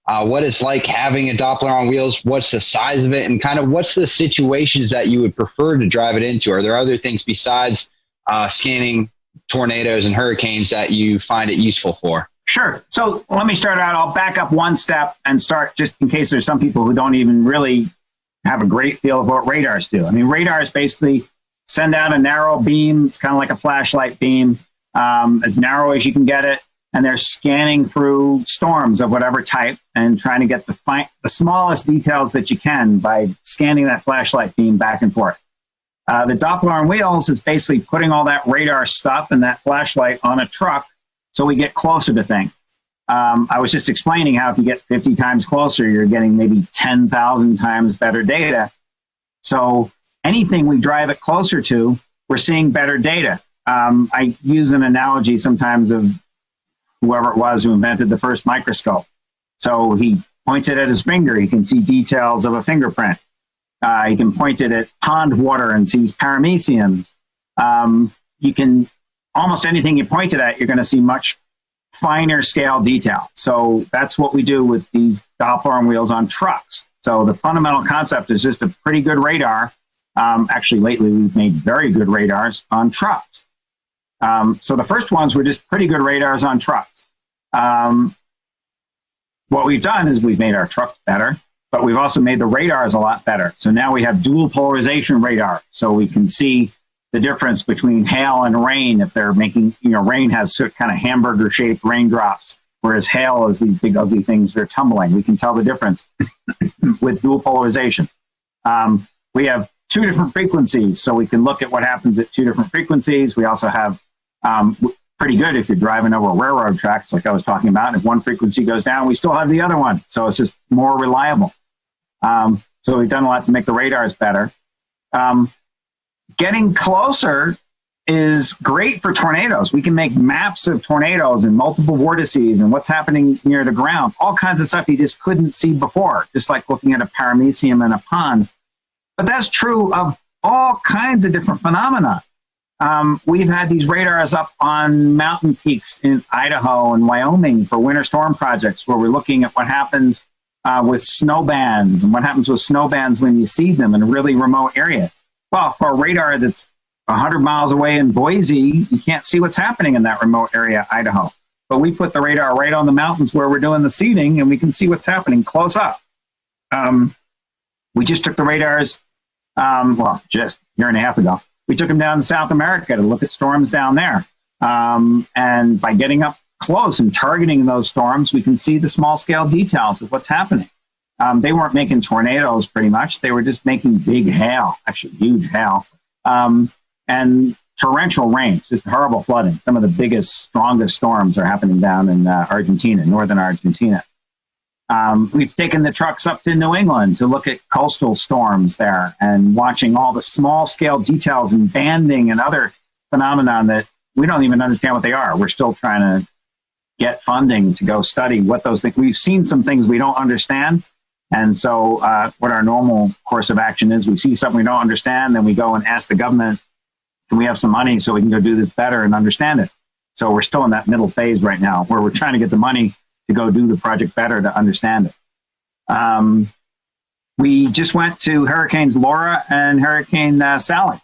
what it's like having a Doppler on wheels, what's the size of it, and kind of what's the situations that you would prefer to drive it into? Are there other things besides scanning tornadoes and hurricanes that you find it useful for? Sure. So let me start out. I'll back up one step and start just in case there's some people who don't even really have a great feel of what radars do. I mean, radars basically send out a narrow beam. It's kind of like a flashlight beam, as narrow as you can get it. And they're scanning through storms of whatever type and trying to get the smallest details that you can by scanning that flashlight beam back and forth. The Doppler on wheels is basically putting all that radar stuff and that flashlight on a truck so we get closer to things. I was just explaining how if you get 50 times closer, you're getting maybe 10,000 times better data. So anything we drive it closer to, we're seeing better data. I use an analogy sometimes of whoever it was who invented the first microscope. So he pointed at his finger, he can see details of a fingerprint. You can point it at pond water and sees parameciums. You can, almost anything you point it at, you're going to see much finer scale detail. So that's what we do with these Doppler on wheels on trucks. So the fundamental concept is just a pretty good radar. Actually, lately we've made very good radars on trucks. So the first ones were just pretty good radars on trucks. What we've done is we've made our trucks better, but we've also made the radars a lot better. So now we have dual polarization radar. So we can see the difference between hail and rain. If they're making, you know, rain has kind of hamburger shaped raindrops, whereas hail is these big ugly things that are tumbling. We can tell the difference with dual polarization. We have two different frequencies, so we can look at what happens at two different frequencies. We also have pretty good if you're driving over railroad tracks, like I was talking about. If one frequency goes down, we still have the other one. So it's just more reliable. So we've done a lot to make the radars better. Getting closer is great for tornadoes. We can make maps of tornadoes and multiple vortices and what's happening near the ground. All kinds of stuff you just couldn't see before, just like looking at a paramecium in a pond. But that's true of all kinds of different phenomena. We've had these radars up on mountain peaks in Idaho and Wyoming for winter storm projects where we're looking at what happens with snow bands and what happens with snow bands when you see them in really remote areas. Well, for a radar that's 100 miles away in Boise, you can't see what's happening in that remote area, Idaho. But we put the radar right on the mountains where we're doing the seeding, and we can see what's happening close up. We just took the radars, just a year and a half ago. We took them down to South America to look at storms down there. And by getting up close and targeting those storms, we can see the small-scale details of what's happening. They weren't making tornadoes pretty much. They were just making big hail, actually huge hail, and torrential rains, just horrible flooding. Some of the biggest, strongest storms are happening down in Argentina, northern Argentina. We've taken the trucks up to New England to look at coastal storms there and watching all the small scale details and banding and other phenomenon that we don't even understand what they are. We're still trying to get funding to go study what those things. We've seen some things we don't understand. And so what our normal course of action is, we see something we don't understand, then we go and ask the government, can we have some money so we can go do this better and understand it? So we're still in that middle phase right now where we're trying to get the money to go do the project better to understand it. We just went to Hurricanes Laura and Hurricane Sally.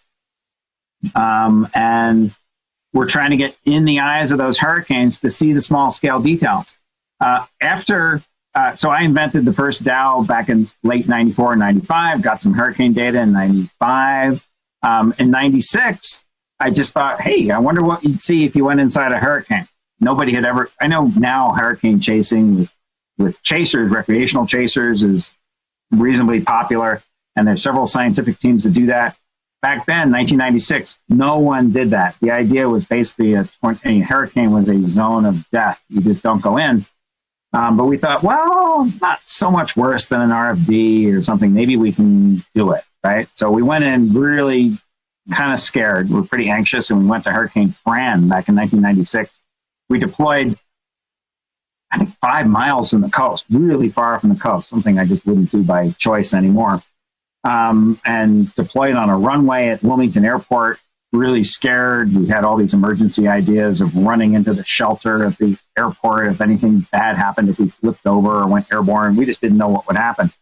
And we're trying to get in the eyes of those hurricanes to see the small scale details. So I invented the first Dow back in late 94 and 95, got some hurricane data in 95. In 96, I just thought, hey, I wonder what you'd see if you went inside a hurricane. Nobody had ever, I know now hurricane chasing with chasers, recreational chasers is reasonably popular. And there's several scientific teams that do that. Back then, 1996, no one did that. The idea was basically a hurricane was a zone of death. You just don't go in. But we thought, well, it's not so much worse than an RFD or something. Maybe we can do it, right? So we went in really kind of scared. We were pretty anxious, and we went to Hurricane Fran back in 1996. We deployed, I think, 5 miles from the coast, really far from the coast, something I just wouldn't do by choice anymore, and deployed on a runway at Wilmington Airport, really scared. We had all these emergency ideas of running into the shelter at the airport if anything bad happened, if we flipped over or went airborne. We just didn't know what would happen.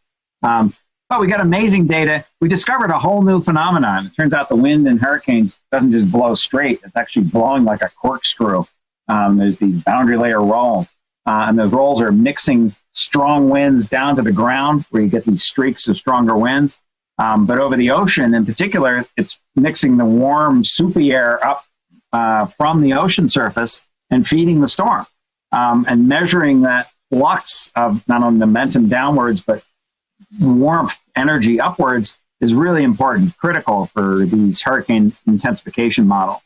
But we got amazing data. We discovered a whole new phenomenon. It turns out the wind in hurricanes doesn't just blow straight. It's actually blowing like a corkscrew. There's these boundary layer rolls. And those rolls are mixing strong winds down to the ground where you get these streaks of stronger winds. But over the ocean in particular, it's mixing the warm, soupy air up from the ocean surface and feeding the storm. And measuring that flux of not only momentum downwards, but warmth energy upwards is really important, critical for these hurricane intensification models.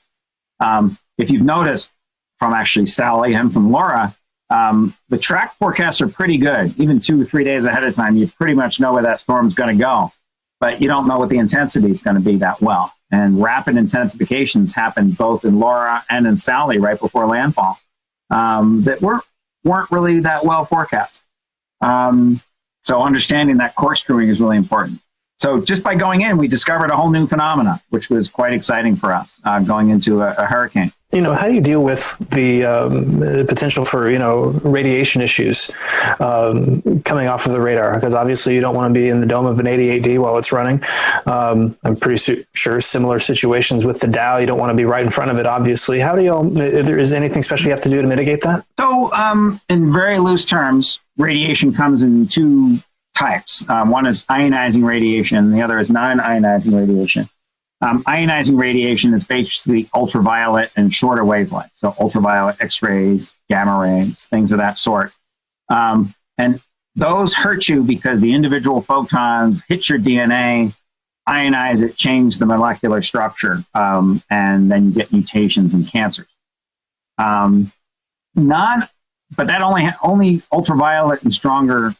If you've noticed from actually Sally and from Laura, the track forecasts are pretty good. Even 2 or 3 days ahead of time, you pretty much know where that storm's going to go. But you don't know what the intensity is going to be that well. And rapid intensifications happen both in Laura and in Sally right before landfall that weren't really that well forecast. So understanding that corkscrewing is really important. So just by going in, we discovered a whole new phenomena, which was quite exciting for us going into a hurricane. How do you deal with the potential for, radiation issues coming off of the radar? Because obviously you don't want to be in the dome of an 88D while it's running. I'm pretty sure similar situations with the Dow, you don't want to be right in front of it, obviously. How do is there anything special you have to do to mitigate that? So in very loose terms, radiation comes in 2 types. One is ionizing radiation, the other is non-ionizing radiation. Ionizing radiation is basically ultraviolet and shorter wavelengths, so ultraviolet X-rays, gamma rays, things of that sort. And those hurt you because the individual photons hit your DNA, ionize it, change the molecular structure, and then you get mutations and cancers. But that only ultraviolet and stronger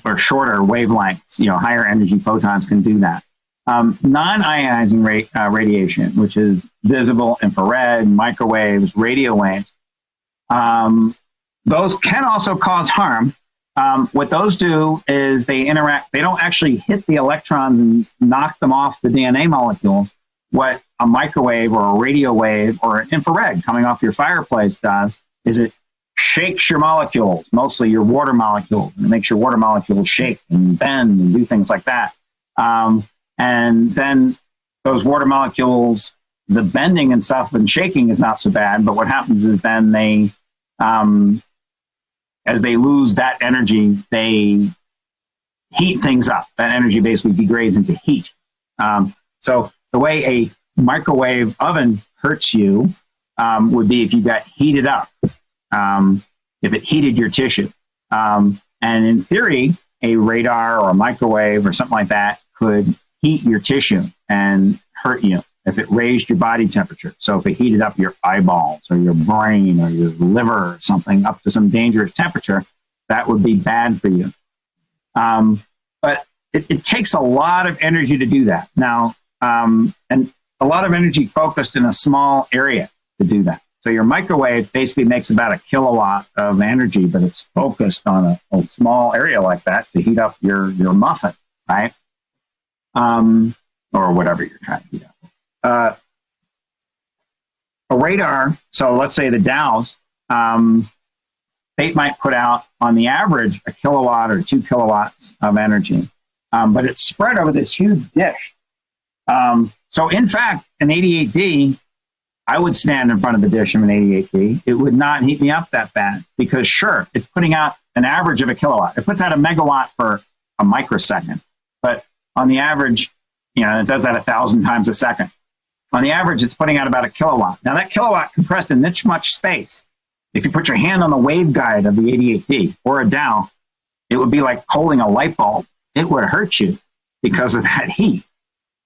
or shorter wavelengths, higher energy photons can do that. Non-ionizing radiation, which is visible, infrared, microwaves, radio waves, those can also cause harm. What those do is they interact, they don't actually hit the electrons and knock them off the DNA molecule. What a microwave or a radio wave or an infrared coming off your fireplace does is it shakes your molecules, mostly your water molecules, and it makes your water molecules shake and bend and do things like that. And then those water molecules, the bending and stuff and shaking is not so bad, but what happens is then they, as they lose that energy, they heat things up. That energy basically degrades into heat. So the way a microwave oven hurts you would be if you got heated up, if it heated your tissue. And in theory, a radar or a microwave or something like that could heat your tissue and hurt you if it raised your body temperature. So if it heated up your eyeballs or your brain or your liver or something up to some dangerous temperature, that would be bad for you. But it takes a lot of energy to do that. Now, and a lot of energy focused in a small area to do that. So your microwave basically makes about 1 kilowatt of energy, but it's focused on a small area like that to heat up your muffin, right? Or whatever you're trying to heat up. A radar, so let's say the Dows, they might put out on the average 1 kilowatt or 2 kilowatts of energy, but it's spread over this huge dish. So in fact, an 88D, I would stand in front of the dish of an 88D. It would not heat me up that bad because sure, it's putting out an average of 1 kilowatt. It puts out a megawatt for a microsecond, but on the average, it does that 1,000 times a second. On the average, it's putting out about 1 kilowatt. Now that kilowatt compressed in this much space, if you put your hand on the waveguide of the 88D or a Dow, it would be like holding a light bulb. It would hurt you because of that heat.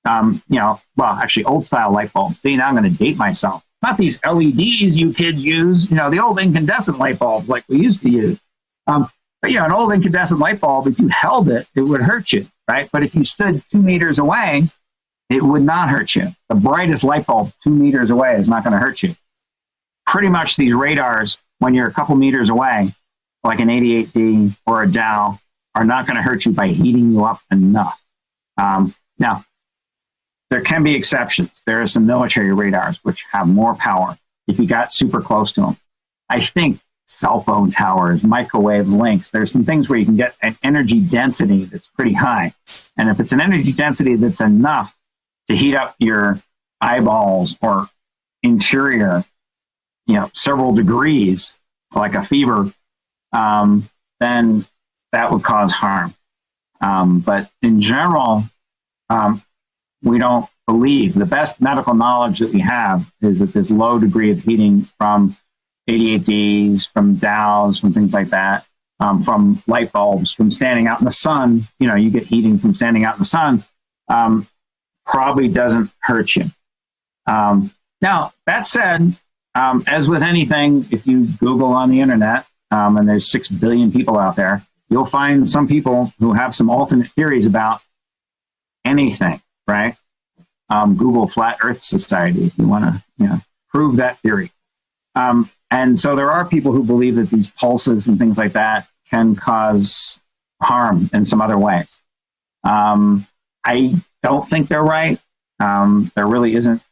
Well, actually old style light bulbs. See, now I'm going to date myself. Not these LEDs you kids use, the old incandescent light bulbs like we used to use. But an old incandescent light bulb, if you held it, it would hurt you, right? But if you stood 2 meters away, it would not hurt you. The brightest light bulb 2 meters away is not going to hurt you. Pretty much these radars, when you're a couple meters away, like an 88D or a Dow, are not going to hurt you by heating you up enough. Now, there can be exceptions. There are some military radars which have more power if you got super close to them. I think cell phone towers, microwave links, there's some things where you can get an energy density that's pretty high. And if it's an energy density that's enough to heat up your eyeballs or interior, several degrees, like a fever, then that would cause harm. But in general, we don't believe. The best medical knowledge that we have is that this low degree of heating from 88Ds, from Dows, from things like that, from light bulbs, from standing out in the sun, you get heating from standing out in the sun, probably doesn't hurt you. Now, that said, as with anything, if you Google on the internet, and there's 6 billion people out there, you'll find some people who have some alternate theories about anything, right? Google Flat Earth Society if you want to prove that theory. And so there are people who believe that these pulses and things like that can cause harm in some other ways. I don't think they're right. There really isn't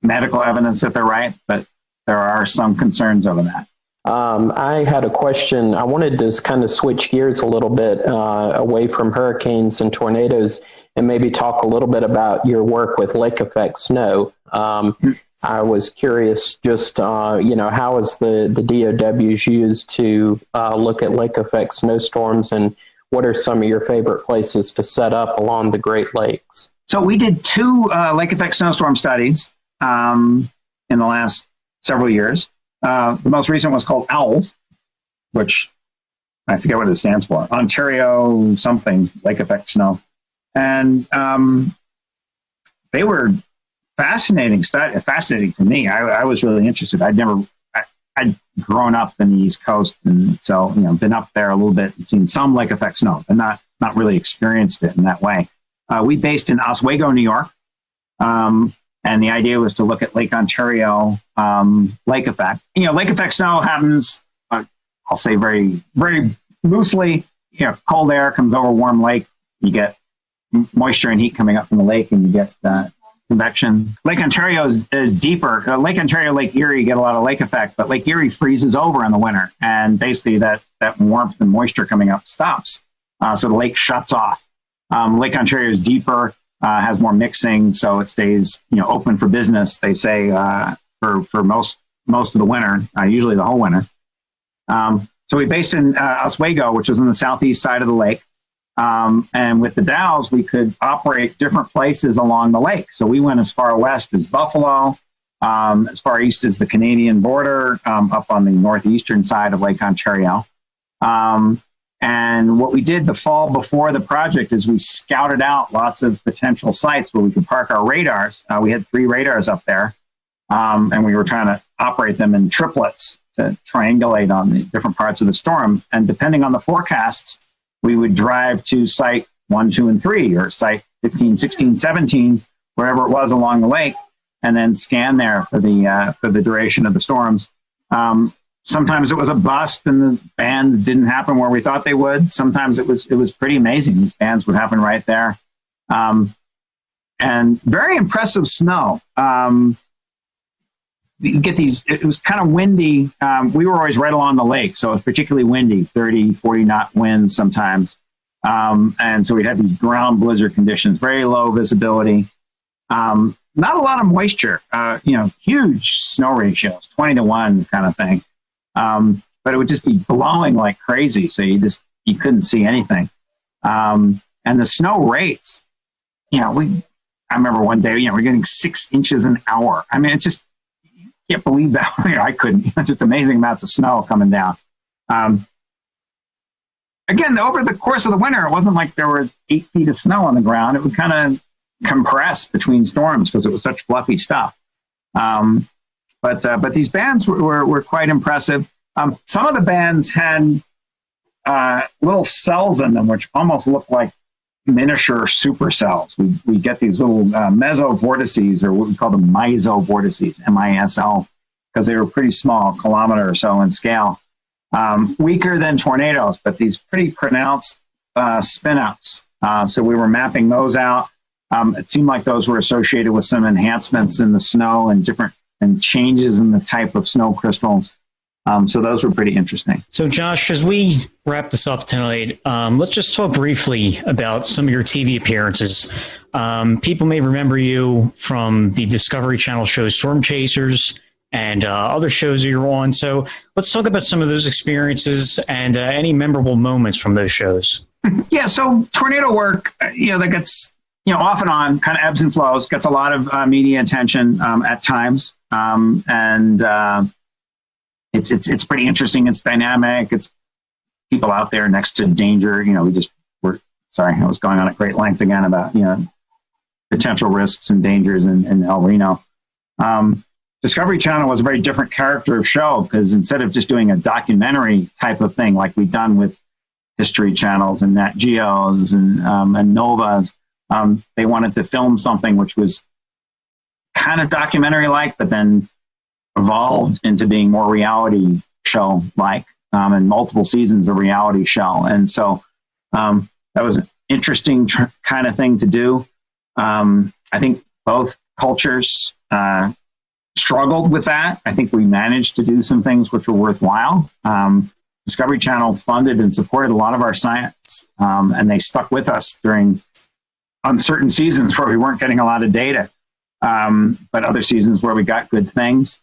medical evidence that they're right, but there are some concerns over that. I had a question. I wanted to kind of switch gears a little bit away from hurricanes and tornadoes and maybe talk a little bit about your work with lake effect snow. I was curious just, how is the DOWs used to look at lake effect snowstorms, and what are some of your favorite places to set up along the Great Lakes? So we did 2 lake effect snowstorm studies in the last several years. The most recent was called OWL, which I forget what it stands for. Ontario something, lake effect snow. And they were fascinating for me. I was really interested. I'd grown up in the East Coast, and so been up there a little bit and seen some lake effect snow, but not really experienced it in that way. We based in Oswego, New York, and the idea was to look at Lake Ontario lake effect. Lake effect snow happens. I'll say very very loosely. Cold air comes over a warm lake. You get moisture and heat coming up from the lake, and you get convection. Lake Ontario is deeper. Lake Ontario, Lake Erie get a lot of lake effect, but Lake Erie freezes over in the winter, and basically that warmth and moisture coming up stops. So the lake shuts off. Lake Ontario is deeper, has more mixing, so it stays open for business. They say for most of the winter, usually the whole winter. So we based in Oswego, which is on the southeast side of the lake. And with the Dows, we could operate different places along the lake. So we went as far west as Buffalo, as far east as the Canadian border, up on the northeastern side of Lake Ontario. And what we did the fall before the project is we scouted out lots of potential sites where we could park our radars. We had 3 radars up there, and we were trying to operate them in triplets triangulate on the different parts of the storm. And depending on the forecasts, we would drive to site 1, 2, and 3, or site 15, 16, 17, wherever it was along the lake, and then scan there for the duration of the storms. Sometimes it was a bust and the bands didn't happen where we thought they would. Sometimes it was pretty amazing. These bands would happen right there. And very impressive snow. You get these, it was kind of windy. We were always right along the lake, so it was particularly windy, 30, 40 knot winds sometimes. And so we had these ground blizzard conditions, very low visibility. Not a lot of moisture, huge snow ratios, 20-1 kind of thing. But it would just be blowing like crazy. So you couldn't see anything. And the snow rates, I remember one day, we're getting 6 inches an hour. I mean, it's just, you can't believe that. I couldn't. It's just amazing amounts of snow coming down. Again, over the course of the winter, it wasn't like there was 8 feet of snow on the ground. It would kind of compress between storms because it was such fluffy stuff. But these bands were quite impressive. Some of the bands had little cells in them, which almost looked like miniature supercells. We get these little mesovortices, or what we call the misovortices, MISL, because they were pretty small, kilometer or so in scale. Weaker than tornadoes, but these pretty pronounced spin-ups. So we were mapping those out. It seemed like those were associated with some enhancements in the snow and changes in the type of snow crystals. So those were pretty interesting. So Josh, as we wrap this up tonight, let's just talk briefly about some of your TV appearances. People may remember you from the Discovery Channel show Storm Chasers and other shows that you're on. So let's talk about some of those experiences and any memorable moments from those shows. Yeah, so tornado work, that gets, off and on, kind of ebbs and flows, gets a lot of media attention at times. It's pretty interesting. It's dynamic. It's people out there next to danger. I was going on at great length again about, potential risks and dangers in El Reno. Discovery Channel was a very different character of show because instead of just doing a documentary type of thing like we've done with History Channels and Nat Geos and Novas, they wanted to film something which was kind of documentary-like, but then evolved into being more reality show-like, and multiple seasons of reality show. And so that was an interesting kind of thing to do. I think both cultures struggled with that. I think we managed to do some things which were worthwhile. Discovery Channel funded and supported a lot of our science, and they stuck with us during uncertain seasons where we weren't getting a lot of data, but other seasons where we got good things.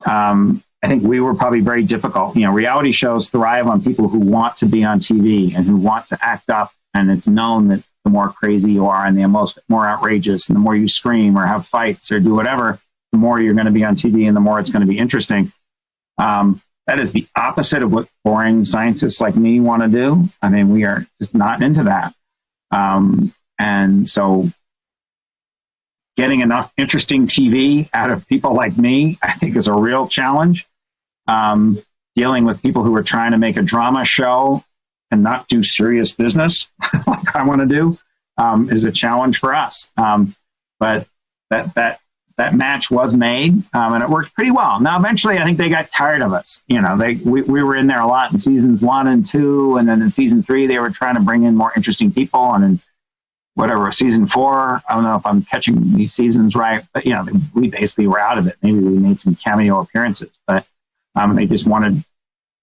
I think we were probably very difficult. Reality shows thrive on people who want to be on TV and who want to act up. And it's known that the more crazy you are and the more outrageous and the more you scream or have fights or do whatever, the more you're going to be on TV and the more it's going to be interesting. That is the opposite of what boring scientists like me want to do. I mean, we are just not into that. And so getting enough interesting TV out of people like me, I think, is a real challenge. Dealing with people who are trying to make a drama show and not do serious business like I want to do is a challenge for us. But that match was made, and it worked pretty well. Now, eventually, I think they got tired of us. We were in there a lot in seasons 1 and 2, and then in season 3, they were trying to bring in more interesting people, and in season 4, I don't know if I'm catching these seasons right, but we basically were out of it. Maybe we made some cameo appearances, but they just wanted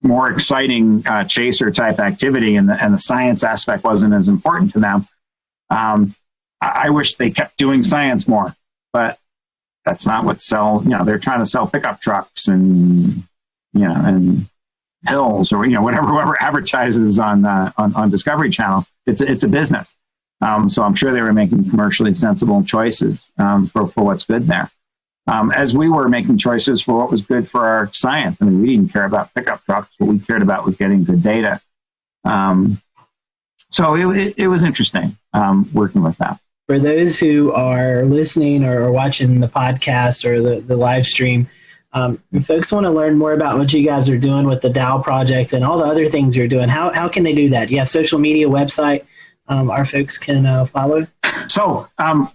more exciting chaser type activity, and the science aspect wasn't as important to them. I wish they kept doing science more, but that's not what they're trying to sell pickup trucks and pills or whoever advertises on Discovery Channel. It's a business. So I'm sure they were making commercially sensible choices for what's good there. As we were making choices for what was good for our science. I mean, we didn't care about pickup trucks. What we cared about was getting good data. So it was interesting working with that. For those who are listening or watching the podcast or the live stream, If folks want to learn more about what you guys are doing with the Dow project and all the other things you're doing, how can they do that? Do you have social media, website our folks can follow? So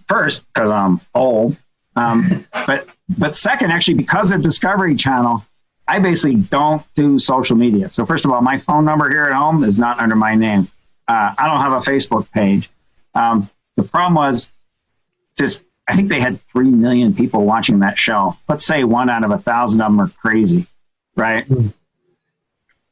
first, because I'm old, but second, actually, because of Discovery Channel, I basically don't do social media. So first of all, my phone number here at home is not under my name. I don't have a Facebook page. The problem was just, I think they had 3 million people watching that show. Let's say 1 out of 1,000 of them are crazy, right?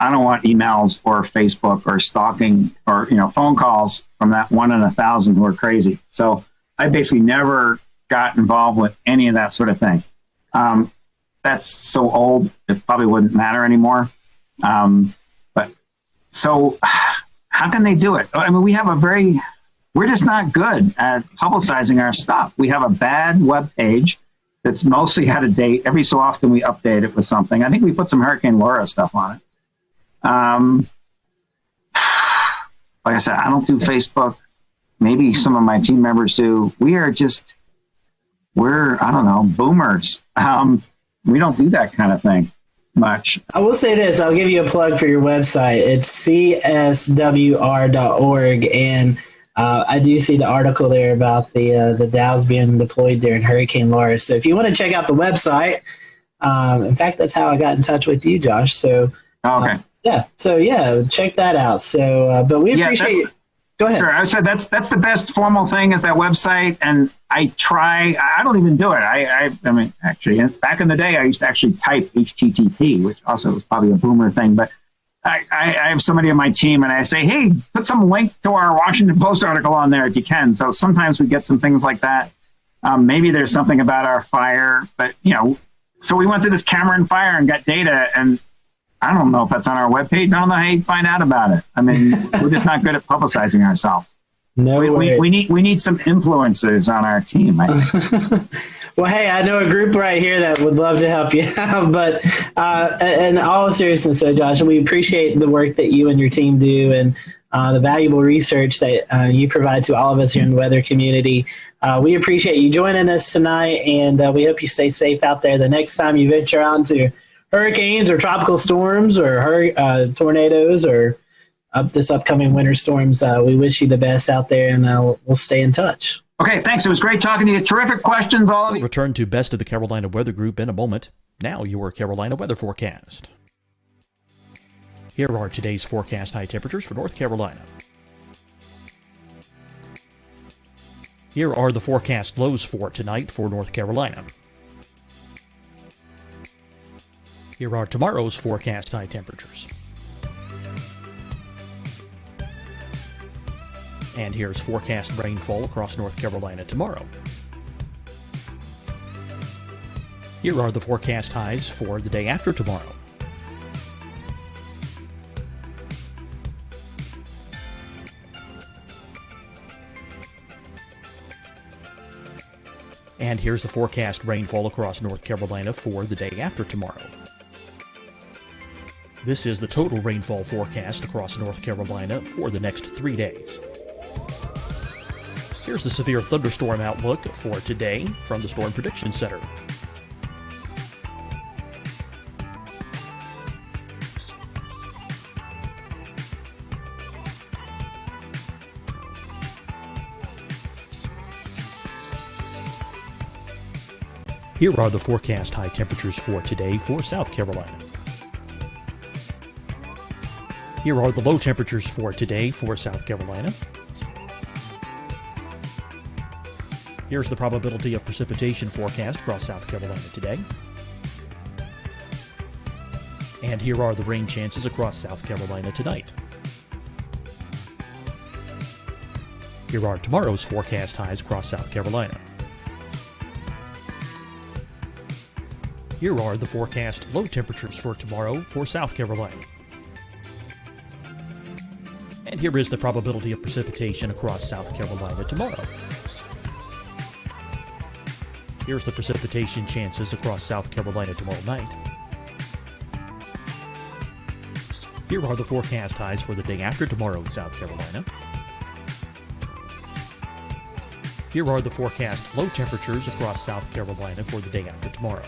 I don't want emails or Facebook or stalking or, phone calls from that 1 in 1,000 who are crazy. So I basically never got involved with any of that sort of thing. That's so old, it probably wouldn't matter anymore. But so how can they do it? I mean, we're just not good at publicizing our stuff. We have a bad web page that's mostly out of date. Every so often we update it with something. I think we put some Hurricane Laura stuff on it. Like I said, I don't do Facebook. Maybe some of my team members do. We're I don't know, boomers. We don't do that kind of thing much. I will say this. I'll give you a plug for your website. It's cswr.org. And I do see the article there about the Dows being deployed during Hurricane Laura. So if you want to check out the website, in fact, that's how I got in touch with you, Josh. So okay. Check that out. So, but we appreciate you. Go ahead. Sure. I said that's the best formal thing is that website, and I don't even do it. I mean, actually, back in the day, I used to actually type HTTP, which also was probably a boomer thing. But I have somebody on my team, and I say, hey, put some link to our Washington Post article on there if you can. So sometimes we get some things like that. Maybe there's something about our fire, but so we went to this Cameron fire and got data, and I don't know if that's on our webpage. I don't know how you find out about it. I mean, we're just not good at publicizing ourselves. No, we need some influencers on our team. Well, hey, I know a group right here that would love to help you out. But in all seriousness, so Josh, we appreciate the work that you and your team do and the valuable research that you provide to all of us here in the weather community. We appreciate you joining us tonight, and we hope you stay safe out there the next time you venture out into hurricanes or tropical storms or tornadoes or this upcoming winter storms. We wish you the best out there, and we'll stay in touch. Okay, thanks. It was great talking to you. Terrific questions, all of you. We'll return to Best of the Carolina Weather Group in a moment. Now your Carolina weather forecast. Here are today's forecast high temperatures for North Carolina. Here are the forecast lows for tonight for North Carolina. Here are tomorrow's forecast high temperatures. And here's forecast rainfall across North Carolina tomorrow. Here are the forecast highs for the day after tomorrow. And here's the forecast rainfall across North Carolina for the day after tomorrow. This is the total rainfall forecast across North Carolina for the next 3 days. Here's the severe thunderstorm outlook for today from the Storm Prediction Center. Here are the forecast high temperatures for today for South Carolina. Here are the low temperatures for today for South Carolina. Here's the probability of precipitation forecast across South Carolina today. And here are the rain chances across South Carolina tonight. Here are tomorrow's forecast highs across South Carolina. Here are the forecast low temperatures for tomorrow for South Carolina. And here is the probability of precipitation across South Carolina tomorrow. Here's the precipitation chances across South Carolina tomorrow night. Here are the forecast highs for the day after tomorrow in South Carolina. Here are the forecast low temperatures across South Carolina for the day after tomorrow.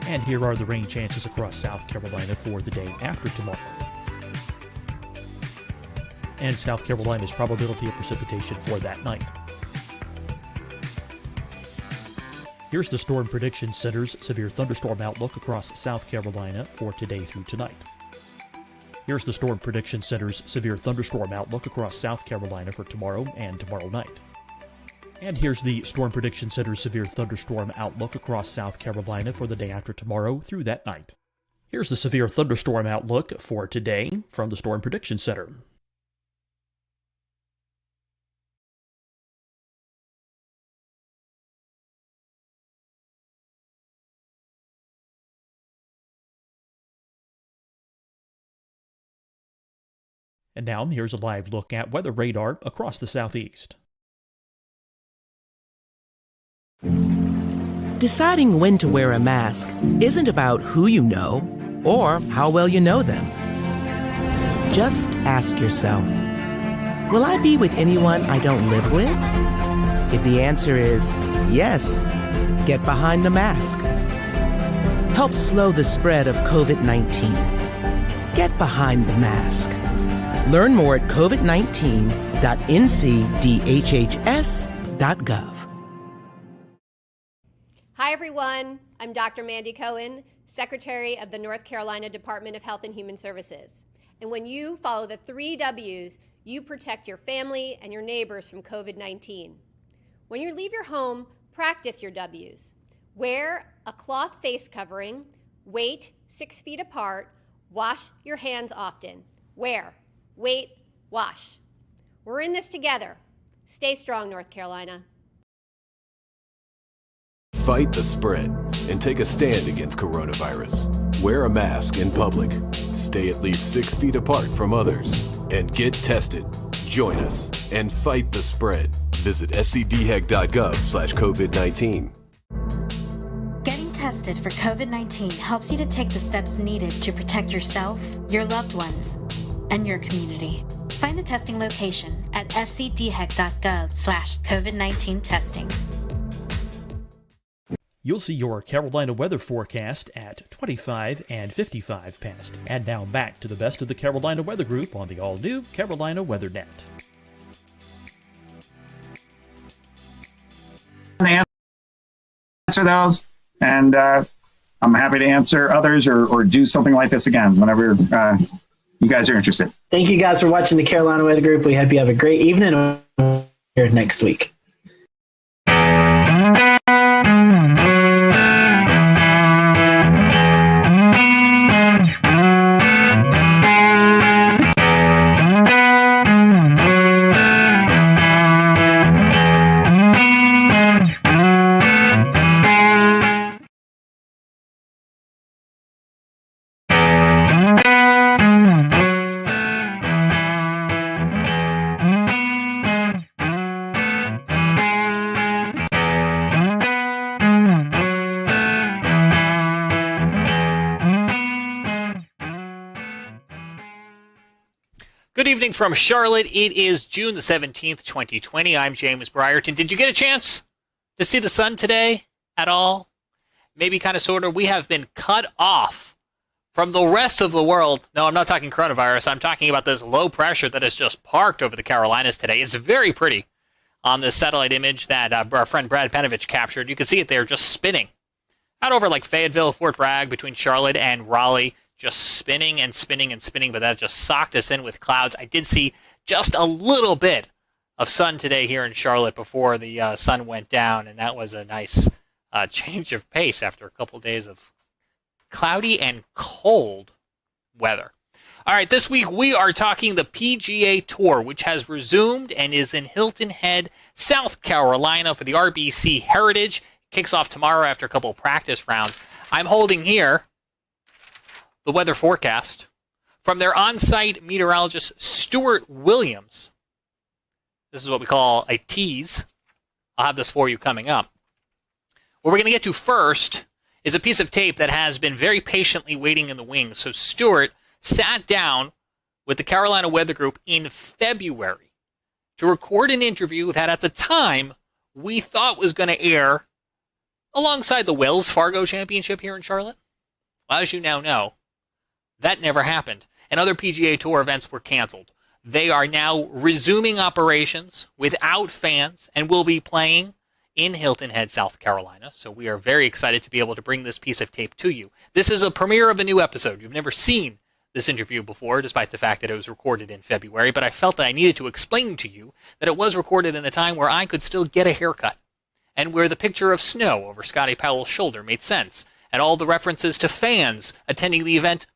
And here are the rain chances across South Carolina for the day after tomorrow. And South Carolina's probability of precipitation for that night. Here's the Storm Prediction Center's severe thunderstorm outlook across South Carolina for today through tonight. Here's the Storm Prediction Center's severe thunderstorm outlook across South Carolina for tomorrow and tomorrow night. And here's the Storm Prediction Center's severe thunderstorm outlook across South Carolina for the day after tomorrow through that night. Here's the severe thunderstorm outlook for today from the Storm Prediction Center. And now here's a live look at weather radar across the southeast. Deciding when to wear a mask isn't about who you know or how well you know them. Just ask yourself, will I be with anyone I don't live with? If the answer is yes, get behind the mask. Help slow the spread of COVID-19. Get behind the mask. Learn more at covid19.ncdhhs.gov. Hi, everyone. I'm Dr. Mandy Cohen, Secretary of the North Carolina Department of Health and Human Services. And when you follow the 3 W's, you protect your family and your neighbors from COVID-19. When you leave your home, practice your W's. Wear a cloth face covering, wait 6 feet apart, wash your hands often. Wear, wait, wash. We're in this together. Stay strong, North Carolina. Fight the spread and take a stand against coronavirus. Wear a mask in public. Stay at least 6 feet apart from others. And get tested. Join us and fight the spread. Visit scdhec.gov/COVID-19. Getting tested for COVID-19 helps you to take the steps needed to protect yourself, your loved ones, and your community. Find the testing location at scdhec.gov/COVID-19 testing. You'll see your Carolina weather forecast at 25 and 55 past. And now back to the best of the Carolina Weather Group on the all-new Carolina Weather Net. Answer those, and I'm happy to answer others or do something like this again whenever you guys are interested. Thank you guys for watching the Carolina Weather Group. We hope you have a great evening, and we'll see you here next week. Good evening from Charlotte. It is June the 17th, 2020. I'm James Brierton. Did you get a chance to see the sun today at all? Maybe kind of sort of. We have been cut off from the rest of the world. No, I'm not talking coronavirus. I'm talking about this low pressure that has just parked over the Carolinas today. It's very pretty on this satellite image that our friend Brad Panovich captured. You can see it there just spinning out over like Fayetteville, Fort Bragg, between Charlotte and Raleigh. Just spinning and spinning and spinning, but that just socked us in with clouds. I did see just a little bit of sun today here in Charlotte before the sun went down, and that was a nice change of pace after a couple days of cloudy and cold weather. All right, this week we are talking the PGA Tour, which has resumed and is in Hilton Head, South Carolina for the RBC Heritage. Kicks off tomorrow after a couple of practice rounds. I'm holding here the weather forecast from their on-site meteorologist, Stuart Williams. This is what we call a tease. I'll have this for you coming up. What we're going to get to first is a piece of tape that has been very patiently waiting in the wings. So Stuart sat down with the Carolina Weather Group in February to record an interview that at the time we thought was going to air alongside the Wells Fargo Championship here in Charlotte? Well, as you now know, that never happened, and other PGA Tour events were canceled. They are now resuming operations without fans and will be playing in Hilton Head, South Carolina. So we are very excited to be able to bring this piece of tape to you. This is a premiere of a new episode. You've never seen this interview before, despite the fact that it was recorded in February, but I felt that I needed to explain to you that it was recorded in a time where I could still get a haircut, and where the picture of snow over Scotty Powell's shoulder made sense, and all the references to fans attending the event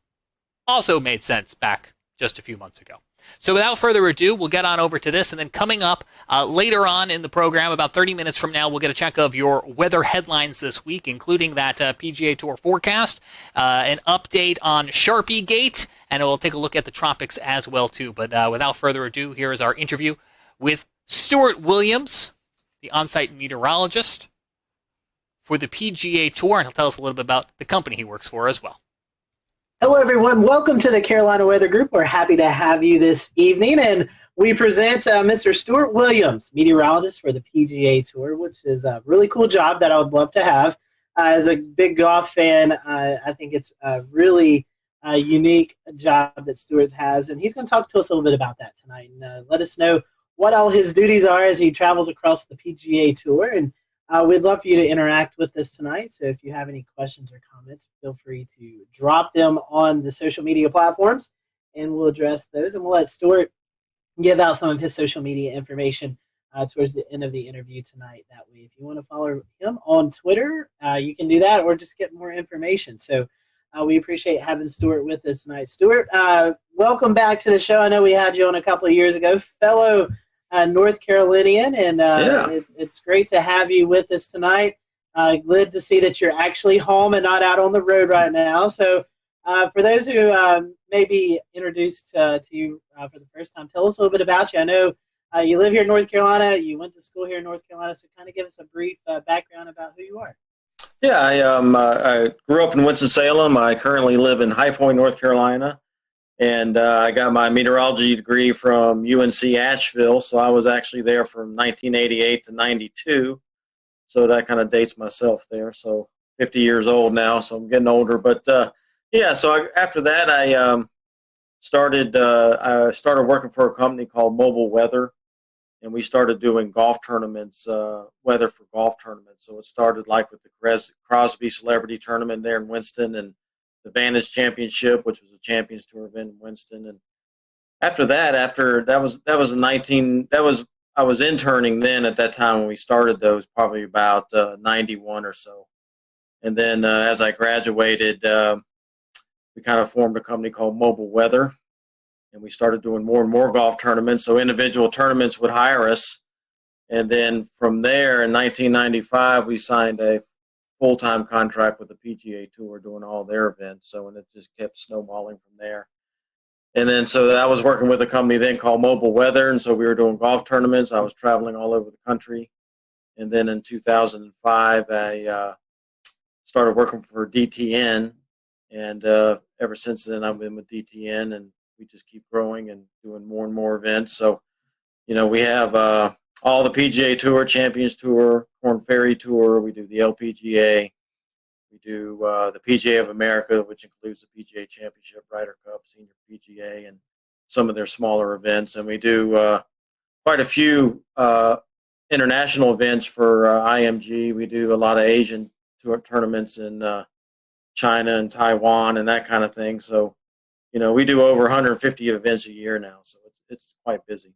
also made sense back just a few months ago. So without further ado, we'll get on over to this, and then coming up later on in the program, about 30 minutes from now, we'll get a check of your weather headlines this week, including that PGA Tour forecast, an update on Sharpie Gate, and we'll take a look at the tropics as well, too. But without further ado, here is our interview with Stuart Williams, the on-site meteorologist for the PGA Tour, and he'll tell us a little bit about the company he works for as well. Hello, everyone. Welcome to the Carolina Weather Group. We're happy to have you this evening, and we present Mr. Stuart Williams, meteorologist for the PGA Tour, which is a really cool job that I would love to have. As a big golf fan, I think it's a really unique job that Stuart has, and he's going to talk to us a little bit about that tonight and let us know what all his duties are as he travels across the PGA Tour. And we'd love for you to interact with us tonight. So if you have any questions or comments, feel free to drop them on the social media platforms, and we'll address those. And we'll let Stuart give out some of his social media information towards the end of the interview tonight. That way, if you want to follow him on Twitter, you can do that, or just get more information. So we appreciate having Stuart with us tonight. Stuart, welcome back to the show. I know we had you on a couple of years ago, fellow North Carolinian, and it's great to have you with us tonight. Glad to see that you're actually home and not out on the road right now. So for those who may be introduced to you for the first time, tell us a little bit about you. I know you live here in North Carolina. You went to school here in North Carolina, so kind of give us a brief background about who you are. Yeah, I grew up in Winston-Salem. I currently live in High Point, North Carolina. And I got my meteorology degree from UNC Asheville, so I was actually there from 1988 to 92. So that kind of dates myself there. So 50 years old now, so I'm getting older. But after that, I started working for a company called Mobile Weather, and we started doing golf tournaments, weather for golf tournaments. So it started like with the Crosby Celebrity Tournament there in Winston, and the Vantage Championship, which was a Champions Tour event in Winston. And after that, I was interning then at that time when we started those, probably about 91 or so. And then as I graduated, we kind of formed a company called Mobile Weather, and we started doing more and more golf tournaments. So individual tournaments would hire us. And then from there in 1995, we signed a full-time contract with the PGA Tour doing all their events. So, and it just kept snowballing from there. And then, so I was working with a company then called Mobile Weather, and so we were doing golf tournaments. I was traveling all over the country. And then in 2005, I started working for DTN, and ever since then, I've been with DTN, and we just keep growing and doing more and more events. So, you know, we have all the PGA Tour, Champions Tour, Korn Ferry Tour. We do the LPGA. We do the PGA of America, which includes the PGA Championship, Ryder Cup, Senior PGA, and some of their smaller events. And we do quite a few international events for IMG. We do a lot of Asian tournaments in China and Taiwan and that kind of thing. So, you know, we do over 150 events a year now, so it's quite busy.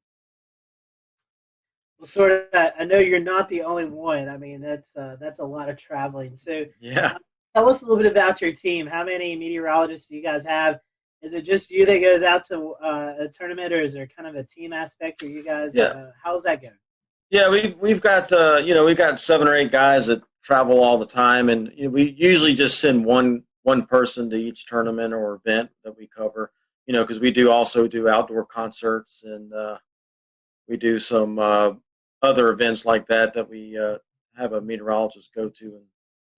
Well, sort of. I know you're not the only one. I mean, that's a lot of traveling. So, yeah. Tell us a little bit about your team. How many meteorologists do you guys have? Is it just you that goes out to a tournament, or is there kind of a team aspect for you guys? Yeah. How's that going? Yeah, we've got we've got 7 or 8 guys that travel all the time, and we usually just send one person to each tournament or event that we cover. You know, because we also do outdoor concerts, and we do some other events like that we have a meteorologist go to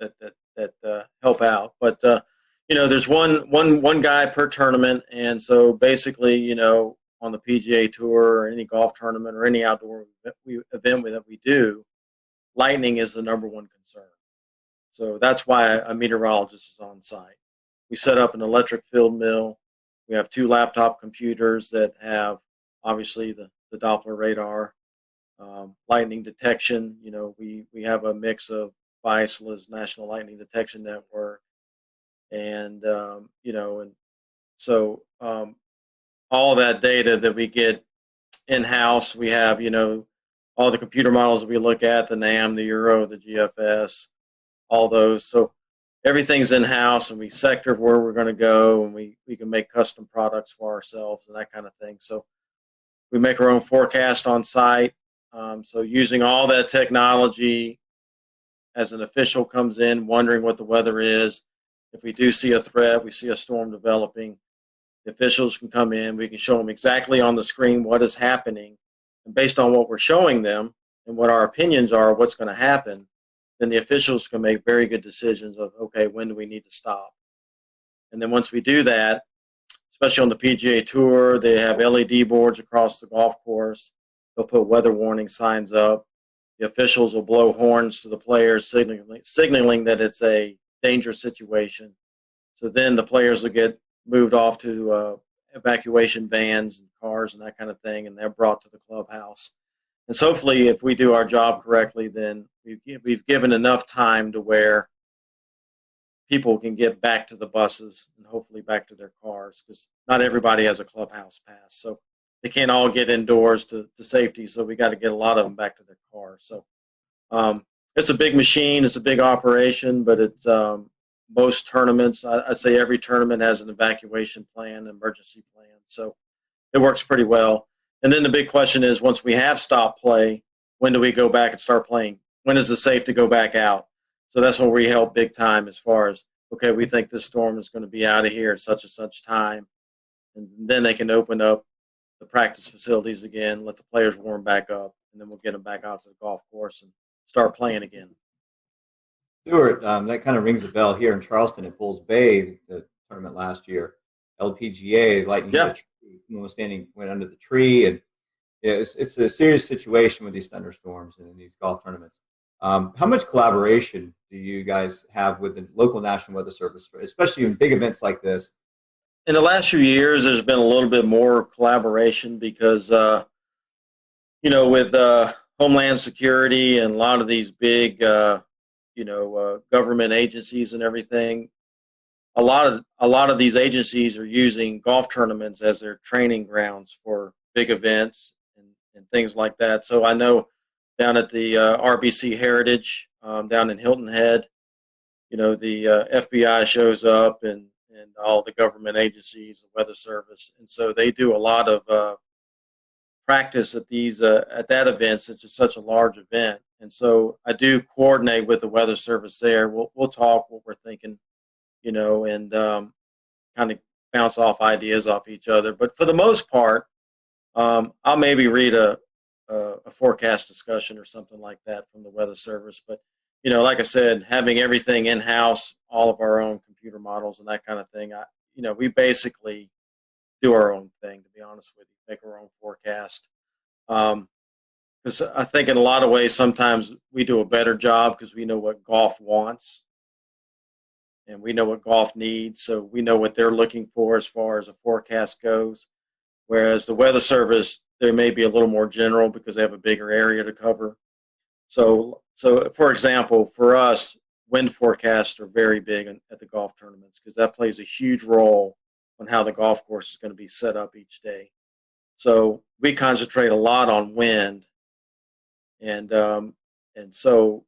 and that help out. But you know, there's one guy per tournament, and so basically, you know, on the PGA Tour or any golf tournament or any outdoor event that we do, lightning is the number one concern. So that's why a meteorologist is on site. We set up an electric field mill. We have 2 laptop computers that have obviously the Doppler radar, lightning detection. We have a mix of VISLA's National Lightning Detection Network, and and so all that data that we get in-house, we have all the computer models that we look at, the NAM, the Euro, the GFS, all those. So everything's in-house, and we sector where we're going to go, and we can make custom products for ourselves and that kind of thing. So we make our own forecast on site. So using all that technology, as an official comes in wondering what the weather is, if we do see a threat, we see a storm developing, the officials can come in, we can show them exactly on the screen what is happening, and based on what we're showing them and what our opinions are of what's going to happen, then the officials can make very good decisions of, okay, when do we need to stop? And then once we do that, especially on the PGA Tour, they have LED boards across the golf course. They'll put weather warning signs up. The officials will blow horns to the players, signaling that it's a dangerous situation. So then the players will get moved off to evacuation vans and cars and that kind of thing, and they're brought to the clubhouse. And so hopefully, if we do our job correctly, then we've given enough time to where people can get back to the buses and hopefully back to their cars, because not everybody has a clubhouse pass. So they can't all get indoors to safety. So we got to get a lot of them back to their cars. So it's a big machine. It's a big operation, but it's most tournaments, I'd say every tournament has an evacuation plan, emergency plan. So it works pretty well. And then the big question is, once we have stopped play, when do we go back and start playing? When is it safe to go back out? So that's when we help big time as far as, okay, we think this storm is going to be out of here at such and such time. And then they can open up the practice facilities again, let the players warm back up, and then we'll get them back out to the golf course and start playing again. Stuart, that kind of rings a bell here in Charleston at Bulls Bay, the tournament last year. LPGA, lightning hit a tree. Someone was went under the tree, and it's a serious situation with these thunderstorms and these golf tournaments. How much collaboration do you guys have with the local National Weather Service, especially in big events like this? In the last few years, there's been a little bit more collaboration because, with Homeland Security and a lot of these big, government agencies and everything, a lot of these agencies are using golf tournaments as their training grounds for big events and things like that. So I know down at the RBC Heritage down in Hilton Head, the FBI shows up and all the government agencies, the Weather Service, and so they do a lot of practice at these at that event, since it's such a large event. And so I do coordinate with the Weather Service there. We'll talk what we're thinking, and kind of bounce off ideas off each other. But for the most part, I'll maybe read a forecast discussion or something like that from the Weather Service. But like I said, having everything in house, all of our own computer models and that kind of thing, we basically do our own thing, to be honest with you, make our own forecast. Because I think in a lot of ways, sometimes we do a better job because we know what golf wants and we know what golf needs. So we know what they're looking for as far as a forecast goes. Whereas the Weather Service, they may be a little more general because they have a bigger area to cover. So for example, for us, wind forecasts are very big at the golf tournaments because that plays a huge role on how the golf course is going to be set up each day. So we concentrate a lot on wind, and so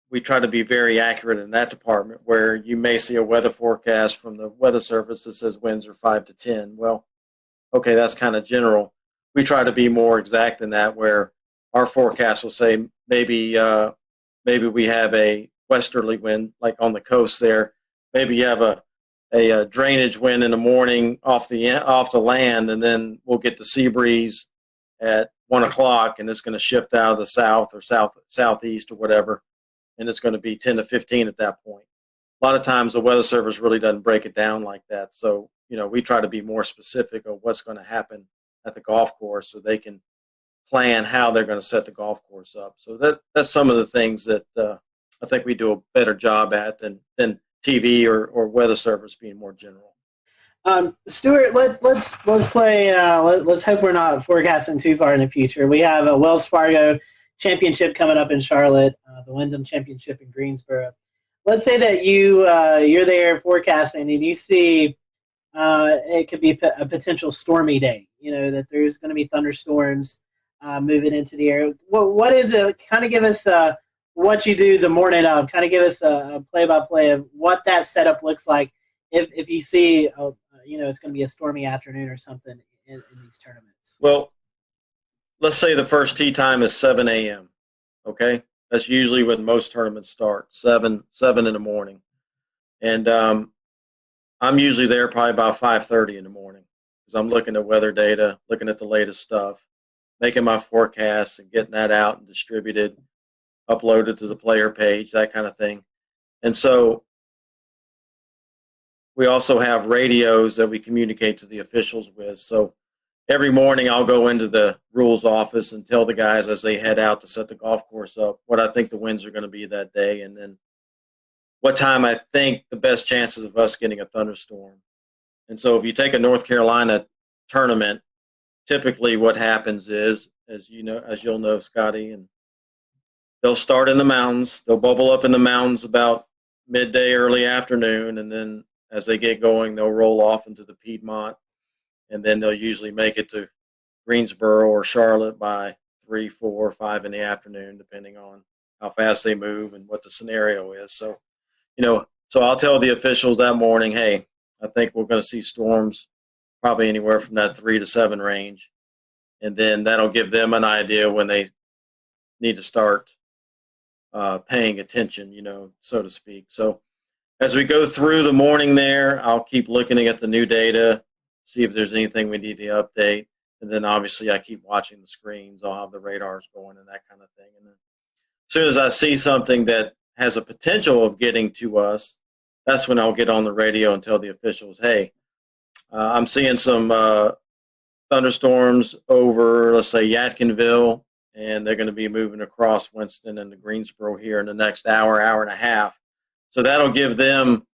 we try to be very accurate in that department, where you may see a weather forecast from the Weather Service that says winds are 5 to 10. Well, okay, that's kind of general. We try to be more exact than that, where our forecast will say maybe we have a westerly wind, like on the coast there. Maybe you have a drainage wind in the morning off the land, and then we'll get the sea breeze at 1 o'clock, and it's going to shift out of the south or southeast or whatever, and it's going to be 10 to 15 at that point. A lot of times the Weather Service really doesn't break it down like that. So, we try to be more specific of what's going to happen at the golf course so they can plan how they're going to set the golf course up. So that's some of the things that I think we do a better job at than TV or weather service being more general. Stuart, let's play. Let's hope we're not forecasting too far in the future. We have a Wells Fargo Championship coming up in Charlotte, the Wyndham Championship in Greensboro. Let's say that you're there forecasting and you see it could be a potential stormy day. That there's going to be thunderstorms moving into the air. What is it? Kind of give us what you do the morning of. Kind of give us a play-by-play of what that setup looks like if you see it's going to be a stormy afternoon or something in these tournaments. Well, let's say the first tee time is 7 a.m. Okay, that's usually when most tournaments start, 7 in the morning, and I'm usually there probably about 5:30 in the morning because I'm looking at weather data, looking at the latest stuff, making my forecasts and getting that out and distributed, uploaded to the player page, that kind of thing. And so we also have radios that we communicate to the officials with. So every morning I'll go into the rules office and tell the guys as they head out to set the golf course up what I think the winds are going to be that day, and then what time I think the best chances of us getting a thunderstorm. And so if you take a North Carolina tournament, typically what happens is, as you'll know, Scotty, and they'll start in the mountains. They'll bubble up in the mountains about midday, early afternoon, and then as they get going, they'll roll off into the Piedmont, and then they'll usually make it to Greensboro or Charlotte by 3, 4, 5 in the afternoon, depending on how fast they move and what the scenario is. So, so I'll tell the officials that morning, hey, I think we're going to see storms probably anywhere from that 3 to 7 range, and then that'll give them an idea when they need to start paying attention, so to speak. So as we go through the morning there, I'll keep looking at the new data, see if there's anything we need to update. And then obviously I keep watching the screens. I'll have the radars going and that kind of thing. And then as soon as I see something that has a potential of getting to us, that's when I'll get on the radio and tell the officials, hey, I'm seeing some thunderstorms over, let's say, Yadkinville, and they're going to be moving across Winston and the Greensboro here in the next hour and a half. So that'll give them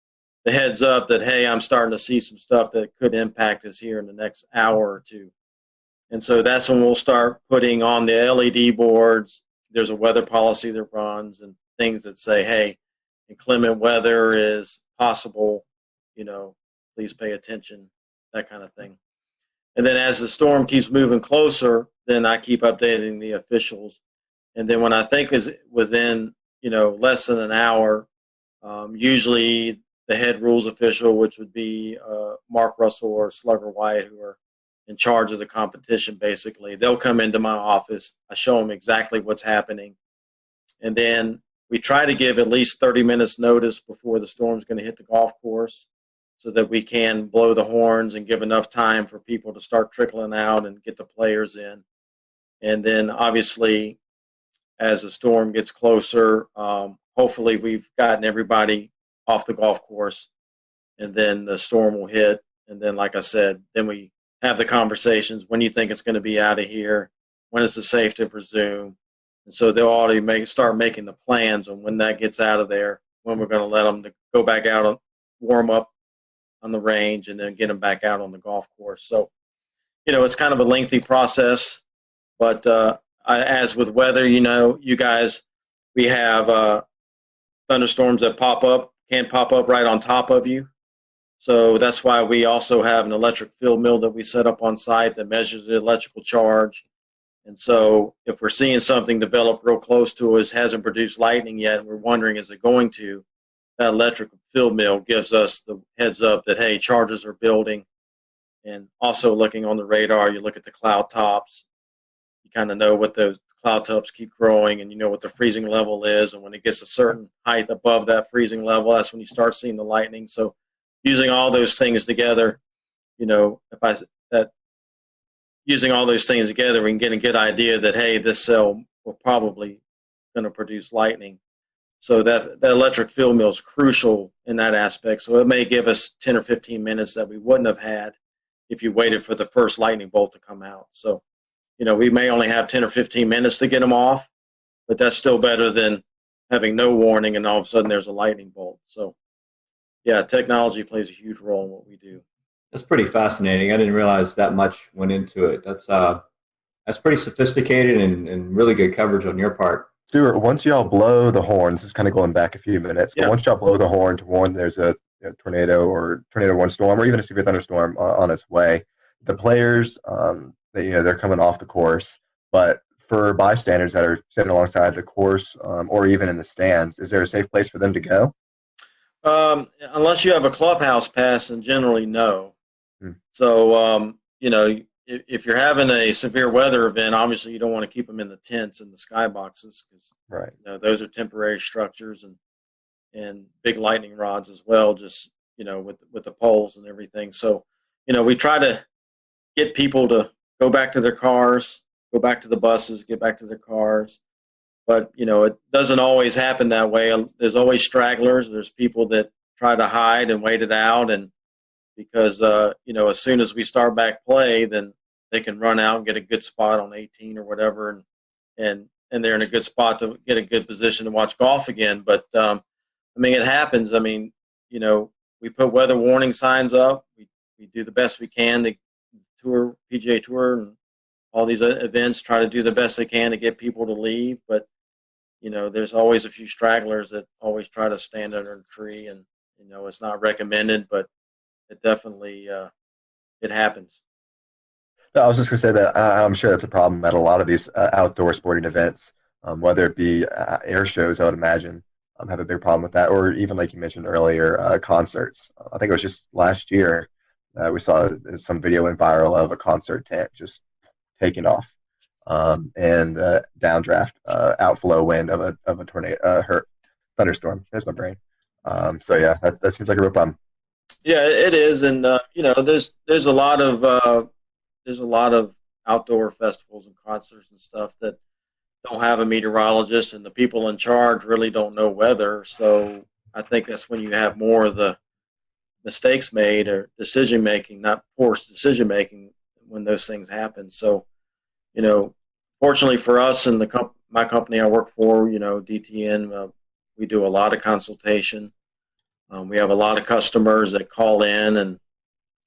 the heads up that, hey, I'm starting to see some stuff that could impact us here in the next hour or two. And so that's when we'll start putting on the LED boards. There's a weather policy that runs and things that say, hey, inclement weather is possible, please pay attention, that kind of thing. And then as the storm keeps moving closer, then I keep updating the officials. And then when I think is within, less than an hour, usually the head rules official, which would be Mark Russell or Slugger White, who are in charge of the competition, basically, they'll come into my office. I show them exactly what's happening. And then we try to give at least 30 minutes notice before the storm's going to hit the golf course so that we can blow the horns and give enough time for people to start trickling out and get the players in. And then obviously, as the storm gets closer, hopefully we've gotten everybody off the golf course, and then the storm will hit. And then, like I said, then we have the conversations. When do you think it's going to be out of here? When is it safe to resume? And so they'll already start making the plans on when that gets out of there, when we're going to let them to go back out and warm up on the range and then get them back out on the golf course. So, it's kind of a lengthy process, but as with weather, you guys, we have thunderstorms that can pop up right on top of you. So that's why we also have an electric field mill that we set up on site that measures the electrical charge. And so if we're seeing something develop real close to us, hasn't produced lightning yet, and we're wondering, is it going to, that electric field mill gives us the heads up that, hey, charges are building. And also looking on the radar, you look at the cloud tops. You kind of know what those cloud tops keep growing, and you know what the freezing level is. And when it gets a certain height above that freezing level, that's when you start seeing the lightning. So using all those things together, using all those things together, we can get a good idea that, hey, this cell will probably going to produce lightning. So that electric field mill is crucial in that aspect. So it may give us 10 or 15 minutes that we wouldn't have had if you waited for the first lightning bolt to come out. So, we may only have 10 or 15 minutes to get them off, but that's still better than having no warning, and all of a sudden there's a lightning bolt. So, yeah, technology plays a huge role in what we do. That's pretty fascinating. I didn't realize that much went into it. That's pretty sophisticated and really good coverage on your part. Stuart, once y'all blow the horns, it's kind of going back a few minutes, but once y'all blow the horn to warn there's a tornado or tornado warning storm or even a severe thunderstorm on its way, the players, they're coming off the course, but for bystanders that are sitting alongside the course or even in the stands, is there a safe place for them to go? Unless you have a clubhouse pass, and generally no. So, if you're having a severe weather event, obviously you don't want to keep them in the tents and the skyboxes because those are temporary structures and big lightning rods as well, just, with the poles and everything. So, we try to get people to go back to their cars, go back to the buses, get back to their cars. But, it doesn't always happen that way. There's always stragglers. There's people that try to hide and wait it out. And because, as soon as we start back play, then they can run out and get a good spot on 18 or whatever. And they're in a good spot to get a good position to watch golf again. But, it happens. We put weather warning signs up. We do the best we can. The PGA Tour and all these events try to do the best they can to get people to leave. But, there's always a few stragglers that always try to stand under a tree. And, it's not recommended, but it definitely it happens. No, I was just going to say that I'm sure that's a problem at a lot of these outdoor sporting events, whether it be air shows, I would imagine, have a big problem with that, or even like you mentioned earlier, concerts. I think it was just last year we saw some video went viral of a concert tent just taking off, and downdraft, outflow wind of a tornado, thunderstorm. There's my brain. So yeah, that seems like a real problem. Yeah, it is, and there's a lot of outdoor festivals and concerts and stuff that don't have a meteorologist, and the people in charge really don't know weather. So I think that's when you have more of the mistakes made or decision making, not poor decision making, when those things happen. So, fortunately for us and my company I work for, DTN, we do a lot of consultation. We have a lot of customers that call in and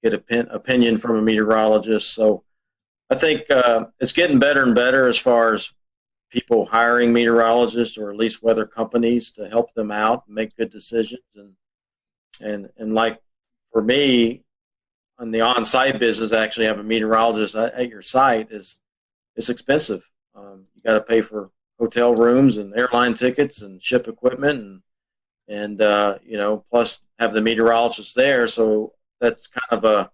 get opinion from a meteorologist. So I think it's getting better and better as far as people hiring meteorologists or at least weather companies to help them out and make good decisions. And like for me, on the on-site business, actually have a meteorologist at your site it's expensive. You got to pay for hotel rooms and airline tickets and ship equipment and plus have the meteorologist there. So that's kind of a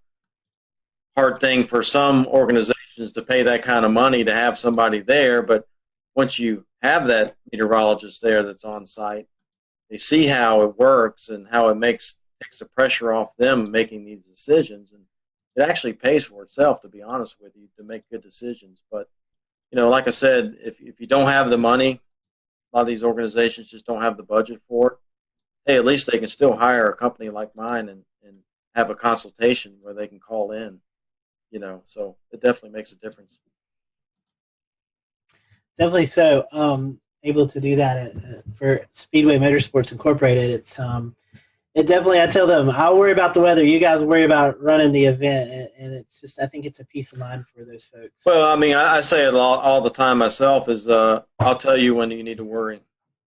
hard thing for some organizations to pay that kind of money to have somebody there. But once you have that meteorologist there that's on site, they see how it works and how it takes the pressure off them making these decisions. And it actually pays for itself, to be honest with you, to make good decisions. But, like I said, if you don't have the money, a lot of these organizations just don't have the budget for it. Hey, at least they can still hire a company like mine and have a consultation where they can call in, so it definitely makes a difference. Definitely so. Able to do that for Speedway Motorsports Incorporated. It definitely, I tell them, I'll worry about the weather. You guys worry about running the event. And it's just, I think it's a peace of mind for those folks. Well, I say it all the time myself is I'll tell you when you need to worry.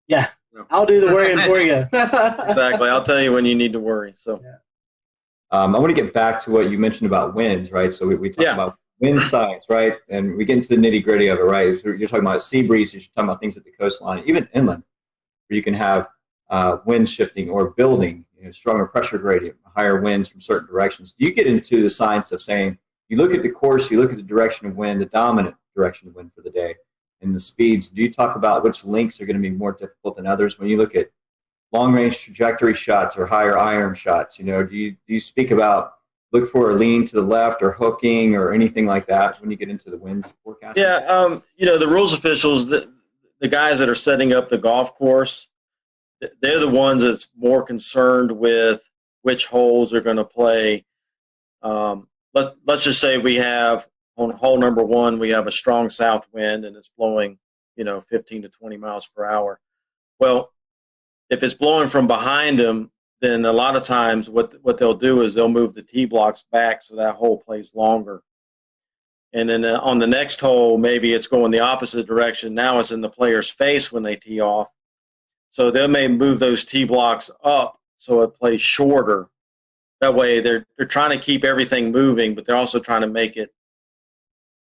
Yeah. I'll do the worrying for you. Exactly. I'll tell you when you need to worry. So, I want to get back to what you mentioned about winds, right? So we talk about wind size, right? And we get into the nitty gritty of it, right? So you're talking about sea breezes, you're talking about things at the coastline, even inland, where you can have wind shifting or building, stronger pressure gradient, higher winds from certain directions. Do you get into the science of saying, you look at the course, you look at the direction of wind, the dominant direction of wind for the day, and the speeds? Do you talk about which links are going to be more difficult than others? When you look at long-range trajectory shots or higher iron shots, do you speak about look for a lean to the left or hooking or anything like that when you get into the wind forecast? Yeah, the rules officials, the guys that are setting up the golf course, they're the ones that's more concerned with which holes are going to play. Let's just say we have on hole number 1, we have a strong south wind and it's blowing, 15 to 20 miles per hour. Well, if it's blowing from behind them, then a lot of times what they'll do is they'll move the tee blocks back so that hole plays longer. And then on the next hole, maybe it's going the opposite direction. Now it's in the player's face when they tee off. So they may move those tee blocks up so it plays shorter. That way they're trying to keep everything moving, but they're also trying to make it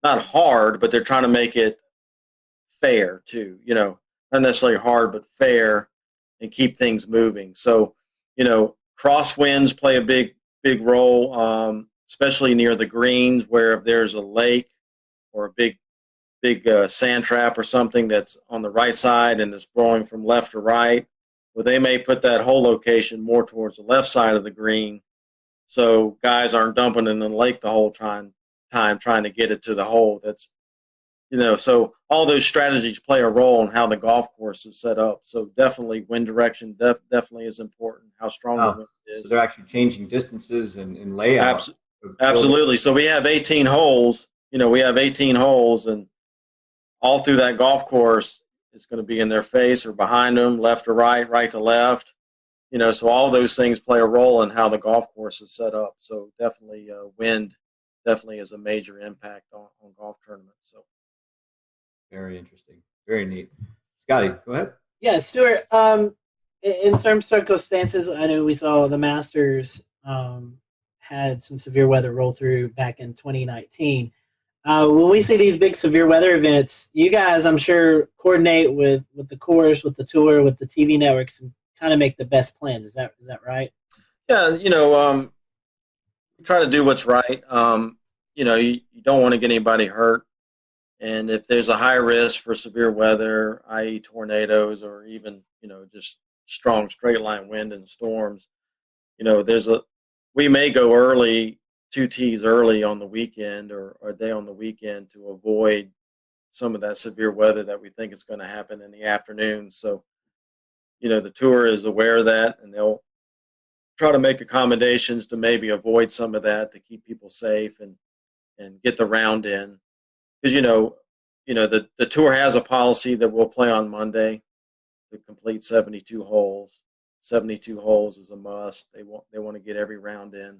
not hard, but they're trying to make it fair too. Not necessarily hard, but fair, and keep things moving. So, crosswinds play a big role, especially near the greens, where if there's a lake or a big sand trap or something that's on the right side and it's blowing from left to right, well, they may put that hole location more towards the left side of the green, so guys aren't dumping in the lake the whole time trying to get it to the hole. That's so all those strategies play a role in how the golf course is set up. So definitely wind direction definitely is important. How strong the wind is. So they're actually changing distances and layout. Absolutely. So we have 18 holes. And all through that golf course, it's going to be in their face or behind them, left to right, right to left. So all those things play a role in how the golf course is set up. So definitely wind definitely is a major impact on golf tournaments. So. Very interesting. Very neat. Scotty, go ahead. Yeah, Stuart, in some circumstances, I know we saw the Masters had some severe weather roll through back in 2019. When we see these big severe weather events, you guys, I'm sure, coordinate with the course, with the tour, with the TV networks, and kind of make the best plans. Is that right? Yeah, try to do what's right. You don't want to get anybody hurt. And if there's a high risk for severe weather, i.e. tornadoes or even, just strong straight line wind and storms, we may go early, 2 tees early on the weekend or a day on the weekend to avoid some of that severe weather that we think is going to happen in the afternoon. So, the tour is aware of that, and they'll try to make accommodations to maybe avoid some of that to keep people safe and get the round in. Because the tour has a policy that we'll play on Monday to complete 72 holes. 72 holes is a must. They want to get every round in.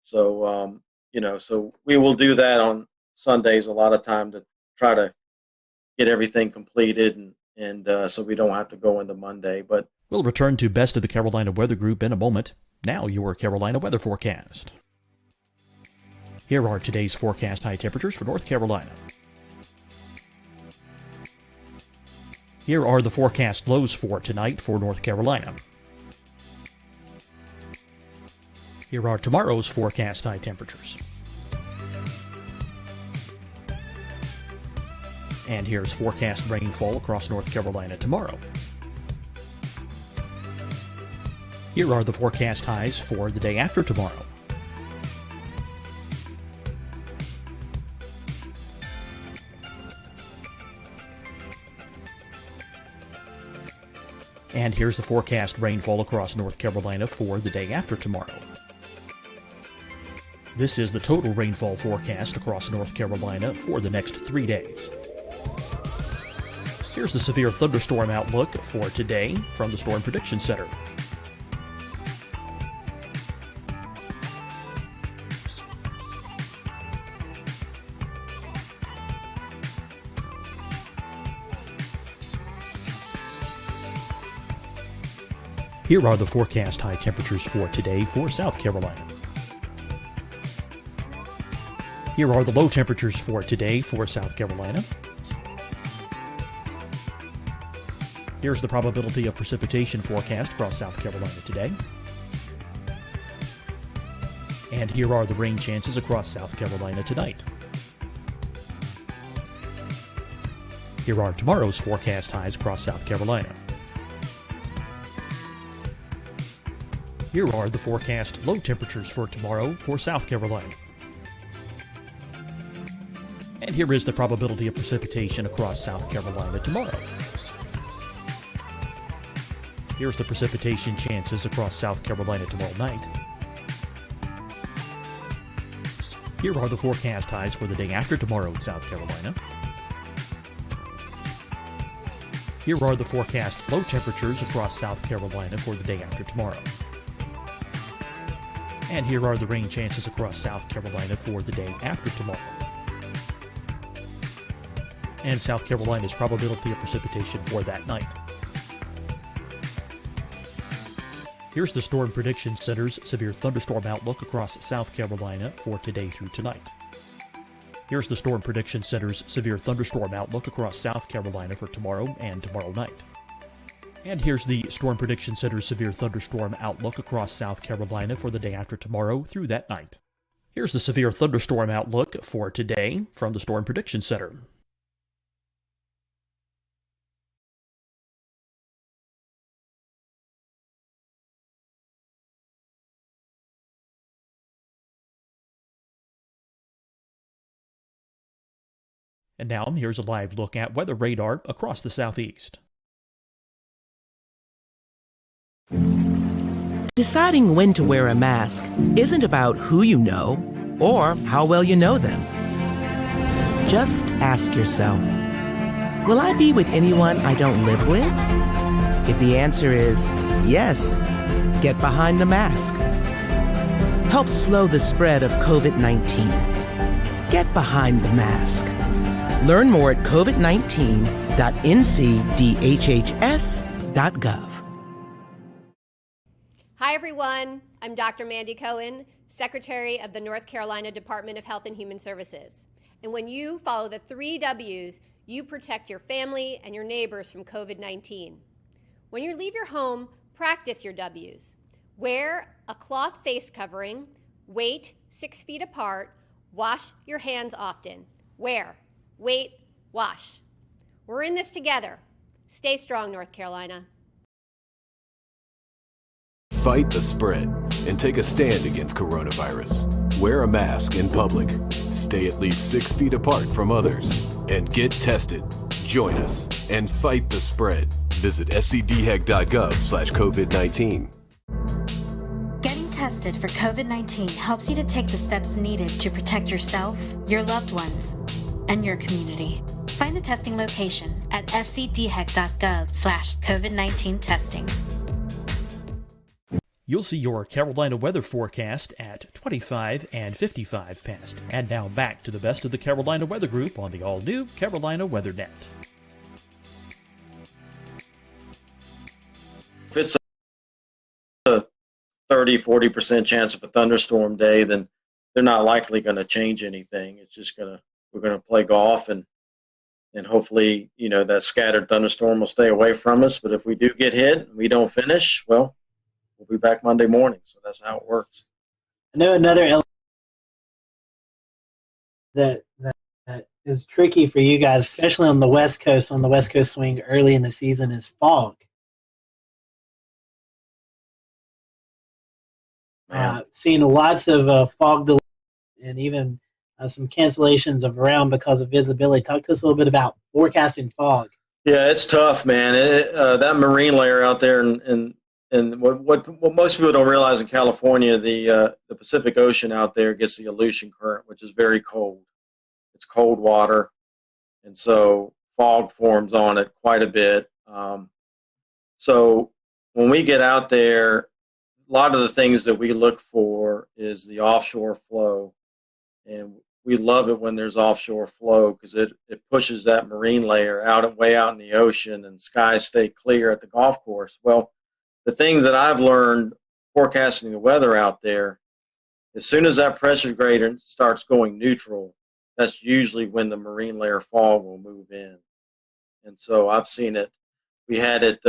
So so we will do that on Sundays a lot of time to try to get everything completed and so we don't have to go into Monday. But we'll return to Best of the Carolina Weather Group in a moment. Now your Carolina weather forecast. Here are today's forecast high temperatures for North Carolina. Here are the forecast lows for tonight for North Carolina. Here are tomorrow's forecast high temperatures. And here's forecast rainfall across North Carolina tomorrow. Here are the forecast highs for the day after tomorrow. And here's the forecast rainfall across North Carolina for the day after tomorrow. This is the total rainfall forecast across North Carolina for the next 3 days. Here's the severe thunderstorm outlook for today from the Storm Prediction Center. Here are the forecast high temperatures for today for South Carolina. Here are the low temperatures for today for South Carolina. Here's the probability of precipitation forecast across South Carolina today. And here are the rain chances across South Carolina tonight. Here are tomorrow's forecast highs across South Carolina. Here are the forecast low temperatures for tomorrow for South Carolina. And here is the probability of precipitation across South Carolina tomorrow. Here's the precipitation chances across South Carolina tomorrow night. Here are the forecast highs for the day after tomorrow in South Carolina. Here are the forecast low temperatures across South Carolina for the day after tomorrow. And here are the rain chances across South Carolina for the day after tomorrow. And South Carolina's probability of precipitation for that night. Here's the Storm Prediction Center's severe thunderstorm outlook across South Carolina for today through tonight. Here's the Storm Prediction Center's severe thunderstorm outlook across South Carolina for tomorrow and tomorrow night. And here's the Storm Prediction Center's severe thunderstorm outlook across South Carolina for the day after tomorrow through that night. Here's the severe thunderstorm outlook for today from the Storm Prediction Center. And now, here's a live look at weather radar across the southeast. Deciding when to wear a mask isn't about who you know or how well you know them. Just ask yourself, will I be with anyone I don't live with? If the answer is yes, get behind the mask. Help slow the spread of COVID-19. Get behind the mask. Learn more at covid19.ncdhhs.gov. Hi, everyone. I'm Dr. Mandy Cohen, Secretary of the North Carolina Department of Health and Human Services. And when you follow the 3 W's, you protect your family and your neighbors from COVID-19. When you leave your home, practice your W's. Wear a cloth face covering, wait 6 feet apart, wash your hands often. Wear, wait, wash. We're in this together. Stay strong, North Carolina. Fight the spread and take a stand against coronavirus. Wear a mask in public. Stay at least 6 feet apart from others. And get tested. Join us and fight the spread. Visit scdhec.gov/COVID-19. Getting tested for COVID-19 helps you to take the steps needed to protect yourself, your loved ones, and your community. Find the testing location at scdhec.gov/COVID-19 testing. You'll see your Carolina weather forecast at 25 and 55 past. And now back to the best of the Carolina Weather Group on the all-new Carolina WeatherNet. If it's a 30-40% chance of a thunderstorm day, then they're not likely going to change anything. It's just we're going to play golf and hopefully, that scattered thunderstorm will stay away from us. But if we do get hit and we don't finish, well, we'll be back Monday morning. So that's how it works. I know another element that is tricky for you guys, especially on the West Coast swing early in the season, is fog. Seeing lots of fog delays and even some cancellations of round because of visibility. Talk to us a little bit about forecasting fog. Yeah, it's tough, man. That marine layer out there, and what most people don't realize in California, the Pacific Ocean out there gets the Aleutian Current, which is very cold. It's cold water, and so fog forms on it quite a bit. So when we get out there, a lot of the things that we look for is the offshore flow, and we love it when there's offshore flow because it pushes that marine layer way out in the ocean, and skies stay clear at the golf course. Well, the thing that I've learned forecasting the weather out there, as soon as that pressure gradient starts going neutral, that's usually when the marine layer fog will move in. And so I've seen it. We had it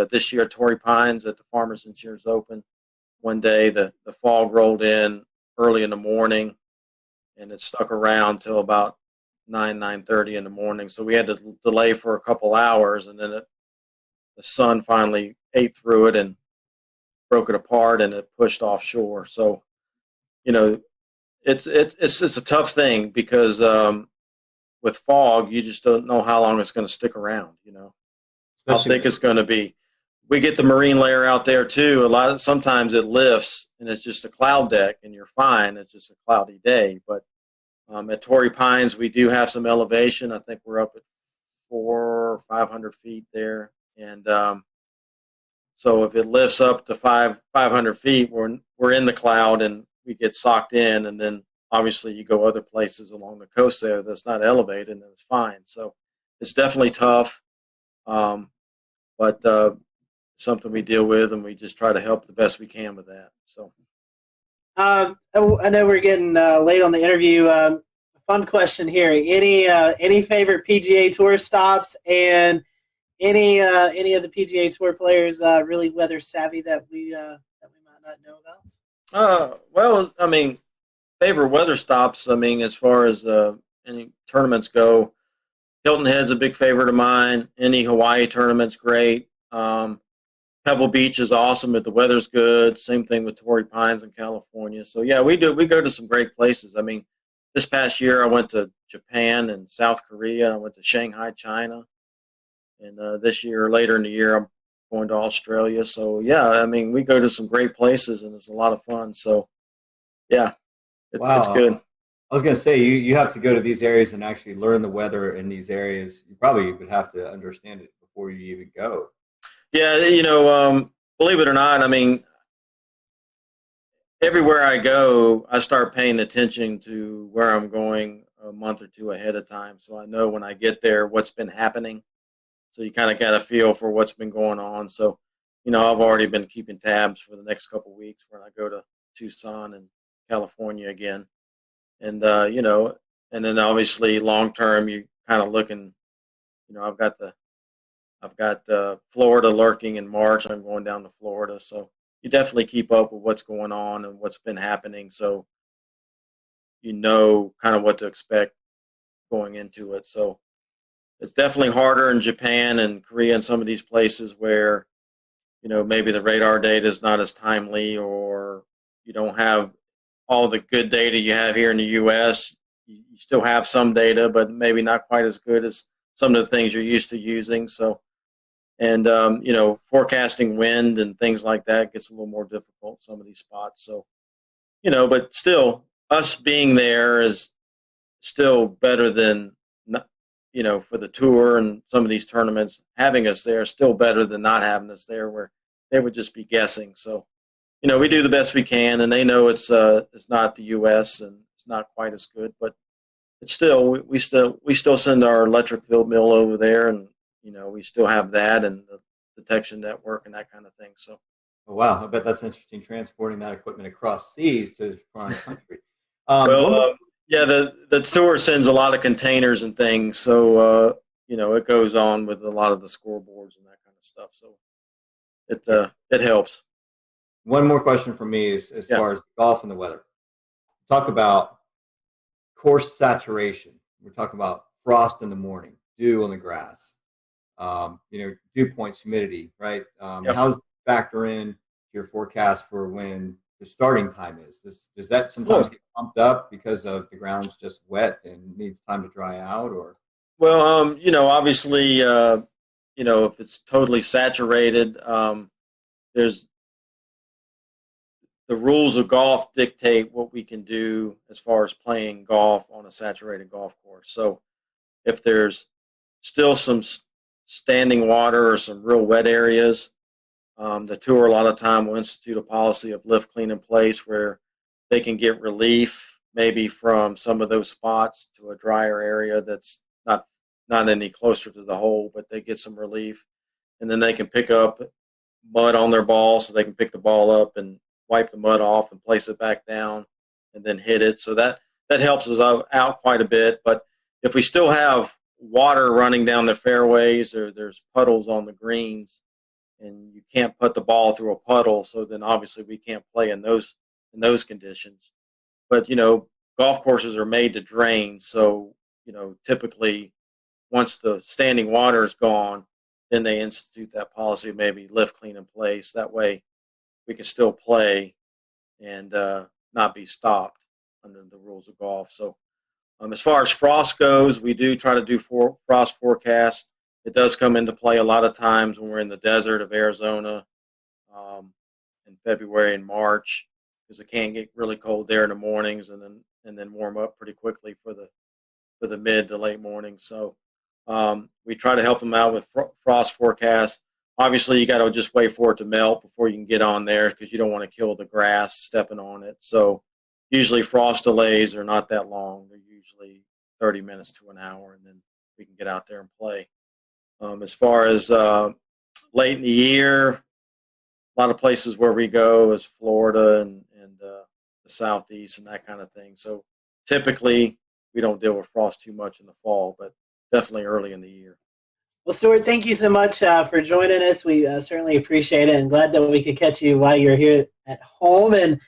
this year at Torrey Pines at the Farmers Insurance Open. One day the fog rolled in early in the morning, and it stuck around till about 9:30 in the morning. So we had to delay for a couple hours, and then the sun finally ate through it and broke it apart, and it pushed offshore. So, it's a tough thing because with fog, you just don't know how long it's going to stick around. How thick it's going to be. We get the marine layer out there too. Sometimes it lifts and it's just a cloud deck, and you're fine. It's just a cloudy day. But at Torrey Pines, we do have some elevation. I think we're up at 400 or 500 feet there. And so if it lifts up to 500 feet, we're in the cloud and we get socked in. And then obviously you go other places along the coast there that's not elevated, and it's fine. So it's definitely tough, but something we deal with, and we just try to help the best we can with that. So I know we're getting late on the interview. Fun question here: any favorite PGA Tour stops, and any of the PGA Tour players really weather savvy that we might not know about? Well, I mean, favorite weather stops. I mean, as far as any tournaments go, Hilton Head's a big favorite of mine. Any Hawaii tournament's great. Pebble Beach is awesome if the weather's good. Same thing with Torrey Pines in California. So yeah, we go to some great places. I mean, this past year I went to Japan and South Korea. I went to Shanghai, China, and this year, later in the year, I'm going to Australia. So yeah, I mean, we go to some great places and it's a lot of fun. So yeah, it's good. I was going to say, you have to go to these areas and actually learn the weather in these areas. You probably would have to understand it before you even go. Yeah, believe it or not, I mean, everywhere I go, I start paying attention to where I'm going a month or two ahead of time. So I know when I get there what's been happening. So you kind of got a feel for what's been going on. So, I've already been keeping tabs for the next couple of weeks when I go to Tucson and California again. And, and then obviously long term, you kind of looking, I've got Florida lurking in March. I'm going down to Florida. So you definitely keep up with what's going on and what's been happening. So you know kind of what to expect going into it. So it's definitely harder in Japan and Korea and some of these places where, maybe the radar data is not as timely, or you don't have all the good data you have here in the U.S. You still have some data, but maybe not quite as good as some of the things you're used to using. So, and, forecasting wind and things like that gets a little more difficult, some of these spots. So, but still, us being there is still better than, for the tour and some of these tournaments, having us there is still better than not having us there, where they would just be guessing. So, we do the best we can, and they know it's not the U.S. and it's not quite as good, but it's still we still send our electric field mill over there, and we still have that and the detection network and that kind of thing. So, oh, wow, I bet that's interesting transporting that equipment across seas to foreign country. Yeah, the tour sends a lot of containers and things, so it goes on with a lot of the scoreboards and that kind of stuff. So it helps. One more question from me is as far as golf and the weather. Talk about course saturation. We're talking about frost in the morning, dew on the grass, dew points, humidity, right? How does it factor in your forecast for when the starting time is? Does that sometimes get pumped up because of the ground's just wet and needs time to dry out, or? Well, obviously, if it's totally saturated, there's the rules of golf dictate what we can do as far as playing golf on a saturated golf course. So if there's still some standing water or some real wet areas, the tour a lot of time will institute a policy of lift, clean in place, where they can get relief maybe from some of those spots to a drier area that's not any closer to the hole, but they get some relief. And then they can pick up mud on their ball, so they can pick the ball up and wipe the mud off and place it back down and then hit it. So that helps us out quite a bit. But if we still have water running down the fairways, or there's puddles on the greens, and you can't put the ball through a puddle, so then obviously we can't play in those conditions. But golf courses are made to drain, so typically once the standing water is gone, then they institute that policy of maybe lift, clean in place. That way we can still play and not be stopped under the rules of golf. So as far as frost goes, we do try to do frost forecasts. It does come into play a lot of times when we're in the desert of Arizona in February and March, because it can get really cold there in the mornings and then warm up pretty quickly for the mid to late mornings. So We try to help them out with frost forecasts. Obviously, you got to just wait for it to melt before you can get on there because you don't want to kill the grass stepping on it. So usually frost delays are not that long. They're usually 30 minutes to an hour, and then we can get out there and play. As far as late in the year, a lot of places where we go is Florida and the Southeast and that kind of thing. So typically, we don't deal with frost too much in the fall, but definitely early in the year. Well, Stuart, thank you so much for joining us. We certainly appreciate it, and glad that we could catch you while you're here at home. And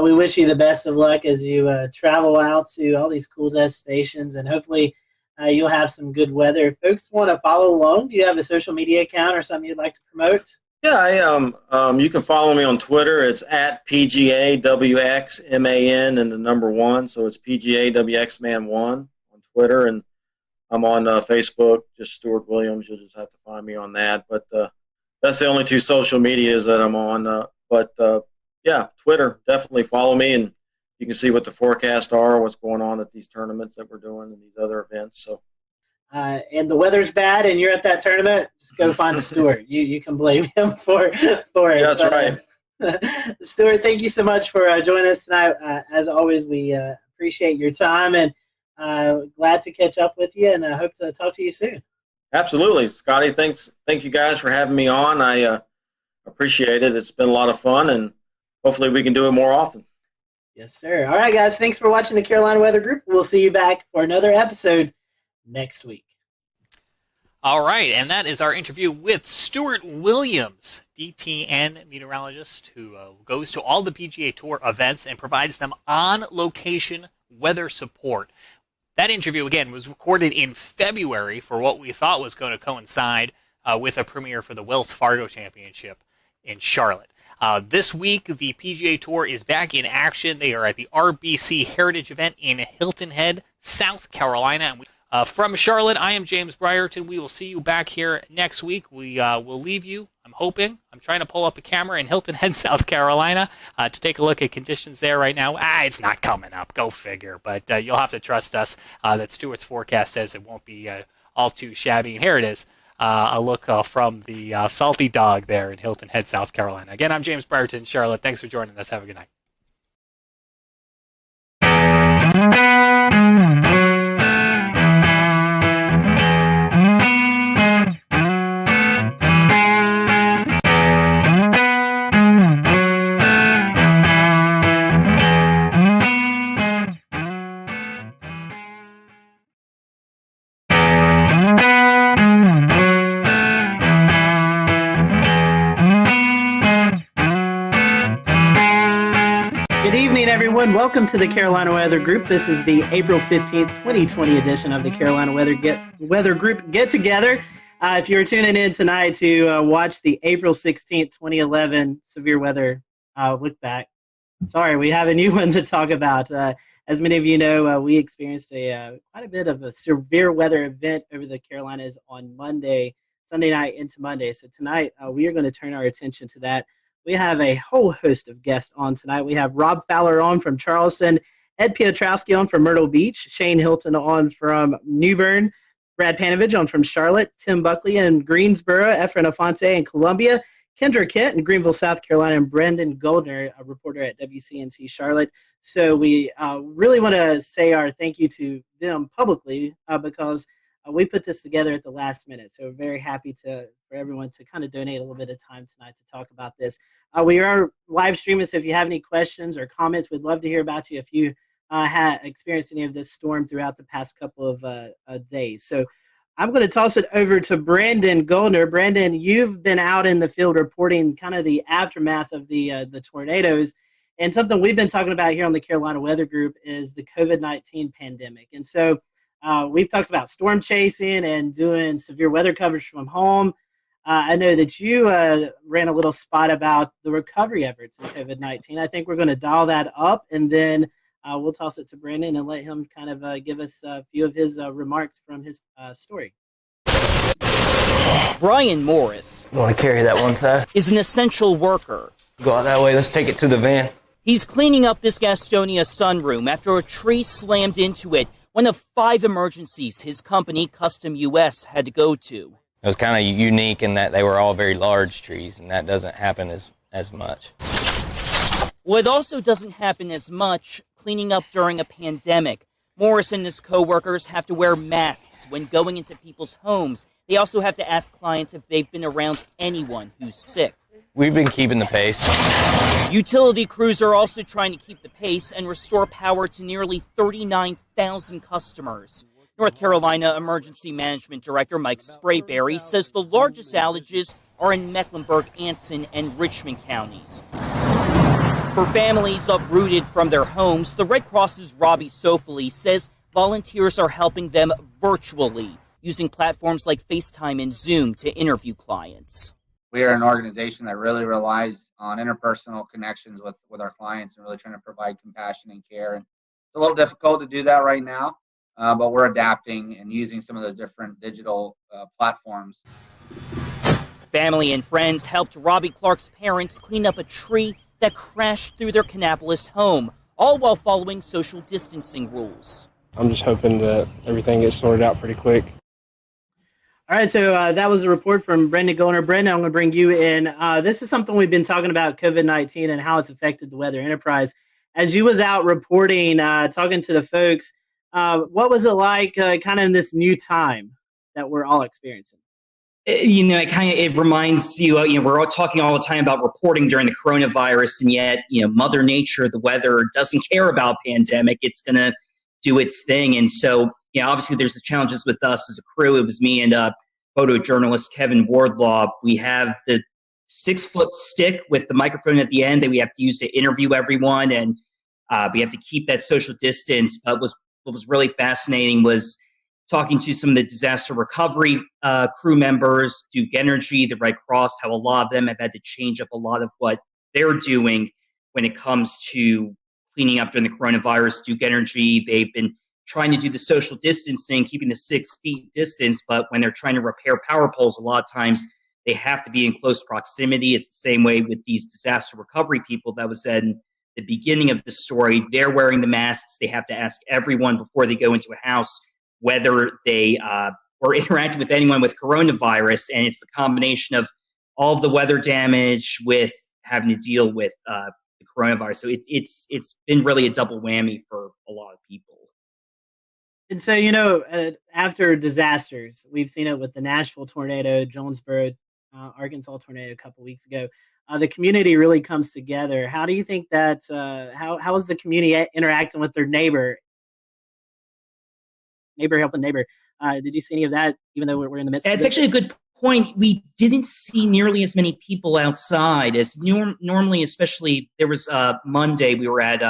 we wish you the best of luck as you travel out to all these cool destinations, and hopefully you'll have some good weather. If folks want to follow along, do you have a social media account or something you'd like to promote? Yeah, I you can follow me on Twitter. It's at PGAWXMAN and the number 1. So it's PGAWXMan1 on Twitter. And I'm on Facebook, just Stuart Williams. You'll just have to find me on that. But that's the only 2 social medias that I'm on. Yeah, Twitter, definitely follow me. And you can see what the forecasts are, what's going on at these tournaments that we're doing and these other events. So. And the weather's bad and you're at that tournament, just go find Stuart. You can blame him for it. Yeah, that's right. Stuart, thank you so much for joining us tonight. As always, we appreciate your time and glad to catch up with you, and I hope to talk to you soon. Absolutely. Scotty, thank you guys for having me on. I appreciate it. It's been a lot of fun, and hopefully we can do it more often. Yes, sir. All right, guys, thanks for watching the Carolina Weather Group. We'll see you back for another episode next week. All right, and that is our interview with Stuart Williams, DTN meteorologist who goes to all the PGA Tour events and provides them on-location weather support. That interview, again, was recorded in February for what we thought was going to coincide with a premiere for the Wells Fargo Championship in Charlotte. This week, the PGA Tour is back in action. They are at the RBC Heritage event in Hilton Head, South Carolina. From Charlotte, I am James Brierton. We will see you back here next week. We will leave you, I'm trying to pull up a camera in Hilton Head, South Carolina to take a look at conditions there right now. It's not coming up, go figure. But you'll have to trust us that Stuart's forecast says it won't be all too shabby. And here it is, a look from the Salty Dog there in Hilton Head, South Carolina. Again, I'm James Brierton, Charlotte. Thanks for joining us. Have a good night. Welcome to the Carolina Weather Group. This is the April 15th, 2020 edition of the Carolina Weather Group Get Together. If you're tuning in tonight to watch the April 16th, 2011 severe weather look back, sorry, we have a new one to talk about. As many of you know, we experienced quite a bit of a severe weather event over the Carolinas on Sunday night into Monday. So tonight we are going to turn our attention to that. We have a whole host of guests on tonight. We have Rob Fowler on from Charleston, Ed Piotrowski on from Myrtle Beach, Shane Hilton on from New Bern, Brad Panovich on from Charlotte, Tim Buckley in Greensboro, Efren Afonte in Columbia, Kendra Kent in Greenville, South Carolina, and Brendan Goldner, a reporter at WCNC Charlotte. So we really want to say our thank you to them publicly because we put this together at the last minute. So we're very happy for everyone to kind of donate a little bit of time tonight to talk about this. We are live streaming, so if you have any questions or comments, we'd love to hear about you if you had experienced any of this storm throughout the past couple of days. So I'm going to toss it over to Brandon Goldner. Brandon, you've been out in the field reporting kind of the aftermath of the tornadoes, and something we've been talking about here on the Carolina Weather Group is the COVID-19 pandemic. And so we've talked about storm chasing and doing severe weather coverage from home. I know that you ran a little spot about the recovery efforts in COVID-19. I think we're going to dial that up, and then we'll toss it to Brandon and let him kind of give us a few of his remarks from his story. Brian Morris. You want to carry that one side? Is an essential worker. Go out that way. Let's take it to the van. He's cleaning up this Gastonia sunroom after a tree slammed into it one of 5 emergencies his company, Custom US, had to go to. It was kind of unique in that they were all very large trees, and that doesn't happen as much. What also doesn't happen as much, cleaning up during a pandemic. Morris and his co-workers have to wear masks when going into people's homes. They also have to ask clients if they've been around anyone who's sick. We've been keeping the pace. Utility crews are also trying to keep the pace and restore power to nearly 39,000 customers. North Carolina Emergency Management Director Mike Sprayberry says the largest outages are in Mecklenburg, Anson, and Richmond counties. For families uprooted from their homes, the Red Cross's Robbie Sofoli says volunteers are helping them virtually, using platforms like FaceTime and Zoom to interview clients. We are an organization that really relies on interpersonal connections with our clients and really trying to provide compassion and care. And it's a little difficult to do that right now, but we're adapting and using some of those different digital platforms. Family and friends helped Robbie Clark's parents clean up a tree that crashed through their Kannapolis home, all while following social distancing rules. I'm just hoping that everything gets sorted out pretty quick. All right, so that was a report from Brendan Gollner. Brendan, I'm going to bring you in. This is something we've been talking about, COVID-19 and how it's affected the weather enterprise. As you was out reporting, talking to the folks, what was it like kind of in this new time that we're all experiencing? It reminds you, we're all talking all the time about reporting during the coronavirus, and yet, Mother Nature, the weather, doesn't care about pandemic. It's going to do its thing. And so, obviously there's the challenges with us as a crew. It was me and photojournalist Kevin Wardlaw. We have the 6-foot stick with the microphone at the end that we have to use to interview everyone, and we have to keep that social distance. But what was really fascinating was talking to some of the disaster recovery crew members, Duke Energy, the Red Cross, how a lot of them have had to change up a lot of what they're doing when it comes to cleaning up during the coronavirus. Duke Energy, they've been trying to do the social distancing, keeping the 6 feet distance, but when they're trying to repair power poles, a lot of times they have to be in close proximity. It's the same way with these disaster recovery people that was said in the beginning of the story. They're wearing the masks. They have to ask everyone before they go into a house whether they were interacting with anyone with coronavirus, and it's the combination of all of the weather damage with having to deal with the coronavirus. So it's been really a double whammy for a lot of people. And so, after disasters, we've seen it with the Nashville tornado, Jonesboro, Arkansas tornado a couple weeks ago. The community really comes together. How do you think that, how is the community interacting with their neighbor helping neighbor? Did you see any of that, even though we're in the midst of It's this? actually a good point. We didn't see nearly as many people outside as normally, especially there was Monday, we were at,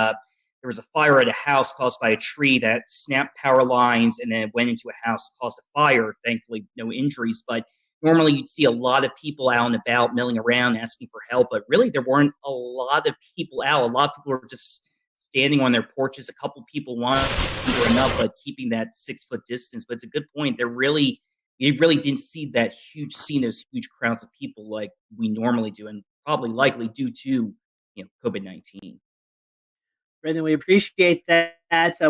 there was a fire at a house caused by a tree that snapped power lines and then went into a house, caused a fire. Thankfully, no injuries, but normally you'd see a lot of people out and about milling around asking for help, but really there weren't a lot of people out. A lot of people were just standing on their porches. A couple people wanted to enough, but keeping that 6-foot distance. But it's a good point. You really didn't see those huge crowds of people like we normally do, and probably likely due to COVID-19. Brendan, we appreciate that.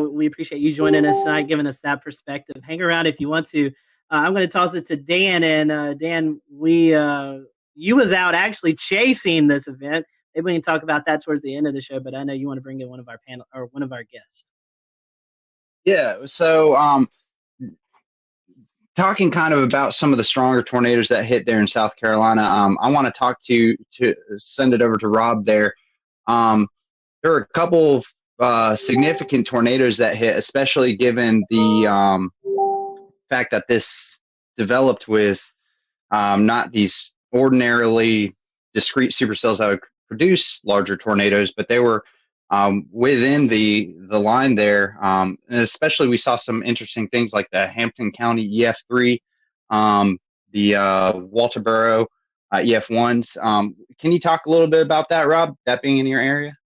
We appreciate you joining us tonight, giving us that perspective. Hang around if you want to. I'm going to toss it to Dan, and Dan, you was out actually chasing this event. Maybe we can talk about that towards the end of the show, but I know you want to bring in one of our panel or one of our guests. Yeah. So, talking kind of about some of the stronger tornadoes that hit there in South Carolina, I want to send it over to Rob there. There were a couple of significant tornadoes that hit, especially given the fact that this developed with not these ordinarily discrete supercells that would produce larger tornadoes, but they were within the line there. And especially we saw some interesting things like the Hampton County EF3, the Walterboro EF1s. Can you talk a little bit about that, Rob, that being in your area?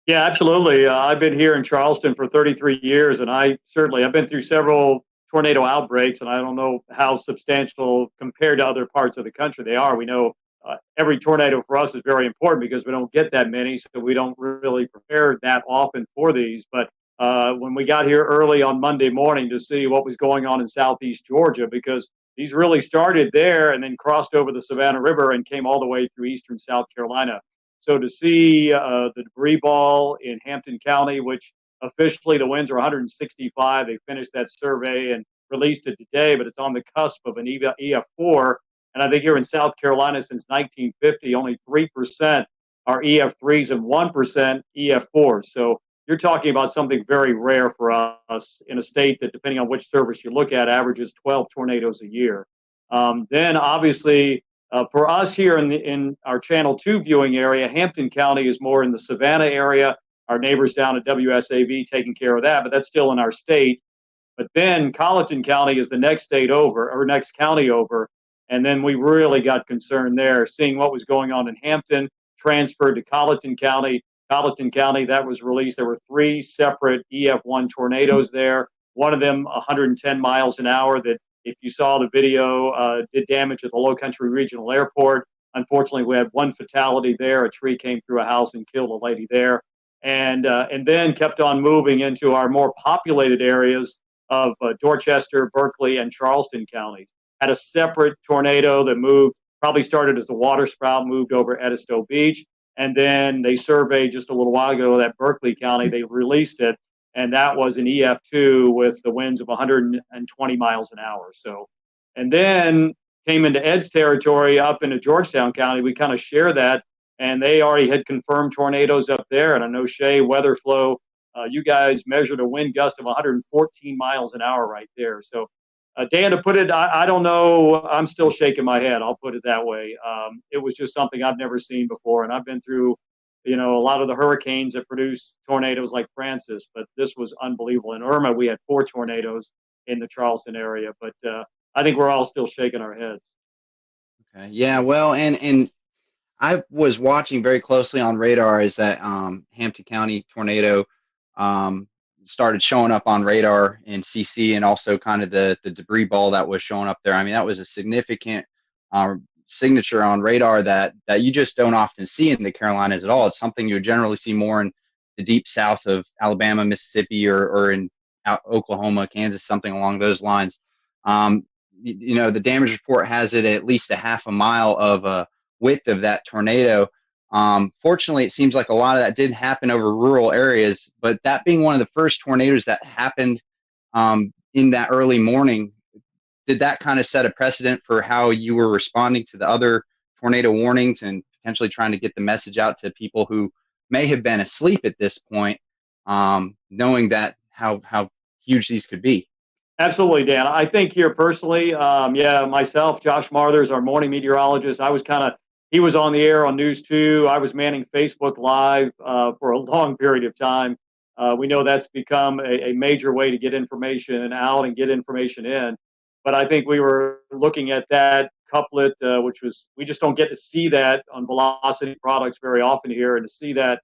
Yeah, absolutely. I've been here in Charleston for 33 years, and I've been through several tornado outbreaks, and I don't know how substantial compared to other parts of the country they are. We know every tornado for us is very important because we don't get that many, so we don't really prepare that often for these. But when we got here early on Monday morning to see what was going on in southeast Georgia, because these really started there and then crossed over the Savannah River and came all the way through eastern South Carolina. So to see the debris ball in Hampton County, which officially the winds are 165, they finished that survey and released it today, but it's on the cusp of an EF4. And I think here in South Carolina since 1950, only 3% are EF3s and 1% EF4s. So you're talking about something very rare for us in a state that, depending on which service you look at, averages 12 tornadoes a year. Then, obviously, for us here in our Channel 2 viewing area, Hampton County is more in the Savannah area. Our neighbors down at WSAV taking care of that, but that's still in our state. But then Colleton County is the next state over, or next county over. And then we really got concerned there, seeing what was going on in Hampton, transferred to Colleton County. Colleton County, that was released. There were 3 separate EF1 tornadoes there. One of them 110 miles an hour that, if you saw the video, did damage at the Low Country Regional Airport. Unfortunately, we had 1 fatality there. A tree came through a house and killed a lady there. And then kept on moving into our more populated areas of Dorchester, Berkeley, and Charleston counties. Had a separate tornado that moved, probably started as a water spout, moved over Edisto Beach. And then they surveyed just a little while ago that Berkeley County, they released it, and that was an EF2 with the winds of 120 miles an hour. So, and then came into Ed's territory up into Georgetown County. We kind of share that, and they already had confirmed tornadoes up there. And I know Shay, Weather Flow, you guys measured a wind gust of 114 miles an hour right there. So, Dan, to put it, I don't know. I'm still shaking my head. I'll put it that way. It was just something I've never seen before. And I've been through, a lot of the hurricanes that produce tornadoes like Francis, but this was unbelievable. In Irma, we had 4 tornadoes in the Charleston area, but I think we're all still shaking our heads. Okay. Yeah. Well, and I was watching very closely on radar as that Hampton County tornado started showing up on radar in CC, and also kind of the debris ball that was showing up there. I mean, that was a significant signature on radar that you just don't often see in the Carolinas at all. It's something you would generally see more in the deep south of Alabama, Mississippi, or in Oklahoma, Kansas, something along those lines. The damage report has it at least a half a mile of width of that tornado. Fortunately, it seems like a lot of that did happen over rural areas, but that being one of the first tornadoes that happened in that early morning, did that kind of set a precedent for how you were responding to the other tornado warnings and potentially trying to get the message out to people who may have been asleep at this point, knowing that how huge these could be? Absolutely, Dan. I think here personally, myself, Josh Marthers, our morning meteorologist, he was on the air on News 2. I was manning Facebook Live for a long period of time. We know that's become a major way to get information out and get information in. But I think we were looking at that couplet, which was, we just don't get to see that on Velocity products very often here, and to see that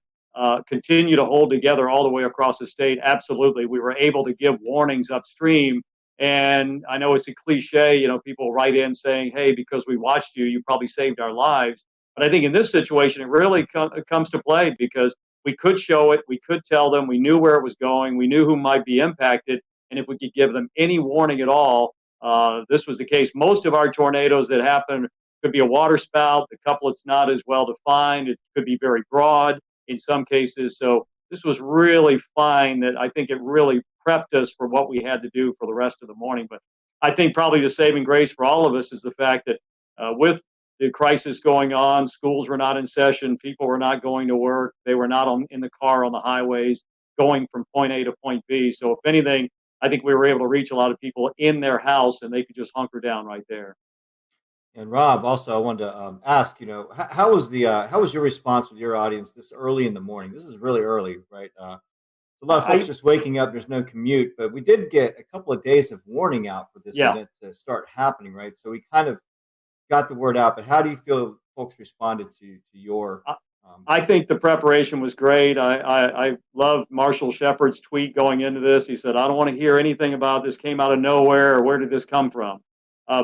continue to hold together all the way across the state. Absolutely. We were able to give warnings upstream. And I know it's a cliche, people write in saying, hey, because we watched you, you probably saved our lives. But I think in this situation, it really comes to play, because we could show it, we could tell them, we knew where it was going, we knew who might be impacted. And if we could give them any warning at all, this was the case. Most of our tornadoes that happen could be a water spout. The couplet's not as well defined. It could be very broad in some cases. So this was really fine, that I think it really prepped us for what we had to do for the rest of the morning. But I think probably the saving grace for all of us is the fact that with the crisis going on, schools were not in session, people were not going to work, they were not in the car on the highways going from point A to point B. So if anything, I think we were able to reach a lot of people in their house, and they could just hunker down right there. And Rob, also, I wanted to ask, how was your response with your audience this early in the morning? This is really early, right? A lot of folks just waking up. There's no commute, but we did get a couple of days of warning out for this event to start happening, right? So we kind of got the word out. But how do you feel folks responded to your? I think the preparation was great. I loved Marshall Shepard's tweet going into this. He said, I don't want to hear anything about this came out of nowhere, or where did this come from?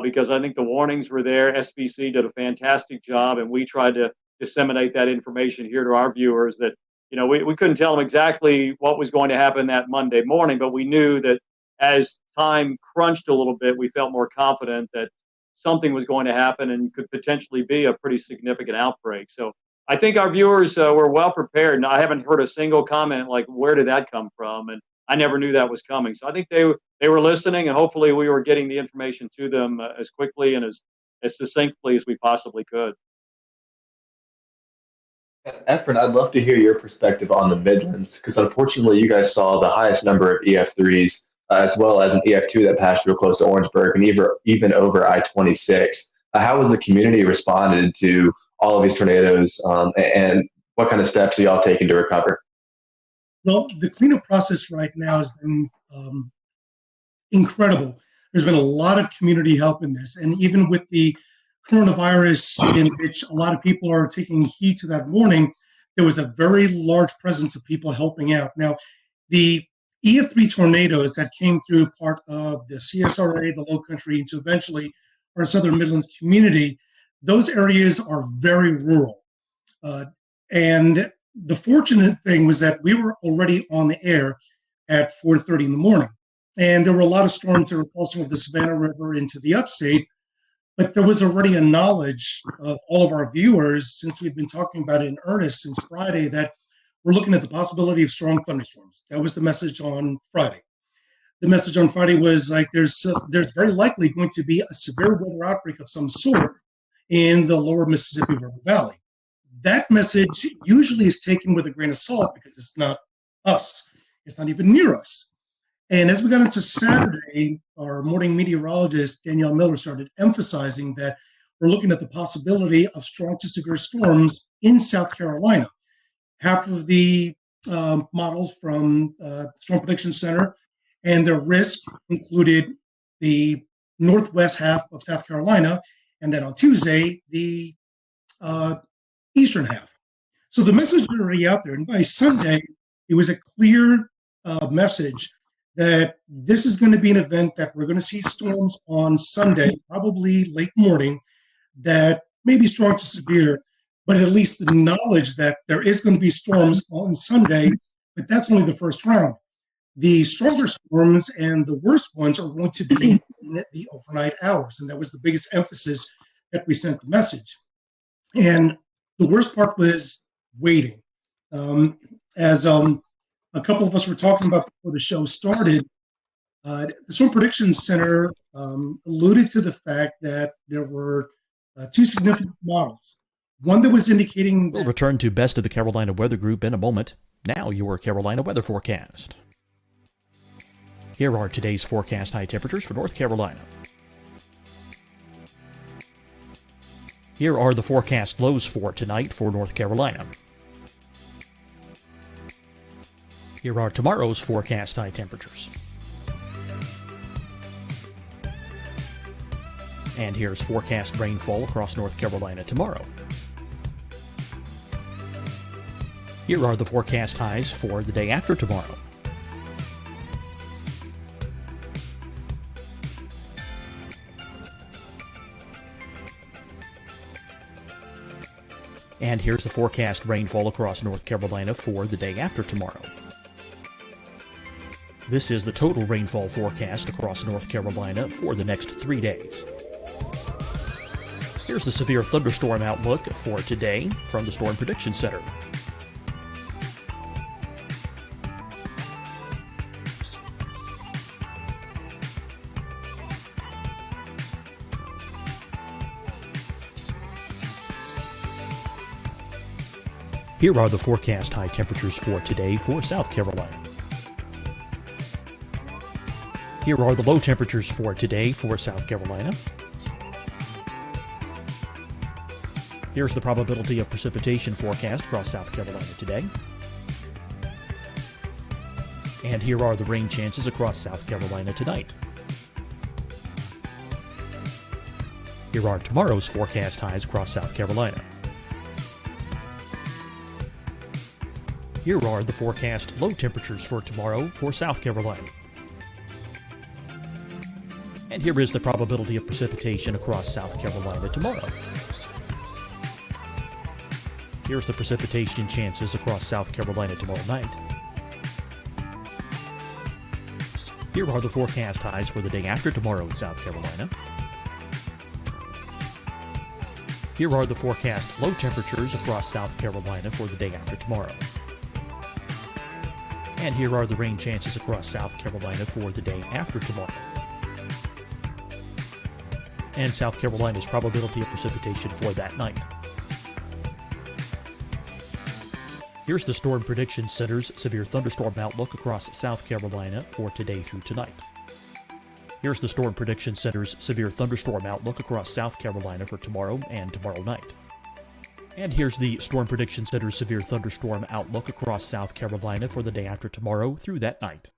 Because I think the warnings were there. SBC did a fantastic job, and we tried to disseminate that information here to our viewers, that we couldn't tell them exactly what was going to happen that Monday morning, but we knew that as time crunched a little bit, we felt more confident that something was going to happen and could potentially be a pretty significant outbreak. So I think our viewers were well prepared, and I haven't heard a single comment like, where did that come from? And I never knew that was coming. So I think they were listening, and hopefully we were getting the information to them as quickly and as succinctly as we possibly could. Efren, I'd love to hear your perspective on the Midlands, because unfortunately you guys saw the highest number of EF3s as well as an EF2 that passed real close to Orangeburg and even over I-26. How has the community responded to all of these tornadoes, and what kind of steps are y'all taking to recover? Well, the cleanup process right now has been incredible. There's been a lot of community help in this, and even with the coronavirus, in which a lot of people are taking heed to that warning, there was a very large presence of people helping out. Now, the EF3 tornadoes that came through part of the CSRA, the Low Country, into eventually our Southern Midlands community, those areas are very rural. And the fortunate thing was that we were already on the air at 4:30 in the morning. And there were a lot of storms that were crossing over the Savannah River into the upstate, but there was already a knowledge of all of our viewers, since we've been talking about it in earnest since Friday, that we're looking at the possibility of strong thunderstorms. That was the message on Friday. The message on Friday was like, there's very likely going to be a severe weather outbreak of some sort in the lower Mississippi River Valley. That message usually is taken with a grain of salt because it's not us. It's not even near us. And as we got into Saturday, our morning meteorologist, Danielle Miller, started emphasizing that we're looking at the possibility of strong to severe storms in South Carolina. Half of the models from Storm Prediction Center and their risk included the northwest half of South Carolina, and then on Tuesday, the eastern half. So the message is already out there. And by Sunday, it was a clear message that this is going to be an event that we're going to see storms on Sunday, probably late morning, that may be strong to severe, but at least the knowledge that there is going to be storms on Sunday, but that's only the first round. The stronger storms and the worst ones are going to be in the overnight hours, and that was the biggest emphasis that we sent the message. And the worst part was waiting. As a couple of us were talking about before the show started, the Storm Prediction Center alluded to the fact that there were two significant models. One that was indicating We'll return to Best of the Carolina Weather Group in a moment. Now your Carolina weather forecast. Here are today's forecast high temperatures for North Carolina. Here are the forecast lows for tonight for North Carolina. Here are tomorrow's forecast high temperatures. And here's forecast rainfall across North Carolina tomorrow. Here are the forecast highs for the day after tomorrow. And here's the forecast rainfall across North Carolina for the day after tomorrow. This is the total rainfall forecast across North Carolina for the next 3 days. Here's the severe thunderstorm outlook for today from the Storm Prediction Center. Here are the forecast high temperatures for today for South Carolina. Here are the low temperatures for today for South Carolina. Here's the probability of precipitation forecast across South Carolina today. And here are the rain chances across South Carolina tonight. Here are tomorrow's forecast highs across South Carolina. Here are the forecast low temperatures for tomorrow for South Carolina. And here is the probability of precipitation across South Carolina tomorrow. Here's the precipitation chances across South Carolina tomorrow night. Here are the forecast highs for the day after tomorrow in South Carolina. Here are the forecast low temperatures across South Carolina for the day after tomorrow. And here are the rain chances across South Carolina for the day after tomorrow. And South Carolina's probability of precipitation for that night. Here's the Storm Prediction Center's severe thunderstorm outlook across South Carolina for today through tonight. Here's the Storm Prediction Center's severe thunderstorm outlook across South Carolina for tomorrow and tomorrow night. And here's the Storm Prediction Center's severe thunderstorm outlook across South Carolina for the day after tomorrow through that night.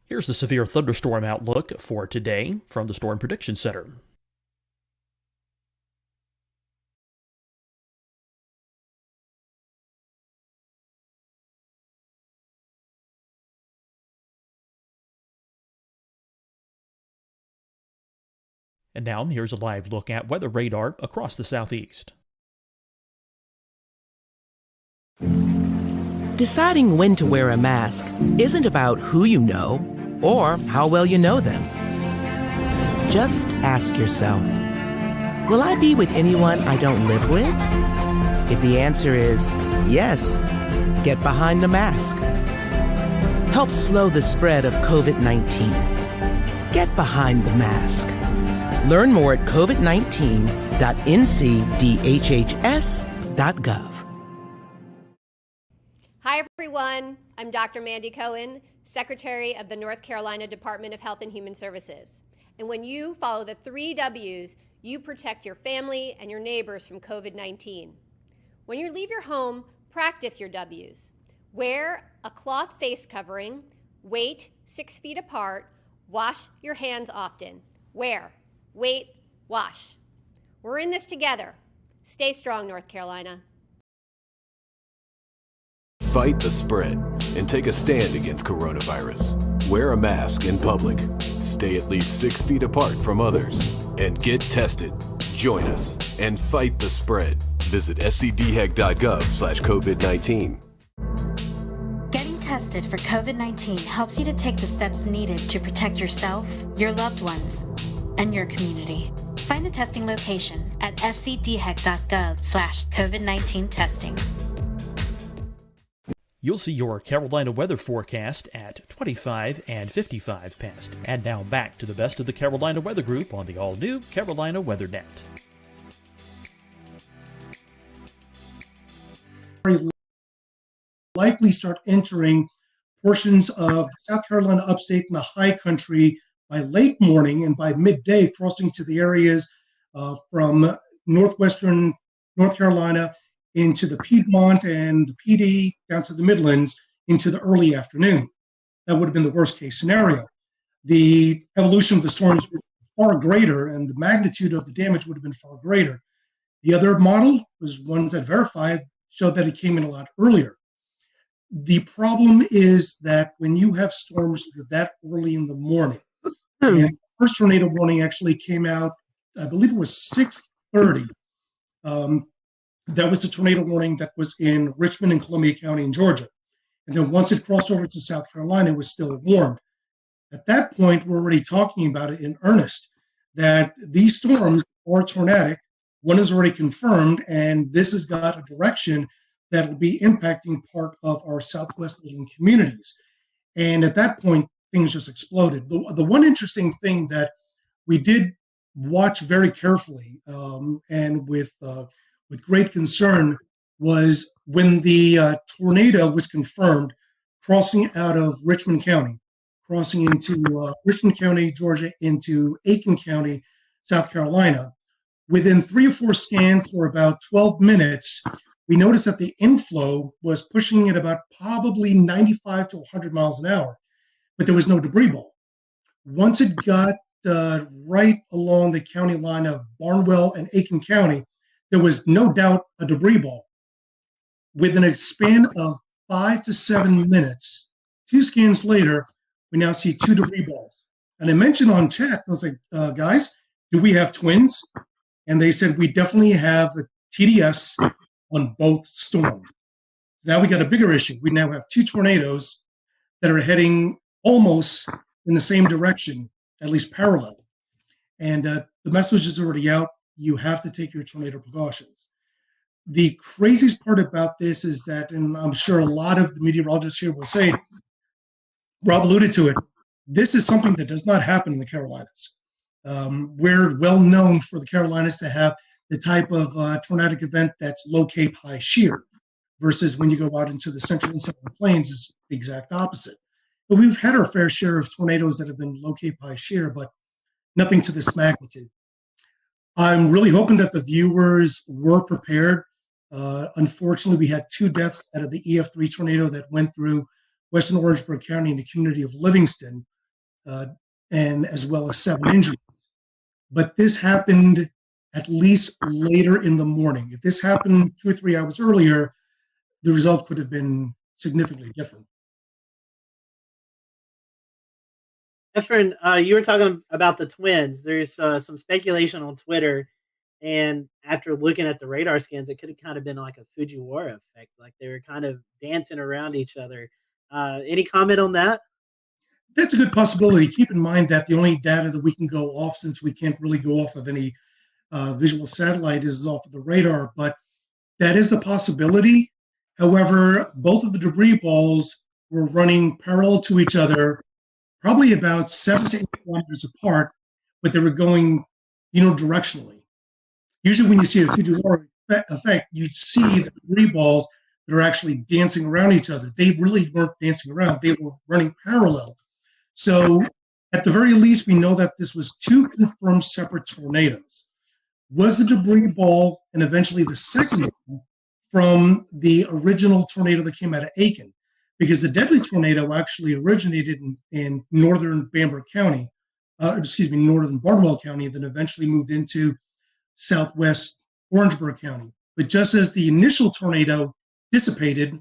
Here's the severe thunderstorm outlook for today from the Storm Prediction Center. And now here's a live look at weather radar across the southeast. Deciding when to wear a mask isn't about who you know or how well you know them. Just ask yourself, will I be with anyone I don't live with? If the answer is yes, get behind the mask. Help slow the spread of COVID-19. Get behind the mask. Learn more at covid19.ncdhhs.gov. Hi, everyone. I'm Dr. Mandy Cohen, Secretary of the North Carolina Department of Health and Human Services. And when you follow the 3 W's, you protect your family and your neighbors from COVID-19. When you leave your home, practice your W's. Wear a cloth face covering, wait 6 feet apart, wash your hands often. Wear, wait, wash. We're in this together. Stay strong, North Carolina. Fight the spread and take a stand against coronavirus. Wear a mask in public. Stay at least 6 feet apart from others. And get tested. Join us and fight the spread. Visit scdhec.gov/COVID-19. Getting tested for COVID-19 helps you to take the steps needed to protect yourself, your loved ones, and your community. Find the testing location at scdhec.gov/COVID-19 testing. You'll see your Carolina weather forecast at 25 and 55 past. And now back to the best of the Carolina Weather Group on the all-new Carolina WeatherNet. Likely start entering portions of South Carolina upstate and the high country by late morning, and by midday crossing to the areas from northwestern North Carolina into the Piedmont and the PD down to the Midlands into the early afternoon. That would have been the worst case scenario. The evolution of the storms were far greater, and the magnitude of the damage would have been far greater. The other model was one that verified, showed that it came in a lot earlier. The problem is that when you have storms that are that early in the morning, and the first tornado warning actually came out, I believe it was 6:30. That was the tornado warning that was in Richmond and Columbia County in Georgia. And then once it crossed over to South Carolina, it was still warned. At that point, we're already talking about it in earnest, that these storms are tornadic. One is already confirmed, and this has got a direction that will be impacting part of our southwest Midland communities. And at that point, things just exploded. The one interesting thing that we did watch very carefully and with great concern was when the tornado was confirmed crossing out of Richmond County, crossing into Richmond County, Georgia, into Aiken County, South Carolina. Within 3 or 4 scans for about 12 minutes, we noticed that the inflow was pushing at about probably 95 to 100 miles an hour, but there was no debris ball. Once it got right along the county line of Barnwell and Aiken County, there was no doubt a debris ball. Within a span of 5 to 7 minutes, 2 scans later, we now see 2 debris balls. And I mentioned on chat, I was like, guys, do we have twins? And they said, we definitely have a TDS on both storms. Now we got a bigger issue. We now have two tornadoes that are heading almost in the same direction, at least parallel. And the message is already out. You have to take your tornado precautions. The craziest part about this is that, and I'm sure a lot of the meteorologists here will say, Rob alluded to it, this is something that does not happen in the Carolinas. We're well known for the Carolinas to have the type of tornadic event that's low cape, high shear, versus when you go out into the central and southern plains, it's the exact opposite. But we've had our fair share of tornadoes that have been low cape, high shear, but nothing to this magnitude. I'm really hoping that the viewers were prepared. Unfortunately, we had 2 deaths out of the EF3 tornado that went through western Orangeburg County in the community of Livingston, and as well as 7 injuries. But this happened at least later in the morning. If this happened 2 or 3 hours earlier, the result could have been significantly different. Efren, you were talking about the twins. There's some speculation on Twitter, and after looking at the radar scans, it could have kind of been like a Fujiwara effect, like they were kind of dancing around each other. Any comment on that? That's a good possibility. Keep in mind that the only data that we can go off, since we can't really go off of any visual satellite, is off of the radar, but that is the possibility. However, both of the debris balls were running parallel to each other, probably about 7 to 8 kilometers apart, but they were going unidirectionally. Usually when you see a Fujiwara effect, you see the debris balls that are actually dancing around each other. They really weren't dancing around. They were running parallel. So at the very least, we know that this was 2 confirmed separate tornadoes. Was the debris ball, and eventually the second one, from the original tornado that came out of Aiken? Because the deadly tornado actually originated in northern Bamberg County, northern Barnwell County, and then eventually moved into southwest Orangeburg County. But just as the initial tornado dissipated,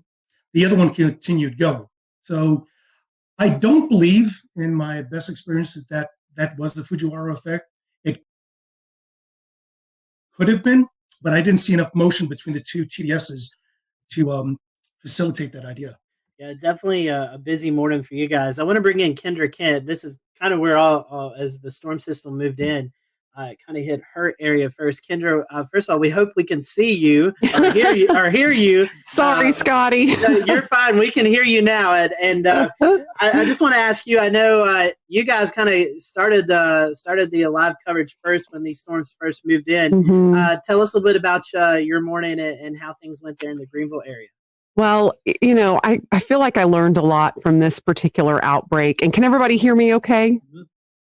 the other one continued going. So I don't believe, in my best experience, that was the Fujiwara effect. It could have been, but I didn't see enough motion between the 2 TDSs to facilitate that idea. Yeah, definitely a busy morning for you guys. I want to bring in Kendra Kent. This is kind of where as the storm system moved in, it kind of hit her area first. Kendra, first of all, we hope we can see you or hear you. Sorry, Scotty. You're fine. We can hear you now. And I just want to ask you, I know you guys kind of started the live coverage first when these storms first moved in. Mm-hmm. Tell us a little bit about your morning and how things went there in the Greenville area. Well, I feel like I learned a lot from this particular outbreak. And can everybody hear me okay?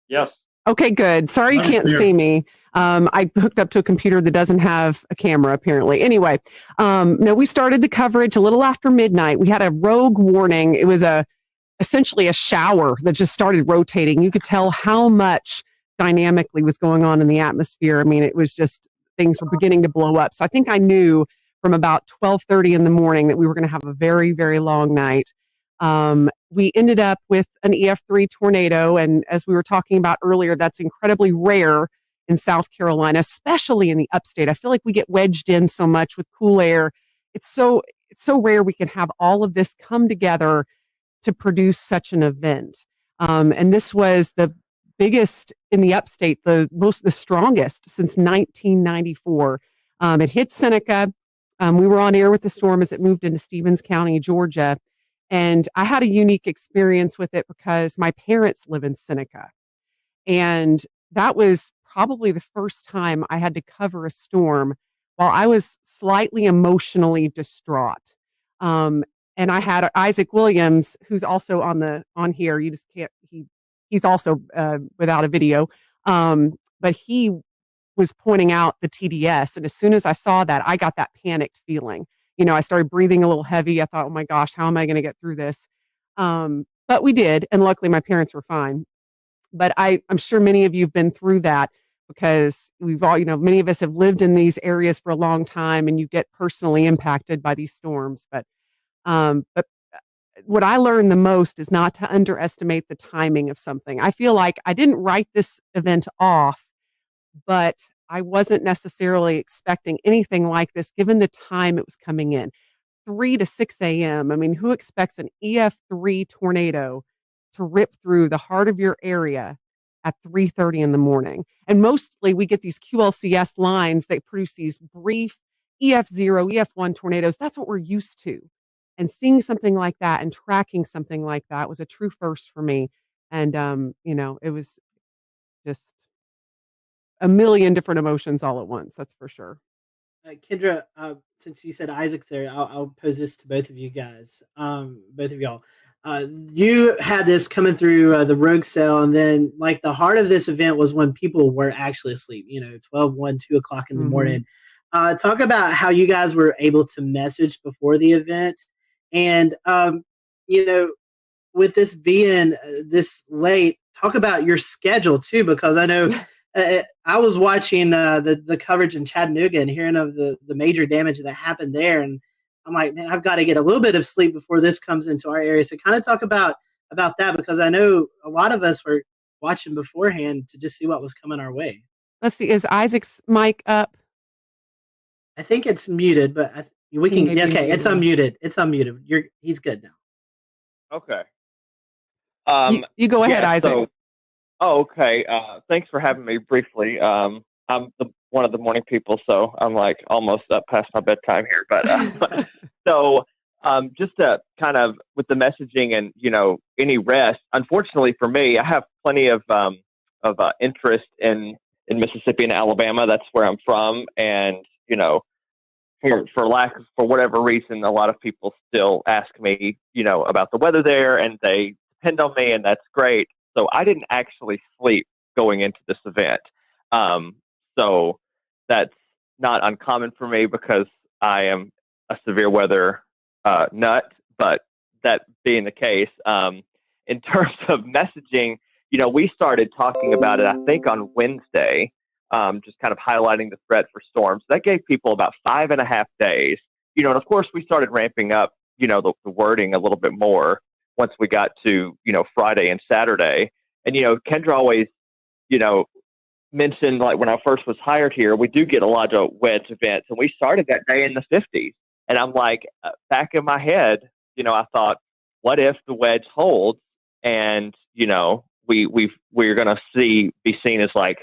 Yes. Okay, good. Sorry you can't see me. I hooked up to a computer that doesn't have a camera, apparently. Anyway, no, we started the coverage a little after midnight. We had a rogue warning. It was essentially a shower that just started rotating. You could tell how much dynamically was going on in the atmosphere. I mean, it was just things were beginning to blow up. So I think I knew from about 12:30 in the morning that we were going to have a very, very long night. We ended up with an EF3 tornado, and as we were talking about earlier, that's incredibly rare in South Carolina, especially in the upstate. I feel like we get wedged in so much with cool air. It's so rare we can have all of this come together to produce such an event. And this was the biggest in the upstate, the strongest since 1994. It hit Seneca. We were on air with the storm as it moved into Stevens County, Georgia. And I had a unique experience with it because my parents live in Seneca. And that was probably the first time I had to cover a storm while I was slightly emotionally distraught. And I had Isaac Williams, who's also on here. You just can't, he's also without a video. But he was pointing out the TDS. And as soon as I saw that, I got that panicked feeling. I started breathing a little heavy. I thought, oh my gosh, how am I going to get through this? But we did. And luckily my parents were fine. But I'm sure many of you have been through that because we've all, many of us have lived in these areas for a long time and you get personally impacted by these storms. But what I learned the most is not to underestimate the timing of something. I feel like I didn't write this event off, but I wasn't necessarily expecting anything like this, given the time it was coming in, 3 to 6 a.m. I mean, who expects an EF3 tornado to rip through the heart of your area at 3:30 in the morning? And mostly we get these QLCS lines that produce these brief EF0, EF1 tornadoes. That's what we're used to. And seeing something like that and tracking something like that was a true first for me. And, it was just a million different emotions all at once. That's for sure. Kendra, since you said Isaac's there, I'll pose this to both of you guys, both of y'all. You had this coming through the rogue cell, and then like the heart of this event was when people were actually asleep, 12, 1, 2 o'clock in the morning. Talk about how you guys were able to message before the event. And, with this being this late, talk about your schedule too, because I know I was watching the coverage in Chattanooga and hearing of the major damage that happened there. And I'm like, man, I've got to get a little bit of sleep before this comes into our area. So kind of talk about that, because I know a lot of us were watching beforehand to just see what was coming our way. Let's see. Is Isaac's mic up? I think it's muted, but we can. Okay, it's unmuted. It's unmuted. He's good now. Okay. You go ahead, Isaac. Okay. Thanks for having me briefly. I'm one of the morning people, so I'm like almost up past my bedtime here. But just to kind of with the messaging and any rest. Unfortunately for me, I have plenty of interest in Mississippi and Alabama. That's where I'm from, and for whatever reason, a lot of people still ask me, about the weather there, and they depend on me, and that's great. So I didn't actually sleep going into this event. So that's not uncommon for me because I am a severe weather nut. But that being the case, in terms of messaging, we started talking about it, I think, on Wednesday. Just kind of highlighting the threat for storms. That gave people about 5.5 days, and of course we started ramping up, the wording a little bit more once we got to, Friday and Saturday. And, Kendra always, mentioned, like when I first was hired here, we do get a lot of wedge events, and we started that day in the 50s. And I'm like, back in my head, I thought, what if the wedge holds and, we're going to be seen as like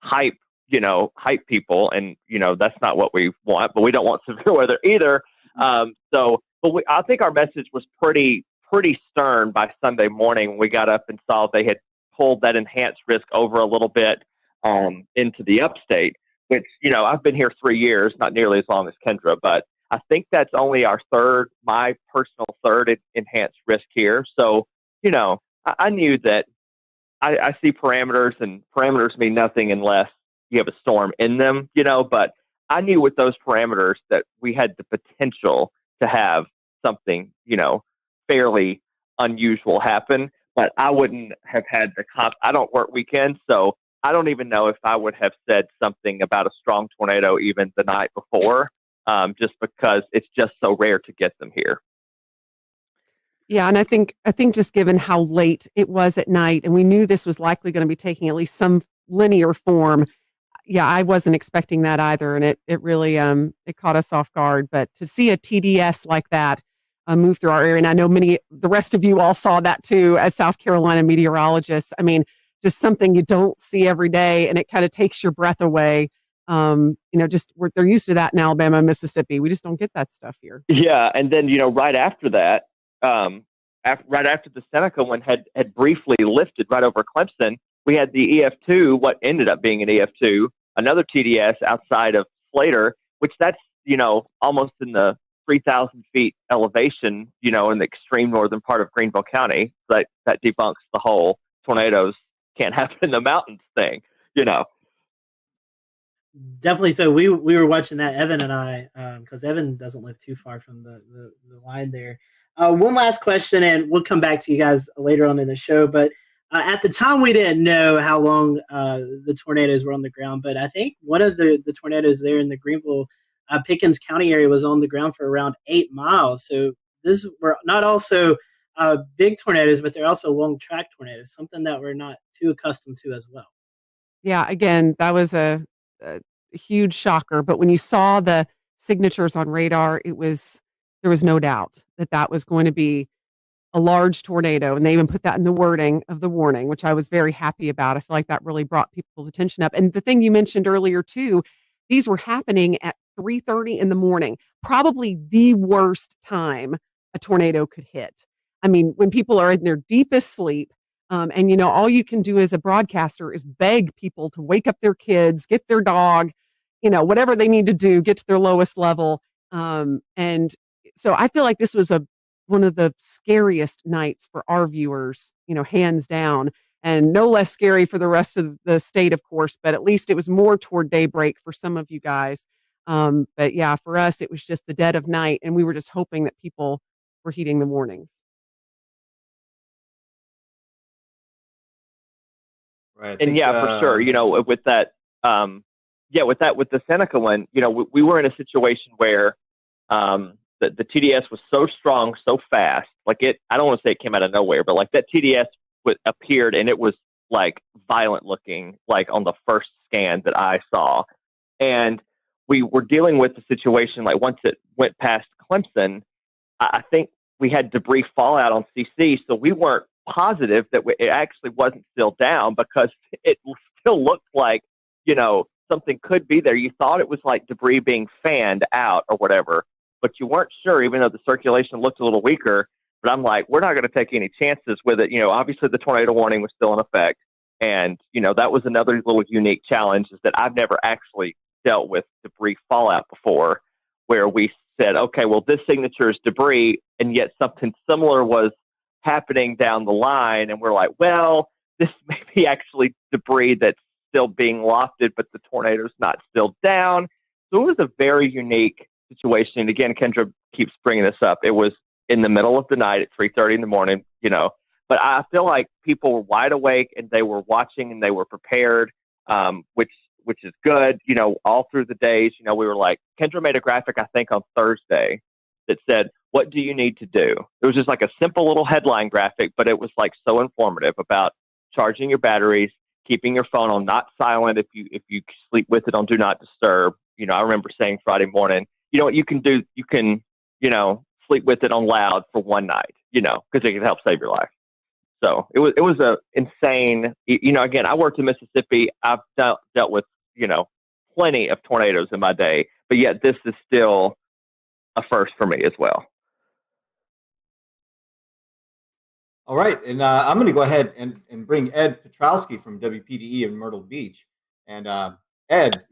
hype people, and that's not what we want, but we don't want severe weather either. I think our message was pretty stern by Sunday morning when we got up and saw they had pulled that enhanced risk over a little bit into the upstate, which I've been here 3 years, not nearly as long as Kendra, but I think that's only my personal third enhanced risk here. So I knew that I see parameters, and parameters mean nothing unless you have a storm in them, but I knew with those parameters that we had the potential to have something, fairly unusual happen, but I wouldn't have had I don't work weekends, so I don't even know if I would have said something about a strong tornado even the night before, just because it's just so rare to get them here. Yeah, and I think just given how late it was at night, and we knew this was likely going to be taking at least some linear form. Yeah, I wasn't expecting that either, and it really it caught us off guard. But to see a TDS like that move through our area, and I know the rest of you all saw that too as South Carolina meteorologists. I mean, just something you don't see every day, and it kind of takes your breath away. They're used to that in Alabama and Mississippi. We just don't get that stuff here. Yeah, and then right after that, right after the Seneca one had briefly lifted right over Clemson, we had the EF2, what ended up being an EF2, another TDS outside of Slater, which that's, almost in the 3,000 feet elevation, in the extreme northern part of Greenville County. That debunks the whole tornadoes can't happen in the mountains thing, Definitely. So we were watching that, Evan and I, because Evan doesn't live too far from the line there. One last question, and we'll come back to you guys later on in the show, but at the time, we didn't know how long the tornadoes were on the ground, but I think one of the tornadoes there in the Greenville, Pickens County area was on the ground for around 8 miles. So this were not also big tornadoes, but they're also long track tornadoes, something that we're not too accustomed to as well. Yeah, again, that was a a huge shocker. But when you saw the signatures on radar, there was no doubt that that was going to be a large tornado. And they even put that in the wording of the warning, which I was very happy about. I feel like that really brought people's attention up. And the thing you mentioned earlier too, these were happening at 3:30 in the morning, probably the worst time a tornado could hit. I mean, when people are in their deepest sleep, and all you can do as a broadcaster is beg people to wake up their kids, get their dog, whatever they need to do, get to their lowest level. And so I feel like this was one of the scariest nights for our viewers, hands down, and no less scary for the rest of the state, of course, but at least it was more toward daybreak for some of you guys. But yeah, for us, it was just the dead of night, and we were just hoping that people were heeding the warnings. Right. And for sure, with that, with the Seneca one, we were in a situation where the TDS was so strong, so fast. I don't want to say it came out of nowhere, but that TDS appeared and it was violent looking, on the first scan that I saw. And we were dealing with the situation, once it went past Clemson, I think we had debris fallout on CC, so we weren't positive that it actually wasn't still down because it still looked like, something could be there. You thought it was debris being fanned out or whatever, but you weren't sure, even though the circulation looked a little weaker. But I'm like, we're not going to take any chances with it. Obviously the tornado warning was still in effect. And, that was another little unique challenge, is that I've never actually dealt with debris fallout before, where we said, okay, well, this signature is debris, and yet something similar was happening down the line. And we're like, well, this may be actually debris that's still being lofted, but the tornado's not still down. So it was a very unique situation. And again, Kendra keeps bringing this up. It was in the middle of the night at 3:30 in the morning, but I feel like people were wide awake and they were watching and they were prepared, which is good. All through the days, we were Kendra made a graphic, I think on Thursday, that said, what do you need to do? It was just a simple little headline graphic, but it was so informative about charging your batteries, keeping your phone on not silent if you sleep with it on do not disturb. I remember saying Friday morning, what you can do, you can, sleep with it on loud for one night, because it can help save your life. So it was a insane, again, I worked in Mississippi. I've dealt with, plenty of tornadoes in my day, but yet this is still a first for me as well. All right, and I'm going to go ahead and bring Ed Petrowski from WPDE in Myrtle Beach. And Ed,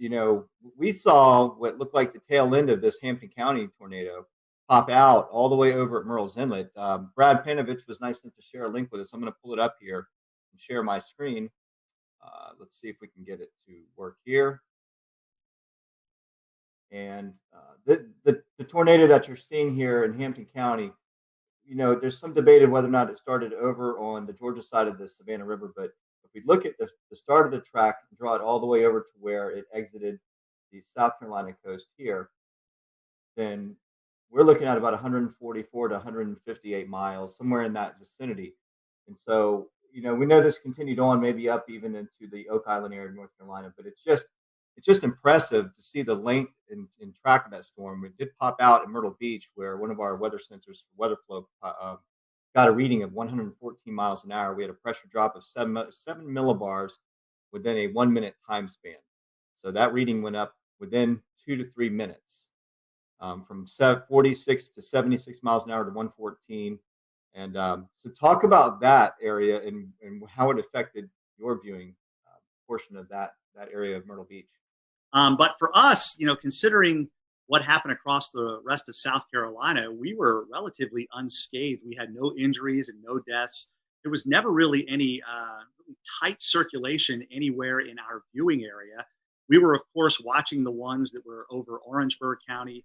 we saw what looked like the tail end of this Hampton County tornado pop out all the way over at Murrells Inlet. Brad Panovich was nice enough to share a link with us. I'm going to pull it up here and share my screen. Let's see if we can get it to work here. And the tornado that you're seeing here in Hampton County, there's some debate of whether or not it started over on the Georgia side of the Savannah River. But if we look at the start of the track and draw it all the way over to where it exited the South Carolina coast here, then we're looking at about 144 to 158 miles, somewhere in that vicinity. And so, we know this continued on, maybe up even into the Oak Island area of North Carolina, but it's just impressive to see the length and track of that storm. It did pop out in Myrtle Beach, where one of our weather sensors for weather flow got a reading of 114 miles an hour. We had a pressure drop of 7 millibars within a 1 minute time span. So that reading went up within 2 to 3 minutes, from 46 to 76 miles an hour to 114. And so talk about that area and how it affected your viewing portion of that area of Myrtle Beach. But for us, considering what happened across the rest of South Carolina, we were relatively unscathed. We had no injuries and no deaths. There was never really any tight circulation anywhere in our viewing area. We were, of course, watching the ones that were over Orangeburg County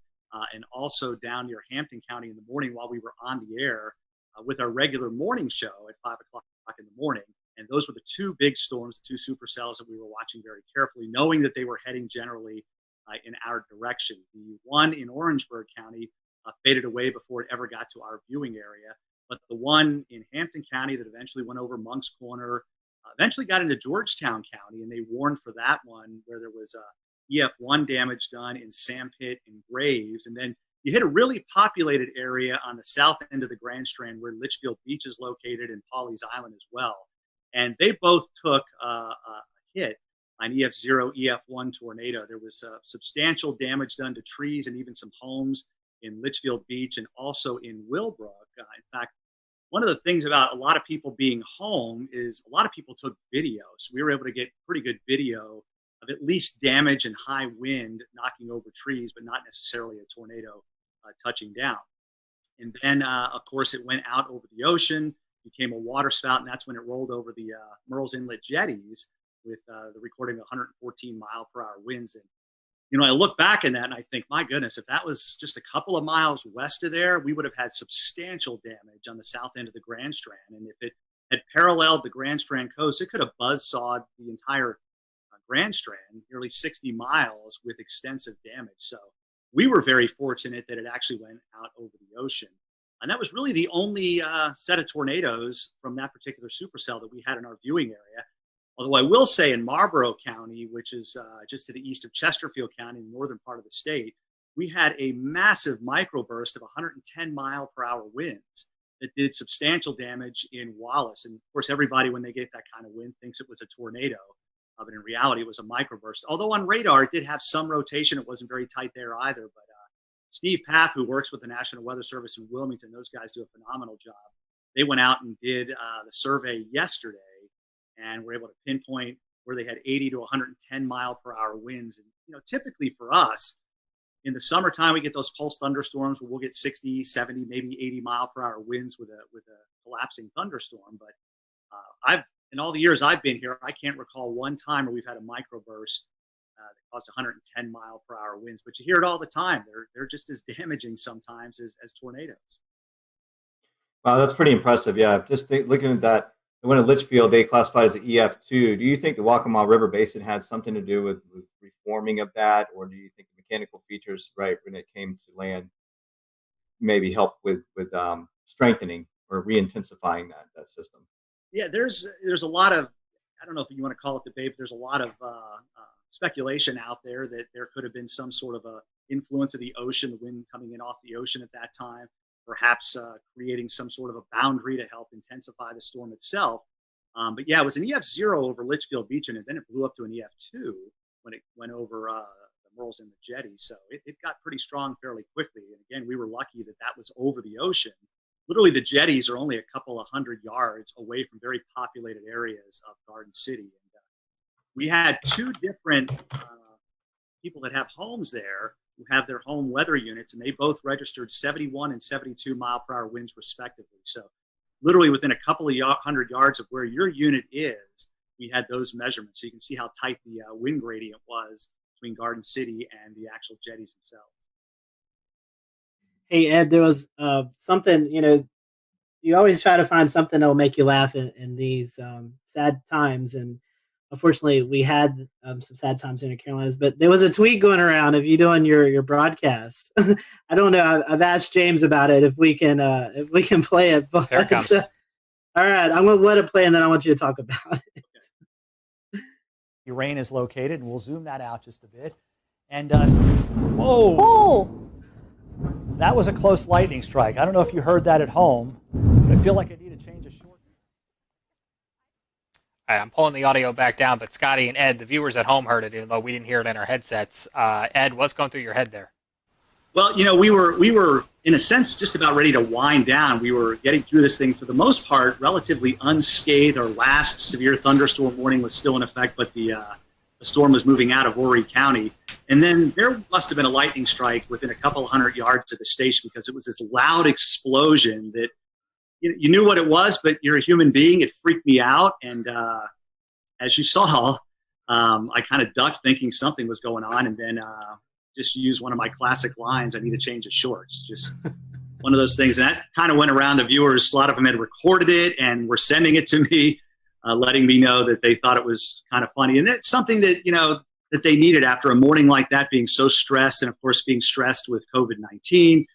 and also down near Hampton County in the morning while we were on the air with our regular morning show at 5 o'clock in the morning. And those were the two big storms, the two supercells that we were watching very carefully, knowing that they were heading generally in our direction. The one in Orangeburg County faded away before it ever got to our viewing area. But the one in Hampton County that eventually went over Monk's Corner, eventually got into Georgetown County, and they warned for that one where there was EF1 damage done in Sandpit and Graves. And then you hit a really populated area on the south end of the Grand Strand where Litchfield Beach is located and Pawleys Island as well. And they both took a hit on EF0, EF1 tornado. There was substantial damage done to trees and even some homes in Litchfield Beach and also in Willbrook. In fact, one of the things about a lot of people being home is a lot of people took video. So we were able to get pretty good video of at least damage and high wind knocking over trees, but not necessarily a tornado touching down. And then, of course, it went out over the ocean, became a water spout, and that's when it rolled over the Murrells Inlet jetties with the recording of 114 mile per hour winds. And, you know, I look back in that and I think, my goodness, if that was just a couple of miles west of there, we would have had substantial damage on the south end of the Grand Strand. And if it had paralleled the Grand Strand coast, it could have buzzsawed the entire Grand Strand, nearly 60 miles with extensive damage. So we were very fortunate that it actually went out over the ocean. And that was really the only set of tornadoes from that particular supercell that we had in our viewing area. Although I will say in Marlborough County, which is just to the east of Chesterfield County, in the northern part of the state, we had a massive microburst of 110 mile per hour winds that did substantial damage in Wallace. And of course, everybody, when they get that kind of wind, thinks it was a tornado. But in reality, it was a microburst. Although on radar, it did have some rotation. It wasn't very tight there either. But Steve Paff, who works with the National Weather Service in Wilmington, those guys do a phenomenal job. They went out and did the survey yesterday and were able to pinpoint where they had 80 to 110 mile per hour winds. And, you know, typically for us, in the summertime, we get those pulse thunderstorms where we'll get 60, 70, maybe 80 mile per hour winds with a collapsing thunderstorm. But in all the years I've been here, I can't recall one time where we've had a microburst that caused 110 mile per hour winds. But you hear it all the time. They're just as damaging sometimes as tornadoes. Wow, that's pretty impressive. Yeah, just looking at that, the one in Litchfield, they classified as an EF2. Do you think the Waccamaw River Basin had something to do with reforming of that, or do you think the mechanical features, right, when it came to land, maybe help with strengthening or re-intensifying that system? Yeah, there's a lot of, I don't know if you want to call it debate, but there's a lot of speculation out there that there could have been some sort of a influence of the ocean, the wind coming in off the ocean at that time, perhaps creating some sort of a boundary to help intensify the storm itself. But yeah, it was an EF0 over Litchfield Beach, and then it blew up to an EF2 when it went over the Murrells and the jetty. So it got pretty strong fairly quickly. And again, we were lucky that that was over the ocean. Literally, the jetties are only a couple of 100 yards away from very populated areas of Garden City. And we had two different people that have homes there who have their home weather units, and they both registered 71 and 72 mile per hour winds respectively. So literally within a couple of 100 yards of where your unit is, we had those measurements. So you can see how tight the wind gradient was between Garden City and the actual jetties themselves. Hey, Ed, there was something, you know, you always try to find something that will make you laugh in these sad times. And unfortunately, we had some sad times in the Carolinas, but there was a tweet going around of you doing your broadcast. I don't know. I've asked James about it if we can play it. But, Here it comes. all right, I'm going to let it play, and then I want you to talk about it. Your rain is located, and we'll zoom that out just a bit. And whoa! Oh! That was a close lightning strike. I don't know if you heard that at home. I feel like I need to change a short. All right, I'm pulling the audio back down, but Scotty and Ed, the viewers at home heard it, even though we didn't hear it in our headsets. Ed, what's going through your head there? Well, you know, we were in a sense just about ready to wind down. We were getting through this thing for the most part relatively unscathed. Our last severe thunderstorm warning was still in effect, but the storm was moving out of Horry County. And then there must have been a lightning strike within a couple of 100 yards to the station, because it was this loud explosion that you knew what it was, but you're a human being. It freaked me out. And as you saw, I kind of ducked thinking something was going on, and then just used one of my classic lines, I need to change of shorts. Just one of those things. And that kind of went around the viewers. A lot of them had recorded it and were sending it to me, letting me know that they thought it was kind of funny. And it's something that, you know, that they needed after a morning like that, being so stressed, and of course being stressed with COVID-19. It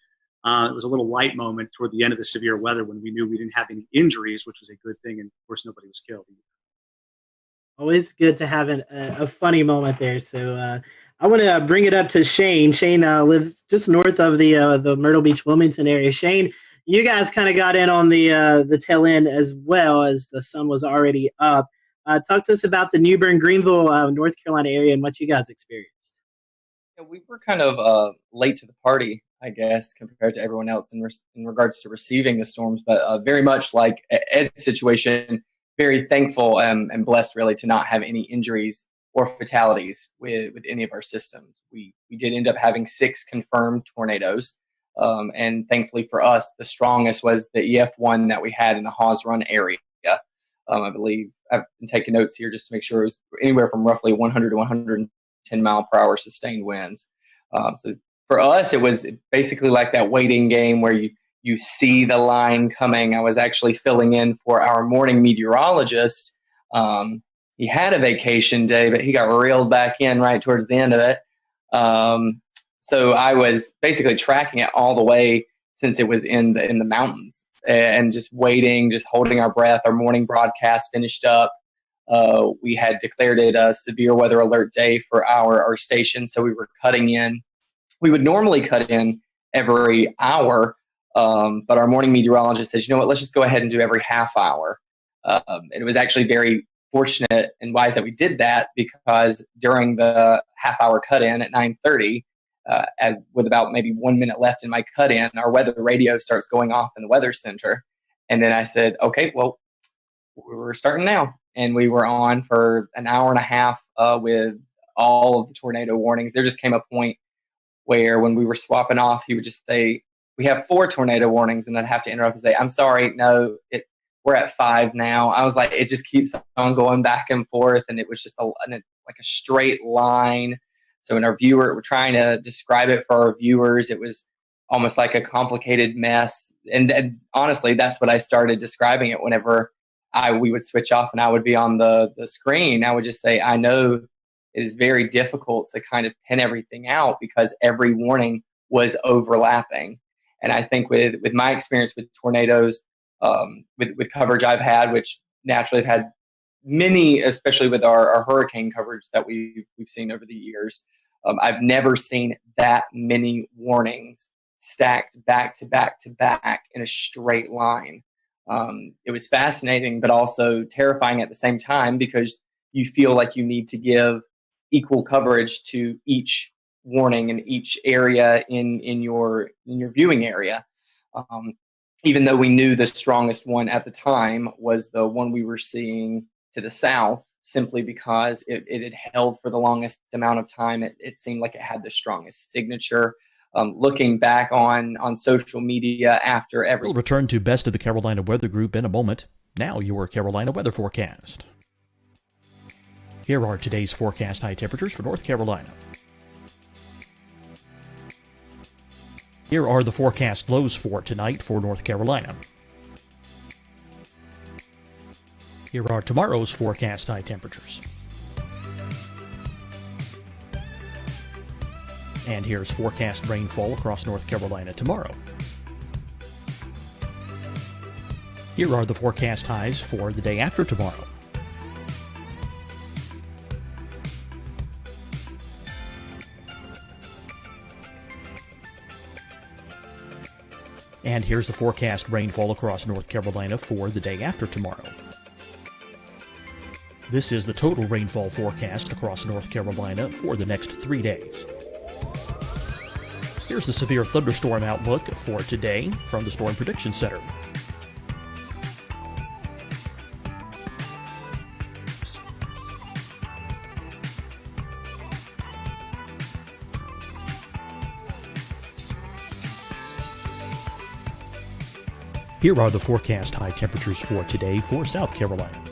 was a little light moment toward the end of the severe weather when we knew we didn't have any injuries, which was a good thing. And of course, nobody was killed. Always good to have a funny moment there. So I want to bring it up to Shane. Shane lives just north of the Myrtle Beach, Wilmington area. Shane, you guys kind of got in on the tail end as well as the sun was already up. Talk to us about the New Bern, Greenville, North Carolina area and what you guys experienced. Yeah, we were kind of late to the party, I guess, compared to everyone else in regards to receiving the storms, but very much like Ed's situation, very thankful and blessed really to not have any injuries or fatalities with any of our systems. We did end up having 6 confirmed tornadoes. And thankfully for us, the strongest was the EF1 that we had in the Hawes Run area. I believe I've been taking notes here just to make sure it was anywhere from roughly 100 to 110 mile per hour sustained winds. So for us, it was basically like that waiting game where you see the line coming. I was actually filling in for our morning meteorologist. He had a vacation day, but he got reeled back in right towards the end of it. So I was basically tracking it all the way since it was in the mountains and just waiting, just holding our breath. Our morning broadcast finished up. We had declared it a severe weather alert day for our station, so we were cutting in. We would normally cut in every hour, but our morning meteorologist says, you know what, let's just go ahead and do every half hour. And it was actually very fortunate and wise that we did that, because during the half hour cut in at 9:30, with about maybe 1 minute left in my cut in, our weather radio starts going off in the weather center. And then I said, okay, well, we're starting now. And we were on for an hour and a half with all of the tornado warnings. There just came a point where when we were swapping off, he would just say, we have 4 tornado warnings. And I'd have to interrupt and say, I'm sorry, no, we're at 5 now. I was like, it just keeps on going back and forth. And it was just like a straight line. So when we're trying to describe it for our viewers, it was almost like a complicated mess. And honestly, that's what I started describing it whenever we would switch off and I would be on the screen. I would just say, I know it is very difficult to kind of pin everything out because every warning was overlapping. And I think with my experience with tornadoes, with coverage I've had, which naturally have had many, especially with our hurricane coverage that we've seen over the years, I've never seen that many warnings stacked back to back to back in a straight line. It was fascinating, but also terrifying at the same time, because you feel like you need to give equal coverage to each warning in each area in your viewing area. Even though we knew the strongest one at the time was the one we were seeing to the south, simply because it had held for the longest amount of time. It seemed like it had the strongest signature. Looking back on social media after every... We'll return to Best of the Carolina Weather Group in a moment. Now your Carolina weather forecast. Here are today's forecast high temperatures for North Carolina. Here are the forecast lows for tonight for North Carolina. Here are tomorrow's forecast high temperatures. And here's forecast rainfall across North Carolina tomorrow. Here are the forecast highs for the day after tomorrow. And here's the forecast rainfall across North Carolina for the day after tomorrow. This is the total rainfall forecast across North Carolina for the next 3 days. Here's the severe thunderstorm outlook for today from the Storm Prediction Center. Here are the forecast high temperatures for today for South Carolina.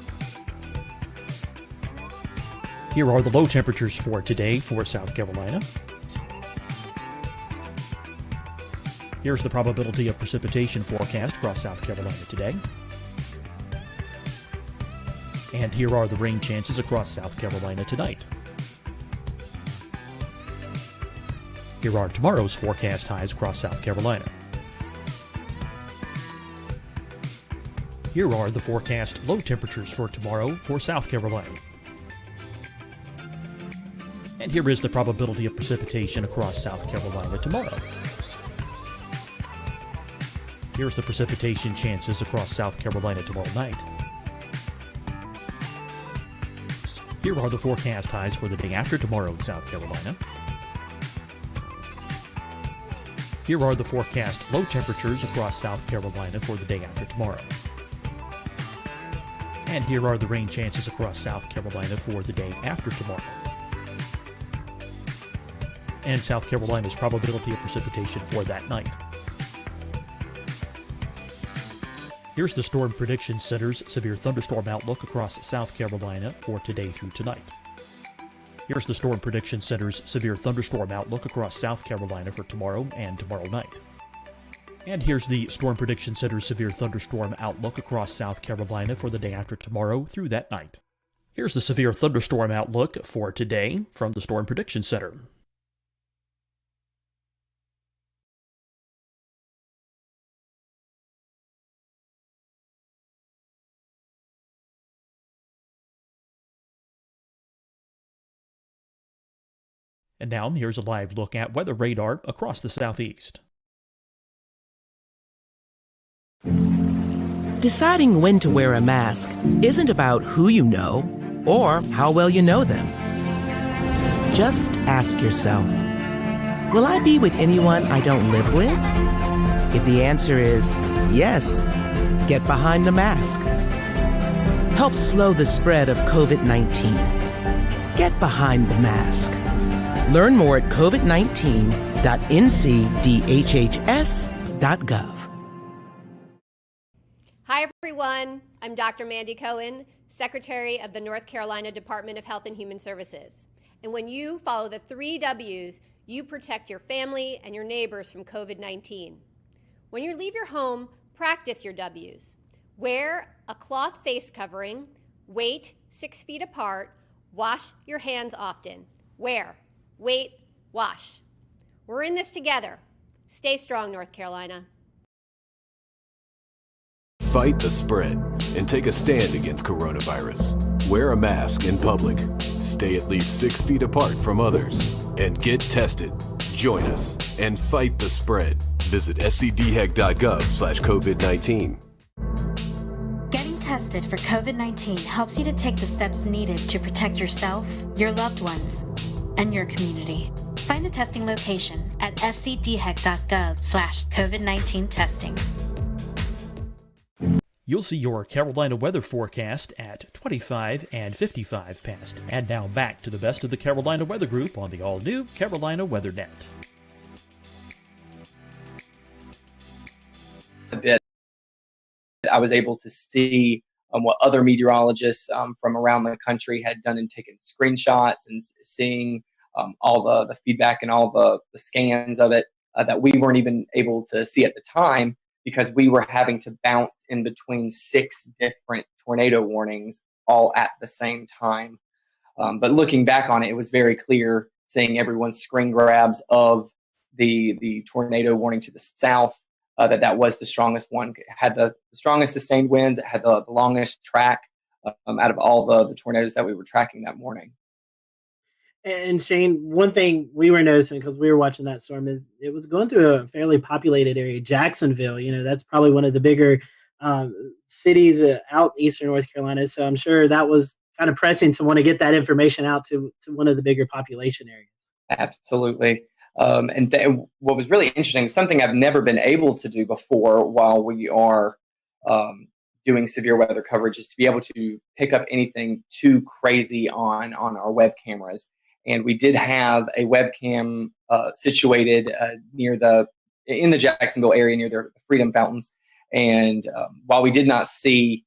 Here are the low temperatures for today for South Carolina. Here's the probability of precipitation forecast across South Carolina today. And here are the rain chances across South Carolina tonight. Here are tomorrow's forecast highs across South Carolina. Here are the forecast low temperatures for tomorrow for South Carolina. And here is the probability of precipitation across South Carolina tomorrow. Here's the precipitation chances across South Carolina tomorrow night. Here are the forecast highs for the day after tomorrow in South Carolina. Here are the forecast low temperatures across South Carolina for the day after tomorrow. And here are the rain chances across South Carolina for the day after tomorrow. And South Carolina's probability of precipitation for that night. Here's the Storm Prediction Center's severe thunderstorm outlook across South Carolina for today through tonight. Here's the Storm Prediction Center's severe thunderstorm outlook across South Carolina for tomorrow and tomorrow night. And here's the Storm Prediction Center's severe thunderstorm outlook across South Carolina for the day after tomorrow through that night. Here's the severe thunderstorm outlook for today from the Storm Prediction Center. And now, here's a live look at weather radar across the southeast. Deciding when to wear a mask isn't about who you know or how well you know them. Just ask yourself, will I be with anyone I don't live with? If the answer is yes, get behind the mask. Help slow the spread of COVID-19. Get behind the mask. Learn more at covid19.ncdhhs.gov. Hi, everyone. I'm Dr. Mandy Cohen, Secretary of the North Carolina Department of Health and Human Services. And when you follow the 3 W's, you protect your family and your neighbors from COVID-19. When you leave your home, practice your W's. Wear a cloth face covering, wait 6 feet apart, wash your hands often. Wear, wait, wash. We're in this together. Stay strong, North Carolina. Fight the spread and take a stand against coronavirus. Wear a mask in public. Stay at least 6 feet apart from others. And get tested. Join us and fight the spread. Visit scdhec.gov/COVID-19. Getting tested for COVID-19 helps you to take the steps needed to protect yourself, your loved ones, and your community. Find the testing location at scdhec.gov/COVID-19 testing. You'll see your Carolina weather forecast at 25 and 55 past. And now back to the best of the Carolina Weather Group on the all-new Carolina Weather Net. A bit. I was able to see what other meteorologists from around the country had done and taken screenshots and seeing all the feedback and all the scans of it that we weren't even able to see at the time because we were having to bounce in between 6 different tornado warnings all at the same time. But looking back on it, it was very clear seeing everyone's screen grabs of the tornado warning to the south, that was the strongest one. It had the strongest sustained winds. It had the longest track out of all the tornadoes that we were tracking that morning. And Shane, one thing we were noticing because we were watching that storm is it was going through a fairly populated area, Jacksonville. You know, that's probably one of the bigger cities out eastern North Carolina. So I'm sure that was kind of pressing to want to get that information out to one of the bigger population areas. Absolutely. What was really interesting, something I've never been able to do before while we are doing severe weather coverage, is to be able to pick up anything too crazy on our web cameras. And we did have a webcam situated in the Jacksonville area near the Freedom Fountains. And while we did not see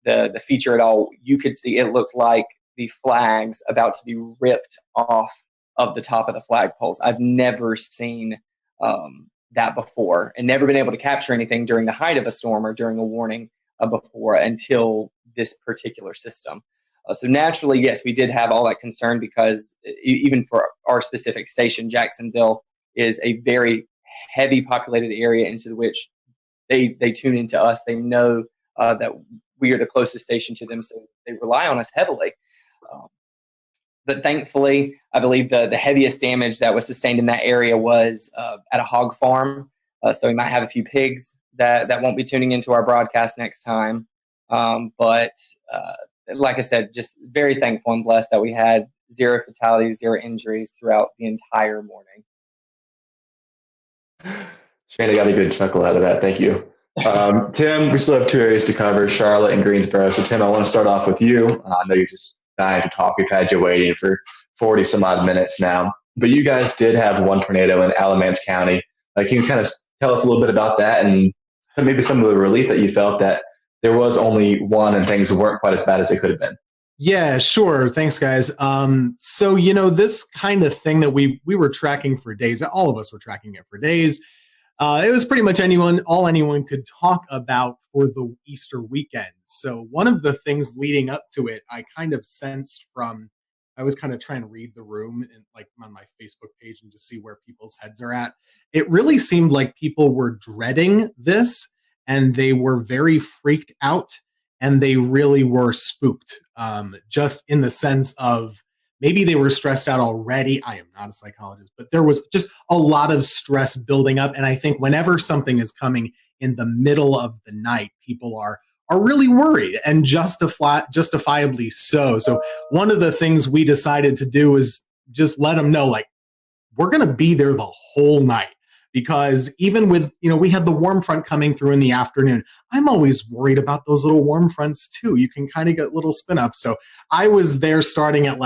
the feature at all, you could see it looked like the flags about to be ripped off of the top of the flagpoles. I've never seen that before, and never been able to capture anything during the height of a storm or during a warning before until this particular system. So naturally, yes, we did have all that concern because even for our specific station, Jacksonville is a very heavy populated area into which they tune into us. They know that we are the closest station to them, so they rely on us heavily. But thankfully, I believe the heaviest damage that was sustained in that area was at a hog farm. So we might have a few pigs that won't be tuning into our broadcast next time. But like I said, just very thankful and blessed that we had 0 fatalities, 0 injuries throughout the entire morning. Shane, I got a good chuckle out of that. Thank you. Tim, we still have 2 areas to cover, Charlotte and Greensboro. So Tim, I want to start off with you. I know you're just dying to talk. We've had you waiting for 40 some odd minutes now, but you guys did have 1 tornado in Alamance County. Can you kind of tell us a little bit about that and maybe some of the relief that you felt that there was only 1 and things weren't quite as bad as they could have been? Yeah, sure. Thanks, guys. So, this kind of thing that we were tracking for days, all of us were tracking it for days. It was pretty much all anyone could talk about for the Easter weekend. So one of the things leading up to it, I kind of sensed I was kind of trying to read the room and on my Facebook page and just see where people's heads are at. It really seemed like people were dreading this and they were very freaked out and they really were spooked, just in the sense of maybe they were stressed out already. I am not a psychologist, but there was just a lot of stress building up. And I think whenever something is coming in the middle of the night, people are really worried, and justifiably so. So one of the things we decided to do is just let them know, we're going to be there the whole night. Because even with, we had the warm front coming through in the afternoon. I'm always worried about those little warm fronts too. You can kind of get little spin ups. So I was there starting at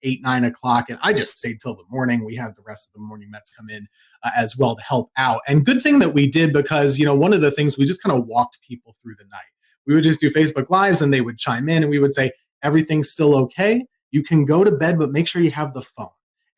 8, 9 o'clock, and I just stayed till the morning. We had the rest of the morning Mets come in as well to help out. And good thing that we did, because, one of the things, we just kind of walked people through the night. We would just do Facebook Lives and they would chime in and we would say, everything's still okay. You can go to bed, but make sure you have the phone.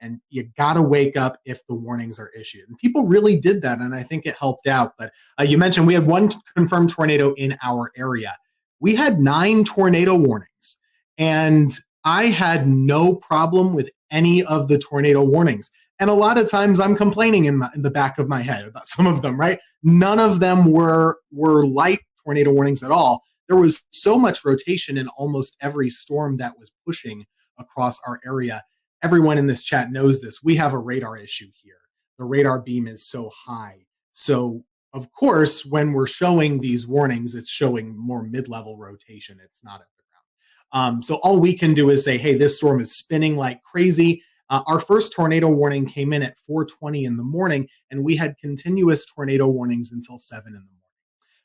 And you got to wake up if the warnings are issued. And people really did that, and I think it helped out. But you mentioned we had 1 confirmed tornado in our area. We had 9 tornado warnings, and I had no problem with any of the tornado warnings. And a lot of times I'm complaining in the back of my head about some of them, right? None of them were light tornado warnings at all. There was so much rotation in almost every storm that was pushing across our area. Everyone in this chat knows this. We have a radar issue here. The radar beam is so high. So, of course, when we're showing these warnings, it's showing more mid-level rotation. It's not at the ground. So all we can do is say, hey, this storm is spinning like crazy. Our first tornado warning came in at 4:20 in the morning, and we had continuous tornado warnings until 7 in the morning.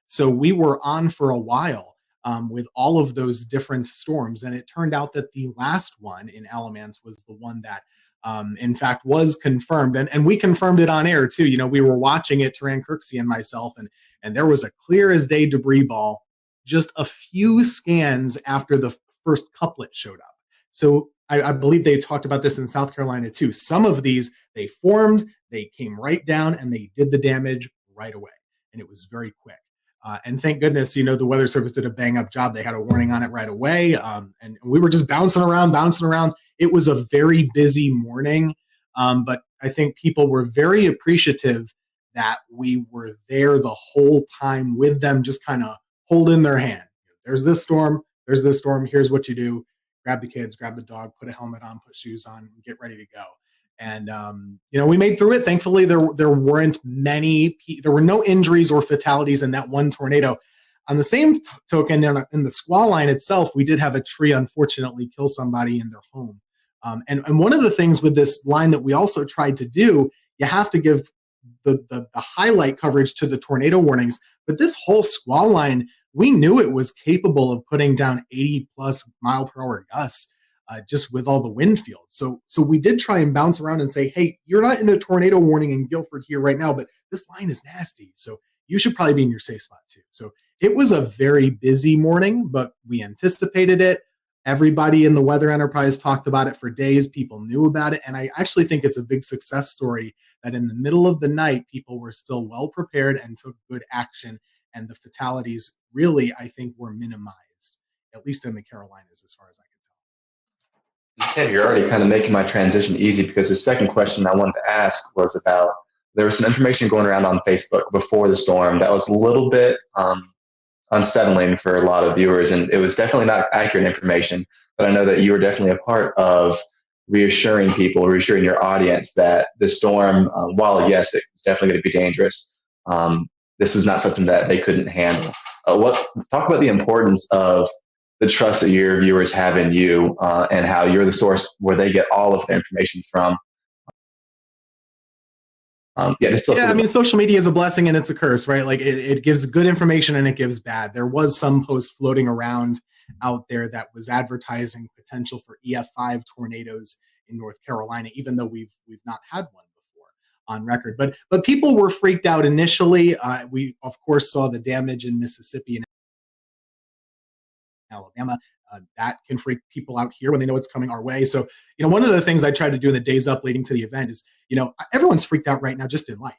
So we were on for a while with all of those different storms. And it turned out that the last one in Alamance was the one that, in fact, was confirmed. And we confirmed it on air, too. We were watching it, Taran Kirksey and myself, and there was a clear as day debris ball just a few scans after the first couplet showed up. So I believe they talked about this in South Carolina, too. Some of these, they formed, they came right down, and they did the damage right away. And it was very quick. And thank goodness, the Weather Service did a bang-up job. They had a warning on it right away. And we were just bouncing around. It was a very busy morning. But I think people were very appreciative that we were there the whole time with them, just kind of holding their hand. There's this storm. Here's what you do. Grab the kids, grab the dog, put a helmet on, put shoes on, and get ready to go. And, we made through it. Thankfully, there weren't there were no injuries or fatalities in that one tornado. On the same token, in the squall line itself, we did have a tree, unfortunately, kill somebody in their home. And one of the things with this line that we also tried to do, you have to give the highlight coverage to the tornado warnings. But this whole squall line, we knew it was capable of putting down 80+ mile per hour gusts. Just with all the wind fields. So we did try and bounce around and say, hey, you're not in a tornado warning in Guilford here right now, but this line is nasty. So you should probably be in your safe spot too. So it was a very busy morning, but we anticipated it. Everybody in the weather enterprise talked about it for days. People knew about it. And I actually think it's a big success story that in the middle of the night, people were still well prepared and took good action. And the fatalities really, I think, were minimized, at least in the Carolinas, as far as I can. Tim, you're already kind of making my transition easy, because the second question I wanted to ask was about, there was some information going around on Facebook before the storm that was a little bit unsettling for a lot of viewers, and it was definitely not accurate information, but I know that you were definitely a part of reassuring people, reassuring your audience that the storm, while yes, it's definitely going to be dangerous, this is not something that they couldn't handle. Talk about the importance of the trust that your viewers have in you, and how you're the source where they get all of their information from. I mean, social media is a blessing and it's a curse, right? Like it gives good information and it gives bad. There was some post floating around out there that was advertising potential for EF5 tornadoes in North Carolina, even though we've not had one before on record. But people were freaked out initially. We of course saw the damage in Mississippi and Alabama. That can freak people out here when they know it's coming our way. So, one of the things I tried to do in the days up leading to the event is, everyone's freaked out right now just in life.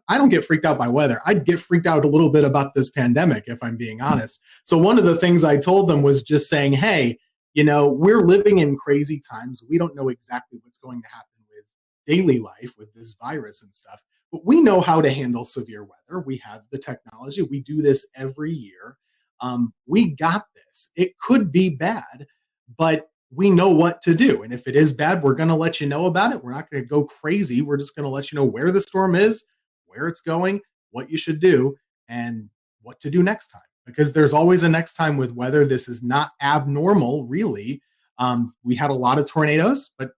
I don't get freaked out by weather. I'd get freaked out a little bit about this pandemic, if I'm being honest. So one of the things I told them was just saying, hey, we're living in crazy times. We don't know exactly what's going to happen with daily life with this virus and stuff, but we know how to handle severe weather. We have the technology. We do this every year. We got this. It could be bad, but we know what to do. And if it is bad, we're going to let you know about it. We're not going to go crazy. We're just going to let you know where the storm is, where it's going, what you should do, and what to do next time. Because there's always a next time with weather. This is not abnormal, really. We had a lot of tornadoes, but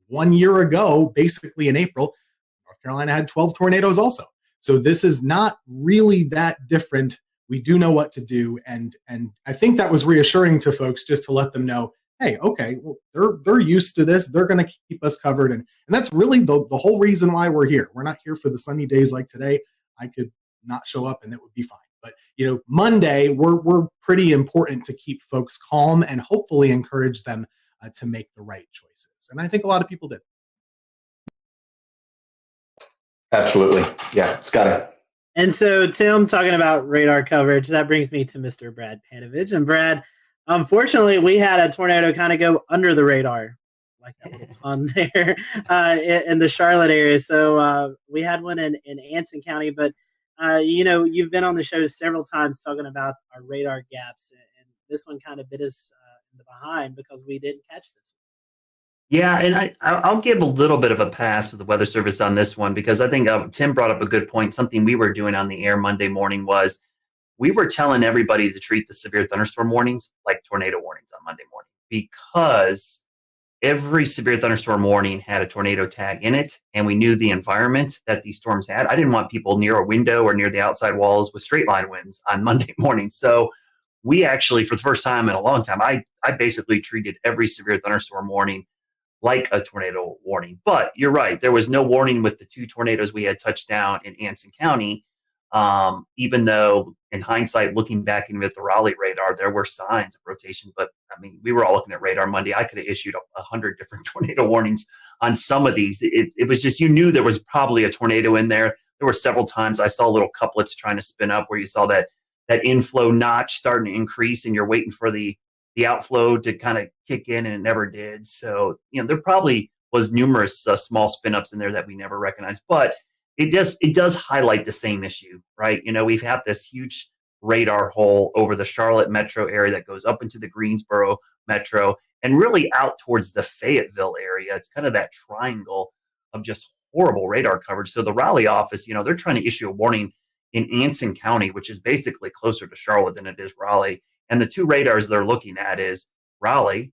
1 year ago, basically in April, North Carolina had 12 tornadoes also. So this is not really that different. We do know what to do, and I think that was reassuring to folks just to let them know, hey, okay, well, they're used to this. They're going to keep us covered, and that's really the whole reason why we're here. We're not here for the sunny days like today. I could not show up, and it would be fine. But Monday, we're pretty important to keep folks calm and hopefully encourage them to make the right choices. And I think a lot of people did. Absolutely, yeah, Scotty. And so, Tim, talking about radar coverage, that brings me to Mr. Brad Panovich. And Brad, unfortunately, we had a tornado kind of go under the radar, like that little pun there, in the Charlotte area. So we had one in Anson County. But, you've been on the show several times talking about our radar gaps. And this one kind of bit us in the behind because we didn't catch this one. Yeah, and I'll give a little bit of a pass to the Weather Service on this one because I think Tim brought up a good point. Something we were doing on the air Monday morning was we were telling everybody to treat the severe thunderstorm warnings like tornado warnings on Monday morning because every severe thunderstorm warning had a tornado tag in it, and we knew the environment that these storms had. I didn't want people near a window or near the outside walls with straight line winds on Monday morning. So we actually, for the first time in a long time, I basically treated every severe thunderstorm warning like a tornado warning. But you're right, there was no warning with the 2 tornadoes we had touched down in Anson County, even though in hindsight, looking back even at the Raleigh radar, there were signs of rotation. But I mean, we were all looking at radar Monday. I could have issued 100 different tornado warnings on some of these. It was just, you knew there was probably a tornado in there. There were several times I saw little couplets trying to spin up where you saw that inflow notch starting to increase and you're waiting for the outflow to kind of kick in, and it never did. So, there probably was numerous small spin-ups in there that we never recognized, but it does highlight the same issue, right? We've had this huge radar hole over the Charlotte metro area that goes up into the Greensboro metro and really out towards the Fayetteville area. It's kind of that triangle of just horrible radar coverage. So the Raleigh office, they're trying to issue a warning in Anson County, which is basically closer to Charlotte than it is Raleigh. And the 2 radars they're looking at is Raleigh,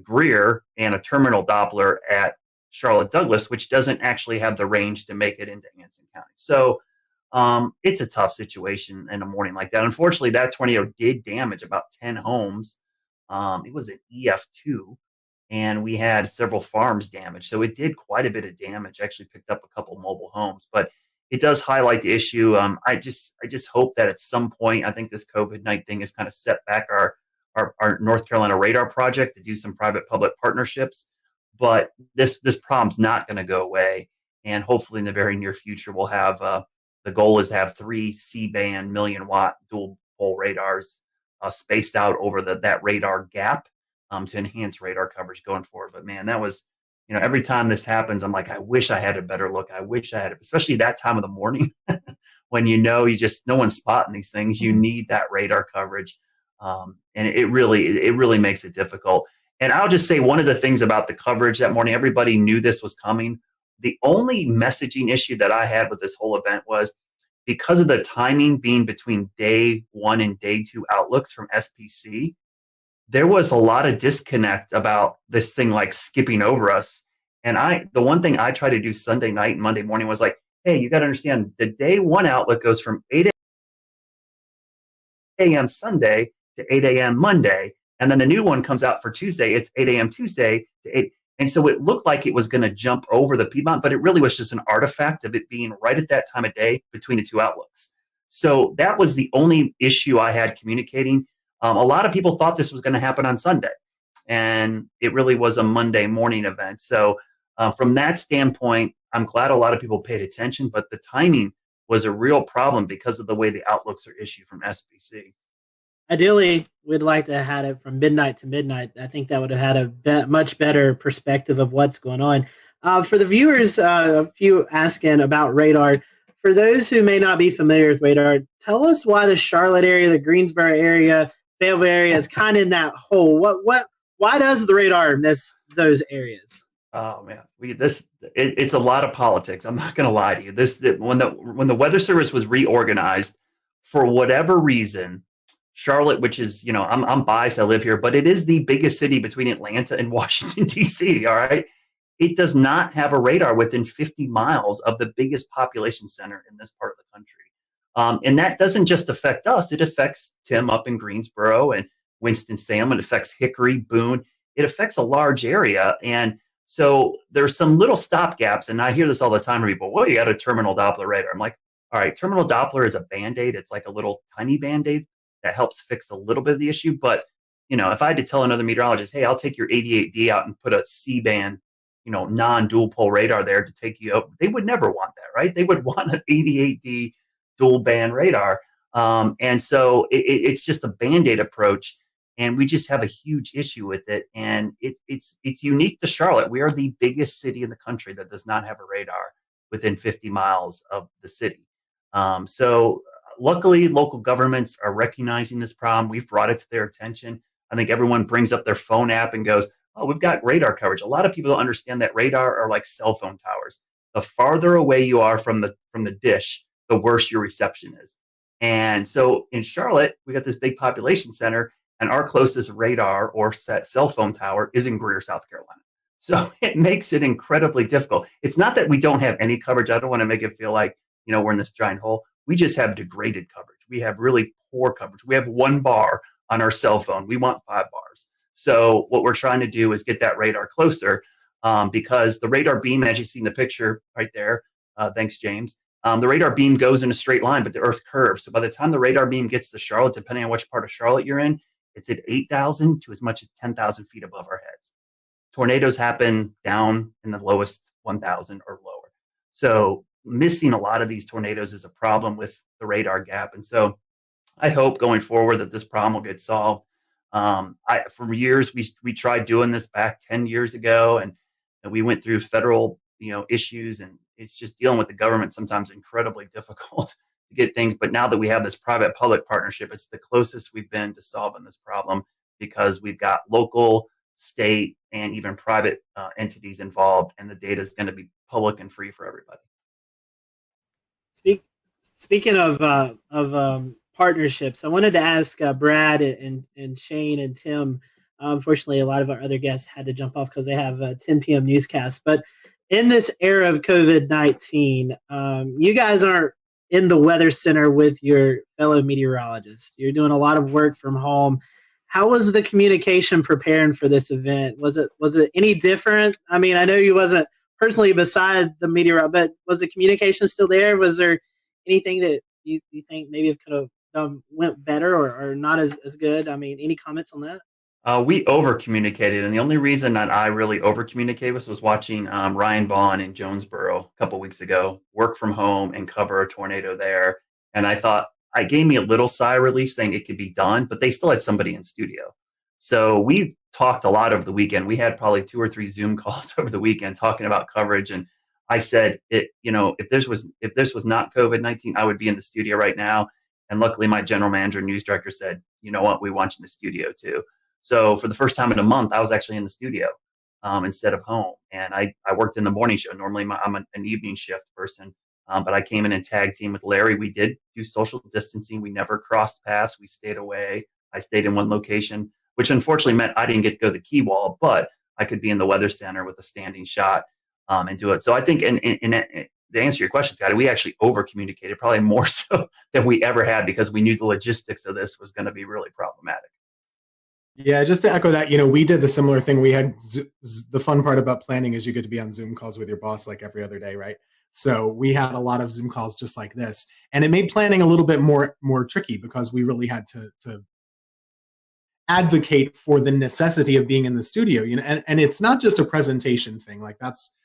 Greer, and a terminal Doppler at Charlotte Douglas, which doesn't actually have the range to make it into Anson County. So it's a tough situation in a morning like that. Unfortunately, that tornado did damage about 10 homes. It was an EF2, and we had several farms damaged. So it did quite a bit of damage, actually picked up a couple mobile homes. But it does highlight the issue. I just hope that at some point, I think this COVID-19 thing has kind of set back our North Carolina radar project to do some private-public partnerships. But this problem's not going to go away. And hopefully in the very near future, we'll have the goal is to have 3 C-band million-watt dual-pole radars spaced out over that radar gap to enhance radar coverage going forward. But, man, that was – every time this happens, I'm like, I wish I had a better look. I wish I had it, especially that time of the morning when no one's spotting these things. You need that radar coverage. And it really makes it difficult. And I'll just say one of the things about the coverage that morning, everybody knew this was coming. The only messaging issue that I had with this whole event was because of the timing being between day 1 and day 2 outlooks from SPC, there was a lot of disconnect about this thing like skipping over us. And the one thing I tried to do Sunday night and Monday morning was like, hey, you got to understand the day 1 outlook goes from 8 a.m. Sunday to 8 a.m. Monday. And then the new one comes out for Tuesday. It's 8 a.m. Tuesday to 8. And so it looked like it was going to jump over the Piedmont, but it really was just an artifact of it being right at that time of day between the 2 outlooks. So that was the only issue I had communicating. A lot of people thought this was going to happen on Sunday, and it really was a Monday morning event. So from that standpoint, I'm glad a lot of people paid attention, but the timing was a real problem because of the way the outlooks are issued from SPC. Ideally, we'd like to have had it from midnight to midnight. I think that would have had a much better perspective of what's going on. For the viewers, a few asking about radar. For those who may not be familiar with radar, tell us why the Charlotte area, the Greensboro area, Fayetteville area is kind of in that hole. Why does the radar miss those areas? Oh man, it's a lot of politics. I'm not going to lie to you. When the Weather Service was reorganized, for whatever reason, Charlotte, which is, I'm biased, I live here, but it is the biggest city between Atlanta and Washington, D.C., all right? It does not have a radar within 50 miles of the biggest population center in this part of the country. And that doesn't just affect us. It affects Tim up in Greensboro and Winston-Salem. It affects Hickory, Boone. It affects a large area. And so there's some little stopgaps. And I hear this all the time from people, well, you got a terminal Doppler radar. I'm like, all right, terminal Doppler is a Band-Aid. It's like a little tiny Band-Aid that helps fix a little bit of the issue. But, if I had to tell another meteorologist, hey, I'll take your 88D out and put a C-band, non-dual pole radar there to take you up, they would never want that, right? They would want an 88D dual band radar. And so it's just a Band-Aid approach. And we just have a huge issue with it. And it's unique to Charlotte. We are the biggest city in the country that does not have a radar within 50 miles of the city. So luckily, local governments are recognizing this problem. We've brought it to their attention. I think everyone brings up their phone app and goes, oh, we've got radar coverage. A lot of people don't understand that radar are like cell phone towers. The farther away you are from the dish, the worse your reception is. And so in Charlotte, we got this big population center, and our closest radar or cell phone tower is in Greer, South Carolina. So it makes it incredibly difficult. It's not that we don't have any coverage. I don't want to make it feel like, we're in this giant hole. We just have degraded coverage. We have really poor coverage. We have 1 bar on our cell phone. We want 5 bars. So what we're trying to do is get that radar closer because the radar beam, as you see in the picture right there, thanks, James, the radar beam goes in a straight line, but the Earth curves. So by the time the radar beam gets to Charlotte, depending on which part of Charlotte you're in, it's at 8,000 to as much as 10,000 feet above our heads. Tornadoes happen down in the lowest 1,000 or lower. So missing a lot of these tornadoes is a problem with the radar gap. And so I hope going forward that this problem will get solved. For years, we tried doing this back 10 years ago, and we went through federal issues, and it's just dealing with the government sometimes incredibly difficult to get things. But now that we have this private-public partnership, it's the closest we've been to solving this problem because we've got local, state, and even private entities involved, and the data is going to be public and free for everybody. Speaking of partnerships, I wanted to ask Brad and Shane and Tim. Unfortunately, a lot of our other guests had to jump off because they have a 10 p.m. newscast. But in this era of COVID-19, you guys aren't in the weather center with your fellow meteorologists. You're doing a lot of work from home. How was the communication preparing for this event? Was it any different? I mean, I know you wasn't personally beside the meteorologist, but was the communication still there? Was there anything that you think maybe it could have went better or not as good? I mean, any comments on that? We over-communicated, and the only reason that I really over-communicated was watching Ryan Vaughn in Jonesboro a couple weeks ago work from home and cover a tornado there. And I thought, it gave me a little sigh of relief saying it could be done, but they still had somebody in studio. So we talked a lot over the weekend. We had probably 2 or 3 Zoom calls over the weekend talking about coverage. And I said, if this was not COVID-19, I would be in the studio right now. And luckily, my general manager, news director said, you know what, we want you in the studio too. So for the first time in a month, I was actually in the studio instead of home. And I worked in the morning show. Normally I'm an evening shift person, but I came in and tag team with Larry. We did do social distancing. We never crossed paths. We stayed away. I stayed in one location, which unfortunately meant I didn't get to go to the key wall, but I could be in the weather center with a standing shot and do it. So I think to answer your question, Scotty, we actually over communicated, probably more so than we ever had, because we knew the logistics of this was going to be really problematic. Yeah, just to echo that, we did the similar thing. We had the fun part about planning is you get to be on Zoom calls with your boss like every other day, right? So we had a lot of Zoom calls just like this, and it made planning a little bit more tricky because we really had to advocate for the necessity of being in the studio. And it's not just a presentation thing, like that's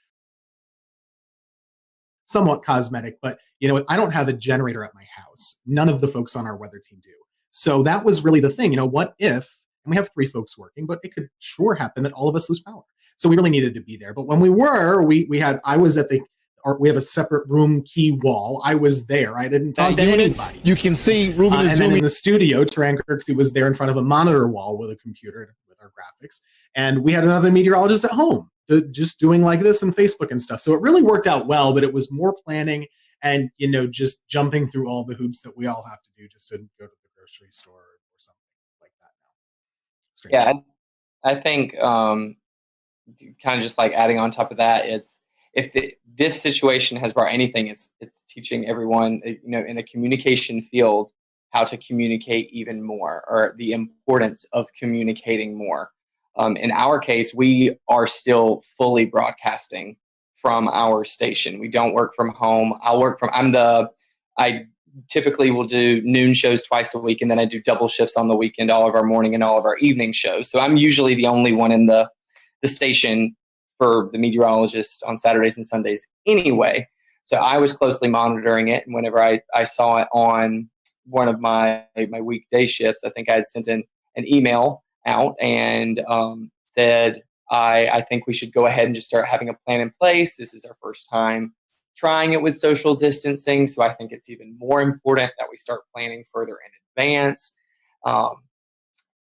somewhat cosmetic, but I don't have a generator at my house. None of the folks on our weather team do. So that was really the thing. What if? And we have 3 folks working, but it could sure happen that all of us lose power. So we really needed to be there. But when we were, I was at we have a separate room key wall. I was there. I didn't talk to anybody. You can see Ruben is and zooming. then in the studio, Taran Kirksey was there in front of a monitor wall with a computer with our graphics. And we had another meteorologist at home just doing like this on Facebook and stuff. So it really worked out well, but it was more planning and, just jumping through all the hoops that we all have to do just to go to the grocery store or something like that now. Strange. Yeah, I think kind of just like adding on top of that, this situation has brought anything, it's teaching everyone, in a communication field, how to communicate even more, or the importance of communicating more. In our case, we are still fully broadcasting from our station. We don't work from home. I typically will do noon shows twice a week, and then I do double shifts on the weekend, all of our morning and all of our evening shows. So I'm usually the only one in the station for the meteorologist on Saturdays and Sundays anyway. So I was closely monitoring it, and whenever I saw it on one of my weekday shifts, I think I had sent an email out and said, I think we should go ahead and just start having a plan in place. This is our first time trying it with social distancing, so I think it's even more important that we start planning further in advance.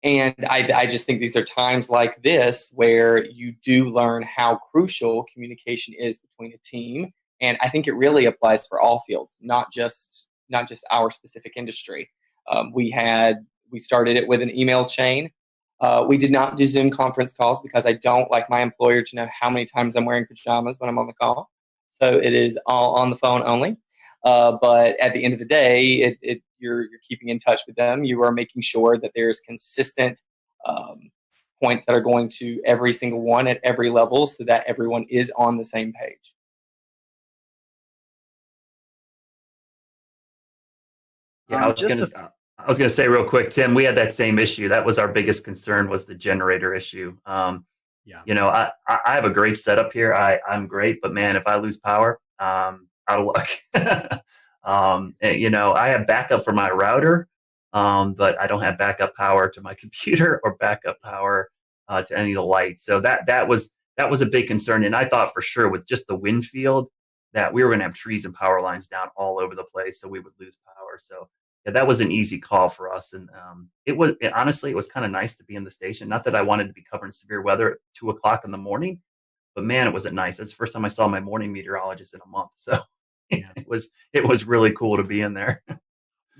And I just think these are times like this where you do learn how crucial communication is between a team. And I think it really applies for all fields, not just our specific industry. We started it with an email chain. We did not do Zoom conference calls because I don't like my employer to know how many times I'm wearing pajamas when I'm on the call. So it is all on the phone only. But at the end of the day, you're keeping in touch with them. You are making sure that there's consistent points that are going to every single one at every level so that everyone is on the same page. Yeah, I was going to say real quick, Tim, we had that same issue. That was our biggest concern, was the generator issue. I have a great setup here. I'm great, but man, if I lose power, out of luck. I have backup for my router, but I don't have backup power to my computer or backup power to any of the lights. So that was a big concern. And I thought for sure with just the wind field that we were going to have trees and power lines down all over the place, so we would lose power. So yeah, that was an easy call for us. And honestly, it was kind of nice to be in the station. Not that I wanted to be covering severe weather at 2:00 in the morning, but man, it wasn't nice. That's the first time I saw my morning meteorologist in a month. So yeah. it was really cool to be in there.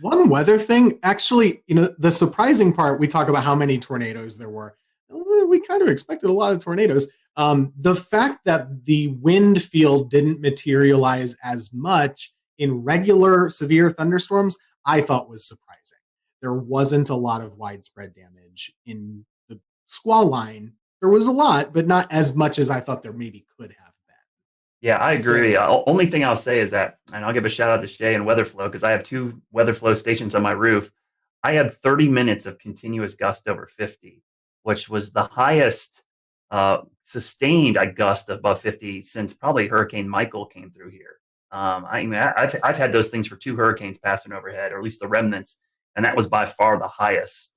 One weather thing, actually, the surprising part, we talk about how many tornadoes there were. We kind of expected a lot of tornadoes. The fact that the wind field didn't materialize as much in regular severe thunderstorms, I thought was surprising. There wasn't a lot of widespread damage in the squall line. There was a lot, but not as much as I thought there maybe could have been. Yeah, I agree. Only thing I'll say is that, and I'll give a shout out to Shay and Weatherflow, because I have 2 Weatherflow stations on my roof. I had 30 minutes of continuous gust over 50, which was the highest sustained gust above 50 since probably Hurricane Michael came through here. I've had those things for 2 hurricanes passing overhead, or at least the remnants, and that was by far the highest.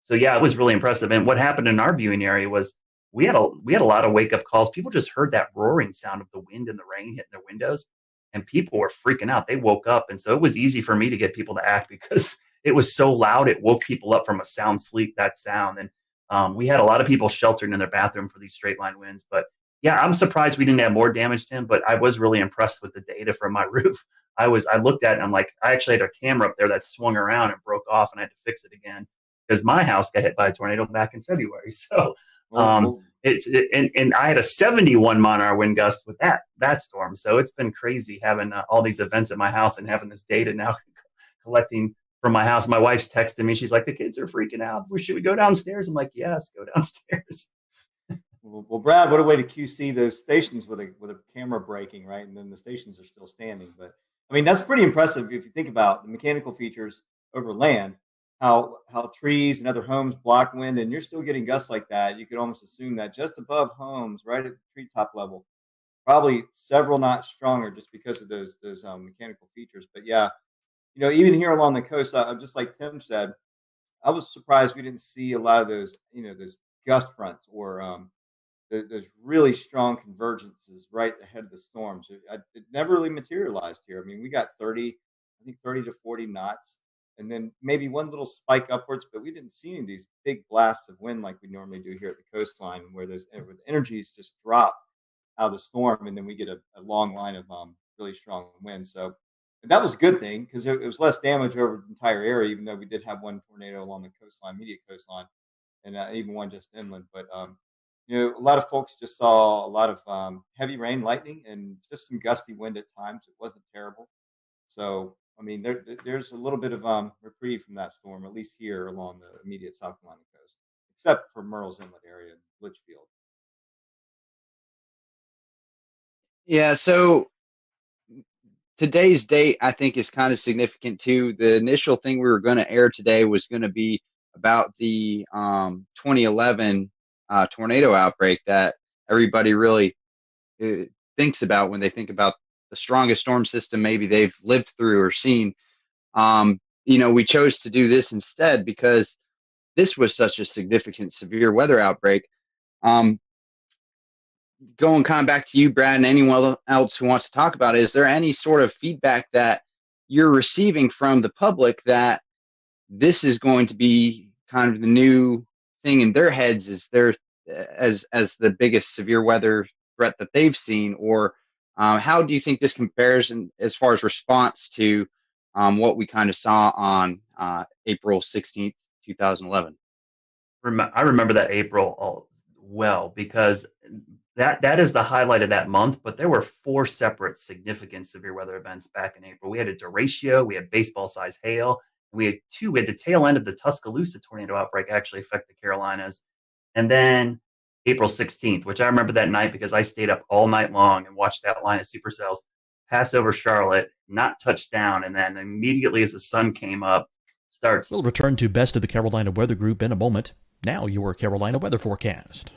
So yeah, it was really impressive. And what happened in our viewing area was we had a lot of wake up calls. People just heard that roaring sound of the wind and the rain hitting their windows, and people were freaking out. They woke up, and so it was easy for me to get people to act because it was so loud. It woke people up from a sound sleep. That sound, and We had a lot of people sheltered in their bathroom for these straight line winds. But yeah, I'm surprised we didn't have more damage, Tim, but I was really impressed with the data from my roof. I looked at it and I'm like, I actually had a camera up there that swung around and broke off and I had to fix it again because my house got hit by a tornado back in February. So and I had a 71 mile-an-hour wind gust with that storm. So it's been crazy having all these events at my house and having this data now collecting from my house. My wife's texting me. She's like, the kids are freaking out. Should we go downstairs? I'm like, yes, go downstairs. Well, Brad, what a way to QC those stations with a camera breaking, right? And then the stations are still standing. But I mean, that's pretty impressive if you think about the mechanical features over land, how trees and other homes block wind, and you're still getting gusts like that. You could almost assume that just above homes, right at the treetop level, probably several notch stronger just because of those mechanical features. But yeah, even here along the coast, just like Tim said, I was surprised we didn't see a lot of those gust fronts or there's really strong convergences right ahead of the storms. It never really materialized here. I mean, we got 30 to 40 knots, and then maybe one little spike upwards, but we didn't see any of these big blasts of wind like we normally do here at the coastline, where the energies just drop out of the storm, and then we get a long line of really strong wind. So that was a good thing because it was less damage over the entire area, even though we did have one tornado along the coastline, immediate coastline, and even one just inland. But a lot of folks just saw a lot of heavy rain, lightning, and just some gusty wind at times. It wasn't terrible. So, I mean, there's a little bit of reprieve from that storm, at least here along the immediate South Carolina coast, except for Murrells Inlet area and Litchfield. Yeah, so today's date, I think, is kind of significant, too. The initial thing we were going to air today was going to be about the 2011 tornado outbreak that everybody really thinks about when they think about the strongest storm system maybe they've lived through or seen. We chose to do this instead because this was such a significant severe weather outbreak. Going kind of back to you, Brad, and anyone else who wants to talk about it, is there any sort of feedback that you're receiving from the public that this is going to be kind of the new thing in their heads as the biggest severe weather threat that they've seen, or how do you think this compares as far as response to what we kind of saw on April 16th, 2011? I remember that April well because that is the highlight of that month, but there were 4 separate significant severe weather events back in April. We had a derecho, we had baseball-sized hail, we had the tail end of the Tuscaloosa tornado outbreak actually affect the Carolinas. And then April 16th, which I remember that night because I stayed up all night long and watched that line of supercells pass over Charlotte, not touch down, and then immediately as the sun came up, starts. We'll return to Best of the Carolina Weather Group in a moment. Now your Carolina weather forecast.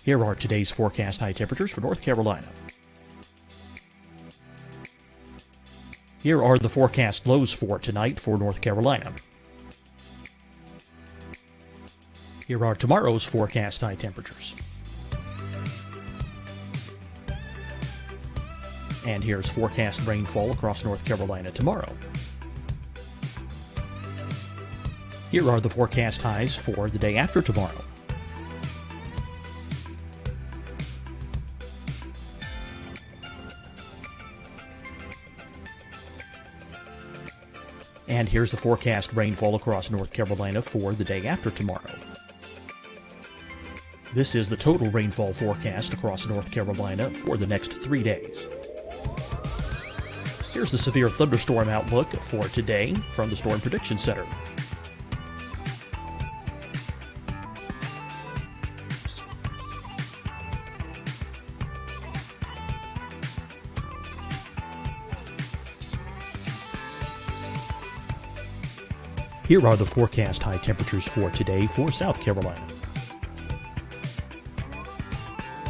Here are today's forecast high temperatures for North Carolina. Here are the forecast lows for tonight for North Carolina. Here are tomorrow's forecast high temperatures. And here's forecast rainfall across North Carolina tomorrow. Here are the forecast highs for the day after tomorrow. And here's the forecast rainfall across North Carolina for the day after tomorrow. This is the total rainfall forecast across North Carolina for the next 3 days. Here's the severe thunderstorm outlook for today from the Storm Prediction Center. Here are the forecast high temperatures for today for South Carolina.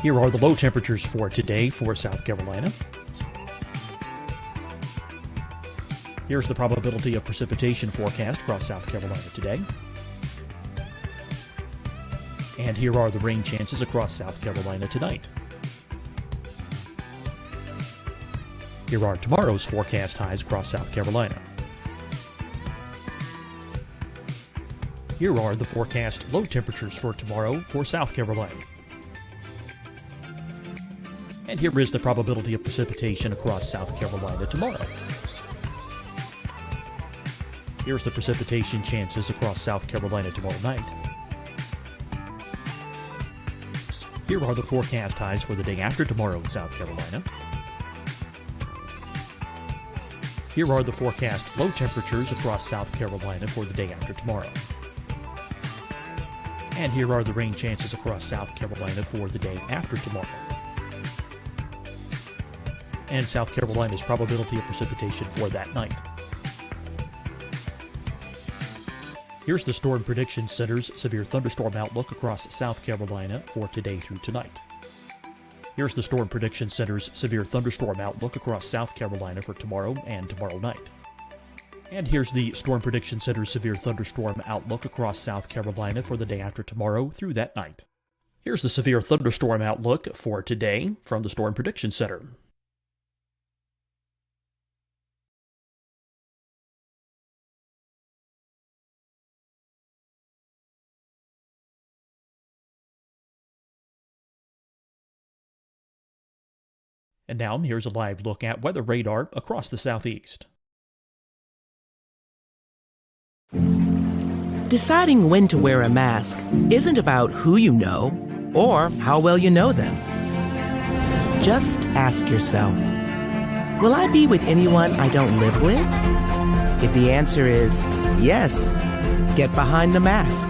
Here are the low temperatures for today for South Carolina. Here's the probability of precipitation forecast across South Carolina today. And here are the rain chances across South Carolina tonight. Here are tomorrow's forecast highs across South Carolina. Here are the forecast low temperatures for tomorrow for South Carolina. And here is the probability of precipitation across South Carolina tomorrow. Here's the precipitation chances across South Carolina tomorrow night. Here are the forecast highs for the day after tomorrow in South Carolina. Here are the forecast low temperatures across South Carolina for the day after tomorrow. And here are the rain chances across South Carolina for the day after tomorrow. And South Carolina's probability of precipitation for that night. Here's the Storm Prediction Center's severe thunderstorm outlook across South Carolina for today through tonight. Here's the Storm Prediction Center's severe thunderstorm outlook across South Carolina for tomorrow and tomorrow night. And here's the Storm Prediction Center's severe thunderstorm outlook across South Carolina for the day after tomorrow through that night. Here's the severe thunderstorm outlook for today from the Storm Prediction Center. And now, here's a live look at weather radar across the southeast. Deciding when to wear a mask isn't about who you know or how well you know them. Just ask yourself, will I be with anyone I don't live with? If the answer is yes, get behind the mask.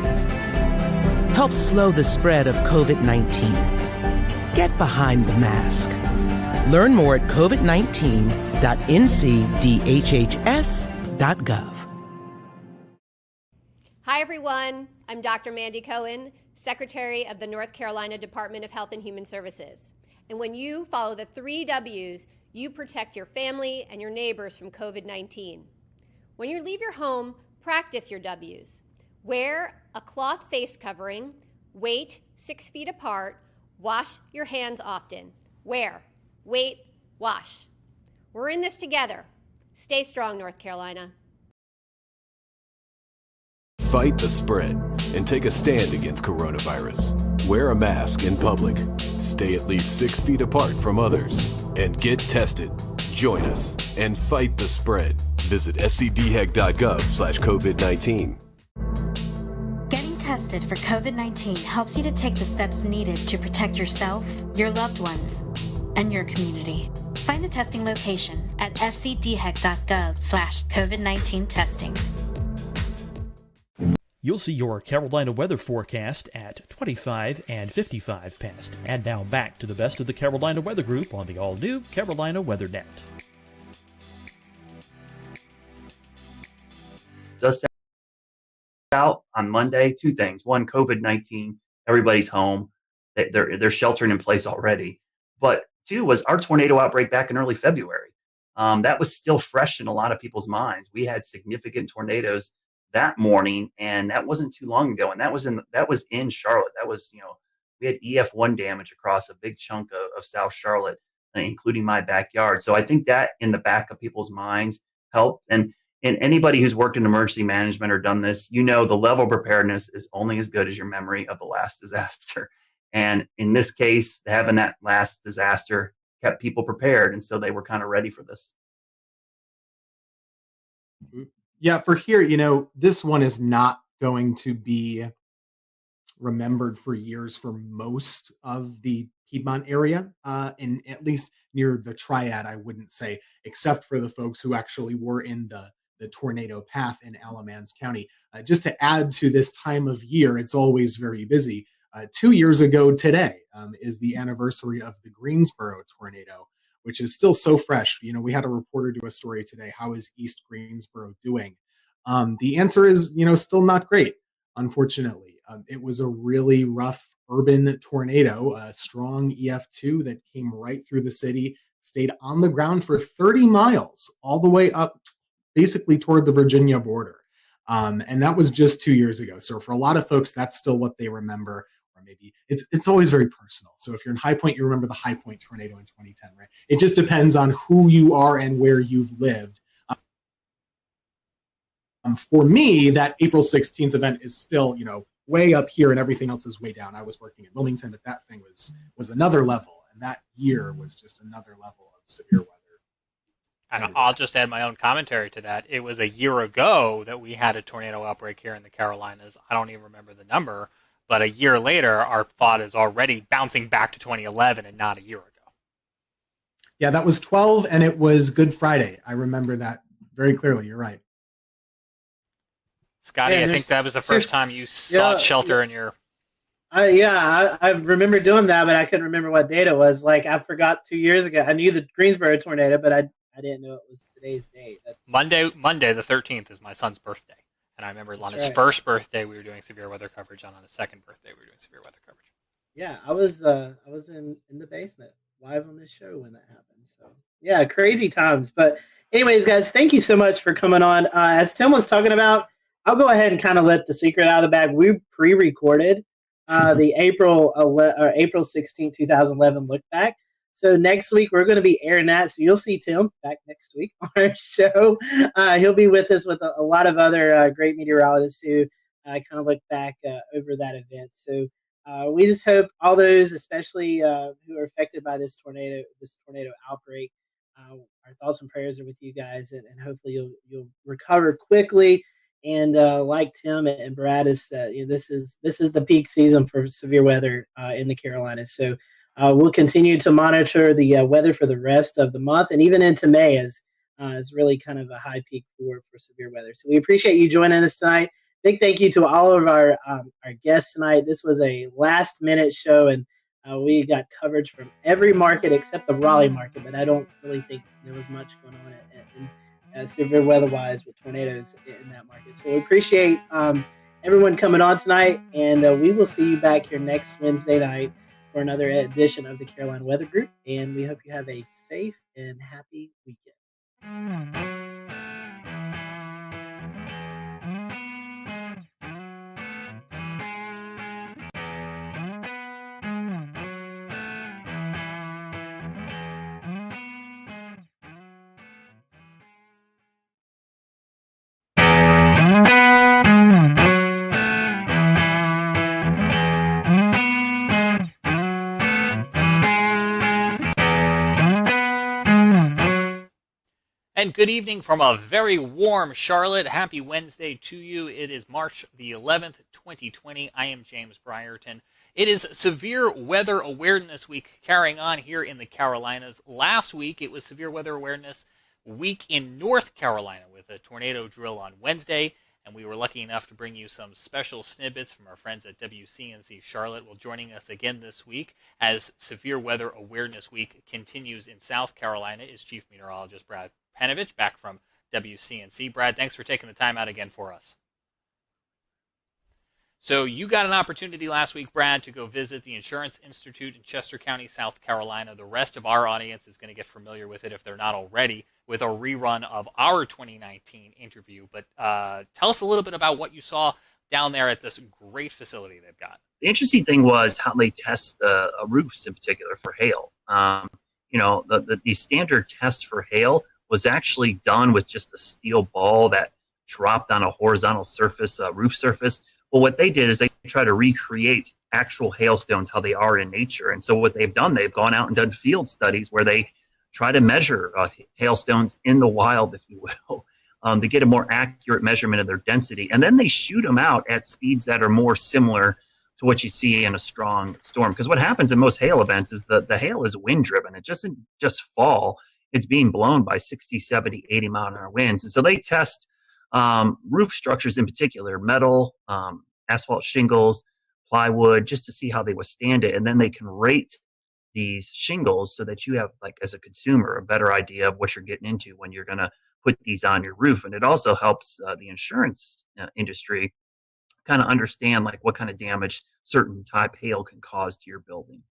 Help slow the spread of COVID-19. Get behind the mask. Learn more at covid19.ncdhhs.gov. Hi, everyone. I'm Dr. Mandy Cohen, Secretary of the North Carolina Department of Health and Human Services. And when you follow the 3 W's, you protect your family and your neighbors from COVID-19. When you leave your home, practice your W's. Wear a cloth face covering, wait 6 feet apart, wash your hands often. Wear, wait, wash. We're in this together. Stay strong, North Carolina. Fight the spread and take a stand against coronavirus. Wear a mask in public. Stay at least 6 feet apart from others. And get tested. Join us and fight the spread. Visit scdhec.gov/COVID-19. Getting tested for COVID-19 helps you to take the steps needed to protect yourself, your loved ones, and your community. Find the testing location at scdhec.gov/COVID-19 testing. You'll see your Carolina weather forecast at 25 and 55 past. And now back to the best of the Carolina Weather Group on the all-new Carolina Weather Net. Just out on Monday, 2 things. One, COVID-19, everybody's home. They're sheltering in place already. But 2 was our tornado outbreak back in early February. That was still fresh in a lot of people's minds. We had significant tornadoes that morning, and that wasn't too long ago. And that was in Charlotte. That was, we had EF1 damage across a big chunk of South Charlotte, including my backyard. So I think that in the back of people's minds helped. And anybody who's worked in emergency management or done this, the level of preparedness is only as good as your memory of the last disaster. And in this case, having that last disaster kept people prepared. And so they were kind of ready for this. Yeah, for here, this one is not going to be remembered for years for most of the Piedmont area, and at least near the Triad, I wouldn't say, except for the folks who actually were in the tornado path in Alamance County. Just to add to this time of year, it's always very busy. 2 years ago today is the anniversary of the Greensboro tornado, which is still so fresh. We had a reporter do a story today. How is East Greensboro doing? The answer is, still not great, unfortunately. It was a really rough urban tornado, a strong EF2 that came right through the city, stayed on the ground for 30 miles, all the way up basically toward the Virginia border. And that was just 2 years ago. So for a lot of folks, that's still what they remember. Or maybe it's always very personal. So if you're in High Point, you remember the High Point tornado in 2010, right? It just depends on who you are and where you've lived. For me, that April 16th event is still, way up here and everything else is way down. I was working in Wilmington, but that thing was another level. And that year was just another level of severe weather. And I'll just add my own commentary to that. It was a year ago that we had a tornado outbreak here in the Carolinas. I don't even remember the number, but a year later, our thought is already bouncing back to 2011 and not a year ago. Yeah, that was 12, and it was Good Friday. I remember that very clearly. You're right. Scotty, I think that was the first time you sought shelter in your... I remember doing that, but I couldn't remember what date it was. Like, I forgot 2 years ago. I knew the Greensboro tornado, but I didn't know it was today's date. That's... Monday the 13th is my son's birthday. And I remember on his first birthday, we were doing severe weather coverage, and on his second birthday, we were doing severe weather coverage. Yeah, I was in the basement live on this show when that happened. So, yeah, crazy times. But anyways, guys, thank you so much for coming on. As Tim was talking about, I'll go ahead and kind of let the secret out of the bag. We pre-recorded the April 16, 2011 look back. So next week we're going to be airing that. So you'll see Tim back next week on our show. He'll be with us with a lot of other great meteorologists who kind of look back over that event. So we just hope all those, especially who are affected by this tornado outbreak, our thoughts and prayers are with you guys, and hopefully you'll recover quickly. And like Tim and Brad has said, this is the peak season for severe weather in the Carolinas. So we'll continue to monitor the weather for the rest of the month, and even into May is really kind of a high peak for severe weather. So we appreciate you joining us tonight. Big thank you to all of our guests tonight. This was a last minute show, and we got coverage from every market except the Raleigh market, but I don't really think there was much going on in severe weather-wise with tornadoes in that market. So we appreciate everyone coming on tonight, and we will see you back here next Wednesday night for another edition of the Carolina Weather Group, and we hope you have a safe and happy weekend. And good evening from a very warm Charlotte. Happy Wednesday to you. It is March the 11th, 2020. I am James Brierton. It is Severe Weather Awareness Week carrying on here in the Carolinas. Last week, it was Severe Weather Awareness Week in North Carolina with a tornado drill on Wednesday. And we were lucky enough to bring you some special snippets from our friends at WCNC Charlotte. Well, joining us again this week as Severe Weather Awareness Week continues in South Carolina is Chief Meteorologist Brad Panovich, back from WCNC. Brad, thanks for taking the time out again for us. So you got an opportunity last week, Brad, to go visit the Insurance Institute in Chester County, South Carolina. The rest of our audience is going to get familiar with it if they're not already, with a rerun of our 2019 interview. But tell us a little bit about what you saw down there at this great facility they've got. The interesting thing was how they test roofs in particular for hail. The standard test for hail was actually done with just a steel ball that dropped on a horizontal surface, roof surface. Well, what they did is they tried to recreate actual hailstones, how they are in nature. And so what they've done, they've gone out and done field studies where they try to measure hailstones in the wild, if you will, to get a more accurate measurement of their density. And then they shoot them out at speeds that are more similar to what you see in a strong storm. Because what happens in most hail events is the hail is wind driven. It doesn't just fall. It's being blown by 60, 70, 80 mile an hour winds. And so they test roof structures in particular, metal, asphalt shingles, plywood, just to see how they withstand it. And then they can rate these shingles so that you have, like, as a consumer, a better idea of what you're getting into when you're going to put these on your roof. And it also helps the insurance industry kind of understand, like, what kind of damage certain type hail can cause to your building.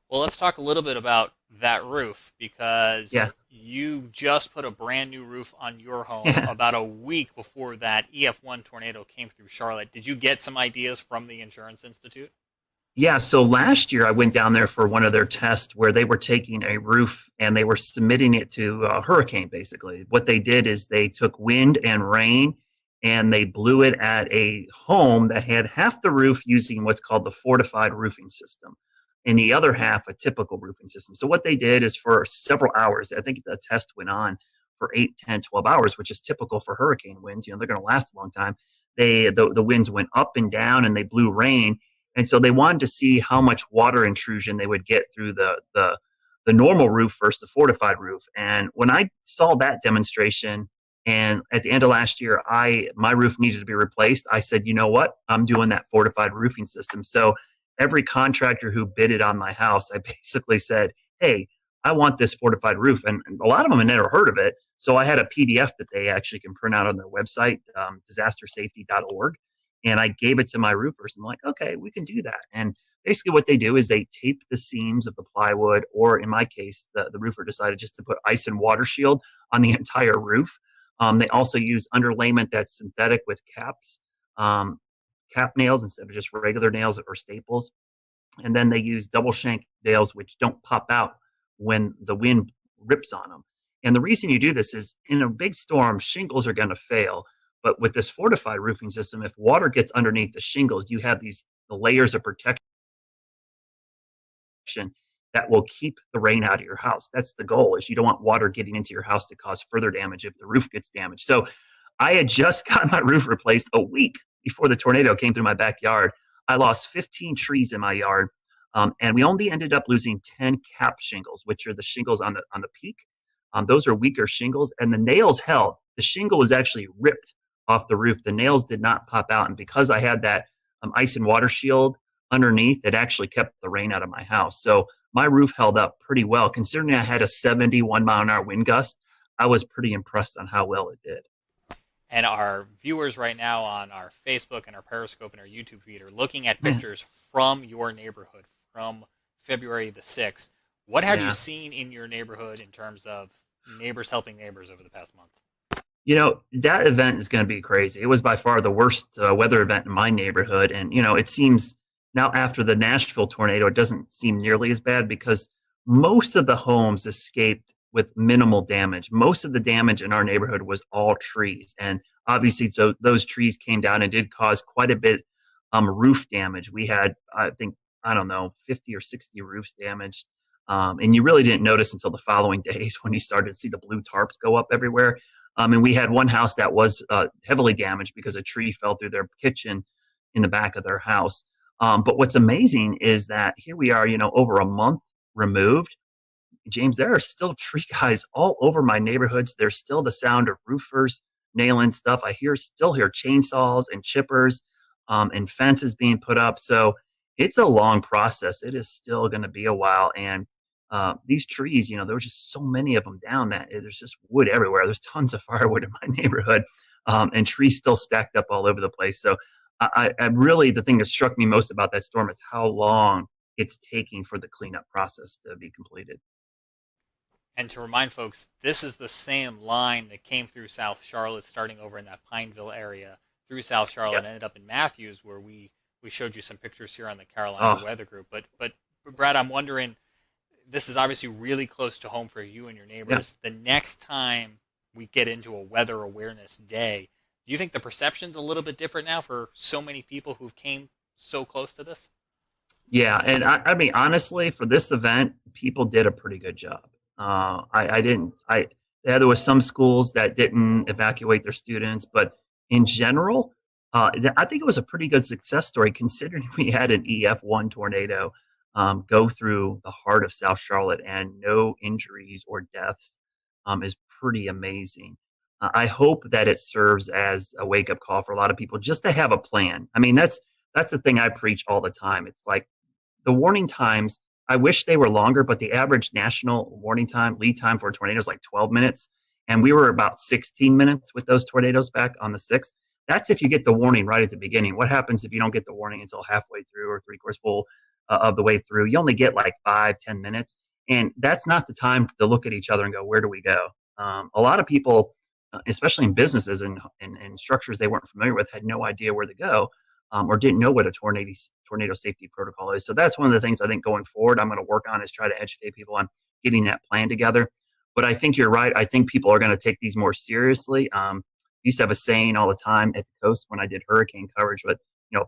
Well, let's talk a little bit about that roof, because you just put a brand new roof on your home about a week before that EF1 tornado came through Charlotte. Did you get some ideas from the Insurance Institute? Yeah, so last year I went down there for one of their tests where they were taking a roof and they were submitting it to a hurricane, basically. What they did is they took wind and rain and they blew it at a home that had half the roof using what's called the fortified roofing system and the other half a typical roofing system. So what they did is for several hours, I think the test went on for 8, 10, 12 hours, which is typical for hurricane winds. They're going to last a long time. The winds went up and down and they blew rain, and so they wanted to see how much water intrusion they would get through the normal roof versus the fortified roof. And when I saw that demonstration, and at the end of last year, my roof needed to be replaced, I said, you know what? I'm doing that fortified roofing system. So every contractor who bidded on my house, I basically said, hey, I want this fortified roof. And a lot of them had never heard of it. So I had a PDF that they actually can print out on their website, disastersafety.org. And I gave it to my roofers. I'm like, okay, we can do that. And basically what they do is they tape the seams of the plywood, or in my case, the roofer decided just to put ice and water shield on the entire roof. They also use underlayment that's synthetic with caps, cap nails instead of just regular nails or staples. And then they use double shank nails, which don't pop out when the wind rips on them. And the reason you do this is in a big storm, shingles are going to fail. But with this fortified roofing system, if water gets underneath the shingles, you have the layers of protection that will keep the rain out of your house. That's the goal, is you don't want water getting into your house to cause further damage if the roof gets damaged. So I had just got my roof replaced a week before the tornado came through my backyard. I lost 15 trees in my yard, and we only ended up losing 10 cap shingles, which are the shingles on the peak. Those are weaker shingles, and the nails held. The shingle was actually ripped off the roof. The nails did not pop out, and because I had that ice and water shield underneath, it actually kept the rain out of my house. So my roof held up pretty well. Considering I had a 71 mile an hour wind gust, I was pretty impressed on how well it did. And our viewers right now on our Facebook and our Periscope and our YouTube feed are looking at pictures from your neighborhood from February the 6th. What have you seen in your neighborhood in terms of neighbors helping neighbors over the past month? You know, that event is going to be crazy. It was by far the worst weather event in my neighborhood. And, you know, it seems now after the Nashville tornado, it doesn't seem nearly as bad because most of the homes escaped with minimal damage. Most of the damage in our neighborhood was all trees. And obviously, so those trees came down and did cause quite a bit roof damage. We had, I think, 50 or 60 roofs damaged. And you really didn't notice until the following days when you started to see the blue tarps go up everywhere. And we had one house that was heavily damaged because a tree fell through their kitchen in the back of their house. But what's amazing is that here we are, over a month removed. James, there are still tree guys all over my neighborhoods. There's still the sound of roofers nailing stuff. I still hear chainsaws and chippers and fences being put up. So it's a long process. It is still going to be a while. And these trees, there was just so many of them down that there's just wood everywhere. There's tons of firewood in my neighborhood and trees still stacked up all over the place. So I really, the thing that struck me most about that storm is how long it's taking for the cleanup process to be completed. And to remind folks, this is the same line that came through South Charlotte, starting over in that Pineville area, through South Charlotte, and ended up in Matthews, where we showed you some pictures here on the Carolina Weather Group. But Brad, I'm wondering, this is obviously really close to home for you and your neighbors. The next time we get into a weather awareness day, do you think the perception's a little bit different now for so many people who've came so close to this? Yeah, and I mean, honestly, for this event, people did a pretty good job. There was some schools that didn't evacuate their students, but in general, I think it was a pretty good success story considering we had an EF1 tornado go through the heart of South Charlotte and no injuries or deaths is pretty amazing. I hope that it serves as a wake-up call for a lot of people just to have a plan. I mean, that's the thing I preach all the time. It's like the warning times, I wish they were longer, but the average national warning time, lead time for a tornado is like 12 minutes. And we were about 16 minutes with those tornadoes back on the 6th. That's if you get the warning right at the beginning. What happens if you don't get the warning until halfway through or three-quarters full of the way through? You only get like 5-10 minutes. And that's not the time to look at each other and go, where do we go? A lot of people, especially in businesses and structures they weren't familiar with, had no idea where to go. or didn't know what a tornado safety protocol is. So that's one of the things I think going forward I'm going to work on, is try to educate people on getting that plan together. But I think you're right. I think people are going to take these more seriously. Used to have a saying all the time at the coast when I did hurricane coverage, but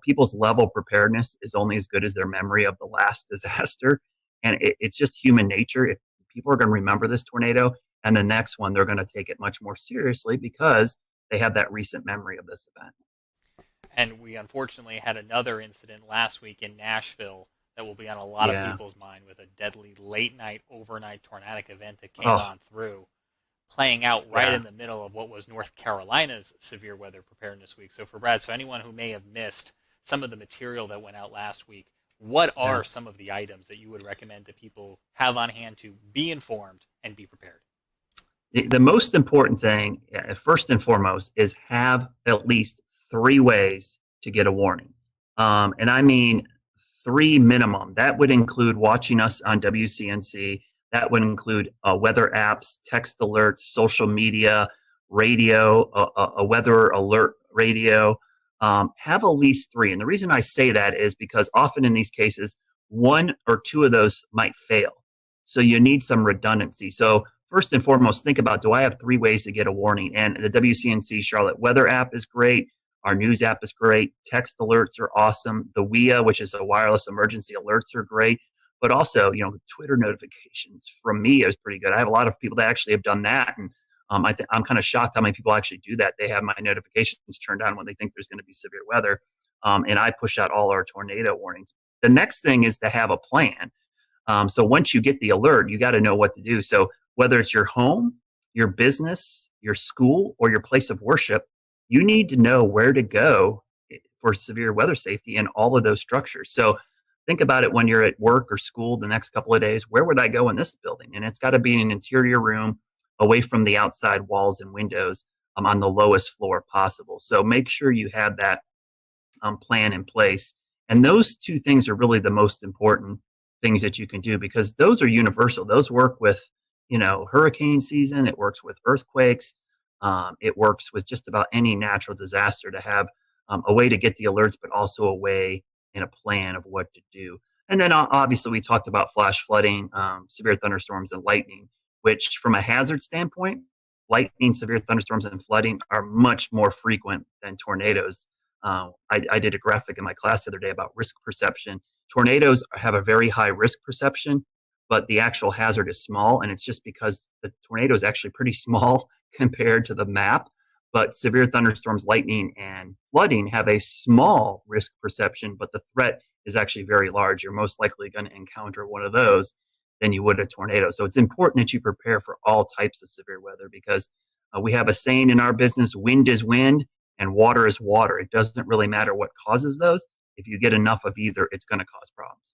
people's level of preparedness is only as good as their memory of the last disaster. And it's just human nature. If people are going to remember this tornado and the next one, they're going to take it much more seriously because they have that recent memory of this event. And we unfortunately had another incident last week in Nashville that will be on a lot of people's mind, with a deadly late night, overnight tornadic event that came on through, playing out right in the middle of what was North Carolina's severe weather preparedness week. So for Brad, so anyone who may have missed some of the material that went out last week, what are some of the items that you would recommend that people have on hand to be informed and be prepared? The most important thing, first and foremost, is have at least 3 ways to get a warning. And I mean 3 minimum. That would include watching us on WCNC. That would include weather apps, text alerts, social media, radio, a weather alert radio. Have at least 3. And the reason I say that is because often in these cases, 1 or 2 of those might fail. So you need some redundancy. So first and foremost, think about, do I have 3 ways to get a warning? And the WCNC Charlotte weather app is great. Our news app is great. Text alerts are awesome. The WIA, which is a wireless emergency alerts, are great. But also, Twitter notifications from me is pretty good. I have a lot of people that actually have done that. And I'm kind of shocked how many people actually do that. They have my notifications turned on when they think there's going to be severe weather. And I push out all our tornado warnings. The next thing is to have a plan. So once you get the alert, you got to know what to do. So whether it's your home, your business, your school, or your place of worship, you need to know where to go for severe weather safety in all of those structures. So think about it when you're at work or school the next couple of days. Where would I go in this building? And it's got to be an interior room away from the outside walls and windows, on the lowest floor possible. So make sure you have that plan in place. And those 2 things are really the most important things that you can do, because those are universal. Those work with, hurricane season. It works with earthquakes. It works with just about any natural disaster, to have a way to get the alerts, but also a way and a plan of what to do. And then obviously we talked about flash flooding, severe thunderstorms, and lightning, which from a hazard standpoint, lightning, severe thunderstorms, and flooding are much more frequent than tornadoes. I did a graphic in my class the other day about risk perception. Tornadoes have a very high risk perception, but the actual hazard is small. And it's just because the tornado is actually pretty small compared to the map. But severe thunderstorms, lightning, and flooding have a small risk perception, but the threat is actually very large. You're most likely going to encounter one of those than you would a tornado. So it's important that you prepare for all types of severe weather, because we have a saying in our business: wind is wind and water is water. It doesn't really matter what causes those. If you get enough of either, it's going to cause problems.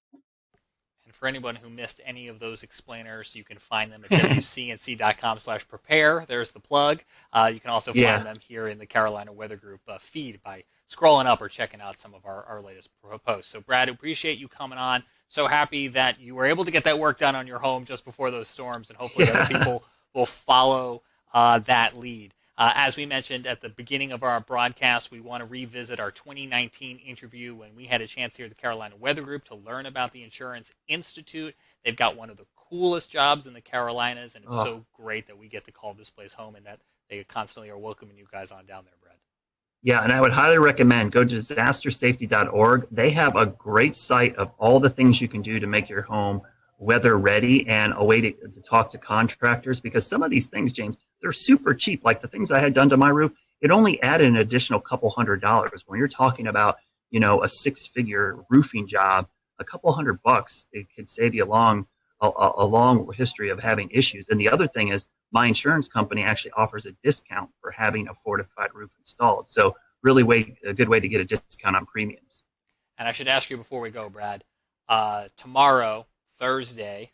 And for anyone who missed any of those explainers, you can find them at wcnc.com/prepare. There's the plug. You can also find them here in the Carolina Weather Group feed by scrolling up or checking out some of our latest posts. So Brad, appreciate you coming on. So happy that you were able to get that work done on your home just before those storms, and hopefully other people will follow that lead. As we mentioned at the beginning of our broadcast, we want to revisit our 2019 interview when we had a chance here at the Carolina Weather Group to learn about the Insurance Institute. They've got one of the coolest jobs in the Carolinas, and it's so great that we get to call this place home and that they constantly are welcoming you guys on down there, Brad. Yeah, and I would highly recommend go to disastersafety.org. They have a great site of all the things you can do to make your home weather ready, and a way to talk to contractors, because some of these things, James, they're super cheap. Like the things I had done to my roof, it only added an additional couple $100. When you're talking about, a 6-figure roofing job, a couple $100, it could save you a long history of having issues. And the other thing is, my insurance company actually offers a discount for having a fortified roof installed. So really a good way to get a discount on premiums. And I should ask you before we go, Brad, tomorrow, Thursday.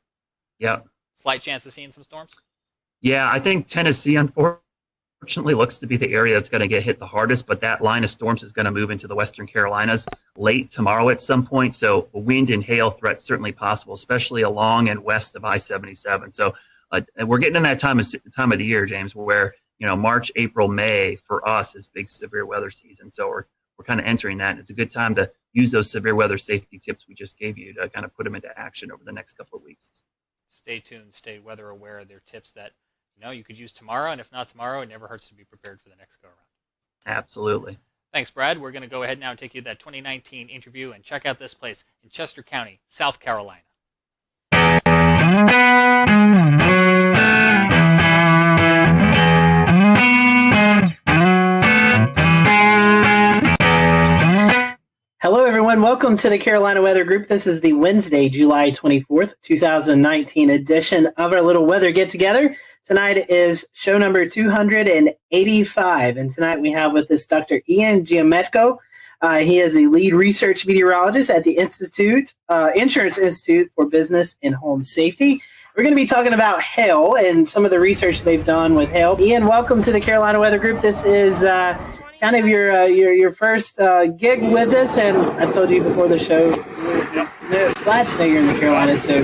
Yeah. Slight chance of seeing some storms? Yeah, I think Tennessee, unfortunately, looks to be the area that's going to get hit the hardest, but that line of storms is going to move into the Western Carolinas late tomorrow at some point. So wind and hail threats certainly possible, especially along and west of I-77. So we're getting in that time of the year, James, where March, April, May for us is big severe weather season. So we're kind of entering that. And it's a good time to use those severe weather safety tips we just gave you to kind of put them into action over the next couple of weeks. Stay tuned, stay weather aware. They're tips that you could use tomorrow, and if not tomorrow, it never hurts to be prepared for the next go around. Absolutely. Thanks, Brad. We're going to go ahead now and take you to that 2019 interview and check out this place in Chester County, South Carolina. Hello, everyone. Welcome to the Carolina Weather Group. This is the Wednesday, July 24th, 2019 edition of our little weather get-together. Tonight is show number 285, and tonight we have with us Dr. Ian Giametco. He is the lead research meteorologist at the Insurance Institute for Business and Home Safety. We're going to be talking about hail and some of the research they've done with hail. Ian, welcome to the Carolina Weather Group. This is kind of your first gig with us, and I told you before the show, we're glad to know you're in the Carolinas. So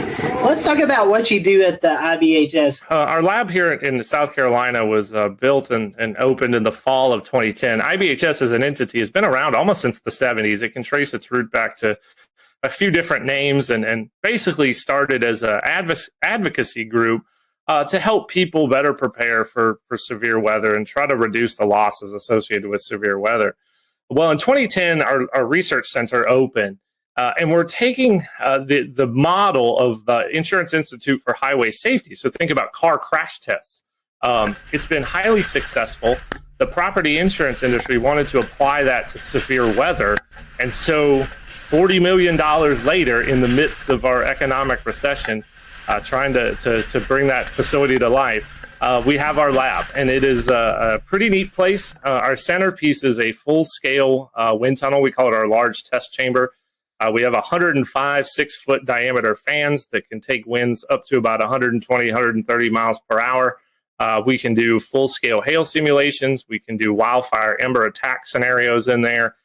let's talk about what you do at the IBHS. Our lab here in South Carolina was built and opened in the fall of 2010. IBHS as an entity has been around almost since the 70s. It can trace its root back to a few different names and basically started as an advocacy group to help people better prepare for severe weather and try to reduce the losses associated with severe weather. Well, in 2010, our research center opened, and we're taking the model of the Insurance Institute for Highway Safety. So think about car crash tests. It's been highly successful. The property insurance industry wanted to apply that to severe weather, and so $40 million later, in the midst of our economic recession, trying to bring that facility to life, we have our lab, and it is a pretty neat place. Our centerpiece is a full-scale wind tunnel. We call it our large test chamber. We have 105 6-foot diameter fans that can take winds up to about 120, 130 miles per hour. We can do full-scale hail simulations. We can do wildfire ember attack scenarios in there.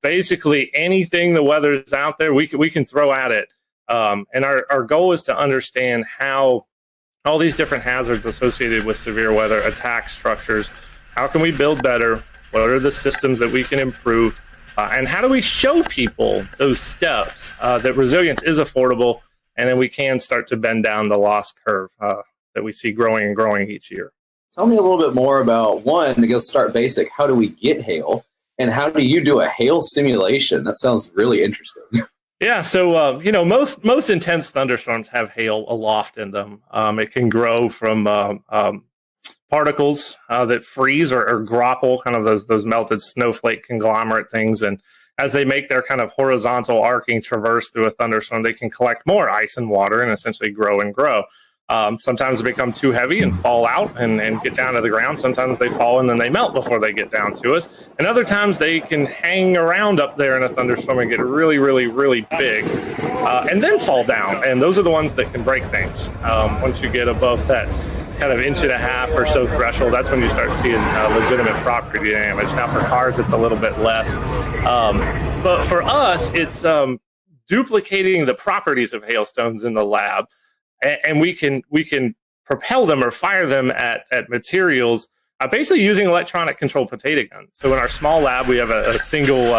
Basically, anything the weather's out there, we can throw at it. And our goal is to understand how all these different hazards associated with severe weather attack structures. How can we build better? What are the systems that we can improve? And how do we show people those steps that resilience is affordable, and then we can start to bend down the loss curve that we see growing and growing each year? Tell me a little bit more about, one, to go start basic, how do we get hail? And how do you do a hail simulation? That sounds really interesting. Yeah, so most intense thunderstorms have hail aloft in them. It can grow from particles that freeze or grapple, kind of those melted snowflake conglomerate things, and as they make their kind of horizontal arcing traverse through a thunderstorm, they can collect more ice and water and essentially grow and grow. Sometimes they become too heavy and fall out and get down to the ground. Sometimes they fall and then they melt before they get down to us. And other times they can hang around up there in a thunderstorm and get really, really, really big and then fall down. And those are the ones that can break things. Once you get above that kind of 1.5 inch or so threshold, that's when you start seeing legitimate property damage. Now for cars, it's a little bit less. But for us, it's duplicating the properties of hailstones in the lab. And we can propel them or fire them at materials, basically using electronic controlled potato guns. So in our small lab, we have a single,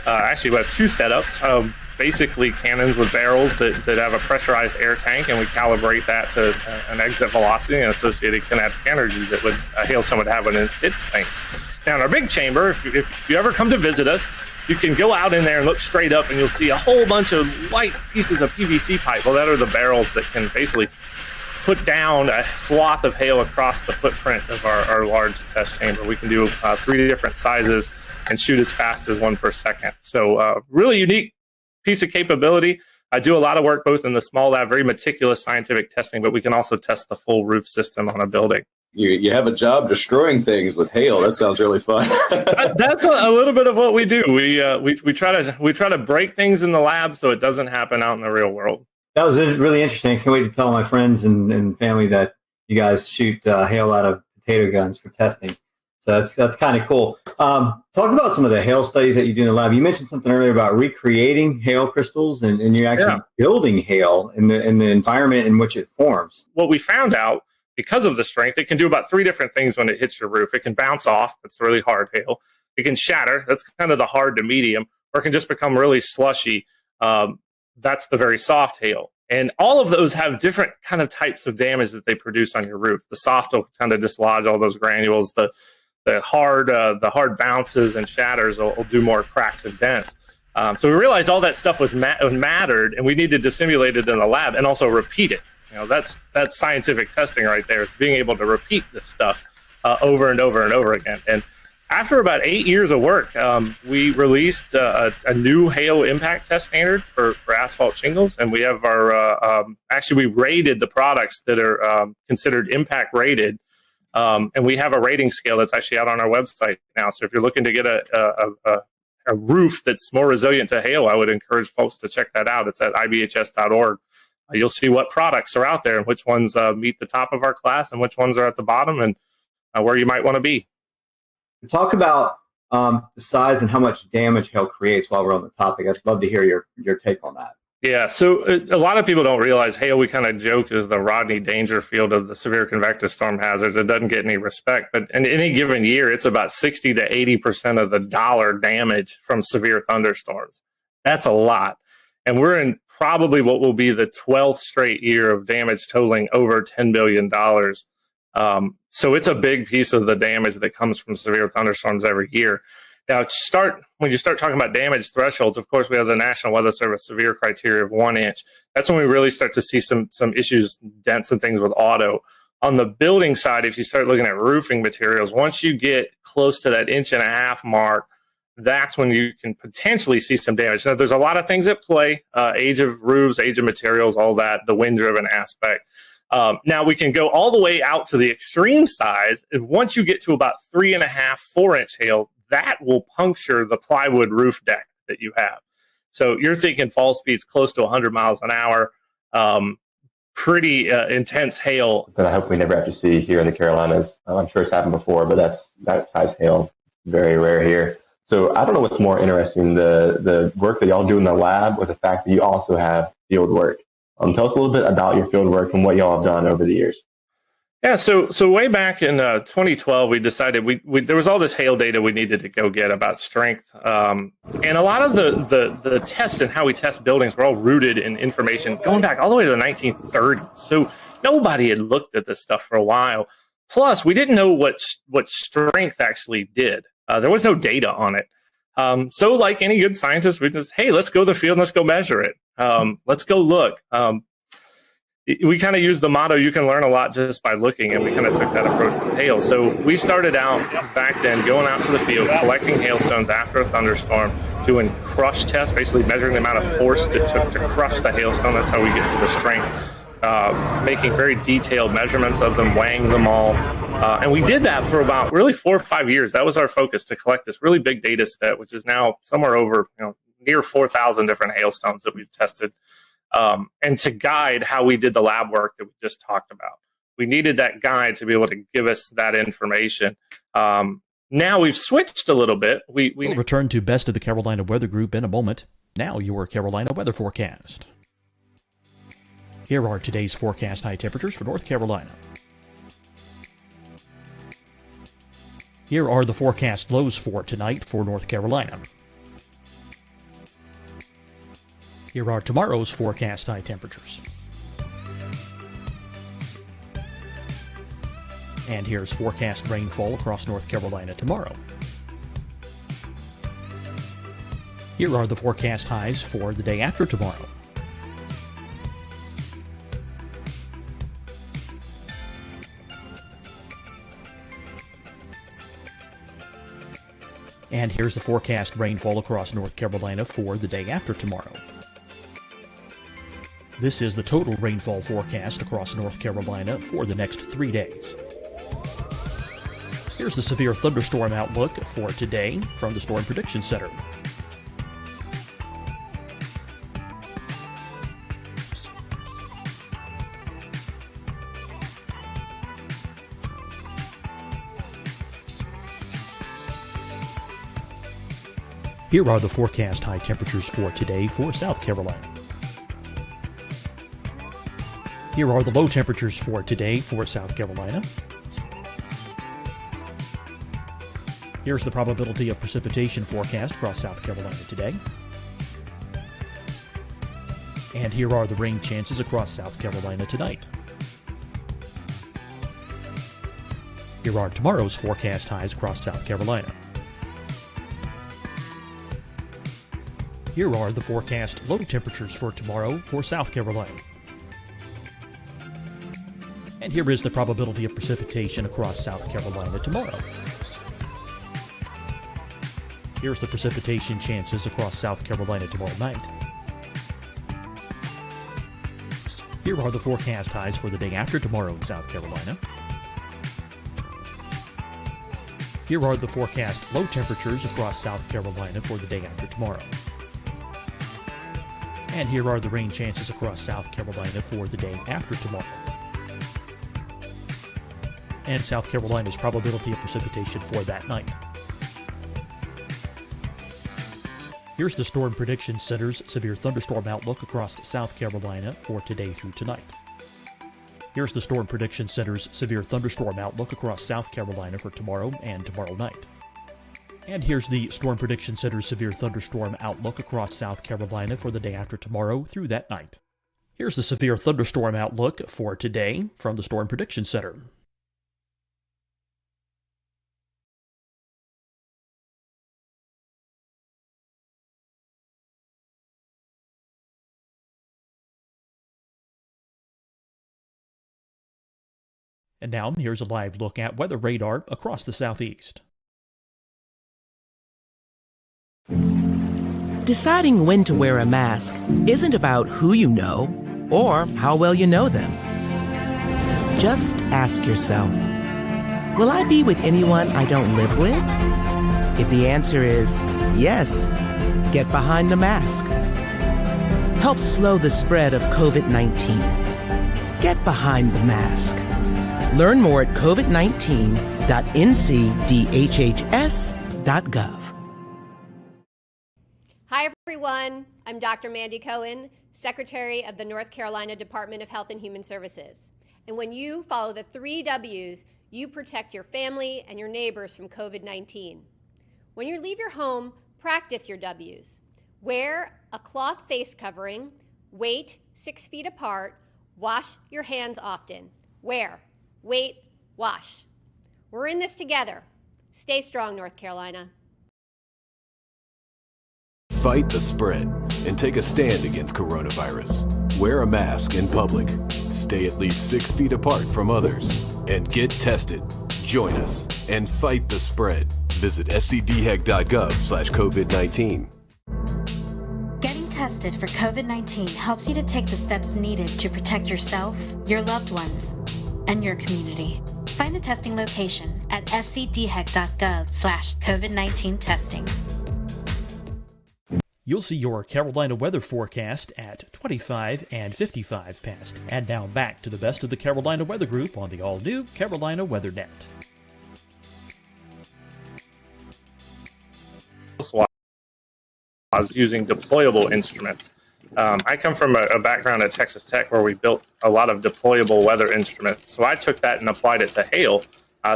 actually we have two setups, basically cannons with barrels that have a pressurized air tank, and we calibrate that to an exit velocity and associated kinetic energy that a hailstone would have when it hits things. Now in our big chamber, if you ever come to visit us, you can go out in there and look straight up, and you'll see a whole bunch of white pieces of PVC pipe. Well, that are the barrels that can basically put down a swath of hail across the footprint of our large test chamber. We can do 3 different sizes and shoot as fast as 1 per second. So really unique piece of capability. I do a lot of work both in the small lab, very meticulous scientific testing, but we can also test the full roof system on a building. You have a job destroying things with hail. That sounds really fun. That's a little bit of what we do. We try to break things in the lab so it doesn't happen out in the real world. That was really interesting. I can't wait to tell my friends and family that you guys shoot hail out of potato guns for testing. So that's kind of cool. Talk about some of the hail studies that you do in the lab. You mentioned something earlier about recreating hail crystals, and you're actually building hail in the environment in which it forms. What we found out, because of the strength, it can do about 3 different things when it hits your roof. It can bounce off. It's really hard hail. It can shatter. That's kind of the hard to medium, or it can just become really slushy. That's the very soft hail. And all of those have different kind of types of damage that they produce on your roof. The soft will kind of dislodge all those granules. The hard bounces and shatters will do more cracks and dents. So we realized all that stuff was mattered, and we needed to simulate it in the lab and also repeat it. That's scientific testing right there, is being able to repeat this stuff over and over and over again. And after about 8 years of work, we released a new hail impact test standard for asphalt shingles, and we have our actually we rated the products that are considered impact rated, and we have a rating scale that's actually out on our website now. So if you're looking to get a roof that's more resilient to hail, I would encourage folks to check that out. It's at ibhs.org. You'll see what products are out there and which ones meet the top of our class and which ones are at the bottom, and where you might want to be. Talk about the size and how much damage hail creates while we're on the topic. I'd love to hear your take on that. Yeah, so a lot of people don't realize hail, we kind of joke, is the Rodney Dangerfield of the severe convective storm hazards. It doesn't get any respect, but in any given year, it's about 60 to 80% of the dollar damage from severe thunderstorms. That's a lot. And we're in probably what will be the 12th straight year of damage totaling over $10 billion. So it's a big piece of the damage that comes from severe thunderstorms every year. Now, when you start talking about damage thresholds, of course, we have the National Weather Service severe criteria of 1 inch. That's when we really start to see some issues, dents and things with auto. On the building side, if you start looking at roofing materials, once you get close to that 1.5 inch mark, that's when you can potentially see some damage. Now, there's a lot of things at play, age of roofs, age of materials, all that, the wind-driven aspect. Now we can go all the way out to the extreme size. And once you get to about 3.5, 4 inch hail, that will puncture the plywood roof deck that you have. So you're thinking fall speeds close to 100 miles an hour, pretty intense hail. That I hope we never have to see here in the Carolinas. I'm sure it's happened before, but that size hail, very rare here. So I don't know what's more interesting, the work that y'all do in the lab, or the fact that you also have field work. Tell us a little bit about your field work and what y'all have done over the years. Yeah, so way back in 2012, we decided there was all this hail data we needed to go get about strength. And a lot of the tests and how we test buildings were all rooted in information going back all the way to the 1930s. So nobody had looked at this stuff for a while. Plus, we didn't know what strength actually did. There was no data on it. So like any good scientist, we just, hey, let's go to the field and let's go measure it. Let's go look. We kind of use the motto, you can learn a lot just by looking, and we kind of took that approach with hail. So we started out back then going out to the field, collecting hailstones after a thunderstorm, doing crush tests, basically measuring the amount of force it took to crush the hailstone. That's how we get to the strength. Making very detailed measurements of them, weighing them all. And we did that for about really 4 or 5 years. That was our focus, to collect this really big data set, which is now somewhere over near 4,000 different hailstones that we've tested. And to guide how we did the lab work that we just talked about. We needed that guide to be able to give us that information. Now we've switched a little bit. We'll return to Best of the Carolina Weather Group in a moment. Now your Carolina weather forecast. Here are today's forecast high temperatures for North Carolina. Here are the forecast lows for tonight for North Carolina. Here are tomorrow's forecast high temperatures. And here's forecast rainfall across North Carolina tomorrow. Here are the forecast highs for the day after tomorrow. And here's the forecast rainfall across North Carolina for the day after tomorrow. This is the total rainfall forecast across North Carolina for the next 3 days. Here's the severe thunderstorm outlook for today from the Storm Prediction Center. Here are the forecast high temperatures for today for South Carolina. Here are the low temperatures for today for South Carolina. Here's the probability of precipitation forecast across South Carolina today. And here are the rain chances across South Carolina tonight. Here are tomorrow's forecast highs across South Carolina. Here are the forecast low temperatures for tomorrow for South Carolina. And here is the probability of precipitation across South Carolina tomorrow. Here's the precipitation chances across South Carolina tomorrow night. Here are the forecast highs for the day after tomorrow in South Carolina. Here are the forecast low temperatures across South Carolina for the day after tomorrow. And here are the rain chances across South Carolina for the day after tomorrow. And South Carolina's probability of precipitation for that night. Here's the Storm Prediction Center's severe thunderstorm outlook across South Carolina for today through tonight. Here's the Storm Prediction Center's severe thunderstorm outlook across South Carolina for tomorrow and tomorrow night. And here's the Storm Prediction Center's severe thunderstorm outlook across South Carolina for the day after tomorrow through that night. Here's the severe thunderstorm outlook for today from the Storm Prediction Center. And now, here's a live look at weather radar across the southeast. Deciding when to wear a mask isn't about who you know or how well you know them. Just ask yourself, will I be with anyone I don't live with? If the answer is yes, get behind the mask. Help slow the spread of COVID-19. Get behind the mask. Learn more at covid19.ncdhhs.gov. Hi, everyone. I'm Dr. Mandy Cohen, Secretary of the North Carolina Department of Health and Human Services. And when you follow the 3 W's, you protect your family and your neighbors from COVID-19. When you leave your home, practice your W's. Wear a cloth face covering, wait 6 feet apart, wash your hands often. Wear, wait, wash. We're in this together. Stay strong, North Carolina. Fight the spread and take a stand against coronavirus. Wear a mask in public. Stay at least 6 feet apart from others. And get tested. Join us and fight the spread. Visit scdhec.gov/COVID-19. Getting tested for COVID-19 helps you to take the steps needed to protect yourself, your loved ones, and your community. Find the testing location at scdhec.gov/COVID-19 testing. You'll see your Carolina weather forecast at 25 and 55 past. And now back to the best of the Carolina Weather Group on the all-new Carolina Weather Net. I was using deployable instruments. I come from a background at Texas Tech where we built a lot of deployable weather instruments. So I took that and applied it to hail.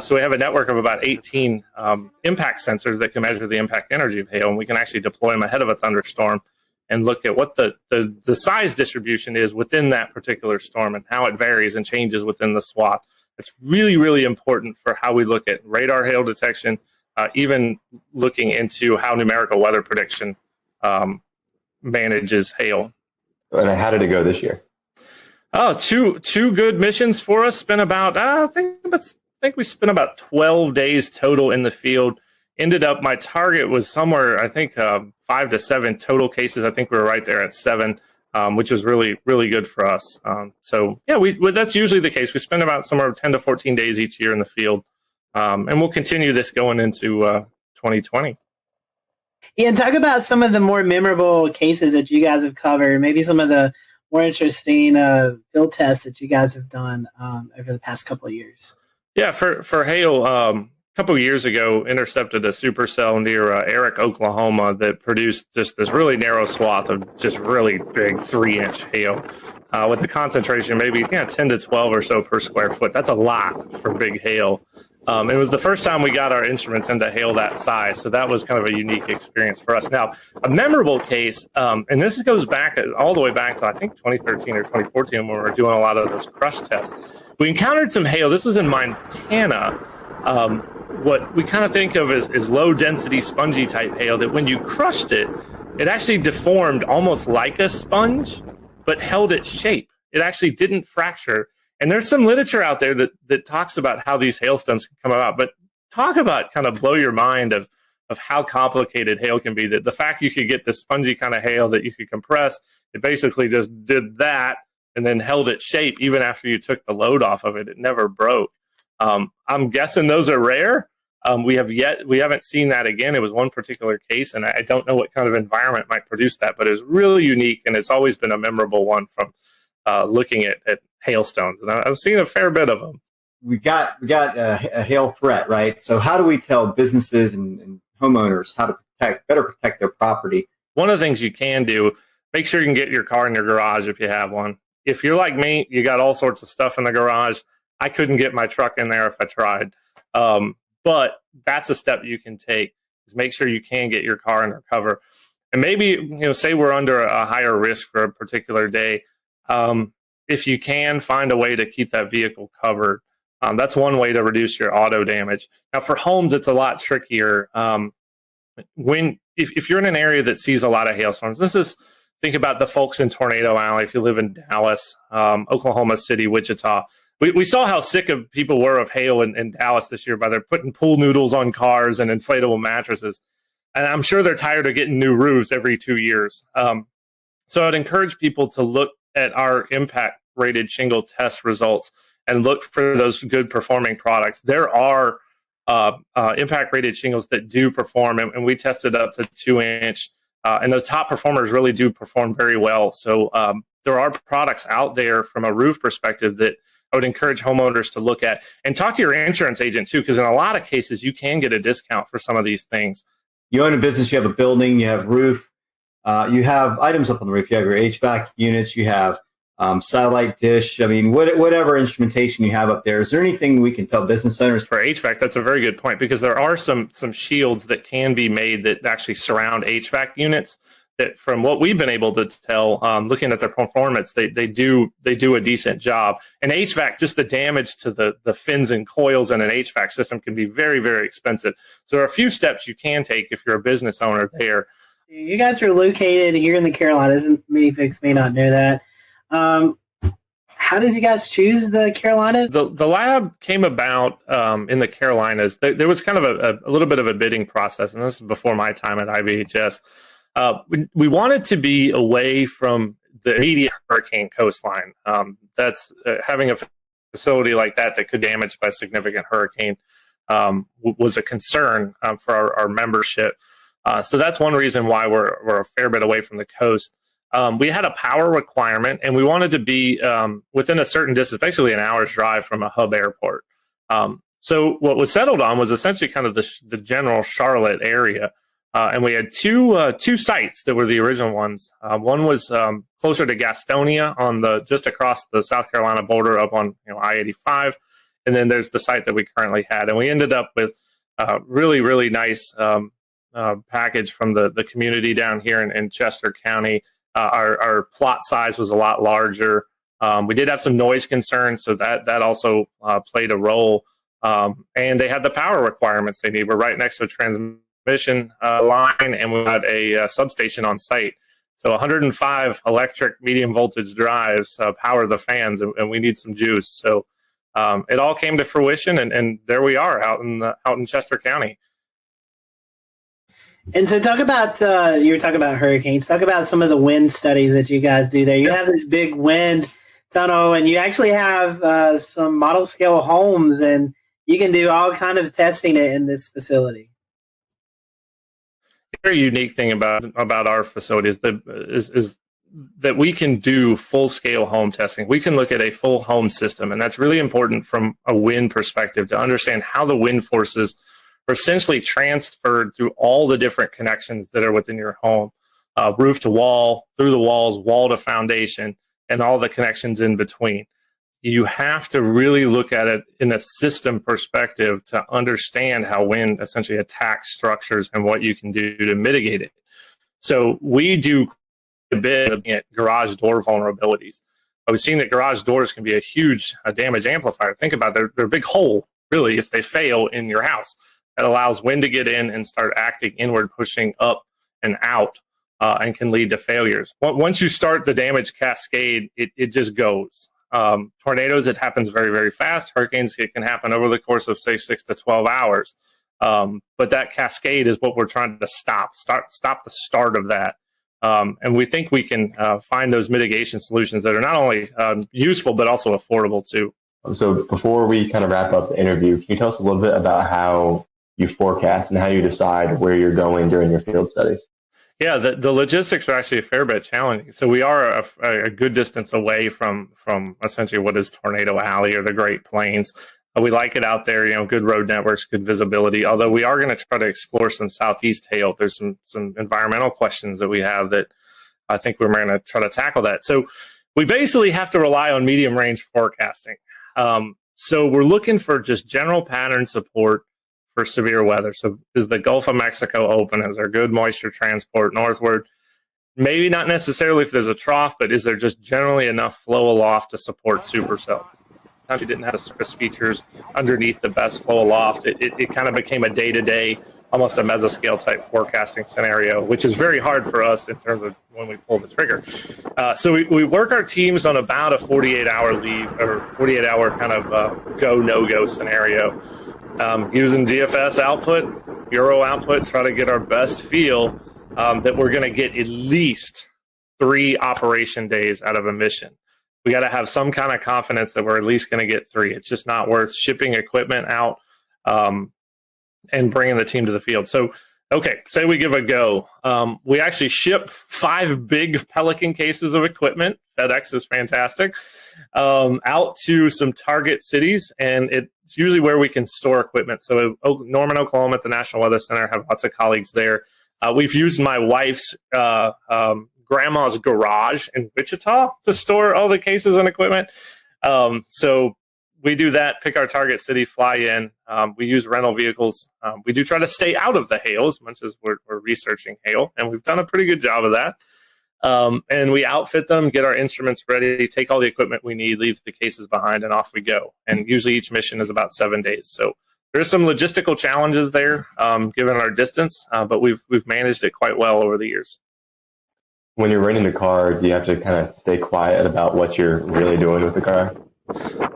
So we have a network of about 18 impact sensors that can measure the impact energy of hail, and we can actually deploy them ahead of a thunderstorm and look at what the size distribution is within that particular storm and how it varies and changes within the swath. It's really, really important for how we look at radar hail detection, even looking into how numerical weather prediction manages hail. And how did it go this year? Oh, two good missions for us. Spent about I think we spent about 12 days total in the field. Ended up, my target was somewhere, I think 5 to 7 total cases. I think we were right there at 7, which was really, really good for us. So yeah, that's usually the case. We spend about somewhere 10 to 14 days each year in the field. And we'll continue this going into 2020. Yeah, and talk about some of the more memorable cases that you guys have covered, maybe some of the more interesting field tests that you guys have done over the past couple of years. Yeah, for hail, a couple of years ago, intercepted a supercell near Eric, Oklahoma that produced just this really narrow swath of just really big 3-inch hail with a concentration maybe 10 to 12 or so per square foot. That's a lot for big hail. It was the first time we got our instruments into hail that size, so that was kind of a unique experience for us. Now, a memorable case, and this goes back all the way back to, I think, 2013 or 2014 when we were doing a lot of those crush tests. We encountered some hail. This was in Montana. What we kind of think of as low-density, spongy-type hail, that when you crushed it, it actually deformed almost like a sponge, but held its shape. It actually didn't fracture. And there's some literature out there that talks about how these hailstones can come about. But talk about kind of blow your mind of how complicated hail can be. That the fact you could get this spongy kind of hail that you could compress, it basically just did that and then held its shape even after you took the load off of it. It never broke. I'm guessing those are rare. We haven't seen that again. It was one particular case, and I don't know what kind of environment might produce that, but it's really unique, and it's always been a memorable one from looking at hailstones. And I've seen a fair bit of them. We got a hail threat, right? So how do we tell businesses and homeowners how to better protect their property? One of the things you can do, make sure you can get your car in your garage if you have one. If you're like me, you got all sorts of stuff in the garage. I couldn't get my truck in there if I tried. But that's a step you can take, is make sure you can get your car under cover. And maybe, say we're under a higher risk for a particular day. If you can find a way to keep that vehicle covered, that's one way to reduce your auto damage. Now, for homes, it's a lot trickier. If you're in an area that sees a lot of hailstorms, think about the folks in Tornado Alley. If you live in Dallas, Oklahoma City, Wichita, we saw how sick of people were of hail in Dallas this year by their putting pool noodles on cars and inflatable mattresses. And I'm sure they're tired of getting new roofs every 2 years. So I'd encourage people to look at our impact rated shingle test results and look for those good performing products. There are impact rated shingles that do perform, and we tested up to 2-inch, and the top performers really do perform very well. So there are products out there from a roof perspective that I would encourage homeowners to look at, and talk to your insurance agent too, because in a lot of cases you can get a discount for some of these things. You own a business, you have a building, you have roof, you have items up on the roof, you have your HVAC units, you have satellite dish. I mean, whatever instrumentation you have up there, is there anything we can tell business owners? For HVAC, that's a very good point, because there are some shields that can be made that actually surround HVAC units that, from what we've been able to tell, looking at their performance, they do a decent job. And HVAC, just the damage to the fins and coils in an HVAC system can be very, very expensive. So there are a few steps you can take if you're a business owner there. You guys are located here in the Carolinas. Many folks may not know that. How did you guys choose the Carolinas? The lab came about in the Carolinas. There was kind of a little bit of a bidding process, and this is before my time at IBHS. We wanted to be away from the immediate hurricane coastline. That's having a facility like that could damage by a significant hurricane was a concern for our membership. So that's one reason why we're a fair bit away from the coast. We had a power requirement, and we wanted to be within a certain distance, basically an hour's drive from a hub airport. So what was settled on was essentially kind of the general Charlotte area. And we had two sites that were the original ones. One was closer to Gastonia, just across the South Carolina border up on I-85. And then there's the site that we currently had. And we ended up with a really, really nice package from the community down here in Chester County. Our plot size was a lot larger. We did have some noise concerns, so that also played a role. And they had the power requirements they need. We're right next to a transmission line, and we had a substation on site. So 105 electric medium voltage drives power the fans, and we need some juice. So it all came to fruition, and there we are out in Chester County. And so talk about, you were talking about hurricanes, talk about some of the wind studies that you guys do there. You have this big wind tunnel, and you actually have some model scale homes, and you can do all kind of testing in this facility. A very unique thing about our facility is that we can do full-scale home testing. We can look at a full home system, and that's really important from a wind perspective to understand how the wind forces are essentially transferred through all the different connections that are within your home, roof to wall, through the walls, wall to foundation, and all the connections in between. you have to really look at it in a system perspective to understand how wind essentially attacks structures and what you can do to mitigate it. So we do a bit at garage door vulnerabilities. We've seen that garage doors can be a huge damage amplifier. Think about it, they're a big hole, really, if they fail in your house. That allows wind to get in and start acting inward, pushing up and out, and can lead to failures. Once you start the damage cascade, it just goes. Tornadoes, it happens very, very fast. Hurricanes, it can happen over the course of, say, 6 to 12 hours. But that cascade is what we're trying to stop the start of that. And we think we can find those mitigation solutions that are not only useful, but also affordable too. So before we kind of wrap up the interview, can you tell us a little bit about how you forecast and how you decide where you're going during your field studies? Yeah, the logistics are actually a fair bit challenging. So we are a good distance away from essentially what is Tornado Alley or the Great Plains. We like it out there, good road networks, good visibility, although we are going to try to explore some southeast hail. There's some environmental questions that we have that I think we're going to try to tackle that. So we basically have to rely on medium range forecasting. So we're looking for just general pattern support for severe weather. So is the Gulf of Mexico open? Is there good moisture transport northward? Maybe not necessarily if there's a trough, but is there just generally enough flow aloft to support supercells? Sometimes you didn't have the surface features underneath the best flow aloft. It kind of became a day-to-day, almost a mesoscale type forecasting scenario, which is very hard for us in terms of when we pull the trigger. So we work our teams on about a 48-hour lead or 48-hour kind of go, no-go scenario. Using GFS output, Bureau output, try to get our best feel that we're going to get at least 3 operation days out of a mission. We got to have some kind of confidence that we're at least going to get 3. It's just not worth shipping equipment out and bringing the team to the field. So, okay, say we give a go. We actually ship 5 big Pelican cases of equipment. FedEx is fantastic. Out to some target cities, and it's usually where we can store equipment. So Norman, Oklahoma at the National Weather Center, have lots of colleagues there. We've used my wife's grandma's garage in Wichita to store all the cases and equipment. So we do that, pick our target city, fly in. We use rental vehicles. We do try to stay out of the hail as much as we're researching hail, and we've done a pretty good job of that. And we outfit them, get our instruments ready, take all the equipment we need, leave the cases behind, and off we go. And usually each mission is about 7 days. So there's some logistical challenges there, given our distance, but we've managed it quite well over the years. When you're renting the car, do you have to kind of stay quiet about what you're really doing with the car?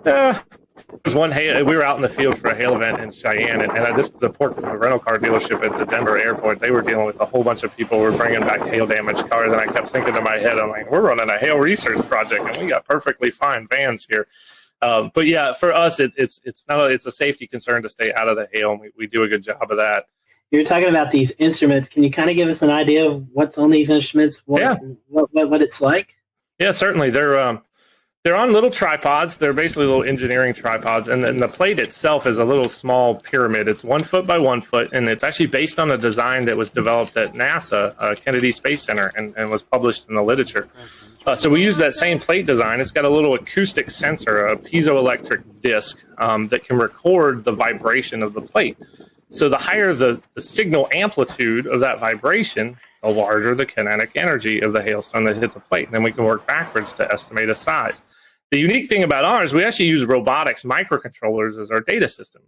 There's one hail. We were out in the field for a hail event in Cheyenne, and the rental car dealership at the Denver airport, they were dealing with a whole bunch of people who were bringing back hail damaged cars, and I kept thinking in my head, I'm like, we're running a hail research project, and we got perfectly fine vans here. But yeah, for us, it's a safety concern to stay out of the hail, and we do a good job of that. You're talking about these instruments. Can you kind of give us an idea of what's on these instruments? What it's like? Yeah, certainly. They're on little tripods. They're basically little engineering tripods, and then the plate itself is a little small pyramid. It's 1 foot by 1 foot, and it's actually based on a design that was developed at NASA, Kennedy Space Center, and was published in the literature. So we use that same plate design. It's got a little acoustic sensor, a piezoelectric disc that can record the vibration of the plate. So the higher the signal amplitude of that vibration, the larger the kinetic energy of the hailstone that hit the plate. And then we can work backwards to estimate a size. The unique thing about ours, we actually use robotics microcontrollers as our data system.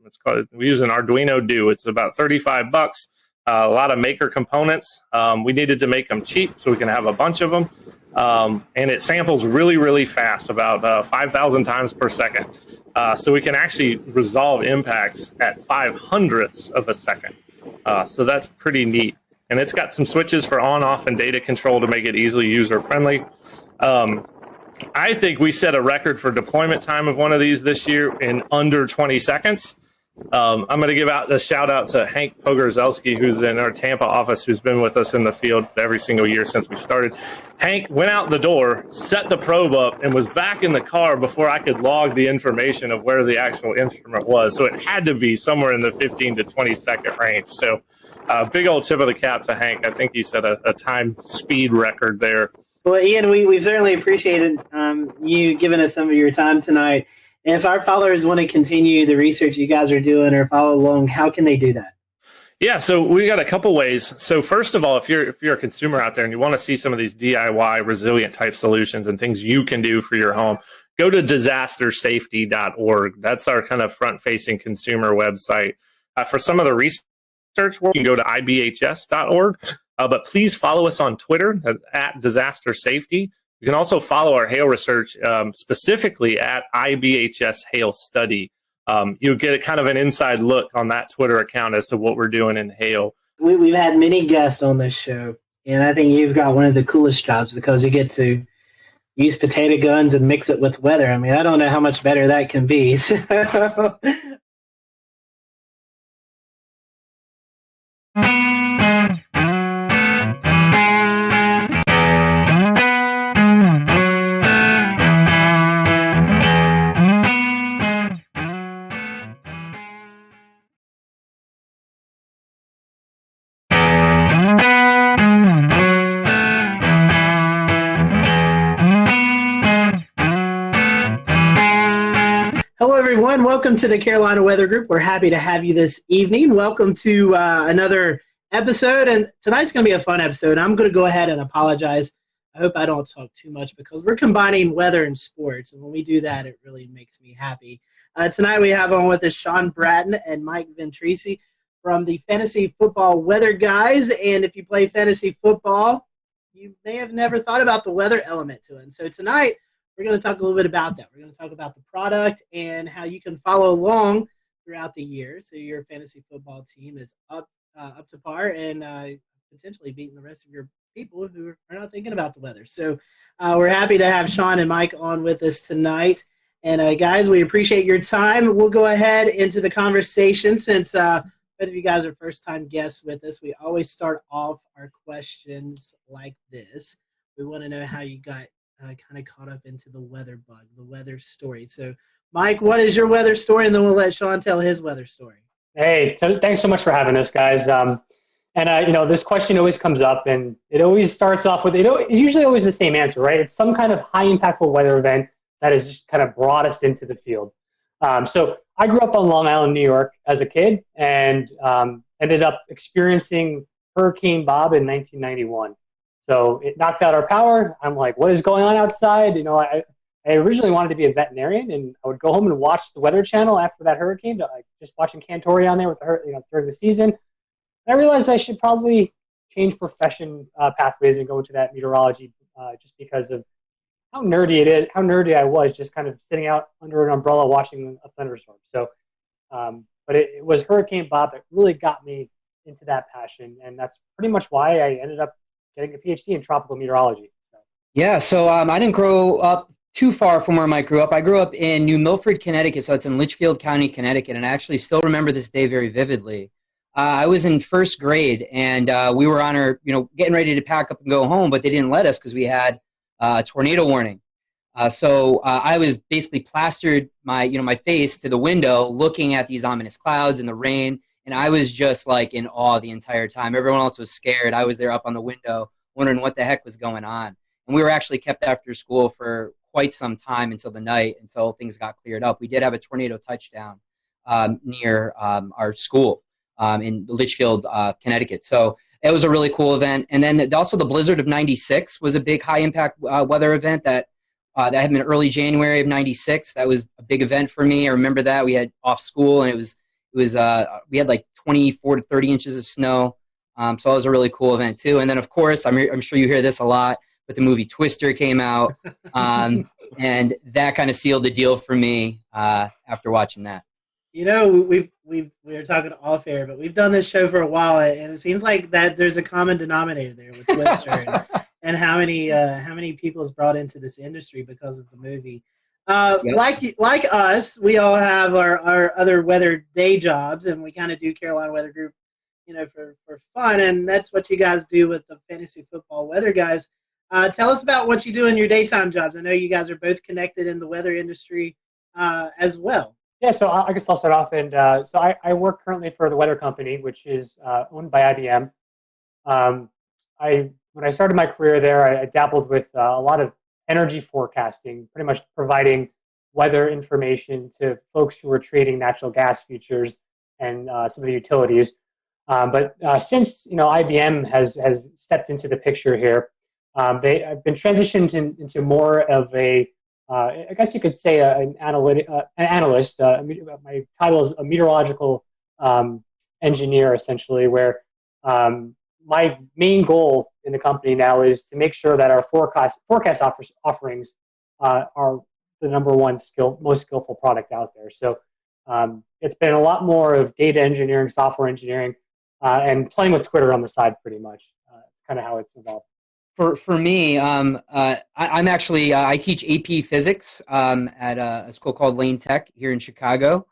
We use an Arduino Do. It's about $35. A lot of maker components. We needed to make them cheap so we can have a bunch of them. And it samples really, really fast, about 5,000 times per second. So we can actually resolve impacts at 0.05 of a second. So that's pretty neat. And it's got some switches for on, off, and data control to make it easily user-friendly. I think we set a record for deployment time of one of these this year in under 20 seconds. I'm going to give out the shout out to Hank Pogorzelski, who's in our Tampa office, who's been with us in the field every single year since we started. Hank went out the door, set the probe up, and was back in the car before I could log the information of where the actual instrument was. So it had to be somewhere in the 15 to 20 second range. So big old tip of the cap to Hank. I think he set a time speed record there. Well, Ian, we've certainly appreciated you giving us some of your time tonight. If our followers want to continue the research you guys are doing or follow along, how can they do that? Yeah, so we got a couple ways. So first of all, if you're a consumer out there and you want to see some of these DIY resilient type solutions and things you can do for your home, go to disastersafety.org. That's our kind of front-facing consumer website. For some of the research work, you can go to ibhs.org. But please follow us on Twitter at Disaster Safety. You can also follow our hail research specifically at IBHS Hail Study. You'll get kind of an inside look on that Twitter account as to what we're doing in hail. We've had many guests on this show, and I think you've got one of the coolest jobs because you get to use potato guns and mix it with weather. I mean, I don't know how much better that can be. So. Hello, everyone. Welcome to the Carolina Weather Group. We're happy to have you this evening. Welcome to another episode, and tonight's going to be a fun episode. I'm going to go ahead and apologize. I hope I don't talk too much because we're combining weather and sports, and when we do that, it really makes me happy. Tonight we have on with us Sean Bratton and Mike Ventrisi from the Fantasy Football Weather Guys, and if you play fantasy football, you may have never thought about the weather element to it. And so tonight, we're going to talk a little bit about that. We're going to talk about the product and how you can follow along throughout the year so your fantasy football team is up to par and potentially beating the rest of your people who are not thinking about the weather. So we're happy to have Sean and Mike on with us tonight. And guys, we appreciate your time. We'll go ahead into the conversation since both of you guys are first-time guests with us. We always start off our questions like this. We want to know how you got kind of caught up into the weather bug, the weather story. So, Mike, what is your weather story? And then we'll let Sean tell his weather story. Hey, thanks so much for having us, guys. This question always comes up, and it always starts off with, it's usually always the same answer, right? It's some kind of high impactful weather event that has just kind of brought us into the field. So I grew up on Long Island, New York as a kid, and ended up experiencing Hurricane Bob in 1991. So it knocked out our power. I'm like, what is going on outside? I originally wanted to be a veterinarian, and I would go home and watch the Weather Channel after that hurricane, just watching Cantore on there with during the season. And I realized I should probably change profession pathways and go into that meteorology just because of how nerdy I was, just kind of sitting out under an umbrella watching a thunderstorm. So, but it was Hurricane Bob that really got me into that passion, and that's pretty much why I ended up getting a PhD in tropical meteorology. Yeah, so I didn't grow up too far from where Mike grew up. I grew up in New Milford, Connecticut, so it's in Litchfield County, Connecticut, and I actually still remember this day very vividly. I was in first grade, and we were on our, getting ready to pack up and go home, but they didn't let us because we had a tornado warning. So I was basically plastered my face to the window, looking at these ominous clouds and the rain. And I was just like in awe the entire time. Everyone else was scared. I was there up on the window wondering what the heck was going on. And we were actually kept after school for quite some time until the night, until things got cleared up. We did have a tornado touchdown near our school in Litchfield, Connecticut. So it was a really cool event. And then also the blizzard of 96 was a big high impact weather event that happened in early January of 96. That was a big event for me. I remember that. We had off school, and we had like 24 to 30 inches of snow. So it was a really cool event too. And then of course, I'm sure you hear this a lot, but the movie Twister came out, and that kind of sealed the deal for me after watching that. We were talking off air, but we've done this show for a while, and it seems like that there's a common denominator there with Twister and how many people is brought into this industry because of the movie. Yep. Like us, we all have our other weather day jobs, and we kind of do Carolina Weather Group, for fun, and that's what you guys do with the Fantasy Football Weather Guys. Tell us about what you do in your daytime jobs. I know you guys are both connected in the weather industry as well. Yeah, so I guess I'll start off. And so I work currently for the Weather Company, which is owned by IBM. When when I started my career there, I dabbled with a lot of energy forecasting, pretty much providing weather information to folks who were trading natural gas futures and some of the utilities. But since IBM has stepped into the picture here, they have been transitioned into more of a I guess you could say an analyst. My title is a meteorological engineer, essentially, where my main goal in the company now is to make sure that our forecast offerings are the number one most skillful product out there. So it's been a lot more of data engineering, software engineering, and playing with Twitter on the side, pretty much. It's kind of how it's evolved. For me, I'm actually I teach AP Physics at a school called Lane Tech here in Chicago.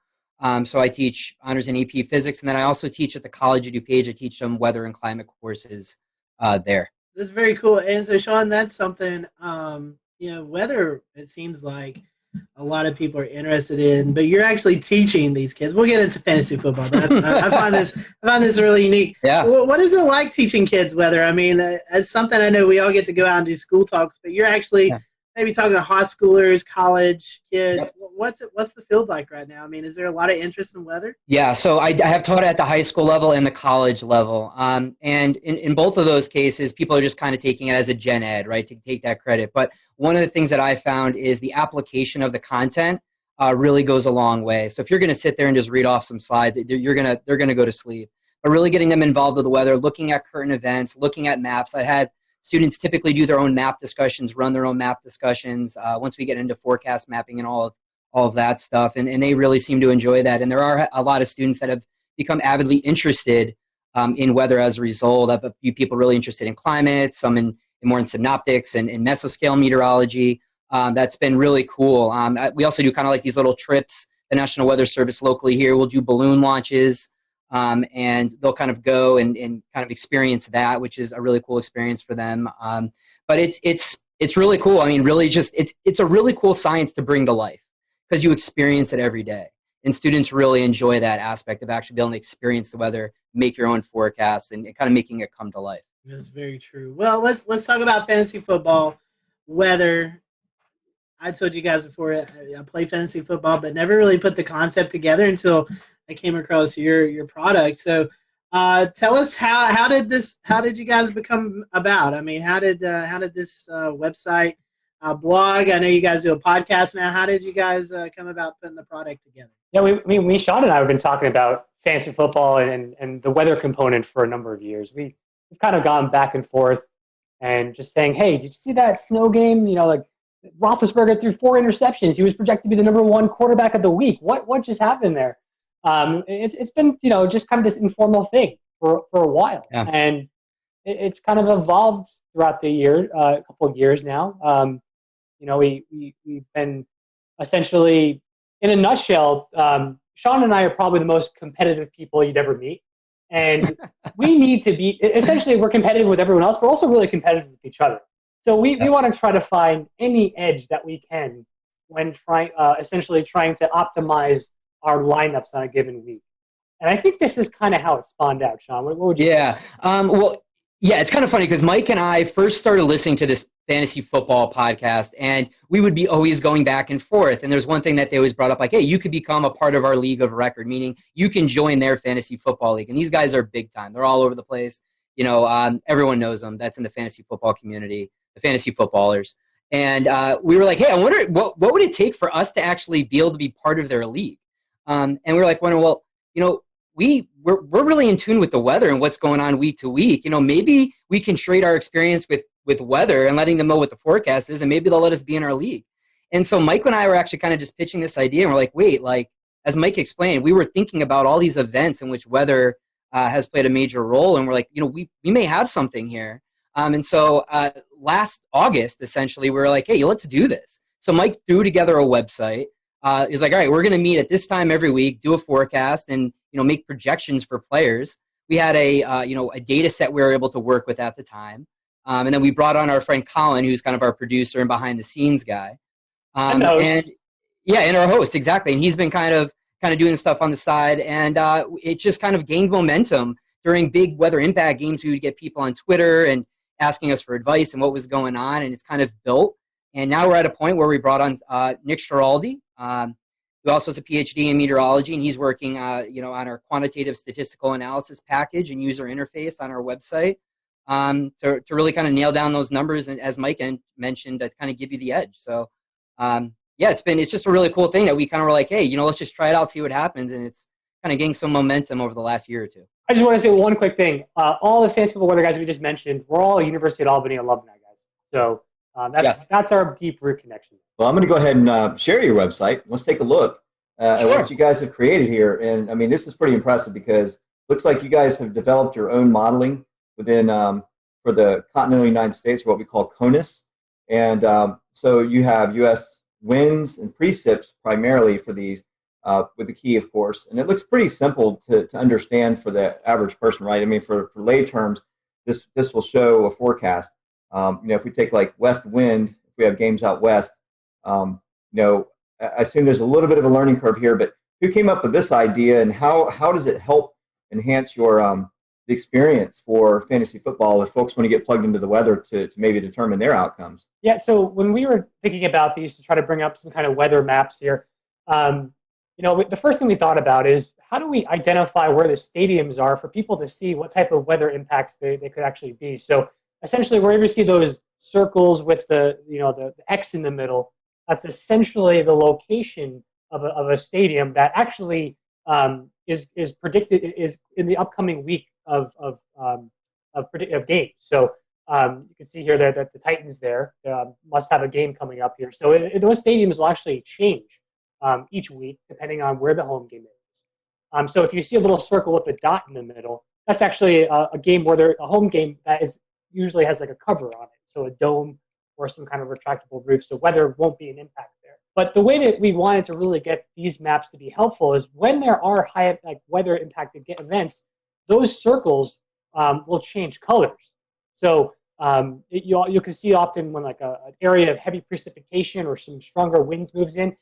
So I teach honors in AP Physics, and then I also teach at the College of DuPage. I teach some weather and climate courses there. That's very cool. And so, Sean, that's something, weather, it seems like a lot of people are interested in, but you're actually teaching these kids. We'll get into fantasy football, but I find this really unique. Yeah. What is it like teaching kids weather? I mean, as something I know we all get to go out and do school talks, but you're actually maybe talking to high schoolers, college kids. Yep. What's the field like right now? I mean, is there a lot of interest in weather? Yeah, so I have taught at the high school level and the college level. And in both of those cases, people are just kind of taking it as a gen ed, right, to take that credit. But one of the things that I found is the application of the content really goes a long way. So if you're going to sit there and just read off some slides, they're going to go to sleep. But really getting them involved with the weather, looking at current events, looking at maps. I had students typically do their own map discussions, run their own map discussions once we get into forecast mapping and all of that stuff. And they really seem to enjoy that. And there are a lot of students that have become avidly interested in weather as a result. I have a few people really interested in climate, some more in synoptics and mesoscale meteorology. That's been really cool. We also do kind of like these little trips. The National Weather Service locally here will do balloon launches. And they'll kind of go and kind of experience that, which is a really cool experience for them. But it's really cool. I mean, really just it's a really cool science to bring to life because you experience it every day. And students really enjoy that aspect of actually being able to experience the weather, make your own forecast, and kind of making it come to life. That's very true. Well, let's talk about fantasy football, weather. I told you guys before I play fantasy football, but never really put the concept together until I came across your product. So tell us how did you guys become about? I mean, how did this website blog? I know you guys do a podcast now. How did you guys come about putting the product together? Yeah, Sean and I have been talking about fantasy football and the weather component for a number of years. We've kind of gone back and forth and just saying, hey, did you see that snow game? Like Roethlisberger threw 4 interceptions. He was projected to be the number 1 quarterback of the week. What just happened there? It's been, just kind of this informal thing for a while. Yeah. And it's kind of evolved throughout the year, a couple of years now. We've been essentially, in a nutshell, Sean and I are probably the most competitive people you'd ever meet. And we need to be, essentially, we're competitive with everyone else. We're also really competitive with each other. So we want to try to find any edge that we can when essentially trying to optimize our lineups on a given week. And I think this is kind of how it spawned out, Sean. What would you say? It's kind of funny because Mike and I first started listening to this fantasy football podcast, and we would be always going back and forth. And there's one thing that they always brought up, like, hey, you could become a part of our league of record, meaning you can join their fantasy football league. And these guys are big time. They're all over the place. Everyone knows them. That's in the fantasy football community, the fantasy footballers. And we were like, hey, I wonder what would it take for us to actually be able to be part of their league? And we were like, well, we're really in tune with the weather and what's going on week to week. Maybe we can trade our experience with weather and letting them know what the forecast is, and maybe they'll let us be in our league. And so Mike and I were actually kind of just pitching this idea, and we're like, wait, as Mike explained, we were thinking about all these events in which weather has played a major role, and we're like, we may have something here. And so last August, essentially, we were like, hey, let's do this. So Mike threw together a website. He's like, all right, we're going to meet at this time every week, do a forecast, and make projections for players. We had a data set we were able to work with at the time, and then we brought on our friend Colin, who's kind of our producer and behind the scenes guy, and our host, exactly. And he's been kind of doing stuff on the side, and it just kind of gained momentum during big weather impact games. We would get people on Twitter and asking us for advice and what was going on, and it's kind of built. And now we're at a point where we brought on Nick Straldi, who also has a PhD in meteorology, and he's working on our quantitative statistical analysis package and user interface on our website to really kind of nail down those numbers, and as Mike mentioned, that kind of give you the edge. So it's just a really cool thing that we kind of were like, hey, let's just try it out, see what happens, and it's kind of getting some momentum over the last year or two. I just want to say one quick thing. All the fantasy football weather guys we just mentioned, we're all University of Albany alumni guys. So that's our deep root connection. Well, I'm going to go ahead and share your website. Let's take a look at what you guys have created here. And I mean, this is pretty impressive because it looks like you guys have developed your own modeling within for the continental United States, what we call CONUS. And so you have U.S. winds and precip primarily for these, with the key, of course. And it looks pretty simple to understand for the average person, right? I mean, for lay terms, this will show a forecast. If we take like west wind, if we have games out west, I assume there's a little bit of a learning curve here, but who came up with this idea, and how does it help enhance your the experience for fantasy football if folks want to get plugged into the weather to maybe determine their outcomes? Yeah, so when we were thinking about these to try to bring up some kind of weather maps here, the first thing we thought about is how do we identify where the stadiums are for people to see what type of weather impacts they could actually be. So essentially, wherever you see those circles with the X in the middle, that's essentially the location of a stadium that actually is predicted is in the upcoming week of games. So you can see here that the Titans there must have a game coming up here. So those stadiums will actually change each week depending on where the home game is. So if you see a little circle with a dot in the middle, that's actually a game where a home game that is usually has like a cover on it, so a dome or some kind of retractable roof, so weather won't be an impact there. But the way that we wanted to really get these maps to be helpful is when there are high weather impacted events, those circles will change colors. So you can see often when like an area of heavy precipitation or some stronger winds moves in,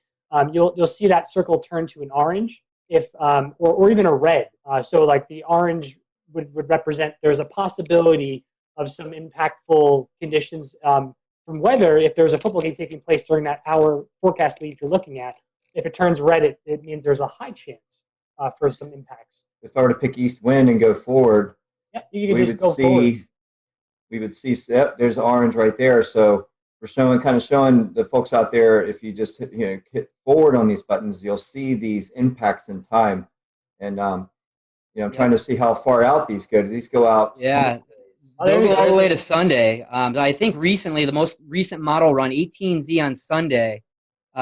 you'll see that circle turn to an orange, or even a red. So like the orange would represent there's a possibility of some impactful conditions from weather if there's a football game taking place during that hour forecast lead you're looking at. If it turns red, it means there's a high chance for some impacts. If I were to pick east wind and go forward, you can just go forward. We would see, there's orange right there. So we're showing the folks out there, if you just hit forward on these buttons, you'll see these impacts in time. And I'm trying to see how far out these go. Do these go out? Yeah. They'll go all the way to Sunday. I think recently, the most recent model run, 18Z on Sunday. We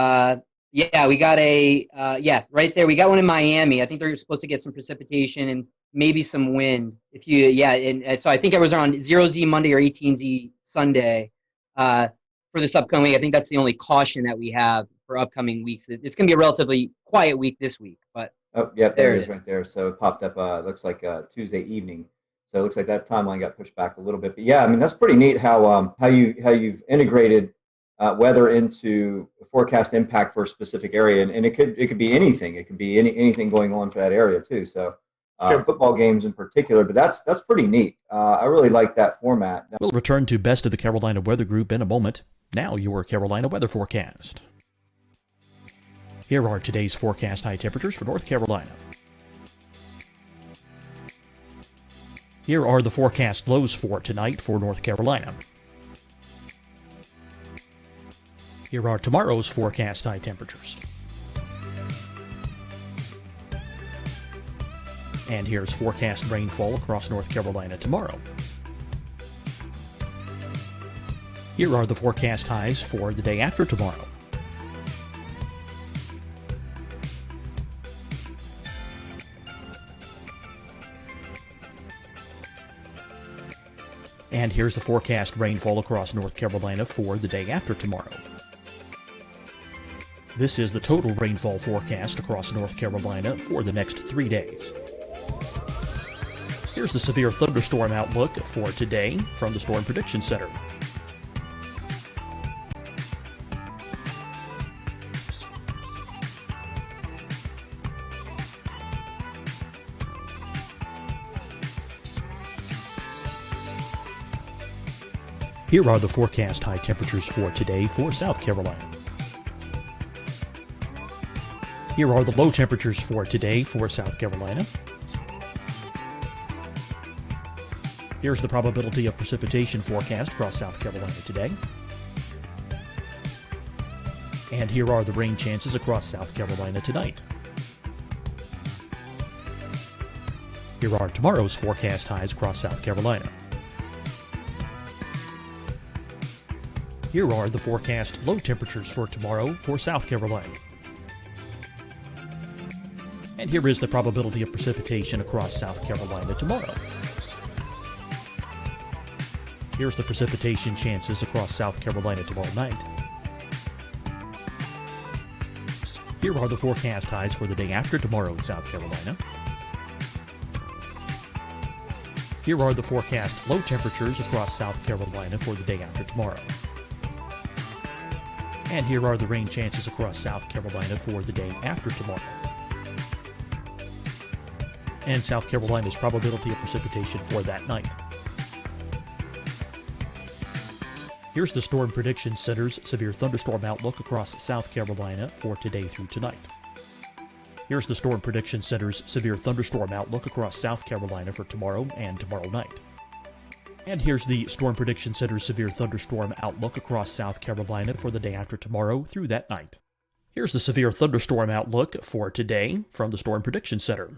got right there. We got one in Miami. I think they're supposed to get some precipitation and maybe some wind. So I think it was on 0Z Monday or 18Z Sunday for this upcoming week. I think that's the only caution that we have for upcoming weeks. It's going to be a relatively quiet week this week, but there it is right there. So it popped up. Looks like Tuesday evening. So it looks like that timeline got pushed back a little bit. But yeah, I mean, that's pretty neat how you've integrated weather into a forecast impact for a specific area, and it could be anything. It could be anything going on for that area too. So football games in particular, but that's pretty neat. I really like that format. We'll return to Best of the Carolina Weather Group in a moment. Now your Carolina weather forecast. Here are today's forecast high temperatures for North Carolina. Here are the forecast lows for tonight for North Carolina. Here are tomorrow's forecast high temperatures. And here's forecast rainfall across North Carolina tomorrow. Here are the forecast highs for the day after tomorrow. And here's the forecast rainfall across North Carolina for the day after tomorrow. This is the total rainfall forecast across North Carolina for the next 3 days. Here's the severe thunderstorm outlook for today from the Storm Prediction Center. Here are the forecast high temperatures for today for South Carolina. Here are the low temperatures for today for South Carolina. Here's the probability of precipitation forecast across South Carolina today. And here are the rain chances across South Carolina tonight. Here are tomorrow's forecast highs across South Carolina. Here are the forecast low temperatures for tomorrow for South Carolina. And here is the probability of precipitation across South Carolina tomorrow. Here's the precipitation chances across South Carolina tomorrow night. Here are the forecast highs for the day after tomorrow in South Carolina. Here are the forecast low temperatures across South Carolina for the day after tomorrow. And here are the rain chances across South Carolina for the day after tomorrow. And South Carolina's probability of precipitation for that night. Here's the Storm Prediction Center's severe thunderstorm outlook across South Carolina for today through tonight. Here's the Storm Prediction Center's severe thunderstorm outlook across South Carolina for tomorrow and tomorrow night. And here's the Storm Prediction Center's severe thunderstorm outlook across South Carolina for the day after tomorrow through that night. Here's the severe thunderstorm outlook for today from the Storm Prediction Center.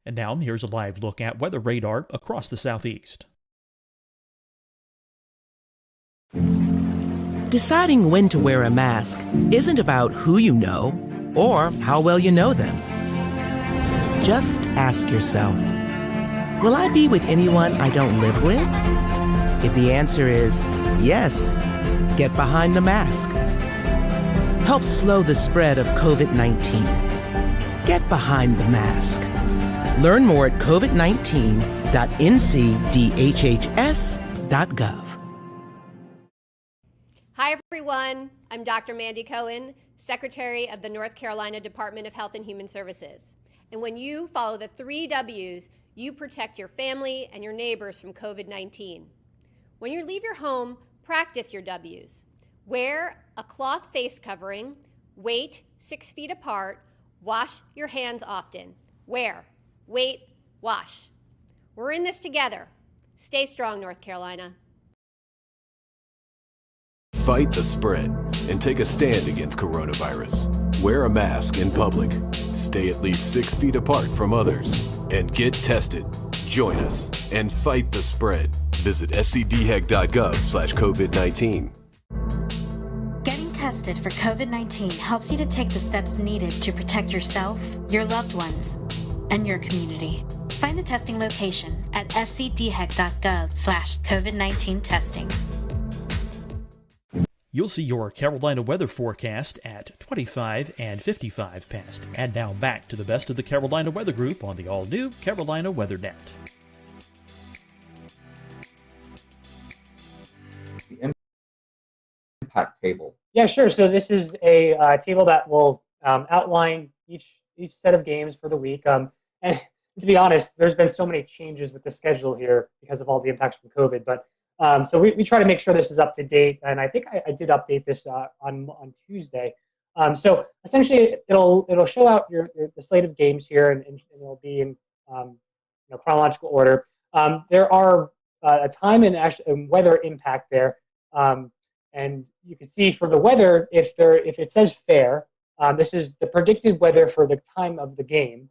And now here's a live look at weather radar across the southeast. Deciding when to wear a mask isn't about who you know or how well you know them. Just ask yourself, will I be with anyone I don't live with? If the answer is yes, get behind the mask. Help slow the spread of COVID-19. Get behind the mask. Learn more at covid19.ncdhhs.gov. Hi, everyone. I'm Dr. Mandy Cohen, Secretary of the North Carolina Department of Health and Human Services. And when you follow the 3 W's, you protect your family and your neighbors from COVID-19. When you leave your home, practice your W's. Wear a cloth face covering, wait 6 feet apart, wash your hands often. Wear, wait, wash. We're in this together. Stay strong, North Carolina. Fight the spread and take a stand against coronavirus. Wear a mask in public. Stay at least 6 feet apart from others. And get tested. Join us and fight the spread. Visit scdhec.gov/COVID-19. Getting tested for COVID-19 helps you to take the steps needed to protect yourself, your loved ones, and your community. Find the testing location at scdhec.gov/COVID-19 testing. You'll see your Carolina weather forecast at 25 and 55 past. And now back to the best of the Carolina Weather Group on the all-new Carolina Weather Net. The impact table. Yeah, sure. So this is a table that will outline each set of games for the week. And to be honest, there's been so many changes with the schedule here because of all the impacts from COVID. But so we try to make sure this is up to date. And I think I did update this on Tuesday. So essentially, it'll show out the slate of games here, and it'll be in chronological order. There are a time and weather impact there. And you can see for the weather, if it says fair, this is the predicted weather for the time of the game,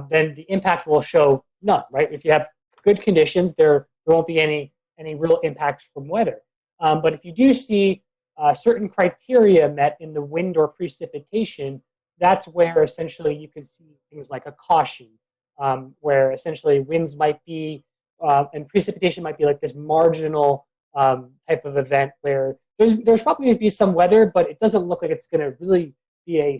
then the impact will show none, right? If you have good conditions, there won't be any real impacts from weather. But if you do see certain criteria met in the wind or precipitation, that's where essentially you could see things like a caution, where essentially winds might be, and precipitation might be like this marginal type of event where there's probably going to be some weather, but it doesn't look like it's going to really be a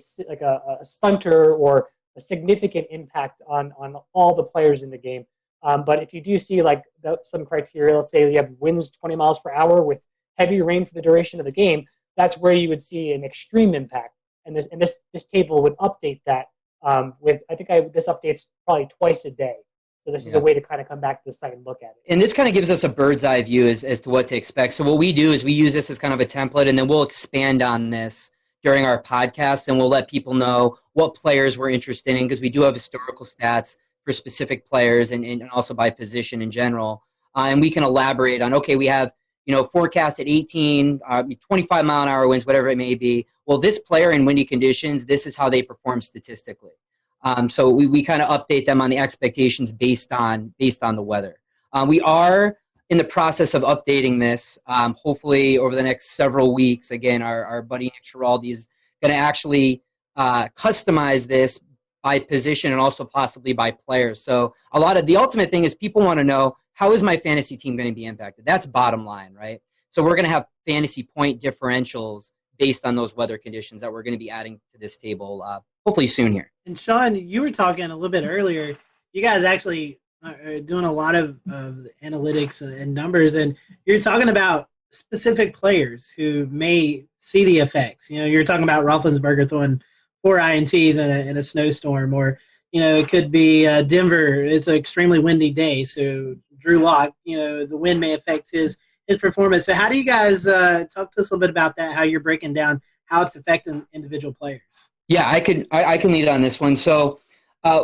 stunter or a significant impact on all the players in the game. But if you do see like some criteria, let's say you have winds 20 miles per hour with heavy rain for the duration of the game, that's where you would see an extreme impact. And this table would update that this updates probably twice a day. So this is a way to kind of come back to the site and look at it. And this kind of gives us a bird's eye view as to what to expect. So what we do is we use this as kind of a template, and then we'll expand on this during our podcast, and we'll let people know what players we're interested in, because we do have historical stats for specific players and also by position in general. And we can elaborate on, okay, we have, forecast at 18, 25 mile an hour winds, whatever it may be. Well, this player in windy conditions, this is how they perform statistically. So we kind of update them on the expectations based on the weather. We are in the process of updating this. Hopefully over the next several weeks. Again, our buddy Nick Giraldi is going to actually customize this by position and also possibly by players. So the ultimate thing is people want to know, how is my fantasy team going to be impacted? That's bottom line, right? So we're going to have fantasy point differentials based on those weather conditions that we're going to be adding to this table hopefully soon here. And Sean, you were talking a little bit earlier. You guys actually are doing a lot of analytics and numbers, and you're talking about specific players who may see the effects. You're talking about Roethlisberger throwing 4 INTs in a snowstorm, or it could be Denver. It's an extremely windy day, so Drew Lock, the wind may affect his performance. So how do you guys talk to us a little bit about that? How you're breaking down how it's affecting individual players? Yeah, I can lead on this one. So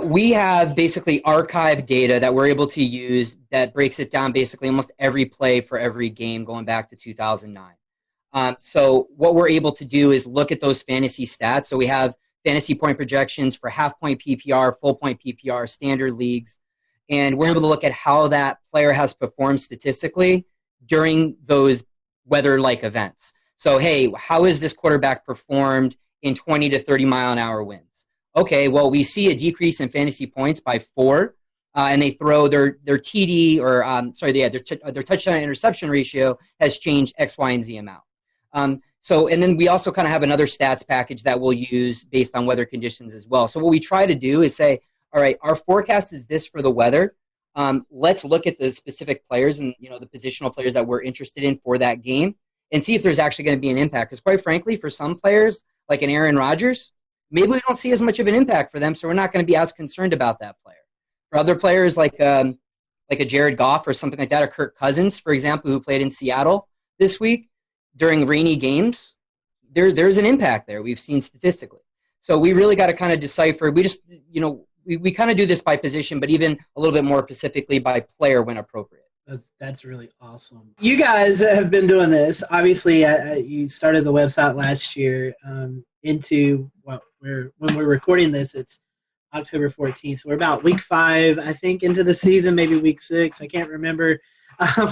we have basically archived data that we're able to use that breaks it down basically almost every play for every game going back to 2009. So what we're able to do is look at those fantasy stats. So we have fantasy point projections for half-point PPR, full-point PPR, standard leagues, and we're able to look at how that player has performed statistically during those weather-like events. So, hey, how has this quarterback performed in 20 to 30 mile an hour winds? Okay, well, we see a decrease in fantasy points by 4, and they throw their TD or their touchdown interception ratio has changed X, Y, and Z amount. And then we also kind of have another stats package that we'll use based on weather conditions as well. So what we try to do is say, all right, our forecast is this for the weather. Let's look at the specific players and the positional players that we're interested in for that game and see if there's actually going to be an impact. Because quite frankly, for some players like an Aaron Rodgers, maybe we don't see as much of an impact for them, so we're not going to be as concerned about that player. For other players like a Jared Goff or something like that, or Kirk Cousins, for example, who played in Seattle this week during rainy games, there's an impact there we've seen statistically. So we really got to kind of decipher. We just, we kind of do this by position, but even a little bit more specifically by player when appropriate. That's really awesome. You guys have been doing this. Obviously, you started the website last year. When we're recording this, it's October 14th. So we're about week 5, I think, into the season, maybe week 6. I can't remember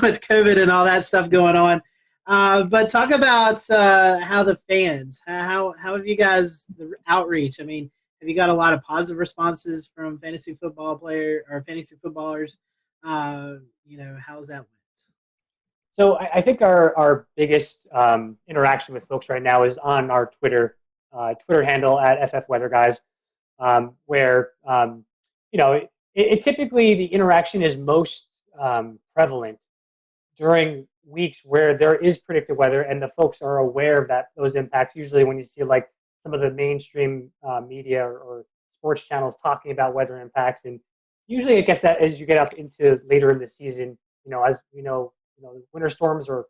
with COVID and all that stuff going on. But talk about how the fans, how have you guys, the outreach? I mean, have you got a lot of positive responses from fantasy football player or fantasy footballers? How's that went? So I think our biggest interaction with folks right now is on our Twitter handle at FF Weather Guys, where it typically the interaction is most prevalent during weeks where there is predicted weather and the folks are aware of those impacts. Usually when you see like some of the mainstream media or sports channels talking about weather impacts, and usually I guess that as you get up into later in the season, as we know, winter storms or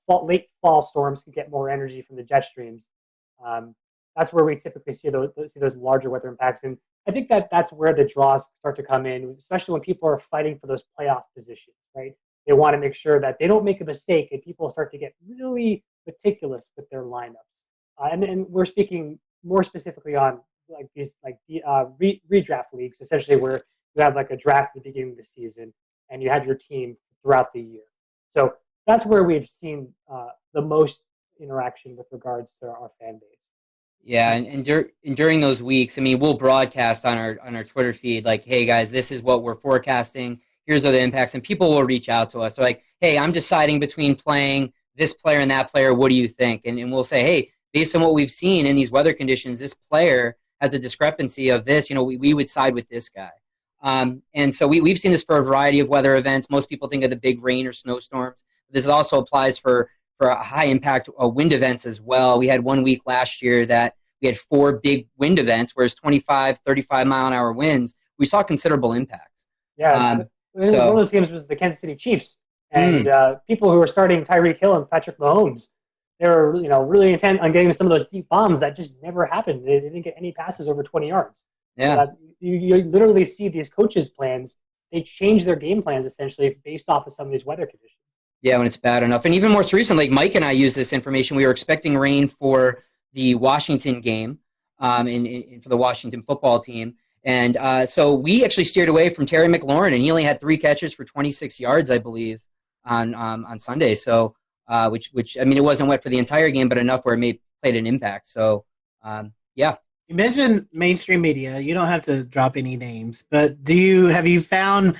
late fall storms can get more energy from the jet streams. That's where we typically see those larger weather impacts, and I think that's where the draws start to come in, especially when people are fighting for those playoff positions, right? They want to make sure that they don't make a mistake, and people start to get really meticulous with their lineups. And we're speaking more specifically on like these redraft leagues, essentially where you have like a draft at the beginning of the season, and you have your team throughout the year. So that's where we've seen the most interaction with regards to our fan base. Yeah, and during those weeks, I mean, we'll broadcast on our Twitter feed like, hey guys, this is what we're forecasting. Here's are the impacts, and people will reach out to us. They're like, hey, I'm deciding between playing this player and that player. What do you think? And we'll say, hey, based on what we've seen in these weather conditions, this player has a discrepancy of this. We would side with this guy. And so we've seen this for a variety of weather events. Most people think of the big rain or snowstorms. This also applies for high impact wind events as well. We had 1 week last year that we had 4 big wind events, whereas 25, 35 mile an hour winds, we saw considerable impacts. Yeah. One of those games was the Kansas City Chiefs, and people who were starting Tyreek Hill and Patrick Mahomes, they were really intent on getting some of those deep bombs that just never happened. They didn't get any passes over 20 yards. Yeah. You literally see these coaches' plans. They change their game plans essentially based off of some of these weather conditions. Yeah, when it's bad enough. And even more recently, like Mike and I used this information. We were expecting rain for the Washington game for the Washington football team. And so we actually steered away from Terry McLaurin, and he only had 3 catches for 26 yards, I believe, on Sunday. So, which I mean, it wasn't wet for the entire game, but enough where it played an impact. So, yeah. You mentioned mainstream media. You don't have to drop any names, but have you found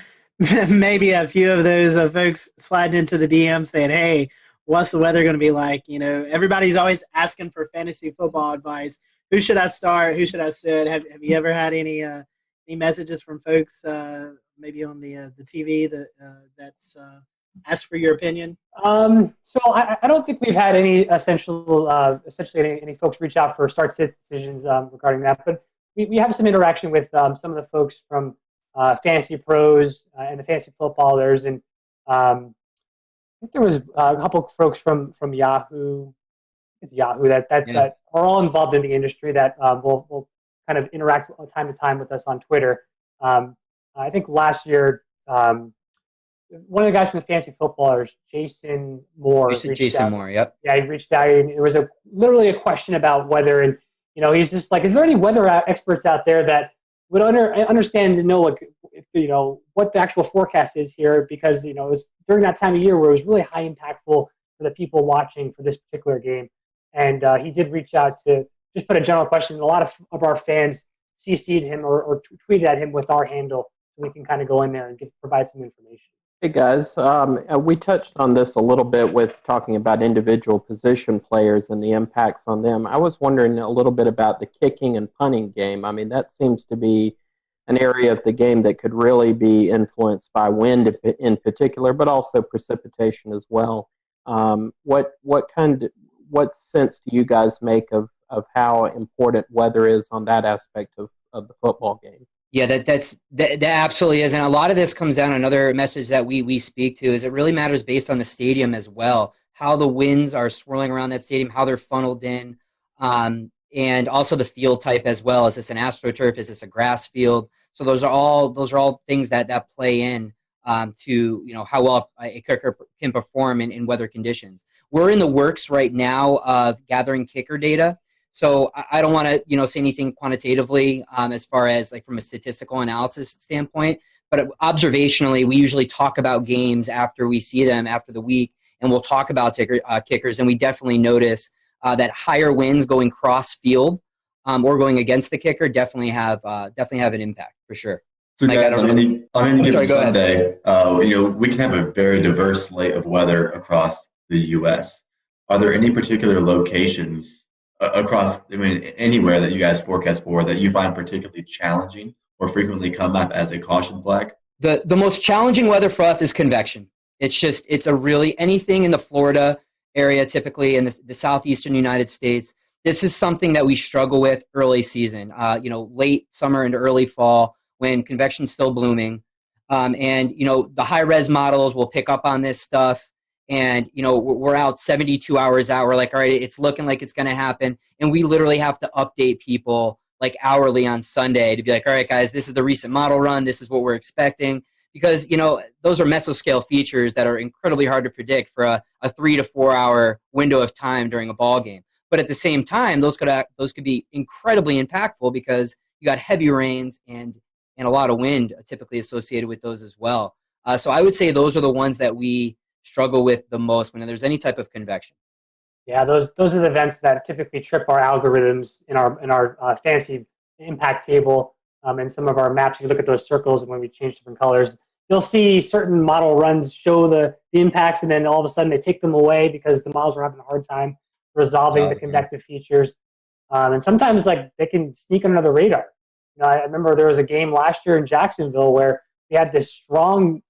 maybe a few of those folks sliding into the DM saying, "Hey, what's the weather going to be like?" Everybody's always asking for fantasy football advice. Who should I start? Who should I sit? Have you ever had any messages from folks maybe on the TV that's asked for your opinion? So I don't think we've had any essentially any folks reach out for start-sit decisions regarding that, but we have some interaction with some of the folks from Fantasy Pros and the Fantasy Footballers, and I think there was a couple of folks from Yahoo. It's Yahoo that are all involved in the industry that will kind of interact time to time with us on Twitter. I think last year, one of the guys from the Fantasy Footballers, Jason Moore. Jason Moore, yep. Yeah, he reached out, and it was literally a question about weather, and he's just like, is there any weather experts out there that would understand to know what the actual forecast is here? Because it was during that time of year where it was really high impactful for the people watching for this particular game. And he did reach out to just put a general question. A lot of our fans CC'd him or tweeted at him with our handle, so we can kind of go in there and provide some information. Hey guys, we touched on this a little bit with talking about individual position players and the impacts on them. I was wondering a little bit about the kicking and punting game. I mean, that seems to be an area of the game that could really be influenced by wind in particular, but also precipitation as well. What sense do you guys make of how important weather is on that aspect of the football game? Yeah, that absolutely is. And a lot of this comes down, another message that we speak to is it really matters based on the stadium as well, how the winds are swirling around that stadium, how they're funneled in, and also the field type as well. Is this an AstroTurf? Is this a grass field? So those are all things that play in to how well a kicker can perform in weather conditions. We're in the works right now of gathering kicker data. So I don't want to, say anything quantitatively as far as like from a statistical analysis standpoint, but observationally, we usually talk about games after we see them after the week, and we'll talk about kickers, and we definitely notice that higher winds going cross field or going against the kicker definitely have an impact for sure. So guys, on any given Sunday, we can have a very diverse slate of weather across the U.S. Are there any particular locations across, anywhere that you guys forecast for that you find particularly challenging or frequently come up as a caution flag? The most challenging weather for us is convection. It's a really anything in the Florida area, typically in the southeastern United States. This is something that we struggle with early season, late summer into early fall when convection's still blooming. And the high res models will pick up on this stuff. And, we're out 72 hours out. We're like, all right, it's looking like it's going to happen. And we literally have to update people like hourly on Sunday to be like, all right, guys, this is the recent model run. This is what we're expecting. Because, those are mesoscale features that are incredibly hard to predict for a 3 to 4 hour window of time during a ball game. But at the same time, those could be incredibly impactful because you got heavy rains and a lot of wind typically associated with those as well. So I would say those are the ones that we struggle with the most when there's any type of convection. Yeah, those are the events that typically trip our algorithms in our fantasy impact table and some of our maps. If you look at those circles and when we change different colors, you'll see certain model runs show the impacts, and then all of a sudden they take them away because the models are having a hard time resolving the convective features. And sometimes they can sneak under the radar. I remember there was a game last year in Jacksonville where we had this strong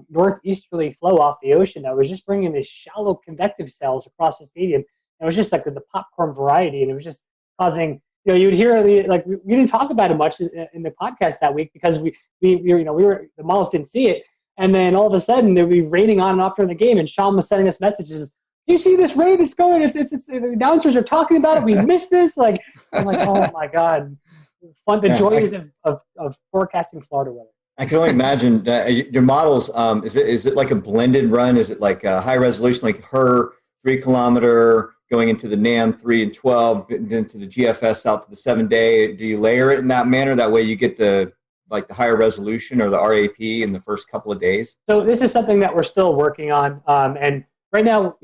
northeasterly flow off the ocean that was just bringing these shallow convective cells across the stadium. And it was just like the popcorn variety, and it was just causing, you'd hear we didn't talk about it much in the podcast that week because we the models didn't see it. And then all of a sudden they'd be raining on and off during the game, and Sean was sending us messages. Do you see this rain? It's going. It's the announcers are talking about it. We missed this. I'm like, oh my God. The joys of forecasting Florida weather. I can only imagine your models. Is it like a blended run? Is it like a high resolution, like her 3 kilometer going into the NAM 3 and 12, into the GFS out to the 7-day? Do you layer it in that manner? That way you get the higher resolution or the RAP in the first couple of days? So this is something that we're still working on. And right now,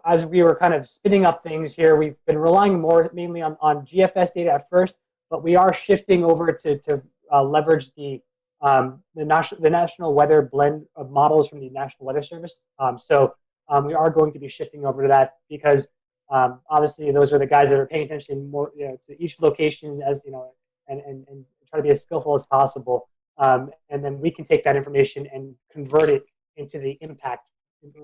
as we were kind of spinning up things here, we've been relying mainly on GFS data at first, but we are shifting over to leverage the national weather blend of models from the National Weather Service. So we are going to be shifting over to that because obviously those are the guys that are paying attention more to each location and try to be as skillful as possible. And then we can take that information and convert it into the impact,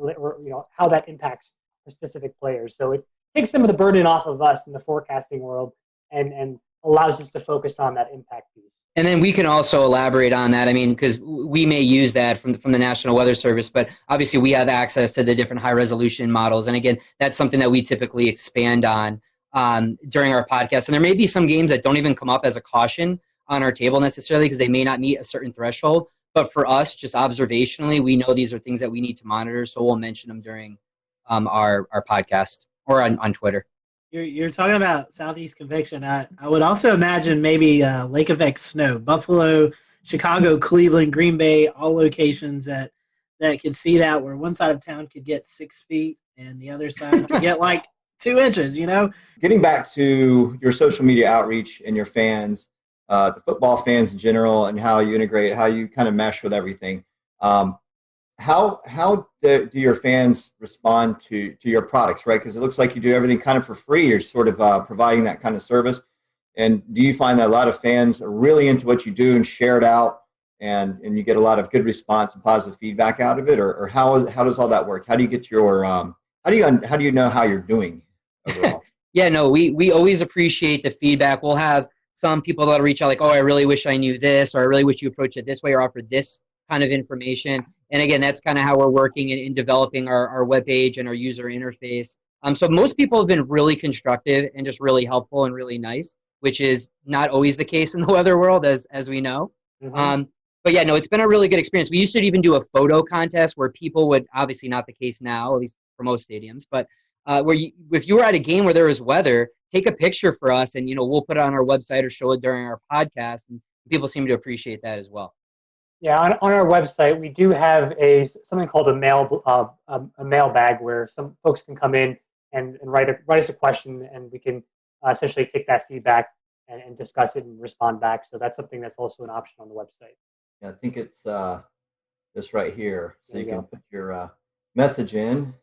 or how that impacts the specific players. So it takes some of the burden off of us in the forecasting world and allows us to focus on that impact piece. And then we can also elaborate on that. I mean, because we may use that from the National Weather Service, but obviously we have access to the different high resolution models. And again, that's something that we typically expand on during our podcast. And there may be some games that don't even come up as a caution on our table necessarily because they may not meet a certain threshold. But for us, just observationally, we know these are things that we need to monitor. So we'll mention them during our podcast or on Twitter. You're talking about Southeast convection. I would also imagine maybe lake effect snow. Buffalo, Chicago, Cleveland, Green Bay, all locations that could see that, where one side of town could get 6 feet and the other side could get like 2 inches, Getting back to your social media outreach and your fans, the football fans in general, and how you integrate, how you kind of mesh with everything. How do your fans respond to your products, right? Because it looks like you do everything kind of for free. You're sort of providing that kind of service. And do you find that a lot of fans are really into what you do and share it out, and you get a lot of good response and positive feedback out of it? Or how does all that work? How do you get your how do you know how you're doing overall? Yeah, no, we always appreciate the feedback. We'll have some people that'll reach out like, oh, I really wish I knew this, or I really wish you approached it this way or offered this kind of information. And again, that's kind of how we're working in developing our webpage and our user interface. So most people have been really constructive and just really helpful and really nice, which is not always the case in the weather world, as we know. Mm-hmm. But yeah, no, it's been a really good experience. We used to even do a photo contest where people would, obviously not the case now, at least for most stadiums, but if you were at a game where there was weather, take a picture for us and, we'll put it on our website or show it during our podcast. And people seem to appreciate that as well. Yeah, on our website, we do have something called a mailbag where some folks can come in and write us a question, and we can essentially take that feedback and discuss it and respond back. So that's something that's also an option on the website. Yeah, I think it's this right here. So you can put your message in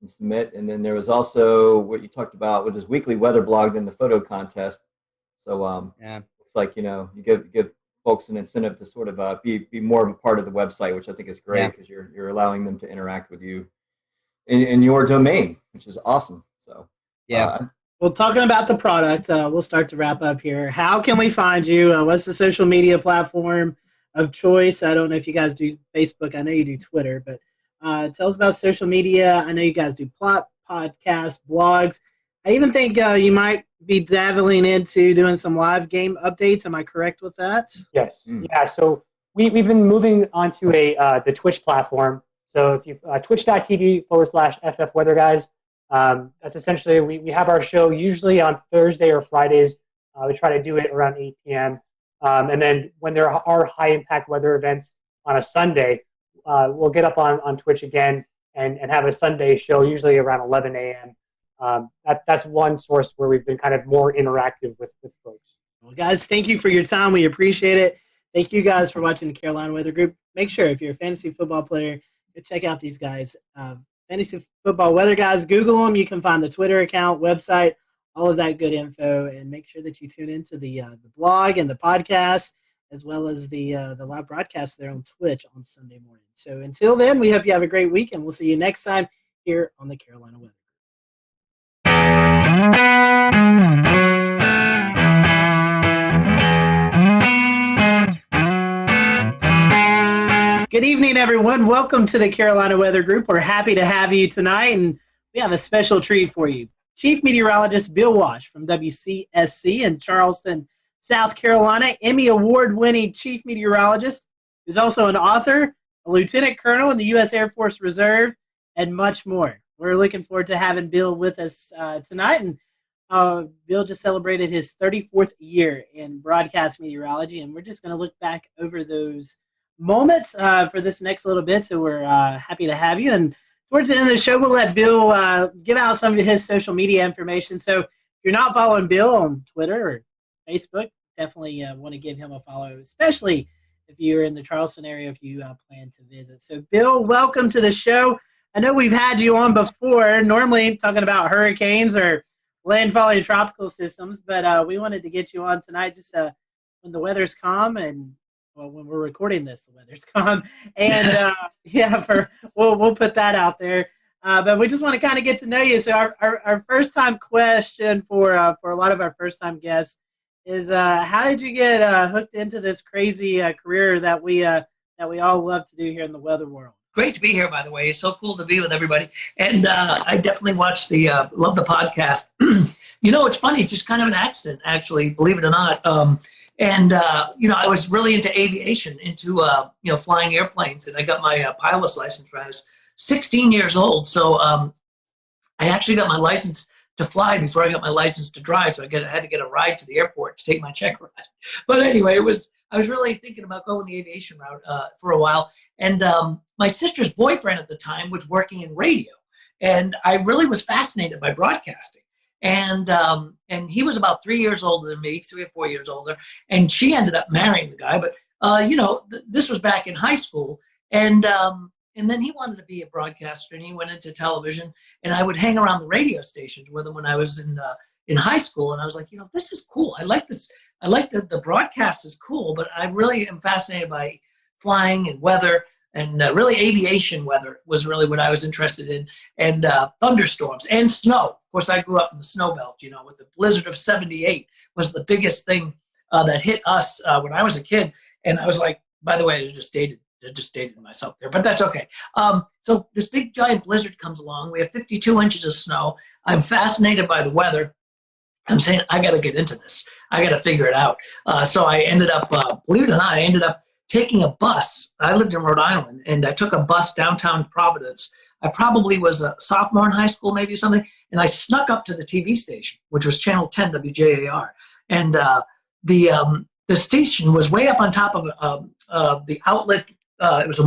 and submit. And then there was also what you talked about with this weekly weather blog, then the photo contest. So looks like, you give folks an incentive to sort of be more of a part of the website, which I think is great because you're allowing them to interact with you in your domain, which is awesome. So well, talking about the product, we'll start to wrap up here. How can we find you? What's the social media platform of choice? I don't know if you guys do Facebook. I know you do Twitter, but tell us about social media. I know you guys do podcasts, blogs. I even think you might be dabbling into doing some live game updates. Am I correct with that? Yes. Yeah. So we've been moving onto the Twitch platform. So if you twitch.tv/FF Weather Guys, that's essentially we have our show usually on Thursday or Fridays. We try to do it around 8 p.m. And then when there are high impact weather events on a Sunday, we'll get up on Twitch again and have a Sunday show usually around 11 a.m. That's one source where we've been kind of more interactive with folks. Well, guys, thank you for your time. We appreciate it. Thank you guys for watching the Carolina Weather Group. Make sure if you're a fantasy football player, go check out these guys. Fantasy Football Weather Guys. Google them. You can find the Twitter account, website, all of that good info. And make sure that you tune into the blog and the podcast, as well as the live broadcast there on Twitch on Sunday morning. So until then, we hope you have a great week, and we'll see you next time here on the Carolina Weather. Good evening, everyone. Welcome to the Carolina Weather Group. We're happy to have you tonight, and we have a special treat for you. Chief Meteorologist Bill Walsh from WCSC in Charleston, South Carolina, Emmy Award-winning Chief Meteorologist, who's also an author, a Lieutenant Colonel in the U.S. Air Force Reserve, and much more. We're looking forward to having Bill with us tonight, and Bill just celebrated his 34th year in broadcast meteorology, and we're just going to look back over those moments for this next little bit, so we're happy to have you. And towards the end of the show, we'll let Bill give out some of his social media information. So if you're not following Bill on Twitter or Facebook, definitely want to give him a follow, especially if you're in the Charleston area, if you plan to visit. So Bill, welcome to the show. I know we've had you on before, normally talking about hurricanes or landfalling tropical systems, but we wanted to get you on tonight just when the weather's calm and, well, when we're recording this, the weather's calm. And, we'll put that out there. But we just want to kind of get to know you. So our first-time question for a lot of our first-time guests is, how did you get hooked into this crazy career that we all love to do here in the weather world? Great to be here, by the way. It's so cool to be with everybody. And I definitely watched love the podcast. It's funny. It's just kind of an accident, actually, believe it or not. I was really into aviation, into flying airplanes, and I got my pilot's license when I was 16 years old. So I actually got my license to fly before I got my license to drive. So I had to get a ride to the airport to take my check ride. But anyway, I was really thinking about going the aviation route for a while. And my sister's boyfriend at the time was working in radio, and I really was fascinated by broadcasting. And he was about 3 years older than me, 3 or 4 years older, and she ended up marrying the guy. But this was back in high school, and then he wanted to be a broadcaster, and he went into television. And I would hang around the radio stations with him when I was in high school, and I was like, this is cool. I like this. I like the broadcast is cool, but I really am fascinated by flying and weather. And really aviation weather was really what I was interested in, and thunderstorms and snow. Of course, I grew up in the snow belt, with the blizzard of '78 was the biggest thing that hit us when I was a kid. And I was like, by the way, I just dated myself there, but that's okay. So this big giant blizzard comes along. We have 52 inches of snow. I'm fascinated by the weather. I'm saying, I got to get into this. I got to figure it out. So I ended up, believe it or not, I ended up taking a bus. I lived in Rhode Island, and I took a bus downtown Providence. I probably was a sophomore in high school, maybe something, and I snuck up to the TV station, which was Channel 10 WJAR. And the station was way up on top of the outlet. It was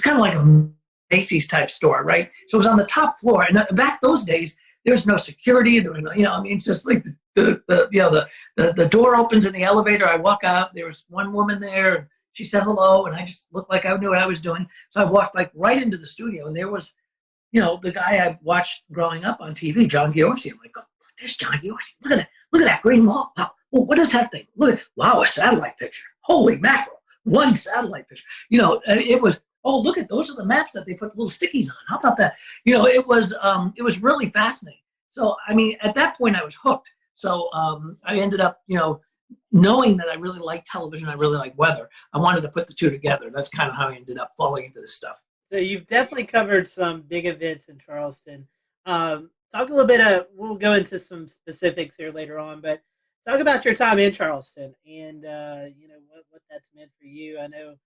kind of like a Macy's type store, right? So it was on the top floor, and back those days, there was no security. There was no, it's just like the door opens in the elevator. I walk out. There was one woman there, and she said hello, and I just looked like I knew what I was doing. So I walked right into the studio, and there was, the guy I watched growing up on TV, John Giorgi. I'm like, oh, there's John Giorgi. Look at that. Look at that green wall. Wow. Well, what is that thing? Look at, wow, a satellite picture. Holy mackerel. One satellite picture. It was, oh, look at, those are the maps that they put the little stickies on. How about that? It was really fascinating. So, at that point I was hooked. So I ended up, knowing that I really like television, I really like weather. I wanted to put the two together. That's kind of how I ended up falling into this stuff. So you've definitely covered some big events in Charleston. Talk a little bit we'll go into some specifics here later on, but talk about your time in Charleston and, what that's meant for you. I know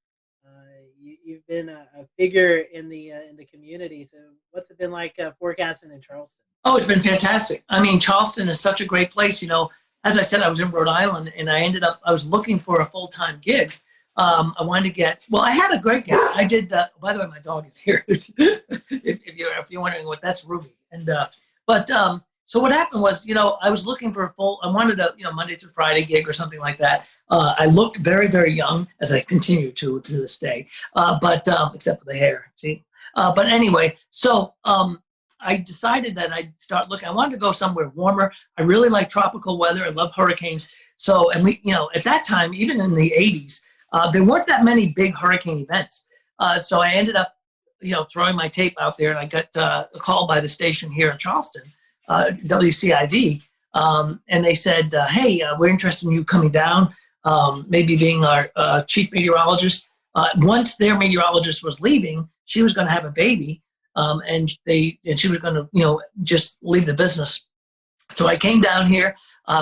you've been a figure in the community. So what's it been like forecasting in Charleston? Oh, it's been fantastic. Charleston is such a great place. As I said, I was in Rhode Island, and I was looking for a full-time gig. I wanted to I had a great gig. I did, by the way, my dog is here. if you're wondering what, that's Ruby. And, so what happened was, I was looking for I wanted a, Monday through Friday gig or something like that. I looked very, very young, as I continue to this day, except for the hair, see? But anyway, so I decided that I'd start looking. I wanted to go somewhere warmer. I really like tropical weather. I love hurricanes. So, and we, at that time, even in the 80s, there weren't that many big hurricane events. So I ended up, throwing my tape out there, and I got a call by the station here in Charleston, WCID, and they said, hey, we're interested in you coming down, maybe being our chief meteorologist. Once their meteorologist was leaving, she was going to have a baby, and she was going to, just leave the business. So I came down here.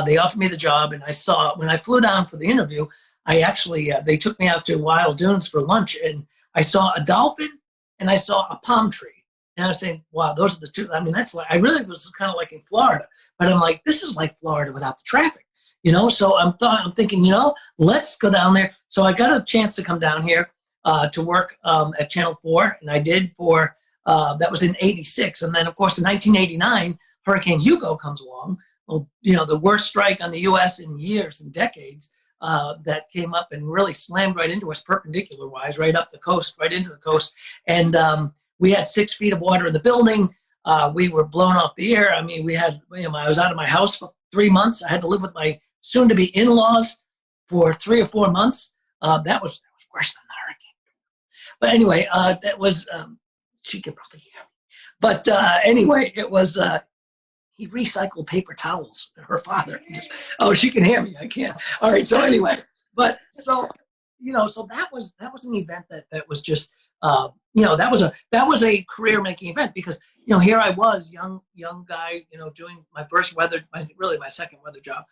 They offered me the job, and when I flew down for the interview, I actually they took me out to Wild Dunes for lunch, and I saw a dolphin and I saw a palm tree. And I was saying, wow, those are the two. I mean, that's like, I really was kind of like in Florida, but I'm like, this is like Florida without the traffic, So I'm thinking, let's go down there. So I got a chance to come down here to work at Channel 4, and I did for, that was in 86. And then, of course, in 1989, Hurricane Hugo comes along. Well, the worst strike on the U.S. in years and decades, that came up and really slammed right into us perpendicular-wise, right up the coast, right into the coast. And we had 6 feet of water in the building. We were blown off the air. I mean, we had, I was out of my house for 3 months. I had to live with my soon-to-be in-laws for 3 or 4 months. That was worse than the hurricane. But anyway, that was, she could probably hear me. But anyway, it was, he recycled paper towels. Her father. She can hear me. I can't. All right. So anyway, but so that was an event that was just that was a career making event, because here I was, young guy, doing my first weather, my second weather job,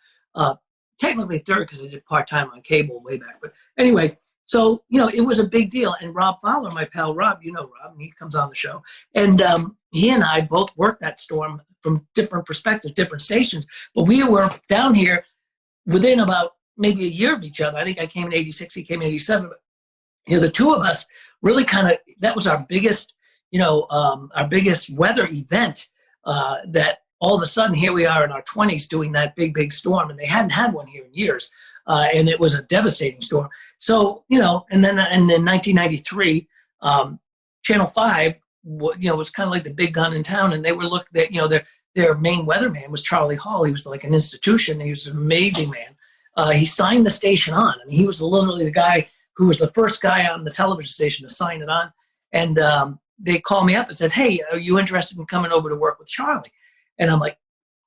technically third because I did part time on cable way back. But anyway, so it was a big deal. And Rob Fowler, my pal Rob, Rob, and he comes on the show, and he and I both worked that storm from different perspectives, different stations. But we were down here within about maybe a year of each other. I think I came in 86, he came in 87. But the two of us really that was our biggest, our biggest weather event, that all of a sudden here we are in our 20s doing that big storm, and they hadn't had one here in years. And it was a devastating storm. So, and then in 1993, Channel 5, was kind of like the big gun in town, and they were their main weatherman was Charlie Hall. He was like an institution. He was an amazing man. He signed the station on. I mean, he was literally the guy who was the first guy on the television station to sign it on. And they called me up and said, hey, are you interested in coming over to work with Charlie? And I'm like,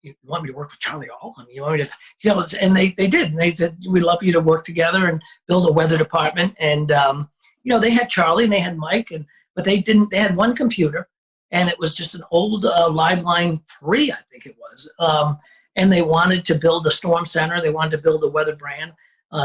you want me to work with Charlie Hall? I mean, you want me to, and they did. And they said, we'd love for you to work together and build a weather department. And, they had Charlie and they had Mike, but they had one computer, and it was just an old Liveline 3, I think it was. And they wanted to build a storm center. They wanted to build a weather brand.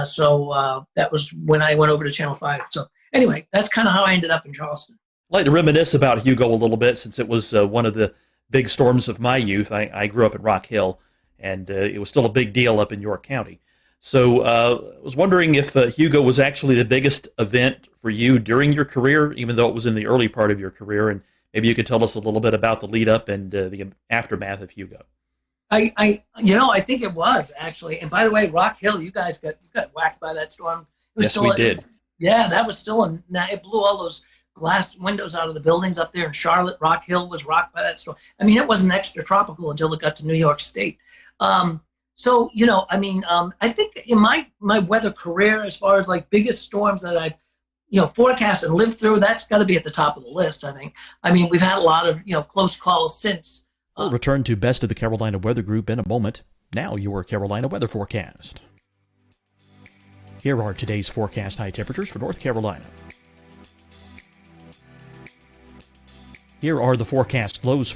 So that was when I went over to Channel 5. So anyway, that's kind of how I ended up in Charleston. I'd like to reminisce about Hugo a little bit, since it was one of the big storms of my youth. I grew up in Rock Hill, and it was still a big deal up in York County. So I was wondering if Hugo was actually the biggest event for you during your career, even though it was in the early part of your career, and maybe you could tell us a little bit about the lead up and the aftermath of Hugo. I think it was actually. And by the way, Rock Hill, you guys got whacked by that storm. Yes, we did. Yeah, that was still it blew all those glass windows out of the buildings up there in Charlotte. Rock Hill was rocked by that storm. I mean, it wasn't extra tropical until it got to New York State. So, I think in my weather career, as far as like biggest storms that I've, forecast and lived through, that's got to be at the top of the list, I think. I mean, we've had a lot of, close calls since. We'll return to Best of the Carolina Weather Group in a moment. Now, your Carolina weather forecast. Here are today's forecast high temperatures for North Carolina. Here are the forecast lows